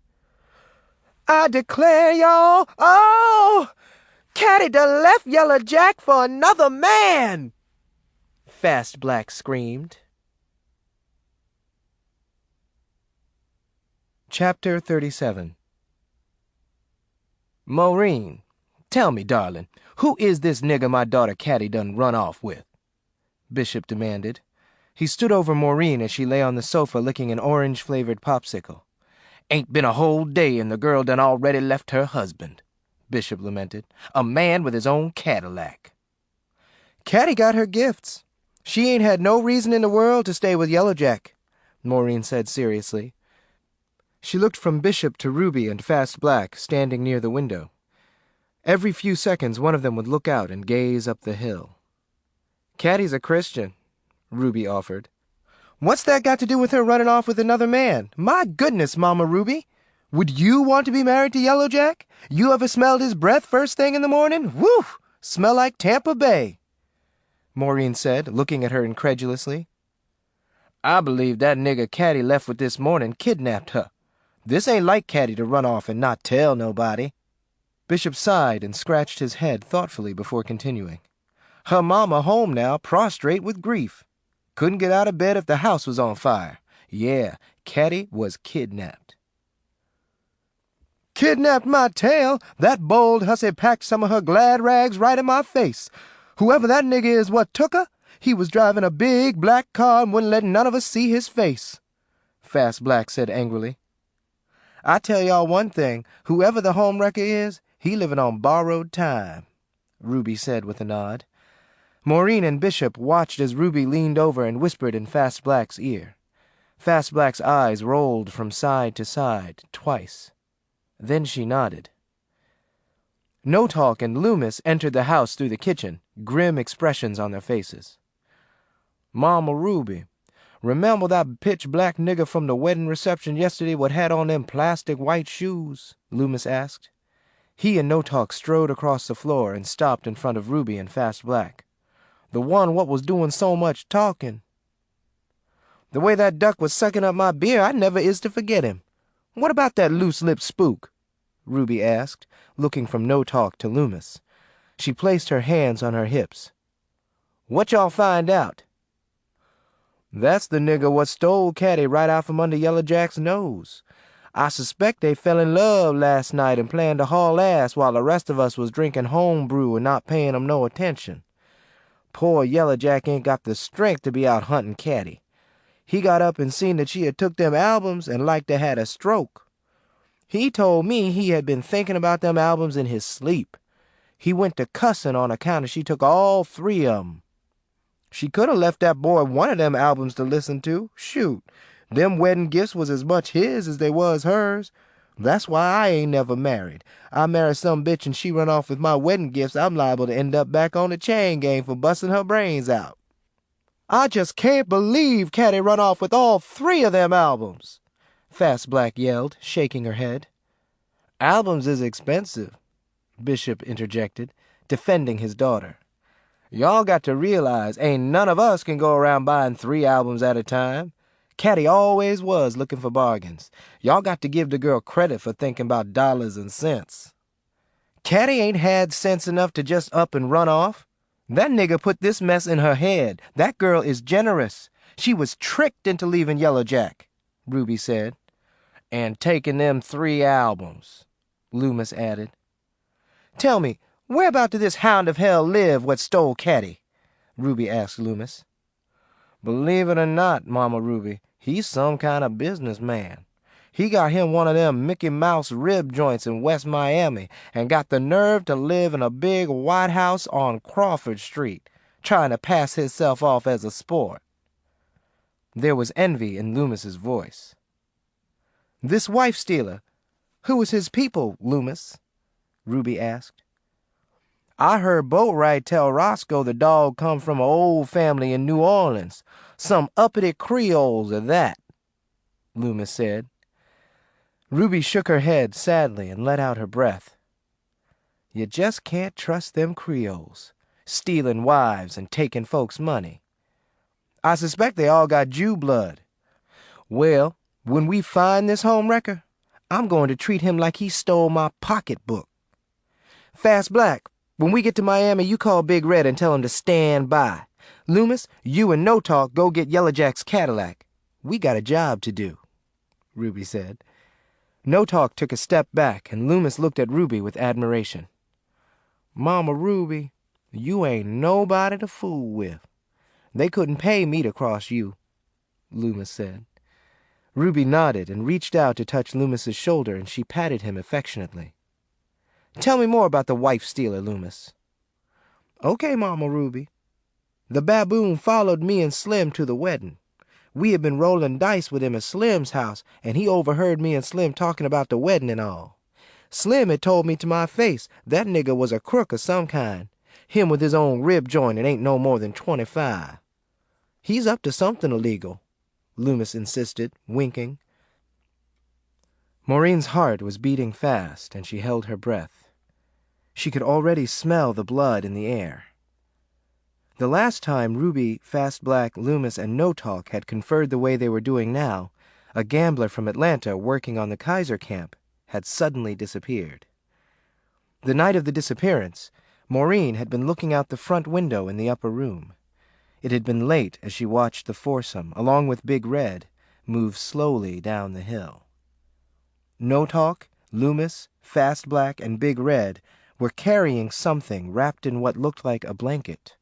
"I declare, y'all, oh! Caddy done left Yellow Jack for another man!" Fast Black screamed. Chapter 37. "Maureen, tell me, darling, who is this nigger my daughter Caddy done run off with?" Bishop demanded. He stood over Maureen as she lay on the sofa licking an orange-flavored popsicle. "Ain't been a whole day and the girl done already left her husband," Bishop lamented. "A man with his own Cadillac." "Caddy got her gifts. She ain't had no reason in the world to stay with Yellow Jack, Maureen said seriously. She looked from Bishop to Ruby and Fast Black, standing near the window. Every few seconds one of them would look out and gaze up the hill. Caddy's a Christian, Ruby offered. What's that got to do with her running off with another man? My goodness, Mama Ruby! Would you want to be married to Yellow Jack? You ever smelled his breath first thing in the morning? Whew! Smell like Tampa Bay, Maureen said, looking at her incredulously. I believe that nigger Caddy left with this morning kidnapped her. This ain't like Caddy to run off and not tell nobody. Bishop sighed and scratched his head thoughtfully before continuing. Her mama home now, prostrate with grief. Couldn't get out of bed if the house was on fire. Yeah, Caddy was kidnapped. Kidnapped my tail? That bold hussy packed some of her glad rags right in my face. Whoever that nigga is what took her, he was driving a big black car and wouldn't let none of us see his face, Fast Black said angrily. I tell y'all one thing, whoever the home wrecker is, he living on borrowed time, Ruby said with a nod. Maureen and Bishop watched as Ruby leaned over and whispered in Fast Black's ear. Fast Black's eyes rolled from side to side twice. Then she nodded. No Talk and Loomis entered the house through the kitchen, grim expressions on their faces. Mama Ruby, remember that pitch-black nigger from the wedding reception yesterday what had on them plastic white shoes? Loomis asked. He and No Talk strode across the floor and stopped in front of Ruby and Fast Black. The one what was doing so much talking. The way that duck was sucking up my beer, I never is to forget him. What about that loose-lipped spook? Ruby asked, looking from No Talk to Loomis. She placed her hands on her hips. What y'all find out? That's the nigger what stole Caddy right out from under Yellow Jack's nose. I suspect they fell in love last night and planned to haul ass while the rest of us was drinking home brew and not paying 'em no attention. Poor Yellow Jack ain't got the strength to be out hunting Caddy. He got up and seen that she had took them albums and like to had a stroke. He told me he had been thinking about them albums in his sleep. He went to cussing on account of she took all 3 of 'em. She could have left that boy one of them albums to listen to. Shoot, them wedding gifts was as much his as they was hers. That's why I ain't never married. I married some bitch and she run off with my wedding gifts. I'm liable to end up back on the chain gang for busting her brains out. I just can't believe Caddy run off with all 3 of them albums, Fast Black yelled, shaking her head. Albums is expensive, Bishop interjected, defending his daughter. Y'all got to realize ain't none of us can go around buying 3 albums at a time. Caddy always was looking for bargains. Y'all got to give the girl credit for thinking about dollars and cents. Caddy ain't had sense enough to just up and run off. That nigga put this mess in her head. That girl is generous. She was tricked into leaving Yellow Jack, Ruby said. And taking them 3 albums, Loomis added. Tell me, whereabout did this hound of hell live what stole Caddy? Ruby asked Loomis. Believe it or not, Mama Ruby, he's some kind of businessman. He got him one of them Mickey Mouse rib joints in West Miami and got the nerve to live in a big white house on Crawford Street, trying to pass himself off as a sport. There was envy in Loomis's voice. This wife-stealer, who was his people, Loomis? Ruby asked. I heard Boatwright tell Roscoe the dog come from an old family in New Orleans, some uppity Creoles at that, Loomis said. Ruby shook her head sadly and let out her breath. You just can't trust them Creoles, stealing wives and taking folks' money. I suspect they all got Jew blood. Well, when we find this home wrecker, I'm going to treat him like he stole my pocketbook. Fast Black, when we get to Miami, you call Big Red and tell him to stand by. Loomis, you and No Talk go get Yellow Jack's Cadillac. We got a job to do, Ruby said. No Talk took a step back, and Loomis looked at Ruby with admiration. Mama Ruby, you ain't nobody to fool with. They couldn't pay me to cross you, Loomis said. Ruby nodded and reached out to touch Loomis's shoulder, and she patted him affectionately. Tell me more about the wife-stealer, Loomis. Okay, Mama Ruby. The baboon followed me and Slim to the wedding. We had been rolling dice with him at Slim's house, and he overheard me and Slim talking about the wedding and all. Slim had told me to my face that nigga was a crook of some kind. Him with his own rib joint and ain't no more than 25. He's up to something illegal, Loomis insisted, winking. Maureen's heart was beating fast, and she held her breath. She could already smell the blood in the air. The last time Ruby, Fast Black, Loomis, and No Talk had conferred the way they were doing now, a gambler from Atlanta working on the Kaiser camp had suddenly disappeared. The night of the disappearance, Maureen had been looking out the front window in the upper room. It had been late as she watched the foursome, along with Big Red, move slowly down the hill. No Talk, Loomis, Fast Black, and Big Red were carrying something wrapped in what looked like a blanket.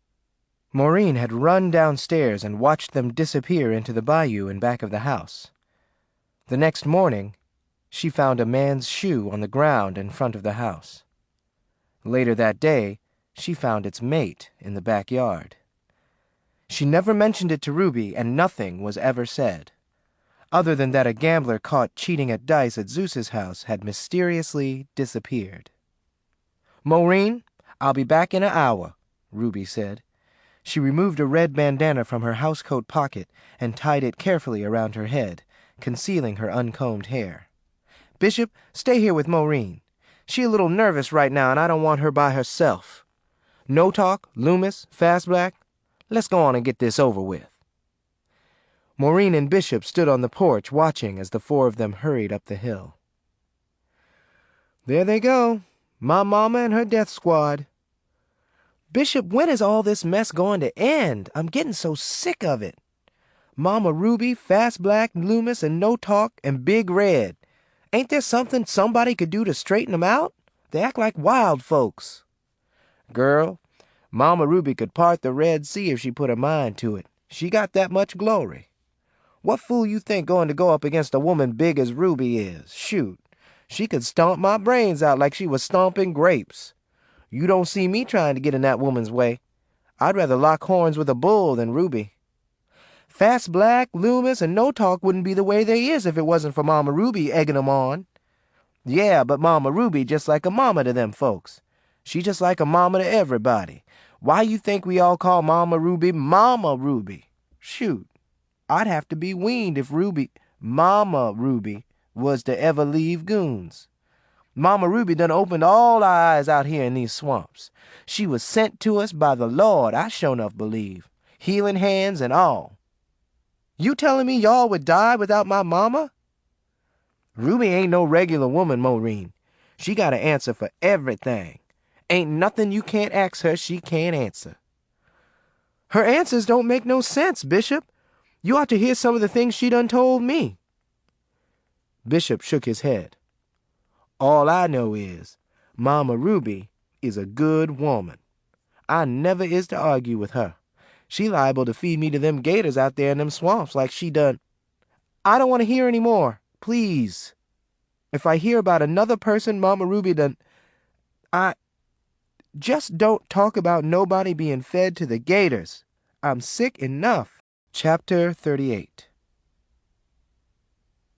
Maureen had run downstairs and watched them disappear into the bayou in back of the house. The next morning, she found a man's shoe on the ground in front of the house. Later that day, she found its mate in the backyard. She never mentioned it to Ruby, and nothing was ever said, other than that a gambler caught cheating at dice at Zeus's house had mysteriously disappeared. "Maureen, I'll be back in an hour," Ruby said. She removed a red bandana from her housecoat pocket and tied it carefully around her head, concealing her uncombed hair. "Bishop, stay here with Maureen. She a little nervous right now, and I don't want her by herself. No Talk, Loomis, Fast Black, let's go on and get this over with." Maureen and Bishop stood on the porch watching as the four of them hurried up the hill. "There they go, my mama and her death squad. Bishop, when is all this mess going to end? I'm getting so sick of it. Mama Ruby, Fast Black, Loomis, and No Talk, and Big Red. Ain't there something somebody could do to straighten them out? They act like wild folks." "Girl, Mama Ruby could part the Red Sea if she put her mind to it. She got that much glory. What fool you think going to go up against a woman big as Ruby is? Shoot, she could stomp my brains out like she was stomping grapes. You don't see me trying to get in that woman's way. I'd rather lock horns with a bull than Ruby. Fast Black, Loomis, and No Talk wouldn't be the way they is if it wasn't for Mama Ruby egging 'em on. Yeah, but Mama Ruby just like a mama to them folks. She just like a mama to everybody. Why you think we all call Mama Ruby Mama Ruby? Shoot, I'd have to be weaned if Mama Ruby, was to ever leave Goons. Mama Ruby done opened all our eyes out here in these swamps. She was sent to us by the Lord, I sure enough believe. Healing hands and all. You telling me y'all would die without my mama? Ruby ain't no regular woman, Maureen. She got an answer for everything. Ain't nothing you can't ask her she can't answer." "Her answers don't make no sense, Bishop. You ought to hear some of the things she done told me." Bishop shook his head. "All I know is Mama Ruby is a good woman. I never is to argue with her. She liable to feed me to them gators out there in them swamps like she done." "I don't want to hear any more, please. If I hear about another person Mama Ruby done, just don't talk about nobody being fed to the gators. I'm sick enough." Chapter 38.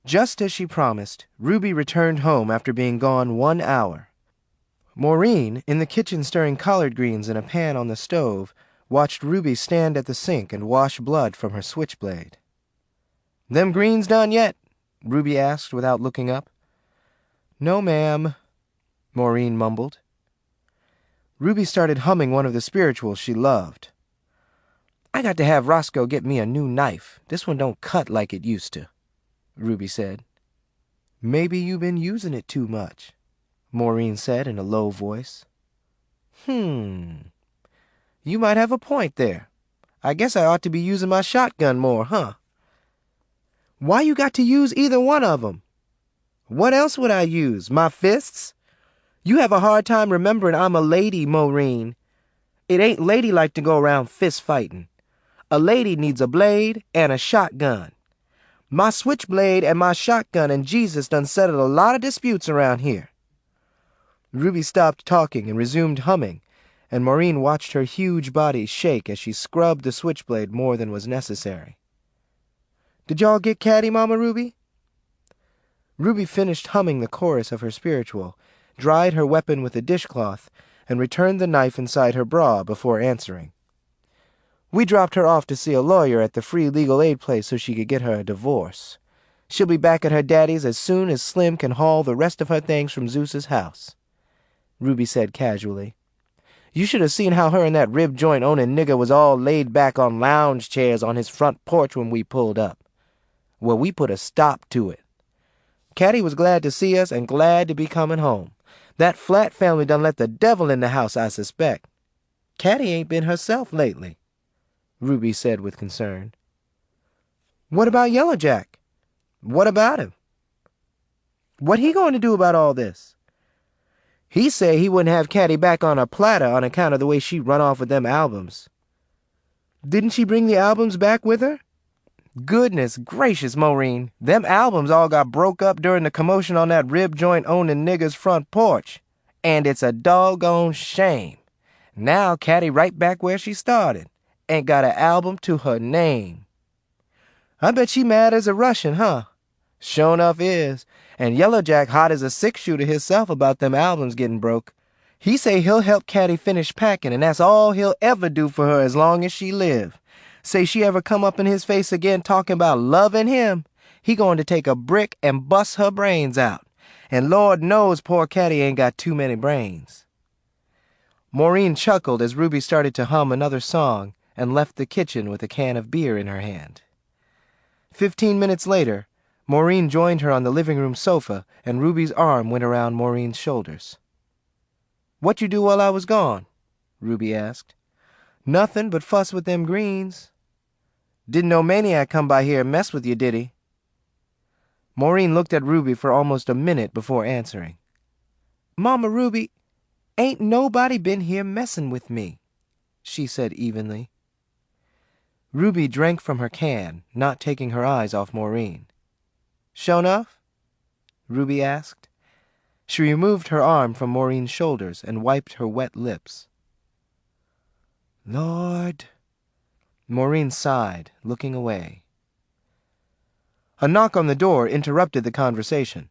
Just as she promised, Ruby returned home after being gone 1 hour. Maureen, in the kitchen stirring collard greens in a pan on the stove, watched Ruby stand at the sink and wash blood from her switchblade. "Them greens done yet?" Ruby asked without looking up. "No, ma'am," Maureen mumbled. Ruby started humming one of the spirituals she loved. "I got to have Roscoe get me a new knife. This one don't cut like it used to," Ruby said. "Maybe you been using it too much," Maureen said in a low voice. You might have a point there. I guess I ought to be using my shotgun more, huh?" "Why you got to use either one of 'em?" "What else would I use? My fists? You have a hard time remembering I'm a lady, Maureen. It ain't ladylike to go around fist fighting. A lady needs a blade and a shotgun. My switchblade and my shotgun and Jesus done settled a lot of disputes around here." Ruby stopped talking and resumed humming, and Maureen watched her huge body shake as she scrubbed the switchblade more than was necessary. "Did y'all get Caddy, Mama Ruby?" Ruby finished humming the chorus of her spiritual, dried her weapon with a dishcloth, and returned the knife inside her bra before answering. "We dropped her off to see a lawyer at the free legal aid place so she could get her a divorce. She'll be back at her daddy's as soon as Slim can haul the rest of her things from Zeus's house," Ruby said casually. "You should have seen how her and that rib joint owning nigger was all laid back on lounge chairs on his front porch when we pulled up. Well, we put a stop to it. Caddy was glad to see us and glad to be coming home. That Flat family done let the devil in the house, I suspect. Caddy ain't been herself lately," Ruby said with concern. "What about Yellow Jack? What about him? What he going to do about all this?" "He say he wouldn't have Caddy back on a platter on account of the way she run off with them albums." "Didn't she bring the albums back with her?" "Goodness gracious, Maureen, them albums all got broke up during the commotion on that rib joint owning nigger's front porch, and it's a doggone shame. Now Caddy right back where she started, ain't got an album to her name. I bet she mad as a Russian, huh? Sure enough is, and Yellow Jack hot as a six-shooter himself about them albums getting broke. He say he'll help Caddy finish packing, and that's all he'll ever do for her as long as she live. Say she ever come up in his face again talking about loving him, he going to take a brick and bust her brains out. And Lord knows poor Caddy ain't got too many brains." Maureen chuckled as Ruby started to hum another song and left the kitchen with a can of beer in her hand. 15 minutes later, Maureen joined her on the living room sofa, and Ruby's arm went around Maureen's shoulders. "What you do while I was gone?" Ruby asked. "Nothing but fuss with them greens." "Didn't no maniac come by here and mess with you, did he?" Maureen looked at Ruby for almost a minute before answering. "Mama Ruby, ain't nobody been here messing with me," she said evenly. Ruby drank from her can, not taking her eyes off Maureen. "Sure enough?" Ruby asked. She removed her arm from Maureen's shoulders and wiped her wet lips. "Lord," Maureen sighed, looking away. A knock on the door interrupted the conversation.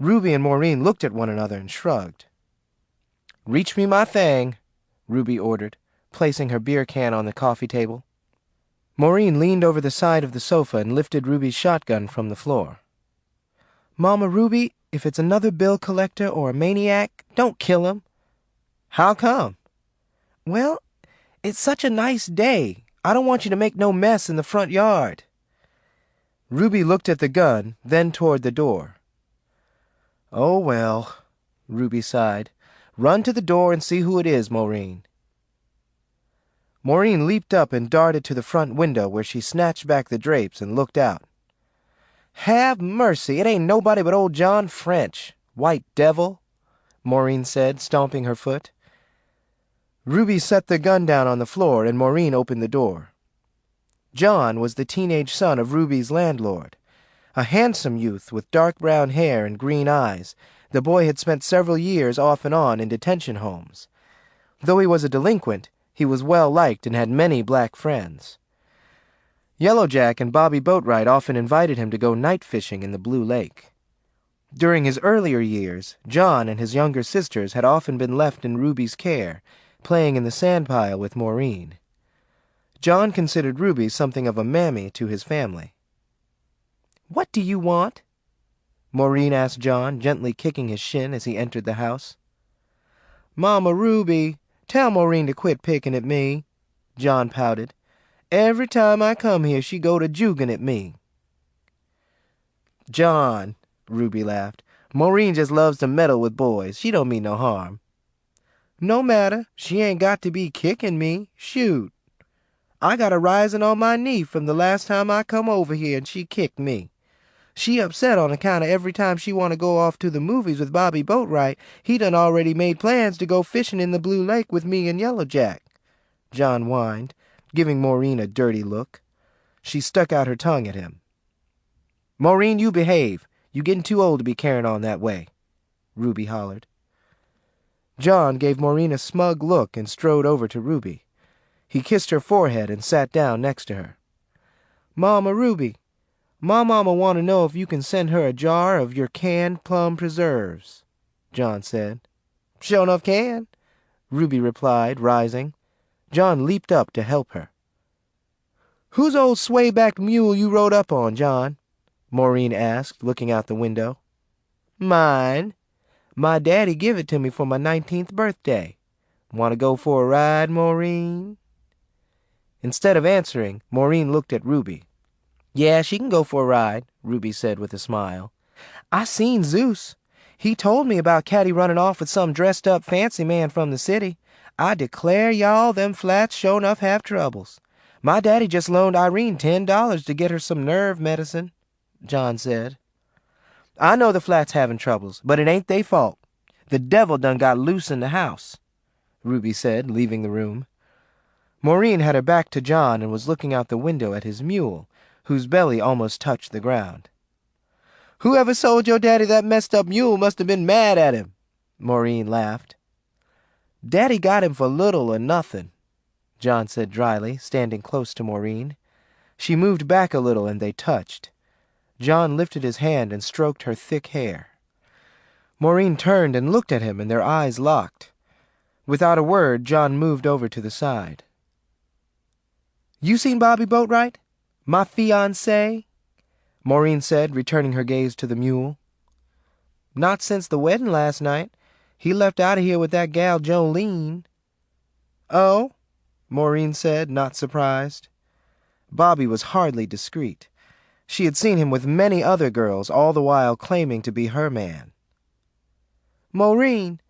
Ruby and Maureen looked at one another and shrugged. "Reach me my thing," Ruby ordered, placing her beer can on the coffee table. Maureen leaned over the side of the sofa and lifted Ruby's shotgun from the floor. "Mama Ruby, if it's another bill collector or a maniac, don't kill him." "How come?" "Well, it's such a nice day. I don't want you to make no mess in the front yard." Ruby looked at the gun, then toward the door. "Oh, well," Ruby sighed. "Run to the door and see who it is, Maureen." Maureen leaped up and darted to the front window, where she snatched back the drapes and looked out. "Have mercy, it ain't nobody but old John French, white devil," Maureen said, stomping her foot. Ruby set the gun down on the floor, and Maureen opened the door. John was the teenage son of Ruby's landlord. A handsome youth with dark brown hair and green eyes, the boy had spent several years off and on in detention homes. Though he was a delinquent, he was well liked and had many black friends. Yellow Jack and Bobby Boatwright often invited him to go night fishing in the Blue Lake. During his earlier years, John and his younger sisters had often been left in Ruby's care, playing in the sandpile with Maureen. John considered Ruby something of a mammy to his family. "What do you want?" Maureen asked John, gently kicking his shin as he entered the house. "Mama Ruby, tell Maureen to quit picking at me," John pouted. "Every time I come here she go to jugin' at me." "John," Ruby laughed, "Maureen just loves to meddle with boys. She don't mean no harm." "No matter, she ain't got to be kicking me. Shoot. I got a rising on my knee from the last time I come over here and she kicked me. She upset on account of every time she want to go off to the movies with Bobby Boatwright, he done already made plans to go fishing in the Blue Lake with me and Yellow Jack," John whined, giving Maureen a dirty look. She stuck out her tongue at him. "Maureen, you behave. You getting too old to be carrying on that way," Ruby hollered. John gave Maureen a smug look and strode over to Ruby. He kissed her forehead and sat down next to her. "Mama Ruby, my mama want to know if you can send her a jar of your canned plum preserves," John said. "Sure enough can," Ruby replied, rising. John leaped up to help her. "Whose old sway-backed mule you rode up on, John?" Maureen asked, looking out the window. "Mine. My daddy give it to me for my 19th birthday. Want to go for a ride, Maureen?" Instead of answering, Maureen looked at Ruby. "Yeah, she can go for a ride," Ruby said with a smile. "I seen Zeus. He told me about Caddy running off with some dressed-up fancy man from the city. I declare, y'all, them flats sure enough have troubles. My daddy just loaned Irene $10 to get her some nerve medicine," John said. "I know the flats having troubles, but it ain't they fault. The devil done got loose in the house," Ruby said, leaving the room. Maureen had her back to John and was looking out the window at his mule, whose belly almost touched the ground. "Whoever sold your daddy that messed-up mule must have been mad at him," Maureen laughed. "Daddy got him for little or nothing," John said dryly, standing close to Maureen. She moved back a little and they touched. John lifted his hand and stroked her thick hair. Maureen turned and looked at him and their eyes locked. Without a word, John moved over to the side. "You seen Bobby Boatwright? My fiancé?" Maureen said, returning her gaze to the mule. "Not since the wedding last night. He left out of here with that gal Jolene." "Oh?" Maureen said, not surprised. Bobby was hardly discreet. She had seen him with many other girls, all the while claiming to be her man. "Maureen,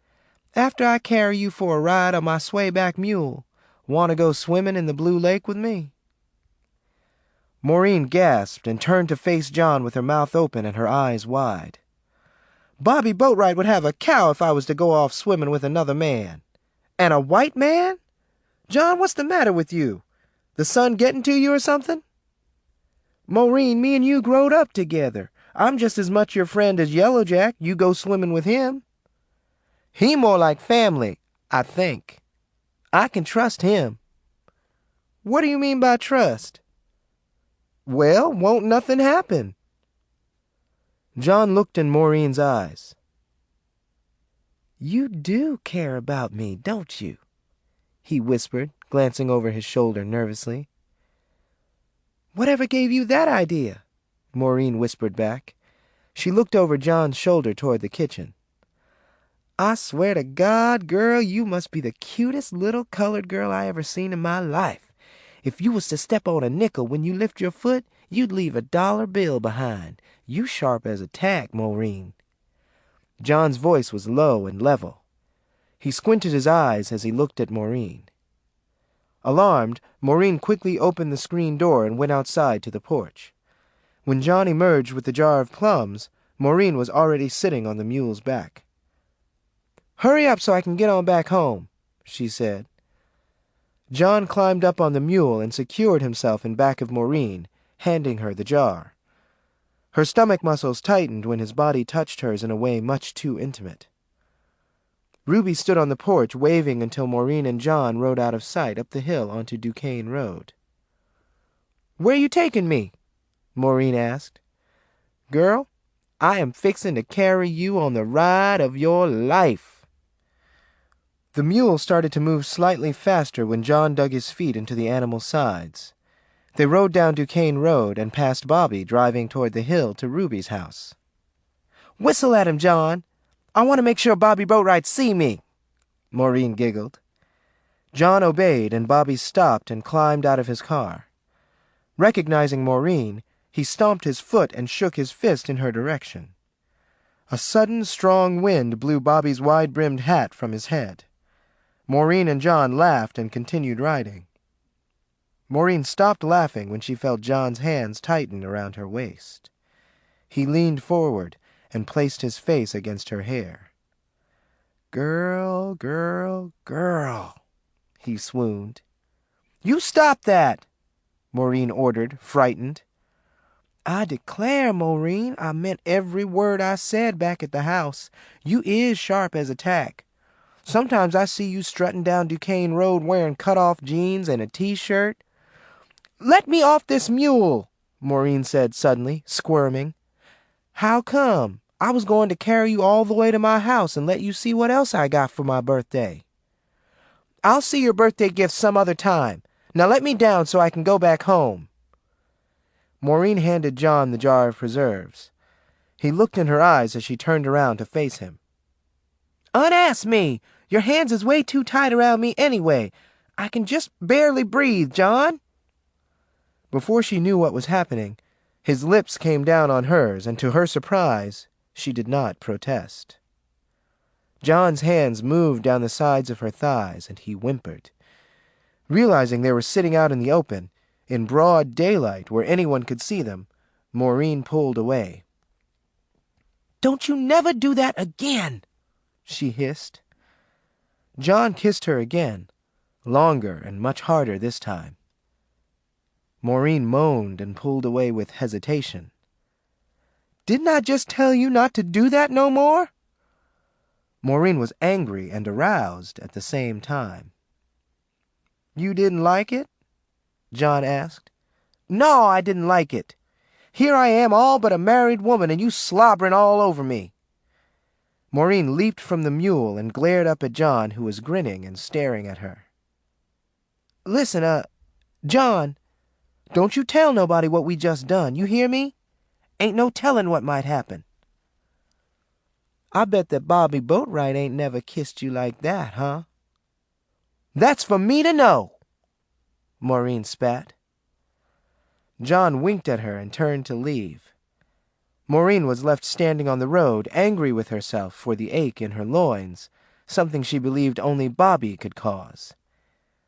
after I carry you for a ride on my swayback mule, want to go swimming in the blue lake with me?" Maureen gasped and turned to face John with her mouth open and her eyes wide. "Bobby Boatwright would have a cow if I was to go off swimming with another man. And a white man? John, what's the matter with you? The sun getting to you or something?" "Maureen, me and you growed up together. I'm just as much your friend as Yellow Jack. You go swimming with him. He more like family, I think. I can trust him." "What do you mean by trust?" "Well, won't nothing happen." John looked in Maureen's eyes. "You do care about me, don't you?" he whispered, glancing over his shoulder nervously. "Whatever gave you that idea?" Maureen whispered back. She looked over John's shoulder toward the kitchen. "I swear to God, girl, you must be the cutest little colored girl I ever seen in my life. If you was to step on a nickel when you lift your foot, you'd leave a dollar bill behind. You sharp as a tack, Maureen." John's voice was low and level. He squinted his eyes as he looked at Maureen. Alarmed, Maureen quickly opened the screen door and went outside to the porch. When John emerged with the jar of plums, Maureen was already sitting on the mule's back. "Hurry up so I can get on back home," she said. John climbed up on the mule and secured himself in back of Maureen, handing her the jar. Her stomach muscles tightened when his body touched hers in a way much too intimate. Ruby stood on the porch waving until Maureen and John rode out of sight up the hill onto Duquesne Road. "Where you taking me?" Maureen asked. "Girl, I am fixing to carry you on the ride of your life." The mule started to move slightly faster when John dug his feet into the animal's sides. They rode down Duquesne Road and passed Bobby driving toward the hill to Ruby's house. "Whistle at him, John. I want to make sure Bobby Boatwright see me," Maureen giggled. John obeyed, and Bobby stopped and climbed out of his car. Recognizing Maureen, he stomped his foot and shook his fist in her direction. A sudden, strong wind blew Bobby's wide-brimmed hat from his head. Maureen and John laughed and continued riding. Maureen stopped laughing when she felt John's hands tighten around her waist. He leaned forward and placed his face against her hair. "Girl, girl, girl," he swooned. "You stop that!" Maureen ordered, frightened. "I declare, Maureen, I meant every word I said back at the house. You is sharp as a tack. Sometimes I see you strutting down Duquesne Road wearing cut-off jeans and a t-shirt. Let me off this mule, Maureen said suddenly, squirming. How come? I was going to carry you all the way to my house and let you see what else I got for my birthday. I'll see your birthday gift some other time. Now let me down so I can go back home. Maureen handed John the jar of preserves. He looked in her eyes as she turned around to face him. Unask me! Your hands is way too tight around me anyway. I can just barely breathe, John. Before she knew what was happening, his lips came down on hers, and to her surprise, she did not protest. John's hands moved down the sides of her thighs, and he whimpered. Realizing they were sitting out in the open, in broad daylight where anyone could see them, Maureen pulled away. Don't you never do that again, she hissed. John kissed her again, longer and much harder this time. Maureen moaned and pulled away with hesitation. Didn't I just tell you not to do that no more? Maureen was angry and aroused at the same time. You didn't like it? John asked. No, I didn't like it. Here I am all but a married woman and you slobbering all over me. Maureen leaped from the mule and glared up at John, who was grinning and staring at her. Listen, John, don't you tell nobody what we just done, you hear me? Ain't no telling what might happen. I bet that Bobby Boatwright ain't never kissed you like that, huh? That's for me to know, Maureen spat. John winked at her and turned to leave. Maureen was left standing on the road, angry with herself for the ache in her loins, something she believed only Bobby could cause.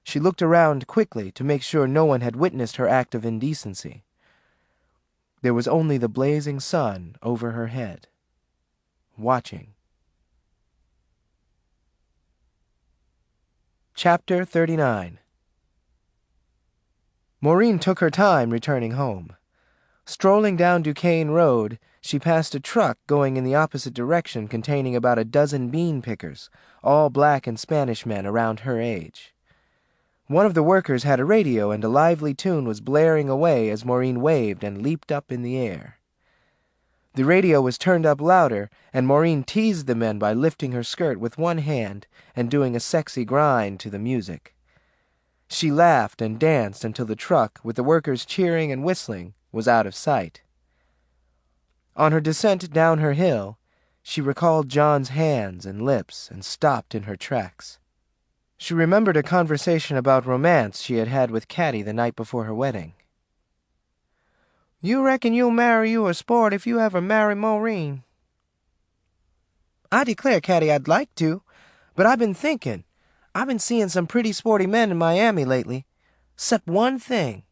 She looked around quickly to make sure no one had witnessed her act of indecency. There was only the blazing sun over her head, watching. Chapter 39. Maureen took her time returning home. Strolling down Duquesne Road, she passed a truck going in the opposite direction containing about a dozen bean pickers, all black and Spanish men around her age. One of the workers had a radio and a lively tune was blaring away as Maureen waved and leaped up in the air. The radio was turned up louder, and Maureen teased the men by lifting her skirt with one hand and doing a sexy grind to the music. She laughed and danced until the truck, with the workers cheering and whistling, was out of sight. On her descent down her hill, she recalled John's hands and lips and stopped in her tracks. She remembered a conversation about romance she had had with Caddy the night before her wedding. You reckon you'll marry you a sport if you ever marry Maureen? I declare, Caddy, I'd like to, but I've been thinking. I've been seeing some pretty sporty men in Miami lately, 'cept one thing.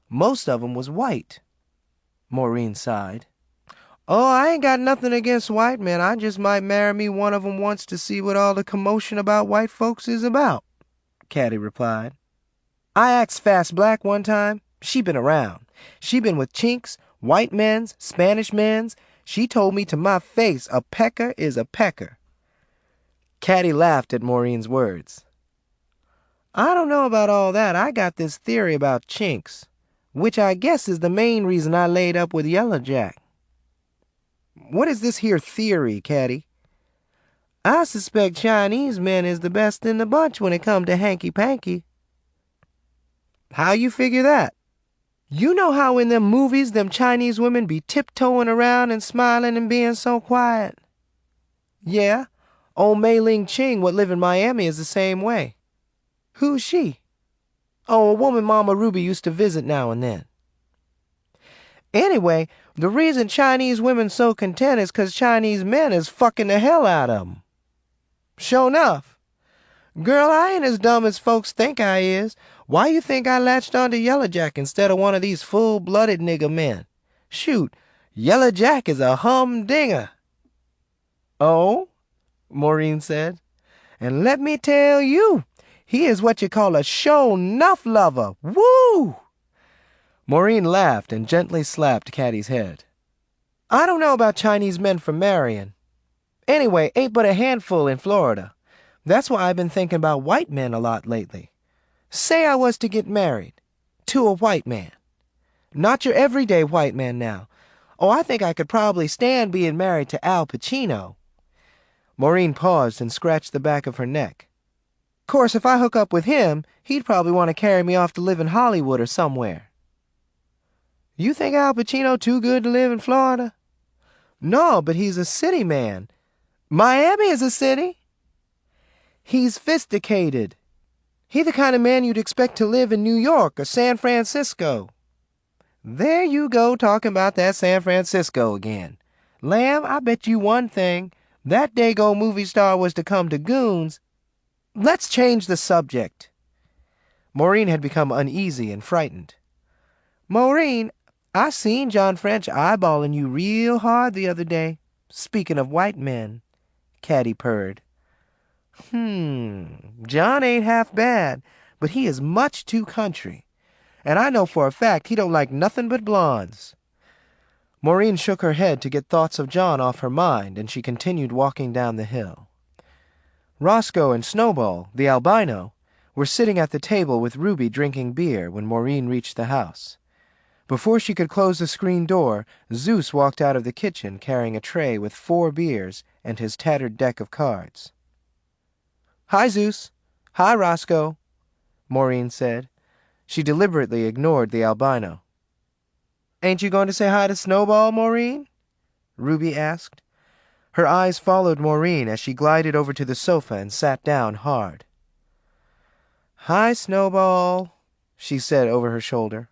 Most of 'em was white. Maureen sighed. Oh, I ain't got nothing against white men. I just might marry me one of 'em once to see what all the commotion about white folks is about, Caddy replied. I asked Fast Black one time. She been around. She been with Chinks, white men's, Spanish men's. She told me to my face a pecker is a pecker. Caddy laughed at Maureen's words. I don't know about all that. I got this theory about Chinks, which I guess is the main reason I laid up with Yellow Jack. What is this here theory, Caddy? I suspect Chinese men is the best in the bunch when it come to hanky-panky. How you figure that? You know how in them movies them Chinese women be tiptoeing around and smiling and being so quiet? Yeah, old Mei Ling Ching what live in Miami is the same way. Who's she? Oh, a woman Mama Ruby used to visit now and then. Anyway, the reason Chinese women so content is 'cause Chinese men is fucking the hell out of 'em. Sure enough. Girl, I ain't as dumb as folks think I is. Why you think I latched onto Yellow Jack instead of one of these full-blooded nigger men? Shoot, Yellow Jack is a humdinger. Oh? Maureen said. And let me tell you, he is what you call a show-nuff lover. Woo! Maureen laughed and gently slapped Caddy's head. I don't know about Chinese men for marrying. Anyway, ain't but a handful in Florida. That's why I've been thinking about white men a lot lately. Say I was to get married to a white man. Not your everyday white man now. Oh, I think I could probably stand being married to Al Pacino. Maureen paused and scratched the back of her neck. Course, if I hook up with him, he'd probably want to carry me off to live in Hollywood or somewhere. You think Al Pacino too good to live in Florida? No, but he's a city man. Miami is a city. He's sophisticated. He the kind of man you'd expect to live in New York or San Francisco. There you go talking about that San Francisco again. Lamb, I bet you one thing. That dago movie star was to come to Goons. Let's change the subject. Maureen had become uneasy and frightened. Maureen, I seen John French eyeballing you real hard the other day. Speaking of white men, Caddy purred. John ain't half bad, but he is much too country. And I know for a fact he don't like nothing but blondes. Maureen shook her head to get thoughts of John off her mind, and she continued walking down the hill. Roscoe and Snowball, the albino, were sitting at the table with Ruby drinking beer when Maureen reached the house. Before she could close the screen door, Zeus walked out of the kitchen carrying a tray with 4 beers and his tattered deck of cards. Hi, Zeus. Hi, Roscoe, Maureen said. She deliberately ignored the albino. Ain't you going to say hi to Snowball, Maureen? Ruby asked. Her eyes followed Maureen as she glided over to the sofa and sat down hard. Hi, Snowball, she said over her shoulder.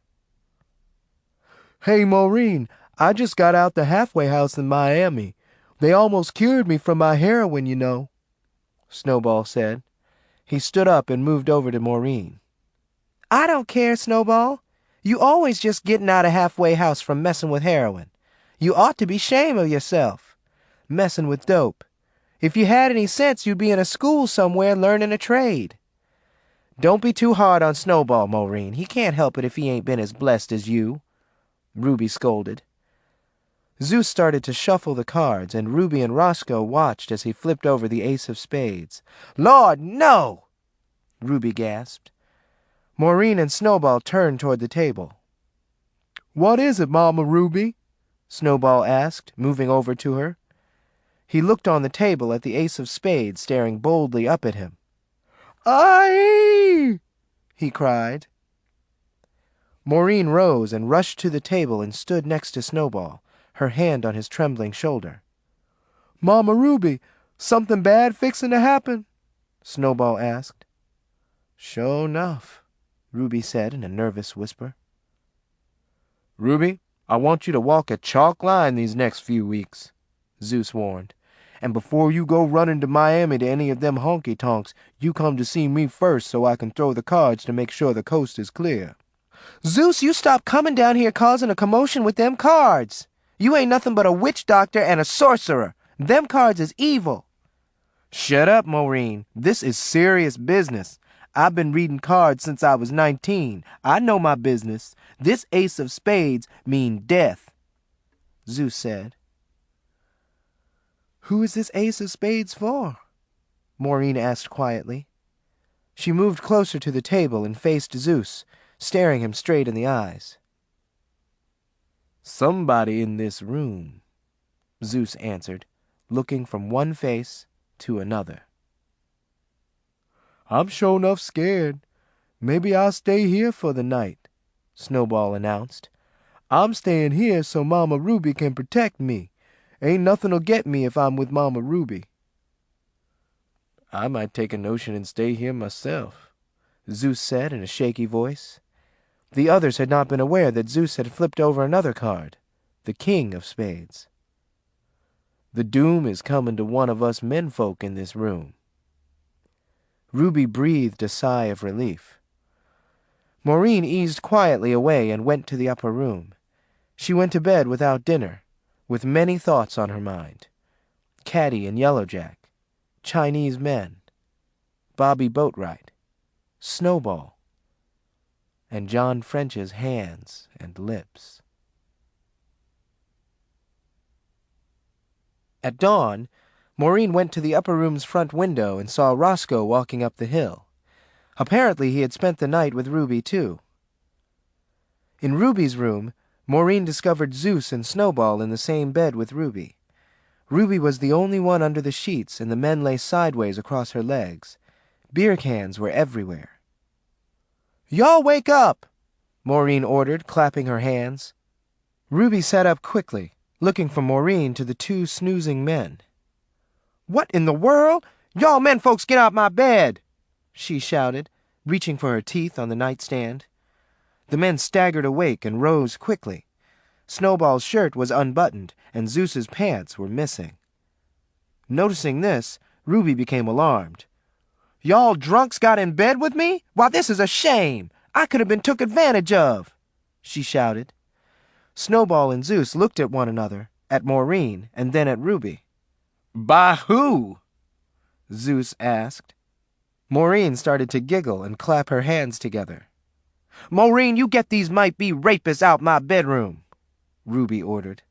Hey, Maureen, I just got out the halfway house in Miami. They almost cured me from my heroin, you know, Snowball said. He stood up and moved over to Maureen. I don't care, Snowball. You always just getting out of halfway house from messing with heroin. You ought to be ashamed of yourself. Messing with dope. If you had any sense, you'd be in a school somewhere learning a trade. Don't be too hard on Snowball, Maureen. He can't help it if he ain't been as blessed as you, Ruby scolded. Zeus started to shuffle the cards, and Ruby and Roscoe watched as he flipped over the ace of spades. Lord, no! Ruby gasped. Maureen and Snowball turned toward the table. What is it, Mama Ruby? Snowball asked, moving over to her. He looked on the table at the ace of spades, staring boldly up at him. Aye! He cried. Maureen rose and rushed to the table and stood next to Snowball, her hand on his trembling shoulder. Mama Ruby, something bad fixin' to happen? Snowball asked. Sure enough, Ruby said in a nervous whisper. Ruby, I want you to walk a chalk line these next few weeks, Zeus warned. And before you go running to Miami to any of them honky-tonks, you come to see me first so I can throw the cards to make sure the coast is clear. Zeus, you stop coming down here causing a commotion with them cards. You ain't nothing but a witch doctor and a sorcerer. Them cards is evil. Shut up, Maureen. This is serious business. I've been reading cards since I was 19. I know my business. This ace of spades mean death, Zeus said. Who is this ace of spades for? Maureen asked quietly. She moved closer to the table and faced Zeus, staring him straight in the eyes. Somebody in this room, Zeus answered, looking from one face to another. I'm sure enough scared. Maybe I'll stay here for the night, Snowball announced. I'm staying here so Mama Ruby can protect me. Ain't nothing'll get me if I'm with Mama Ruby. I might take a notion and stay here myself, Zeus said in a shaky voice. The others had not been aware that Zeus had flipped over another card, the king of spades. The doom is coming to one of us menfolk in this room. Ruby breathed a sigh of relief. Maureen eased quietly away and went to the upper room. She went to bed without dinner, with many thoughts on her mind. Caddy and Yellowjack, Chinese men, Bobby Boatwright, Snowball, and John French's hands and lips. At dawn, Maureen went to the upper room's front window and saw Roscoe walking up the hill. Apparently he had spent the night with Ruby, too. In Ruby's room, Maureen discovered Zeus and Snowball in the same bed with Ruby. Ruby was the only one under the sheets, and the men lay sideways across her legs. Beer cans were everywhere. "Y'all wake up!" Maureen ordered, clapping her hands. Ruby sat up quickly, looking from Maureen to the two snoozing men. "What in the world? Y'all men folks get out my bed!" she shouted, reaching for her teeth on the nightstand. The men staggered awake and rose quickly. Snowball's shirt was unbuttoned, and Zeus's pants were missing. Noticing this, Ruby became alarmed. "Y'all drunks got in bed with me? Why, this is a shame! I could have been took advantage of!" she shouted. Snowball and Zeus looked at one another, at Maureen, and then at Ruby. "By who?" Zeus asked. Maureen started to giggle and clap her hands together. "Maureen, you get these might-be rapists out my bedroom," Ruby ordered.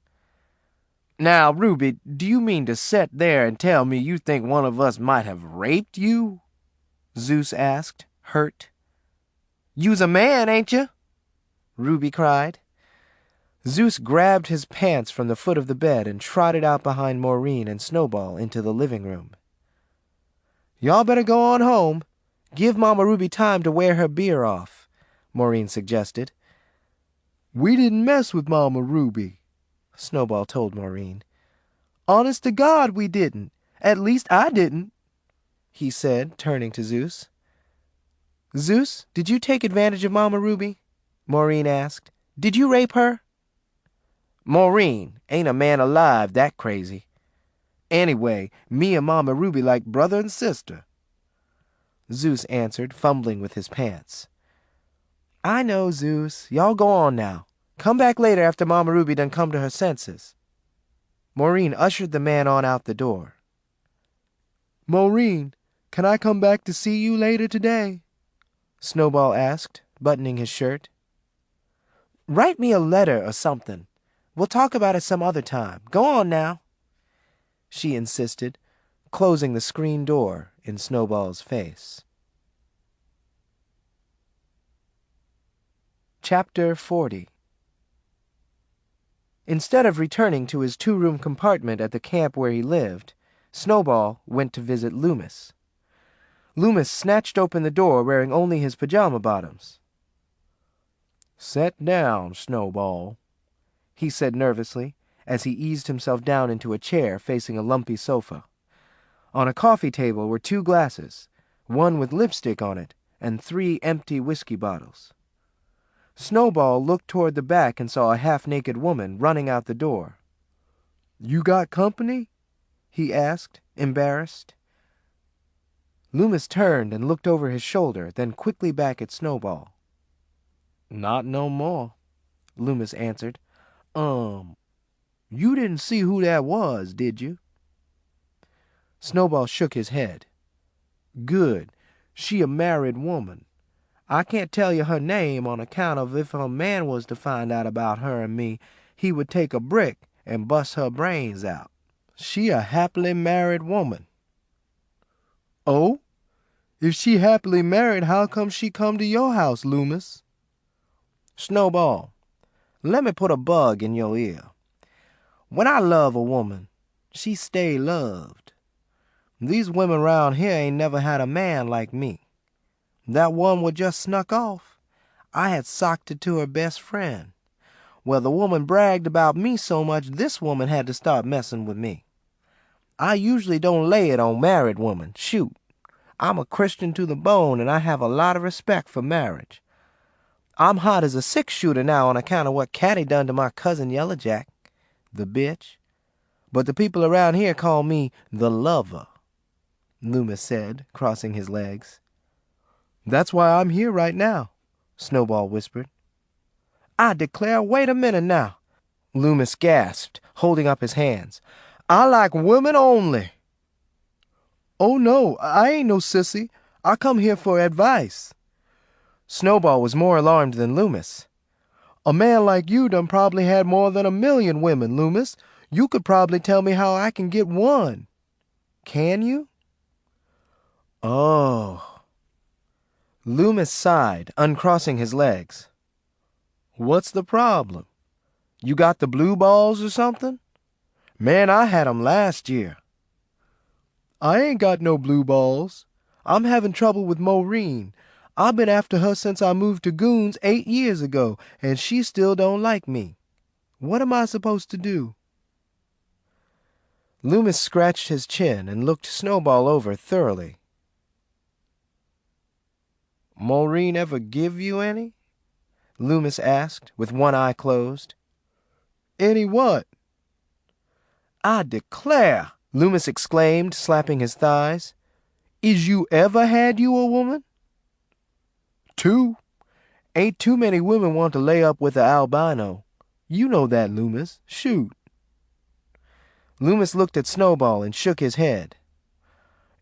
"Now, Ruby, do you mean to sit there and tell me you think one of us might have raped you?" Zeus asked, hurt. "You's a man, ain't you?" Ruby cried. Zeus grabbed his pants from the foot of the bed and trotted out behind Maureen and Snowball into the living room. "Y'all better go on home. Give Mama Ruby time to wear her beer off," Maureen suggested. "We didn't mess with Mama Ruby," Snowball told Maureen. "Honest to God, we didn't. At least I didn't," he said, turning to Zeus. "Zeus, did you take advantage of Mama Ruby?" Maureen asked. "Did you rape her?" "Maureen, ain't a man alive that crazy. Anyway, me and Mama Ruby like brother and sister," Zeus answered, fumbling with his pants. "I know, Zeus. Y'all go on now. Come back later after Mama Ruby done come to her senses." Maureen ushered the man on out the door. "Maureen, can I come back to see you later today?" Snowball asked, buttoning his shirt. "Write me a letter or something. We'll talk about it some other time. Go on now," she insisted, closing the screen door in Snowball's face. Chapter 40. Instead of returning to his two-room compartment at the camp where he lived, Snowball went to visit Loomis. Loomis snatched open the door wearing only his pajama bottoms. "Set down, Snowball," he said nervously, as he eased himself down into a chair facing a lumpy sofa. On a coffee table were 2 glasses, one with lipstick on it, and 3 empty whiskey bottles. Snowball looked toward the back and saw a half-naked woman running out the door. "You got company?" he asked, embarrassed. Loomis turned and looked over his shoulder, then quickly back at Snowball. "Not no more," Loomis answered. You didn't see who that was, did you?" Snowball shook his head. "Good. She a married woman. I can't tell you her name on account of if a man was to find out about her and me, he would take a brick and bust her brains out. She a happily married woman." "Oh? If she happily married, how come she come to your house, Loomis?" "Snowball, let me put a bug in your ear. When I love a woman, she stay loved. These women round here ain't never had a man like me. That one what just snuck off, I had socked it to her best friend. Well, the woman bragged about me so much this woman had to start messing with me. I usually don't lay it on married women. Shoot. I'm a Christian to the bone, and I have a lot of respect for marriage. I'm hot as a 6-shooter now on account of what Caddy done to my cousin Yellow Jack, the bitch. But the people around here call me the lover," Loomis said, crossing his legs. "That's why I'm here right now," Snowball whispered. "I declare, wait a minute now," Loomis gasped, holding up his hands. "I like women only." "Oh, no, I ain't no sissy. I come here for advice." Snowball was more alarmed than Loomis. "A man like you done probably had more than 1,000,000 women, Loomis. You could probably tell me how I can get one." Can you? Oh. Loomis sighed, uncrossing his legs. What's the problem? You got the blue balls or something? Man, I had 'em last year. I ain't got no blue balls. I'm having trouble with Maureen. I've been after her since I moved to Goons 8 years ago, and she still don't like me. What am I supposed to do? Loomis scratched his chin and looked Snowball over thoroughly. Maureen ever give you any? Loomis asked, with one eye closed. Any what? I declare, Loomis exclaimed, slapping his thighs. Is you ever had you a woman? 2. Ain't too many women want to lay up with a albino. You know that, Loomis. Shoot. Loomis looked at Snowball and shook his head.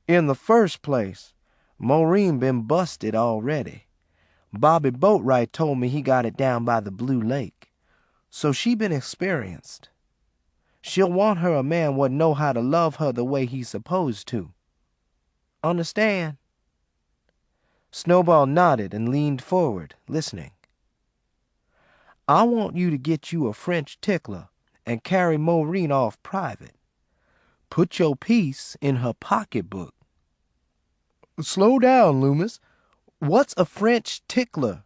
In the first place, Maureen been busted already. Bobby Boatwright told me he got it down by the Blue Lake. So she been experienced. She'll want her a man what know how to love her the way he's supposed to. Understand? Snowball nodded and leaned forward, listening. I want you to get you a French tickler and carry Maureen off private. Put your piece in her pocketbook. Slow down, Loomis. What's a French tickler?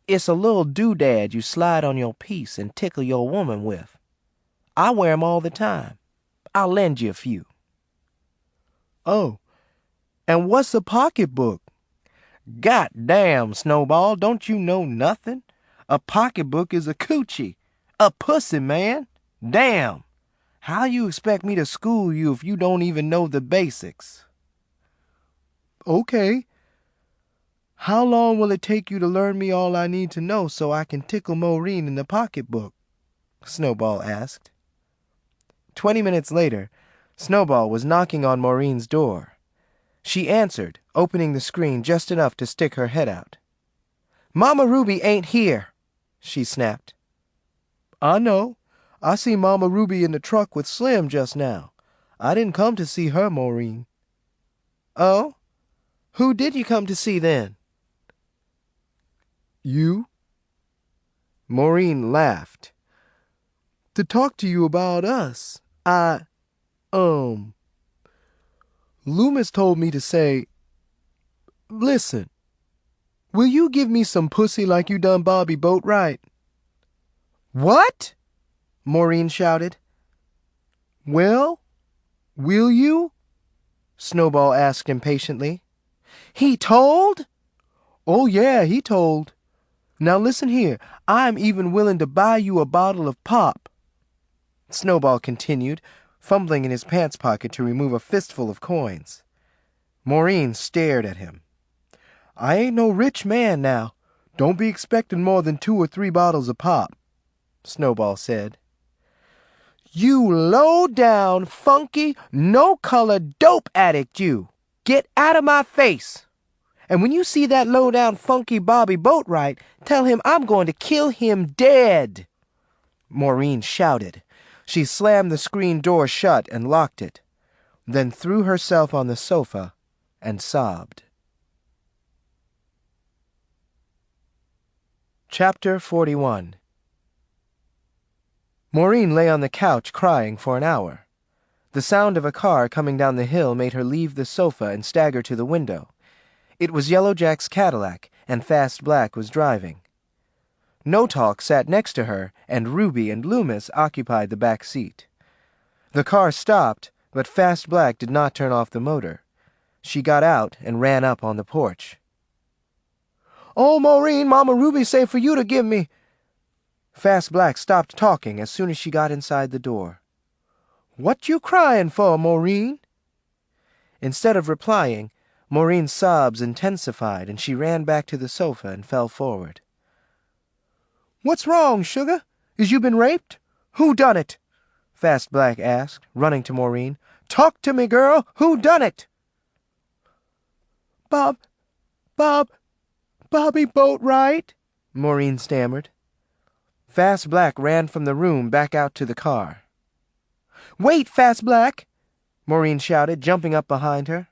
It's a little doodad you slide on your piece and tickle your woman with. I wear 'em all the time. I'll lend you a few. Oh, and what's a pocketbook? God damn, Snowball, don't you know nothing? A pocketbook is a coochie. A pussy, man. Damn. How you expect me to school you if you don't even know the basics? Okay. How long will it take you to learn me all I need to know so I can tickle Maureen in the pocketbook? Snowball asked. 20 minutes later, Snowball was knocking on Maureen's door. She answered, opening the screen just enough to stick her head out. Mama Ruby ain't here, she snapped. I know. I see Mama Ruby in the truck with Slim just now. I didn't come to see her, Maureen. Oh? Who did you come to see then? You? Maureen laughed. To talk to you about us. Loomis told me to say, listen, will you give me some pussy like you done Bobby Boatwright? What? Maureen shouted. Well, will you? Snowball asked impatiently. He told? Oh, yeah, he told. Now listen here, I'm even willing to buy you a bottle of pop. Snowball continued, fumbling in his pants pocket to remove a fistful of coins. Maureen stared at him. I ain't no rich man now. Don't be expecting more than 2 or 3 bottles of pop, Snowball said. You low-down, funky, no-color dope addict, you! Get out of my face! And when you see that low-down, funky Bobby Boatwright, tell him I'm going to kill him dead! Maureen shouted. She slammed the screen door shut and locked it, then threw herself on the sofa and sobbed. Chapter 41. Maureen lay on the couch crying for an hour. The sound of a car coming down the hill made her leave the sofa and stagger to the window. It was Yellow Jack's Cadillac, and Fast Black was driving. No Talk sat next to her, and Ruby and Loomis occupied the back seat. The car stopped, but Fast Black did not turn off the motor. She got out and ran up on the porch. Oh, Maureen, Mama Ruby say for you to give me... Fast Black stopped talking as soon as she got inside the door. What you crying for, Maureen? Instead of replying, Maureen's sobs intensified and she ran back to the sofa and fell forward. What's wrong, sugar? Is you been raped? Who done it? Fast Black asked, running to Maureen. Talk to me, girl. Who done it? Bobby Boatwright, Maureen stammered. Fast Black ran from the room back out to the car. Wait, Fast Black! Maureen shouted, jumping up behind her.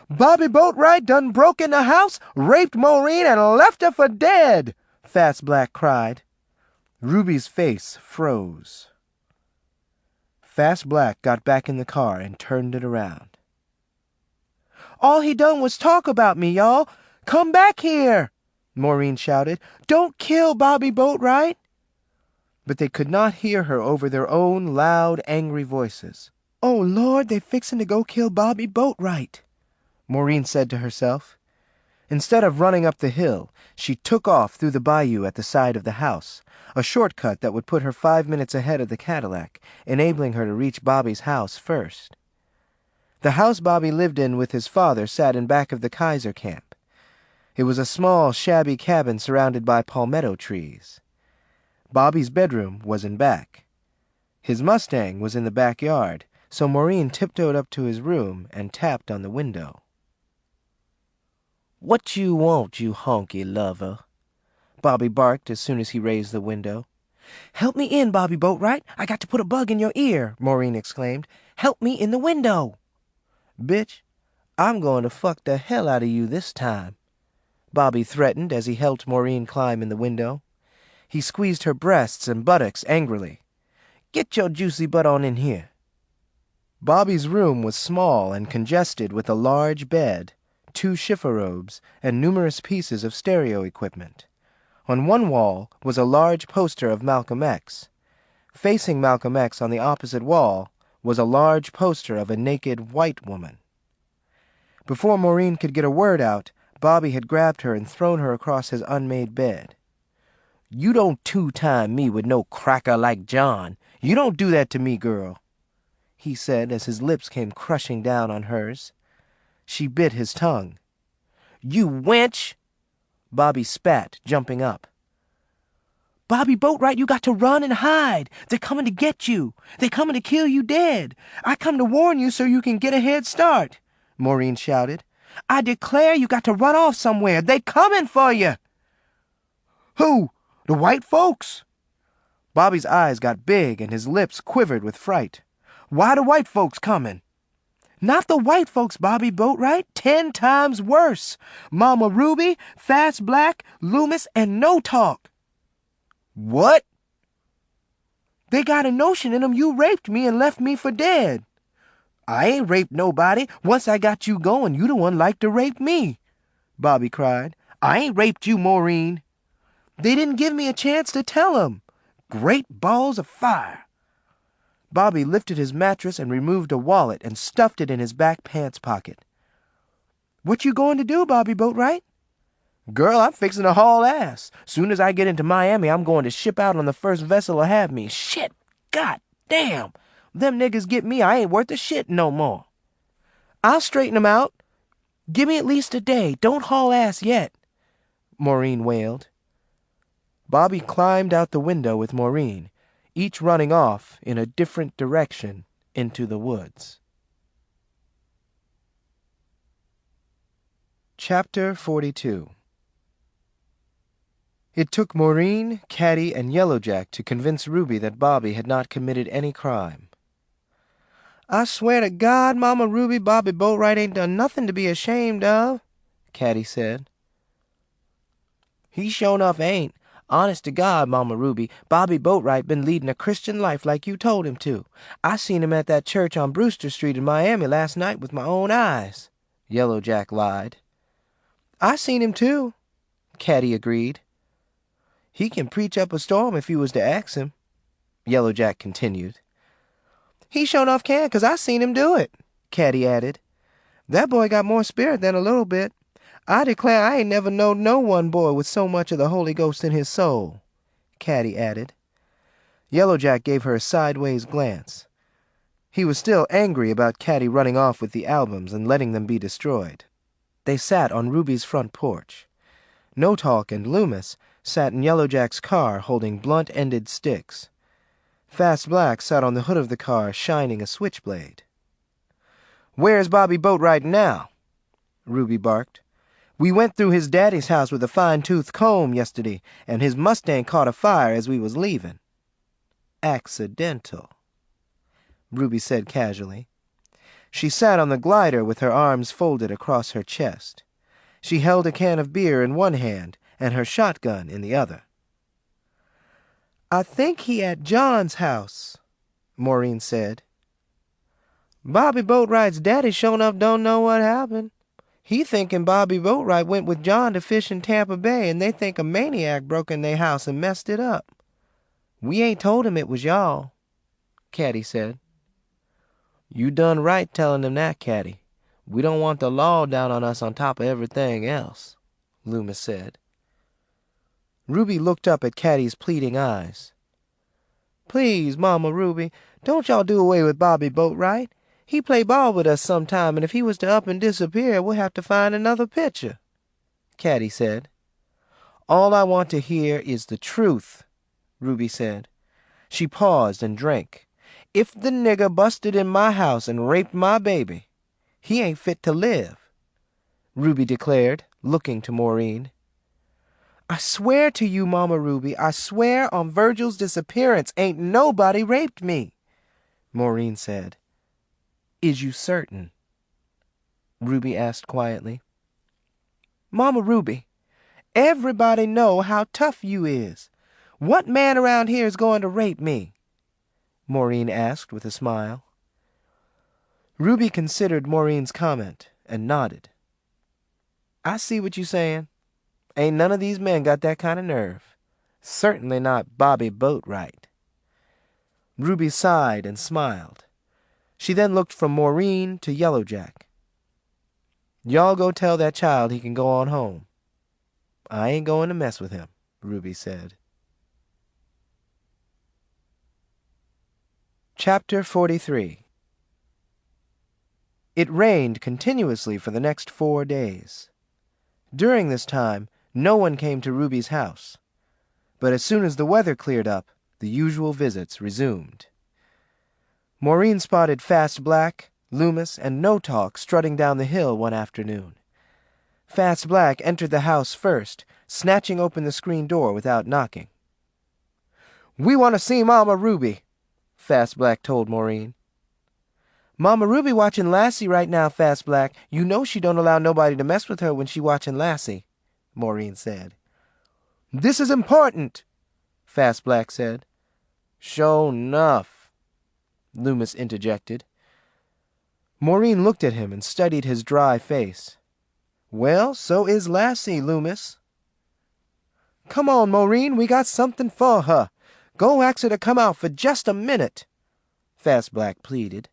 "Bobby Boatwright done broke in the house, raped Maureen, and left her for dead," Fast Black cried. Ruby's face froze. Fast Black got back in the car and turned it around. "All he done was talk about me, y'all. Come back here," Maureen shouted. "Don't kill Bobby Boatwright." But they could not hear her over their own loud, angry voices. "Oh, Lord, they fixin' to go kill Bobby Boatwright," Maureen said to herself. Instead of running up the hill, she took off through the bayou at the side of the house, a shortcut that would put her 5 minutes ahead of the Cadillac, enabling her to reach Bobby's house first. The house Bobby lived in with his father sat in back of the Kaiser camp. It was a small, shabby cabin surrounded by palmetto trees. Bobby's bedroom was in back. His Mustang was in the backyard, so Maureen tiptoed up to his room and tapped on the window. "What you want, you honky lover?" Bobby barked as soon as he raised the window. "Help me in, Bobby Boatwright. I got to put a bug in your ear," Maureen exclaimed. "Help me in the window." "Bitch, I'm going to fuck the hell out of you this time," Bobby threatened as he helped Maureen climb in the window. He squeezed her breasts and buttocks angrily. "Get your juicy butt on in here." Bobby's room was small and congested with a large bed, 2 chiffon-robes, and numerous pieces of stereo equipment. On one wall was a large poster of Malcolm X. Facing Malcolm X on the opposite wall was a large poster of a naked white woman. Before Maureen could get a word out, Bobby had grabbed her and thrown her across his unmade bed. "You don't two-time me with no cracker like John. You don't do that to me, girl," he said as his lips came crushing down on hers. She bit his tongue. "You wench!" Bobby spat, jumping up. "Bobby Boatwright, you got to run and hide. They're coming to get you. They're coming to kill you dead. I come to warn you so you can get a head start," Maureen shouted. "I declare you got to run off somewhere. They coming for you." "Who? The white folks?" Bobby's eyes got big and his lips quivered with fright. "Why the white folks coming?" "Not the white folks, Bobby Boatwright. 10 times worse. Mama Ruby, Fast Black, Loomis, and No Talk." "What?" "They got a notion in 'em you raped me and left me for dead." "I ain't raped nobody. Once I got you going, you the one like to rape me," Bobby cried. "I ain't raped you, Maureen." "They didn't give me a chance to tell 'em." "Great balls of fire." Bobby lifted his mattress and removed a wallet and stuffed it in his back pants pocket. "What you going to do, Bobby Boatwright?" "Girl, I'm fixing to haul ass. Soon as I get into Miami, I'm going to ship out on the first vessel'll have me. Shit! God damn! Them niggas get me, I ain't worth a shit no more." "I'll straighten 'em out. Give me at least a day. Don't haul ass yet," Maureen wailed. Bobby climbed out the window with Maureen, each running off in a different direction into the woods. Chapter 42. It took Maureen, Caddy, and Yellowjack to convince Ruby that Bobby had not committed any crime. "I swear to God, Mama Ruby, Bobby Boatwright ain't done nothing to be ashamed of," Caddy said. "He sure enough ain't. Honest to God, Mama Ruby, Bobby Boatwright been leading a Christian life like you told him to. I seen him at that church on Brewster Street in Miami last night with my own eyes," Yellowjack lied. "I seen him too," Caddy agreed. "He can preach up a storm if you was to ask him," Yellowjack continued. "He sure enough can, 'cause I seen him do it," Caddy added. "That boy got more spirit than a little bit. I declare I ain't never known no one boy with so much of the Holy Ghost in his soul," Caddy added. Yellowjack gave her a sideways glance. He was still angry about Caddy running off with the albums and letting them be destroyed. They sat on Ruby's front porch. No Talk and Loomis sat in Yellowjack's car holding blunt-ended sticks. Fast Black sat on the hood of the car shining a switchblade. "Where's Bobby Boatwright now?" Ruby barked. "We went through his daddy's house with a fine-tooth comb yesterday, and his Mustang caught a fire as we was leaving." "Accidental," Ruby said casually. She sat on the glider with her arms folded across her chest. She held a can of beer in one hand and her shotgun in the other. "I think he at John's house," Maureen said. "Bobby Boatwright's daddy sure enough don't know what happened. He thinking Bobby Boatwright went with John to fish in Tampa Bay, and they think a maniac broke in their house and messed it up. We ain't told him it was y'all," Caddy said. "You done right telling them that, Caddy. We don't want the law down on us on top of everything else," Loomis said. Ruby looked up at Caddy's pleading eyes. "Please, Mama Ruby, don't y'all do away with Bobby Boatwright. He play ball with us sometime, and if he was to up and disappear, we'll have to find another pitcher," Caddy said. "All I want to hear is the truth," Ruby said. She paused and drank. "If the nigger busted in my house and raped my baby, he ain't fit to live," Ruby declared, looking to Maureen. "I swear to you, Mama Ruby, I swear on Virgil's disappearance, ain't nobody raped me," Maureen said. "Is you certain?" Ruby asked quietly. "Mama Ruby, everybody know how tough you is. What man around here is going to rape me?" Maureen asked with a smile. Ruby considered Maureen's comment and nodded. "I see what you saying. Ain't none of these men got that kind of nerve. Certainly not Bobby Boatwright." Ruby sighed and smiled. She then looked from Maureen to Yellowjack. "Y'all go tell that child he can go on home. I ain't going to mess with him," Ruby said. Chapter 43. It rained continuously for the next 4 days. During this time, no one came to Ruby's house. But as soon as the weather cleared up, the usual visits resumed. Maureen spotted Fast Black, Loomis, and No Talk strutting down the hill one afternoon. Fast Black entered the house first, snatching open the screen door without knocking. "We want to see Mama Ruby," Fast Black told Maureen. "Mama Ruby watching Lassie right now, Fast Black. You know she don't allow nobody to mess with her when she watching Lassie," Maureen said. "This is important," Fast Black said. "Sure enough," Loomis interjected. Maureen looked at him and studied his dry face. "Well, so is Lassie, Loomis." "Come on, Maureen, we got something for her. Go ask her to come out for just a minute," Fast Black pleaded.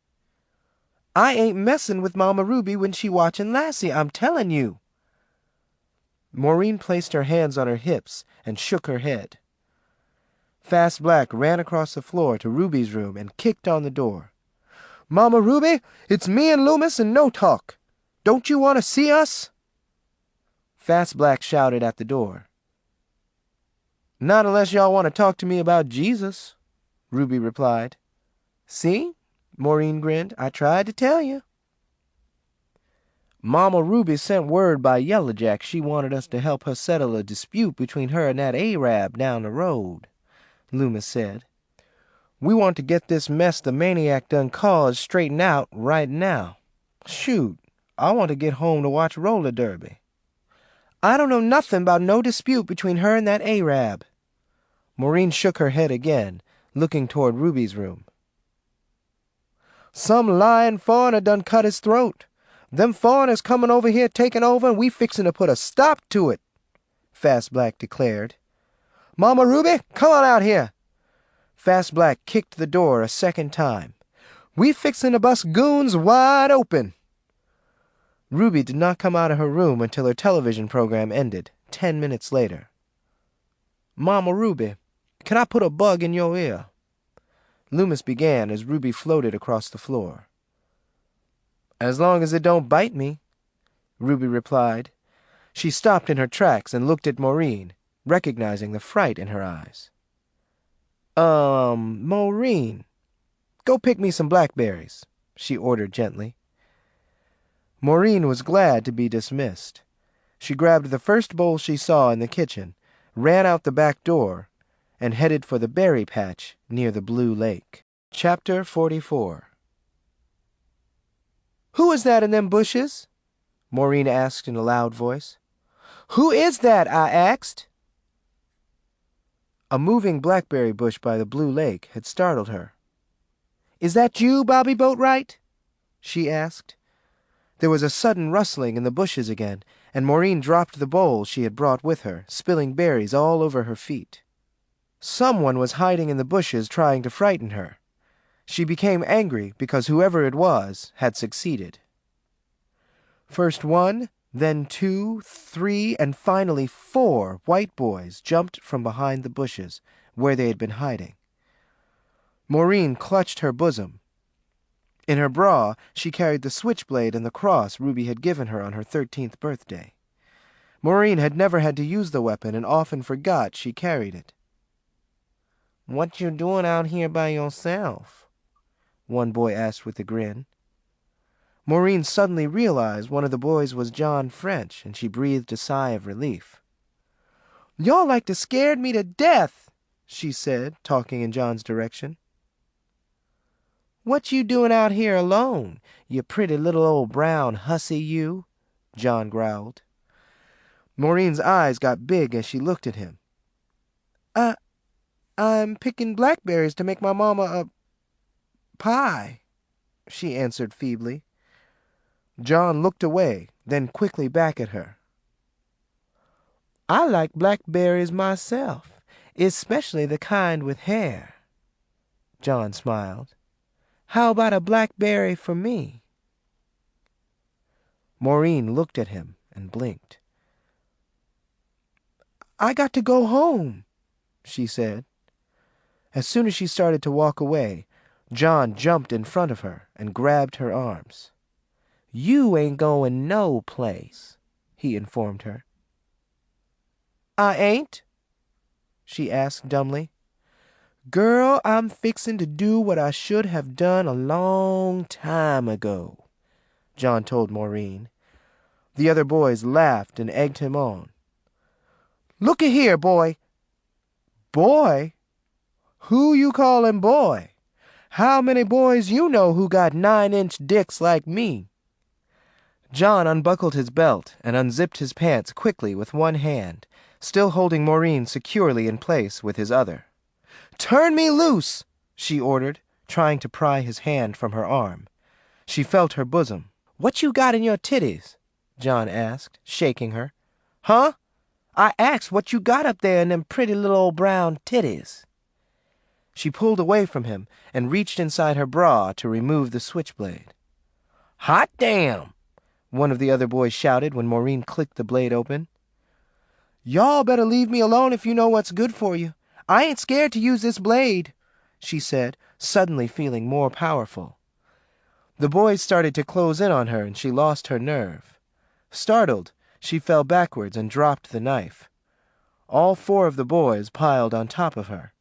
"I ain't messing with Mama Ruby when she watching Lassie, I'm telling you." Maureen placed her hands on her hips and shook her head. Fast Black ran across the floor to Ruby's room and kicked on the door. "Mama Ruby, it's me and Loomis and No Talk. Don't you want to see us?" Fast Black shouted at the door. "Not unless y'all want to talk to me about Jesus," Ruby replied. "See?" Maureen grinned. "I tried to tell you." "Mama Ruby sent word by Yellowjack she wanted us to help her settle a dispute between her and that Arab down the road," Loomis said. "We want to get this mess the maniac done caused straightened out right now. Shoot, I want to get home to watch roller derby." "I don't know nothing about no dispute between her and that Arab." Maureen shook her head again, looking toward Ruby's room. "Some lying foreigner done cut his throat. Them foreigners coming over here taking over, and we fixing to put a stop to it," Fast Black declared. "Mama Ruby, come on out here." Fast Black kicked the door a second time. "We fixing to bust goons wide open." Ruby did not come out of her room until her television program ended, 10 minutes later. "Mama Ruby, can I put a bug in your ear?" Loomis began as Ruby floated across the floor. "As long as it don't bite me," Ruby replied. She stopped in her tracks and looked at Maureen, recognizing the fright in her eyes. Maureen, go pick me some blackberries," she ordered gently. Maureen was glad to be dismissed. She grabbed the first bowl she saw in the kitchen, ran out the back door, and headed for the berry patch near the Blue Lake. Chapter 44. Who is that in them bushes? Maureen asked in a loud voice. Who is that? I asked. A moving blackberry bush by the blue lake had startled her. Is that you, Bobby Boatwright? She asked. There was a sudden rustling in the bushes again, and Maureen dropped the bowl she had brought with her, spilling berries all over her feet. Someone was hiding in the bushes trying to frighten her. She became angry because whoever it was had succeeded. First one, then 2, 3, and finally 4 white boys jumped from behind the bushes where they had been hiding. Maureen clutched her bosom. In her bra, she carried the switchblade and the cross Ruby had given her on her 13th birthday. Maureen had never had to use the weapon and often forgot she carried it. "What you doing out here by yourself?" one boy asked with a grin. Maureen suddenly realized one of the boys was John French, and she breathed a sigh of relief. "Y'all like to scared me to death," she said, talking in John's direction. "What you doing out here alone, you pretty little old brown hussy, you?" John growled. Maureen's eyes got big as she looked at him. I'm picking blackberries to make my mama a pie," she answered feebly. John looked away, then quickly back at her. "I like blackberries myself, especially the kind with hair." John smiled. "How about a blackberry for me?" Maureen looked at him and blinked. "I got to go home," she said. As soon as she started to walk away, John jumped in front of her and grabbed her arms. "You ain't going no place," he informed her. "I ain't?" she asked dumbly. "Girl, I'm fixin' to do what I should have done a long time ago," John told Maureen. The other boys laughed and egged him on. "Looky here, boy." "Boy? Who you callin' boy? How many boys you know who got 9-inch dicks like me?" John unbuckled his belt and unzipped his pants quickly with one hand, still holding Maureen securely in place with his other. "Turn me loose," she ordered, trying to pry his hand from her arm. She felt her bosom. "What you got in your titties?" John asked, shaking her. "Huh? I asked what you got up there in them pretty little old brown titties." She pulled away from him and reached inside her bra to remove the switchblade. "Hot damn!" one of the other boys shouted when Maureen clicked the blade open. "Y'all better leave me alone if you know what's good for you. I ain't scared to use this blade," she said, suddenly feeling more powerful. The boys started to close in on her and she lost her nerve. Startled, she fell backwards and dropped the knife. All 4 of the boys piled on top of her.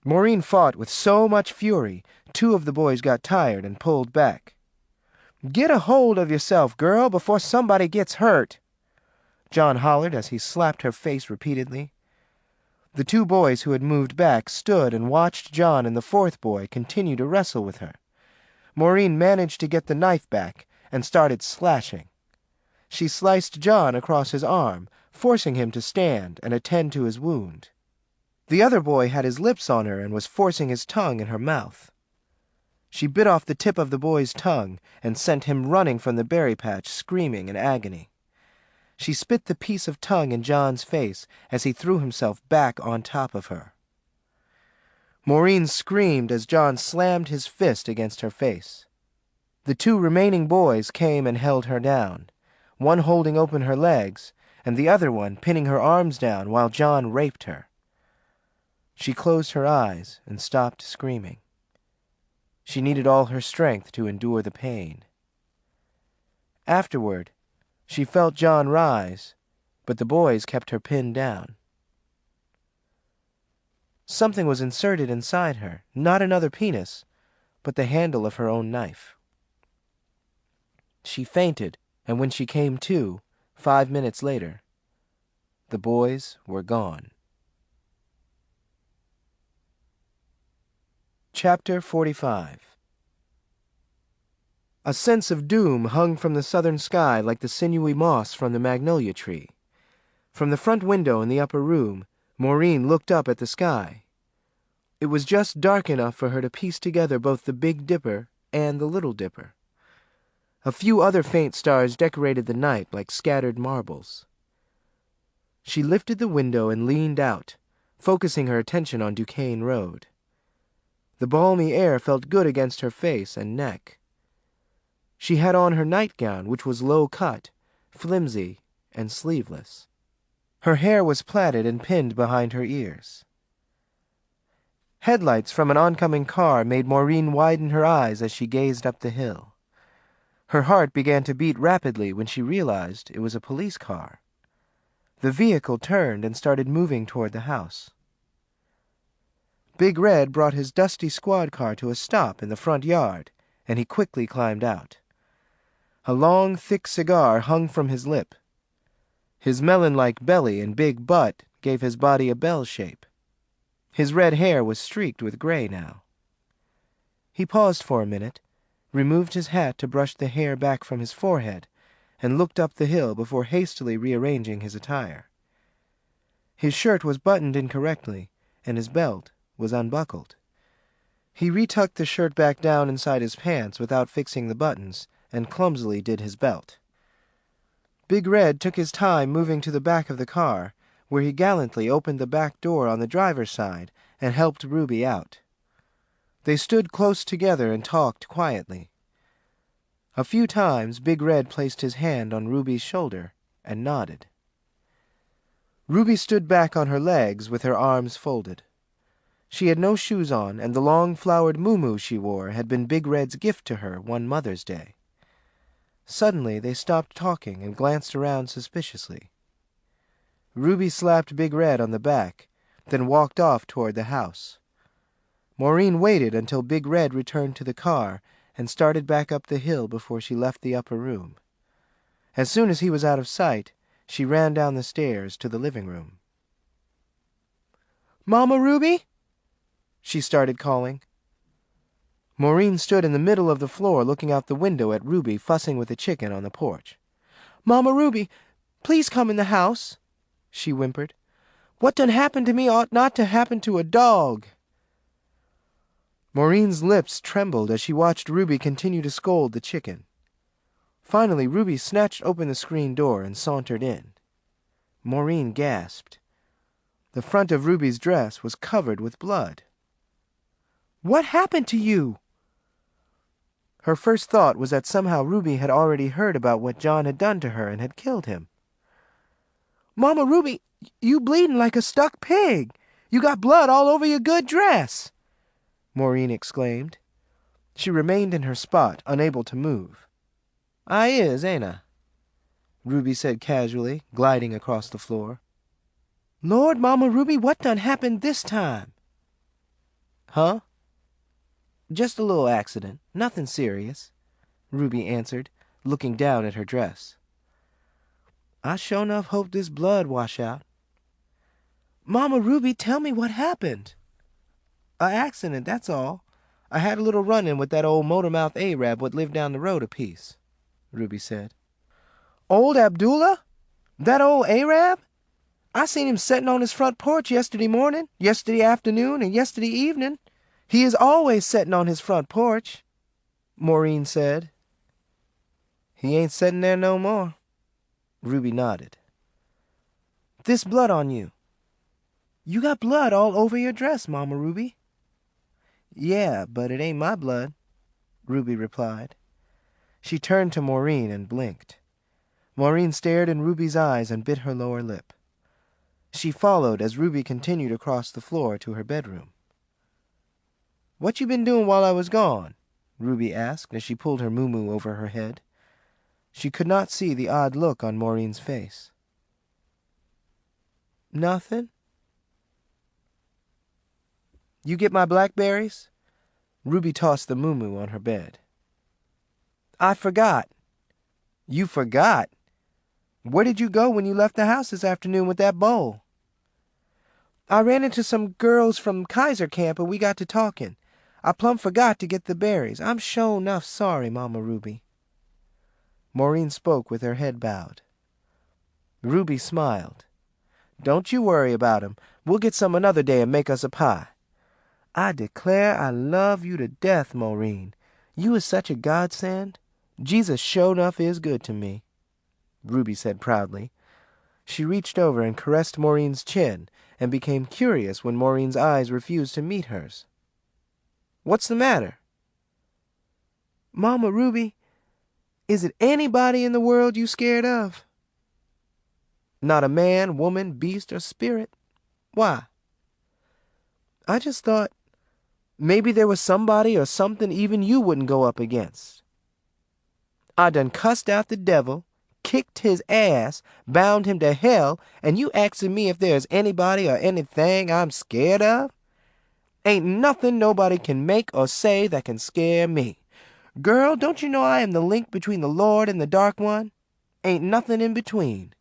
Maureen fought with so much fury, 2 of the boys got tired and pulled back. "Get a hold of yourself, girl, before somebody gets hurt," John hollered as he slapped her face repeatedly. The 2 boys who had moved back stood and watched John and the 4th boy continue to wrestle with her. Maureen managed to get the knife back and started slashing. She sliced John across his arm, forcing him to stand and attend to his wound. The other boy had his lips on her and was forcing his tongue in her mouth. She bit off the tip of the boy's tongue and sent him running from the berry patch, screaming in agony. She spit the piece of tongue in John's face as he threw himself back on top of her. Maureen screamed as John slammed his fist against her face. The 2 remaining boys came and held her down, one holding open her legs and the other one pinning her arms down while John raped her. She closed her eyes and stopped screaming. She needed all her strength to endure the pain. Afterward, she felt John rise, but the boys kept her pinned down. Something was inserted inside her, not another penis, but the handle of her own knife. She fainted, and when she came to, 5 minutes later, the boys were gone. Chapter 45. A sense of doom hung from the southern sky like the sinewy moss from the magnolia tree. From the front window in the upper room, Maureen looked up at the sky. It was just dark enough for her to piece together both the Big Dipper and the Little Dipper. A few other faint stars decorated the night like scattered marbles. She lifted the window and leaned out, focusing her attention on Duquesne Road. The balmy air felt good against her face and neck. She had on her nightgown, which was low-cut, flimsy, and sleeveless. Her hair was plaited and pinned behind her ears. Headlights from an oncoming car made Maureen widen her eyes as she gazed up the hill. Her heart began to beat rapidly when she realized it was a police car. The vehicle turned and started moving toward the house. Big Red brought his dusty squad car to a stop in the front yard, and he quickly climbed out. A long, thick cigar hung from his lip. His melon-like belly and big butt gave his body a bell shape. His red hair was streaked with gray now. He paused for a minute, removed his hat to brush the hair back from his forehead, and looked up the hill before hastily rearranging his attire. His shirt was buttoned incorrectly, and his belt was unbuckled. He retucked the shirt back down inside his pants without fixing the buttons, and clumsily did his belt. Big Red took his time moving to the back of the car, where he gallantly opened the back door on the driver's side and helped Ruby out. They stood close together and talked quietly. A few times Big Red placed his hand on Ruby's shoulder and nodded. Ruby stood back on her legs with her arms folded. She had no shoes on, and the long flowered muumuu she wore had been Big Red's gift to her one Mother's Day. Suddenly they stopped talking and glanced around suspiciously. Ruby slapped Big Red on the back, then walked off toward the house. Maureen waited until Big Red returned to the car and started back up the hill before she left the upper room. As soon as he was out of sight, she ran down the stairs to the living room. "Mama Ruby?" she started calling. Maureen stood in the middle of the floor looking out the window at Ruby fussing with a chicken on the porch. "Mama Ruby, please come in the house," she whimpered. "What done happened to me ought not to happen to a dog." Maureen's lips trembled as she watched Ruby continue to scold the chicken. Finally, Ruby snatched open the screen door and sauntered in. Maureen gasped. The front of Ruby's dress was covered with blood. "What happened to you?" Her first thought was that somehow Ruby had already heard about what John had done to her and had killed him. "Mama Ruby, you bleeding like a stuck pig. You got blood all over your good dress," Maureen exclaimed. She remained in her spot, unable to move. "I is, ain't I?" Ruby said casually, gliding across the floor. "Lord, Mama Ruby, what done happened this time?" "Huh? Just a little accident. Nothing serious," Ruby answered, looking down at her dress. "I sure enough hope this blood wash out." "Mama Ruby, tell me what happened." "A accident, that's all. I had a little run-in with that old motor-mouth Arab what lived down the road a piece," Ruby said. "Old Abdullah? That old Arab? I seen him setting on his front porch yesterday morning, yesterday afternoon, and yesterday evening. He is always setting on his front porch," Maureen said. "He ain't setting there no more." Ruby nodded. "This blood on you." "You got blood all over your dress, Mama Ruby." "Yeah, but it ain't my blood," Ruby replied. She turned to Maureen and blinked. Maureen stared in Ruby's eyes and bit her lower lip. She followed as Ruby continued across the floor to her bedroom. "What you been doing while I was gone?" Ruby asked as she pulled her muumuu over her head. She could not see the odd look on Maureen's face. "Nothing." "You get my blackberries?" Ruby tossed the muumuu on her bed. "I forgot." "You forgot? Where did you go when you left the house this afternoon with that bowl?" "I ran into some girls from Kaiser camp and we got to talking. I plumb forgot to get the berries. I'm sure enough sorry, Mama Ruby." Maureen spoke with her head bowed. Ruby smiled. "Don't you worry about 'em. We'll get some another day and make us a pie." "I declare I love you to death, Maureen. You is such a godsend. Jesus sure enough is good to me," Ruby said proudly. She reached over and caressed Maureen's chin and became curious when Maureen's eyes refused to meet hers. "What's the matter?" "Mama Ruby, is it anybody in the world you scared of?" "Not a man, woman, beast, or spirit. Why?" "I just thought maybe there was somebody or something even you wouldn't go up against. I done cussed out the devil, kicked his ass, bound him to hell, and you asking me if there's anybody or anything I'm scared of? Ain't nothing nobody can make or say that can scare me. Girl, don't you know I am the link between the Lord and the Dark One? Ain't nothing in between.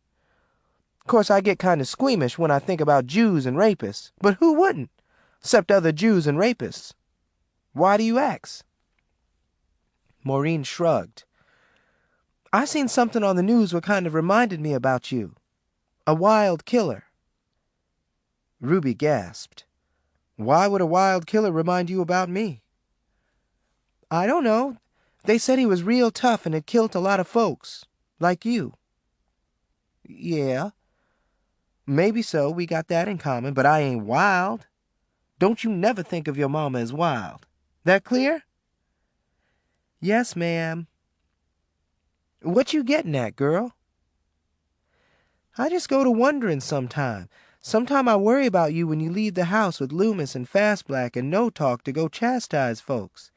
Course I get kind of squeamish when I think about Jews and rapists, but who wouldn't, 'cept other Jews and rapists? Why do you ask?" Maureen shrugged. "I seen something on the news what kind of reminded me about you. A wild killer." Ruby gasped. "Why would a wild killer remind you about me?" "I don't know. They said he was real tough and had killed a lot of folks. Like you." "Yeah. Maybe so, we got that in common, but I ain't wild. Don't you never think of your mama as wild. That clear?" "Yes, ma'am." "What you getting at, girl?" "I just go to wondering sometime. Sometime I worry about you when you leave the house with Loomis and Fast Black and No Talk to go chastise folks.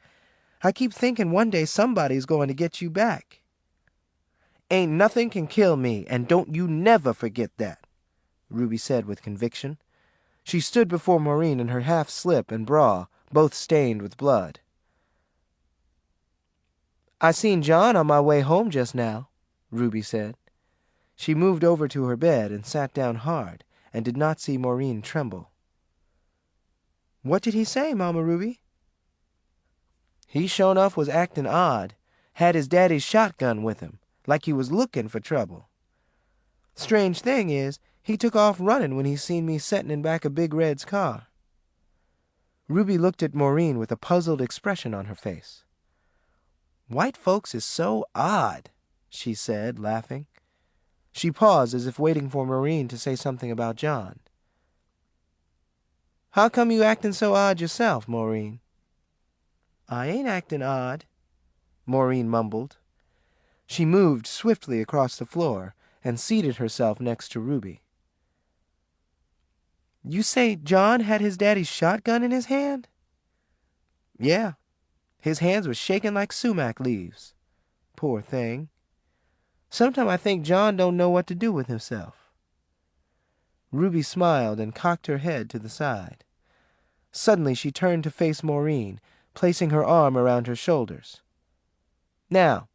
I keep thinking one day somebody's going to get you back." "Ain't nothing can kill me, and don't you never forget that," Ruby said with conviction. She stood before Maureen in her half-slip and bra, both stained with blood. "I seen John on my way home just now," Ruby said. She moved over to her bed and sat down hard, and did not see Maureen tremble. "What did he say, Mama Ruby?" "He sure enough was acting odd. Had his daddy's shotgun with him, like he was looking for trouble. Strange thing is, he took off running when he seen me setting in back of Big Red's car." Ruby looked at Maureen with a puzzled expression on her face. "White folks is so odd," she said, laughing. She paused as if waiting for Maureen to say something about John. "How come you acting so odd yourself, Maureen?" "I ain't acting odd," Maureen mumbled. She moved swiftly across the floor and seated herself next to Ruby. "You say John had his daddy's shotgun in his hand?" "Yeah. His hands was shaking like sumac leaves. Poor thing. Sometime I think John don't know what to do with himself." Ruby smiled and cocked her head to the side. Suddenly she turned to face Maureen, placing her arm around her shoulders. "Now,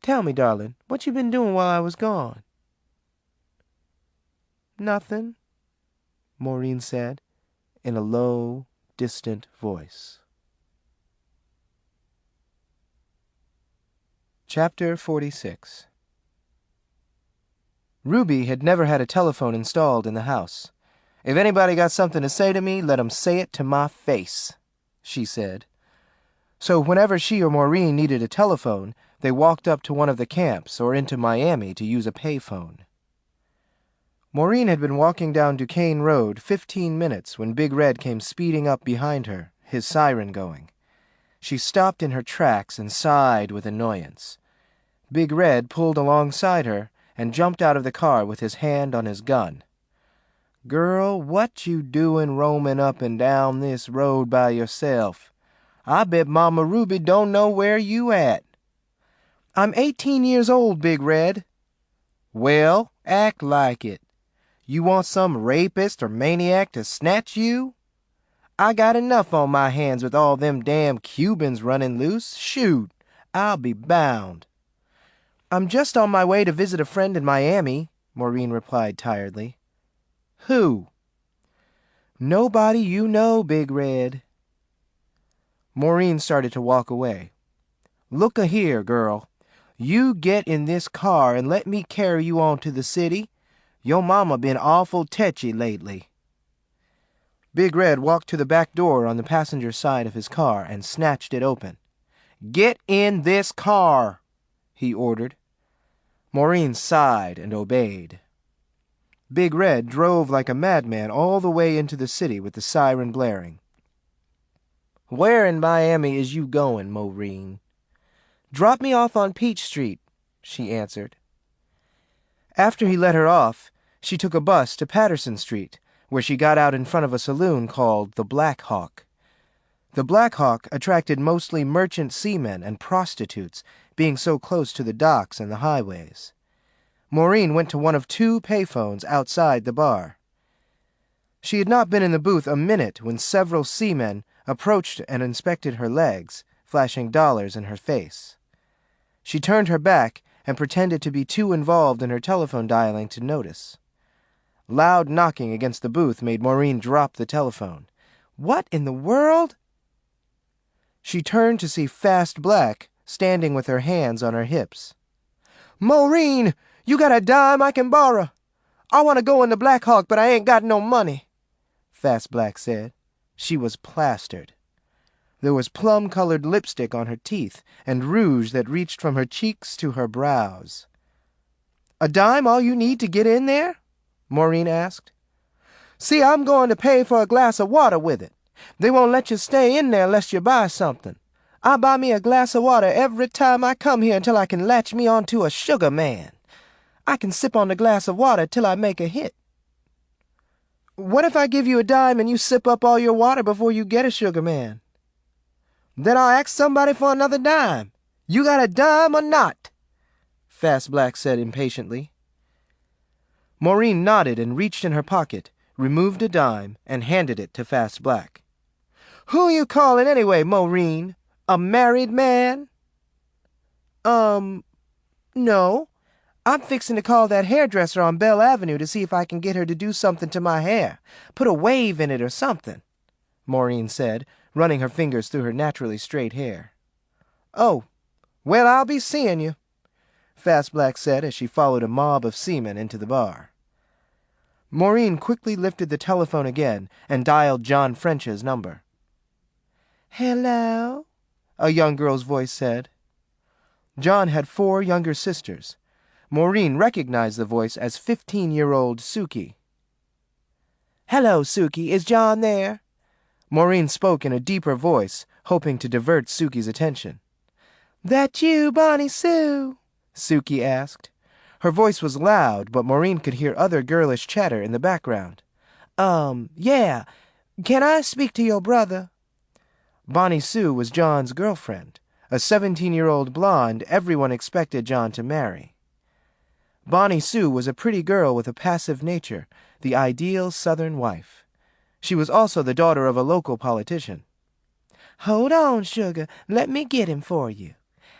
tell me, darling, what you been doing while I was gone?" "Nothing," Maureen said, in a low, distant voice. Chapter 46. Ruby had never had a telephone installed in the house. "If anybody got something to say to me, let 'em say it to my face," she said. So whenever she or Maureen needed a telephone, they walked up to one of the camps or into Miami to use a payphone. Maureen had been walking down Duquesne Road 15 minutes when Big Red came speeding up behind her, his siren going. She stopped in her tracks and sighed with annoyance. Big Red pulled alongside her and jumped out of the car with his hand on his gun. "Girl, what you doin' roaming up and down this road by yourself? I bet Mama Ruby don't know where you at." "I'm 18 years old, Big Red." "Well, act like it. You want some rapist or maniac to snatch you? I got enough on my hands with all them damn Cubans running loose. Shoot, I'll be bound." "I'm just on my way to visit a friend in Miami," Maureen replied tiredly. "Who?" "Nobody you know, Big Red." Maureen started to walk away. "Look-a-here, girl. You get in this car and let me carry you on to the city. Your mama been awful tetchy lately." Big Red walked to the back door on the passenger side of his car and snatched it open. "Get in this car," he ordered. Maureen sighed and obeyed. Big Red drove like a madman all the way into the city with the siren blaring. "Where in Miami is you going, Maureen?" "Drop me off on Peach Street," she answered. After he let her off, she took a bus to Patterson Street, where she got out in front of a saloon called the Black Hawk. The Black Hawk attracted mostly merchant seamen and prostitutes, being so close to the docks and the highways. Maureen went to one of 2 payphones outside the bar. She had not been in the booth a minute when several seamen approached and inspected her legs, flashing dollars in her face. She turned her back and pretended to be too involved in her telephone dialing to notice. Loud knocking against the booth made Maureen drop the telephone. "What in the world?" She turned to see Fast Black standing with her hands on her hips. "Maureen, you got a dime I can borrow? I want to go in the Black Hawk, but I ain't got no money," Fast Black said. She was plastered. There was plum-colored lipstick on her teeth and rouge that reached from her cheeks to her brows. "A dime all you need to get in there?" Maureen asked. "See, I'm going to pay for a glass of water with it. They won't let you stay in there unless you buy something. I buy me a glass of water every time I come here until I can latch me onto a sugar man. I can sip on the glass of water till I make a hit." "What if I give you a dime and you sip up all your water before you get a sugar man?" "Then I'll ask somebody for another dime. You got a dime or not?" Fast Black said impatiently. Maureen nodded and reached in her pocket, removed a dime, and handed it to Fast Black. "Who you calling anyway, Maureen? A married man?" No. I'm fixing to call that hairdresser on Bell Avenue to see if I can get her to do something to my hair. Put a wave in it or something," Maureen said, running her fingers through her naturally straight hair. "Oh, well, I'll be seeing you," Fast Black said as she followed a mob of seamen into the bar. Maureen quickly lifted the telephone again and dialed John French's number. "Hello?" a young girl's voice said. John had 4 younger sisters. Maureen recognized the voice as 15-year-old Suki. "Hello, Suki. Is John there?" Maureen spoke in a deeper voice, hoping to divert Suki's attention. "That you, Bonnie Sue?" Suki asked. Her voice was loud, but Maureen could hear other girlish chatter in the background. Yeah. Can I speak to your brother?" Bonnie Sue was John's girlfriend, a 17-year-old blonde everyone expected John to marry. Bonnie Sue was a pretty girl with a passive nature, the ideal Southern wife. She was also the daughter of a local politician. "Hold on, sugar. Let me get him for you.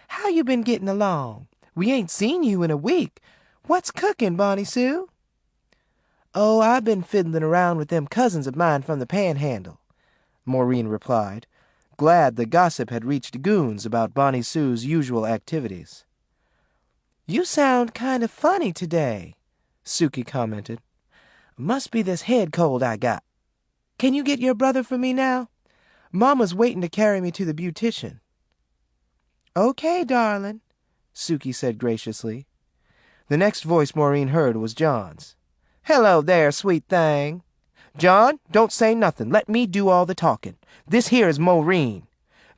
How you been getting along? We ain't seen you in a week. What's cooking, Bonnie Sue?" "Oh, I've been fiddling around with them cousins of mine from the Panhandle," Maureen replied, glad the gossip had reached goons about Bonnie Sue's usual activities. "You sound kind of funny today," Suki commented. "Must be this head cold I got. Can you get your brother for me now? Mama's waiting to carry me to the beautician." "Okay, darling," Suki said graciously. The next voice Maureen heard was John's. "Hello there, sweet thing. John, don't say nothing. Let me do all the talking. This here is Maureen.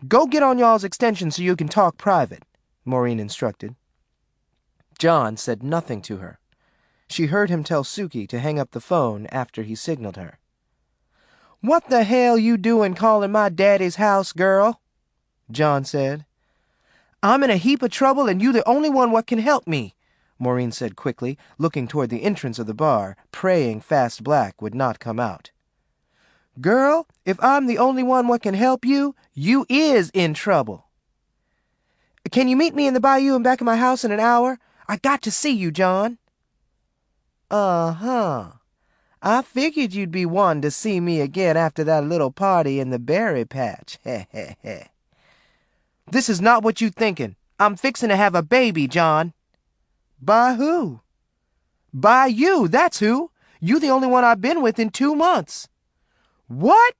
Go get on y'all's extension so you can talk private," Maureen instructed. John said nothing to her. She heard him tell Suki to hang up the phone after he signaled her. "What the hell you doing calling my daddy's house, girl?" John said. "I'm in a heap of trouble and you the only one what can help me," Maureen said quickly, looking toward the entrance of the bar, praying Fast Black would not come out. "Girl, if I'm the only one what can help you, you is in trouble." "Can you meet me in the bayou in back of my house in an hour? I got to see you, John." "Uh-huh. I figured you'd be one to see me again after that little party in the berry patch. This is not what you thinking. I'm fixing to have a baby, John. By who? By you, that's who. You the only one I've been with in 2 months. What?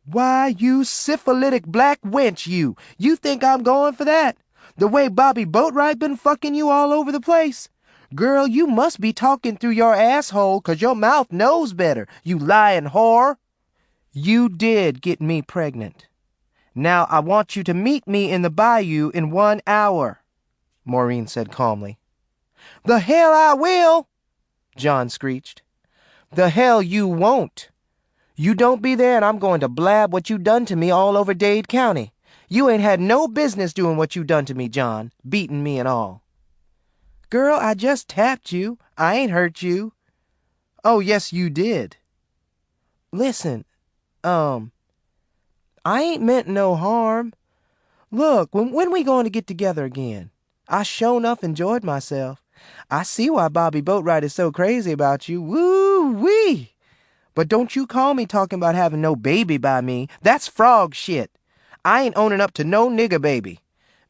Why, you syphilitic black wench, you. You think I'm going for that? The way Bobby Boatwright been fucking you all over the place? Girl, you must be talking through your asshole, 'cause your mouth knows better, you lying whore. You did get me pregnant. Now I want you to meet me in the bayou in 1 hour, Maureen said calmly. The hell I will, John screeched. The hell you won't. You don't be there and I'm going to blab what you done to me all over Dade County. You ain't had no business doing what you done to me, John, beating me and all. Girl, I just tapped you. I ain't hurt you. Oh, yes, you did. Listen, I ain't meant no harm. Look, when we going to get together again? I sure enough enjoyed myself. I see why Bobby Boatwright is so crazy about you. Woo-wee! But don't you call me talking about having no baby by me. That's frog shit. I ain't owning up to no nigger baby.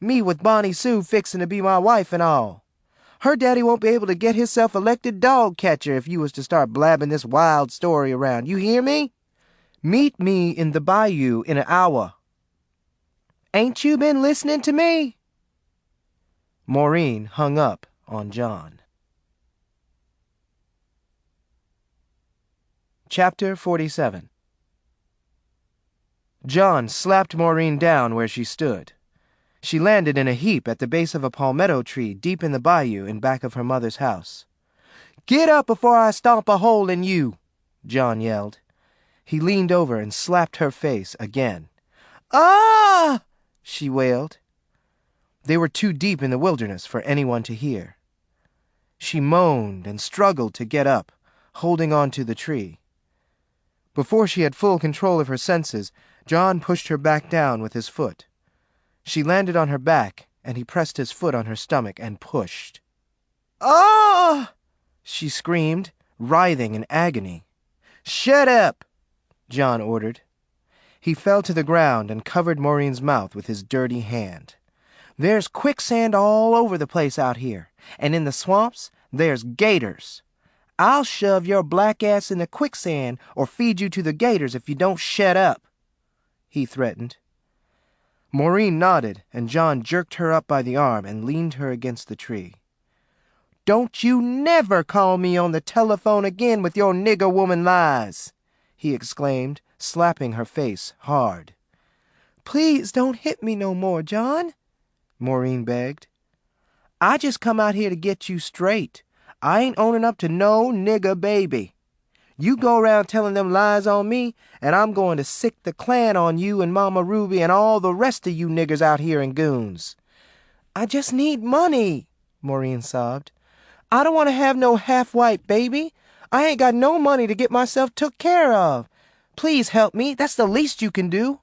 Me with Bonnie Sue fixing to be my wife and all. Her daddy won't be able to get himself elected dog catcher if you was to start blabbing this wild story around. You hear me? Meet me in the bayou in 1 hour. Ain't you been listening to me? Maureen hung up on John. Chapter 47. John slapped Maureen down where she stood. She landed in a heap at the base of a palmetto tree deep in the bayou in back of her mother's house. Get up before I stomp a hole in you, John yelled. He leaned over and slapped her face again. Ah! She wailed. They were too deep in the wilderness for anyone to hear. She moaned and struggled to get up, holding on to the tree. Before she had full control of her senses, John pushed her back down with his foot. She landed on her back, and he pressed his foot on her stomach and pushed. Ah! She screamed, writhing in agony. Shut up! John ordered. He fell to the ground and covered Maureen's mouth with his dirty hand. There's quicksand all over the place out here, and in the swamps there's gators. I'll shove your black ass in the quicksand or feed you to the gators if you don't shut up, he threatened. Maureen nodded, and John jerked her up by the arm and leaned her against the tree. Don't you never call me on the telephone again with your nigger woman lies, he exclaimed, slapping her face hard. Please don't hit me no more, John, Maureen begged. I just come out here to get you straight. I ain't owning up to no nigger baby. You go around telling them lies on me, and I'm going to sick the Klan on you and Mama Ruby and all the rest of you niggers out here in goons. I just need money, Maureen sobbed. I don't want to have no half-white baby. I ain't got no money to get myself took care of. Please help me. That's the least you can do.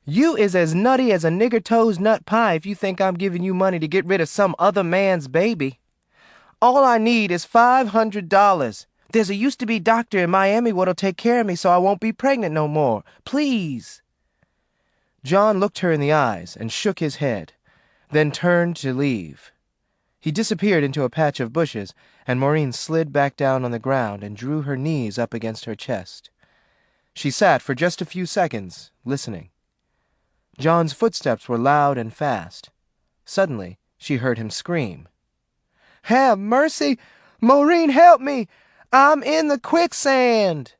You is as nutty as a nigger toes nut pie if you think I'm giving you money to get rid of some other man's baby. All I need is $500. There's a used-to-be doctor in Miami what'll take care of me so I won't be pregnant no more. Please. John looked her in the eyes and shook his head, then turned to leave. He disappeared into a patch of bushes, and Maureen slid back down on the ground and drew her knees up against her chest. She sat for just a few seconds, listening. John's footsteps were loud and fast. Suddenly, she heard him scream. Have mercy! Maureen, help me! I'm in the quicksand!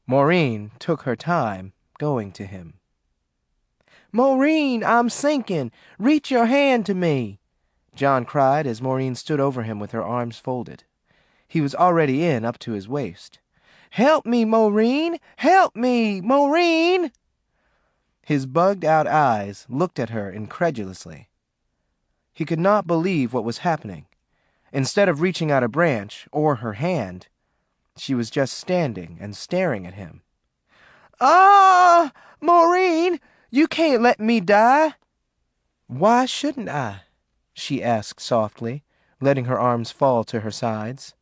Maureen took her time going to him. Maureen, I'm sinking! Reach your hand to me! John cried as Maureen stood over him with her arms folded. He was already in up to his waist. Help me, Maureen! Help me, Maureen! His bugged-out eyes looked at her incredulously. He could not believe what was happening. Instead of reaching out a branch or her hand, she was just standing and staring at him. Ah! Maureen! You can't let me die! Why shouldn't I? She asked softly, letting her arms fall to her sides.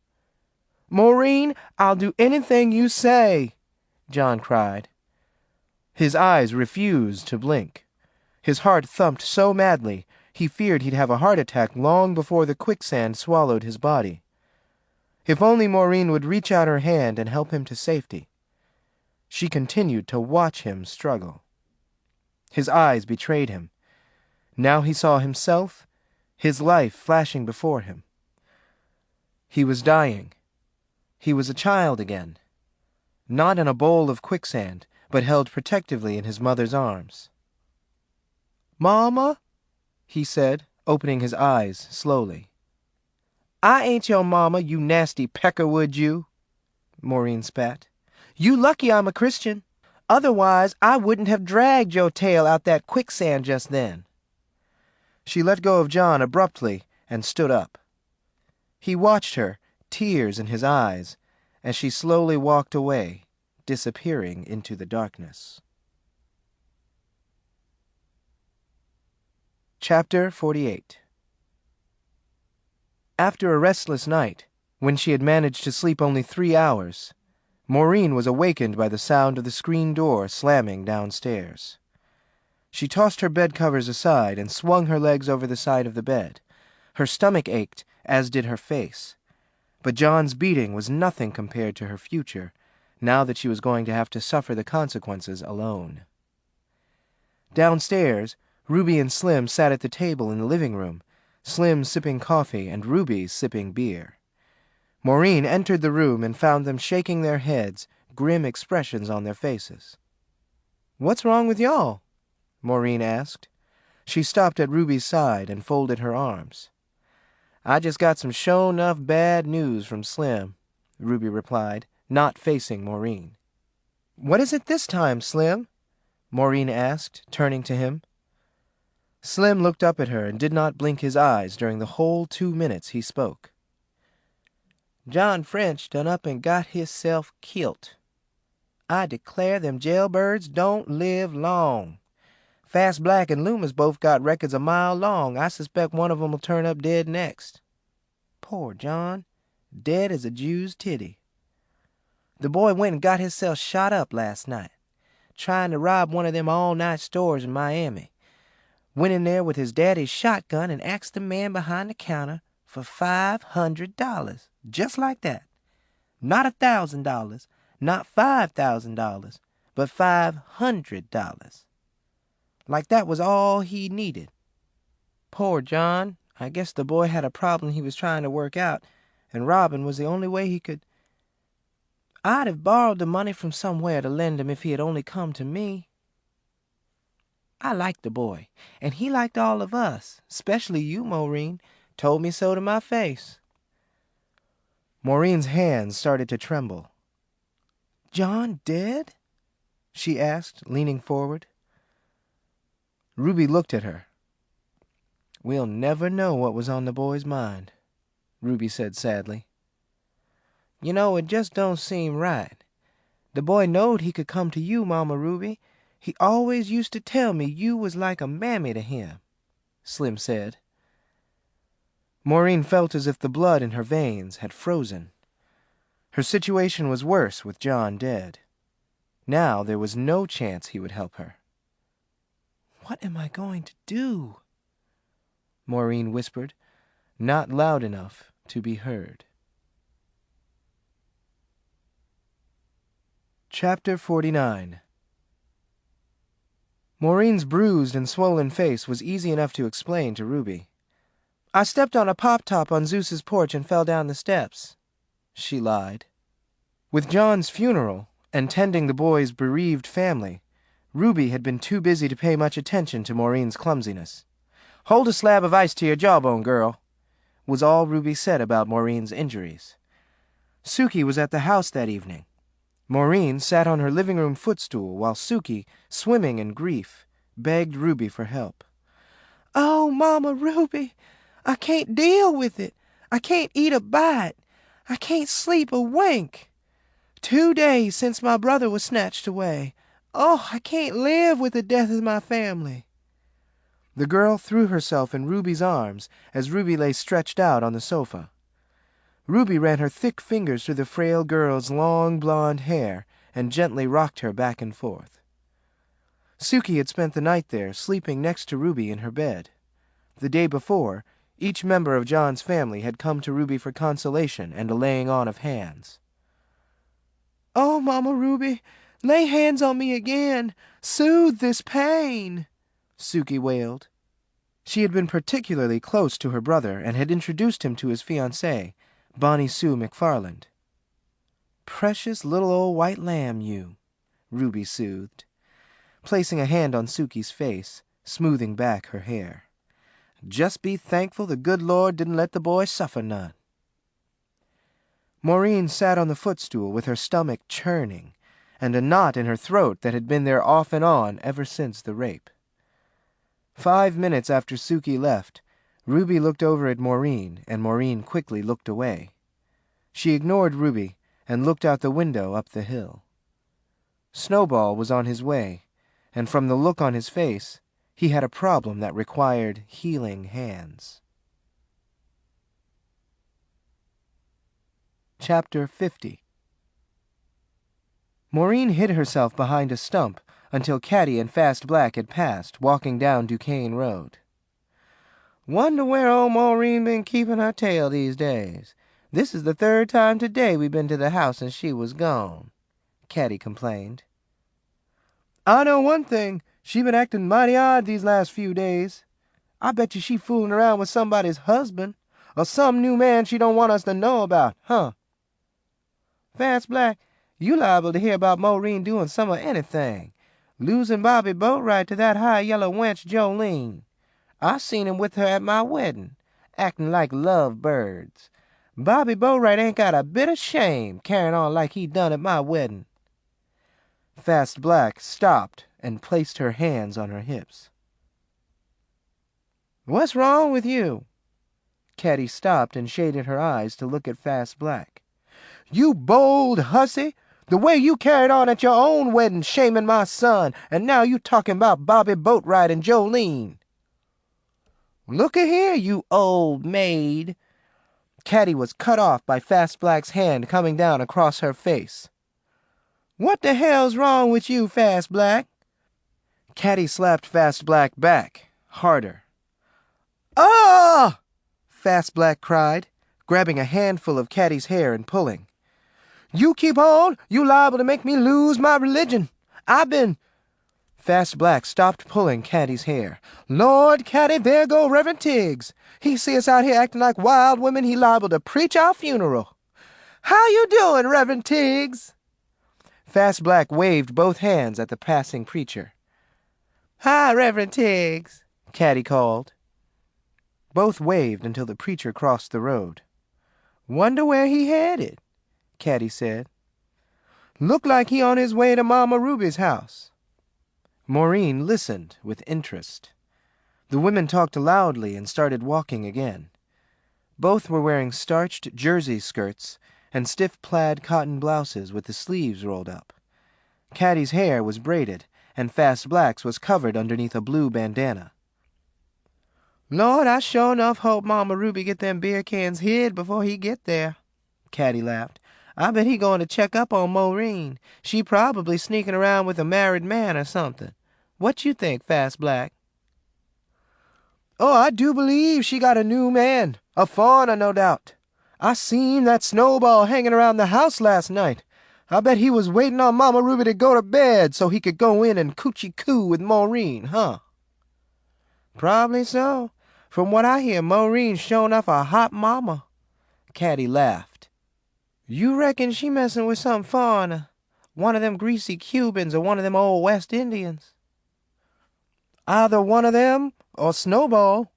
Maureen, I'll do anything you say, John cried. His eyes refused to blink. His heart thumped so madly he feared he'd have a heart attack long before the quicksand swallowed his body. If only Maureen would reach out her hand and help him to safety. She continued to watch him struggle. His eyes betrayed him. Now he saw himself, his life flashing before him. He was dying. He was a child again. Not in a bowl of quicksand, but held protectively in his mother's arms. "Mama," he said, opening his eyes slowly. "I ain't your mama, you nasty peckerwood, you," Maureen spat. "You lucky I'm a Christian. Otherwise, I wouldn't have dragged your tail out that quicksand just then." She let go of John abruptly and stood up. He watched her, tears in his eyes, as she slowly walked away, disappearing into the darkness. Chapter 48. After a restless night, when she had managed to sleep only 3 hours, Maureen was awakened by the sound of the screen door slamming downstairs. She tossed her bed covers aside and swung her legs over the side of the bed. Her stomach ached, as did her face. But John's beating was nothing compared to her future, now that she was going to have to suffer the consequences alone. Downstairs, Ruby and Slim sat at the table in the living room, Slim sipping coffee and Ruby sipping beer. Maureen entered the room and found them shaking their heads, grim expressions on their faces. "What's wrong with y'all?" Maureen asked. She stopped at Ruby's side and folded her arms. "I just got some sure enough bad news from Slim," Ruby replied, not facing Maureen. "What is it this time, Slim?" Maureen asked, turning to him. Slim looked up at her and did not blink his eyes during the whole 2 minutes he spoke. "John French done up and got hisself kilt. I declare them jailbirds don't live long. Fast Black and Loomis both got records a mile long. I suspect one of 'em'll turn up dead next. Poor John, dead as a Jew's titty. The boy went and got hisself shot up last night, trying to rob one of them all-night stores in Miami. Went in there with his daddy's shotgun and axed the man behind the counter for $500, just like that. Not $1,000, not $5,000, but $500. Like that was all he needed. Poor John, I guess the boy had a problem he was trying to work out, and robbing was the only way he could. I'd have borrowed the money from somewhere to lend him if he had only come to me. I liked the boy, and he liked all of us, especially you, Maureen. Told me so to my face." Maureen's hands started to tremble. "John dead?" she asked, leaning forward. Ruby looked at her. "We'll never know what was on the boy's mind," Ruby said sadly. "You know, it just don't seem right. The boy knowed he could come to you, Mama Ruby. He always used to tell me you was like a mammy to him," Slim said. Maureen felt as if the blood in her veins had frozen. Her situation was worse with John dead. Now there was no chance he would help her. "What am I going to do?" Maureen whispered, not loud enough to be heard. Chapter 49. Maureen's bruised and swollen face was easy enough to explain to Ruby. "I stepped on a pop-top on Zeus's porch and fell down the steps," she lied. With John's funeral and tending the boy's bereaved family, Ruby had been too busy to pay much attention to Maureen's clumsiness. "Hold a slab of ice to your jawbone, girl," was all Ruby said about Maureen's injuries. Suki was at the house that evening. Maureen sat on her living room footstool while Suki, swimming in grief, begged Ruby for help. "Oh, Mama Ruby, I can't deal with it. I can't eat a bite. I can't sleep a wink. 2 days since my brother was snatched away. Oh, I can't live with the death of my family." The girl threw herself in Ruby's arms as Ruby lay stretched out on the sofa. Ruby ran her thick fingers through the frail girl's long blonde hair and gently rocked her back and forth. Suki had spent the night there, sleeping next to Ruby in her bed. The day before, each member of John's family had come to Ruby for consolation and a laying on of hands. "Oh, Mama Ruby, lay hands on me again. Soothe this pain," Suki wailed. She had been particularly close to her brother and had introduced him to his fiancée, Bonnie Sue McFarland. "Precious little old white lamb, you," Ruby soothed, placing a hand on Suki's face, smoothing back her hair. "Just be thankful the good Lord didn't let the boy suffer none." Maureen sat on the footstool with her stomach churning and a knot in her throat that had been there off and on ever since the rape. 5 minutes after Suki left, Ruby looked over at Maureen, and Maureen quickly looked away. She ignored Ruby and looked out the window up the hill. Snowball was on his way, and from the look on his face, he had a problem that required healing hands. Chapter 50. Maureen hid herself behind a stump until Caddy and Fast Black had passed, walking down Duquesne Road. "Wonder where old Maureen been keeping her tail these days. This is the 3rd time today we've been to the house since she was gone," Caddy complained. "I know one thing. She been acting mighty odd these last few days. I bet you she fooling around with somebody's husband, or some new man she don't want us to know about, huh? Fast Black, you liable to hear about Maureen doing some of anything. Losing Bobby Boatwright to that high yellow wench Jolene. I seen him with her at my wedding, acting like love birds. Bobby Boatwright ain't got a bit of shame carrying on like he done at my wedding." Fast Black stopped and placed her hands on her hips. "What's wrong with you?" Caddy stopped and shaded her eyes to look at Fast Black. "You bold hussy! The way you carried on at your own wedding, shaming my son, and now you talking about Bobby Boatwright and Jolene." "Look-a here, you old maid." Caddy was cut off by Fast Black's hand coming down across her face. "What the hell's wrong with you, Fast Black?" Caddy slapped Fast Black back, harder. "Ah!" Fast Black cried, grabbing a handful of Caddy's hair and pulling. "You keep on, you liable to make me lose my religion. I've been—" Fast Black stopped pulling Caddy's hair. "Lord, Caddy, there go Reverend Tiggs. He see us out here acting like wild women, he liable to preach our funeral. How you doing, Reverend Tiggs?" Fast Black waved both hands at the passing preacher. "Hi, Reverend Tiggs," Caddy called. Both waved until the preacher crossed the road. "Wonder where he headed," Caddy said. "Look like he on his way to Mama Ruby's house." Maureen listened with interest. The women talked loudly and started walking again. Both were wearing starched jersey skirts and stiff plaid cotton blouses with the sleeves rolled up. Caddy's hair was braided, and Fast Black's was covered underneath a blue bandana. "Lord, I sure enough hope Mama Ruby get them beer cans hid before he get there," Caddy laughed. "I bet he going to check up on Maureen. She probably sneaking around with a married man or something. What you think, Fast Black?" "Oh, I do believe she got a new man, a foreigner, no doubt. I seen that Snowball hanging around the house last night. I bet he was waiting on Mama Ruby to go to bed so he could go in and coochie-coo with Maureen, huh?" "Probably so. From what I hear, Maureen's sure enough a hot mama." Caddy laughed. "You reckon she messing with some foreigner? One of them greasy Cubans or one of them old West Indians?" "Either one of them or Snowball.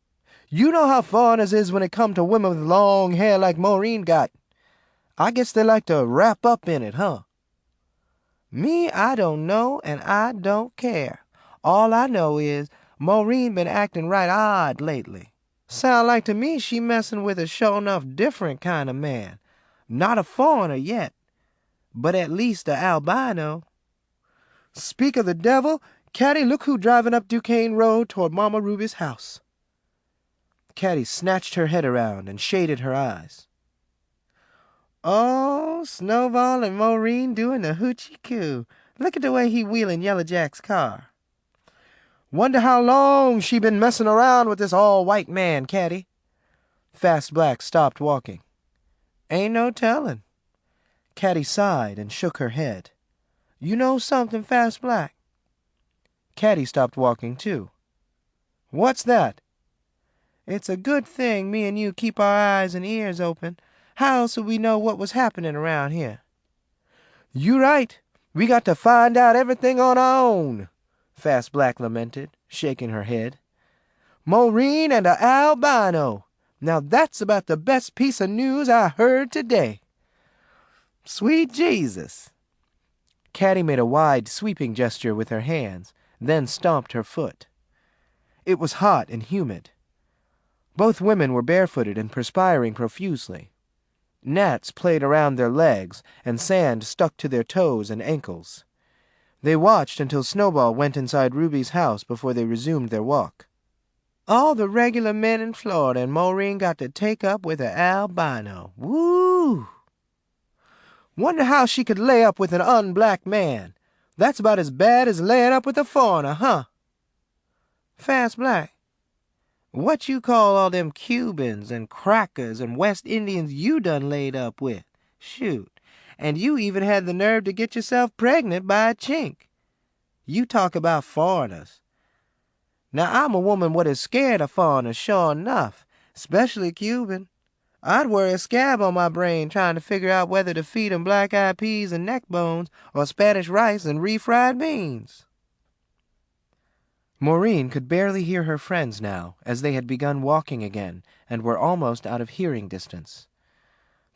You know how foreigners is when it come to women with long hair like Maureen got. I guess they like to wrap up in it, huh?" "Me, I don't know, and I don't care. All I know is Maureen been acting right odd lately. Sound like to me she messing with a sure enough different kind of man. Not a foreigner yet, but at least a albino." "Speak of the devil, Caddy, look who driving up Duquesne Road toward Mama Ruby's house." Caddy snatched her head around and shaded her eyes. Oh, Snowball and Maureen doing the hoochie coo. Look at the way he wheeling Yellow Jack's car. Wonder how long she been messing around with this all-white man, Caddy. Fast Black stopped walking. Ain't no telling. Caddy sighed and shook her head. You know something, Fast Black? Caddy stopped walking, too. What's that? It's a good thing me and you keep our eyes and ears open. How else would we know what was happening around here? You right. We got to find out everything on our own, Fast Black lamented, shaking her head. Maureen and a albino. Now that's about the best piece of news I heard today. Sweet Jesus. Caddy made a wide, sweeping gesture with her hands, then stomped her foot. It was hot and humid. Both women were barefooted and perspiring profusely. Gnats played around their legs, and sand stuck to their toes and ankles. They watched until Snowball went inside Ruby's house before they resumed their walk. All the regular men in Florida, and Maureen got to take up with an albino. Woo! Wonder how she could lay up with an unblack man. That's about as bad as laying up with a foreigner, huh? Fast Black, what you call all them Cubans and crackers and West Indians you done laid up with? Shoot, and you even had the nerve to get yourself pregnant by a chink. You talk about foreigners. Now, I'm a woman what is scared of foreigners, sure enough, especially Cuban. I'd wear a scab on my brain trying to figure out whether to feed 'em black-eyed peas and neck bones or Spanish rice and refried beans. Maureen could barely hear her friends now, as they had begun walking again and were almost out of hearing distance.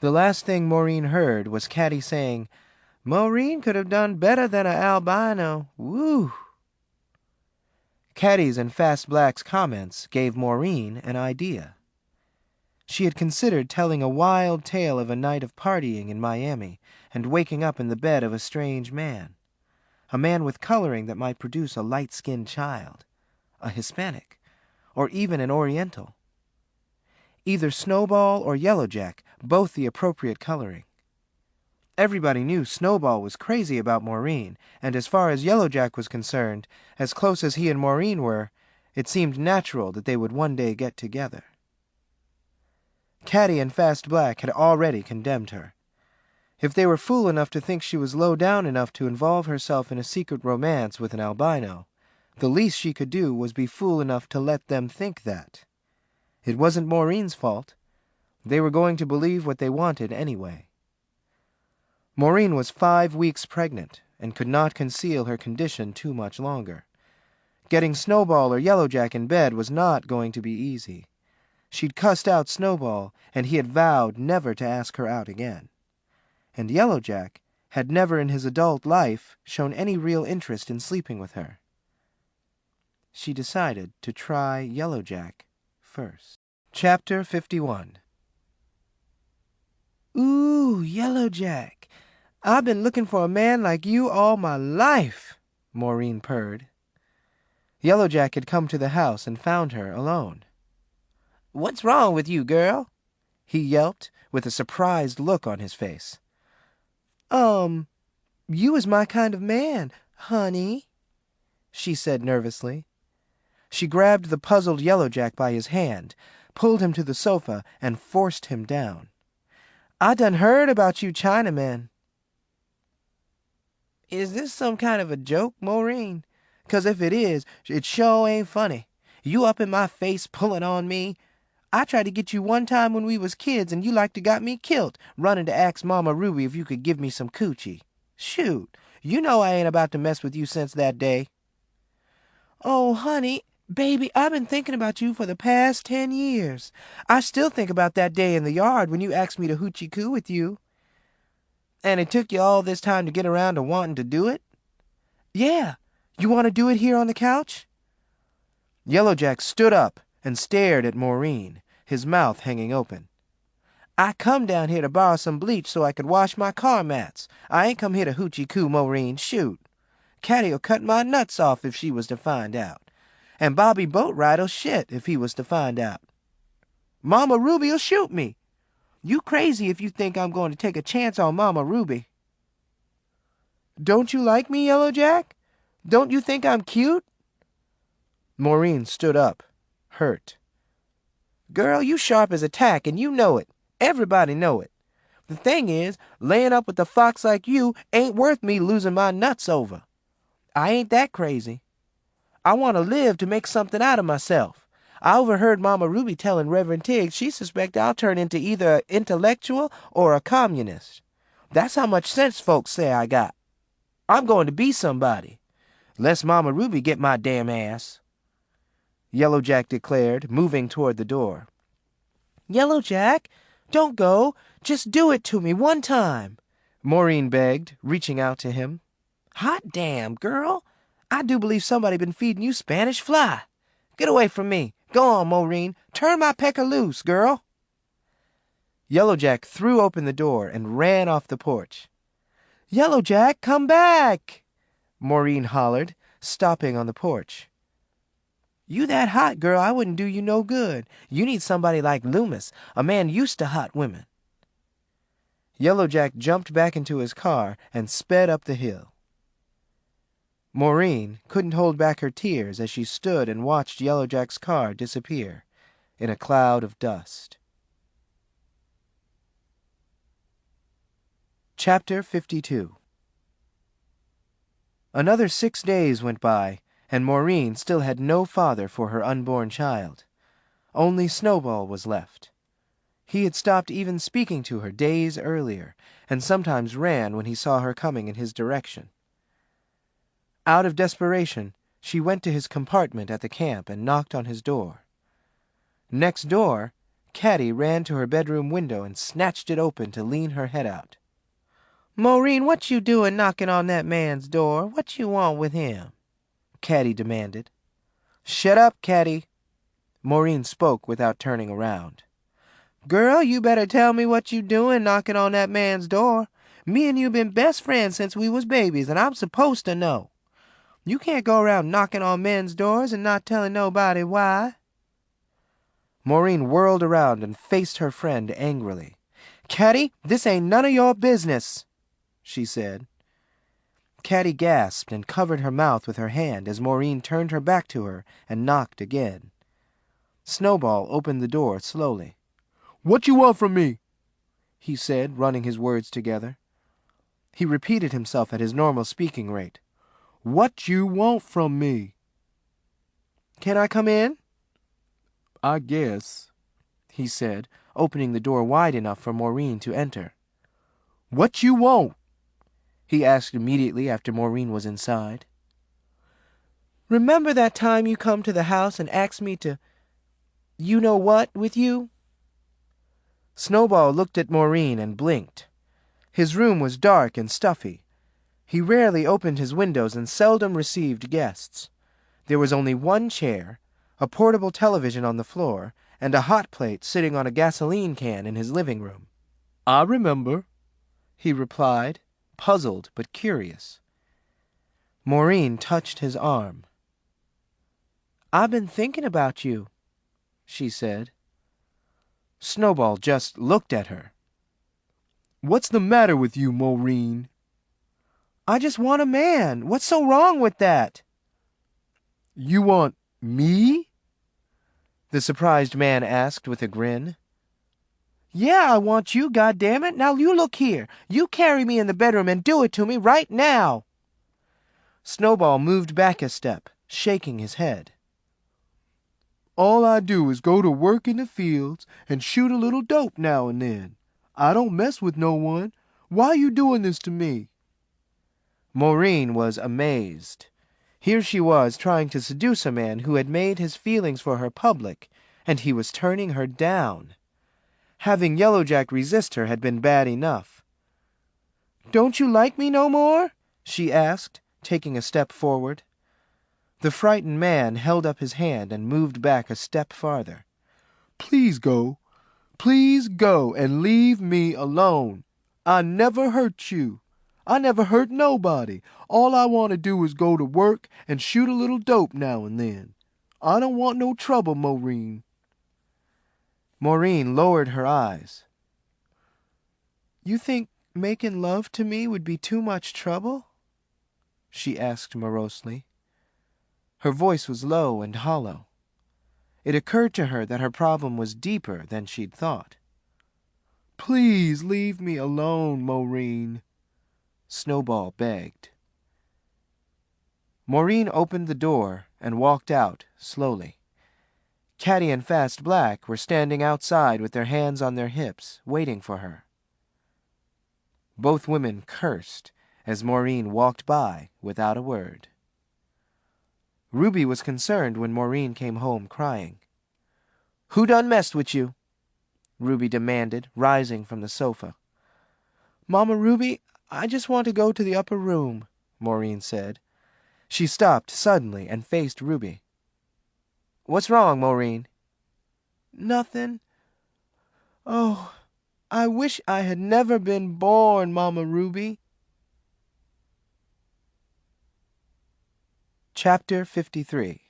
The last thing Maureen heard was Caddy saying, Maureen could have done better than an albino. Woo! Caddy's and Fast Black's comments gave Maureen an idea. She had considered telling a wild tale of a night of partying in Miami and waking up in the bed of a strange man. A man with coloring that might produce a light-skinned child, a Hispanic, or even an Oriental. Either Snowball or Yellow Jack, both the appropriate coloring. Everybody knew Snowball was crazy about Maureen, and as far as Yellow Jack was concerned, as close as he and Maureen were, it seemed natural that they would one day get together. Caddy and Fast Black had already condemned her. If they were fool enough to think she was low down enough to involve herself in a secret romance with an albino, the least she could do was be fool enough to let them think that. It wasn't Maureen's fault. They were going to believe what they wanted anyway. Maureen was 5 weeks pregnant and could not conceal her condition too much longer. Getting Snowball or Yellow Jack in bed was not going to be easy. She'd cussed out Snowball, and he had vowed never to ask her out again. And Yellow Jack had never in his adult life shown any real interest in sleeping with her. She decided to try Yellow Jack first. Chapter 51. Ooh, Yellow Jack, I've been looking for a man like you all my life, Maureen purred. Yellow Jack had come to the house and found her alone. What's wrong with you, girl? He yelped, with a surprised look on his face. You is my kind of man, honey, she said nervously. She grabbed the puzzled Yellow Jack by his hand, pulled him to the sofa, and forced him down. I done heard about you Chinamen. Is this some kind of a joke, Maureen? 'Cause if it is, it sure ain't funny. You up in my face pulling on me. I tried to get you one time when we was kids, and you like to got me killed, running to ask Mama Ruby if you could give me some coochie. Shoot, you know I ain't about to mess with you since that day. Oh, honey, baby, I've been thinking about you for the past 10 years. I still think about that day in the yard when you asked me to hoochie-coo with you. And it took you all this time to get around to wanting to do it? Yeah, you want to do it here on the couch? Yellow Jack stood up and stared at Maureen, his mouth hanging open. I come down here to borrow some bleach so I could wash my car mats. I ain't come here to hoochie-coo, Maureen. Shoot. Caddy'll cut my nuts off if she was to find out. And Bobby Boatride'll shit if he was to find out. Mama Ruby'll shoot me. You crazy if you think I'm going to take a chance on Mama Ruby. Don't you like me, Yellow Jack? Don't you think I'm cute? Maureen stood up, hurt. Girl, you sharp as a tack, and you know it. Everybody know it. The thing is, laying up with a fox like you ain't worth me losing my nuts over. I ain't that crazy. I want to live to make something out of myself. I overheard Mama Ruby telling Reverend Tiggs she suspects I'll turn into either an intellectual or a communist. That's how much sense folks say I got. I'm going to be somebody. Lest Mama Ruby get my damn ass. Yellow Jack declared, moving toward the door. Yellow Jack, don't go. Just do it to me one time, Maureen begged, reaching out to him. Hot damn, girl. I do believe somebody been feeding you Spanish fly. Get away from me. Go on, Maureen. Turn my pecker loose, girl. Yellow Jack threw open the door and ran off the porch. Yellow Jack, come back, Maureen hollered, stopping on the porch. You that hot, girl, I wouldn't do you no good. You need somebody like Loomis, a man used to hot women. Yellow Jack jumped back into his car and sped up the hill. Maureen couldn't hold back her tears as she stood and watched Yellow Jack's car disappear in a cloud of dust. Chapter 52. Another 6 days went by, and Maureen still had no father for her unborn child. Only Snowball was left. He had stopped even speaking to her days earlier, and sometimes ran when he saw her coming in his direction. Out of desperation, she went to his compartment at the camp and knocked on his door. Next door, Caddy ran to her bedroom window and snatched it open to lean her head out. Maureen, what you doing knocking on that man's door? What you want with him? Caddy demanded. Shut up, Caddy. Maureen spoke without turning around. Girl, you better tell me what you doing knocking on that man's door. Me and you been best friends since we was babies, and I'm supposed to know. You can't go around knocking on men's doors and not telling nobody why. Maureen whirled around and faced her friend angrily. Caddy, this ain't none of your business, she said. Caddy gasped and covered her mouth with her hand as Maureen turned her back to her and knocked again. Snowball opened the door slowly. What you want from me? He said, running his words together. He repeated himself at his normal speaking rate. What you want from me? Can I come in? I guess, he said, opening the door wide enough for Maureen to enter. What you want? He asked immediately after Maureen was inside. Remember that time you come to the house and asked me to, you know what, with you? Snowball looked at Maureen and blinked. His room was dark and stuffy. He rarely opened his windows and seldom received guests. There was only one chair, a portable television on the floor, and a hot plate sitting on a gasoline can in his living room. I remember, he replied, puzzled but curious. Maureen touched his arm. I've been thinking about you, she said. Snowball just looked at her. What's the matter with you, Maureen? I just want a man. What's so wrong with that? You want me? The surprised man asked with a grin. Yeah, I want you, goddammit. Now you look here. You carry me in the bedroom and do it to me right now. Snowball moved back a step, shaking his head. All I do is go to work in the fields and shoot a little dope now and then. I don't mess with no one. Why you doing this to me? Maureen was amazed. Here she was trying to seduce a man who had made his feelings for her public, and he was turning her down. Having Yellow Jack resist her had been bad enough. Don't you like me no more? She asked, taking a step forward. The frightened man held up his hand and moved back a step farther. Please go. Please go and leave me alone. I never hurt you. I never hurt nobody. All I want to do is go to work and shoot a little dope now and then. I don't want no trouble, Maureen. Maureen lowered her eyes. You think making love to me would be too much trouble?" she asked morosely. Her voice was low and hollow. It occurred to her that her problem was deeper than she'd thought. "Please leave me alone, Maureen," Snowball begged. Maureen opened the door and walked out slowly. Caddy and Fast Black were standing outside with their hands on their hips, waiting for her. Both women cursed as Maureen walked by without a word. Ruby was concerned when Maureen came home crying. "Who done messed with you?" Ruby demanded, rising from the sofa. "Mama Ruby, I just want to go to the upper room," Maureen said. She stopped suddenly and faced Ruby. "What's wrong, Maureen?" "Nothing. Oh, I wish I had never been born, Mama Ruby." Chapter 53.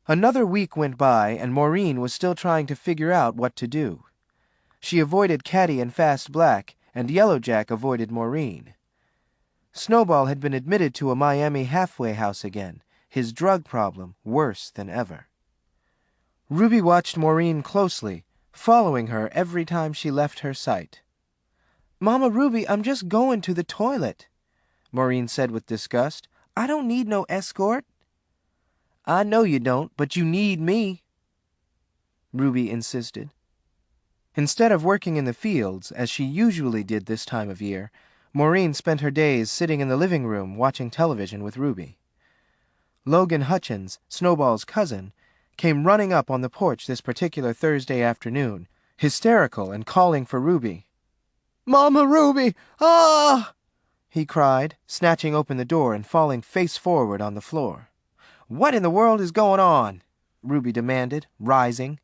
Another week went by, and Maureen was still trying to figure out what to do. She avoided Caddy and Fast Black, and Yellow Jack avoided Maureen. Snowball had been admitted to a Miami halfway house again, his drug problem worse than ever. Ruby watched Maureen closely, following her every time she left her sight. "Mama Ruby, I'm just going to the toilet," Maureen said with disgust. "I don't need no escort." "I know you don't, but you need me," Ruby insisted. Instead of working in the fields, as she usually did this time of year, Maureen spent her days sitting in the living room watching television with Ruby. Logan Hutchins, Snowball's cousin, came running up on the porch this particular Thursday afternoon, hysterical and calling for Ruby. "Mama Ruby! Ah!" he cried, snatching open the door and falling face forward on the floor. "What in the world is going on?" Ruby demanded, rising.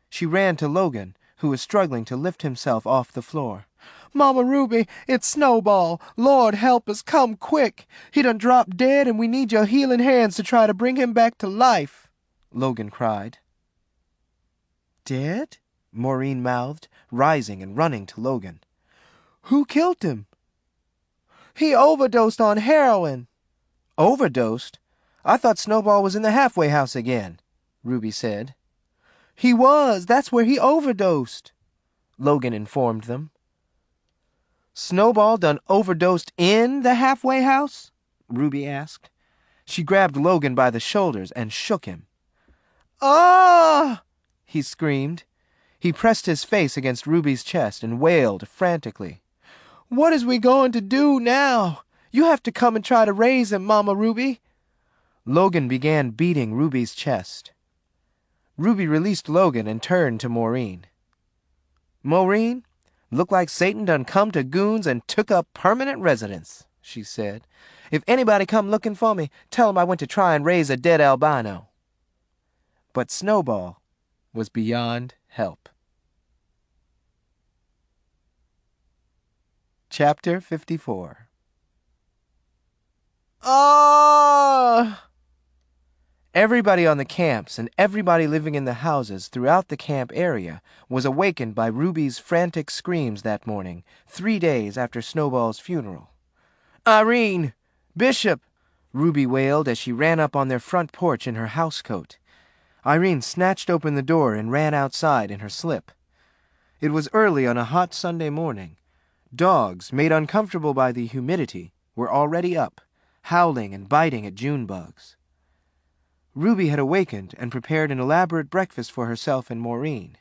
She ran to Logan, who was struggling to lift himself off the floor. "Mama Ruby, it's Snowball. Lord help us, come quick. He done dropped dead, and we need your healing hands to try to bring him back to life," Logan cried. "Dead?" Maureen mouthed, rising and running to Logan. "Who killed him?" "He overdosed on heroin." "Overdosed? I thought Snowball was in the halfway house again," Ruby said. "He was. That's where he overdosed," Logan informed them. "Snowball done overdosed in the halfway house?" Ruby asked. She grabbed Logan by the shoulders and shook him. "Ah!" he screamed. He pressed his face against Ruby's chest and wailed frantically. "What is we going to do now? You have to come and try to raise him, Mama Ruby." Logan began beating Ruby's chest. Ruby released Logan and turned to Maureen. "Maureen, look like Satan done come to Goons and took up permanent residence," she said. "If anybody come looking for me, tell 'em I went to try and raise a dead albino." But Snowball was beyond help. Chapter 54. Ah! Everybody on the camps and everybody living in the houses throughout the camp area was awakened by Ruby's frantic screams that morning, 3 days after Snowball's funeral. "Irene! Bishop!" Ruby wailed as she ran up on their front porch in her housecoat. Irene snatched open the door and ran outside in her slip. It was early on a hot Sunday morning. Dogs, made uncomfortable by the humidity, were already up, howling and biting at June bugs. Ruby had awakened and prepared an elaborate breakfast for herself and Maureen.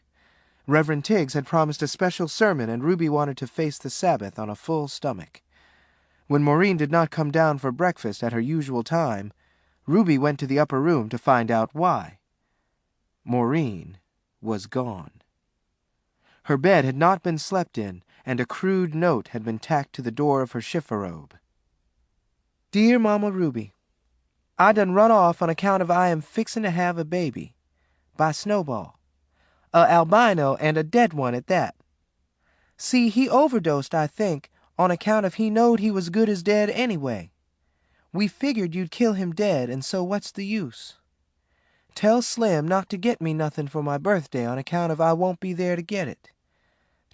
Reverend Tiggs had promised a special sermon, and Ruby wanted to face the Sabbath on a full stomach. When Maureen did not come down for breakfast at her usual time, Ruby went to the upper room to find out why. Maureen was gone. Her bed had not been slept in, and a crude note had been tacked to the door of her chifforobe. "Dear Mama Ruby, I done run off on account of I am fixin' to have a baby. By Snowball. A albino and a dead one at that. See, he overdosed, I think, on account of he knowed he was good as dead anyway. We figured you'd kill him dead, and so what's the use? Tell Slim not to get me nothing for my birthday on account of I won't be there to get it.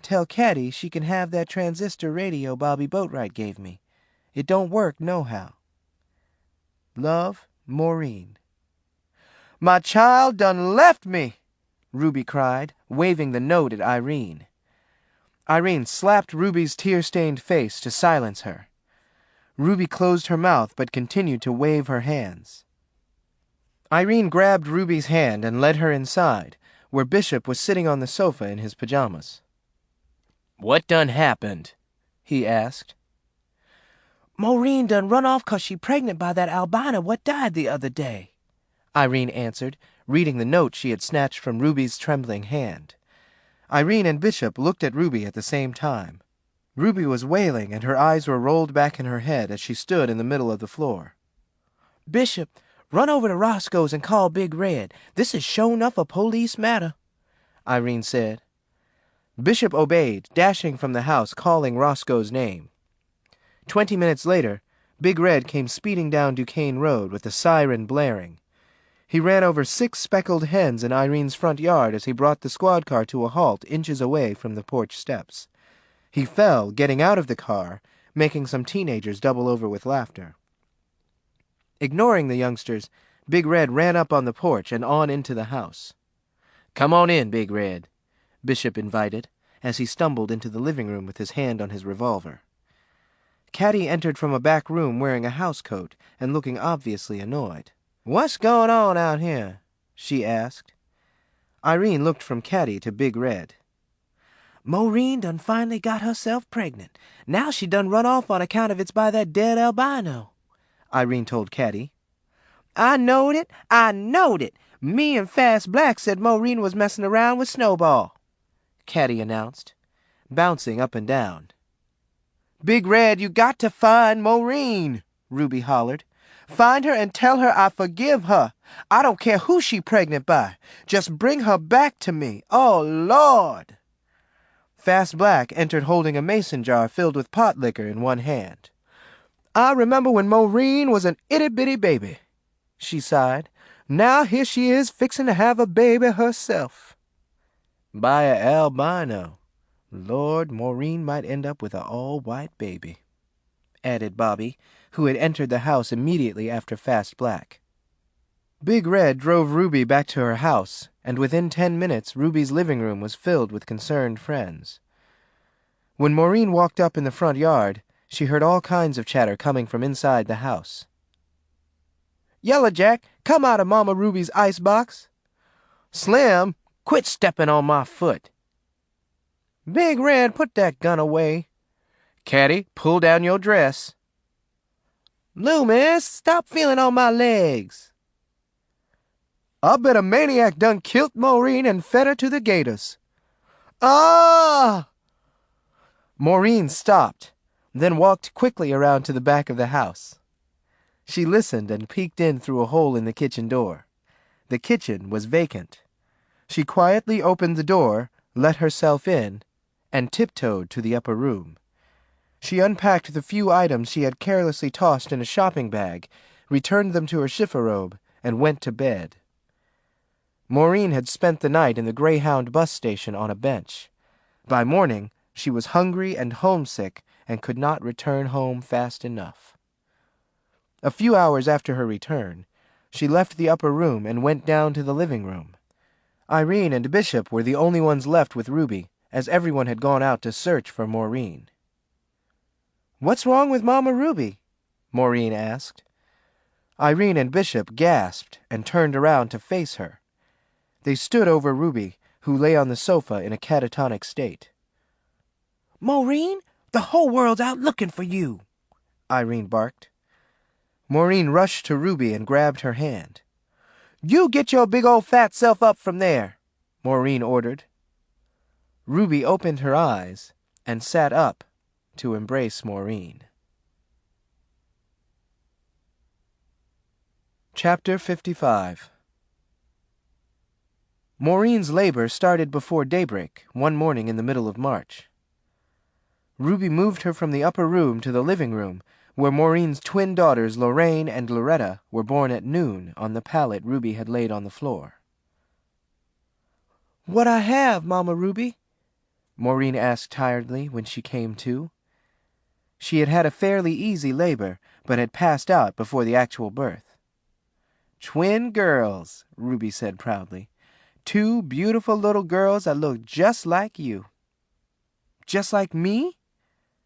Tell Caddy she can have that transistor radio Bobby Boatwright gave me. It don't work nohow. Love, Maureen. My child done left me, Ruby cried, waving the note at Irene. Irene slapped Ruby's tear-stained face to silence her. Ruby closed her mouth but continued to wave her hands. Irene grabbed Ruby's hand and led her inside, where Bishop was sitting on the sofa in his pajamas. What done happened? He asked. Maureen done run off 'cause she pregnant by that albino what died the other day, Irene answered, reading the note she had snatched from Ruby's trembling hand. Irene and Bishop looked at Ruby at the same time. Ruby was wailing, and her eyes were rolled back in her head as she stood in the middle of the floor. Bishop, run over to Roscoe's and call Big Red. This is sure enough a police matter, Irene said. Bishop obeyed, dashing from the house, calling Roscoe's name. 20 minutes later, Big Red came speeding down Duquesne Road with the siren blaring. He ran over 6 speckled hens in Irene's front yard as he brought the squad car to a halt inches away from the porch steps. He fell, getting out of the car, making some teenagers double over with laughter. Ignoring the youngsters, Big Red ran up on the porch and on into the house. Come on in, Big Red, Bishop invited, as he stumbled into the living room with his hand on his revolver. Caddy entered from a back room wearing a housecoat and looking obviously annoyed. What's going on out here? She asked. Irene looked from Caddy to Big Red. Maureen done finally got herself pregnant. Now she done run off on account of it's by that dead albino, Irene told Caddy. I knowed it. Me and Fast Black said Maureen was messing around with Snowball, Caddy announced, bouncing up and down. Big Red, you got to find Maureen, Ruby hollered. Find her and tell her I forgive her. I don't care who she pregnant by. Just bring her back to me. Oh, Lord. Fast Black entered holding a mason jar filled with pot liquor in one hand. I remember when Maureen was an itty-bitty baby, she sighed. Now here she is fixing to have a baby herself. By a albino. Lord, Maureen might end up with an all-white baby, added Bobby, who had entered the house immediately after Fast Black. Big Red drove Ruby back to her house, and within 10 minutes Ruby's living room was filled with concerned friends. When Maureen walked up in the front yard, she heard all kinds of chatter coming from inside the house. Yellow Jack, come out of Mama Ruby's icebox. Slim, quit stepping on my foot. Big Red, put that gun away. Caddy, pull down your dress. Loomis, stop feeling on my legs. I bet a maniac done killed Maureen and fed her to the gators. Ah! Maureen stopped, then walked quickly around to the back of the house. She listened and peeked in through a hole in the kitchen door. The kitchen was vacant. She quietly opened the door, let herself in, and tiptoed to the upper room. She unpacked the few items she had carelessly tossed in a shopping bag, returned them to her chifforobe, and went to bed. Maureen had spent the night in the Greyhound bus station on a bench. By morning, she was hungry and homesick and could not return home fast enough. A few hours after her return, she left the upper room and went down to the living room. Irene and Bishop were the only ones left with Ruby, as everyone had gone out to search for Maureen. What's wrong with Mama Ruby? Maureen asked. Irene and Bishop gasped and turned around to face her. They stood over Ruby, who lay on the sofa in a catatonic state. Maureen, the whole world's out looking for you, Irene barked. Maureen rushed to Ruby and grabbed her hand. You get your big old fat self up from there, Maureen ordered. Ruby opened her eyes and sat up to embrace Maureen. Chapter 55. Maureen's labor started before daybreak, one morning in the middle of March. Ruby moved her from the upper room to the living room, where Maureen's twin daughters Lorraine and Loretta were born at noon on the pallet Ruby had laid on the floor. What I have, Mama Ruby? Maureen asked tiredly when she came to. She had had a fairly easy labor, but had passed out before the actual birth. "Twin girls," Ruby said proudly. "Two beautiful little girls that look just like you." "Just like me?"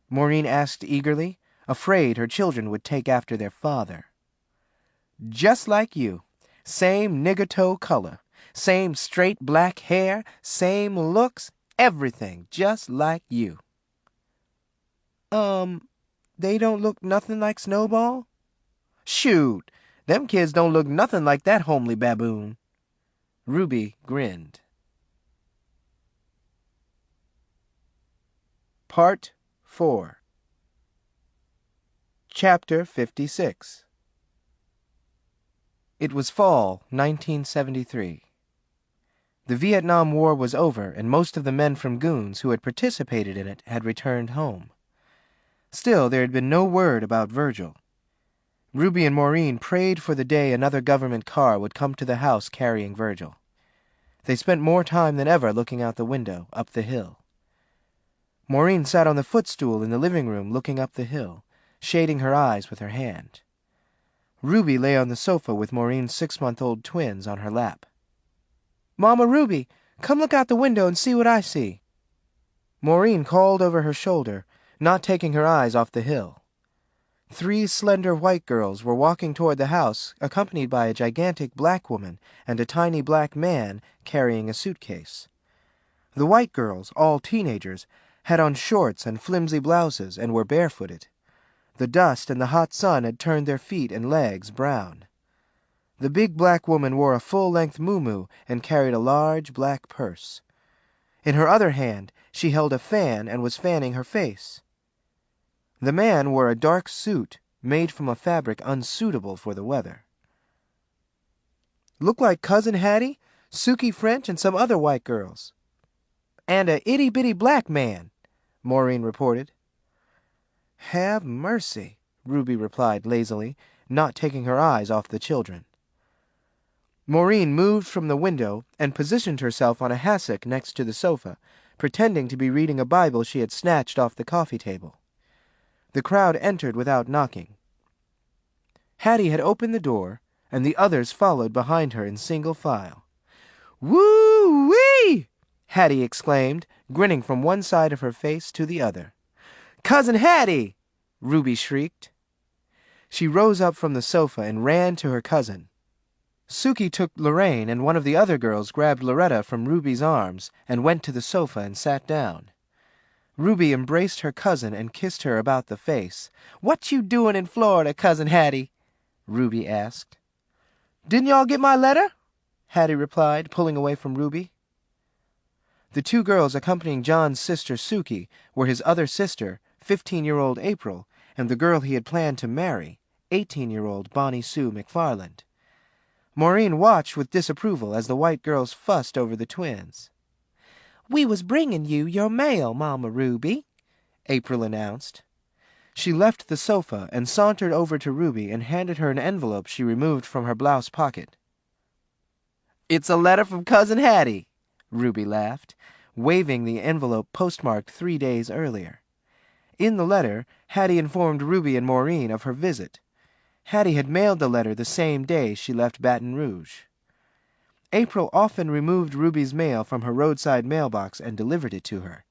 Maureen asked eagerly, afraid her children would take after their father. "Just like you. Same nigger-toe color, same straight black hair, same looks, everything just like you." They don't look nothing like Snowball?" "Shoot! Them kids don't look nothing like that homely baboon." Ruby grinned. Part 4. Chapter 56. It was fall 1973. The Vietnam War was over, and most of the men from Goons who had participated in it had returned home. Still, there had been no word about Virgil. Ruby and Maureen prayed for the day another government car would come to the house carrying Virgil. They spent more time than ever looking out the window, up the hill. Maureen sat on the footstool in the living room looking up the hill, shading her eyes with her hand. Ruby lay on the sofa with Maureen's 6-month-old twins on her lap. "Mama Ruby, come look out the window and see what I see." Maureen called over her shoulder, not taking her eyes off the hill. 3 slender white girls were walking toward the house, accompanied by a gigantic black woman and a tiny black man carrying a suitcase. The white girls, all teenagers, had on shorts and flimsy blouses and were barefooted. The dust and the hot sun had turned their feet and legs brown. The big black woman wore a full-length muumuu and carried a large black purse. In her other hand she held a fan and was fanning her face. The man wore a dark suit made from a fabric unsuitable for the weather. "Look like Cousin Hattie, Sukey French, and some other white girls." "And a itty-bitty black man," Maureen reported. "Have mercy," Ruby replied lazily, not taking her eyes off the children. Maureen moved from the window and positioned herself on a hassock next to the sofa, pretending to be reading a Bible she had snatched off the coffee table. The crowd entered without knocking. Hattie had opened the door, and the others followed behind her in single file. "Woo-wee!" Hattie exclaimed, grinning from one side of her face to the other. "Cousin Hattie!" Ruby shrieked. She rose up from the sofa and ran to her cousin. Sukey took Lorraine, and one of the other girls grabbed Loretta from Ruby's arms and went to the sofa and sat down. Ruby embraced her cousin and kissed her about the face. "What you doing in Florida, Cousin Hattie?" Ruby asked. "Didn't y'all get my letter?" Hattie replied, pulling away from Ruby. The 2 girls accompanying John's sister Sukey were his other sister, 15-year-old April, and the girl he had planned to marry, 18-year-old Bonnie Sue McFarland. Maureen watched with disapproval as the white girls fussed over the twins. "We was bringing you your mail, Mama Ruby," April announced. She left the sofa and sauntered over to Ruby and handed her an envelope she removed from her blouse pocket. "It's a letter from Cousin Hattie," Ruby laughed, waving the envelope postmarked 3 days earlier. In the letter, Hattie informed Ruby and Maureen of her visit. Hattie had mailed the letter the same day she left Baton Rouge. April often removed Ruby's mail from her roadside mailbox and delivered it to her.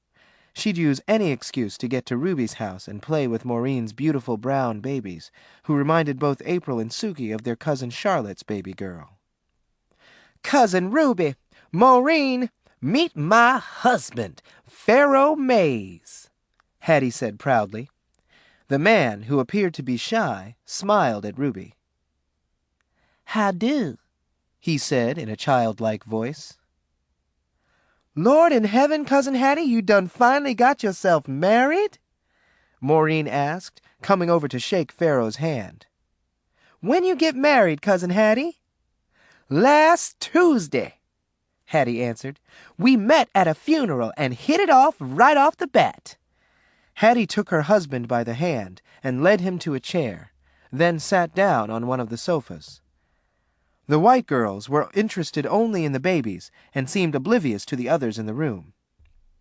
She'd use any excuse to get to Ruby's house and play with Maureen's beautiful brown babies, who reminded both April and Sukey of their cousin Charlotte's baby girl. "Cousin Ruby, Maureen, meet my husband, Pharaoh Mays," Hattie said proudly. The man, who appeared to be shy, smiled at Ruby. "How do?" he said in a childlike voice. "Lord in heaven, Cousin Hattie, you done finally got yourself married?" Maureen asked, coming over to shake Pharaoh's hand. "When you get married, Cousin Hattie?" "Last Tuesday," Hattie answered. "We met at a funeral and hit it off right off the bat." Hattie took her husband by the hand and led him to a chair, then sat down on one of the sofas. The white girls were interested only in the babies and seemed oblivious to the others in the room.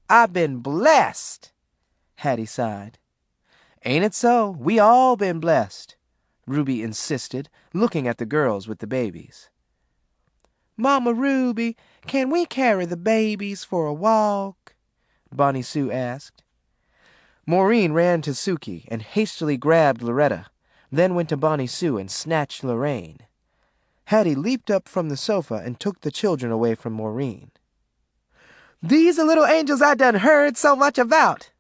I've been blessed, Hattie sighed. Ain't it so? We all been blessed, Ruby insisted, looking at the girls with the babies. Mama Ruby, can we carry the babies for a walk? Bonnie Sue asked. Maureen ran to Suki and hastily grabbed Loretta, then went to Bonnie Sue and snatched Lorraine. Hattie leaped up from the sofa and took the children away from Maureen. These are little angels I done heard so much about,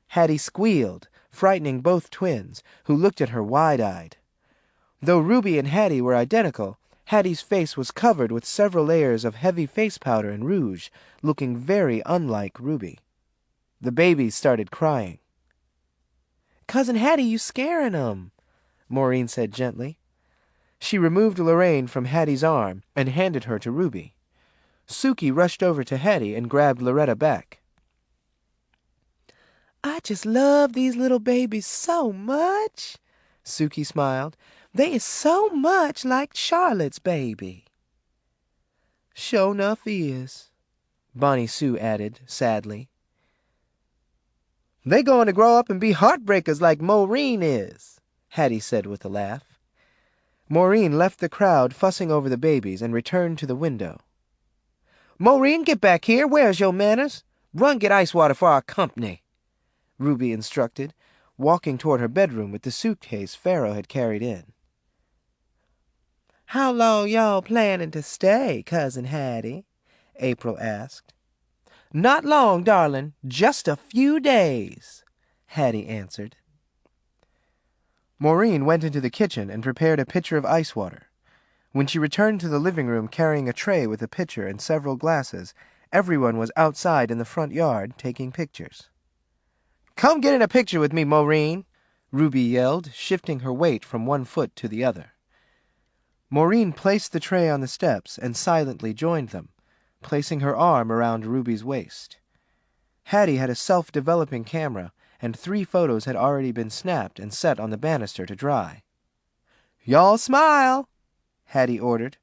Hattie squealed, frightening both twins, who looked at her wide-eyed. Though Ruby and Hattie were identical, Hattie's face was covered with several layers of heavy face powder and rouge, looking very unlike Ruby. The babies started crying. Cousin Hattie, you scaring 'em, Maureen said gently. She removed Lorraine from Hattie's arm and handed her to Ruby. Suki rushed over to Hattie and grabbed Loretta back. I just love these little babies so much, Suki smiled. They is so much like Charlotte's baby. Sure enough is, Bonnie Sue added sadly. They going to grow up and be heartbreakers like Maureen is, Hattie said with a laugh. Maureen left the crowd fussing over the babies and returned to the window. Maureen, get back here. Where's your manners? Run get ice water for our company, Ruby instructed, walking toward her bedroom with the suitcase Pharaoh had carried in. How long y'all planning to stay, Cousin Hattie? April asked. Not long, darling. Just a few days, Hattie answered. Maureen went into the kitchen and prepared a pitcher of ice water. When she returned to the living room carrying a tray with a pitcher and several glasses, everyone was outside in the front yard taking pictures. Come get in a picture with me, Maureen, Ruby yelled, shifting her weight from one foot to the other. Maureen placed the tray on the steps and silently joined them, placing her arm around Ruby's waist. Hattie had a self-developing camera, and 3 photos had already been snapped and set on the banister to dry. Y'all smile, Hattie ordered.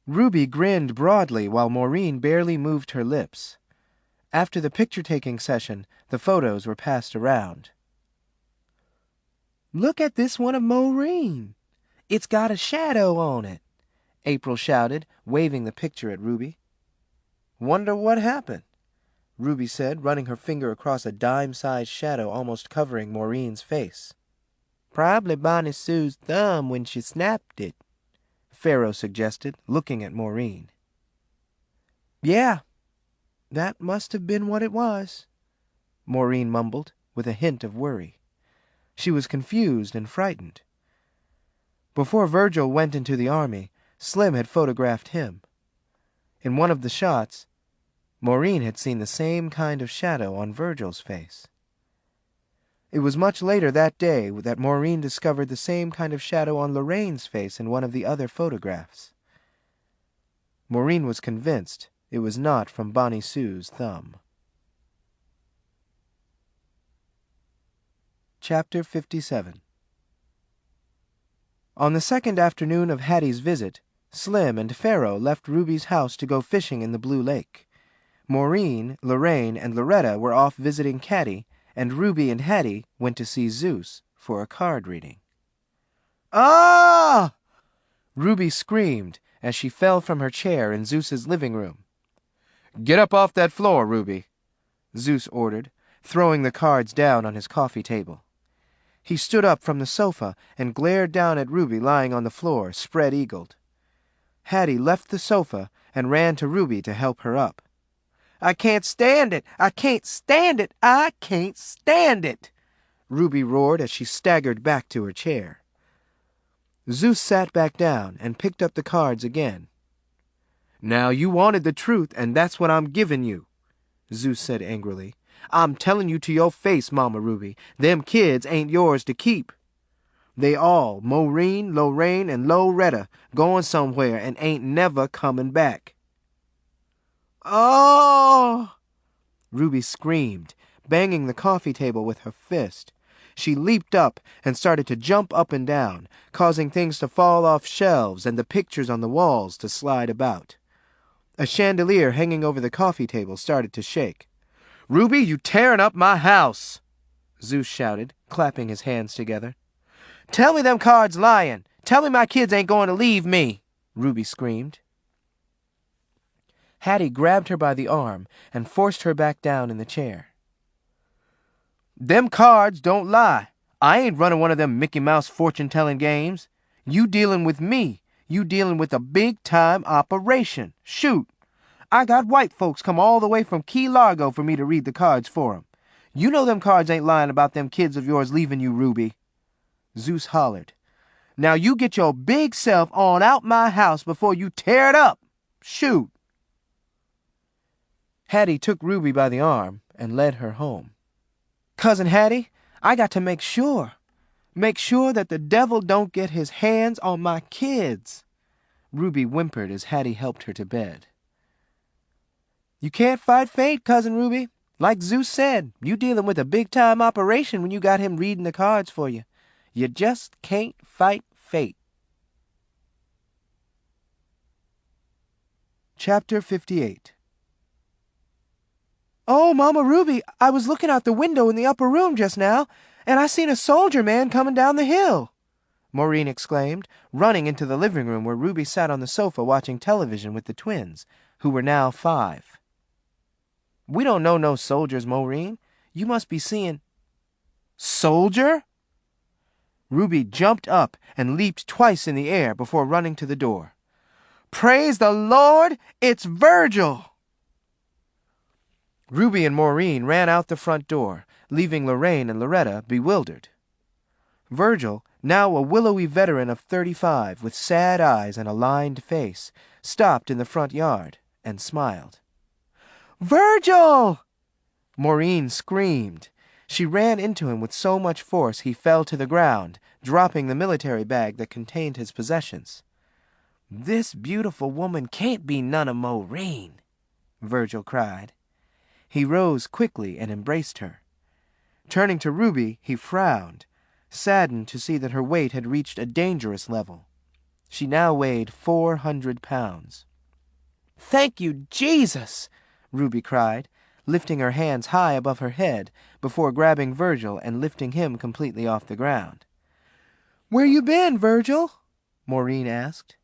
Ruby grinned broadly while Maureen barely moved her lips. After the picture-taking session, the photos were passed around. Look at this one of Maureen. It's got a shadow on it, April shouted, waving the picture at Ruby. Wonder what happened, Ruby said, running her finger across a dime-sized shadow almost covering Maureen's face. Probably Bonnie Sue's thumb when she snapped it, Pharaoh suggested, looking at Maureen. Yeah, that must have been what it was, Maureen mumbled, with a hint of worry. She was confused and frightened. Before Virgil went into the army, Slim had photographed him. In one of the shots, Maureen had seen the same kind of shadow on Virgil's face. It was much later that day that Maureen discovered the same kind of shadow on Lorraine's face in one of the other photographs. Maureen was convinced it was not from Bonnie Sue's thumb. Chapter 57. On the second afternoon of Hattie's visit, Slim and Pharaoh left Ruby's house to go fishing in the Blue Lake. Maureen, Lorraine, and Loretta were off visiting Caddy, and Ruby and Hattie went to see Zeus for a card reading. Ah! Ruby screamed as she fell from her chair in Zeus's living room. Get up off that floor, Ruby, Zeus ordered, throwing the cards down on his coffee table. He stood up from the sofa and glared down at Ruby lying on the floor, spread-eagled. Hattie left the sofa and ran to Ruby to help her up. I can't stand it! I can't stand it! I can't stand it! Ruby roared as she staggered back to her chair. Zeus sat back down and picked up the cards again. Now you wanted the truth, and that's what I'm giving you, Zeus said angrily. I'm telling you to your face, Mama Ruby, them kids ain't yours to keep. They all, Maureen, Lorraine, and Loretta, going somewhere and ain't never coming back. Oh! Ruby screamed, banging the coffee table with her fist. She leaped up and started to jump up and down, causing things to fall off shelves and the pictures on the walls to slide about. A chandelier hanging over the coffee table started to shake. "Ruby, you tearing up my house!" Zeus shouted, clapping his hands together. "Tell me them cards lying! Tell me my kids ain't going to leave me!" Ruby screamed. Hattie grabbed her by the arm and forced her back down in the chair. "Them cards don't lie. I ain't running one of them Mickey Mouse fortune-telling games. You dealing with me. You dealing with a big-time operation. Shoot! I got white folks come all the way from Key Largo for me to read the cards for 'em. You know them cards ain't lying about them kids of yours leaving you, Ruby." Zeus hollered. "Now you get your big self on out my house before you tear it up. Shoot!" Hattie took Ruby by the arm and led her home. "Cousin Hattie, I got to make sure that the devil don't get his hands on my kids," Ruby whimpered as Hattie helped her to bed. "You can't fight fate, Cousin Ruby. Like Zeus said, you dealing with a big-time operation when you got him reading the cards for you. You just can't fight fate." Chapter 58. "Oh, Mama Ruby, I was looking out the window in the upper room just now, and I seen a soldier man coming down the hill," Maureen exclaimed, running into the living room where Ruby sat on the sofa watching television with the twins, who were now 5. "We don't know no soldiers, Maureen. You must be seeing—" "Soldier?" Ruby jumped up and leaped twice in the air before running to the door. "Praise the Lord! It's Virgil!" Ruby and Maureen ran out the front door, leaving Lorraine and Loretta bewildered. Virgil, now a willowy veteran of 35 with sad eyes and a lined face, stopped in the front yard and smiled. "Virgil!" Maureen screamed. She ran into him with so much force he fell to the ground, dropping the military bag that contained his possessions. "This beautiful woman can't be none of Maureen," Virgil cried. He rose quickly and embraced her. Turning to Ruby, he frowned, saddened to see that her weight had reached a dangerous level. She now weighed 400 pounds. "Thank you, Jesus!" Ruby cried, lifting her hands high above her head before grabbing Virgil and lifting him completely off the ground. "Where you been, Virgil?" Maureen asked.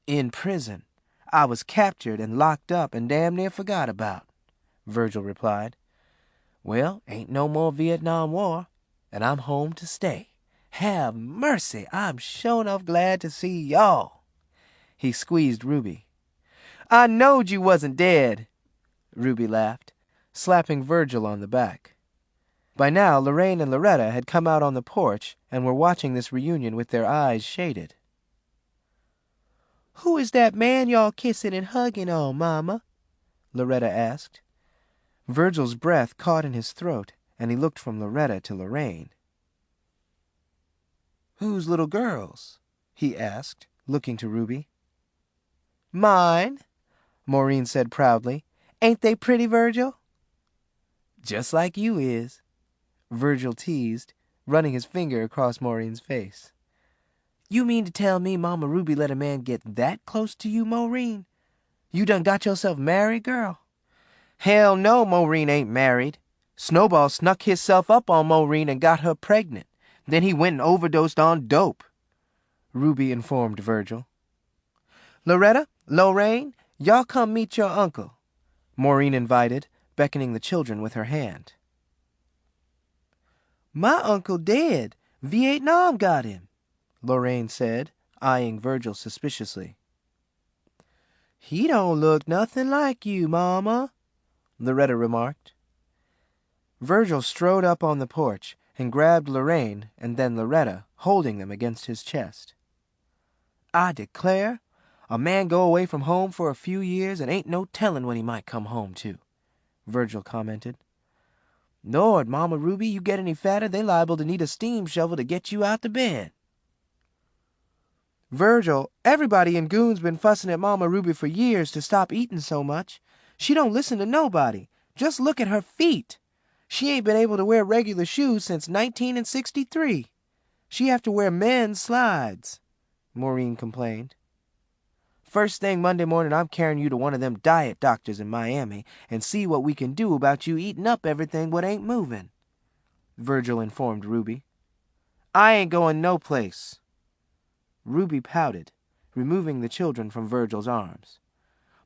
"In prison. I was captured and locked up and damn near forgot about," Virgil replied. "Well, ain't no more Vietnam War, and I'm home to stay. Have mercy, I'm sure enough glad to see y'all." He squeezed Ruby. "I knowed you wasn't dead," Ruby laughed, slapping Virgil on the back. By now, Lorraine and Loretta had come out on the porch and were watching this reunion with their eyes shaded. "Who is that man y'all kissing and hugging on, Mama?" Loretta asked. Virgil's breath caught in his throat, and he looked from Loretta to Lorraine. "Whose little girls?" he asked, looking to Ruby. "Mine," Maureen said proudly. "Ain't they pretty, Virgil?" "Just like you is," Virgil teased, running his finger across Maureen's face. "You mean to tell me Mama Ruby let a man get that close to you, Maureen? You done got yourself married, girl?" "Hell no, Maureen ain't married. Snowball snuck hisself up on Maureen and got her pregnant. Then he went and overdosed on dope," Ruby informed Virgil. "Loretta, Lorraine, y'all come meet your uncle," Maureen invited, beckoning the children with her hand. "My uncle dead. Vietnam got him," Lorraine said, eyeing Virgil suspiciously. "He don't look nothing like you, Mama," Loretta remarked. Virgil strode up on the porch and grabbed Lorraine and then Loretta, holding them against his chest. "I declare, a man go away from home for a few years and ain't no telling when he might come home to," Virgil commented. "Lord, Mama Ruby, you get any fatter, they liable to need a steam shovel to get you out the bed." "Virgil, everybody in Goon's been fussing at Mama Ruby for years to stop eating so much. She don't listen to nobody. Just look at her feet. She ain't been able to wear regular shoes since 1963. She have to wear men's slides," Maureen complained. First thing Monday morning, I'm carrying you to one of them diet doctors in Miami and see what we can do about you eating up everything what ain't moving," Virgil informed Ruby. "I ain't going no place." Ruby pouted, removing the children from Virgil's arms.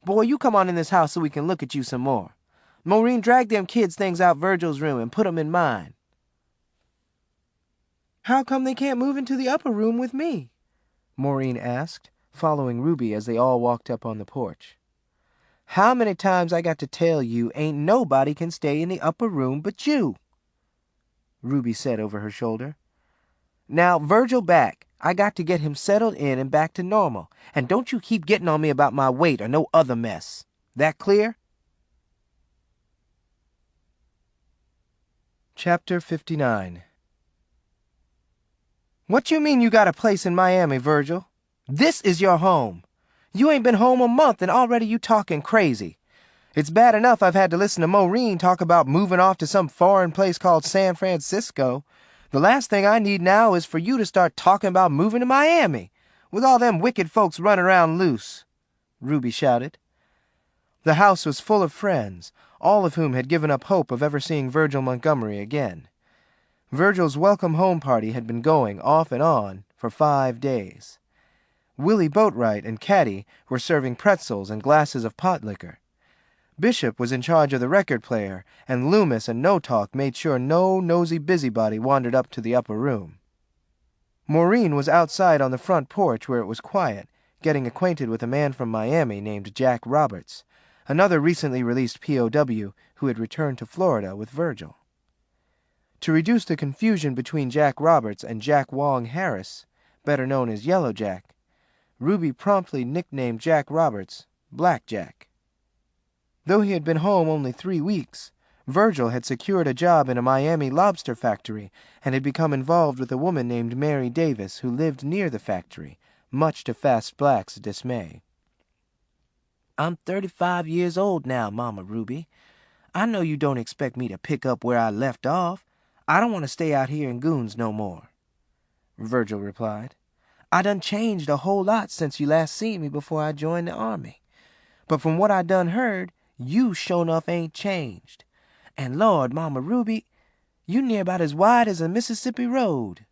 "Boy, you come on in this house so we can look at you some more. Maureen, drag them kids' things out Virgil's room and put 'em in mine." "How come they can't move into the upper room with me?" Maureen asked, following Ruby as they all walked up on the porch. "How many times I got to tell you ain't nobody can stay in the upper room but you?" Ruby said over her shoulder. "Now, Virgil back. I got to get him settled in and back to normal. And don't you keep getting on me about my weight or no other mess. That clear?" Chapter 59. "What you mean you got a place in Miami, Virgil? This is your home. You ain't been home a month and already you talking crazy. It's bad enough I've had to listen to Maureen talk about moving off to some foreign place called San Francisco. The last thing I need now is for you to start talking about moving to Miami, with all them wicked folks running around loose," Ruby shouted. The house was full of friends, all of whom had given up hope of ever seeing Virgil Montgomery again. Virgil's welcome home party had been going off and on for 5 days. Willie Boatwright and Caddy were serving pretzels and glasses of pot liquor. Bishop was in charge of the record player, and Loomis and No Talk made sure no nosy busybody wandered up to the upper room. Maureen was outside on the front porch where it was quiet, getting acquainted with a man from Miami named Jack Roberts, another recently released POW who had returned to Florida with Virgil. To reduce the confusion between Jack Roberts and Jack Wong Harris, better known as Yellow Jack, Ruby promptly nicknamed Jack Roberts Black Jack. Though he had been home only 3 weeks, Virgil had secured a job in a Miami lobster factory and had become involved with a woman named Mary Davis who lived near the factory, much to Fast Black's dismay. "I'm 35 years old now, Mama Ruby. I know you don't expect me to pick up where I left off. I don't want to stay out here in Goons no more," Virgil replied. "I done changed a whole lot since you last seen me before I joined the army. But from what I done heard, you sure enough ain't changed. And Lord, Mama Ruby, you near about as wide as a Mississippi road."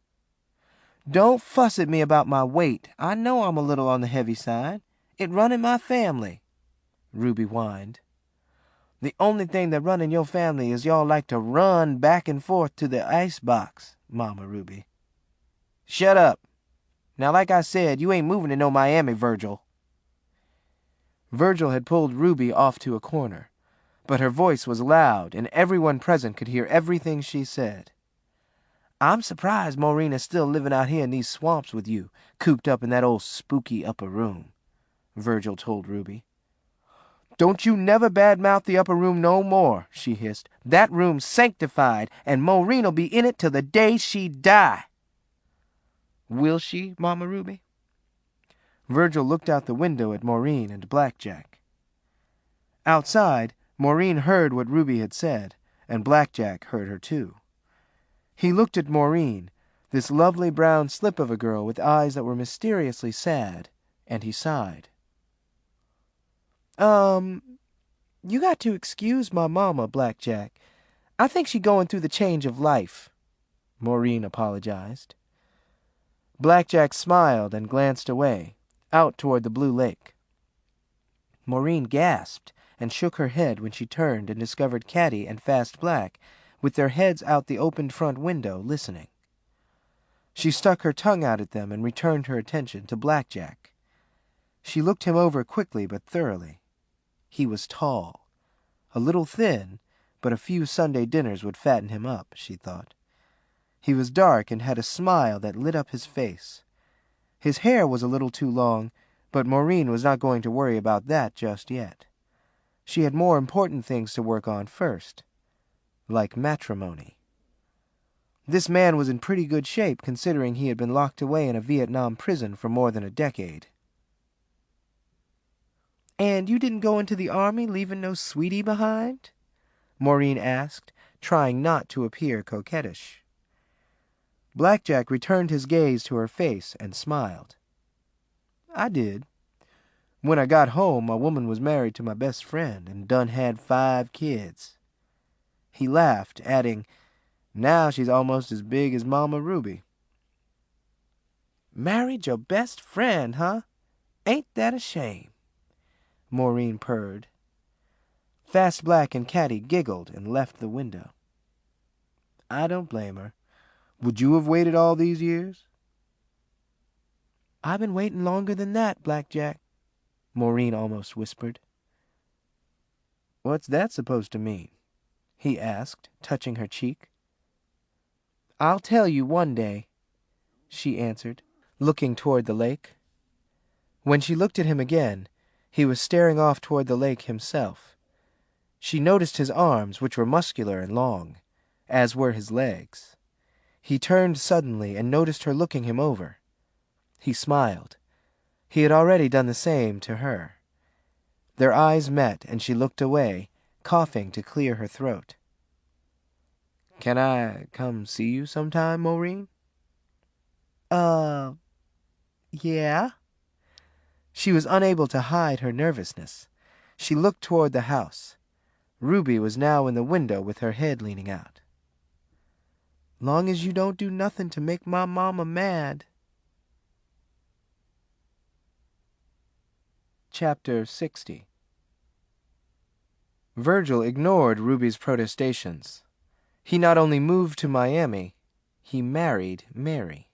"Don't fuss at me about my weight. I know I'm a little on the heavy side. It run in my family," Ruby whined. "The only thing that run in your family is y'all like to run back and forth to the ice box, Mama Ruby." "Shut up. Now, like I said, you ain't moving to no Miami, Virgil." Virgil had pulled Ruby off to a corner, but her voice was loud and everyone present could hear everything she said. "I'm surprised Maureen is still living out here in these swamps with you, cooped up in that old spooky upper room," Virgil told Ruby. "Don't you never badmouth the upper room no more," she hissed. "That room's sanctified, and Maureen'll be in it till the day she die." "Will she, Mama Ruby?" Virgil looked out the window at Maureen and Blackjack. Outside, Maureen heard what Ruby had said, and Blackjack heard her too. He looked at Maureen, this lovely brown slip of a girl with eyes that were mysteriously sad, and he sighed. You got to excuse my mama, Blackjack. I think she going through the change of life," Maureen apologized. Blackjack smiled and glanced away, out toward the blue lake. Maureen gasped and shook her head when she turned and discovered Caddy and Fast Black with their heads out the opened front window, listening. She stuck her tongue out at them and returned her attention to Blackjack. She looked him over quickly but thoroughly. He was tall, a little thin, but a few Sunday dinners would fatten him up, she thought. He was dark and had a smile that lit up his face. His hair was a little too long, but Maureen was not going to worry about that just yet. She had more important things to work on first, like matrimony. This man was in pretty good shape considering he had been locked away in a Vietnam prison for more than a decade. "And you didn't go into the army leaving no sweetie behind?" Maureen asked, trying not to appear coquettish. Blackjack returned his gaze to her face and smiled. "I did. When I got home, my woman was married to my best friend and done had 5 kids. He laughed, adding, now she's almost as big as Mama Ruby. Married your best friend, huh? Ain't that a shame? Maureen purred. Fast Black and Caddy giggled and left the window. I don't blame her. Would you have waited all these years? I've been waiting longer than that, Blackjack, Maureen almost whispered. What's that supposed to mean? He asked, touching her cheek. I'll tell you one day, she answered, looking toward the lake. When she looked at him again, he was staring off toward the lake himself. She noticed his arms, which were muscular and long, as were his legs. He turned suddenly and noticed her looking him over. He smiled. He had already done the same to her. Their eyes met, and she looked away, coughing to clear her throat. Can I come see you sometime, Maureen? Yeah? She was unable to hide her nervousness. She looked toward the house. Ruby was now in the window with her head leaning out. Long as you don't do nothing to make my mama mad. Chapter 60. Virgil ignored Ruby's protestations. He not only moved to Miami, he married Mary.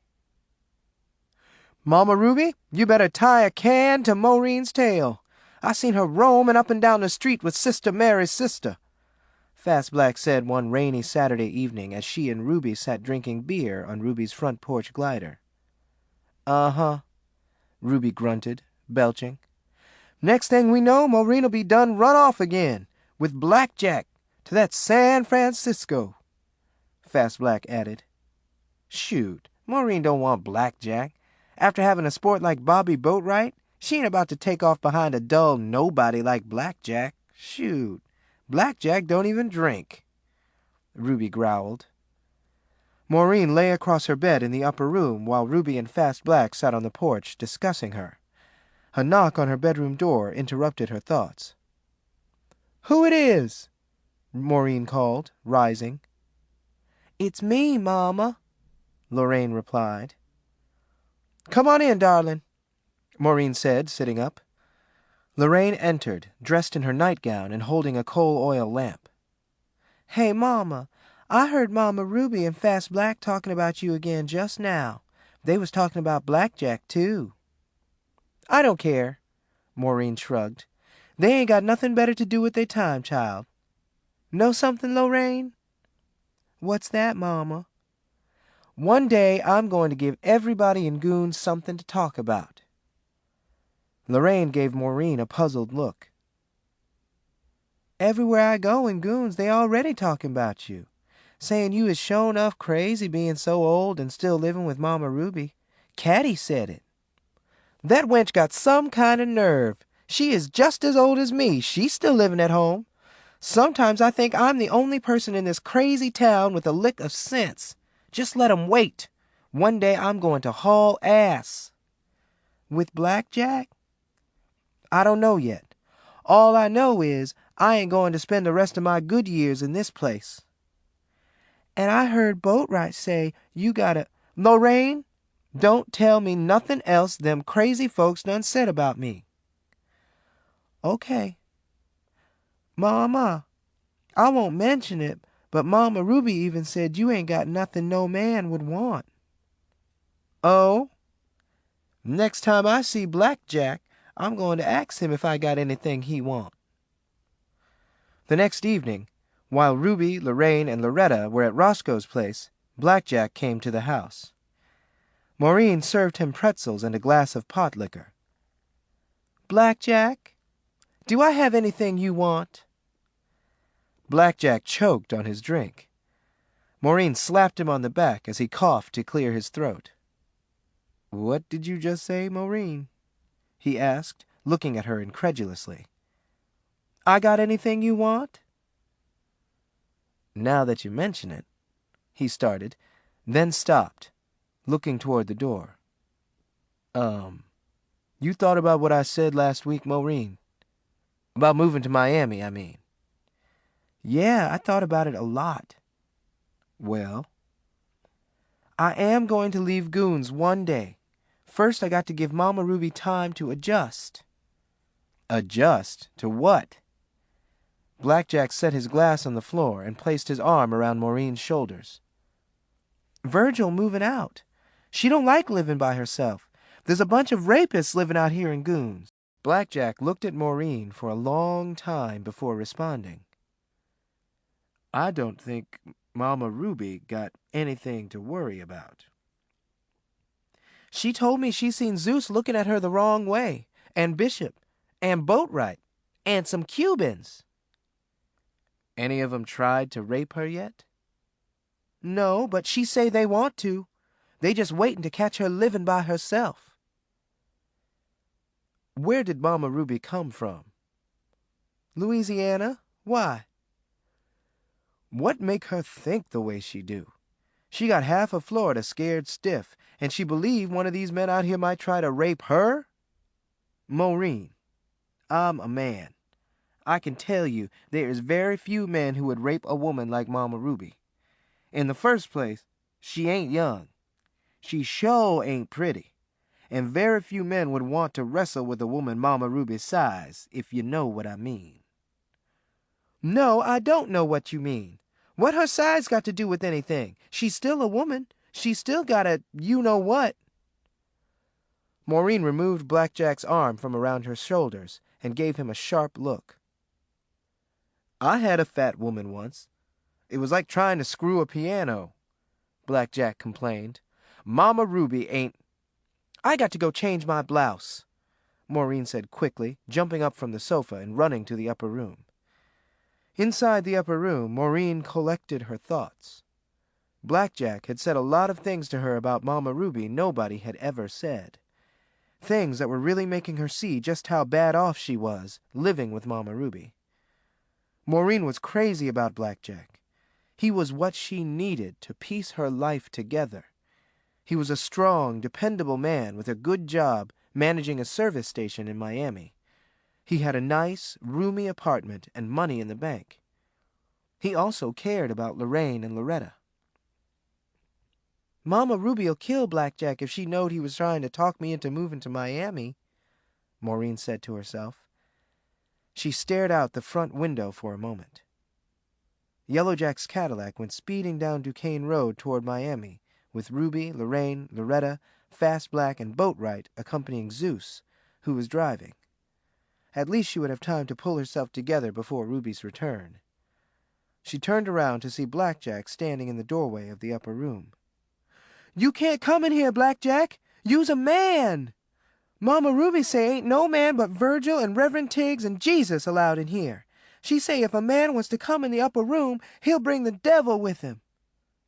Mama Ruby, you better tie a can to Maureen's tail. I seen her roaming up and down the street with Sister Mary's sister, Fast Black said one rainy Saturday evening as she and Ruby sat drinking beer on Ruby's front porch glider. Uh-huh, Ruby grunted, belching. Next thing we know, Maureen'll be done run off again, with Blackjack, to that San Francisco, Fast Black added. Shoot, Maureen don't want Blackjack. After having a sport like Bobby Boatwright, she ain't about to take off behind a dull nobody like Blackjack. Shoot, Blackjack don't even drink, Ruby growled. Maureen lay across her bed in the upper room while Ruby and Fast Black sat on the porch discussing her. A knock on her bedroom door interrupted her thoughts. Who it is? Maureen called, rising. It's me, Mama, Lorraine replied. Come on in, darling, Maureen said, sitting up. Lorraine entered, dressed in her nightgown and holding a coal oil lamp. Hey, Mama, I heard Mama Ruby and Fast Black talking about you again just now. They was talking about Blackjack, too. I don't care, Maureen shrugged. They ain't got nothing better to do with their time, child. Know something, Lorraine? What's that, Mama? One day I'm going to give everybody in Goons something to talk about. Lorraine gave Maureen a puzzled look. Everywhere I go in Goons, they already talking about you, saying you is sure enough crazy being so old and still living with Mama Ruby. Caddy said it. That wench got some kind of nerve. She is just as old as me. She's still living at home. Sometimes I think I'm the only person in this crazy town with a lick of sense. Just let 'em wait. One day I'm going to haul ass. With Blackjack? I don't know yet. All I know is I ain't going to spend the rest of my good years in this place. And I heard Boatwright say you gotta... Lorraine, don't tell me nothing else them crazy folks done said about me. Okay. Mama, I won't mention it, but Mama Ruby even said you ain't got nothing no man would want. Oh? Next time I see Blackjack, I'm going to ask him if I got anything he want. The next evening, while Ruby, Lorraine, and Loretta were at Roscoe's place, Blackjack came to the house. Maureen served him pretzels and a glass of pot liquor. Blackjack, do I have anything you want? Blackjack choked on his drink. Maureen slapped him on the back as he coughed to clear his throat. What did you just say, Maureen? He asked, looking at her incredulously. I got anything you want? Now that you mention it, he started, then stopped, looking toward the door. You thought about what I said last week, Maureen? About moving to Miami, I mean. Yeah, I thought about it a lot. Well? I am going to leave Goons one day. First, I got to give Mama Ruby time to adjust. Adjust? To what? Blackjack set his glass on the floor and placed his arm around Maureen's shoulders. Virgil moving out. She don't like living by herself. There's a bunch of rapists living out here in Goons. Blackjack looked at Maureen for a long time before responding. I don't think Mama Ruby got anything to worry about. She told me she seen Zeus looking at her the wrong way, and Bishop, and Boatwright, and some Cubans. Any of 'em tried to rape her yet? No, but she say they want to. They just waiting to catch her living by herself. Where did Mama Ruby come from? Louisiana. Why? What make her think the way she do? She got half of Florida scared stiff, and she believe one of these men out here might try to rape her? Maureen, I'm a man. I can tell you there is very few men who would rape a woman like Mama Ruby. In the first place, she ain't young. She sure ain't pretty. And very few men would want to wrestle with a woman Mama Ruby's size, if you know what I mean. No, I don't know what you mean. What her size got to do with anything? She's still a woman. She's still got a you-know-what. Maureen removed Blackjack's arm from around her shoulders and gave him a sharp look. I had a fat woman once. It was like trying to screw a piano, Blackjack complained. Mama Ruby ain't... I got to go change my blouse, Maureen said quickly, jumping up from the sofa and running to the upper room. Inside the upper room, Maureen collected her thoughts. Blackjack had said a lot of things to her about Mama Ruby nobody had ever said. Things that were really making her see just how bad off she was, living with Mama Ruby. Maureen was crazy about Blackjack. He was what she needed to piece her life together. He was a strong, dependable man with a good job managing a service station in Miami. He had a nice, roomy apartment and money in the bank. He also cared about Lorraine and Loretta. Mama Ruby'll kill Blackjack if she knowed he was trying to talk me into moving to Miami, Maureen said to herself. She stared out the front window for a moment. Yellowjack's Cadillac went speeding down Duquesne Road toward Miami, with Ruby, Lorraine, Loretta, Fast Black, and Boatwright accompanying Zeus, who was driving. At least she would have time to pull herself together before Ruby's return. She turned around to see Blackjack standing in the doorway of the upper room. You can't come in here, Blackjack. You's a man. Mama Ruby say ain't no man but Virgil and Reverend Tiggs and Jesus allowed in here. She say if a man was to come in the upper room, he'll bring the devil with him,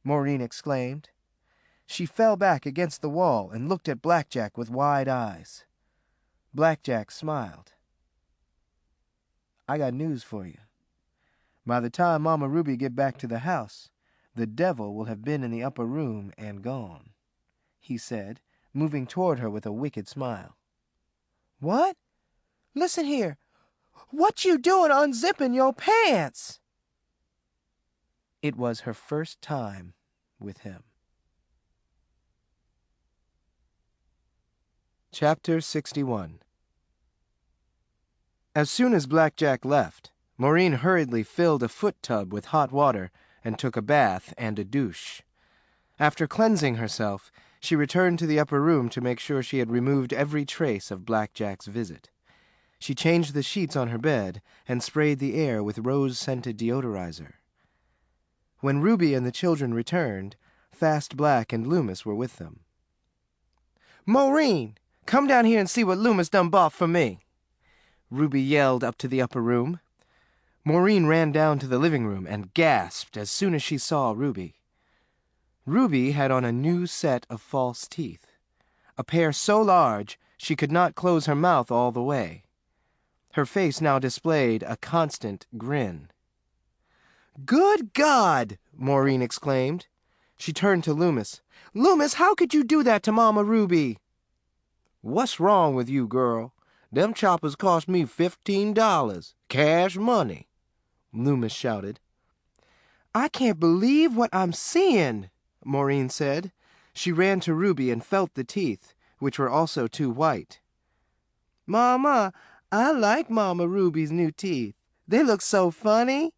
Maureen exclaimed. She fell back against the wall and looked at Blackjack with wide eyes. Blackjack smiled. I got news for you. By the time Mama Ruby get back to the house, the devil will have been in the upper room and gone, he said, moving toward her with a wicked smile. What? Listen here. What you doing unzipping your pants? It was her first time with him. Chapter 61. As soon as Blackjack left, Maureen hurriedly filled a foot tub with hot water and took a bath and a douche. After cleansing herself, she returned to the upper room to make sure she had removed every trace of Blackjack's visit. She changed the sheets on her bed and sprayed the air with rose-scented deodorizer. When Ruby and the children returned, Fast Black and Loomis were with them. Maureen, come down here and see what Loomis done bought for me, Ruby yelled up to the upper room. Maureen ran down to the living room and gasped as soon as she saw Ruby. Ruby had on a new set of false teeth, a pair so large she could not close her mouth all the way. Her face now displayed a constant grin. Good God! Maureen exclaimed. She turned to Loomis. Loomis, how could you do that to Mama Ruby? What's wrong with you, girl? Them choppers cost me $15. Cash money, Loomis shouted. I can't believe what I'm seeing, Maureen said. She ran to Ruby and felt the teeth, which were also too white. Mama, I like Mama Ruby's new teeth. They look so funny,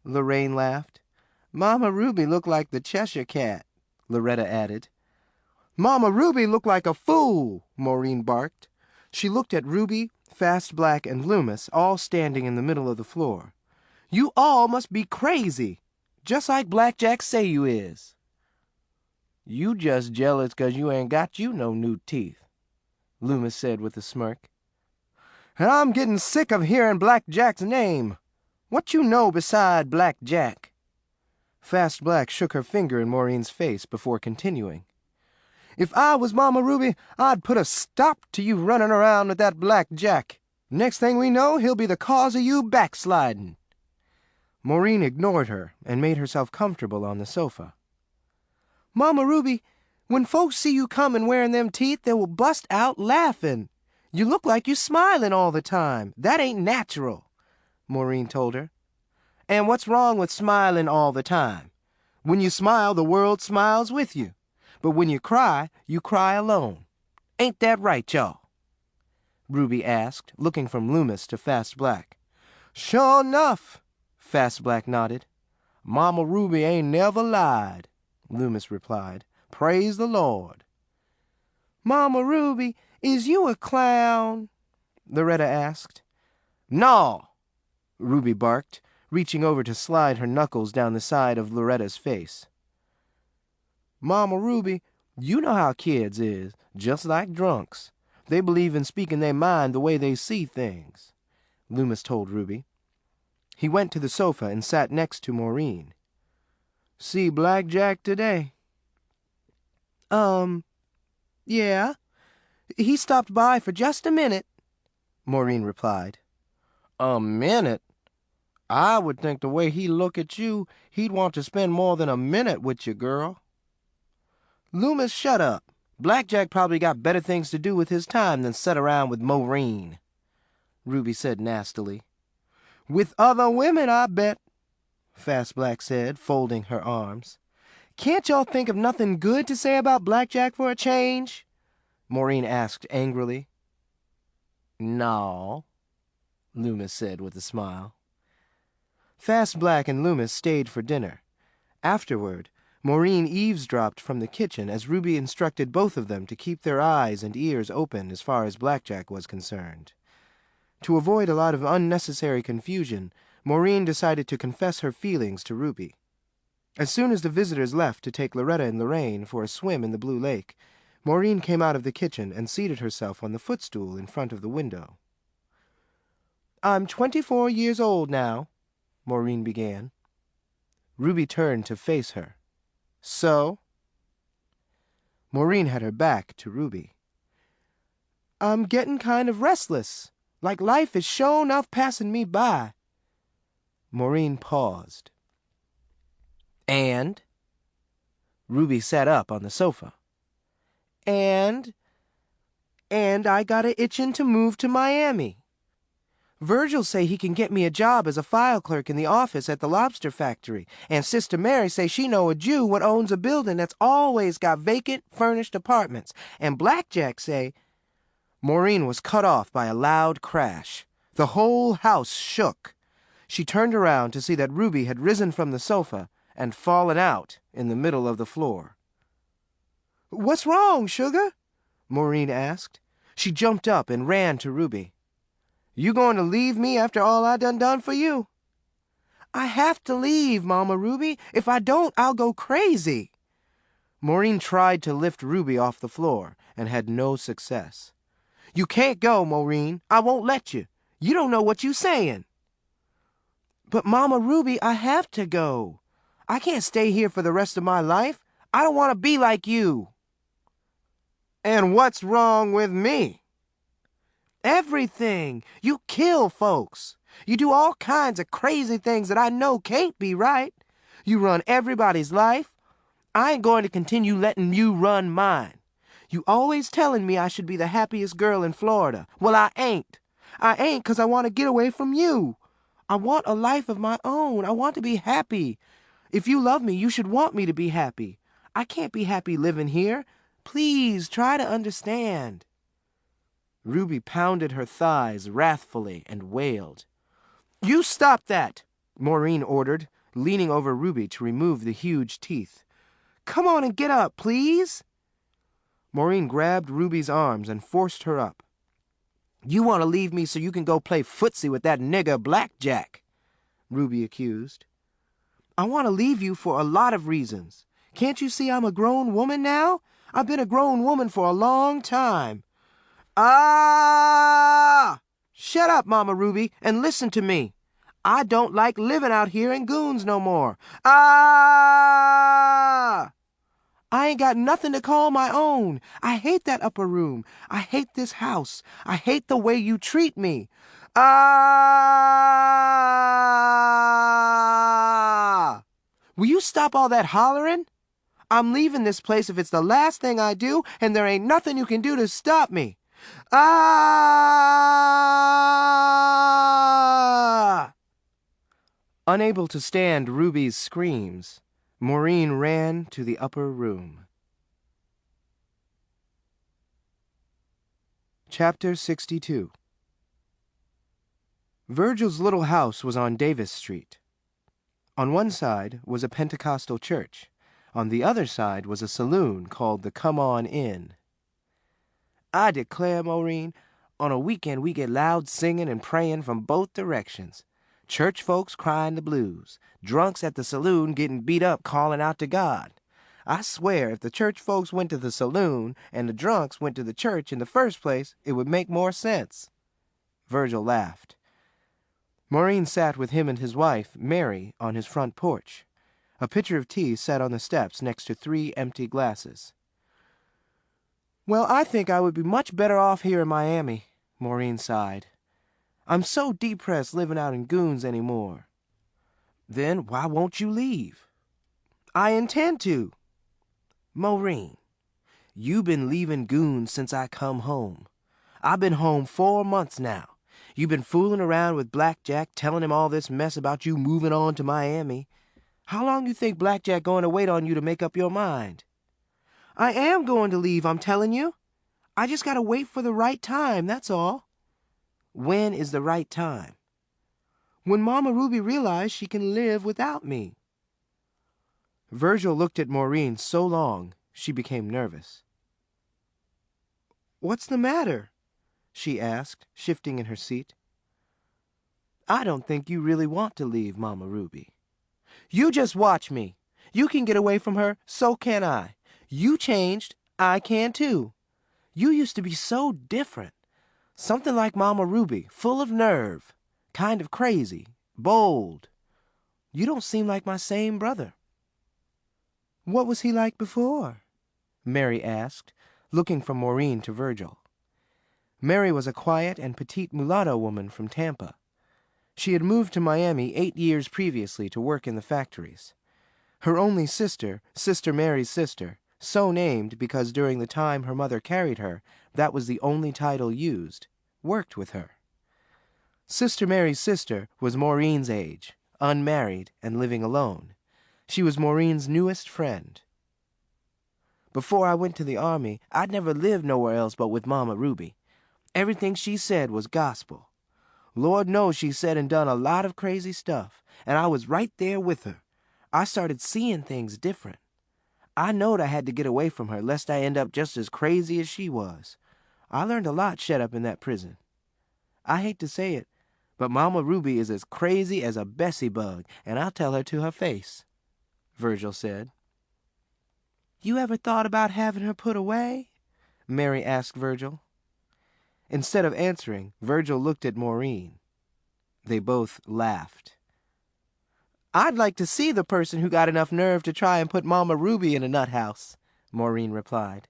Lorraine laughed. Mama Ruby looked like the Cheshire Cat, Loretta added. Mama Ruby looked like a fool, Maureen barked. She looked at Ruby, Fast Black, and Loomis, all standing in the middle of the floor. You all must be crazy, just like Blackjack say you is. You just jealous 'cause you ain't got you no new teeth, Loomis said with a smirk. And I'm getting sick of hearing Blackjack's name. What you know beside Blackjack? Fast Black shook her finger in Maureen's face before continuing. If I was Mama Ruby, I'd put a stop to you running around with that Blackjack. Next thing we know, he'll be the cause of you backsliding. Maureen ignored her and made herself comfortable on the sofa. Mama Ruby, when folks see you coming wearing them teeth, they will bust out laughing. You look like you smiling all the time. That ain't natural, Maureen told her. And what's wrong with smiling all the time? When you smile, the world smiles with you. But when you cry alone. Ain't that right, y'all? Ruby asked, looking from Loomis to Fast Black. Sure enough, Fast Black nodded. Mama Ruby ain't never lied, Loomis replied. Praise the Lord. Mama Ruby, is you a clown? Loretta asked. No, Ruby barked, reaching over to slide her knuckles down the side of Loretta's face. Mama Ruby, you know how kids is, just like drunks. They believe in speaking their mind the way they see things, Loomis told Ruby. He went to the sofa and sat next to Maureen. See Blackjack today? Yeah. He stopped by for just a minute, Maureen replied. A minute? I would think the way he look at you, he'd want to spend more than a minute with you, girl. Loomis, shut up. Blackjack probably got better things to do with his time than sit around with Maureen, Ruby said nastily. With other women, I bet, Fast Black said, folding her arms. Can't y'all think of nothing good to say about Blackjack for a change? Maureen asked angrily. No, Loomis said with a smile. Fast Black and Loomis stayed for dinner. Afterward, Maureen eavesdropped from the kitchen as Ruby instructed both of them to keep their eyes and ears open as far as Blackjack was concerned. To avoid a lot of unnecessary confusion, Maureen decided to confess her feelings to Ruby. As soon as the visitors left to take Loretta and Lorraine for a swim in the Blue Lake, Maureen came out of the kitchen and seated herself on the footstool in front of the window. I'm 24 years old now, Maureen began. Ruby turned to face her. So? Maureen had her back to Ruby. I'm getting kind of restless, like life is sure enough passing me by. Maureen paused. And? Ruby sat up on the sofa. And I got a itchin' to move to Miami. Virgil say he can get me a job as a file clerk in the office at the lobster factory, and Sister Mary say she know a Jew what owns a building that's always got vacant, furnished apartments, and Blackjack say... Maureen was cut off by a loud crash. The whole house shook. She turned around to see that Ruby had risen from the sofa and fallen out in the middle of the floor. What's wrong, sugar? Maureen asked. She jumped up and ran to Ruby. You going to leave me after all I done for you? I have to leave, Mama Ruby. If I don't, I'll go crazy. Maureen tried to lift Ruby off the floor and had no success. You can't go, Maureen. I won't let you. You don't know what you're saying. But Mama Ruby, I have to go. I can't stay here for the rest of my life. I don't want to be like you. And what's wrong with me? Everything. You kill folks. You do all kinds of crazy things that I know can't be right. You run everybody's life. I ain't going to continue letting you run mine. You always telling me I should be the happiest girl in Florida. Well, I ain't. I ain't 'cause I want to get away from you. I want a life of my own. I want to be happy. If you love me, you should want me to be happy. I can't be happy living here. Please try to understand. Ruby pounded her thighs wrathfully and wailed. You stop that, Maureen ordered, leaning over Ruby to remove the huge teeth. Come on and get up, please. Maureen grabbed Ruby's arms and forced her up. You want to leave me so you can go play footsie with that nigger Blackjack, Ruby accused. I want to leave you for a lot of reasons. Can't you see I'm a grown woman now? I've been a grown woman for a long time. Ah! Shut up, Mama Ruby, and listen to me. I don't like living out here in Goons no more. Ah! I ain't got nothing to call my own. I hate that upper room. I hate this house. I hate the way you treat me. Ah! Will you stop all that hollering? I'm leaving this place if it's the last thing I do, and there ain't nothing you can do to stop me. Ah! Unable to stand Ruby's screams, Maureen ran to the upper room. Chapter 62. Virgil's little house was on Davis Street. On one side was a Pentecostal church. On the other side was a saloon called the Come On Inn. I declare, Maureen, on a weekend we get loud singing and praying from both directions. Church folks crying the blues, drunks at the saloon getting beat up calling out to God. I swear if the church folks went to the saloon and the drunks went to the church in the first place, it would make more sense. Virgil laughed. Maureen sat with him and his wife, Mary, on his front porch. A pitcher of tea sat on the steps next to 3 empty glasses. Well, I think I would be much better off here in Miami, Maureen sighed. I'm so depressed living out in Goons anymore. Then why won't you leave? I intend to. Maureen, you been leaving Goons since I come home. I've been home 4 months now. You've been fooling around with Blackjack, telling him all this mess about you moving on to Miami. How long you think Blackjack going to wait on you to make up your mind? I am going to leave, I'm telling you. I just got to wait for the right time, that's all. When is the right time? When Mama Ruby realizes she can live without me. Virgil looked at Maureen so long, she became nervous. What's the matter? She asked, shifting in her seat. I don't think you really want to leave Mama Ruby. You just watch me. You can get away from her, so can I. You changed, I can too. You used to be so different. Something like Mama Ruby, full of nerve, kind of crazy, bold. You don't seem like my same brother. What was he like before? Mary asked, looking from Maureen to Virgil. Mary was a quiet and petite mulatto woman from Tampa. She had moved to Miami 8 years previously to work in the factories. Her only sister, Sister Mary's sister, so named because during the time her mother carried her, that was the only title used, worked with her. Sister Mary's sister was Maureen's age, unmarried and living alone. She was Maureen's newest friend. Before I went to the army, I'd never lived nowhere else but with Mama Ruby. Everything she said was gospel. Lord knows she said and done a lot of crazy stuff, and I was right there with her. I started seeing things different. I knowed I had to get away from her lest I end up just as crazy as she was. I learned a lot shut up in that prison. I hate to say it, but Mama Ruby is as crazy as a Bessie bug, and I'll tell her to her face, Virgil said. You ever thought about having her put away? Mary asked Virgil. Instead of answering, Virgil looked at Maureen. They both laughed. I'd like to see the person who got enough nerve to try and put Mama Ruby in a nut house, Maureen replied.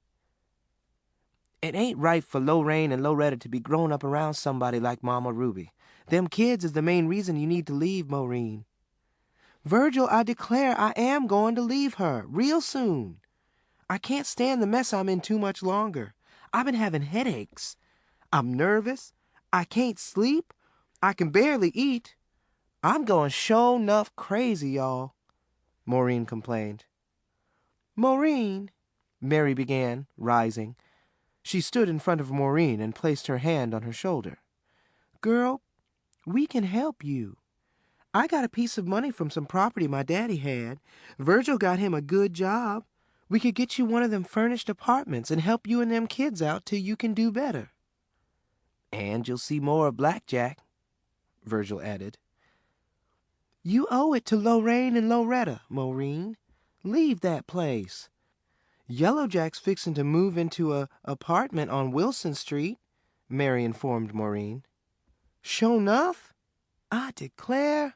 It ain't right for Lorraine and Loretta to be grown up around somebody like Mama Ruby. Them kids is the main reason you need to leave, Maureen. Virgil, I declare I am going to leave her, real soon. I can't stand the mess I'm in too much longer. I've been having headaches. I'm nervous. I can't sleep. I can barely eat. I'm going sure enough crazy, y'all," Maureen complained. "Maureen," Mary began, rising. She stood in front of Maureen and placed her hand on her shoulder. "Girl, we can help you. I got a piece of money from some property my daddy had. Virgil got him a good job. We could get you one of them furnished apartments and help you and them kids out till you can do better. And you'll see more of Blackjack," Virgil added. "You owe it to Lorraine and Loretta, Maureen. Leave that place. Yellowjack's fixin' to move into a apartment on Wilson Street," Mary informed Maureen. "Sure enough? I declare."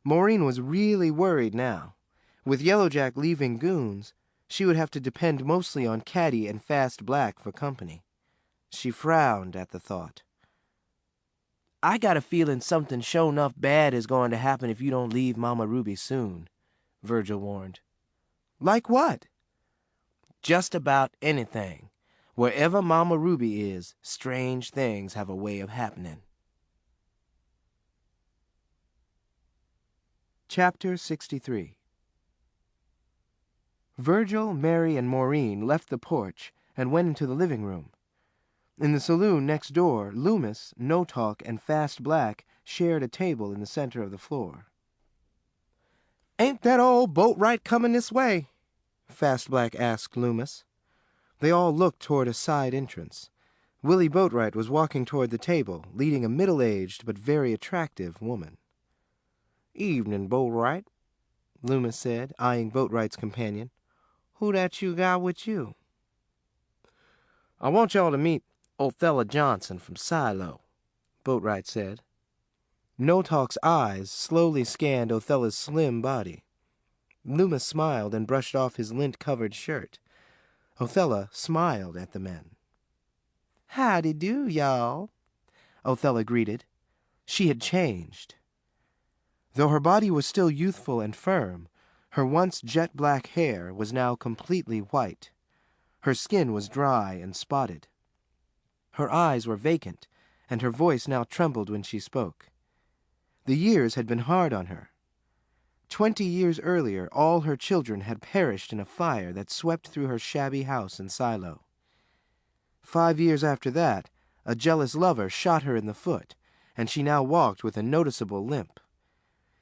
Maureen was really worried now. With Yellowjack leaving Goons, she would have to depend mostly on Caddy and Fast Black for company. She frowned at the thought. "I got a feeling something sure enough bad is going to happen if you don't leave Mama Ruby soon," Virgil warned. "Like what?" "Just about anything. Wherever Mama Ruby is, strange things have a way of happening." Chapter 63. Virgil, Mary, and Maureen left the porch and went into the living room. In the saloon next door, Loomis, No Talk, and Fast Black shared a table in the center of the floor. "Ain't that old Boatwright coming this way?" Fast Black asked Loomis. They all looked toward a side entrance. Willie Boatwright was walking toward the table, leading a middle-aged but very attractive woman. "Evening, Boatwright," Loomis said, eyeing Boatwright's companion. "Who that you got with you?" "I want y'all to meet Oella Johnson from Silo," Boatwright said. No Talk's eyes slowly scanned Othella's slim body. Loomis smiled and brushed off his lint-covered shirt. Oella smiled at the men. "Howdy do, y'all," Oella greeted. She had changed. Though her body was still youthful and firm, her once jet-black hair was now completely white. Her skin was dry and spotted. Her eyes were vacant, and her voice now trembled when she spoke. The years had been hard on her. 20 years earlier, all her children had perished in a fire that swept through her shabby house in Silo. 5 years after that, a jealous lover shot her in the foot, and she now walked with a noticeable limp.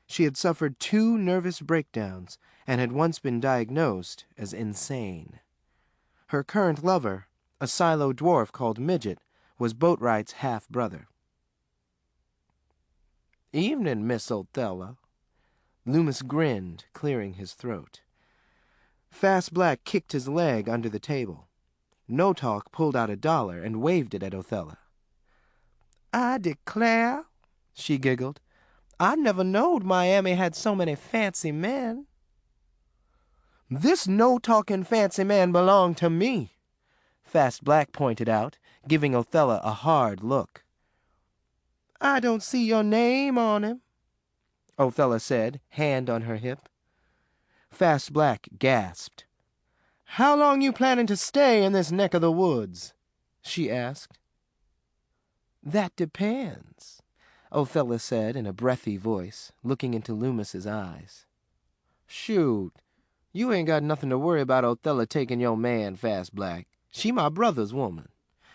She had suffered 2 nervous breakdowns and had once been diagnosed as insane. Her current lover, a Silo dwarf called Midget, was Boatwright's half-brother. "Evening, Miss Oella." Loomis grinned, clearing his throat. Fast Black kicked his leg under the table. No Talk pulled out $1 and waved it at Oella. "I declare," she giggled, "I never knowed Miami had so many fancy men." "This no-talking fancy man belonged to me," Fast Black pointed out, giving Oella a hard look. "I don't see your name on him," Oella said, hand on her hip. Fast Black gasped. "How long you planning to stay in this neck of the woods?" she asked. "That depends," Oella said in a breathy voice, looking into Loomis's eyes. "Shoot, you ain't got nothing to worry about Oella taking your man, Fast Black. She my brother's woman.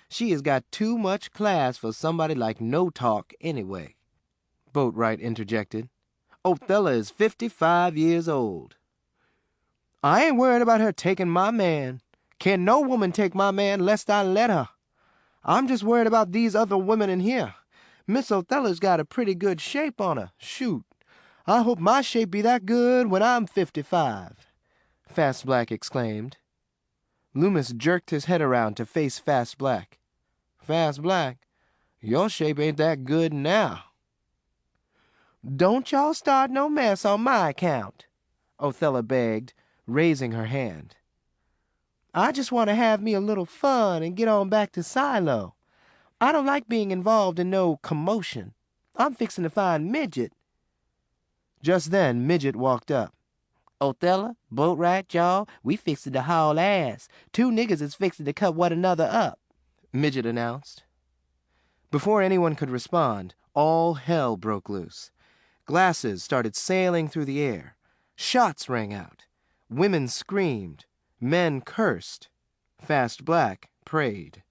She has got too much class for somebody like No Talk anyway," Boatwright interjected. "Oella is 55 years old." "I ain't worried about her taking my man. Can't no woman take my man lest I let her. I'm just worried about these other women in here. Miss Othella's got a pretty good shape on her. Shoot, I hope my shape be that good when I'm 55, Fast Black exclaimed. Loomis jerked his head around to face Fast Black. "Fast Black, your shape ain't that good now." "Don't y'all start no mess on my account," Oella begged, raising her hand. "I just want to have me a little fun and get on back to Silo. I don't like being involved in no commotion. I'm fixing to find Midget." Just then Midget walked up. Oella, boat right, y'all? We fixin' to haul ass. 2 niggers is fixin' to cut one another up, Midget announced. Before anyone could respond, all hell broke loose. Glasses started sailing through the air. Shots rang out. Women screamed. Men cursed. Fast Black prayed.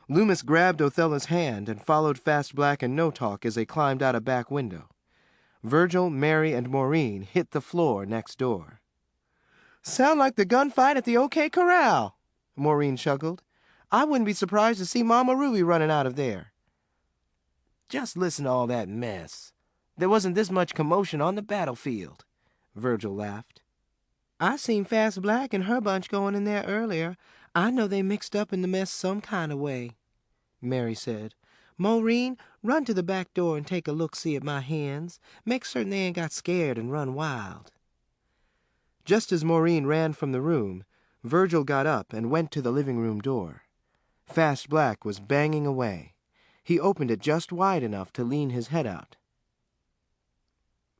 Loomis grabbed Othella's hand and followed Fast Black and No Talk as they climbed out a back window. Virgil, Mary, and Maureen hit the floor next door. "Sound like the gunfight at the OK Corral," Maureen chuckled. "I wouldn't be surprised to see Mama Ruby running out of there." Just listen to all that mess. There wasn't this much commotion on the battlefield, Virgil laughed. "I seen Fast Black and her bunch going in there earlier. I know they mixed up in the mess some kind of way," Mary said. "Maureen, run to the back door and take a look-see at my hens. Make certain they ain't got scared and run wild." Just as Maureen ran from the room, Virgil got up and went to the living room door. Fast Black was banging away. He opened it just wide enough to lean his head out.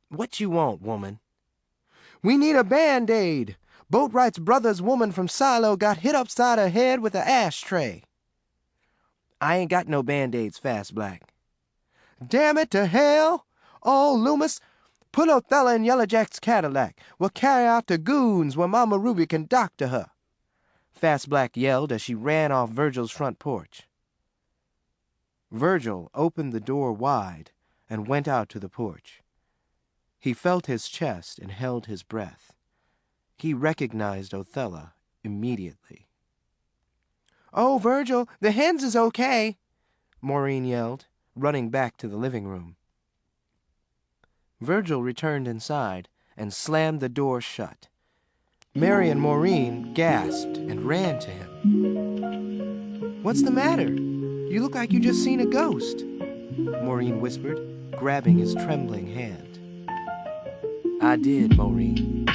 "What you want, woman?" "We need a Band-Aid. Boatwright's brother's woman from Silo got hit upside her head with an ashtray." "I ain't got no Band-Aids, Fast Black." "Damn it to hell! Oh, Loomis, put Oella in Yellow Jack's Cadillac. We'll carry out to Goons where Mama Ruby can doctor her," Fast Black yelled as she ran off Virgil's front porch. Virgil opened the door wide and went out to the porch. He felt his chest and held his breath. He recognized Oella immediately. "Oh, Virgil, the hens is okay," Maureen yelled, running back to the living room. Virgil returned inside and slammed the door shut. Mary and Maureen gasped and ran to him. "What's the matter? You look like you just seen a ghost," Maureen whispered, grabbing his trembling hand. "I did, Maureen.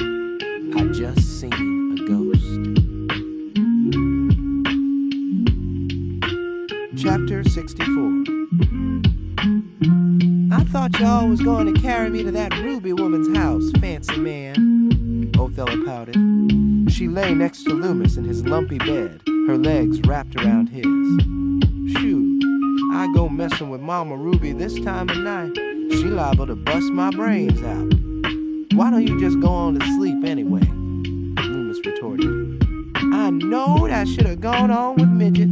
I just seen a ghost." Chapter 64. "I thought y'all was going to carry me to that Ruby woman's house, fancy man," Oella pouted. She lay next to Loomis in his lumpy bed, her legs wrapped around his. "Shoot, I go messing with Mama Ruby this time of night. She liable to bust my brains out. Why don't you just go on to sleep anyway?" Loomis retorted. "I knowed I should have gone on with Midget.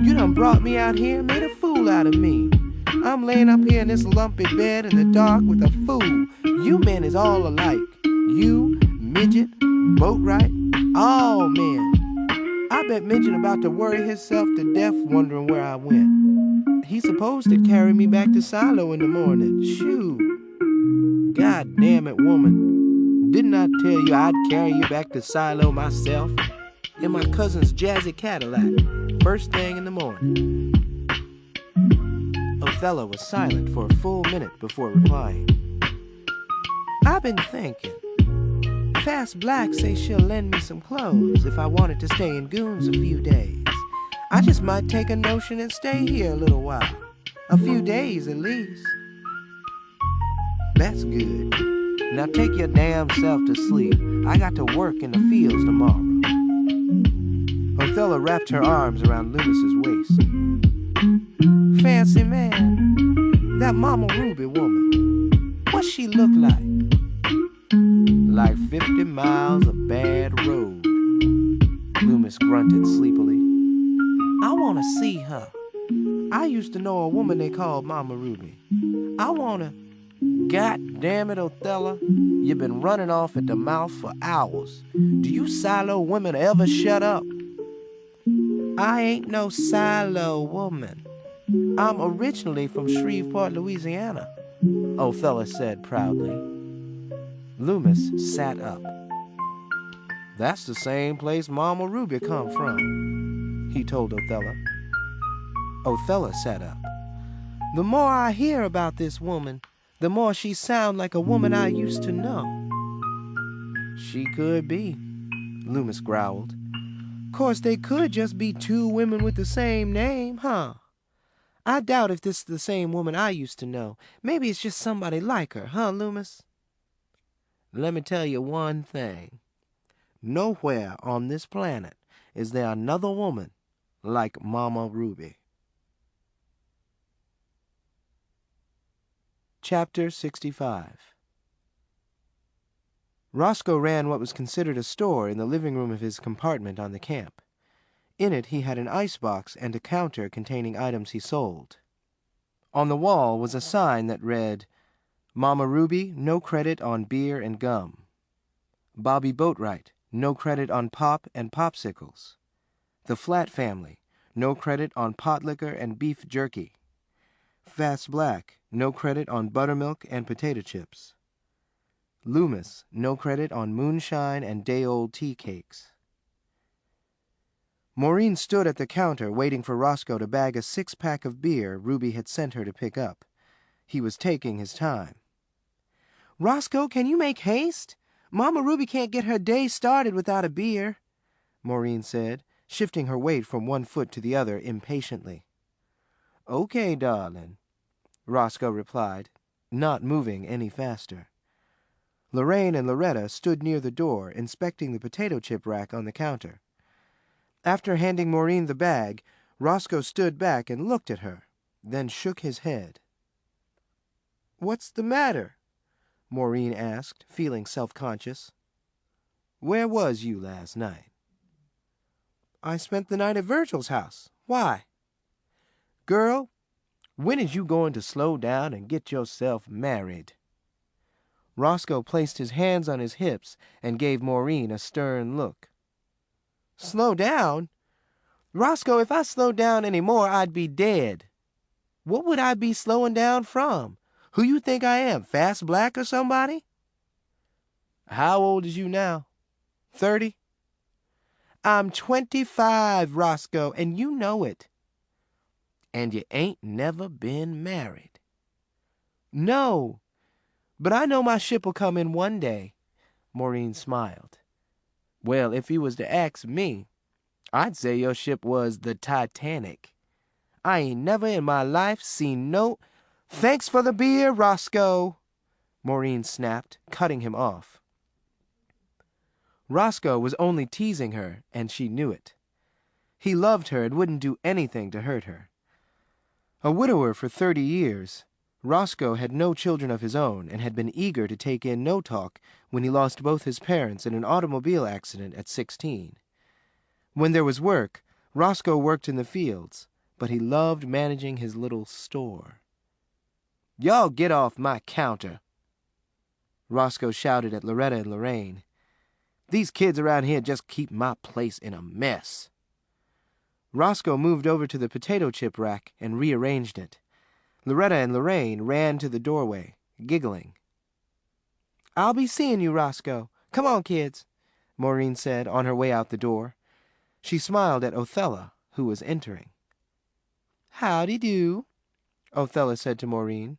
You done brought me out here and made a fool out of me. I'm laying up here in this lumpy bed in the dark with a fool. You men is all alike. You, Midget, Boatwright, all men. I bet Midget about to worry himself to death wondering where I went. He's supposed to carry me back to Silo in the morning. Shoot. God damn it, woman. Didn't I tell you I'd carry you back to Silo myself? In my cousin's jazzy Cadillac, first thing in the morning." Oella was silent for a full minute before replying. "I've been thinking. Fast Black says she'll lend me some clothes if I wanted to stay in Goons a few days. I just might take a notion and stay here a little while. A few days at least." "That's good. Now take your damn self to sleep. I got to work in the fields tomorrow." Oella wrapped her arms around Loomis's waist. "Fancy man, that Mama Ruby woman, what she look like?" "Like 50 miles of bad road," Loomis grunted sleepily. "I want to see her. I used to know a woman they called Mama Ruby. I want to..." "God damn it, Oella. You've been running off at the mouth for hours. Do you Silo women ever shut up?" "I ain't no Silo woman. I'm originally from Shreveport, Louisiana," Oella said proudly. Loomis sat up. "That's the same place Mama Ruby come from," he told Oella. Oella sat up. "The more I hear about this woman, the more she sound like a woman I used to know." "She could be," Loomis growled. "Course they could just be 2 women with the same name, huh? I doubt if this is the same woman I used to know. Maybe it's just somebody like her, huh, Loomis?" let me tell you one thing. Nowhere on this planet is there another woman like Mama Ruby. Chapter 65. Roscoe ran what was considered a store in the living room of his compartment on the camp. In it he had an icebox and a counter containing items he sold. On the wall was a sign that read, Mama Ruby, no credit on beer and gum. Bobby Boatwright, no credit on pop and popsicles. The Flat Family, no credit on pot liquor and beef jerky. Fast Black, no credit on buttermilk and potato chips. Loomis, no credit on moonshine and day-old tea cakes. Maureen stood at the counter waiting for Roscoe to bag a 6-pack of beer Ruby had sent her to pick up. He was taking his time. Roscoe, can you make haste? Mama Ruby can't get her day started without a beer, Maureen said, shifting her weight from one foot to the other impatiently. Okay, darling, Roscoe replied, not moving any faster. Lorraine and Loretta stood near the door, inspecting the potato chip rack on the counter. After handing Maureen the bag, Roscoe stood back and looked at her, then shook his head. What's the matter? Maureen asked, feeling self-conscious. Where was you last night? I spent the night at Virgil's house. Why? Girl, when is you going to slow down and get yourself married? Roscoe placed his hands on his hips and gave Maureen a stern look. Slow down? Roscoe, if I slowed down any more, I'd be dead. What would I be slowing down from? Who you think I am, Fast Black or somebody? How old is you now? 30? I'm 25, Roscoe, and you know it. And you ain't never been married? No, but I know my ship will come in one day. Maureen smiled. Well, if you was to ask me, I'd say your ship was the Titanic. I ain't never in my life seen no... Thanks for the beer, Roscoe, Maureen snapped, cutting him off. Roscoe was only teasing her, and she knew it. He loved her and wouldn't do anything to hurt her. A widower for 30 years, Roscoe had no children of his own and had been eager to take in no talk when he lost both his parents in an automobile accident at 16. When there was work, Roscoe worked in the fields, but he loved managing his little store. Y'all get off my counter, Roscoe shouted at Loretta and Lorraine. These kids around here just keep my place in a mess. Roscoe moved over to the potato chip rack and rearranged it. Loretta and Lorraine ran to the doorway, giggling. I'll be seeing you, Roscoe. Come on, kids, Maureen said on her way out the door. She smiled at Oella, who was entering. Howdy do, Oella said to Maureen.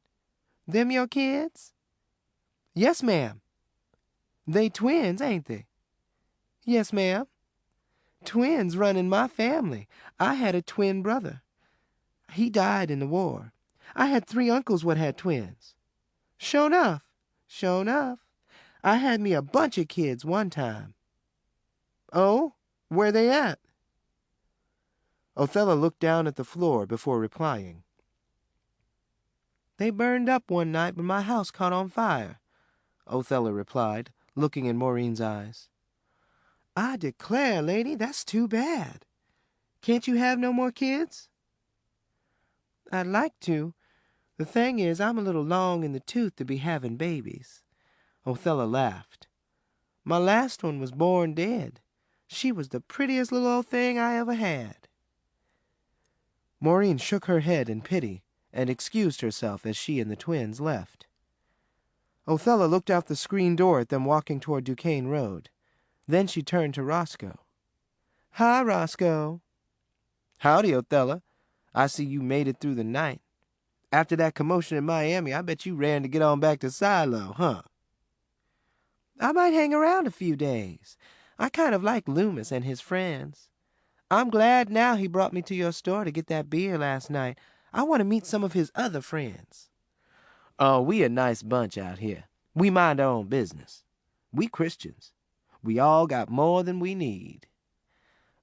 Them your kids? Yes, ma'am. They twins, ain't they? Yes, ma'am. Twins run in my family. I had a twin brother. He died in the war. I had 3 uncles what had twins. Sure enough, sure enough. I had me a bunch of kids one time. Oh, where they at? Oella looked down at the floor before replying. They burned up one night when my house caught on fire, Oella replied, looking in Maureen's eyes. I declare, lady, that's too bad. Can't you have no more kids? I'd like to. The thing is, I'm a little long in the tooth to be having babies. Oella laughed. My last one was born dead. She was the prettiest little old thing I ever had. Maureen shook her head in pity and excused herself as she and the twins left. Oella looked out the screen door at them walking toward Duquesne Road. Then she turned to Roscoe. Hi, Roscoe. Howdy, Oella. I see you made it through the night. After that commotion in Miami, I bet you ran to get on back to Silo, huh? I might hang around a few days. I kind of like Loomis and his friends. I'm glad now he brought me to your store to get that beer last night. I want to meet some of his other friends. Oh, we a nice bunch out here. We mind our own business. We Christians. We all got more than we need.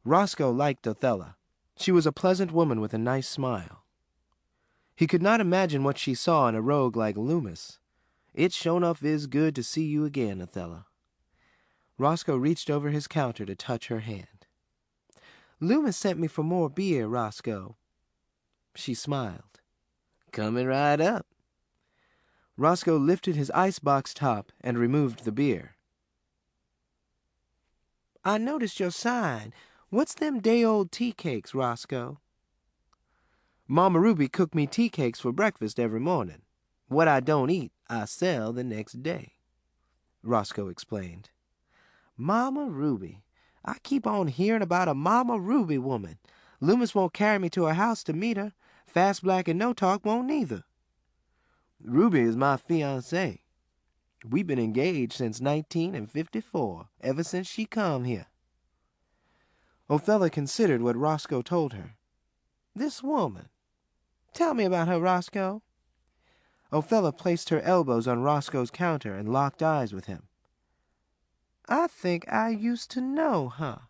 Roscoe liked Oella. She was a pleasant woman with a nice smile. He could not imagine what she saw in a rogue like Loomis. It sure enough is good to see you again, Oella. Roscoe reached over his counter to touch her hand. Loomis sent me for more beer, Roscoe. She smiled. Coming right up. Roscoe lifted his icebox top and removed the beer. I noticed your sign. What's them day-old tea cakes, Roscoe? Mama Ruby cooked me tea cakes for breakfast every morning. What I don't eat, I sell the next day, Roscoe explained. Mama Ruby. I keep on hearing about a Mama Ruby woman. Loomis won't carry me to her house to meet her. Fast Black and No Talk won't neither. Ruby is my fiancée. We've been engaged since 1954, ever since she come here. Oella considered what Roscoe told her. This woman. Tell me about her, Roscoe. Oella placed her elbows on Roscoe's counter and locked eyes with him. I think I used to know her.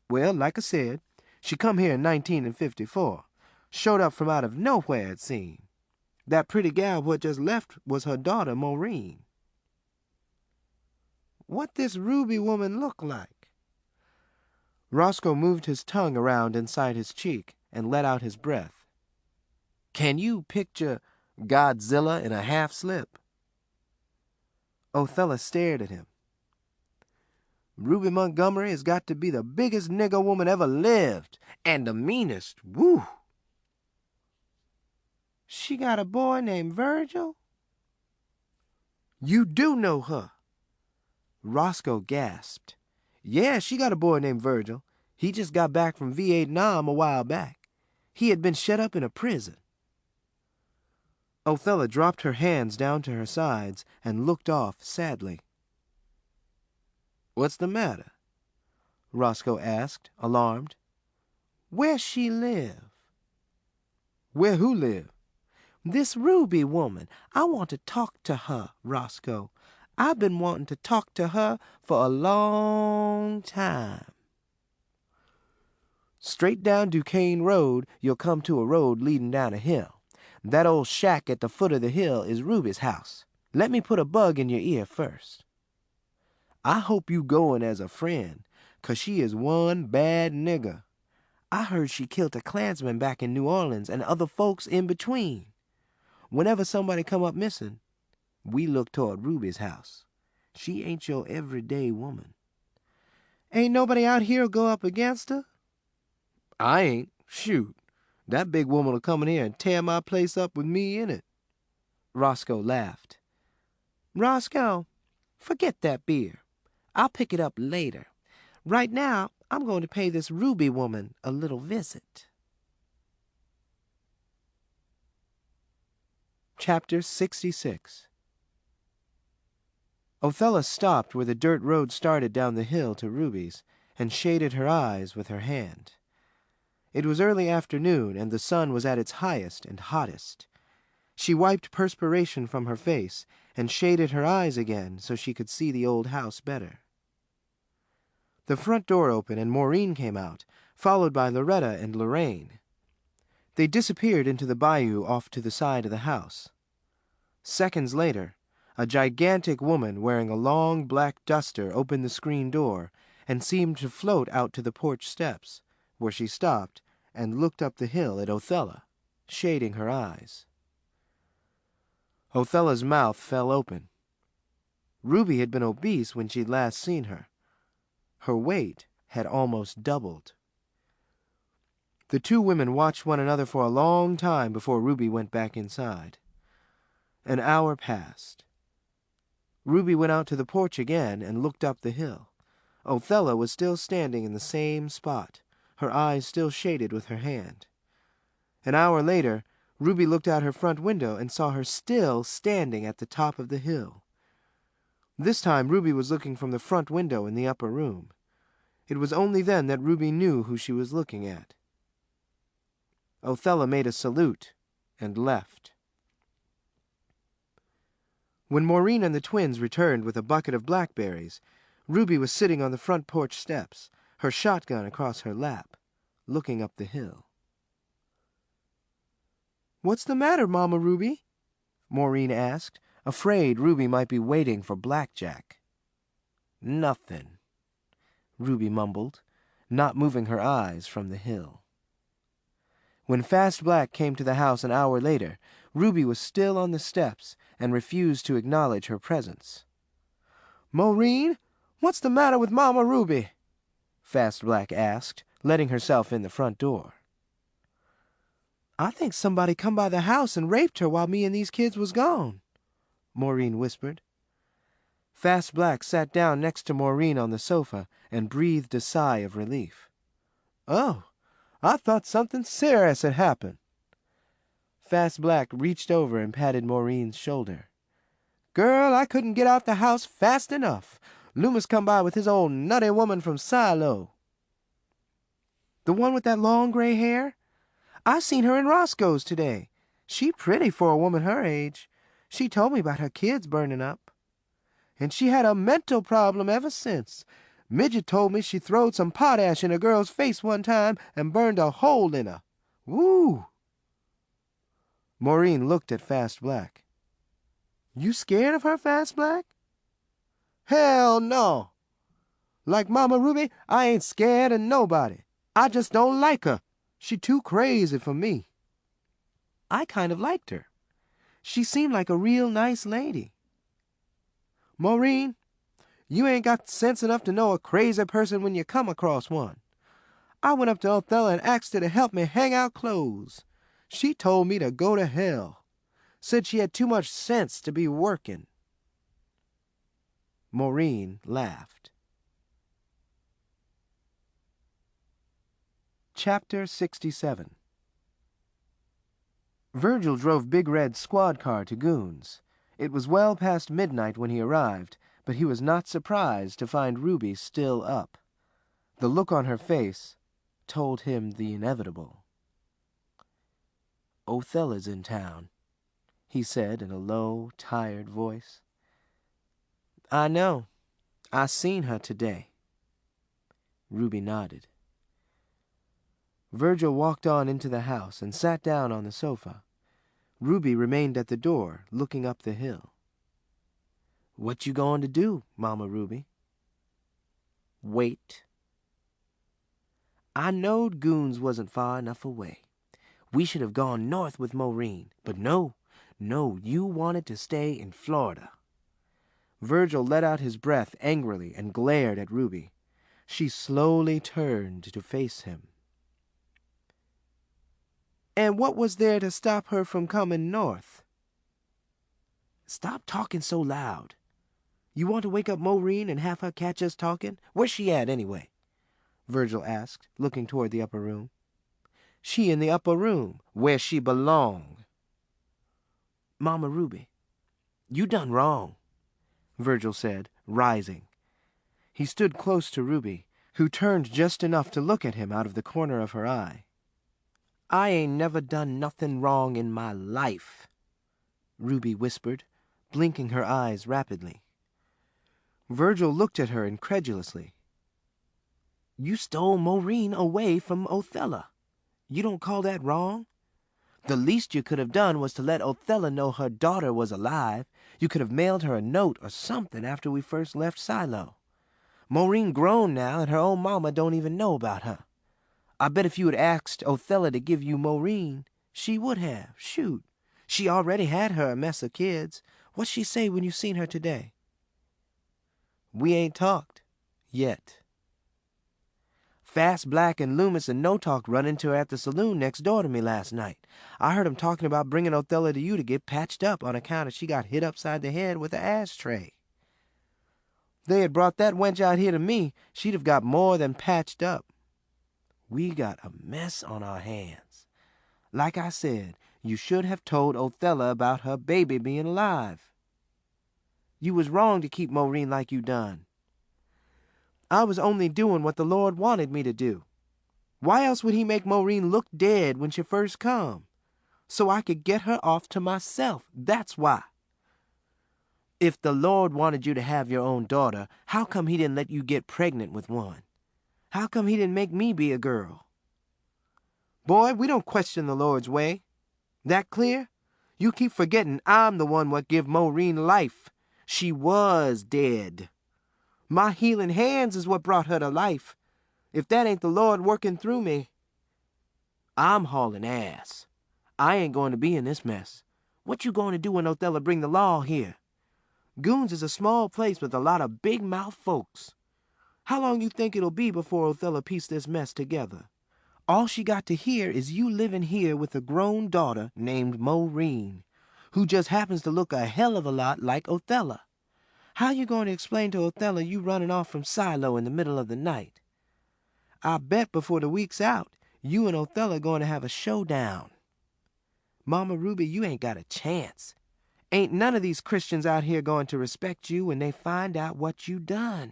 Well, like I said, she come here in 1954. Showed up from out of nowhere, it seemed. That pretty gal what just left was her daughter, Maureen. What this Ruby woman look like? Roscoe moved his tongue around inside his cheek and let out his breath. Can you picture Godzilla in a half-slip? Oella stared at him. Ruby Montgomery has got to be the biggest nigger woman ever lived, and the meanest. Woo! She got a boy named Virgil? You do know her. Roscoe gasped. Yeah, she got a boy named Virgil. He just got back from Vietnam a while back. He had been shut up in a prison. Oella dropped her hands down to her sides and looked off sadly. What's the matter? Roscoe asked, alarmed. Where she live? Where who live? This Ruby woman. I want to talk to her, Roscoe. I've been wanting to talk to her for a long time. Straight down Duquesne Road, you'll come to a road leading down a hill. That old shack at the foot of the hill is Ruby's house. Let me put a bug in your ear first. I hope you goin' as a friend, 'cause she is one bad nigger. I heard she killed a Klansman back in New Orleans and other folks in between. Whenever somebody come up missing, we look toward Ruby's house. She ain't your everyday woman. Ain't nobody out here'll go up against her? I ain't. Shoot. That big woman'll come in here and tear my place up with me in it. Roscoe laughed. Roscoe, forget that beer. I'll pick it up later. Right now, I'm going to pay this Ruby woman a little visit. Chapter 66. Oella stopped where the dirt road started down the hill to Ruby's and shaded her eyes with her hand. It was early afternoon, and the sun was at its highest and hottest. She wiped perspiration from her face and shaded her eyes again so she could see the old house better. The front door opened and Maureen came out, followed by Loretta and Lorraine. They disappeared into the bayou off to the side of the house. Seconds later, a gigantic woman wearing a long black duster opened the screen door and seemed to float out to the porch steps, where she stopped and looked up the hill at Oella, shading her eyes. Othella's mouth fell open. Ruby had been obese when she'd last seen her. Her weight had almost doubled. The two women watched one another for a long time before Ruby went back inside. An hour passed. Ruby went out to the porch again and looked up the hill. Oella was still standing in the same spot, her eyes still shaded with her hand. An hour later, Ruby looked out her front window and saw her still standing at the top of the hill. This time Ruby was looking from the front window in the upper room. It was only then that Ruby knew who she was looking at. Oella made a salute and left. When Maureen and the twins returned with a bucket of blackberries, Ruby was sitting on the front porch steps, her shotgun across her lap, looking up the hill. "What's the matter, Mama Ruby?" Maureen asked, afraid Ruby might be waiting for blackjack. "Nothing," Ruby mumbled, not moving her eyes from the hill. When Fast Black came to the house an hour later, Ruby was still on the steps and refused to acknowledge her presence. "Maureen, what's the matter with Mama Ruby?" Fast Black asked, letting herself in the front door. "I think somebody come by the house and raped her while me and these kids was gone," Maureen whispered. Fast Black sat down next to Maureen on the sofa and breathed a sigh of relief. "Oh, I thought something serious had happened." Fast Black reached over and patted Maureen's shoulder. "Girl, I couldn't get out the house fast enough. Loomis come by with his old nutty woman from Silo." "The one with that long gray hair? I seen her in Roscoe's today. She pretty for a woman her age. She told me about her kids burning up. And she had a mental problem ever since. Midget told me she throwed some potash in a girl's face one time and burned a hole in her. Woo!" Maureen looked at Fast Black. "You scared of her, Fast Black?" "Hell no! Like Mama Ruby, I ain't scared of nobody. I just don't like her. She too crazy for me." "I kind of liked her. She seemed like a real nice lady." "Maureen, you ain't got sense enough to know a crazy person when you come across one. I went up to Oella and asked her to help me hang out clothes. She told me to go to hell. Said she had too much sense to be working." Maureen laughed. Chapter 67. Virgil drove Big Red's squad car to Goons. It was well past midnight when he arrived, but he was not surprised to find Ruby still up. The look on her face told him the inevitable. "Othella's in town," he said in a low, tired voice. "I know. I seen her today." Ruby nodded. Virgil walked on into the house and sat down on the sofa. Ruby remained at the door, looking up the hill. "What you going to do, Mama Ruby?" "Wait." "I knowed Goons wasn't far enough away. We should have gone north with Moren, but no, you wanted to stay in Florida." Virgil let out his breath angrily and glared at Ruby. She slowly turned to face him. "And what was there to stop her from coming north?" "Stop talking so loud. You want to wake up Maureen and have her catch us talking? Where's she at, anyway?" Virgil asked, looking toward the upper room. "She in the upper room, where she belong." "Mama Ruby, you done wrong," Virgil said, rising. He stood close to Ruby, who turned just enough to look at him out of the corner of her eye. "I ain't never done nothing wrong in my life," Ruby whispered, blinking her eyes rapidly. Virgil looked at her incredulously. "You stole Maureen away from Oella. You don't call that wrong? The least you could have done was to let Oella know her daughter was alive. You could have mailed her a note or something after we first left Silo. Maureen grown now, and her own mama don't even know about her. I bet if you had asked Oella to give you Maureen, she would have. Shoot, she already had her a mess of kids. What'd she say when you seen her today?" "We ain't talked. Yet." "Fast Black and Loomis and No Talk run into her at the saloon next door to me last night. I heard 'em talking about bringing Oella to you to get patched up on account of she got hit upside the head with an ashtray. They had brought that wench out here to me, she'd have got more than patched up. We got a mess on our hands. Like I said, you should have told Oella about her baby being alive. You was wrong to keep Maureen like you done." "I was only doing what the Lord wanted me to do. Why else would he make Maureen look dead when she first come? So I could get her off to myself. That's why." If the Lord wanted you to have your own daughter, how come he didn't let you get pregnant with one? How come he didn't make me be a girl? Boy, we don't question the Lord's way. That clear? You keep forgetting I'm the one what give Maureen life. She was dead. My healing hands is what brought her to life. If that ain't the Lord working through me, I'm hauling ass. I ain't going to be in this mess. What you going to do when Oella bring the law here? Goons is a small place with a lot of big-mouth folks. How long you think it'll be before Oella piece this mess together? All she got to hear is you living here with a grown daughter named Maureen, who just happens to look a hell of a lot like Oella. How you going to explain to Oella you running off from Silo in the middle of the night? I bet before the week's out, you and Oella going to have a showdown. Mama Ruby, you ain't got a chance. Ain't none of these Christians out here going to respect you when they find out what you done.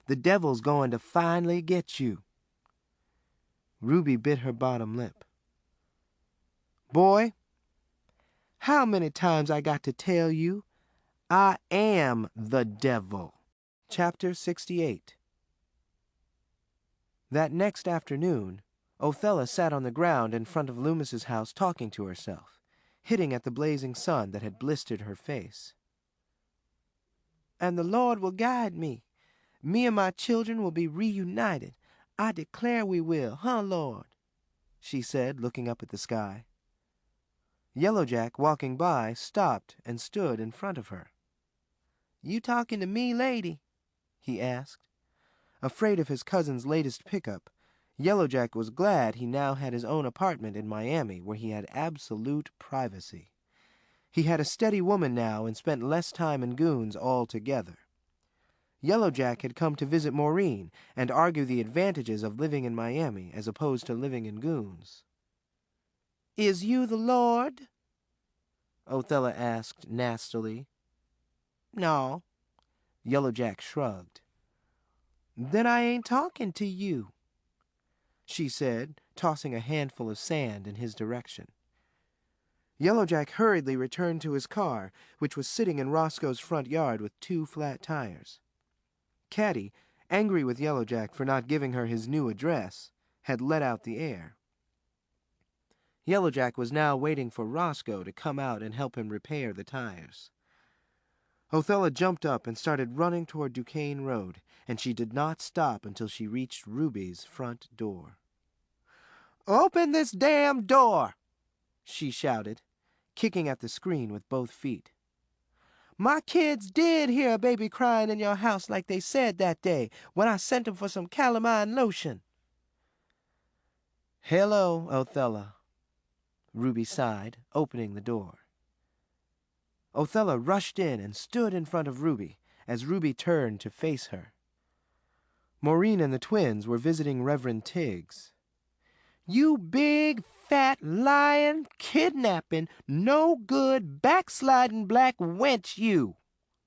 The devil's going to finally get you. Ruby bit her bottom lip. Boy, how many times I got to tell you, I am the devil. Chapter 68. That next afternoon, Oella sat on the ground in front of Loomis's house talking to herself, hitting at the blazing sun that had blistered her face. And the Lord will guide me. Me and my children will be reunited. I declare we will, huh, Lord? She said, looking up at the sky. Yellow Jack, walking by, stopped and stood in front of her. You talking to me, lady? He asked. Afraid of his cousin's latest pickup, Yellow Jack was glad he now had his own apartment in Miami where he had absolute privacy. He had a steady woman now and spent less time in Goons altogether. Yellow Jack had come to visit Maureen and argue the advantages of living in Miami as opposed to living in Goons. Is you the Lord? Oella asked nastily. No. Yellow Jack shrugged. Then I ain't talking to you, she said, tossing a handful of sand in his direction. Yellow Jack hurriedly returned to his car, which was sitting in Roscoe's front yard with 2 flat tires. Caddy, angry with Yellow Jack for not giving her his new address, had let out the air. Yellow Jack was now waiting for Roscoe to come out and help him repair the tires. Oella jumped up and started running toward Duquesne Road, and she did not stop until she reached Ruby's front door. "Open this damn door!" she shouted, kicking at the screen with both feet. "My kids did hear a baby crying in your house like they said that day when I sent 'em for some calamine lotion." "Hello, Oella," Ruby sighed, opening the door. Oella rushed in and stood in front of Ruby as Ruby turned to face her. Maureen and the twins were visiting Reverend Tiggs. "You big, fat, lying, kidnapping, no good, backsliding black wench, you!"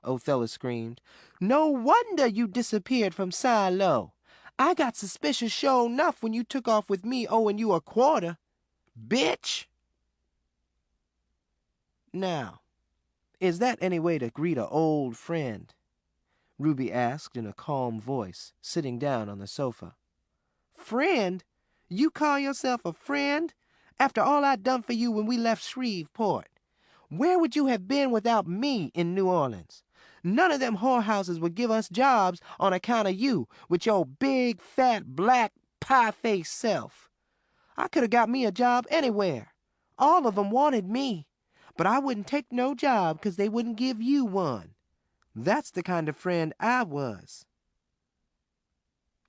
Oella screamed. "No wonder you disappeared from Silo. I got suspicious sure enough when you took off with me owing you a quarter. Bitch!" "Now, is that any way to greet a old friend?" Ruby asked in a calm voice, sitting down on the sofa. "Friend? You call yourself a friend? After all I done for you when we left Shreveport. Where would you have been without me in New Orleans? None of them whorehouses would give us jobs on account of you with your big, fat, black, pie-faced self. I could have got me a job anywhere. All of them wanted me. But I wouldn't take no job 'cause they wouldn't give you one. That's the kind of friend I was."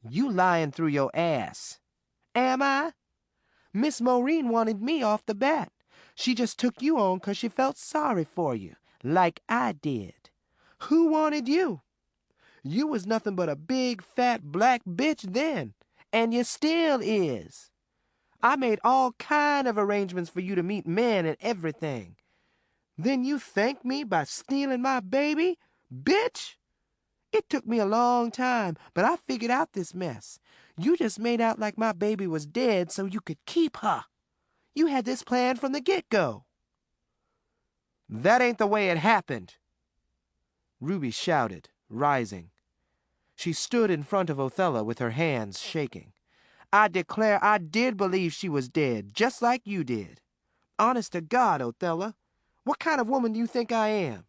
"You lying through your ass." "Am I? Miss Maureen wanted me off the bat. She just took you on 'cause she felt sorry for you, like I did. Who wanted you? You was nothing but a big, fat, black bitch then, and you still is. I made all kind of arrangements for you to meet men and everything. Then you thank me by stealing my baby? Bitch! It took me a long time, but I figured out this mess. You just made out like my baby was dead so you could keep her. You had this plan from the get-go." "That ain't the way it happened." Ruby shouted, rising. She stood in front of Oella with her hands shaking. I declare I did believe she was dead, just like you did. Honest to God, Oella, what kind of woman do you think I am?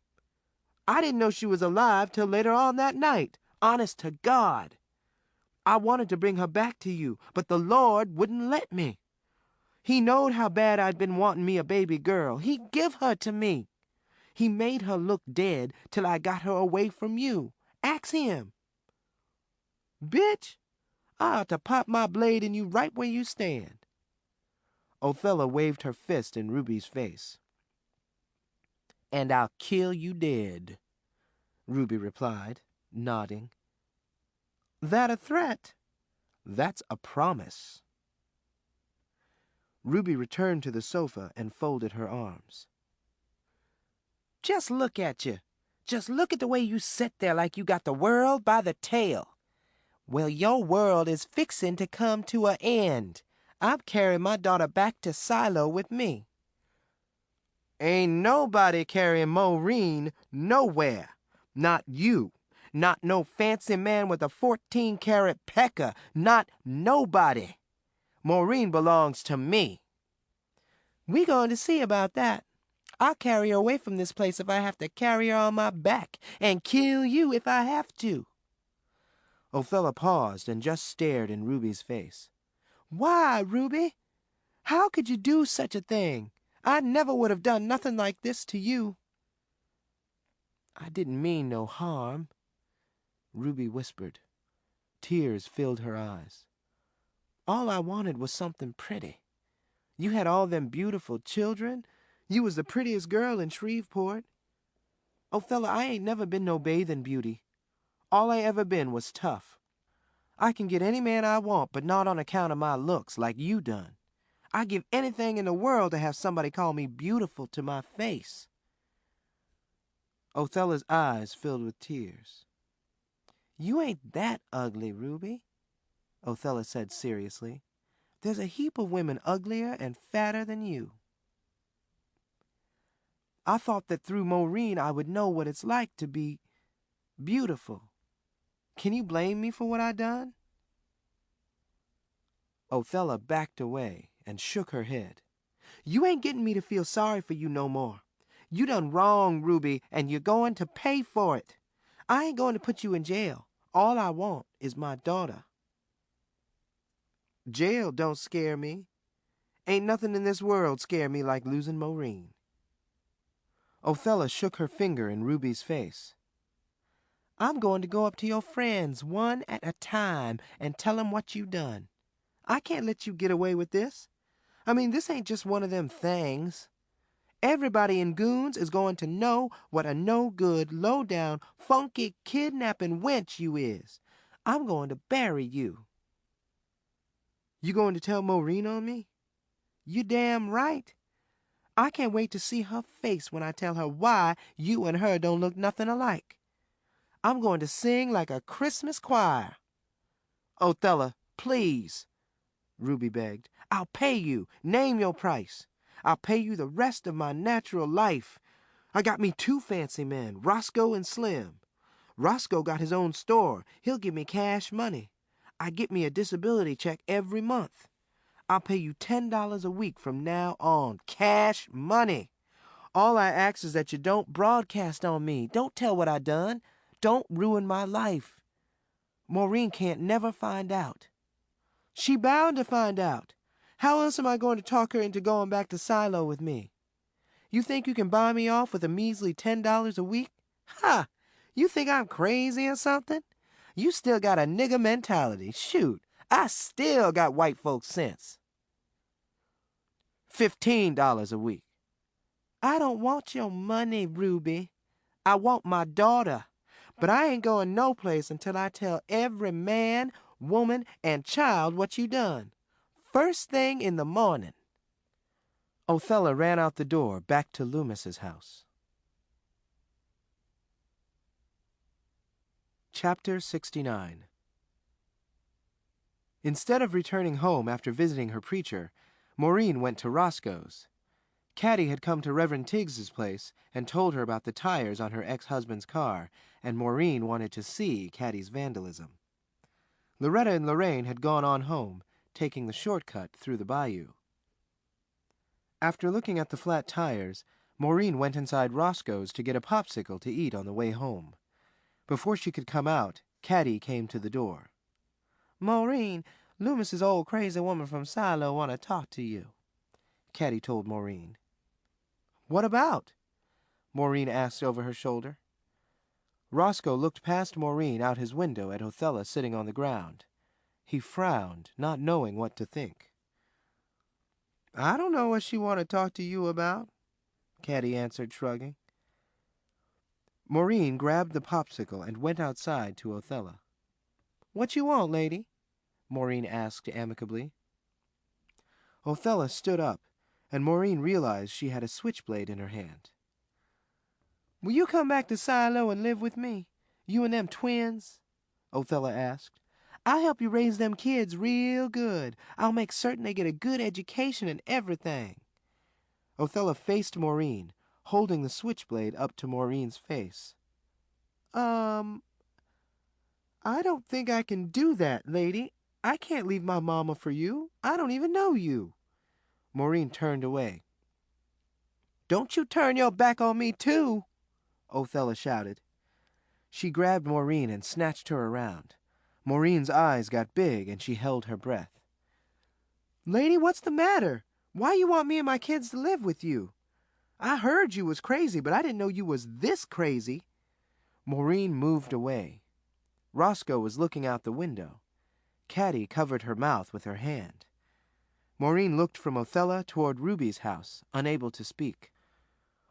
I didn't know she was alive till later on that night. Honest to God. I wanted to bring her back to you, but the Lord wouldn't let me. He knowed how bad I'd been wanting me a baby girl. He give her to me. He made her look dead till I got her away from you. Ask him. Bitch, I ought to pop my blade in you right where you stand. Oella waved her fist in Ruby's face. And I'll kill you dead, Ruby replied, nodding. That a threat? That's a promise. Ruby returned to the sofa and folded her arms. Just look at you. Just look at the way you sit there like you got the world by the tail. Well, your world is fixin' to come to an end. I'm carrying my daughter back to Silo with me. Ain't nobody carrying Maureen nowhere. Not you. Not no fancy man with a 14-carat pecker. Not nobody. Maureen belongs to me. We going to see about that. I'll carry her away from this place if I have to carry her on my back, and kill you if I have to. Oella paused and just stared in Ruby's face. Why, Ruby? How could you do such a thing? I never would have done nothing like this to you. I didn't mean no harm, Ruby whispered. Tears filled her eyes. All I wanted was something pretty. You had all them beautiful children. You was the prettiest girl in Shreveport. Oella, I ain't never been no bathin' beauty. All I ever been was tough. I can get any man I want, but not on account of my looks like you done. I'd give anything in the world to have somebody call me beautiful to my face. Oella's eyes filled with tears. You ain't that ugly, Ruby, Oella said seriously. There's a heap of women uglier and fatter than you. I thought that through Maureen I would know what it's like to be beautiful. Can you blame me for what I done? Oella backed away and shook her head. You ain't getting me to feel sorry for you no more. You done wrong, Ruby, and you're going to pay for it. I ain't going to put you in jail. All I want is my daughter. Jail don't scare me. Ain't nothing in this world scare me like losing Maureen. Oella shook her finger in Ruby's face. I'm going to go up to your friends one at a time and tell 'em what you done. I can't let you get away with this. I mean, this ain't just one of them things. Everybody in Goons is going to know what a no-good, low-down, funky, kidnapping wench you is. I'm going to bury you. You going to tell Maureen on me? You damn right. I can't wait to see her face when I tell her why you and her don't look nothing alike. I'm going to sing like a Christmas choir. Oella, please, Ruby begged. I'll pay you. Name your price. I'll pay you the rest of my natural life. I got me 2 fancy men, Roscoe and Slim. Roscoe got his own store. He'll give me cash money. I get me a disability check every month. I'll pay you $10 a week from now on. Cash money. All I ask is that you don't broadcast on me. Don't tell what I done. Don't ruin my life. Maureen can't never find out. She bound to find out. How else am I going to talk her into going back to Silo with me? You think you can buy me off with a measly $10 a week? Ha! You think I'm crazy or something? You still got a nigger mentality. Shoot, I still got white folks' sense. $15 a week. I don't want your money, Ruby. I want my daughter. But I ain't going no place until I tell every man, woman, and child what you done. First thing in the morning. Oella ran out the door back to Loomis's house. Chapter 69. Instead of returning home after visiting her preacher, Maureen went to Roscoe's. Caddy had come to Reverend Tiggs's place and told her about the tires on her ex-husband's car, and Maureen wanted to see Caddy's vandalism. Loretta and Lorraine had gone on home, taking the shortcut through the bayou. After looking at the flat tires, Maureen went inside Roscoe's to get a popsicle to eat on the way home. Before she could come out, Caddy came to the door. Maureen, Loomis's old crazy woman from Silo want to talk to you, Caddy told Maureen. What about? Maureen asked over her shoulder. Roscoe looked past Maureen out his window at Oella sitting on the ground. He frowned, not knowing what to think. I don't know what she want to talk to you about, Caddy answered, shrugging. Maureen grabbed the popsicle and went outside to Oella. What you want, lady? Maureen asked amicably. Oella stood up, and Maureen realized she had a switchblade in her hand. Will you come back to Silo and live with me? You and them twins? Oella asked. I'll help you raise them kids real good. I'll make certain they get a good education and everything. Oella faced Maureen, holding the switchblade up to Maureen's face. I don't think I can do that, lady. I can't leave my mama for you. I don't even know you. Maureen turned away. Don't you turn your back on me, too, Oella shouted. She grabbed Maureen and snatched her around. Maureen's eyes got big and she held her breath. Lady, what's the matter? Why you want me and my kids to live with you? I heard you was crazy, but I didn't know you was this crazy. Maureen moved away. Roscoe was looking out the window. Caddy covered her mouth with her hand. Maureen looked from Oella toward Ruby's house, unable to speak.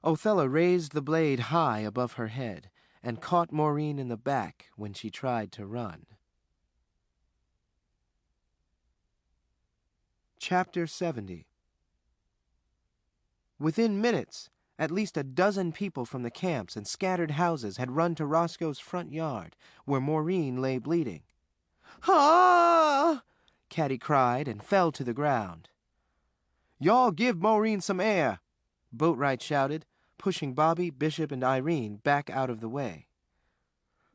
Oella raised the blade high above her head and caught Maureen in the back when she tried to run. Chapter 70. Within minutes, at least a dozen people from the camps and scattered houses had run to Roscoe's front yard, where Maureen lay bleeding. Ah! Caddy cried and fell to the ground. "Y'all give Maureen some air," Boatwright shouted, pushing Bobby, Bishop, and Irene back out of the way.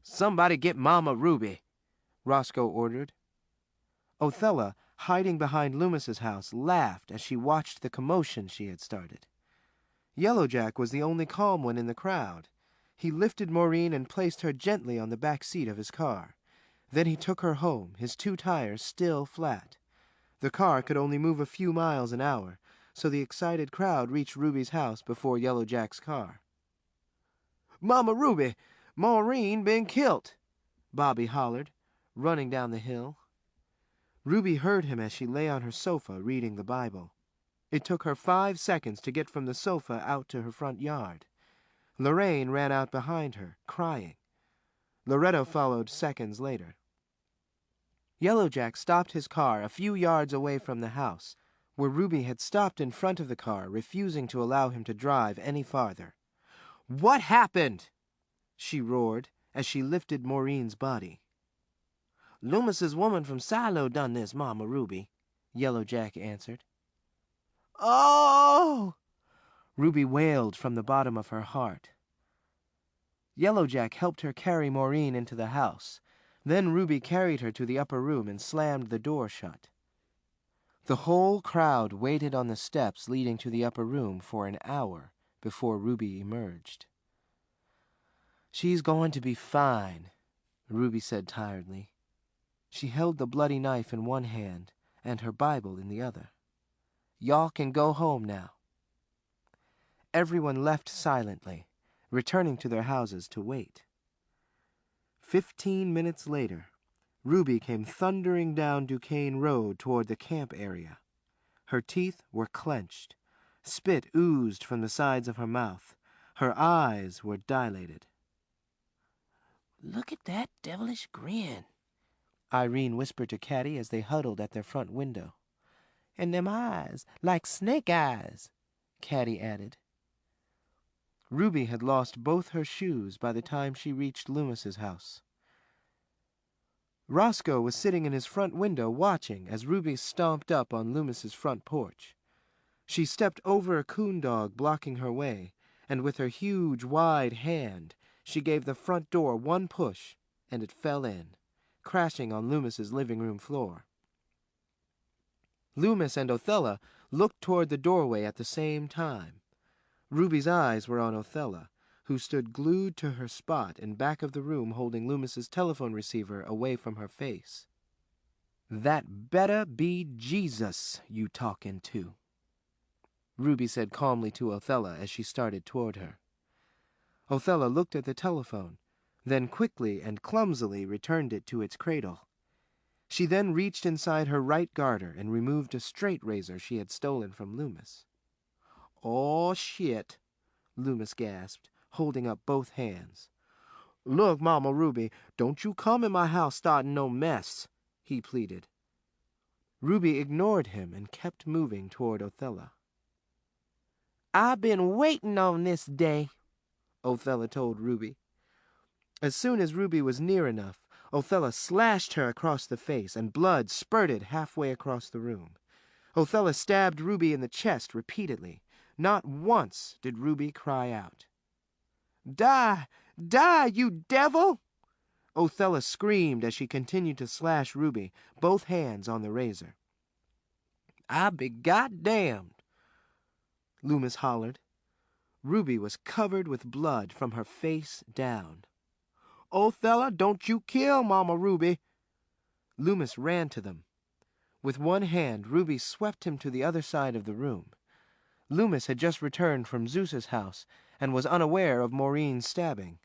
"Somebody get Mama Ruby," Roscoe ordered. Oella, hiding behind Loomis's house, laughed as she watched the commotion she had started. Yellowjack was the only calm one in the crowd. He lifted Maureen and placed her gently on the back seat of his car. Then he took her home, his two tires still flat. The car could only move a few miles an hour, so the excited crowd reached Ruby's house before Yellowjack's car. "Mama Ruby, Maureen been killed," Bobby hollered, running down the hill. Ruby heard him as she lay on her sofa reading the Bible. It took her 5 seconds to get from the sofa out to her front yard. Lorraine ran out behind her, crying. Loretta followed seconds later. Yellowjack stopped his car a few yards away from the house, where Ruby had stopped in front of the car, refusing to allow him to drive any farther. "What happened?" she roared as she lifted Maureen's body. "Loomis's woman from Silo done this, Mama Ruby," Yellowjack answered. "Oh!" Ruby wailed from the bottom of her heart. Yellowjack helped her carry Maureen into the house. Then Ruby carried her to the upper room and slammed the door shut. The whole crowd waited on the steps leading to the upper room for an hour before Ruby emerged. "She's going to be fine," Ruby said tiredly. She held the bloody knife in one hand and her Bible in the other. "Y'all can go home now." Everyone left silently, returning to their houses to wait. 15 minutes later, Ruby came thundering down Duquesne Road toward the camp area. Her teeth were clenched. Spit oozed from the sides of her mouth. Her eyes were dilated. "Look at that devilish grin," Irene whispered to Caddy as they huddled at their front window. "And them eyes, like snake eyes," Caddy added. Ruby had lost both her shoes by the time she reached Loomis's house. Roscoe was sitting in his front window watching as Ruby stomped up on Loomis's front porch. She stepped over a coon dog blocking her way, and with her huge, wide hand, she gave the front door one push, and it fell in, crashing on Loomis's living room floor. Loomis and Oella looked toward the doorway at the same time. Ruby's eyes were on Oella, who stood glued to her spot in back of the room holding Loomis's telephone receiver away from her face. "That better be Jesus you talking to," Ruby said calmly to Oella as she started toward her. Oella looked at the telephone, then quickly and clumsily returned it to its cradle. She then reached inside her right garter and removed a straight razor she had stolen from Loomis. "Oh, shit," Loomis gasped, holding up both hands. "Look, Mama Ruby, don't you come in my house starting no mess," he pleaded. Ruby ignored him and kept moving toward Oella. "I've been waiting on this day," Oella told Ruby. As soon as Ruby was near enough, Oella slashed her across the face, and blood spurted halfway across the room. Oella stabbed Ruby in the chest repeatedly. Not once did Ruby cry out. "Die! Die, you devil!" Oella screamed as she continued to slash Ruby, both hands on the razor. "I be goddamned!" Loomis hollered. Ruby was covered with blood from her face down. "Oella, don't you kill Mama Ruby!" Loomis ran to them. With one hand, Ruby swept him to the other side of the room. Loomis had just returned from Zeus's house and was unaware of Maureen's stabbing.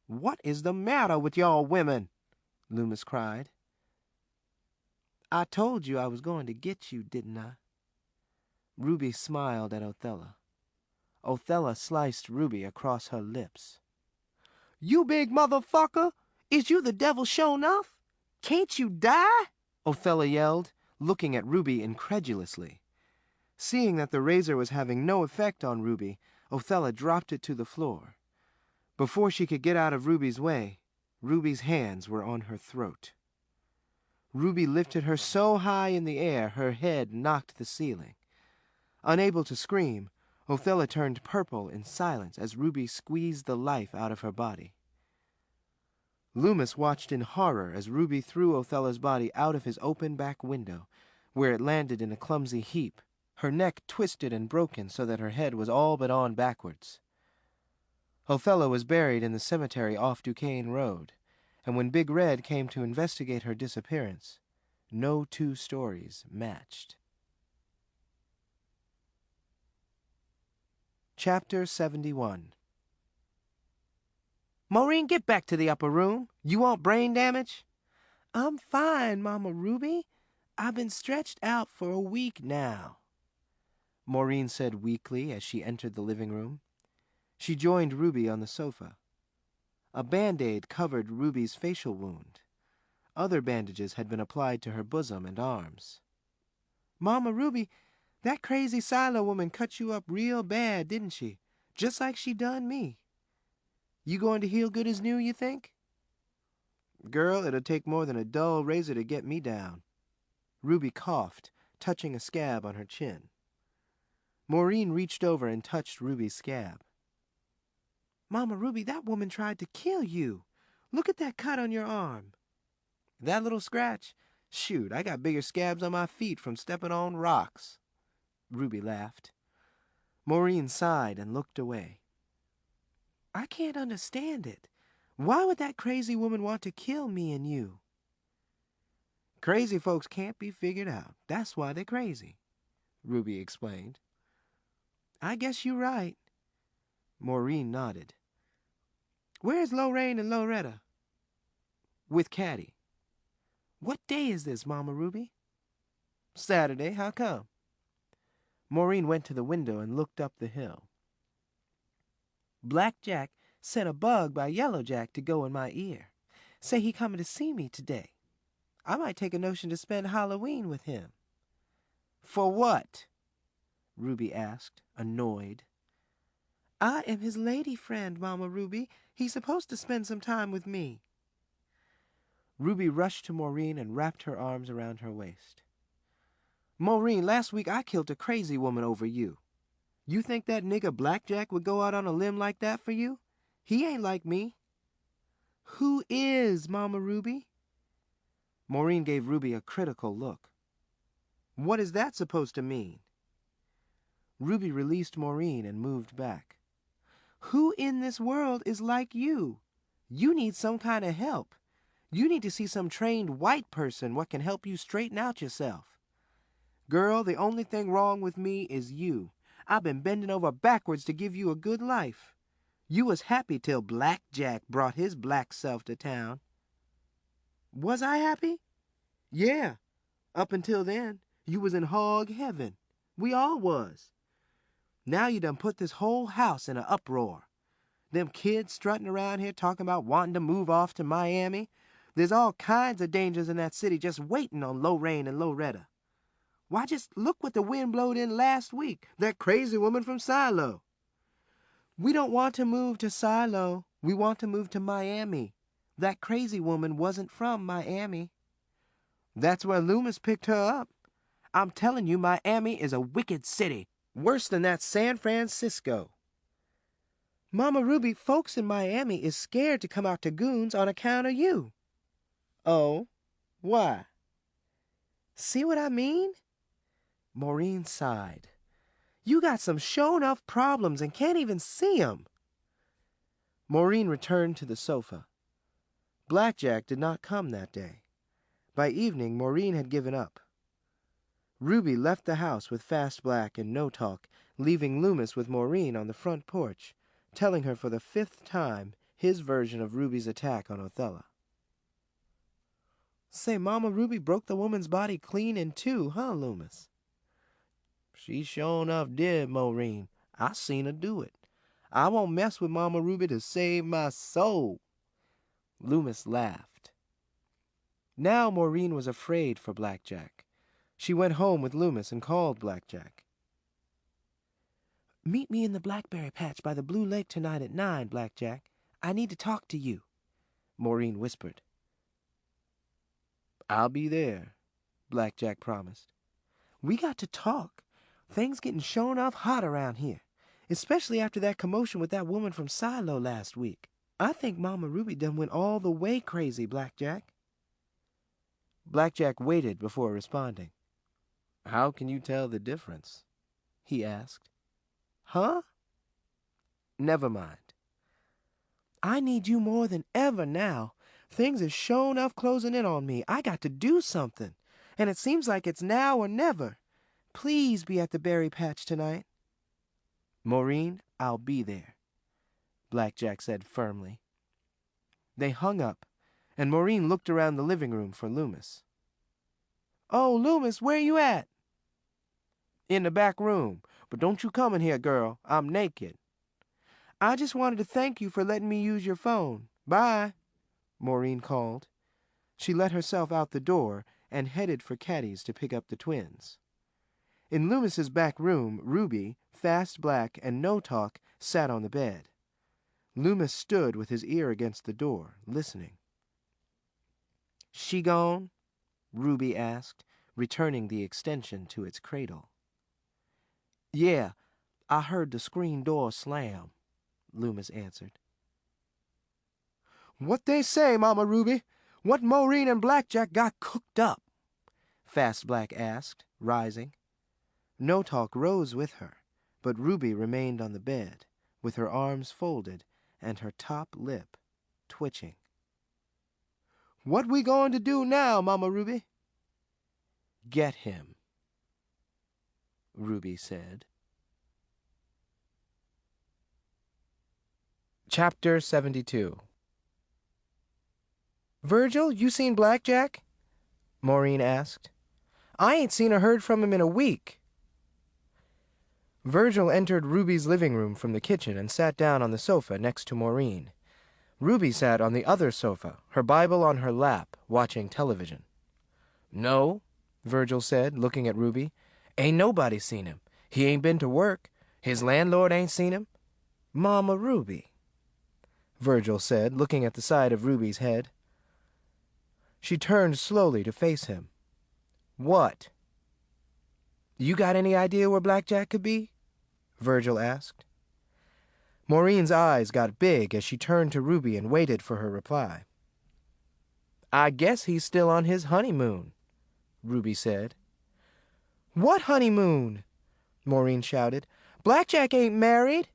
"What is the matter with y'all women?" Loomis cried. "I told you I was going to get you, didn't I?" Ruby smiled at Oella. Oella sliced Ruby across her lips. "You big motherfucker! Is you the devil sure enough? Can't you die?" Oella yelled, looking at Ruby incredulously. Seeing that the razor was having no effect on Ruby, Oella dropped it to the floor. Before she could get out of Ruby's way, Ruby's hands were on her throat. Ruby lifted her so high in the air her head knocked the ceiling. Unable to scream, Oella turned purple in silence as Ruby squeezed the life out of her body. Loomis watched in horror as Ruby threw Oella's body out of his open back window, where it landed in a clumsy heap, her neck twisted and broken so that her head was all but on backwards. Oella was buried in the cemetery off Duquesne Road, and when Big Red came to investigate her disappearance, no two stories matched. Chapter 71. "Maureen, get back to the upper room. You want brain damage?" "I'm fine, Mama Ruby. I've been stretched out for a week now," Maureen said weakly as she entered the living room. She joined Ruby on the sofa. A Band-Aid covered Ruby's facial wound. Other bandages had been applied to her bosom and arms. "Mama Ruby, that crazy Silo woman cut you up real bad, didn't she? Just like she done me. You going to heal good as new, you think?" "Girl, it'll take more than a dull razor to get me down." Ruby coughed, touching a scab on her chin. Maureen reached over and touched Ruby's scab. "Mama Ruby, that woman tried to kill you. Look at that cut on your arm." "That little scratch? Shoot, I got bigger scabs on my feet from stepping on rocks." Ruby laughed. Maureen sighed and looked away. "I can't understand it. Why would that crazy woman want to kill me and you?" "Crazy folks can't be figured out. That's why they're crazy," Ruby explained. "I guess you're right." Maureen nodded. "Where's Lorraine and Loretta?" "With Caddy." "What day is this, Mama Ruby?" "Saturday. How come?" Maureen went to the window and looked up the hill. "Black Jack sent a bug by Yellow Jack to go in my ear. Say he coming to see me today. I might take a notion to spend Halloween with him." "For what?" Ruby asked, annoyed. "I am his lady friend, Mama Ruby. He's supposed to spend some time with me." Ruby rushed to Maureen and wrapped her arms around her waist. Maureen, last week I killed a crazy woman over you. You think that nigga Blackjack would go out on a limb like that for you? He ain't like me. Who is, Mama Ruby? Maureen gave Ruby a critical look. What is that supposed to mean? Ruby released Maureen and moved back. Who in this world is like you? You need some kind of help. You need to see some trained white person what can help you straighten out yourself. Girl, the only thing wrong with me is you. I've been bending over backwards to give you a good life. You was happy till Blackjack brought his black self to town. Was I happy? Yeah. Up until then, you was in hog heaven. We all was. Now you done put this whole house in a uproar. Them kids strutting around here talking about wanting to move off to Miami. There's all kinds of dangers in that city just waiting on Lorraine and Loretta. Why, just look what the wind blowed in last week. That crazy woman from Silo. We don't want to move to Silo. We want to move to Miami. That crazy woman wasn't from Miami. That's where Loomis picked her up. I'm telling you, Miami is a wicked city. Worse than that San Francisco. Mama Ruby, folks in Miami is scared to come out to Goons on account of you. Oh? Why? See what I mean? Maureen sighed. You got some show-enough problems and can't even see 'em. Maureen returned to the sofa. Blackjack did not come that day. By evening, Maureen had given up. Ruby left the house with Fast Black and No Talk, leaving Loomis with Maureen on the front porch, telling her for the 5th time his version of Ruby's attack on Oella. Say, Mama Ruby broke the woman's body clean in two, huh, Loomis? She sure enough did, Maureen. I seen her do it. I won't mess with Mama Ruby to save my soul. Loomis laughed. Now Maureen was afraid for Blackjack. She went home with Loomis and called Blackjack. Meet me in the blackberry patch by the Blue Lake tonight at 9, Blackjack. I need to talk to you, Maureen whispered. I'll be there, Blackjack promised. We got to talk. Things getting shown off hot around here, especially after that commotion with that woman from Silo last week. I think Mama Ruby done went all the way crazy, Blackjack. Blackjack waited before responding. How can you tell the difference? He asked. Huh? Never mind. I need you more than ever now. Things is sure enough closing in on me. I got to do something, and it seems like it's now or never. Please be at the berry patch tonight. Maureen, I'll be there, Blackjack said firmly. They hung up, and Maureen looked around the living room for Loomis. Oh, Loomis, where you at? In the back room, but don't you come in here, girl. I'm naked. I just wanted to thank you for letting me use your phone. Bye, Maureen called. She let herself out the door and headed for Caddy's to pick up the twins. In Loomis's back room, Ruby, Fast Black, and No Talk sat on the bed. Loomis stood with his ear against the door, listening. She gone? Ruby asked, returning the extension to its cradle. Yeah, I heard the screen door slam, Loomis answered. What they say, Mama Ruby? What Maureen and Blackjack got cooked up? Fast Black asked, rising. No Talk rose with her, but Ruby remained on the bed, with her arms folded and her top lip twitching. What we going to do now, Mama Ruby? Get him, Ruby said. Chapter 72. Virgil, you seen Blackjack? Maureen asked. I ain't seen or heard from him in a week. Virgil entered Ruby's living room from the kitchen and sat down on the sofa next to Maureen. Ruby sat on the other sofa, her Bible on her lap, watching television. No, Virgil said, looking at Ruby. Ain't nobody seen him. He ain't been to work. His landlord ain't seen him. Mama Ruby, Virgil said, looking at the side of Ruby's head. She turned slowly to face him. What? You got any idea where Blackjack could be? Virgil asked. Maureen's eyes got big as she turned to Ruby and waited for her reply. I guess he's still on his honeymoon, Ruby said. What honeymoon? Maureen shouted. Blackjack ain't married.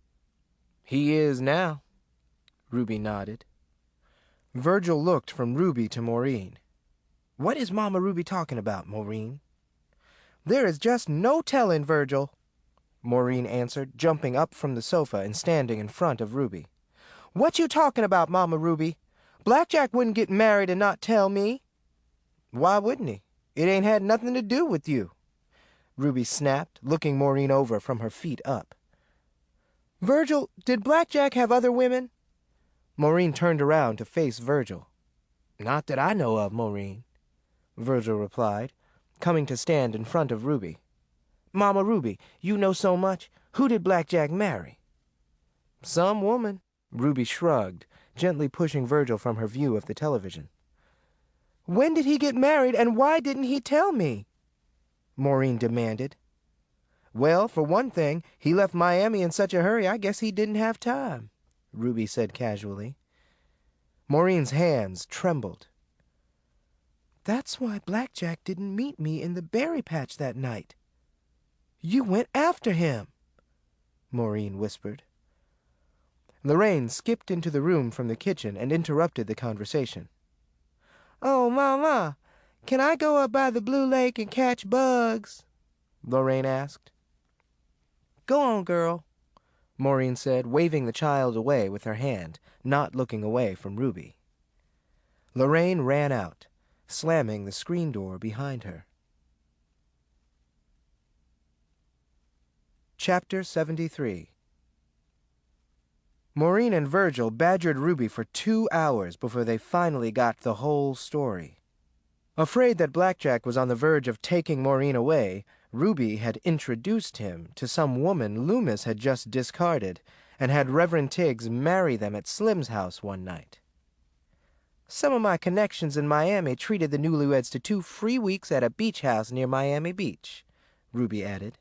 He is now, Ruby nodded. Virgil looked from Ruby to Maureen. What is Mama Ruby talking about, Maureen? There is just no telling, Virgil, Maureen answered, jumping up from the sofa and standing in front of Ruby. What you talking about, Mama Ruby? Blackjack wouldn't get married and not tell me. Why wouldn't he? It ain't had nothing to do with you, Ruby snapped, looking Maureen over from her feet up. Virgil, did Blackjack have other women? Maureen turned around to face Virgil. Not that I know of, Maureen, Virgil replied, coming to stand in front of Ruby. Mama Ruby, you know so much. Who did Blackjack marry? Some woman, Ruby shrugged, gently pushing Virgil from her view of the television. When did he get married, and why didn't he tell me? Maureen demanded. Well, for one thing, he left Miami in such a hurry I guess he didn't have time, Ruby said casually. Maureen's hands trembled. That's why Blackjack didn't meet me in the berry patch that night. You went after him, Maureen whispered. Lorraine skipped into the room from the kitchen and interrupted the conversation. Oh, Mama, can I go up by the Blue Lake and catch bugs? Lorraine asked. Go on, girl, Maureen said, waving the child away with her hand, not looking away from Ruby. Lorraine ran out, slamming the screen door behind her. Chapter 73. Maureen and Virgil badgered Ruby for 2 hours before they finally got the whole story. Afraid that Blackjack was on the verge of taking Maureen away, Ruby had introduced him to some woman Loomis had just discarded and had Reverend Tiggs marry them at Slim's house one night. Some of my connections in Miami treated the newlyweds to 2 free weeks at a beach house near Miami Beach, Ruby added.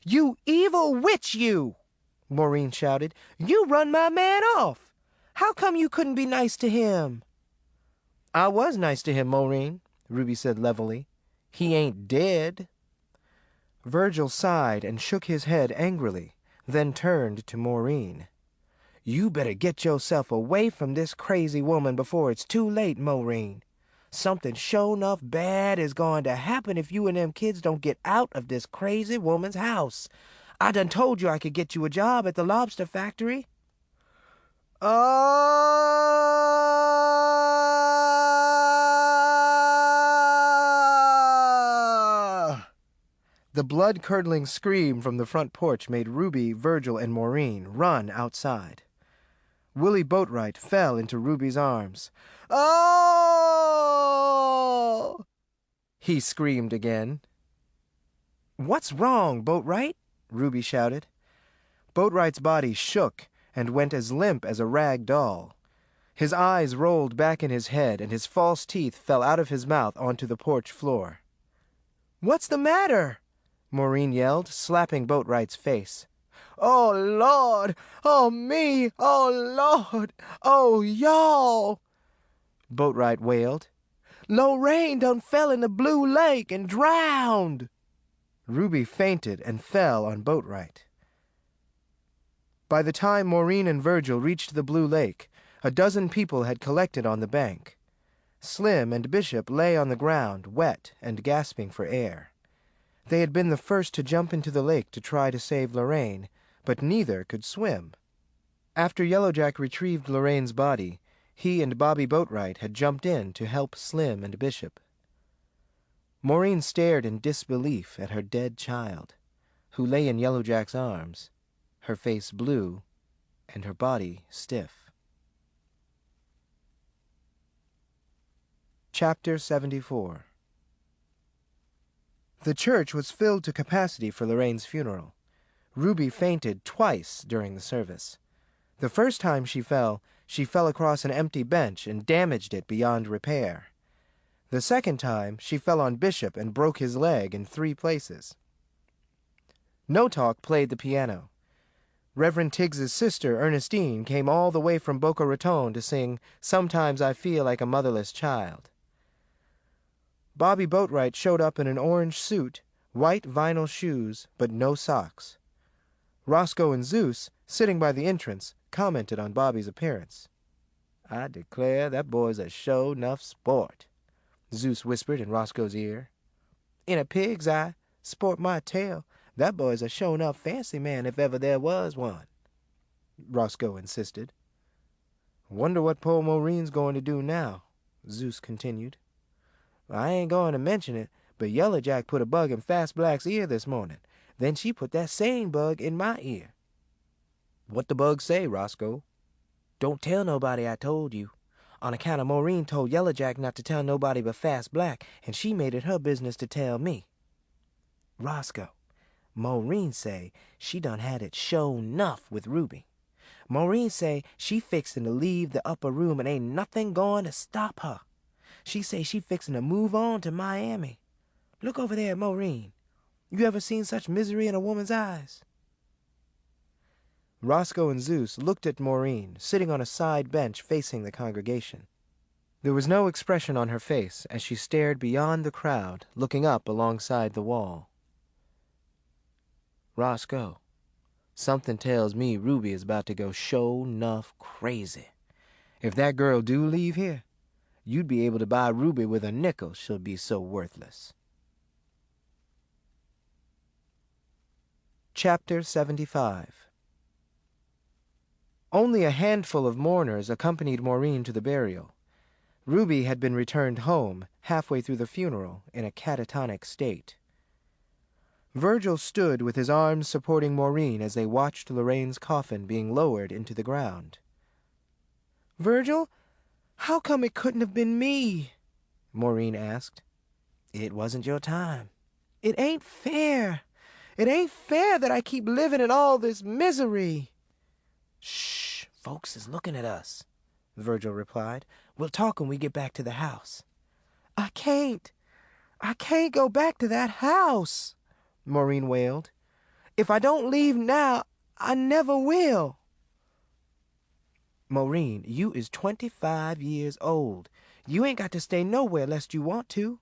You evil witch, you! Maureen shouted. You run my man off! How come you couldn't be nice to him? I was nice to him, Maureen, Ruby said levelly. He ain't dead. Virgil sighed and shook his head angrily, then turned to Maureen. You better get yourself away from this crazy woman before it's too late, Maureen. Something sure enough bad is going to happen if you and them kids don't get out of this crazy woman's house. I done told you I could get you a job at the lobster factory. The blood-curdling scream from the front porch made Ruby, Virgil, and Maureen run outside. Willie Boatwright fell into Ruby's arms. Oh! He screamed again. What's wrong, Boatwright? Ruby shouted. Boatwright's body shook and went as limp as a rag doll. His eyes rolled back in his head and his false teeth fell out of his mouth onto the porch floor. What's the matter? Maureen yelled, slapping Boatwright's face. Oh, Lord! Oh, me! Oh, Lord! Oh, y'all! Boatwright wailed. Lorraine done fell in the Blue Lake and drowned! Ruby fainted and fell on Boatwright. By the time Maureen and Virgil reached the Blue Lake, a dozen people had collected on the bank. Slim and Bishop lay on the ground, wet and gasping for air. They had been the first to jump into the lake to try to save Lorraine, but neither could swim. After Yellowjack retrieved Lorraine's body, he and Bobby Boatwright had jumped in to help Slim and Bishop. Maureen stared in disbelief at her dead child, who lay in Yellowjack's arms, her face blue and her body stiff. Chapter 74. The church was filled to capacity for Lorraine's funeral. Ruby fainted twice during the service. The first time she fell across an empty bench and damaged it beyond repair. The second time, she fell on Bishop and broke his leg in 3 places. No Talk played the piano. Reverend Tiggs's sister, Ernestine, came all the way from Boca Raton to sing Sometimes I Feel Like a Motherless Child. Bobby Boatwright showed up in an orange suit, white vinyl shoes, but no socks. Roscoe and Zeus, sitting by the entrance, commented on Bobby's appearance. "I declare that boy's a show-'nuff sport," Zeus whispered in Roscoe's ear. "In a pig's eye, sport my tail, that boy's a show-'nuff fancy man if ever there was one," Roscoe insisted. "Wonder what poor Maureen's going to do now," Zeus continued. "I ain't going to mention it, but Yellow Jack put a bug in Fast Black's ear this morning. Then she put that same bug in my ear." "What the bug say, Roscoe?" "Don't tell nobody I told you. On account of Maureen told Yellow Jack not to tell nobody but Fast Black, and she made it her business to tell me. Roscoe, Maureen say she done had it show 'nuff with Ruby. Maureen say she fixin' to leave the upper room and ain't nothing going to stop her. She say she fixin' to move on to Miami. Look over there, Maureen. You ever seen such misery in a woman's eyes?" Roscoe and Zeus looked at Maureen, sitting on a side bench facing the congregation. There was no expression on her face as she stared beyond the crowd, looking up alongside the wall. "Roscoe, something tells me Ruby is about to go show-'nuff crazy. If that girl do leave here, you'd be able to buy Ruby with a nickel, she'll be so worthless." Chapter 75. Only a handful of mourners accompanied Maureen to the burial. Ruby had been returned home, halfway through the funeral, in a catatonic state. Virgil stood with his arms supporting Maureen as they watched Lorraine's coffin being lowered into the ground. "Virgil, how come it couldn't have been me?" Maureen asked. "It wasn't your time." "It ain't fair. It ain't fair that I keep living in all this misery." "Shh, folks is looking at us," Virgil replied. "We'll talk when we get back to the house." I can't go back to that house," Maureen wailed. "If I don't leave now, I never will." "Maureen, you is 25 years old. You ain't got to stay nowhere lest you want to."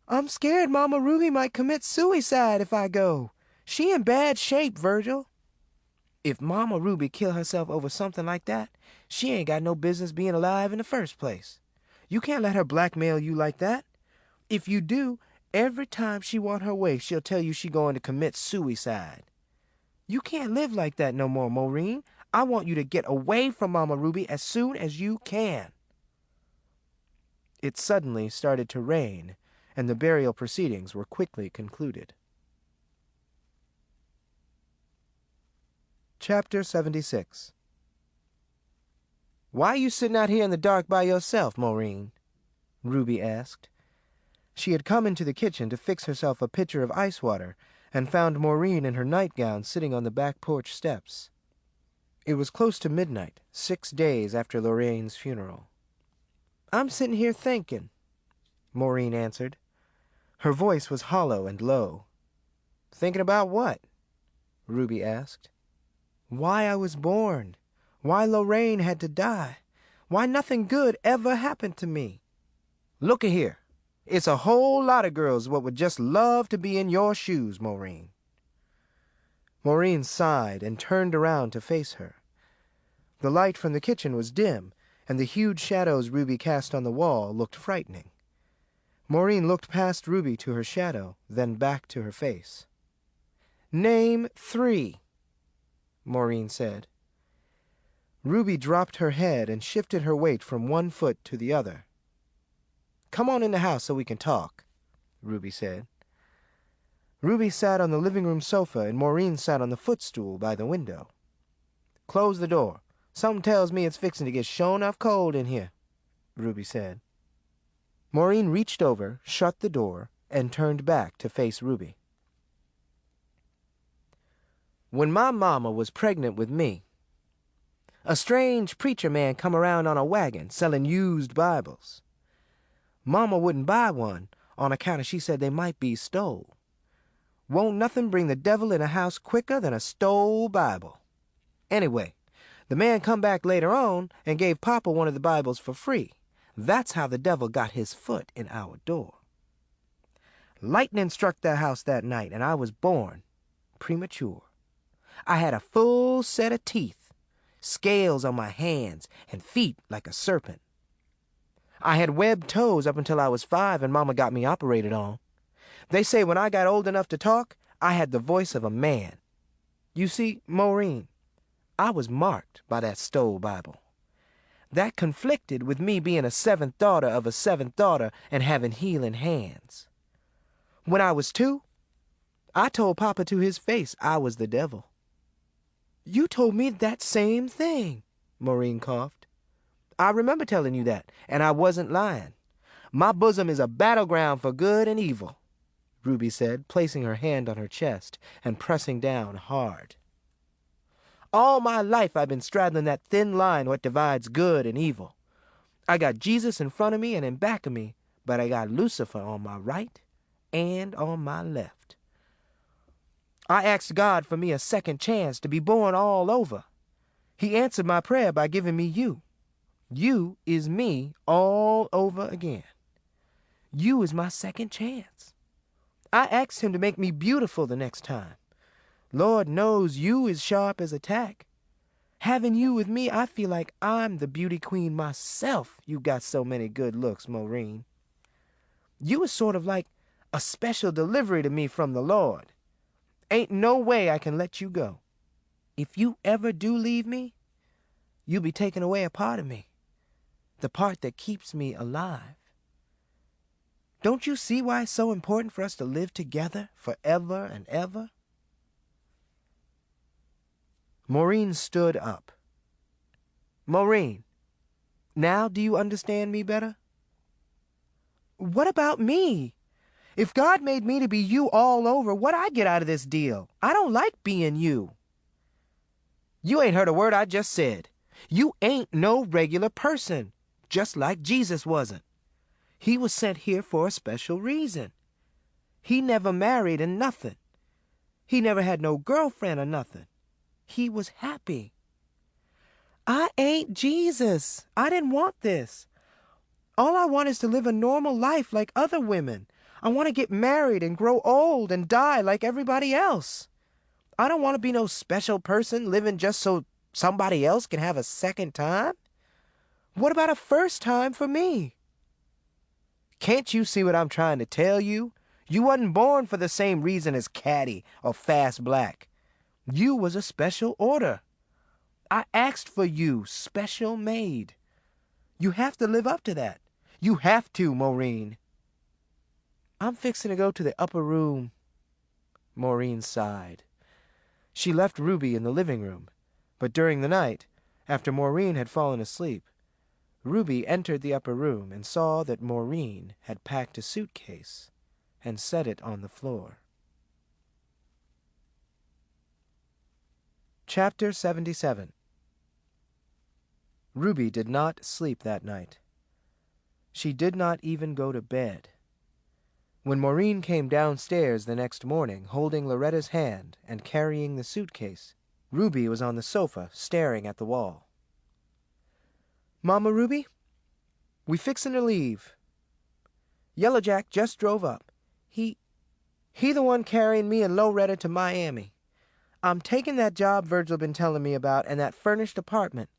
"I'm scared Mama Ruby might commit suicide if I go. She in bad shape, Virgil." "If Mama Ruby kill herself over something like that, she ain't got no business being alive in the first place. You can't let her blackmail you like that. If you do, every time she want her way, she'll tell you she going to commit suicide. You can't live like that no more, Maureen. I want you to get away from Mama Ruby as soon as you can." It suddenly started to rain, and the burial proceedings were quickly concluded. Chapter 76. "Why you sitting out here in the dark by yourself, Maureen?" Ruby asked. She had come into the kitchen to fix herself a pitcher of ice water and found Maureen in her nightgown sitting on the back porch steps. It was close to midnight, 6 days after Lorraine's funeral. "I'm sitting here thinking," Maureen answered. Her voice was hollow and low. "Thinking about what?" Ruby asked. "Why I was born. Why Lorraine had to die. Why nothing good ever happened to me. Looky here. It's a whole lot of girls what would just love to be in your shoes, Maureen." Maureen sighed and turned around to face her. The light from the kitchen was dim, and the huge shadows Ruby cast on the wall looked frightening. Maureen looked past Ruby to her shadow, then back to her face. "Name 3, Maureen said. Ruby dropped her head and shifted her weight from one foot to the other. "Come on in the house so we can talk," Ruby said. Ruby sat on the living room sofa and Maureen sat on the footstool by the window. "Close the door. Something tells me it's fixing to get sure-'nuff cold in here," Ruby said. Maureen reached over, shut the door, and turned back to face Ruby. "When my mama was pregnant with me, a strange preacher man come around on a wagon selling used Bibles. Mama wouldn't buy one on account of she said they might be stole. Won't nothing bring the devil in a house quicker than a stole Bible. Anyway, the man come back later on and gave Papa one of the Bibles for free. That's how the devil got his foot in our door. Lightning struck that house that night, and I was born premature. I had a full set of teeth, scales on my hands, and feet like a serpent. I had webbed toes up until I was 5, and Mama got me operated on. They say when I got old enough to talk, I had the voice of a man. You see, Maureen, I was marked by that stole Bible. That conflicted with me being a 7th daughter of a 7th daughter and having healing hands. When I was 2, I told Papa to his face I was the devil. You told me that same thing, Maureen coughed. I remember telling you that, and I wasn't lying. My bosom is a battleground for good and evil, Ruby said, placing her hand on her chest and pressing down hard. All my life I've been straddling that thin line what divides good and evil. I got Jesus in front of me and in back of me, but I got Lucifer on my right and on my left. I asked God for me a second chance to be born all over. He answered my prayer by giving me you. You is me all over again. You is my second chance. I asked him to make me beautiful the next time. Lord knows you is sharp as a tack. Having you with me, I feel like I'm the beauty queen myself. You got so many good looks, Maureen. You is sort of like a special delivery to me from the Lord. Ain't no way I can let you go. If you ever do leave me, you'll be taking away a part of me, the part that keeps me alive. Don't you see why it's so important for us to live together forever and ever? Maureen stood up. Maureen, now do you understand me better? What about me? If God made me to be you all over, what'd I get out of this deal? I don't like being you. You ain't heard a word I just said. You ain't no regular person, just like Jesus wasn't. He was sent here for a special reason. He never married and nothing. He never had no girlfriend or nothing. He was happy. I ain't Jesus. I didn't want this. All I want is to live a normal life like other women. I want to get married and grow old and die like everybody else. I don't want to be no special person living just so somebody else can have a second time. What about a first time for me? Can't you see what I'm trying to tell you? You wasn't born for the same reason as Caddy or Fast Black. You was a special order. I asked for you, special made. You have to live up to that. You have to, Maureen. I'm fixing to go to the upper room. Maureen sighed. She left Ruby in the living room, but during the night, after Maureen had fallen asleep, Ruby entered the upper room and saw that Maureen had packed a suitcase and set it on the floor. Chapter 77. Ruby did not sleep that night. She did not even go to bed. When Maureen came downstairs the next morning, holding Loretta's hand and carrying the suitcase, Ruby was on the sofa, staring at the wall. Mama Ruby, we fixin' to leave. Yellow Jack just drove up. He the one carrying me and Loretta to Miami. I'm taking that job Virgil been telling me about and that furnished apartment.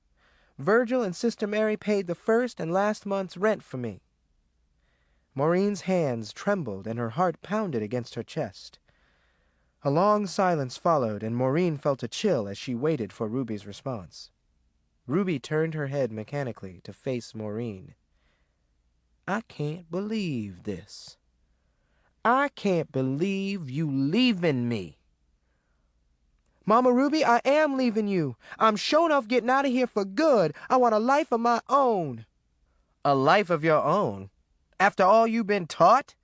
Virgil and Sister Mary paid the first and last month's rent for me. Maureen's hands trembled and her heart pounded against her chest. A long silence followed, and Maureen felt a chill as she waited for Ruby's response. Ruby turned her head mechanically to face Maureen. I can't believe this. I can't believe you leaving me. Mama Ruby, I am leaving you. I'm sure enough getting out of here for good. I want a life of my own. A life of your own? After all you've been taught?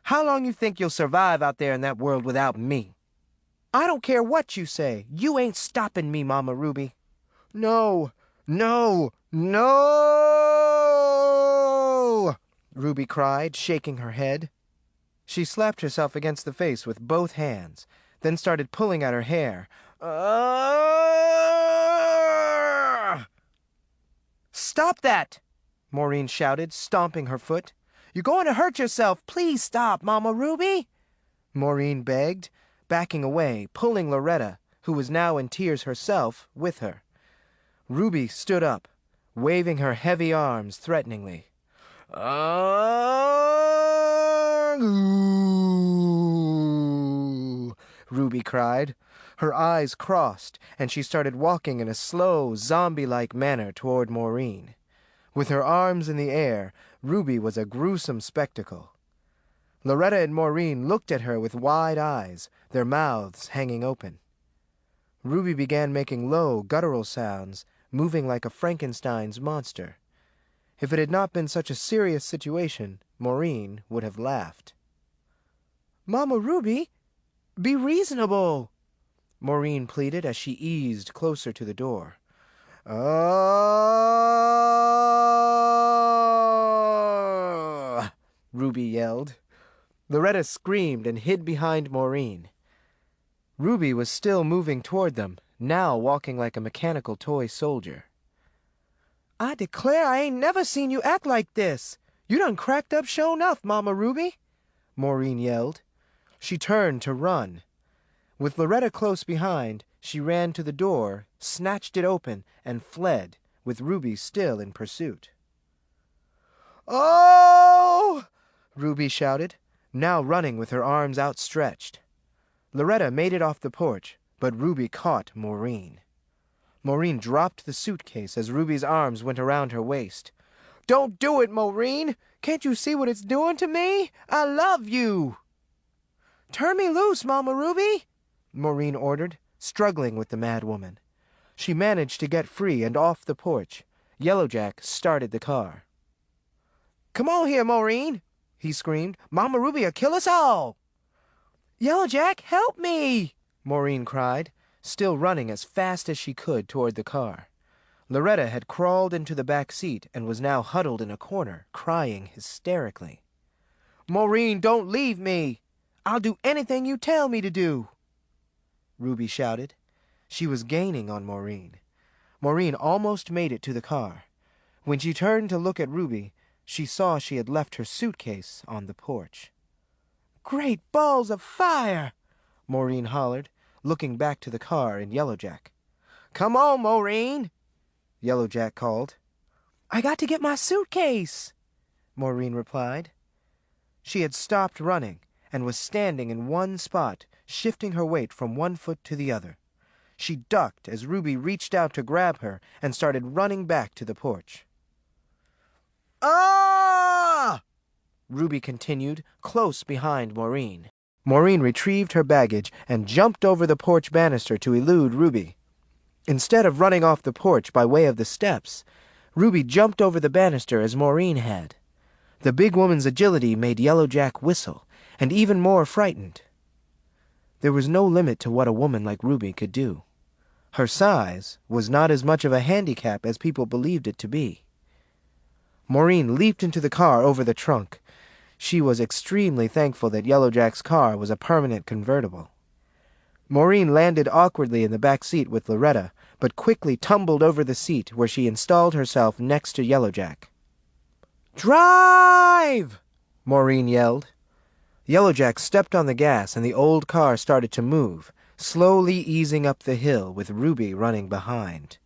How long you think you'll survive out there in that world without me? I don't care what you say. You ain't stopping me, Mama Ruby. No, no, no! Ruby cried, shaking her head. She slapped herself against the face with both hands, then started pulling at her hair. "Stop that!" Maureen shouted, stomping her foot. "You're going to hurt yourself. Please stop, Mama Ruby," Maureen begged, backing away, pulling Loretta, who was now in tears herself, with her. Ruby stood up, waving her heavy arms threateningly. Ruby cried. Her eyes crossed, and she started walking in a slow, zombie-like manner toward Maureen. With her arms in the air, Ruby was a gruesome spectacle. Loretta and Maureen looked at her with wide eyes, their mouths hanging open. Ruby began making low, guttural sounds, moving like a Frankenstein's monster. If it had not been such a serious situation, Maureen would have laughed. "Mama Ruby, be reasonable," Maureen pleaded as she eased closer to the door. Ruby yelled. Loretta screamed and hid behind Maureen. Ruby was still moving toward them, now walking like a mechanical toy soldier. "I declare I ain't never seen you act like this. You done cracked up sure enough, Mama Ruby," Maureen yelled. She turned to run. With Loretta close behind, she ran to the door, snatched it open, and fled, with Ruby still in pursuit. "Oh!" Ruby shouted, now running with her arms outstretched. Loretta made it off the porch, but Ruby caught Maureen. Maureen dropped the suitcase as Ruby's arms went around her waist. "Don't do it, Maureen! Can't you see what it's doing to me? I love you!" "Turn me loose, Mama Ruby!" Maureen ordered, struggling with the mad woman. She managed to get free and off the porch. Yellowjack started the car. "Come on here, Maureen!" he screamed. "Mama Ruby'll kill us all!" "Yellowjack, help me!" Maureen cried, still running as fast as she could toward the car. Loretta had crawled into the back seat and was now huddled in a corner, crying hysterically. "Maureen, don't leave me! I'll do anything you tell me to do!" Ruby shouted. She was gaining on Maureen. Maureen almost made it to the car. When she turned to look at Ruby, she saw she had left her suitcase on the porch. "Great balls of fire!" Maureen hollered, looking back to the car and Yellowjack. "Come on, Maureen!" Yellowjack called. "I got to get my suitcase," Maureen replied. She had stopped running and was standing in one spot, shifting her weight from one foot to the other. She ducked as Ruby reached out to grab her and started running back to the porch. "Ah!" Ruby continued, close behind Maureen. Maureen retrieved her baggage and jumped over the porch banister to elude Ruby. Instead of running off the porch by way of the steps, Ruby jumped over the banister as Maureen had. The big woman's agility made Yellowjack whistle, and even more frightened. There was no limit to what a woman like Ruby could do. Her size was not as much of a handicap as people believed it to be. Maureen leaped into the car over the trunk. She was extremely thankful that Yellowjack's car was a permanent convertible. Maureen landed awkwardly in the back seat with Loretta, but quickly tumbled over the seat where she installed herself next to Yellowjack. "Drive!" Maureen yelled. Yellowjack stepped on the gas and the old car started to move, slowly easing up the hill with Ruby running behind.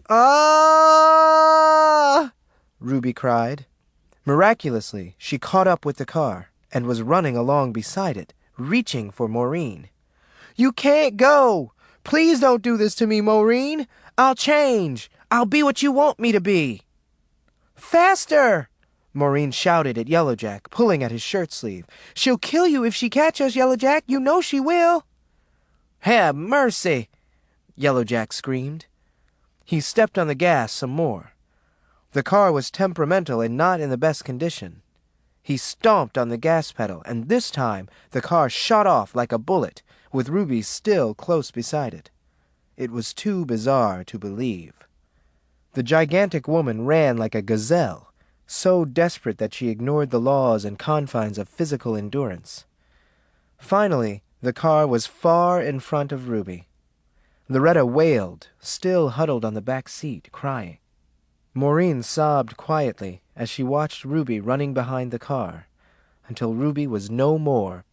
"Ah!" Ruby cried. Miraculously, she caught up with the car and was running along beside it, reaching for Maureen. "You can't go! Please don't do this to me, Maureen! I'll change! I'll be what you want me to be!" "Faster!" Maureen shouted at Yellowjack, pulling at his shirt sleeve. "She'll kill you if she catches us, Yellowjack! You know she will!" "Have mercy!" Yellowjack screamed. He stepped on the gas some more. The car was temperamental and not in the best condition. He stomped on the gas pedal, and this time the car shot off like a bullet, with Ruby still close beside it. It was too bizarre to believe. The gigantic woman ran like a gazelle, so desperate that she ignored the laws and confines of physical endurance. Finally, the car was far in front of Ruby. Loretta wailed, still huddled on the back seat, crying. Maureen sobbed quietly as she watched Ruby running behind the car, until Ruby was no more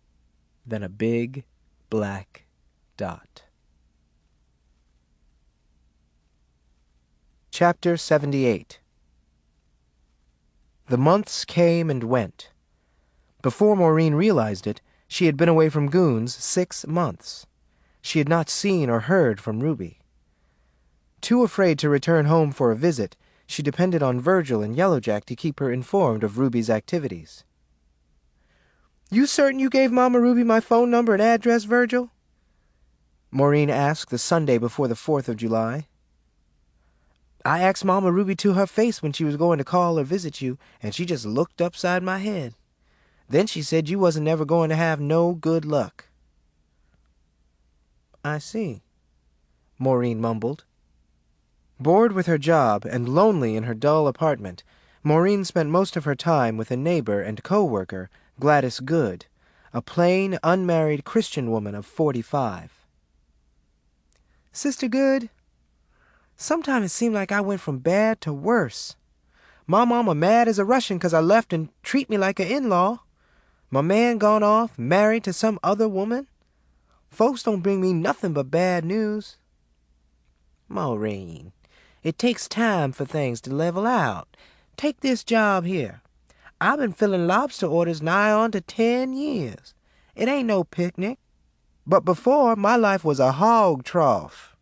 than a big black dot. Chapter 78. The months came and went. Before Maureen realized it, she had been away from Goons 6 months. She had not seen or heard from Ruby. Too afraid to return home for a visit, she depended on Virgil and Yellowjack to keep her informed of Ruby's activities. "You certain you gave Mama Ruby my phone number and address, Virgil?" Maureen asked the Sunday before the 4th of July. "I asked Mama Ruby to her face when she was going to call or visit you, and she just looked upside my head. Then she said you wasn't never going to have no good luck." "I see," Maureen mumbled. Bored with her job and lonely in her dull apartment, Maureen spent most of her time with a neighbor and co-worker, Gladys Good, a plain, unmarried Christian woman of 45. "Sister Good, sometimes it seemed like I went from bad to worse. My mama mad as a Russian 'cause I left and treat me like a in-law. My man gone off, married to some other woman. Folks don't bring me nothing but bad news." "Maureen, it takes time for things to level out. Take this job here. I've been filling lobster orders nigh on to 10 years. It ain't no picnic. But before, my life was a hog trough.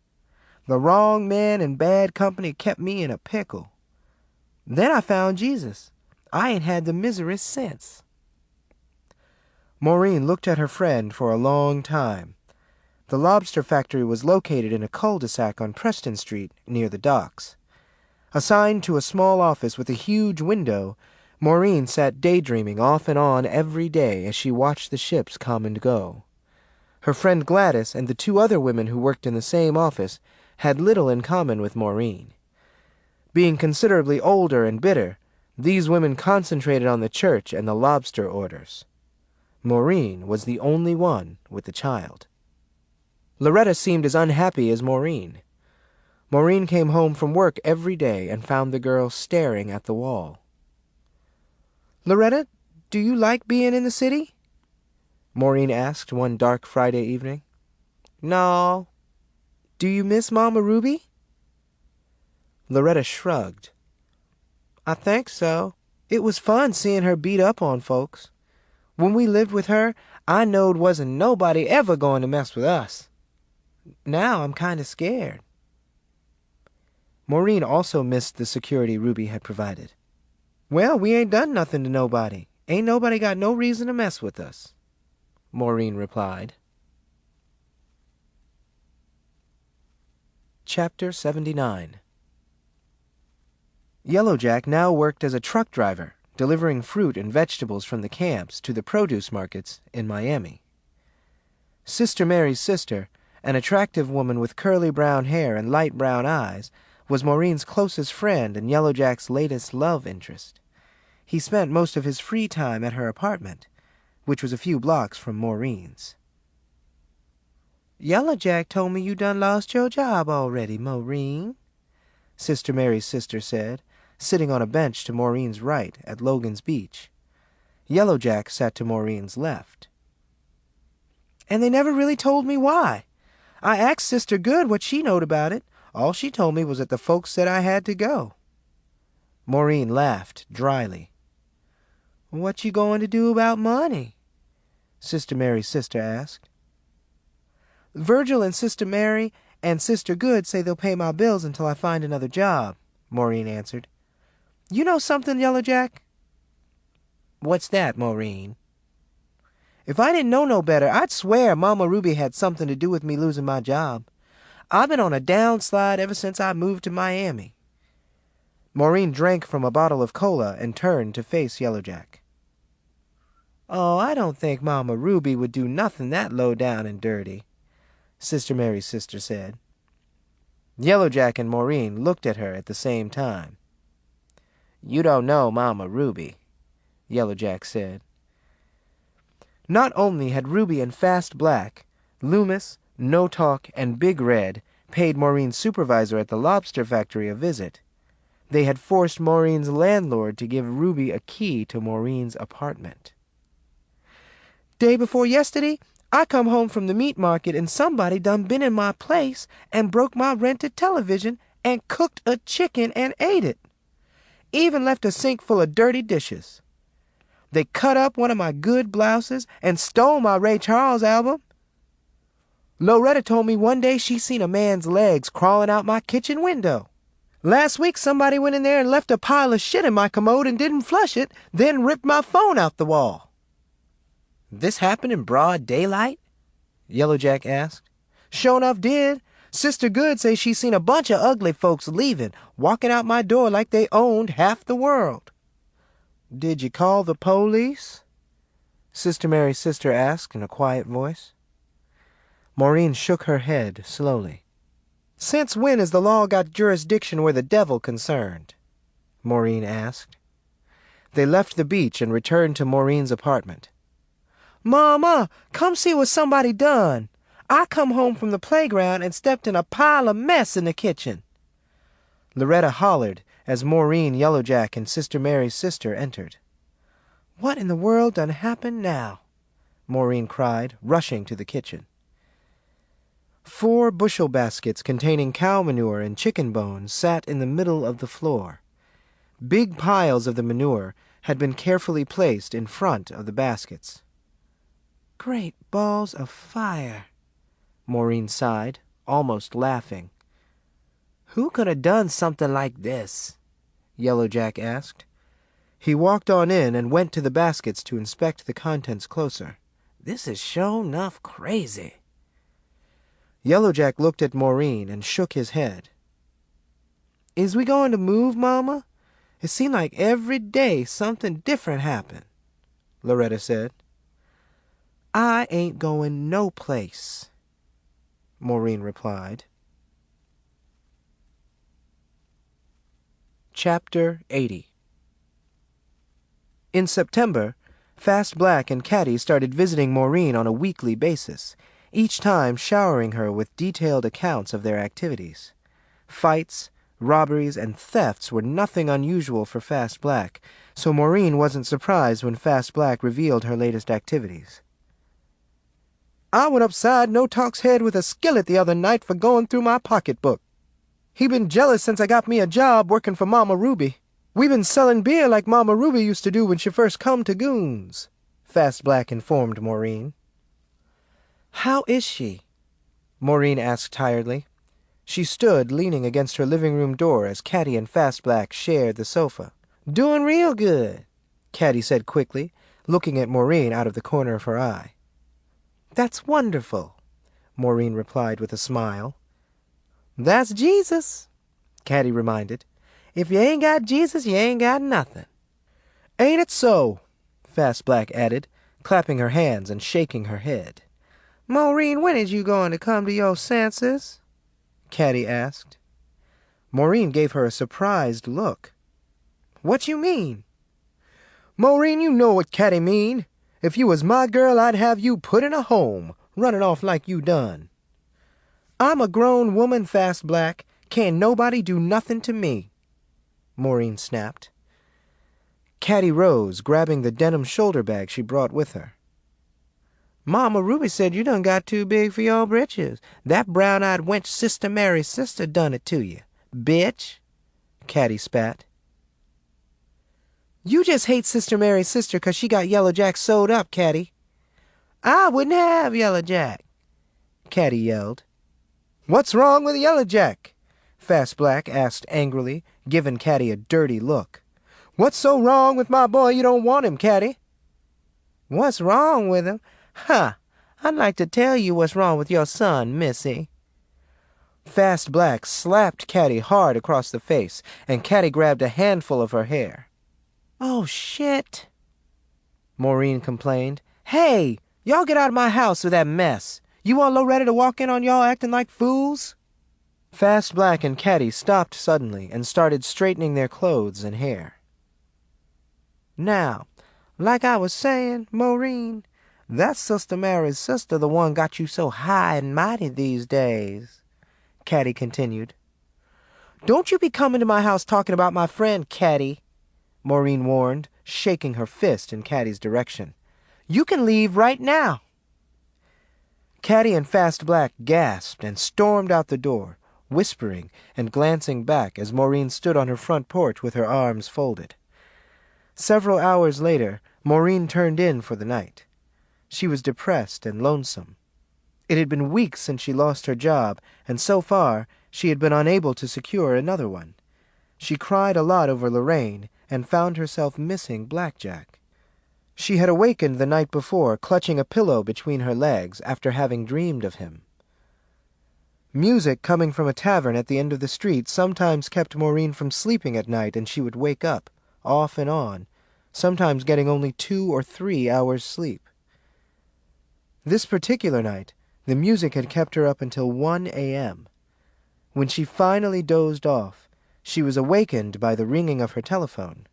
The wrong man and bad company kept me in a pickle. Then I found Jesus. I ain't had the misery since." Maureen looked at her friend for a long time. The lobster factory was located in a cul-de-sac on Preston Street, near the docks. Assigned to a small office with a huge window, Maureen sat daydreaming off and on every day as she watched the ships come and go. Her friend Gladys and the 2 other women who worked in the same office had little in common with Maureen. Being considerably older and bitter, these women concentrated on the church and the lobster orders. Maureen was the only one with a child. Loretta seemed as unhappy as Maureen. Maureen came home from work every day and found the girl staring at the wall. "Loretta, do you like being in the city?" Maureen asked one dark Friday evening. "No." "Do you miss Mama Ruby?" Loretta shrugged. "I think so. It was fun seeing her beat up on folks. When we lived with her, I knowed wasn't nobody ever going to mess with us. Now I'm kind of scared." Maureen also missed the security Ruby had provided. "Well, we ain't done nothing to nobody. Ain't nobody got no reason to mess with us," Maureen replied. Chapter 79. Yellowjack now worked as a truck driver, delivering fruit and vegetables from the camps to the produce markets in Miami. Sister Mary's sister, an attractive woman with curly brown hair and light brown eyes, was Maureen's closest friend and Yellowjack's latest love interest. He spent most of his free time at her apartment, which was a few blocks from Maureen's. "Yellowjack told me you done lost your job already, Maureen," Sister Mary's sister said, sitting on a bench to Maureen's right at Logan's Beach. Yellowjack sat to Maureen's left. "And they never really told me why. I asked Sister Good what she knowed about it. All she told me was that the folks said I had to go." Maureen laughed dryly. "What you going to do about money?" Sister Mary's sister asked. "Virgil and Sister Mary and Sister Good say they'll pay my bills until I find another job," Maureen answered. "You know something, Yellowjack?" "What's that, Maureen?" "If I didn't know no better, I'd swear Mama Ruby had something to do with me losing my job. I've been on a downslide ever since I moved to Miami." Maureen drank from a bottle of cola and turned to face Yellowjack. "Oh, I don't think Mama Ruby would do nothing that low down and dirty," Sister Mary's sister said. Yellowjack and Maureen looked at her at the same time. You don't know Mama Ruby, Yellow Jack said. Not only had Ruby and Fast Black, Loomis, No Talk, and Big Red paid Maureen's supervisor at the lobster factory a visit, they had forced Maureen's landlord to give Ruby a key to Maureen's apartment. Day before yesterday, I come home from the meat market and somebody done been in my place and broke my rented television and cooked a chicken and ate it. Even left a sink full of dirty dishes. They cut up one of my good blouses and stole my Ray Charles album. Loretta told me one day she seen a man's legs crawling out my kitchen window. Last week somebody went in there and left a pile of shit in my commode and didn't flush it, then ripped my phone out the wall. This happened in broad daylight? Yellow Jack asked. Sure enough did. Sister Good says she seen a bunch of ugly folks leaving, walking out my door like they owned half the world. Did you call the police? Sister Mary's sister asked in a quiet voice. Maureen shook her head slowly. Since when has the law got jurisdiction where the devil concerned? Maureen asked. They left the beach and returned to Maureen's apartment. Mama, come see what somebody done. I come home from the playground and stepped in a pile of mess in the kitchen. Loretta hollered as Maureen, Yellow Jack, and Sister Mary's sister entered. What in the world done happened now? Maureen cried, rushing to the kitchen. 4 bushel baskets containing cow manure and chicken bones sat in the middle of the floor. Big piles of the manure had been carefully placed in front of the baskets. Great balls of fire, Maureen sighed, almost laughing. Who could have done something like this? Yellow Jack asked. He walked on in and went to the baskets to inspect the contents closer. This is sure enough crazy. Yellow Jack looked at Maureen and shook his head. Is we going to move, Mama? It seemed like every day something different happened, Loretta said. I ain't going no place, Maureen replied. Chapter 80. In September, Fast Black and Caddy started visiting Maureen on a weekly basis, each time showering her with detailed accounts of their activities. Fights, robberies, and thefts were nothing unusual for Fast Black, so Maureen wasn't surprised when Fast Black revealed her latest activities. I went upside No Talk's head with a skillet the other night for going through my pocketbook. He been jealous since I got me a job working for Mama Ruby. We been selling beer like Mama Ruby used to do when she first come to Goons, Fast Black informed Maureen. How is she? Maureen asked tiredly. She stood leaning against her living room door as Caddy and Fast Black shared the sofa. Doing real good, Caddy said quickly, looking at Maureen out of the corner of her eye. That's wonderful, Maureen replied with a smile. That's Jesus, Caddy reminded. If you ain't got Jesus, you ain't got nothing. Ain't it so? Fast Black added, clapping her hands and shaking her head. Maureen, when is you going to come to your senses? Caddy asked. Maureen gave her a surprised look. What you mean? Maureen, you know what Caddy mean. If you was my girl, I'd have you put in a home, running off like you done. I'm a grown woman, Fast Black. Can't nobody do nothing to me, Maureen snapped. Caddy rose, grabbing the denim shoulder bag she brought with her. Mama Ruby said you done got too big for your britches. That brown-eyed wench Sister Mary's sister done it to you, bitch, Caddy spat. You just hate Sister Mary's sister 'cause she got Yellow Jack sewed up, Caddy. I wouldn't have Yellow Jack, Caddy yelled. What's wrong with Yellow Jack? Fast Black asked angrily, giving Caddy a dirty look. What's so wrong with my boy you don't want him, Caddy? What's wrong with him? Huh, I'd like to tell you what's wrong with your son, Missy. Fast Black slapped Caddy hard across the face, and Caddy grabbed a handful of her hair. Oh, shit, Maureen complained. Hey, y'all get out of my house with that mess. You want Loretta to walk in on y'all acting like fools? Fast Black and Caddy stopped suddenly and started straightening their clothes and hair. Now, like I was saying, Maureen, that's Sister Mary's sister, the one got you so high and mighty these days, Caddy continued. Don't you be coming to my house talking about my friend, Caddy, Maureen warned, shaking her fist in Caddy's direction. You can leave right now. Caddy and Fast Black gasped and stormed out the door, whispering and glancing back as Maureen stood on her front porch with her arms folded. Several hours later, Maureen turned in for the night. She was depressed and lonesome. It had been weeks since she lost her job, and so far she had been unable to secure another one. She cried a lot over Lorraine and found herself missing Blackjack. She had awakened the night before, clutching a pillow between her legs after having dreamed of him. Music coming from a tavern at the end of the street sometimes kept Maureen from sleeping at night, and she would wake up, off and on, sometimes getting only 2 or 3 hours sleep. This particular night, the music had kept her up until 1 a.m. When she finally dozed off, she was awakened by the ringing of her telephone.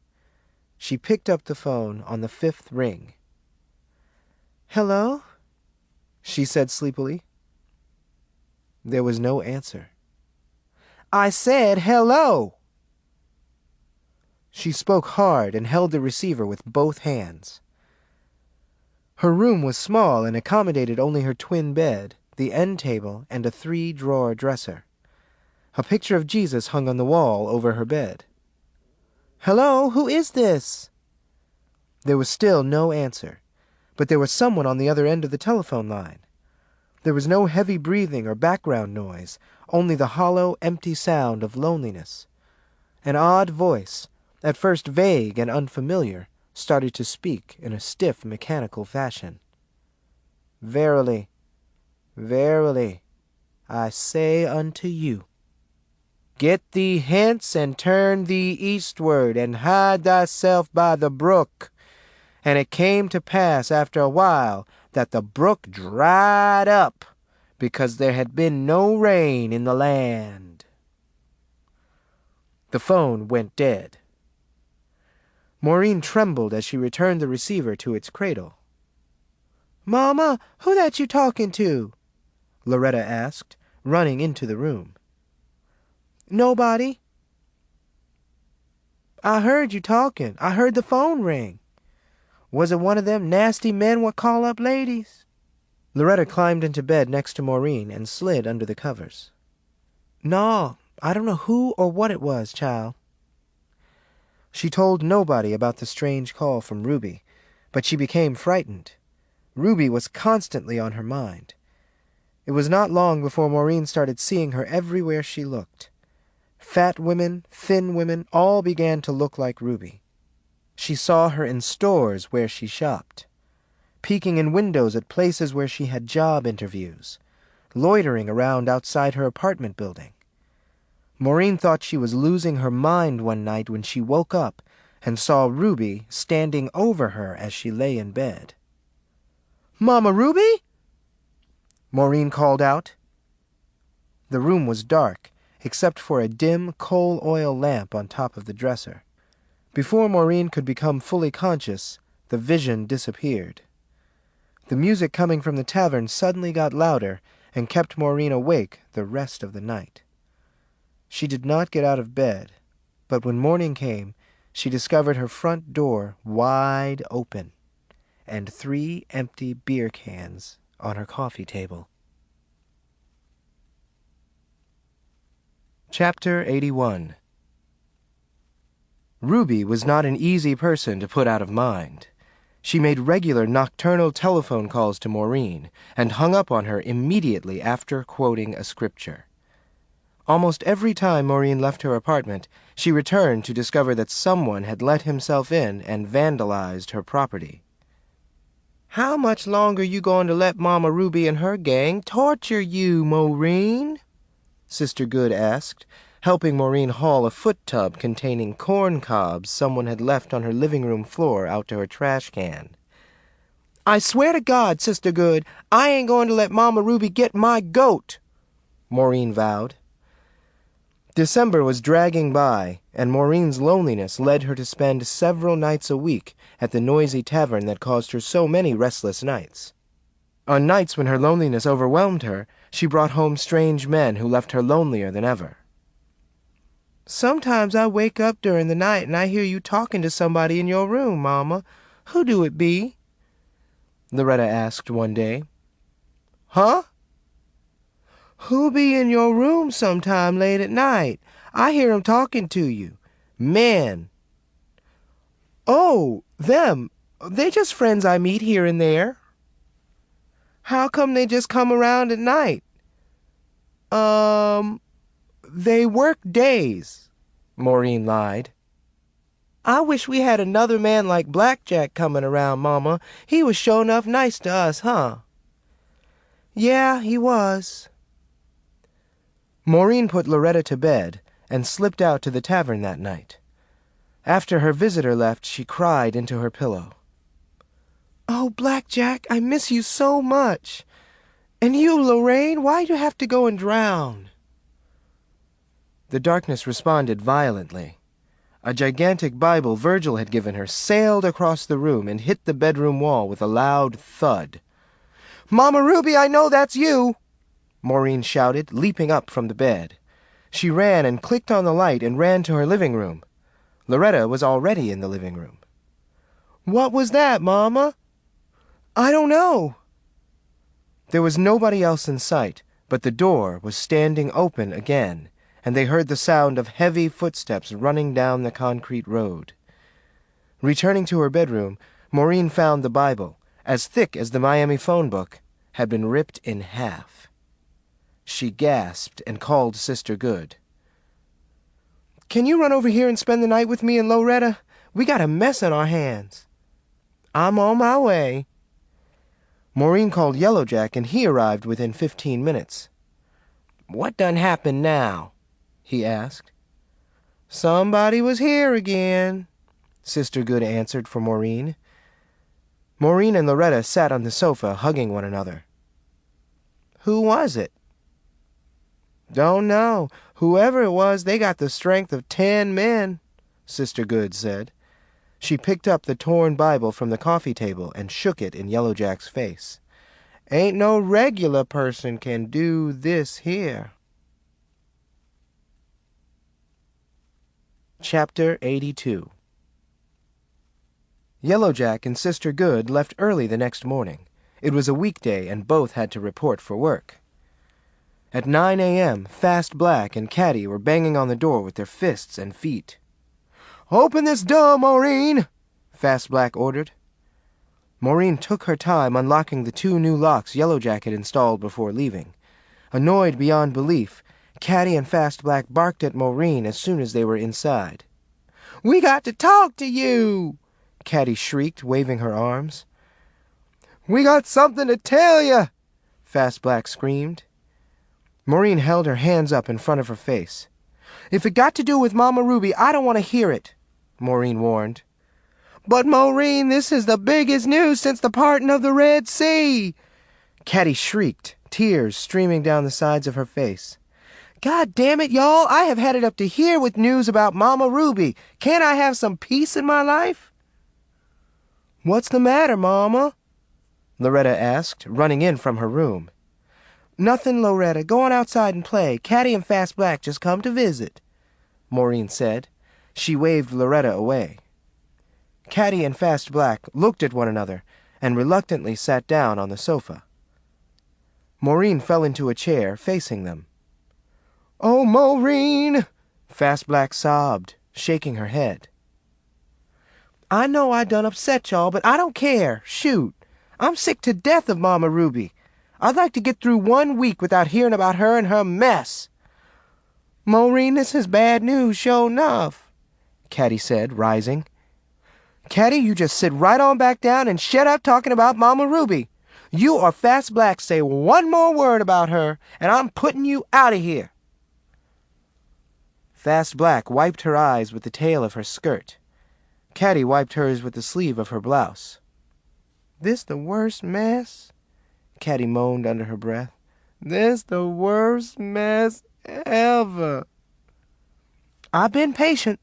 She picked up the phone on the 5th ring. "Hello?" she said sleepily. There was no answer. "I said hello!" She spoke hard and held the receiver with both hands. Her room was small and accommodated only her twin bed, the end table, and a 3-drawer dresser. A picture of Jesus hung on the wall over her bed. "Hello, who is this?" There was still no answer, but there was someone on the other end of the telephone line. There was no heavy breathing or background noise, only the hollow, empty sound of loneliness. An odd voice, at first vague and unfamiliar, started to speak in a stiff, mechanical fashion. "Verily, verily, I say unto you, get thee hence and turn thee eastward, and hide thyself by the brook. And it came to pass after a while that the brook dried up, because there had been no rain in the land." The phone went dead. Maureen trembled as she returned the receiver to its cradle. "Mama, who that you talking to?" Loretta asked, running into the room. "Nobody." "I heard you talking. I heard the phone ring. Was it one of them nasty men what call up ladies?" Loretta climbed into bed next to Maureen and slid under the covers. "No, I don't know who or what it was, child." She told nobody about the strange call from Ruby, but she became frightened. Ruby was constantly on her mind. It was not long before Maureen started seeing her everywhere she looked. Fat women, thin women, all began to look like Ruby. She saw her in stores where she shopped, peeking in windows at places where she had job interviews, loitering around outside her apartment building. Maureen thought she was losing her mind one night when she woke up and saw Ruby standing over her as she lay in bed. "Mama Ruby?" Maureen called out. The room was dark, except for a dim coal oil lamp on top of the dresser. Before Maureen could become fully conscious, the vision disappeared. The music coming from the tavern suddenly got louder and kept Maureen awake the rest of the night. She did not get out of bed, but when morning came, she discovered her front door wide open and 3 empty beer cans on her coffee table. Chapter 81. Ruby was not an easy person to put out of mind. She made regular nocturnal telephone calls to Maureen and hung up on her immediately after quoting a scripture. Almost every time Maureen left her apartment, she returned to discover that someone had let himself in and vandalized her property. "How much longer you going to let Mama Ruby and her gang torture you, Maureen?" Sister Good asked, helping Maureen haul a foot tub containing corn cobs someone had left on her living room floor out to her trash can. "I swear to God, Sister Good, I ain't going to let Mama Ruby get my goat," Maureen vowed. December was dragging by, and Maureen's loneliness led her to spend several nights a week at the noisy tavern that caused her so many restless nights. On nights when her loneliness overwhelmed her, she brought home strange men who left her lonelier than ever. "Sometimes I wake up during the night and I hear you talking to somebody in your room, Mama. Who do it be?" Loretta asked one day. "Huh? Who be in your room sometime late at night? I hear 'em talking to you. Men." "Oh, them. They just friends I meet here and there." "How come they just come around at night?" They work days," Maureen lied. "I wish we had another man like Blackjack coming around, Mama. He was sure enough nice to us, huh?" "Yeah, he was." Maureen put Loretta to bed and slipped out to the tavern that night. After her visitor left, she cried into her pillow. "Oh, Blackjack, I miss you so much. And you, Lorraine, why'd you have to go and drown?" The darkness responded violently. A gigantic Bible Virgil had given her sailed across the room and hit the bedroom wall with a loud thud. "Mama Ruby, I know that's you!" Maureen shouted, leaping up from the bed. She ran and clicked on the light and ran to her living room. Loretta was already in the living room. "What was that, Mama?" "I don't know." There was nobody else in sight, but the door was standing open again, and they heard the sound of heavy footsteps running down the concrete road. Returning to her bedroom, Maureen found the Bible, as thick as the Miami phone book, had been ripped in half. She gasped and called Sister Good. "Can you run over here and spend the night with me and Loretta? We got a mess on our hands." "I'm on my way." Maureen called Yellowjack, and he arrived within 15 minutes. "What done happened now?" he asked. "Somebody was here again," Sister Good answered for Maureen. Maureen and Loretta sat on the sofa, hugging one another. "Who was it?" "Don't know. Whoever it was, they got the strength of 10 men," Sister Good said. She picked up the torn Bible from the coffee table and shook it in Yellowjack's face. "Ain't no regular person can do this here." Chapter 82. Yellowjack and Sister Good left early the next morning. It was a weekday, and both had to report for work. At 9 a.m., Fast Black and Caddy were banging on the door with their fists and feet. "Open this door, Maureen!" Fast Black ordered. Maureen took her time unlocking the 2 new locks Yellowjack had installed before leaving. Annoyed beyond belief, Caddy and Fast Black barked at Maureen as soon as they were inside. "We got to talk to you!" Caddy shrieked, waving her arms. "We got something to tell you!" Fast Black screamed. Maureen held her hands up in front of her face. "If it got to do with Mama Ruby, I don't want to hear it," Maureen warned. "But Maureen, this is the biggest news since the parting of the Red Sea!" Caddy shrieked, tears streaming down the sides of her face. "God damn it, y'all! I have had it up to here with news about Mama Ruby. Can't I have some peace in my life?" "What's the matter, Mama?" Loretta asked, running in from her room. "Nothing, Loretta. Go on outside and play. Caddy and Fast Black just come to visit," Maureen said. She waved Loretta away. Caddy and Fast Black looked at one another and reluctantly sat down on the sofa. Maureen fell into a chair, facing them. "Oh, Maureen!" Fast Black sobbed, shaking her head. "I know I done upset y'all, but I don't care. Shoot. I'm sick to death of Mama Ruby. I'd like to get through 1 week without hearing about her and her mess." "Maureen, this is bad news, sure enough," Caddy said, rising. "Caddy, you just sit right on back down and shut up talking about Mama Ruby. You or Fast Black say one more word about her, and I'm putting you out of here." Fast Black wiped her eyes with the tail of her skirt. Caddy wiped hers with the sleeve of her blouse. "This the worst mess?" Caddy moaned under her breath. "This the worst mess ever." I've been patient.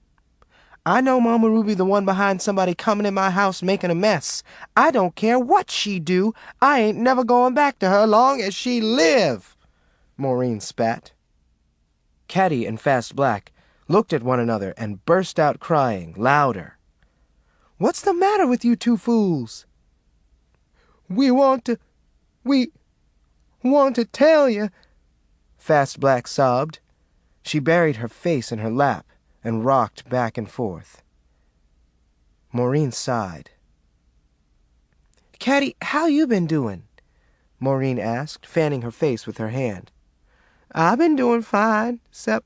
I know Mama Ruby the one behind somebody coming in my house making a mess. I don't care what she do. I ain't never going back to her long as she live, Maureen spat. Caddy and Fast Black looked at one another and burst out crying, louder. What's the matter with you two fools? We want to tell you, Fast Black sobbed. She buried her face in her lap and rocked back and forth. Maureen sighed. Caddy, how you been doing? Maureen asked, fanning her face with her hand. I've been doing fine, except,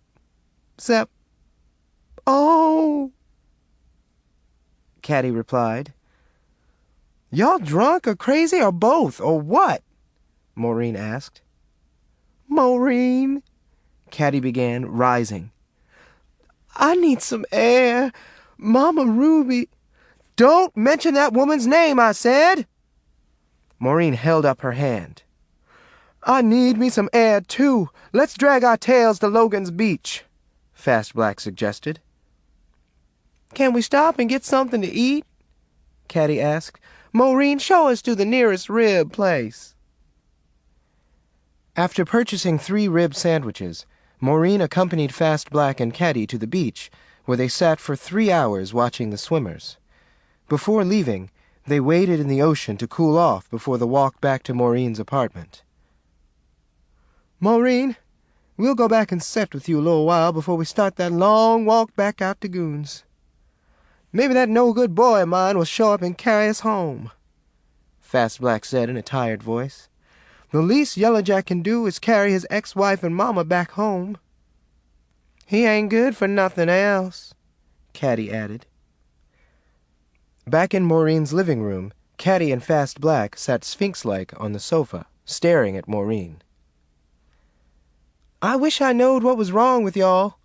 oh, Caddy replied. Y'all drunk or crazy or both or what? Maureen asked. Maureen, Caddy began, rising. I need some air. Mama Ruby. Don't mention that woman's name, I said. Maureen held up her hand. I need me some air, too. Let's drag our tails to Logan's Beach, Fast Black suggested. Can we stop and get something to eat? Caddy asked. Maureen, show us to the nearest rib place. After purchasing 3 rib sandwiches, Maureen accompanied Fast Black and Caddy to the beach, where they sat for 3 hours watching the swimmers. Before leaving, they waded in the ocean to cool off before the walk back to Maureen's apartment. Maureen, we'll go back and set with you a little while before we start that long walk back out to Goons. Maybe that no-good boy of mine will show up and carry us home, Fast Black said in a tired voice. The least Yellow Jack can do is carry his ex-wife and mama back home. He ain't good for nothing else, Caddy added. Back in Maureen's living room, Caddy and Fast Black sat sphinx-like on the sofa, staring at Maureen. I wish I knowed what was wrong with y'all.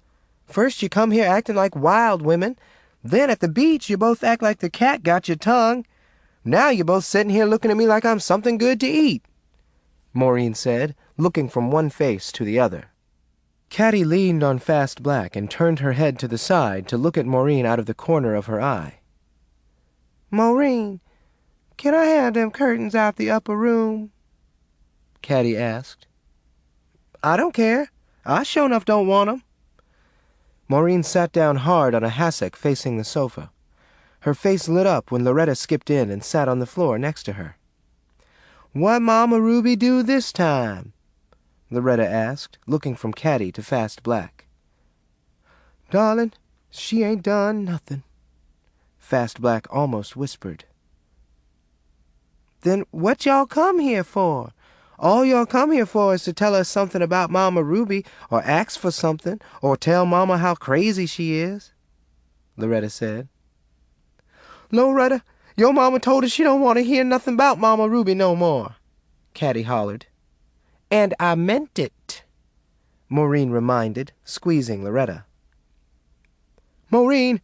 First you come here acting like wild women. Then at the beach you both act like the cat got your tongue. Now you're both sitting here looking at me like I'm something good to eat, Maureen said, looking from one face to the other. Caddy leaned on Fast Black and turned her head to the side to look at Maureen out of the corner of her eye. Maureen, can I have them curtains out the upper room? Caddy asked. I don't care. I sure enough don't want 'em. Maureen sat down hard on a hassock facing the sofa. Her face lit up when Loretta skipped in and sat on the floor next to her. What Mama Ruby do this time? Loretta asked, looking from Caddy to Fast Black. Darling, she ain't done nothing, Fast Black almost whispered. Then what y'all come here for? All y'all come here for is to tell us something about Mama Ruby, or ask for something, or tell Mama how crazy she is, Loretta said. Loretta, your mama told us she don't want to hear nothing about Mama Ruby no more, Caddy hollered. And I meant it, Maureen reminded, squeezing Loretta. Maureen,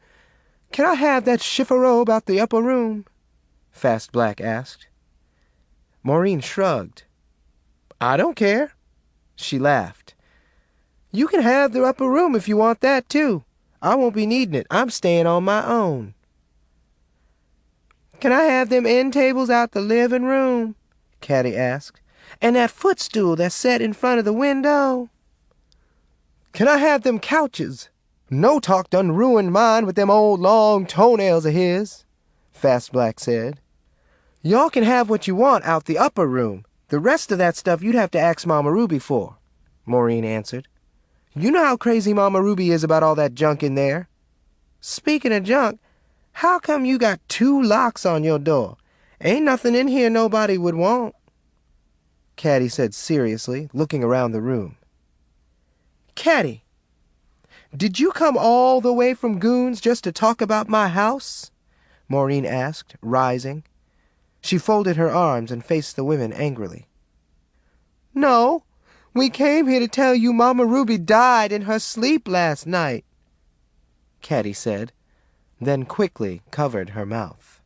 can I have that chifforobe out the upper room? Fast Black asked. Maureen shrugged. I don't care. She laughed. You can have the upper room if you want that, too. I won't be needing it. I'm staying on my own. Can I have them end tables out the living room? Caddy asked. And that footstool that's set in front of the window? Can I have them couches? No Talk done ruined mine with them old long toenails of his, Fast Black said. Y'all can have what you want out the upper room. The rest of that stuff you'd have to ask Mama Ruby for, Maureen answered. You know how crazy Mama Ruby is about all that junk in there. Speaking of junk, how come you got 2 locks on your door? Ain't nothing in here nobody would want, Caddy said seriously, looking around the room. Caddy, did you come all the way from Goons just to talk about my house? Maureen asked, rising. She folded her arms and faced the women angrily. No, we came here to tell you Mama Ruby died in her sleep last night, Caddy said, then quickly covered her mouth.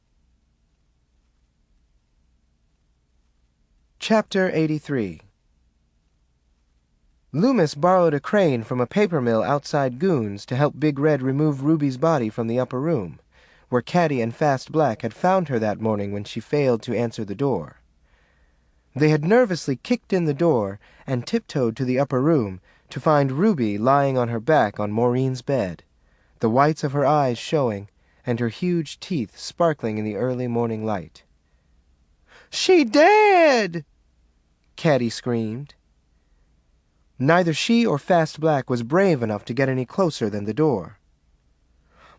Chapter 83. Loomis borrowed a crane from a paper mill outside Goons to help Big Red remove Ruby's body from the upper room, where Caddy and Fast Black had found her that morning when she failed to answer the door. They had nervously kicked in the door and tiptoed to the upper room to find Ruby lying on her back on Maureen's bed, the whites of her eyes showing and her huge teeth sparkling in the early morning light. "She dead!" Caddy screamed. Neither she or Fast Black was brave enough to get any closer than the door.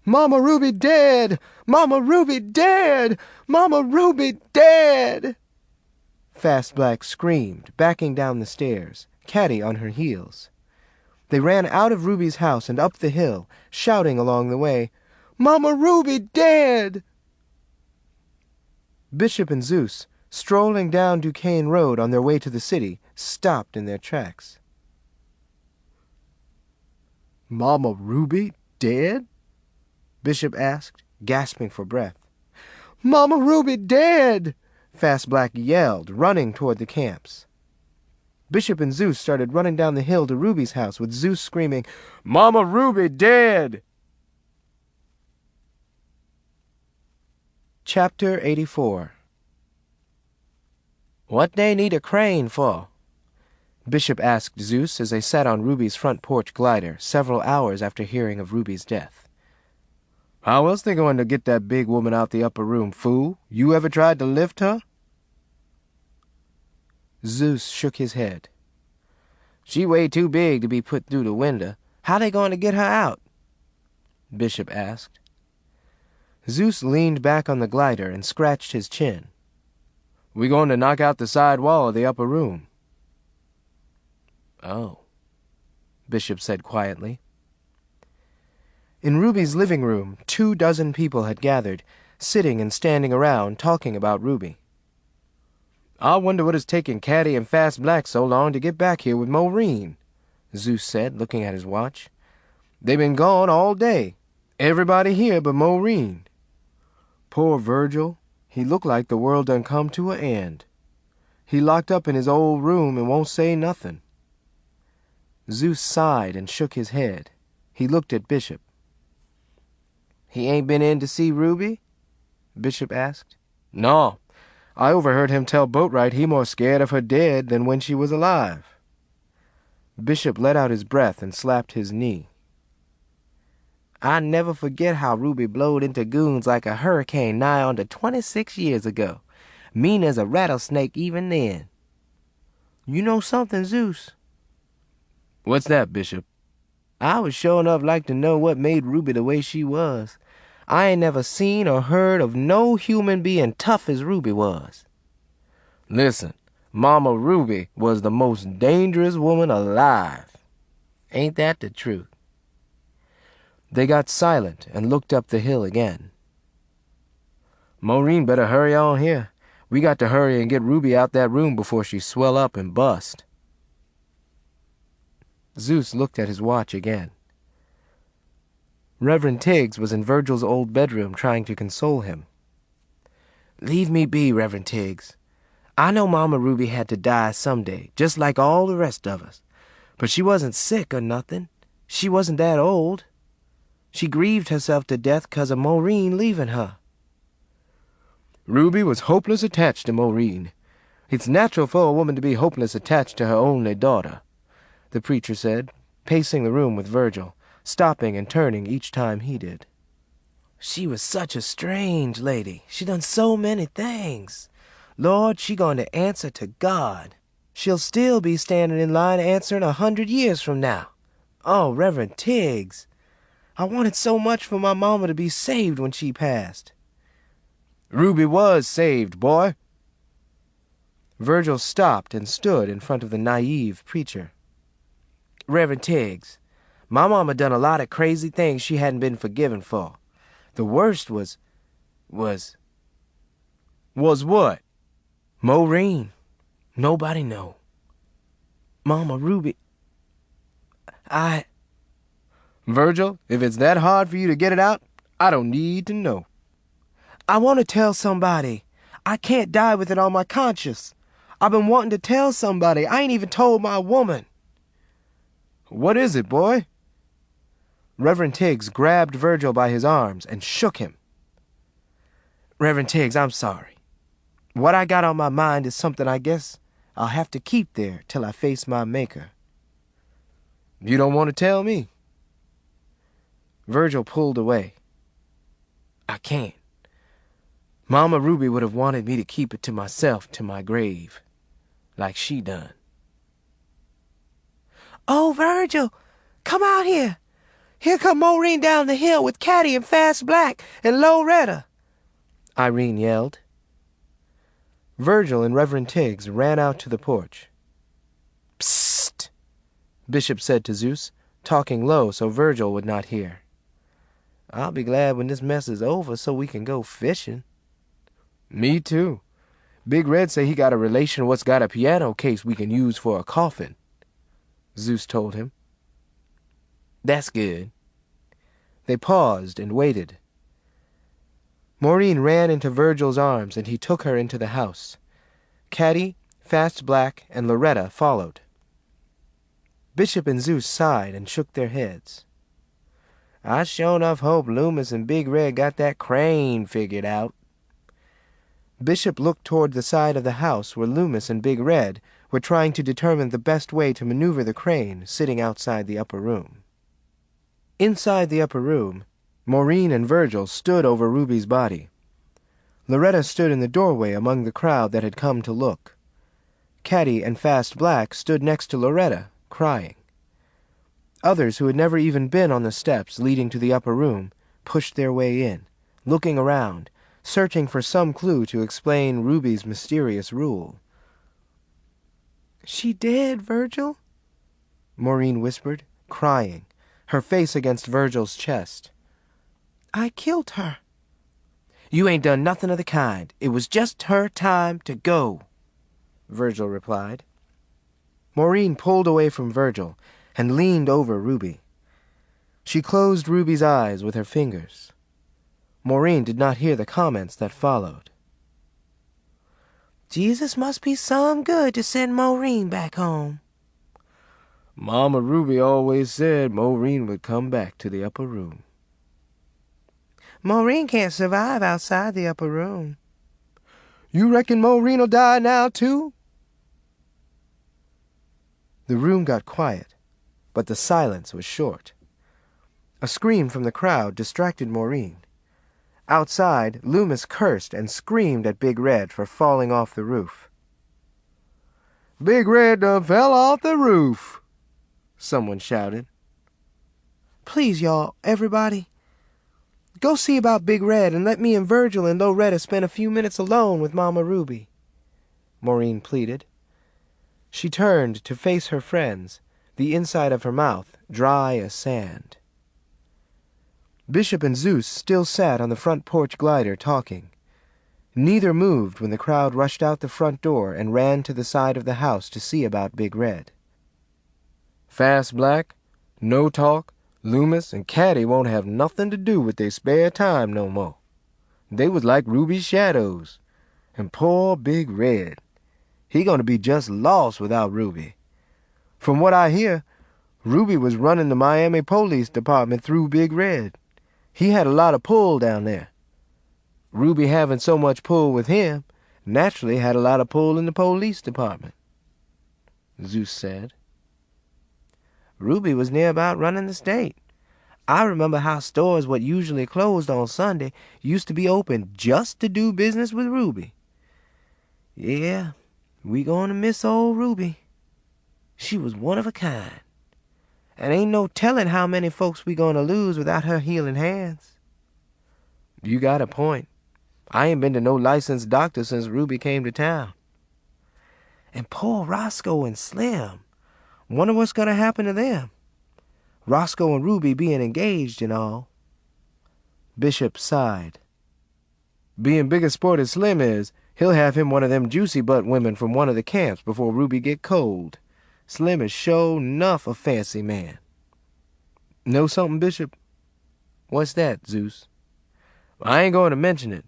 "Mama Ruby dead! Mama Ruby dead! Mama Ruby dead!" Fast Black screamed, backing down the stairs, Caddy on her heels. They ran out of Ruby's house and up the hill, shouting along the way, "Mama Ruby dead!" Bishop and Zeus, strolling down Duquesne Road on their way to the city, stopped in their tracks. "Mama Ruby dead?" Bishop asked, gasping for breath. "Mama Ruby dead!" Fast Black yelled, running toward the camps. Bishop and Zeus started running down the hill to Ruby's house, with Zeus screaming, "Mama Ruby dead!" Chapter 84. "What they need a crane for?" Bishop asked Zeus as they sat on Ruby's front porch glider several hours after hearing of Ruby's death. "How else they going to get that big woman out the upper room, fool? You ever tried to lift her?" Zeus shook his head. "She way too big to be put through the window. How they going to get her out?" Bishop asked. Zeus leaned back on the glider and scratched his chin. "We going to knock out the side wall of the upper room." "Oh," Bishop said quietly. In Ruby's living room, 24 people had gathered, sitting and standing around, talking about Ruby. "I wonder what is taking Caddy and Fast Black so long to get back here with Maureen," Zeus said, looking at his watch. "They've been gone all day. Everybody here but Maureen. Poor Virgil, he looked like the world done come to an end. He locked up in his old room and won't say nothing." Zeus sighed and shook his head. He looked at Bishop. "He ain't been in to see Ruby?" Bishop asked. "No. I overheard him tell Boatwright he more scared of her dead than when she was alive." Bishop let out his breath and slapped his knee. "I never forget how Ruby blowed into Goons like a hurricane nigh on to 26 years ago. Mean as a rattlesnake even then." "You know something, Zeus?" "What's that, Bishop?" "I would sure enough like to know what made Ruby the way she was. I ain't never seen or heard of no human being tough as Ruby was." "Listen, Mama Ruby was the most dangerous woman alive. Ain't that the truth?" They got silent and looked up the hill again. "Maureen better hurry on here. We got to hurry and get Ruby out that room before she swell up and bust." Zeus looked at his watch again. Reverend Tiggs was in Virgil's old bedroom trying to console him. "Leave me be, Reverend Tiggs. I know Mama Ruby had to die someday, just like all the rest of us. But she wasn't sick or nothing. She wasn't that old. She grieved herself to death 'cause of Maureen leaving her." "Ruby was hopeless attached to Maureen. It's natural for a woman to be hopeless attached to her only daughter," the preacher said, pacing the room with Virgil, stopping and turning each time he did. "She was such a strange lady. She done so many things. Lord, she going to answer to God. She'll still be standing in line answering 100 years from now. Oh, Reverend Tiggs, I wanted so much for my mama to be saved when she passed." "Ruby was saved, boy." Virgil stopped and stood in front of the naive preacher. "Reverend Tiggs, my mama done a lot of crazy things she hadn't been forgiven for. The worst was what? Maureen. Nobody know. Mama Ruby. Virgil, if it's that hard for you to get it out, I don't need to know." "I want to tell somebody. I can't die with it on my conscience. I've been wanting to tell somebody. I ain't even told my woman." What is it, boy? Reverend Tiggs grabbed Virgil by his arms and shook him. Reverend Tiggs, I'm sorry. What I got on my mind is something I guess I'll have to keep there till I face my Maker. You don't want to tell me? Virgil pulled away. I can't. Mama Ruby would have wanted me to keep it to myself to my grave, like she done. Oh, Virgil, come out here. Here come Maureen down the hill with Caddy and Fast Black and Loretta, Irene yelled. Virgil and Reverend Tiggs ran out to the porch. Psst, Bishop said to Zeus, talking low so Virgil would not hear. I'll be glad when this mess is over so we can go fishing. Me too. Big Red say he got a relation what's got a piano case we can use for a coffin, Zeus told him. That's good. They paused and waited. Maureen ran into Virgil's arms and he took her into the house. Caddy, Fast Black, and Loretta followed. Bishop and Zeus sighed and shook their heads. I sure enough hope Loomis and Big Red got that crane figured out. Bishop looked toward the side of the house where Loomis and Big Red were trying to determine the best way to maneuver the crane sitting outside the upper room. Inside the upper room, Maureen and Virgil stood over Ruby's body. Loretta stood in the doorway among the crowd that had come to look. Caddy and Fast Black stood next to Loretta, crying. Others who had never even been on the steps leading to the upper room pushed their way in, looking around, searching for some clue to explain Ruby's mysterious rule. She dead, Virgil? Maureen whispered, crying, her face against Virgil's chest. I killed her. You ain't done nothing of the kind. It was just her time to go, Virgil replied. Maureen pulled away from Virgil and leaned over Ruby. She closed Ruby's eyes with her fingers. Maureen did not hear the comments that followed. Jesus must be some good to send Maureen back home. Mama Ruby always said Maureen would come back to the upper room. Maureen can't survive outside the upper room. You reckon Maureen'll die now, too? The room got quiet, but the silence was short. A scream from the crowd distracted Maureen. Outside, Loomis cursed and screamed at Big Red for falling off the roof. Big Red done fell off the roof, someone shouted. Please, y'all, everybody, go see about Big Red and let me and Virgil and Loretta spend a few minutes alone with Mama Ruby, Maureen pleaded. She turned to face her friends, the inside of her mouth dry as sand. Bishop and Zeus still sat on the front porch glider talking. Neither moved when the crowd rushed out the front door and ran to the side of the house to see about Big Red. Fast Black, No Talk, Loomis, and Caddy won't have nothing to do with their spare time no more. They was like Ruby's shadows. And poor Big Red, he gonna be just lost without Ruby. From what I hear, Ruby was running the Miami Police Department through Big Red. He had a lot of pull down there. Ruby having so much pull with him naturally had a lot of pull in the police department, Zeus said. Ruby was near about running the state. I remember how stores what usually closed on Sunday used to be open just to do business with Ruby. Yeah, we gonna miss old Ruby. She was one of a kind. And ain't no telling how many folks we gonna lose without her healing hands. You got a point. I ain't been to no licensed doctor since Ruby came to town. And poor Roscoe and Slim. Wonder what's gonna happen to them. Roscoe and Ruby being engaged and all. Bishop sighed. Being big a sport as Slim is, he'll have him one of them juicy butt women from one of the camps before Ruby get cold. Slim is sure enough a fancy man. Know something, Bishop? What's that, Zeus? I ain't going to mention it,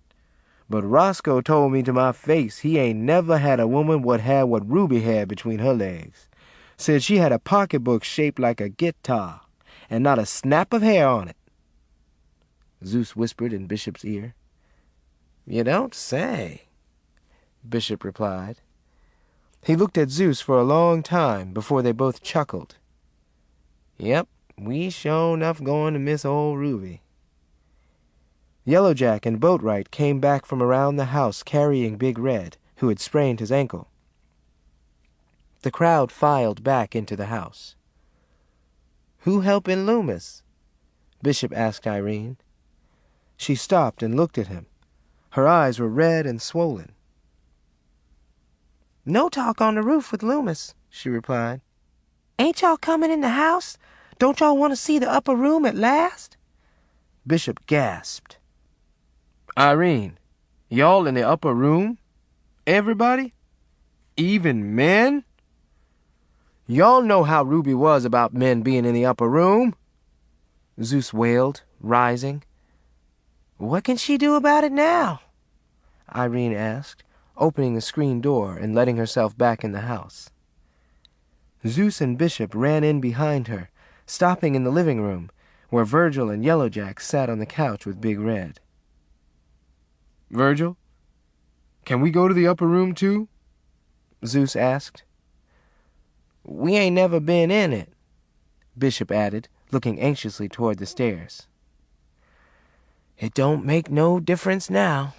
but Roscoe told me to my face he ain't never had a woman what had what Ruby had between her legs. Said she had a pocketbook shaped like a guitar, and not a snap of hair on it. Zeus whispered in Bishop's ear. You don't say, Bishop replied. He looked at Zeus for a long time before they both chuckled. Yep, we sure enough going to miss old Ruby. Yellowjack and Boatwright came back from around the house carrying Big Red, who had sprained his ankle. The crowd filed back into the house. Who helping Loomis? Bishop asked Irene. She stopped and looked at him. Her eyes were red and swollen. No talk on the roof with Loomis, she replied. Ain't y'all coming in the house? Don't y'all want to see the upper room at last? Bishop gasped. Irene, y'all in the upper room? Everybody? Even men? Y'all know how Ruby was about men being in the upper room, Zeus wailed, rising. What can she do about it now? Irene asked, opening the screen door and letting herself back in the house. Zeus and Bishop ran in behind her, stopping in the living room, where Virgil and Yellowjack sat on the couch with Big Red. Virgil, can we go to the upper room too? Zeus asked. We ain't never been in it, Bishop added, looking anxiously toward the stairs. It don't make no difference now,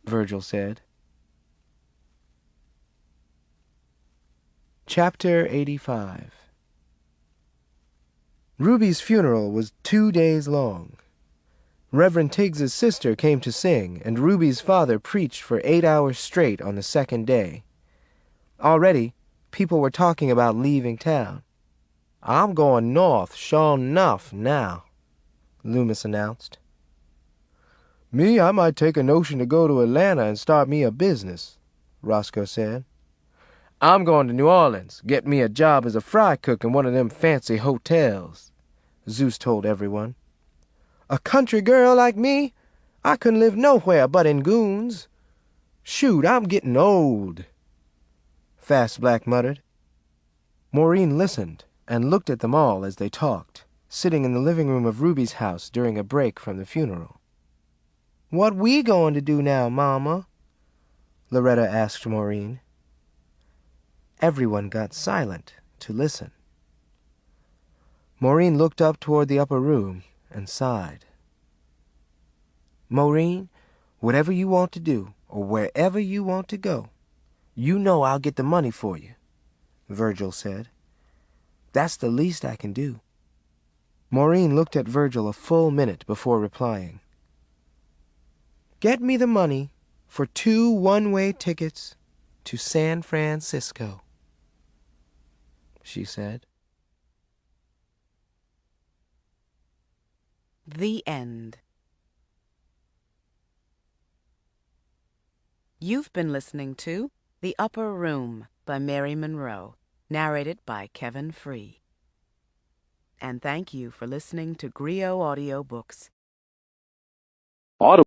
Virgil said. Chapter 85. Ruby's funeral was 2 days long. Reverend Tiggs's sister came to sing, and Ruby's father preached for 8 hours straight on the second day. Already, people were talking about leaving town. I'm going north, sure enough, now, Loomis announced. Me, I might take a notion to go to Atlanta and start me a business, Roscoe said. I'm going to New Orleans, get me a job as a fry cook in one of them fancy hotels, Zeus told everyone. A country girl like me? I couldn't live nowhere but in goons. Shoot, I'm getting old, Fast Black muttered. Maureen listened and looked at them all as they talked, sitting in the living room of Ruby's house during a break from the funeral. What we going to do now, Mama? Loretta asked Maureen. Everyone got silent to listen. Maureen looked up toward the upper room and sighed. Maureen, whatever you want to do, or wherever you want to go, you know I'll get the money for you, Virgil said. That's the least I can do. Maureen looked at Virgil a full minute before replying. Get me the money for 2 one-way tickets to San Francisco, she said. The end. You've been listening to The Upper Room by Mary Monroe, narrated by Kevin Free. And thank you for listening to Griot Audiobooks.